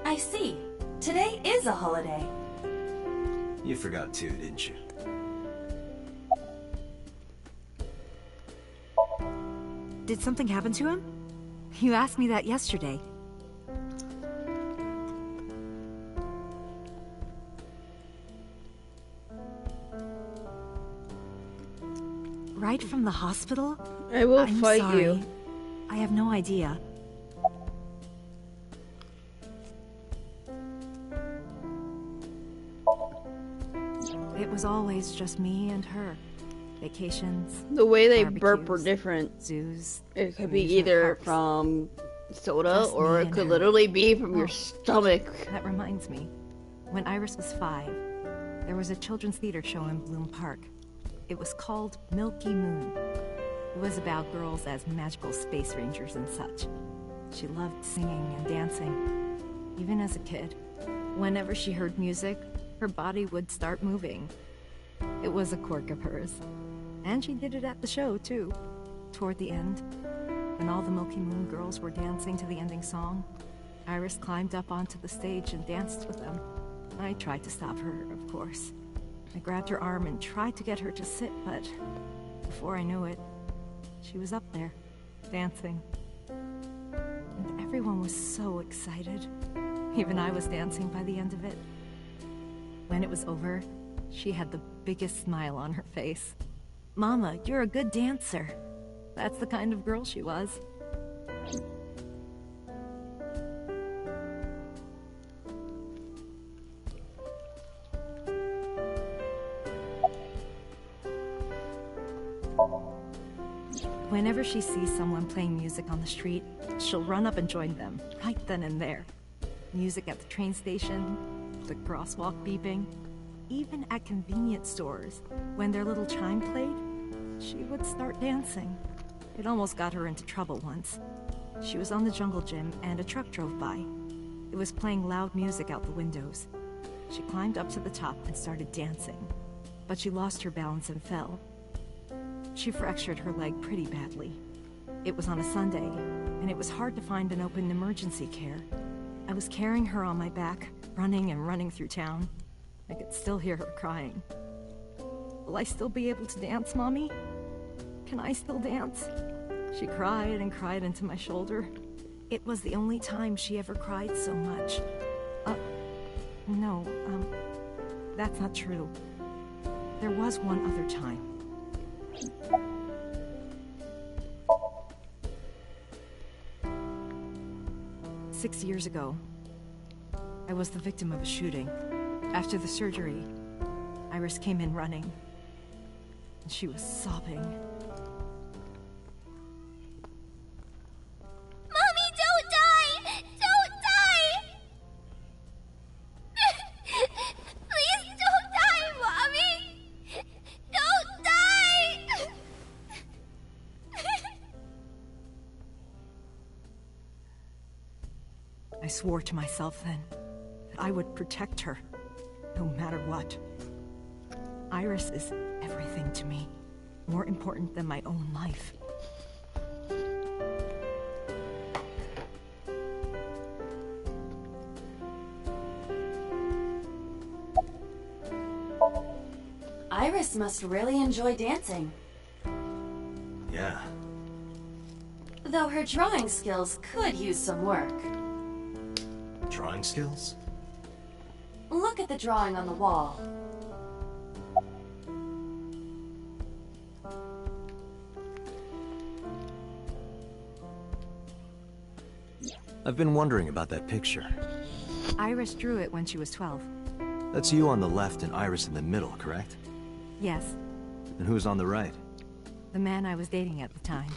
I see. Today is a holiday. You forgot too, didn't you? Did something happen to him? You asked me that yesterday. Right from the hospital? I will I'm fight sorry. you. I have no idea. It was always just me and her. Vacations. The way they barbecues, burp were different. Zoos. It could be amusement either parks. from soda Just or me it and could her. literally be from your Oh, stomach. That reminds me. When Iris was 5, there was a children's theater show in Bloom Park. It was called Milky Moon. It was about girls as magical space rangers and such. She loved singing and dancing, even as a kid. Whenever she heard music, her body would start moving. It was a quirk of hers. And she did it at the show, too. Toward the end, when all the Milky Moon girls were dancing to the ending song, Iris climbed up onto the stage and danced with them. I tried to stop her, of course. I grabbed her arm and tried to get her to sit, but before I knew it, she was up there, dancing. And everyone was so excited. Even I was dancing by the end of it. When it was over, she had the biggest smile on her face. Mama, you're a good dancer. That's the kind of girl she was. Whenever she sees someone playing music on the street, she'll run up and join them, right then and there. Music at the train station, the crosswalk beeping, even at convenience stores, when their little chime played, she would start dancing. It almost got her into trouble once. She was on the jungle gym and a truck drove by. It was playing loud music out the windows. She climbed up to the top and started dancing, but she lost her balance and fell. She fractured her leg pretty badly. It was on a Sunday, and it was hard to find an open emergency care. I was carrying her on my back, running and running through town. I could still hear her crying. Will I still be able to dance, Mommy? Can I still dance? She cried and cried into my shoulder. It was the only time she ever cried so much. No, that's not true. There was one other time. Six years ago, I was the victim of a shooting. After the surgery, Iris came in running, and she was sobbing. Mommy, don't die! Don't die! Please don't die, Mommy! Don't die! I swore to myself then that I would protect her, no matter what. Iris is everything to me, more important than my own life. Iris must really enjoy dancing. Yeah. Though her drawing skills could use some work. Drawing skills? Look at the drawing on the wall. I've been wondering about that picture. Iris drew it when she was 12. That's you on the left and Iris in the middle, correct? Yes, And who's on the right? the man I was dating at the time.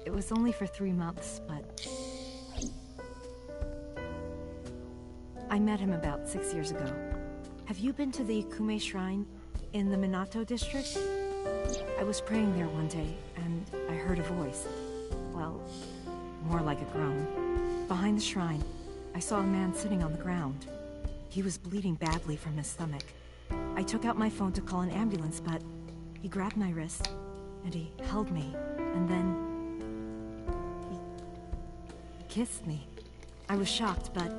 It was only for 3 months, but... I met him about 6 years ago. Have you been to the Ikume Shrine in the Minato district? I was praying there one day, and I heard a voice. Well, more like a groan. Behind the shrine, I saw a man sitting on the ground. He was bleeding badly from his stomach. I took out my phone to call an ambulance, but he grabbed my wrist, and he held me, and then... he kissed me. I was shocked, but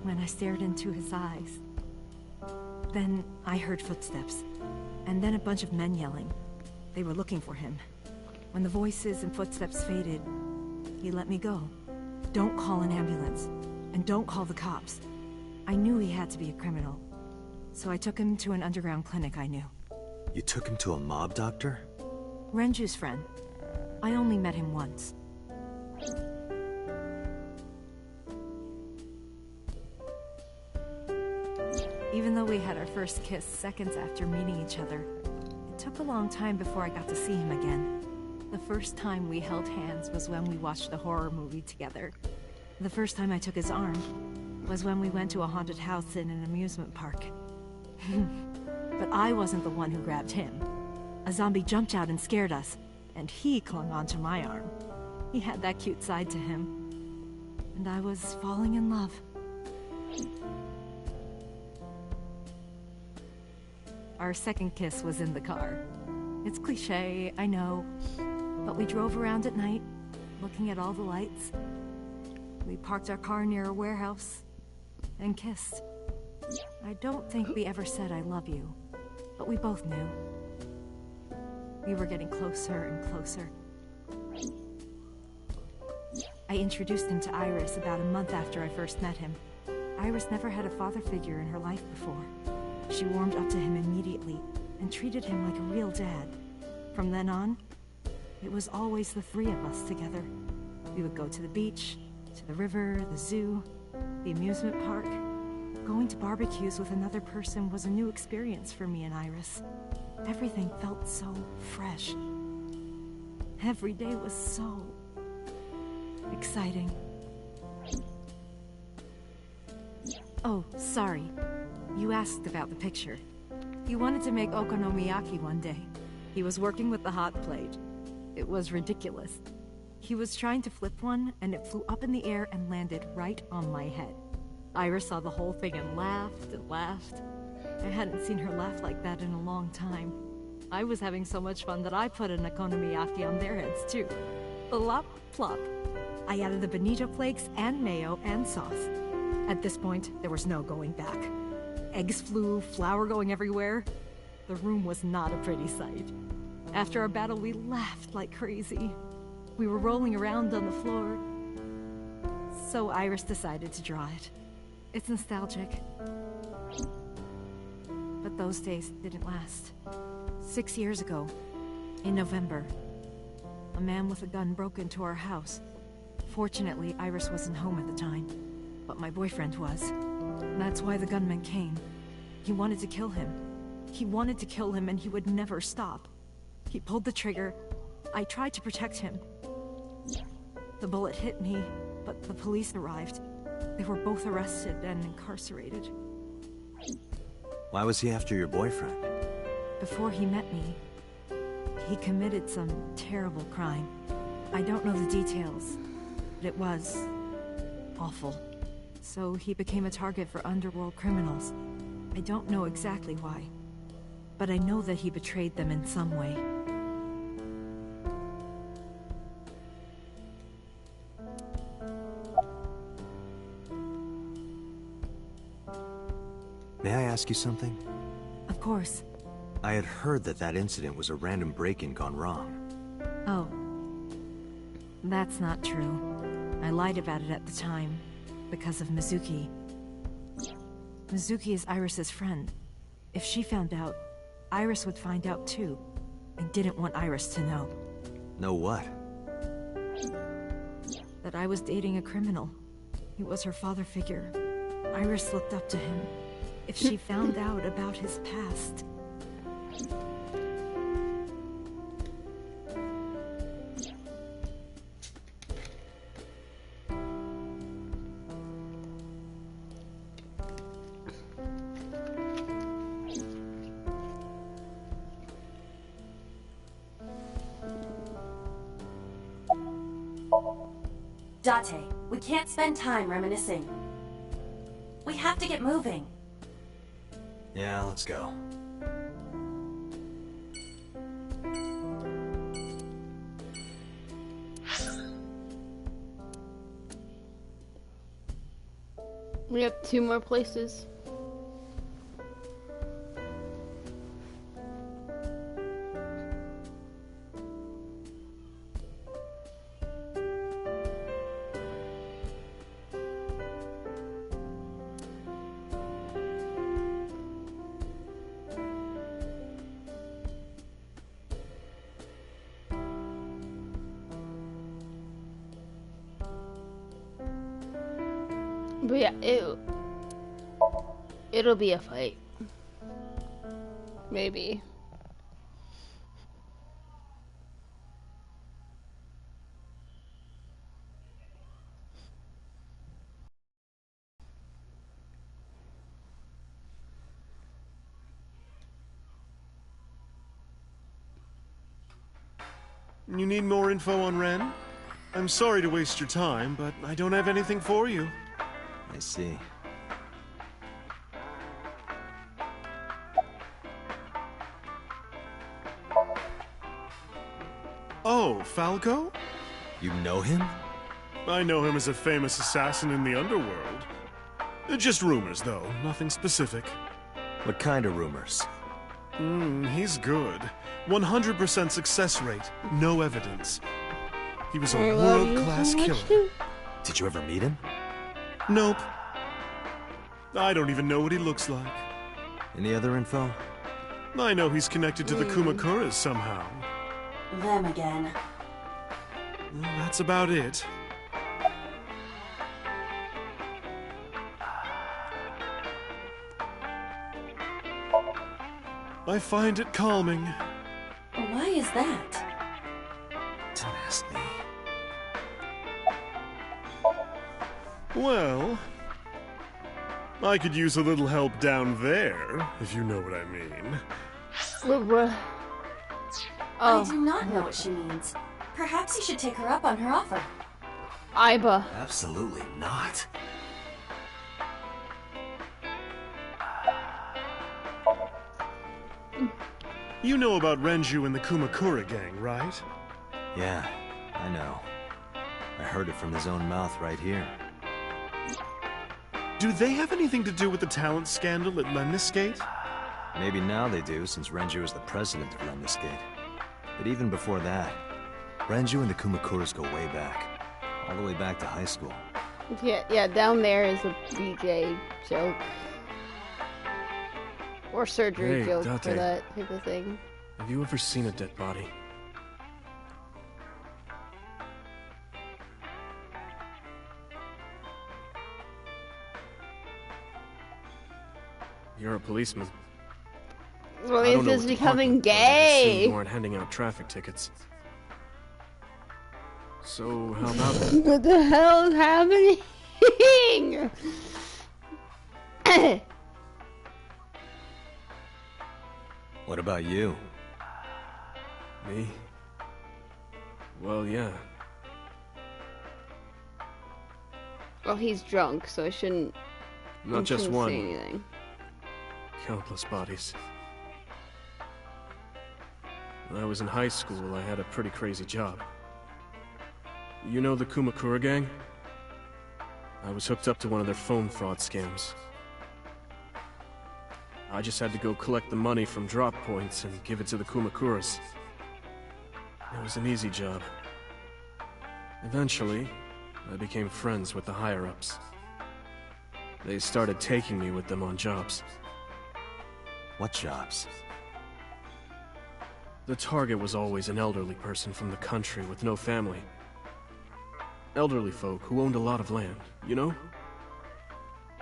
when I stared into his eyes, then I heard footsteps, and then a bunch of men yelling. They were looking for him. When the voices and footsteps faded, he let me go. Don't call an ambulance, and don't call the cops. I knew he had to be a criminal, so I took him to an underground clinic I knew. You took him to a mob doctor? Renju's friend. I only met him once. Even though we had our first kiss seconds after meeting each other, it took a long time before I got to see him again. The first time we held hands was when we watched a horror movie together. The first time I took his arm was when we went to a haunted house in an amusement park. But I wasn't the one who grabbed him. A zombie jumped out and scared us, and he clung onto my arm. He had that cute side to him, and I was falling in love. Our second kiss was in the car. It's cliché, I know, but we drove around at night, looking at all the lights. We parked our car near a warehouse and kissed. I don't think we ever said I love you, but we both knew. We were getting closer and closer. I introduced him to Iris about a month after I first met him. Iris never had a father figure in her life before. She warmed up to him immediately and treated him like a real dad. From then on, it was always the three of us together. We would go to the beach, to the river, the zoo, the amusement park. Going to barbecues with another person was a new experience for me and Iris. Everything felt so fresh. Every day was so exciting. Oh, sorry. You asked about the picture. He wanted to make okonomiyaki one day. He was working with the hot plate. It was ridiculous. He was trying to flip one, and it flew up in the air and landed right on my head. Iris saw the whole thing and laughed and laughed. I hadn't seen her laugh like that in a long time. I was having so much fun that I put an okonomiyaki on their heads too. Plop, plop. I added the bonito flakes and mayo and sauce. At this point, there was no going back. Eggs flew, flour going everywhere. The room was not a pretty sight. After our battle, we laughed like crazy. We were rolling around on the floor. So Iris decided to draw it. It's nostalgic. But those days didn't last. 6 years ago, in November, a man with a gun broke into our house. Fortunately, Iris wasn't home at the time, but my boyfriend was. That's why the gunman came. He wanted to kill him. He wanted to kill him, and he would never stop. He pulled the trigger. I tried to protect him. The bullet hit me, but the police arrived. They were both arrested and incarcerated. Why was he after your boyfriend? Before he met me, he committed some terrible crime. I don't know the details, but it was awful. So he became a target for underworld criminals. I don't know exactly why, but I know that he betrayed them in some way. May I ask you something? Of course. I had heard that that incident was a random break-in gone wrong. Oh. That's not true. I lied about it at the time, because of Mizuki. Mizuki is Iris's friend. If she found out, Iris would find out too. I didn't want Iris to know. Know what? That I was dating a criminal. He was her father figure. Iris looked up to him. If she found out about his past... Date, we can't spend time reminiscing. We have to get moving. Yeah, let's go. We have 2 more places. But yeah, it'll be a fight. Maybe. You need more info on Ren? I'm sorry to waste your time, but I don't have anything for you. I see. Oh, Falco? You know him? I know him as a famous assassin in the underworld. Just rumors, though. Nothing specific. What kind of rumors? He's good. 100% success rate. No evidence. He was a world-class killer. Did you ever meet him? Nope. I don't even know what he looks like. Any other info? I know he's connected to the Kumakuras somehow. Them again. Well, that's about it. I find it calming. Why is that? Don't ask me. Well, I could use a little help down there, if you know what I mean. I do not know what she means. Perhaps you should take her up on her offer. Aiba. Absolutely not. You know about Renju and the Kumakura gang, right? Yeah, I know. I heard it from his own mouth right here. Do they have anything to do with the talent scandal at Lemniscate? Maybe now they do, since Renju is the president of Lemniscate. But even before that, Renju and the Kumakuras go way back. All the way back to high school. Yeah, down there is a BJ joke. Or surgery joke Date. for that type of thing. Have you ever seen a dead body? You're a policeman. Well, I don't he's know just what becoming department, but I assume gay. you aren't handing out traffic tickets. So, how about it? What the hell is happening? What about you? Me? Well, yeah. Well, he's drunk, so I shouldn't. Not just shouldn't one. Say anything. Countless bodies. When I was in high school, I had a pretty crazy job. You know the Kumakura gang? I was hooked up to one of their phone fraud scams. I just had to go collect the money from drop points and give it to the Kumakuras. It was an easy job. Eventually, I became friends with the higher-ups. They started taking me with them on jobs. What jobs? The target was always an elderly person from the country with no family. Elderly folk who owned a lot of land, you know?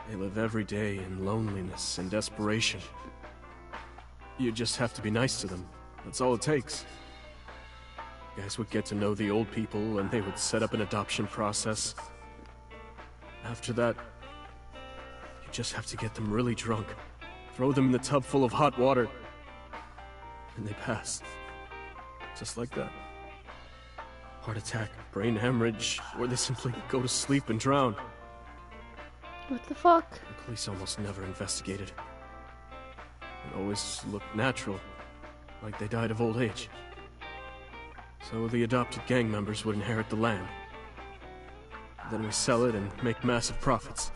They live every day in loneliness and desperation. You just have to be nice to them. That's all it takes. Guys would get to know the old people and they would set up an adoption process. After that, you just have to get them really drunk. Throw them in the tub full of hot water. And they pass. Just like that. heart attack, brain hemorrhage, or they simply go to sleep and drown. What the fuck? The police almost never investigated. It always looked natural, like they died of old age. So the adopted gang members would inherit the land. Then we sell it and make massive profits.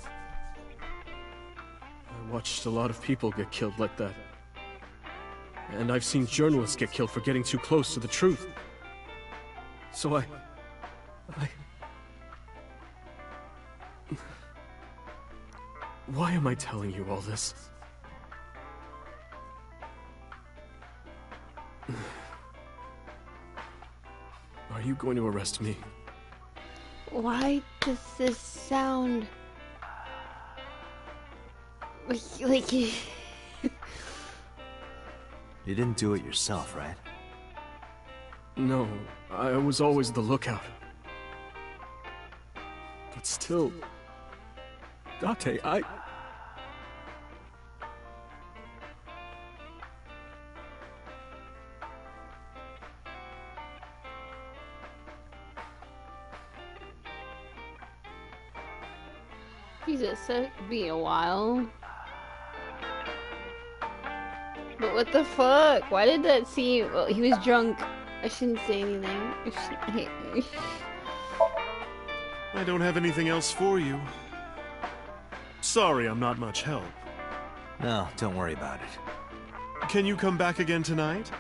I watched a lot of people get killed like that. And I've seen journalists get killed for getting too close to the truth. So I... Why am I telling you all this? Are you going to arrest me? Why does this sound like You didn't do it yourself, right? No, I was always the lookout. But still... Date, Jesus, that could be a while. But what the fuck? Why did that seem... Well, he was drunk. I shouldn't say anything. I don't have anything else for you. Sorry I'm not much help. No, don't worry about it. Can you come back again tonight?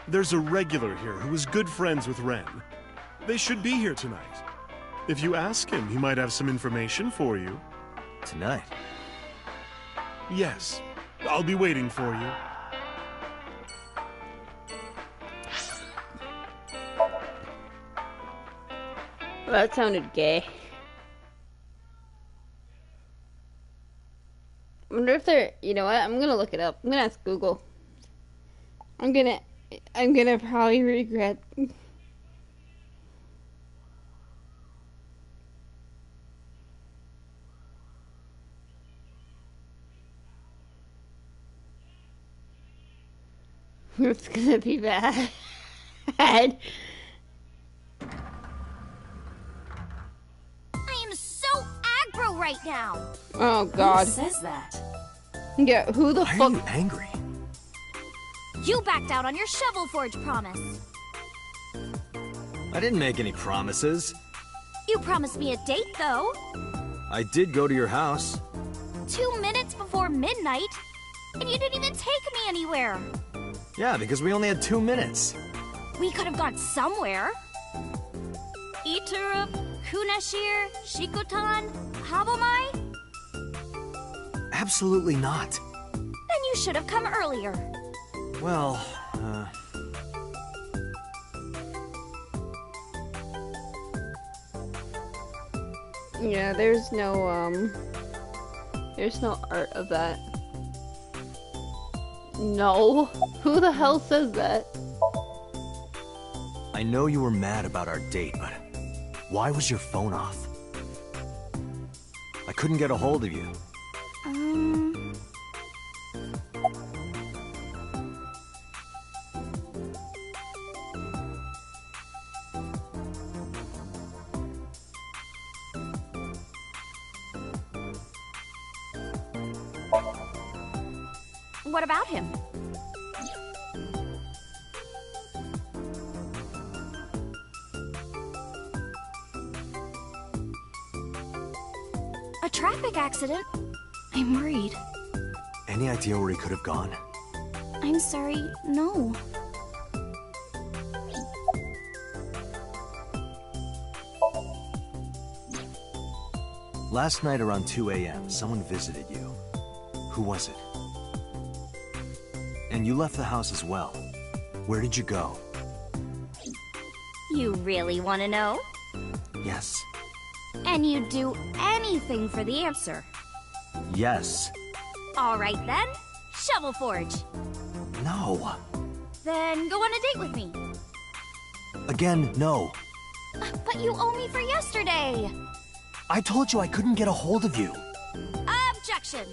There's a regular here who is good friends with Ren. They should be here tonight. If you ask him, he might have some information for you. Tonight? Yes. I'll be waiting for you. Well, that sounded gay. I wonder if they're... You know what? I'm gonna look it up. I'm gonna ask Google. I'm gonna probably regret... It's gonna be bad. I am so aggro right now. Oh God. Who says that? Yeah, who the fuck? Why are you angry? You backed out on your Shovel Forge promise. I didn't make any promises. You promised me a date, though. I did go to your house. 2 minutes before midnight, and you didn't even take me anywhere. Yeah, because we only had 2 minutes. We could have gone somewhere. Itura, Kunashir, Shikotan, Habomai? Absolutely not. Then you should have come earlier. Well, Yeah, there's no art of that. No. Who the hell says that? I know you were mad about our date, but why was your phone off? I couldn't get a hold of you. What about him? A traffic accident? I'm worried. Any idea where he could have gone? I'm sorry, no. Last night around 2 a.m., someone visited you. Who was it? And you left the house as well. Where did you go? You really want to know? Yes. And you'd do anything for the answer. Yes. All right then, Shovel Forge. No. Then go on a date with me. Again, no. But you owe me for yesterday. I told you I couldn't get a hold of you. Objection.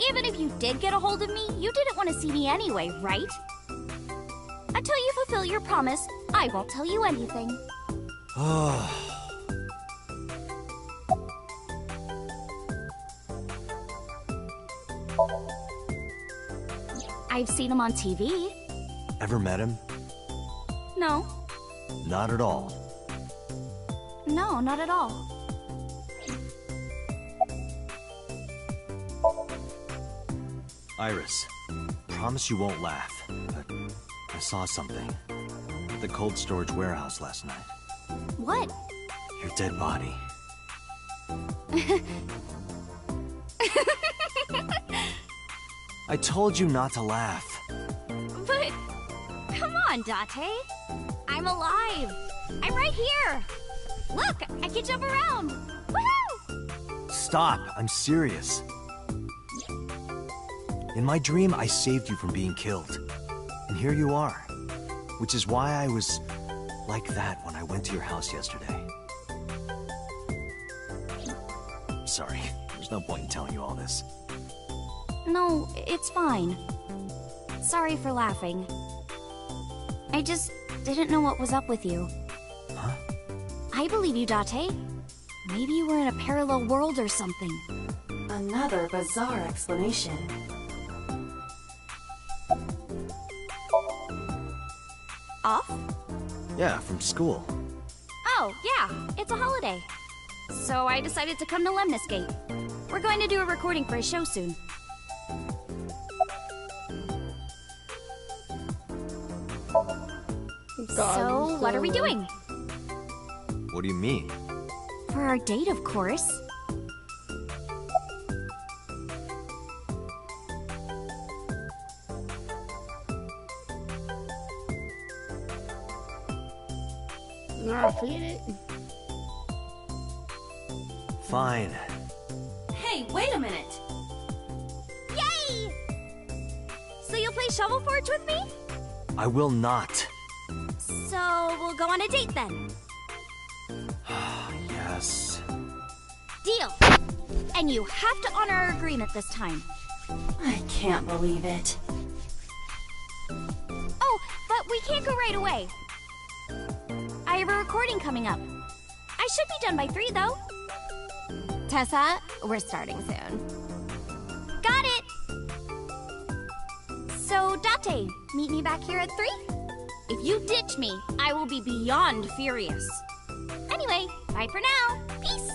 Even if you did get a hold of me, you didn't want to see me anyway, right? Until you fulfill your promise, I won't tell you anything. I've seen him on TV. Ever met him? No. Not at all. No, not at all. Iris, promise you won't laugh, but I saw something at the cold storage warehouse last night. What? Your dead body. I told you not to laugh. But, come on, Date. I'm alive. I'm right here. Look, I can jump around. Woohoo! Stop, I'm serious. In my dream, I saved you from being killed. And here you are. Which is why I was like that when I went to your house yesterday. Sorry, there's no point in telling you all this. No, it's fine. Sorry for laughing. I just didn't know what was up with you. Huh? I believe you, Date. Maybe you were in a parallel world or something. Another bizarre explanation. Off? Yeah, from school. Oh, yeah, it's a holiday. So I decided to come to Lemniscate. We're going to do a recording for a show soon. So, what are we doing? What do you mean? For our date, of course. No, forget it. Fine. Hey, wait a minute! Yay! So you'll play Shovel Forge with me? I will not. So we'll go on a date then. Yes. Deal. And you have to honor our agreement this time. I can't believe it. Oh, but we can't go right away. I have a recording coming up. I should be done by 3, though. Tessa, we're starting soon. Got it! So, Date, meet me back here at 3? If you ditch me, I will be beyond furious. Anyway, bye for now. Peace!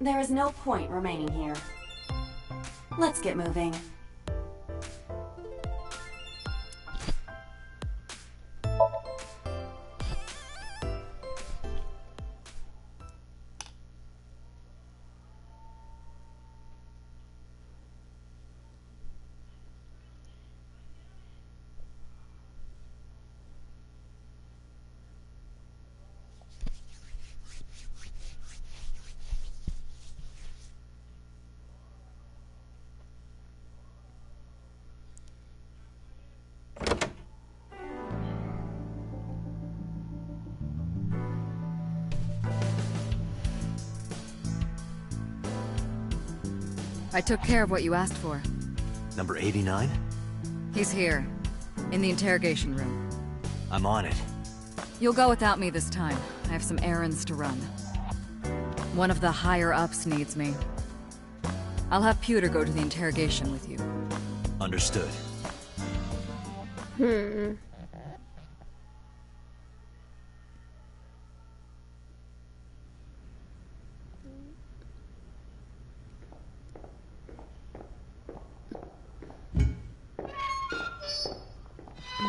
There is no point remaining here. Let's get moving. I took care of what you asked for. Number 89? He's here, in the interrogation room. I'm on it. You'll go without me this time. I have some errands to run. One of the higher-ups needs me. I'll have Pewter go to the interrogation with you. Understood.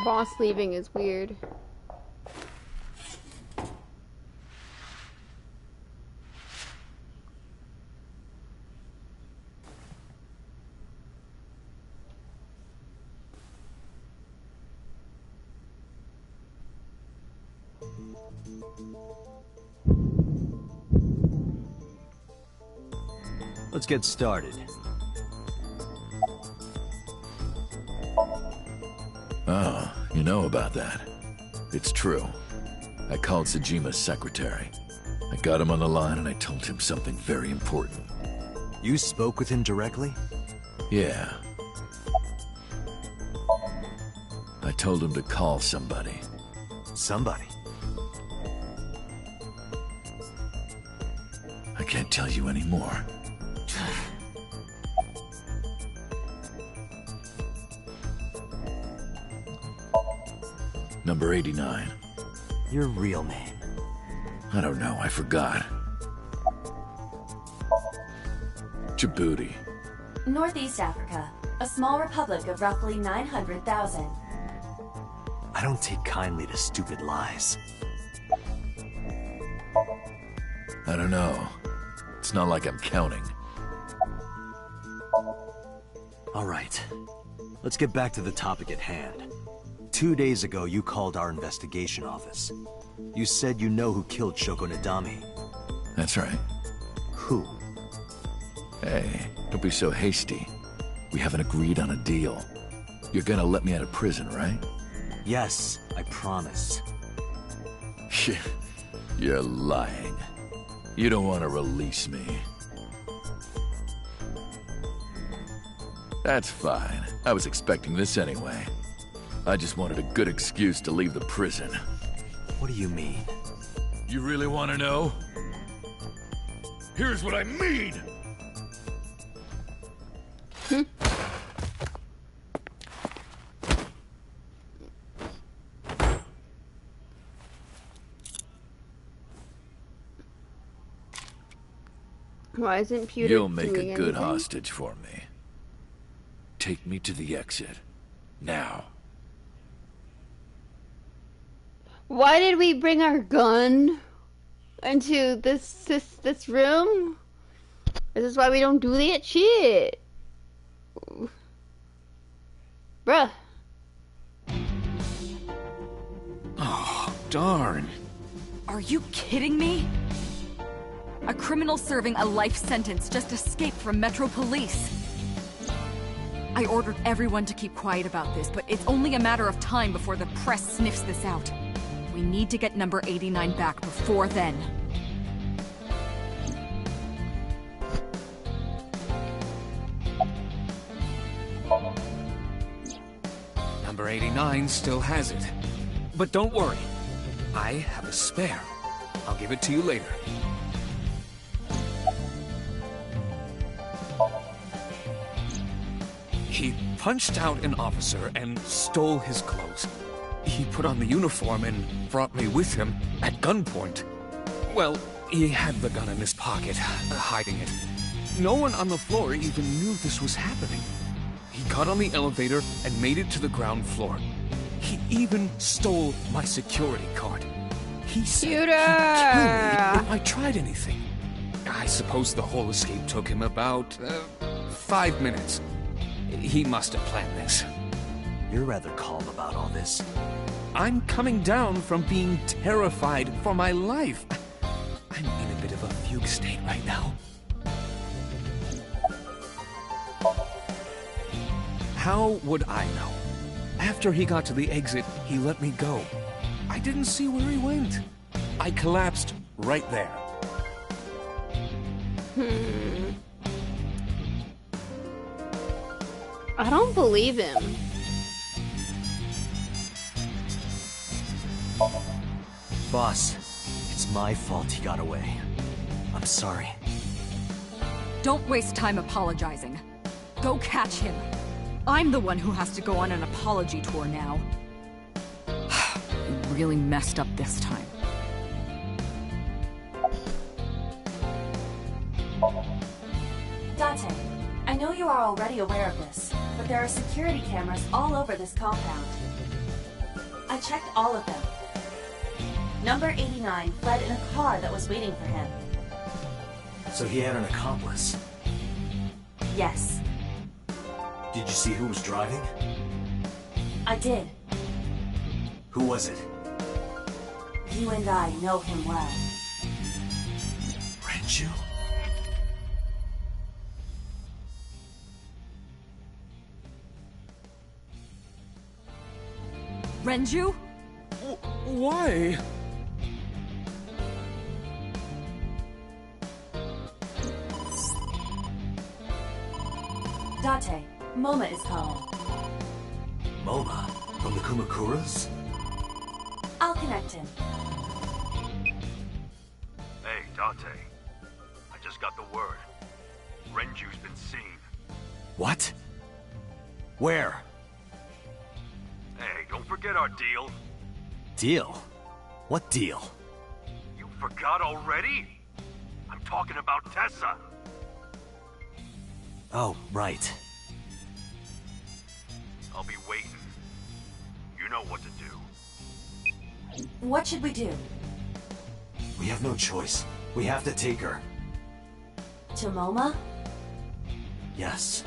Boss leaving is weird. Let's get started. Oh, you know about that. It's true. I called Sejima's secretary. I got him on the line and I told him something very important. You spoke with him directly? Yeah. I told him to call somebody. Somebody? I can't tell you anymore. Number 89. Your real name? I don't know, I forgot. Djibouti. Northeast Africa, a small republic of roughly 900,000. I don't take kindly to stupid lies. I don't know. It's not like I'm counting. All right. Let's get back to the topic at hand. 2 days ago, you called our investigation office. You said you know who killed Shoko Nadami. That's right. Who? Hey, don't be so hasty. We haven't agreed on a deal. You're gonna let me out of prison, right? Yes, I promise. You're lying. You don't want to release me. That's fine. I was expecting this anyway. I just wanted a good excuse to leave the prison. What do you mean? You really want to know? Here's what I mean! Why isn't Pewter You'll make doing a good anything? hostage for me. Take me to the exit. Now. Why did we bring our gun into this room? This is why we don't do that shit. Bruh. Oh, darn. Are you kidding me? A criminal serving a life sentence just escaped from Metro Police. I ordered everyone to keep quiet about this, but it's only a matter of time before the press sniffs this out. We need to get number 89 back before then. Number 89 still has it. But don't worry. I have a spare. I'll give it to you later. He punched out an officer and stole his clothes. He put on the uniform and brought me with him at gunpoint. Well, he had the gun in his pocket, hiding it. No one on the floor even knew this was happening. He got on the elevator and made it to the ground floor. He even stole my security card. He said he'd kill me if I tried anything. I suppose the whole escape took him about 5 minutes. He must have planned this. You're rather calm about all this. I'm coming down from being terrified for my life. I'm in a bit of a fugue state right now. How would I know? After he got to the exit, he let me go. I didn't see where he went. I collapsed right there. I don't believe him. Boss, it's my fault he got away. I'm sorry. Don't waste time apologizing. Go catch him. I'm the one who has to go on an apology tour now. You really messed up this time. Date, I know you are already aware of this, but there are security cameras all over this compound. I checked all of them. Number 89 fled in a car that was waiting for him. So he had an accomplice? Yes. Did you see who was driving? I did. Who was it? You and I know him well. Renju? Renju? Why? Date, Moma is calling. Moma? From the Kumakuras? I'll connect him. Hey, Date. I just got the word. Renju's been seen. What? Where? Hey, don't forget our deal. Deal? What deal? You forgot already? I'm talking about Tessa. Oh, right. I'll be waiting. You know what to do. What should we do? We have no choice. We have to take her. To Moma? Yes.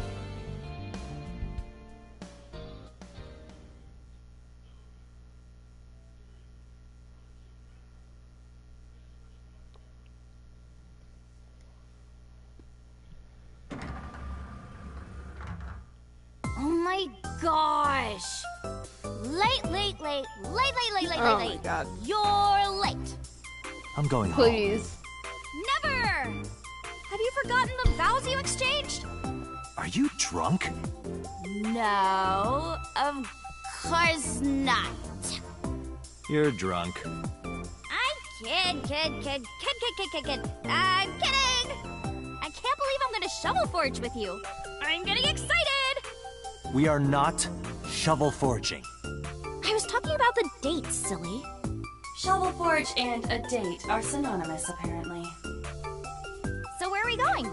Oh my gosh! Late. Oh my God. You're late. I'm going home. Please. Never! Have you forgotten the vows you exchanged? Are you drunk? No, of course not. You're drunk. I'm kid. I'm kidding! I can't believe I'm gonna shovel forge with you. I'm getting excited! We are not shovel forging. I was talking about the dates, silly. Shovel Forge and a date are synonymous, apparently. So where are we going?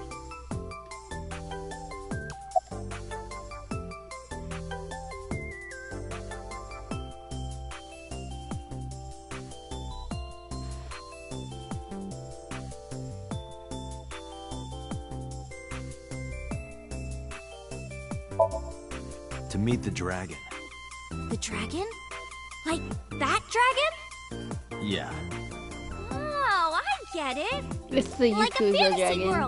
To meet the dragon. The dragon? Like that dragon? Yeah. Oh, I get it. It's the Like a Yakuza fantasy dragon. world.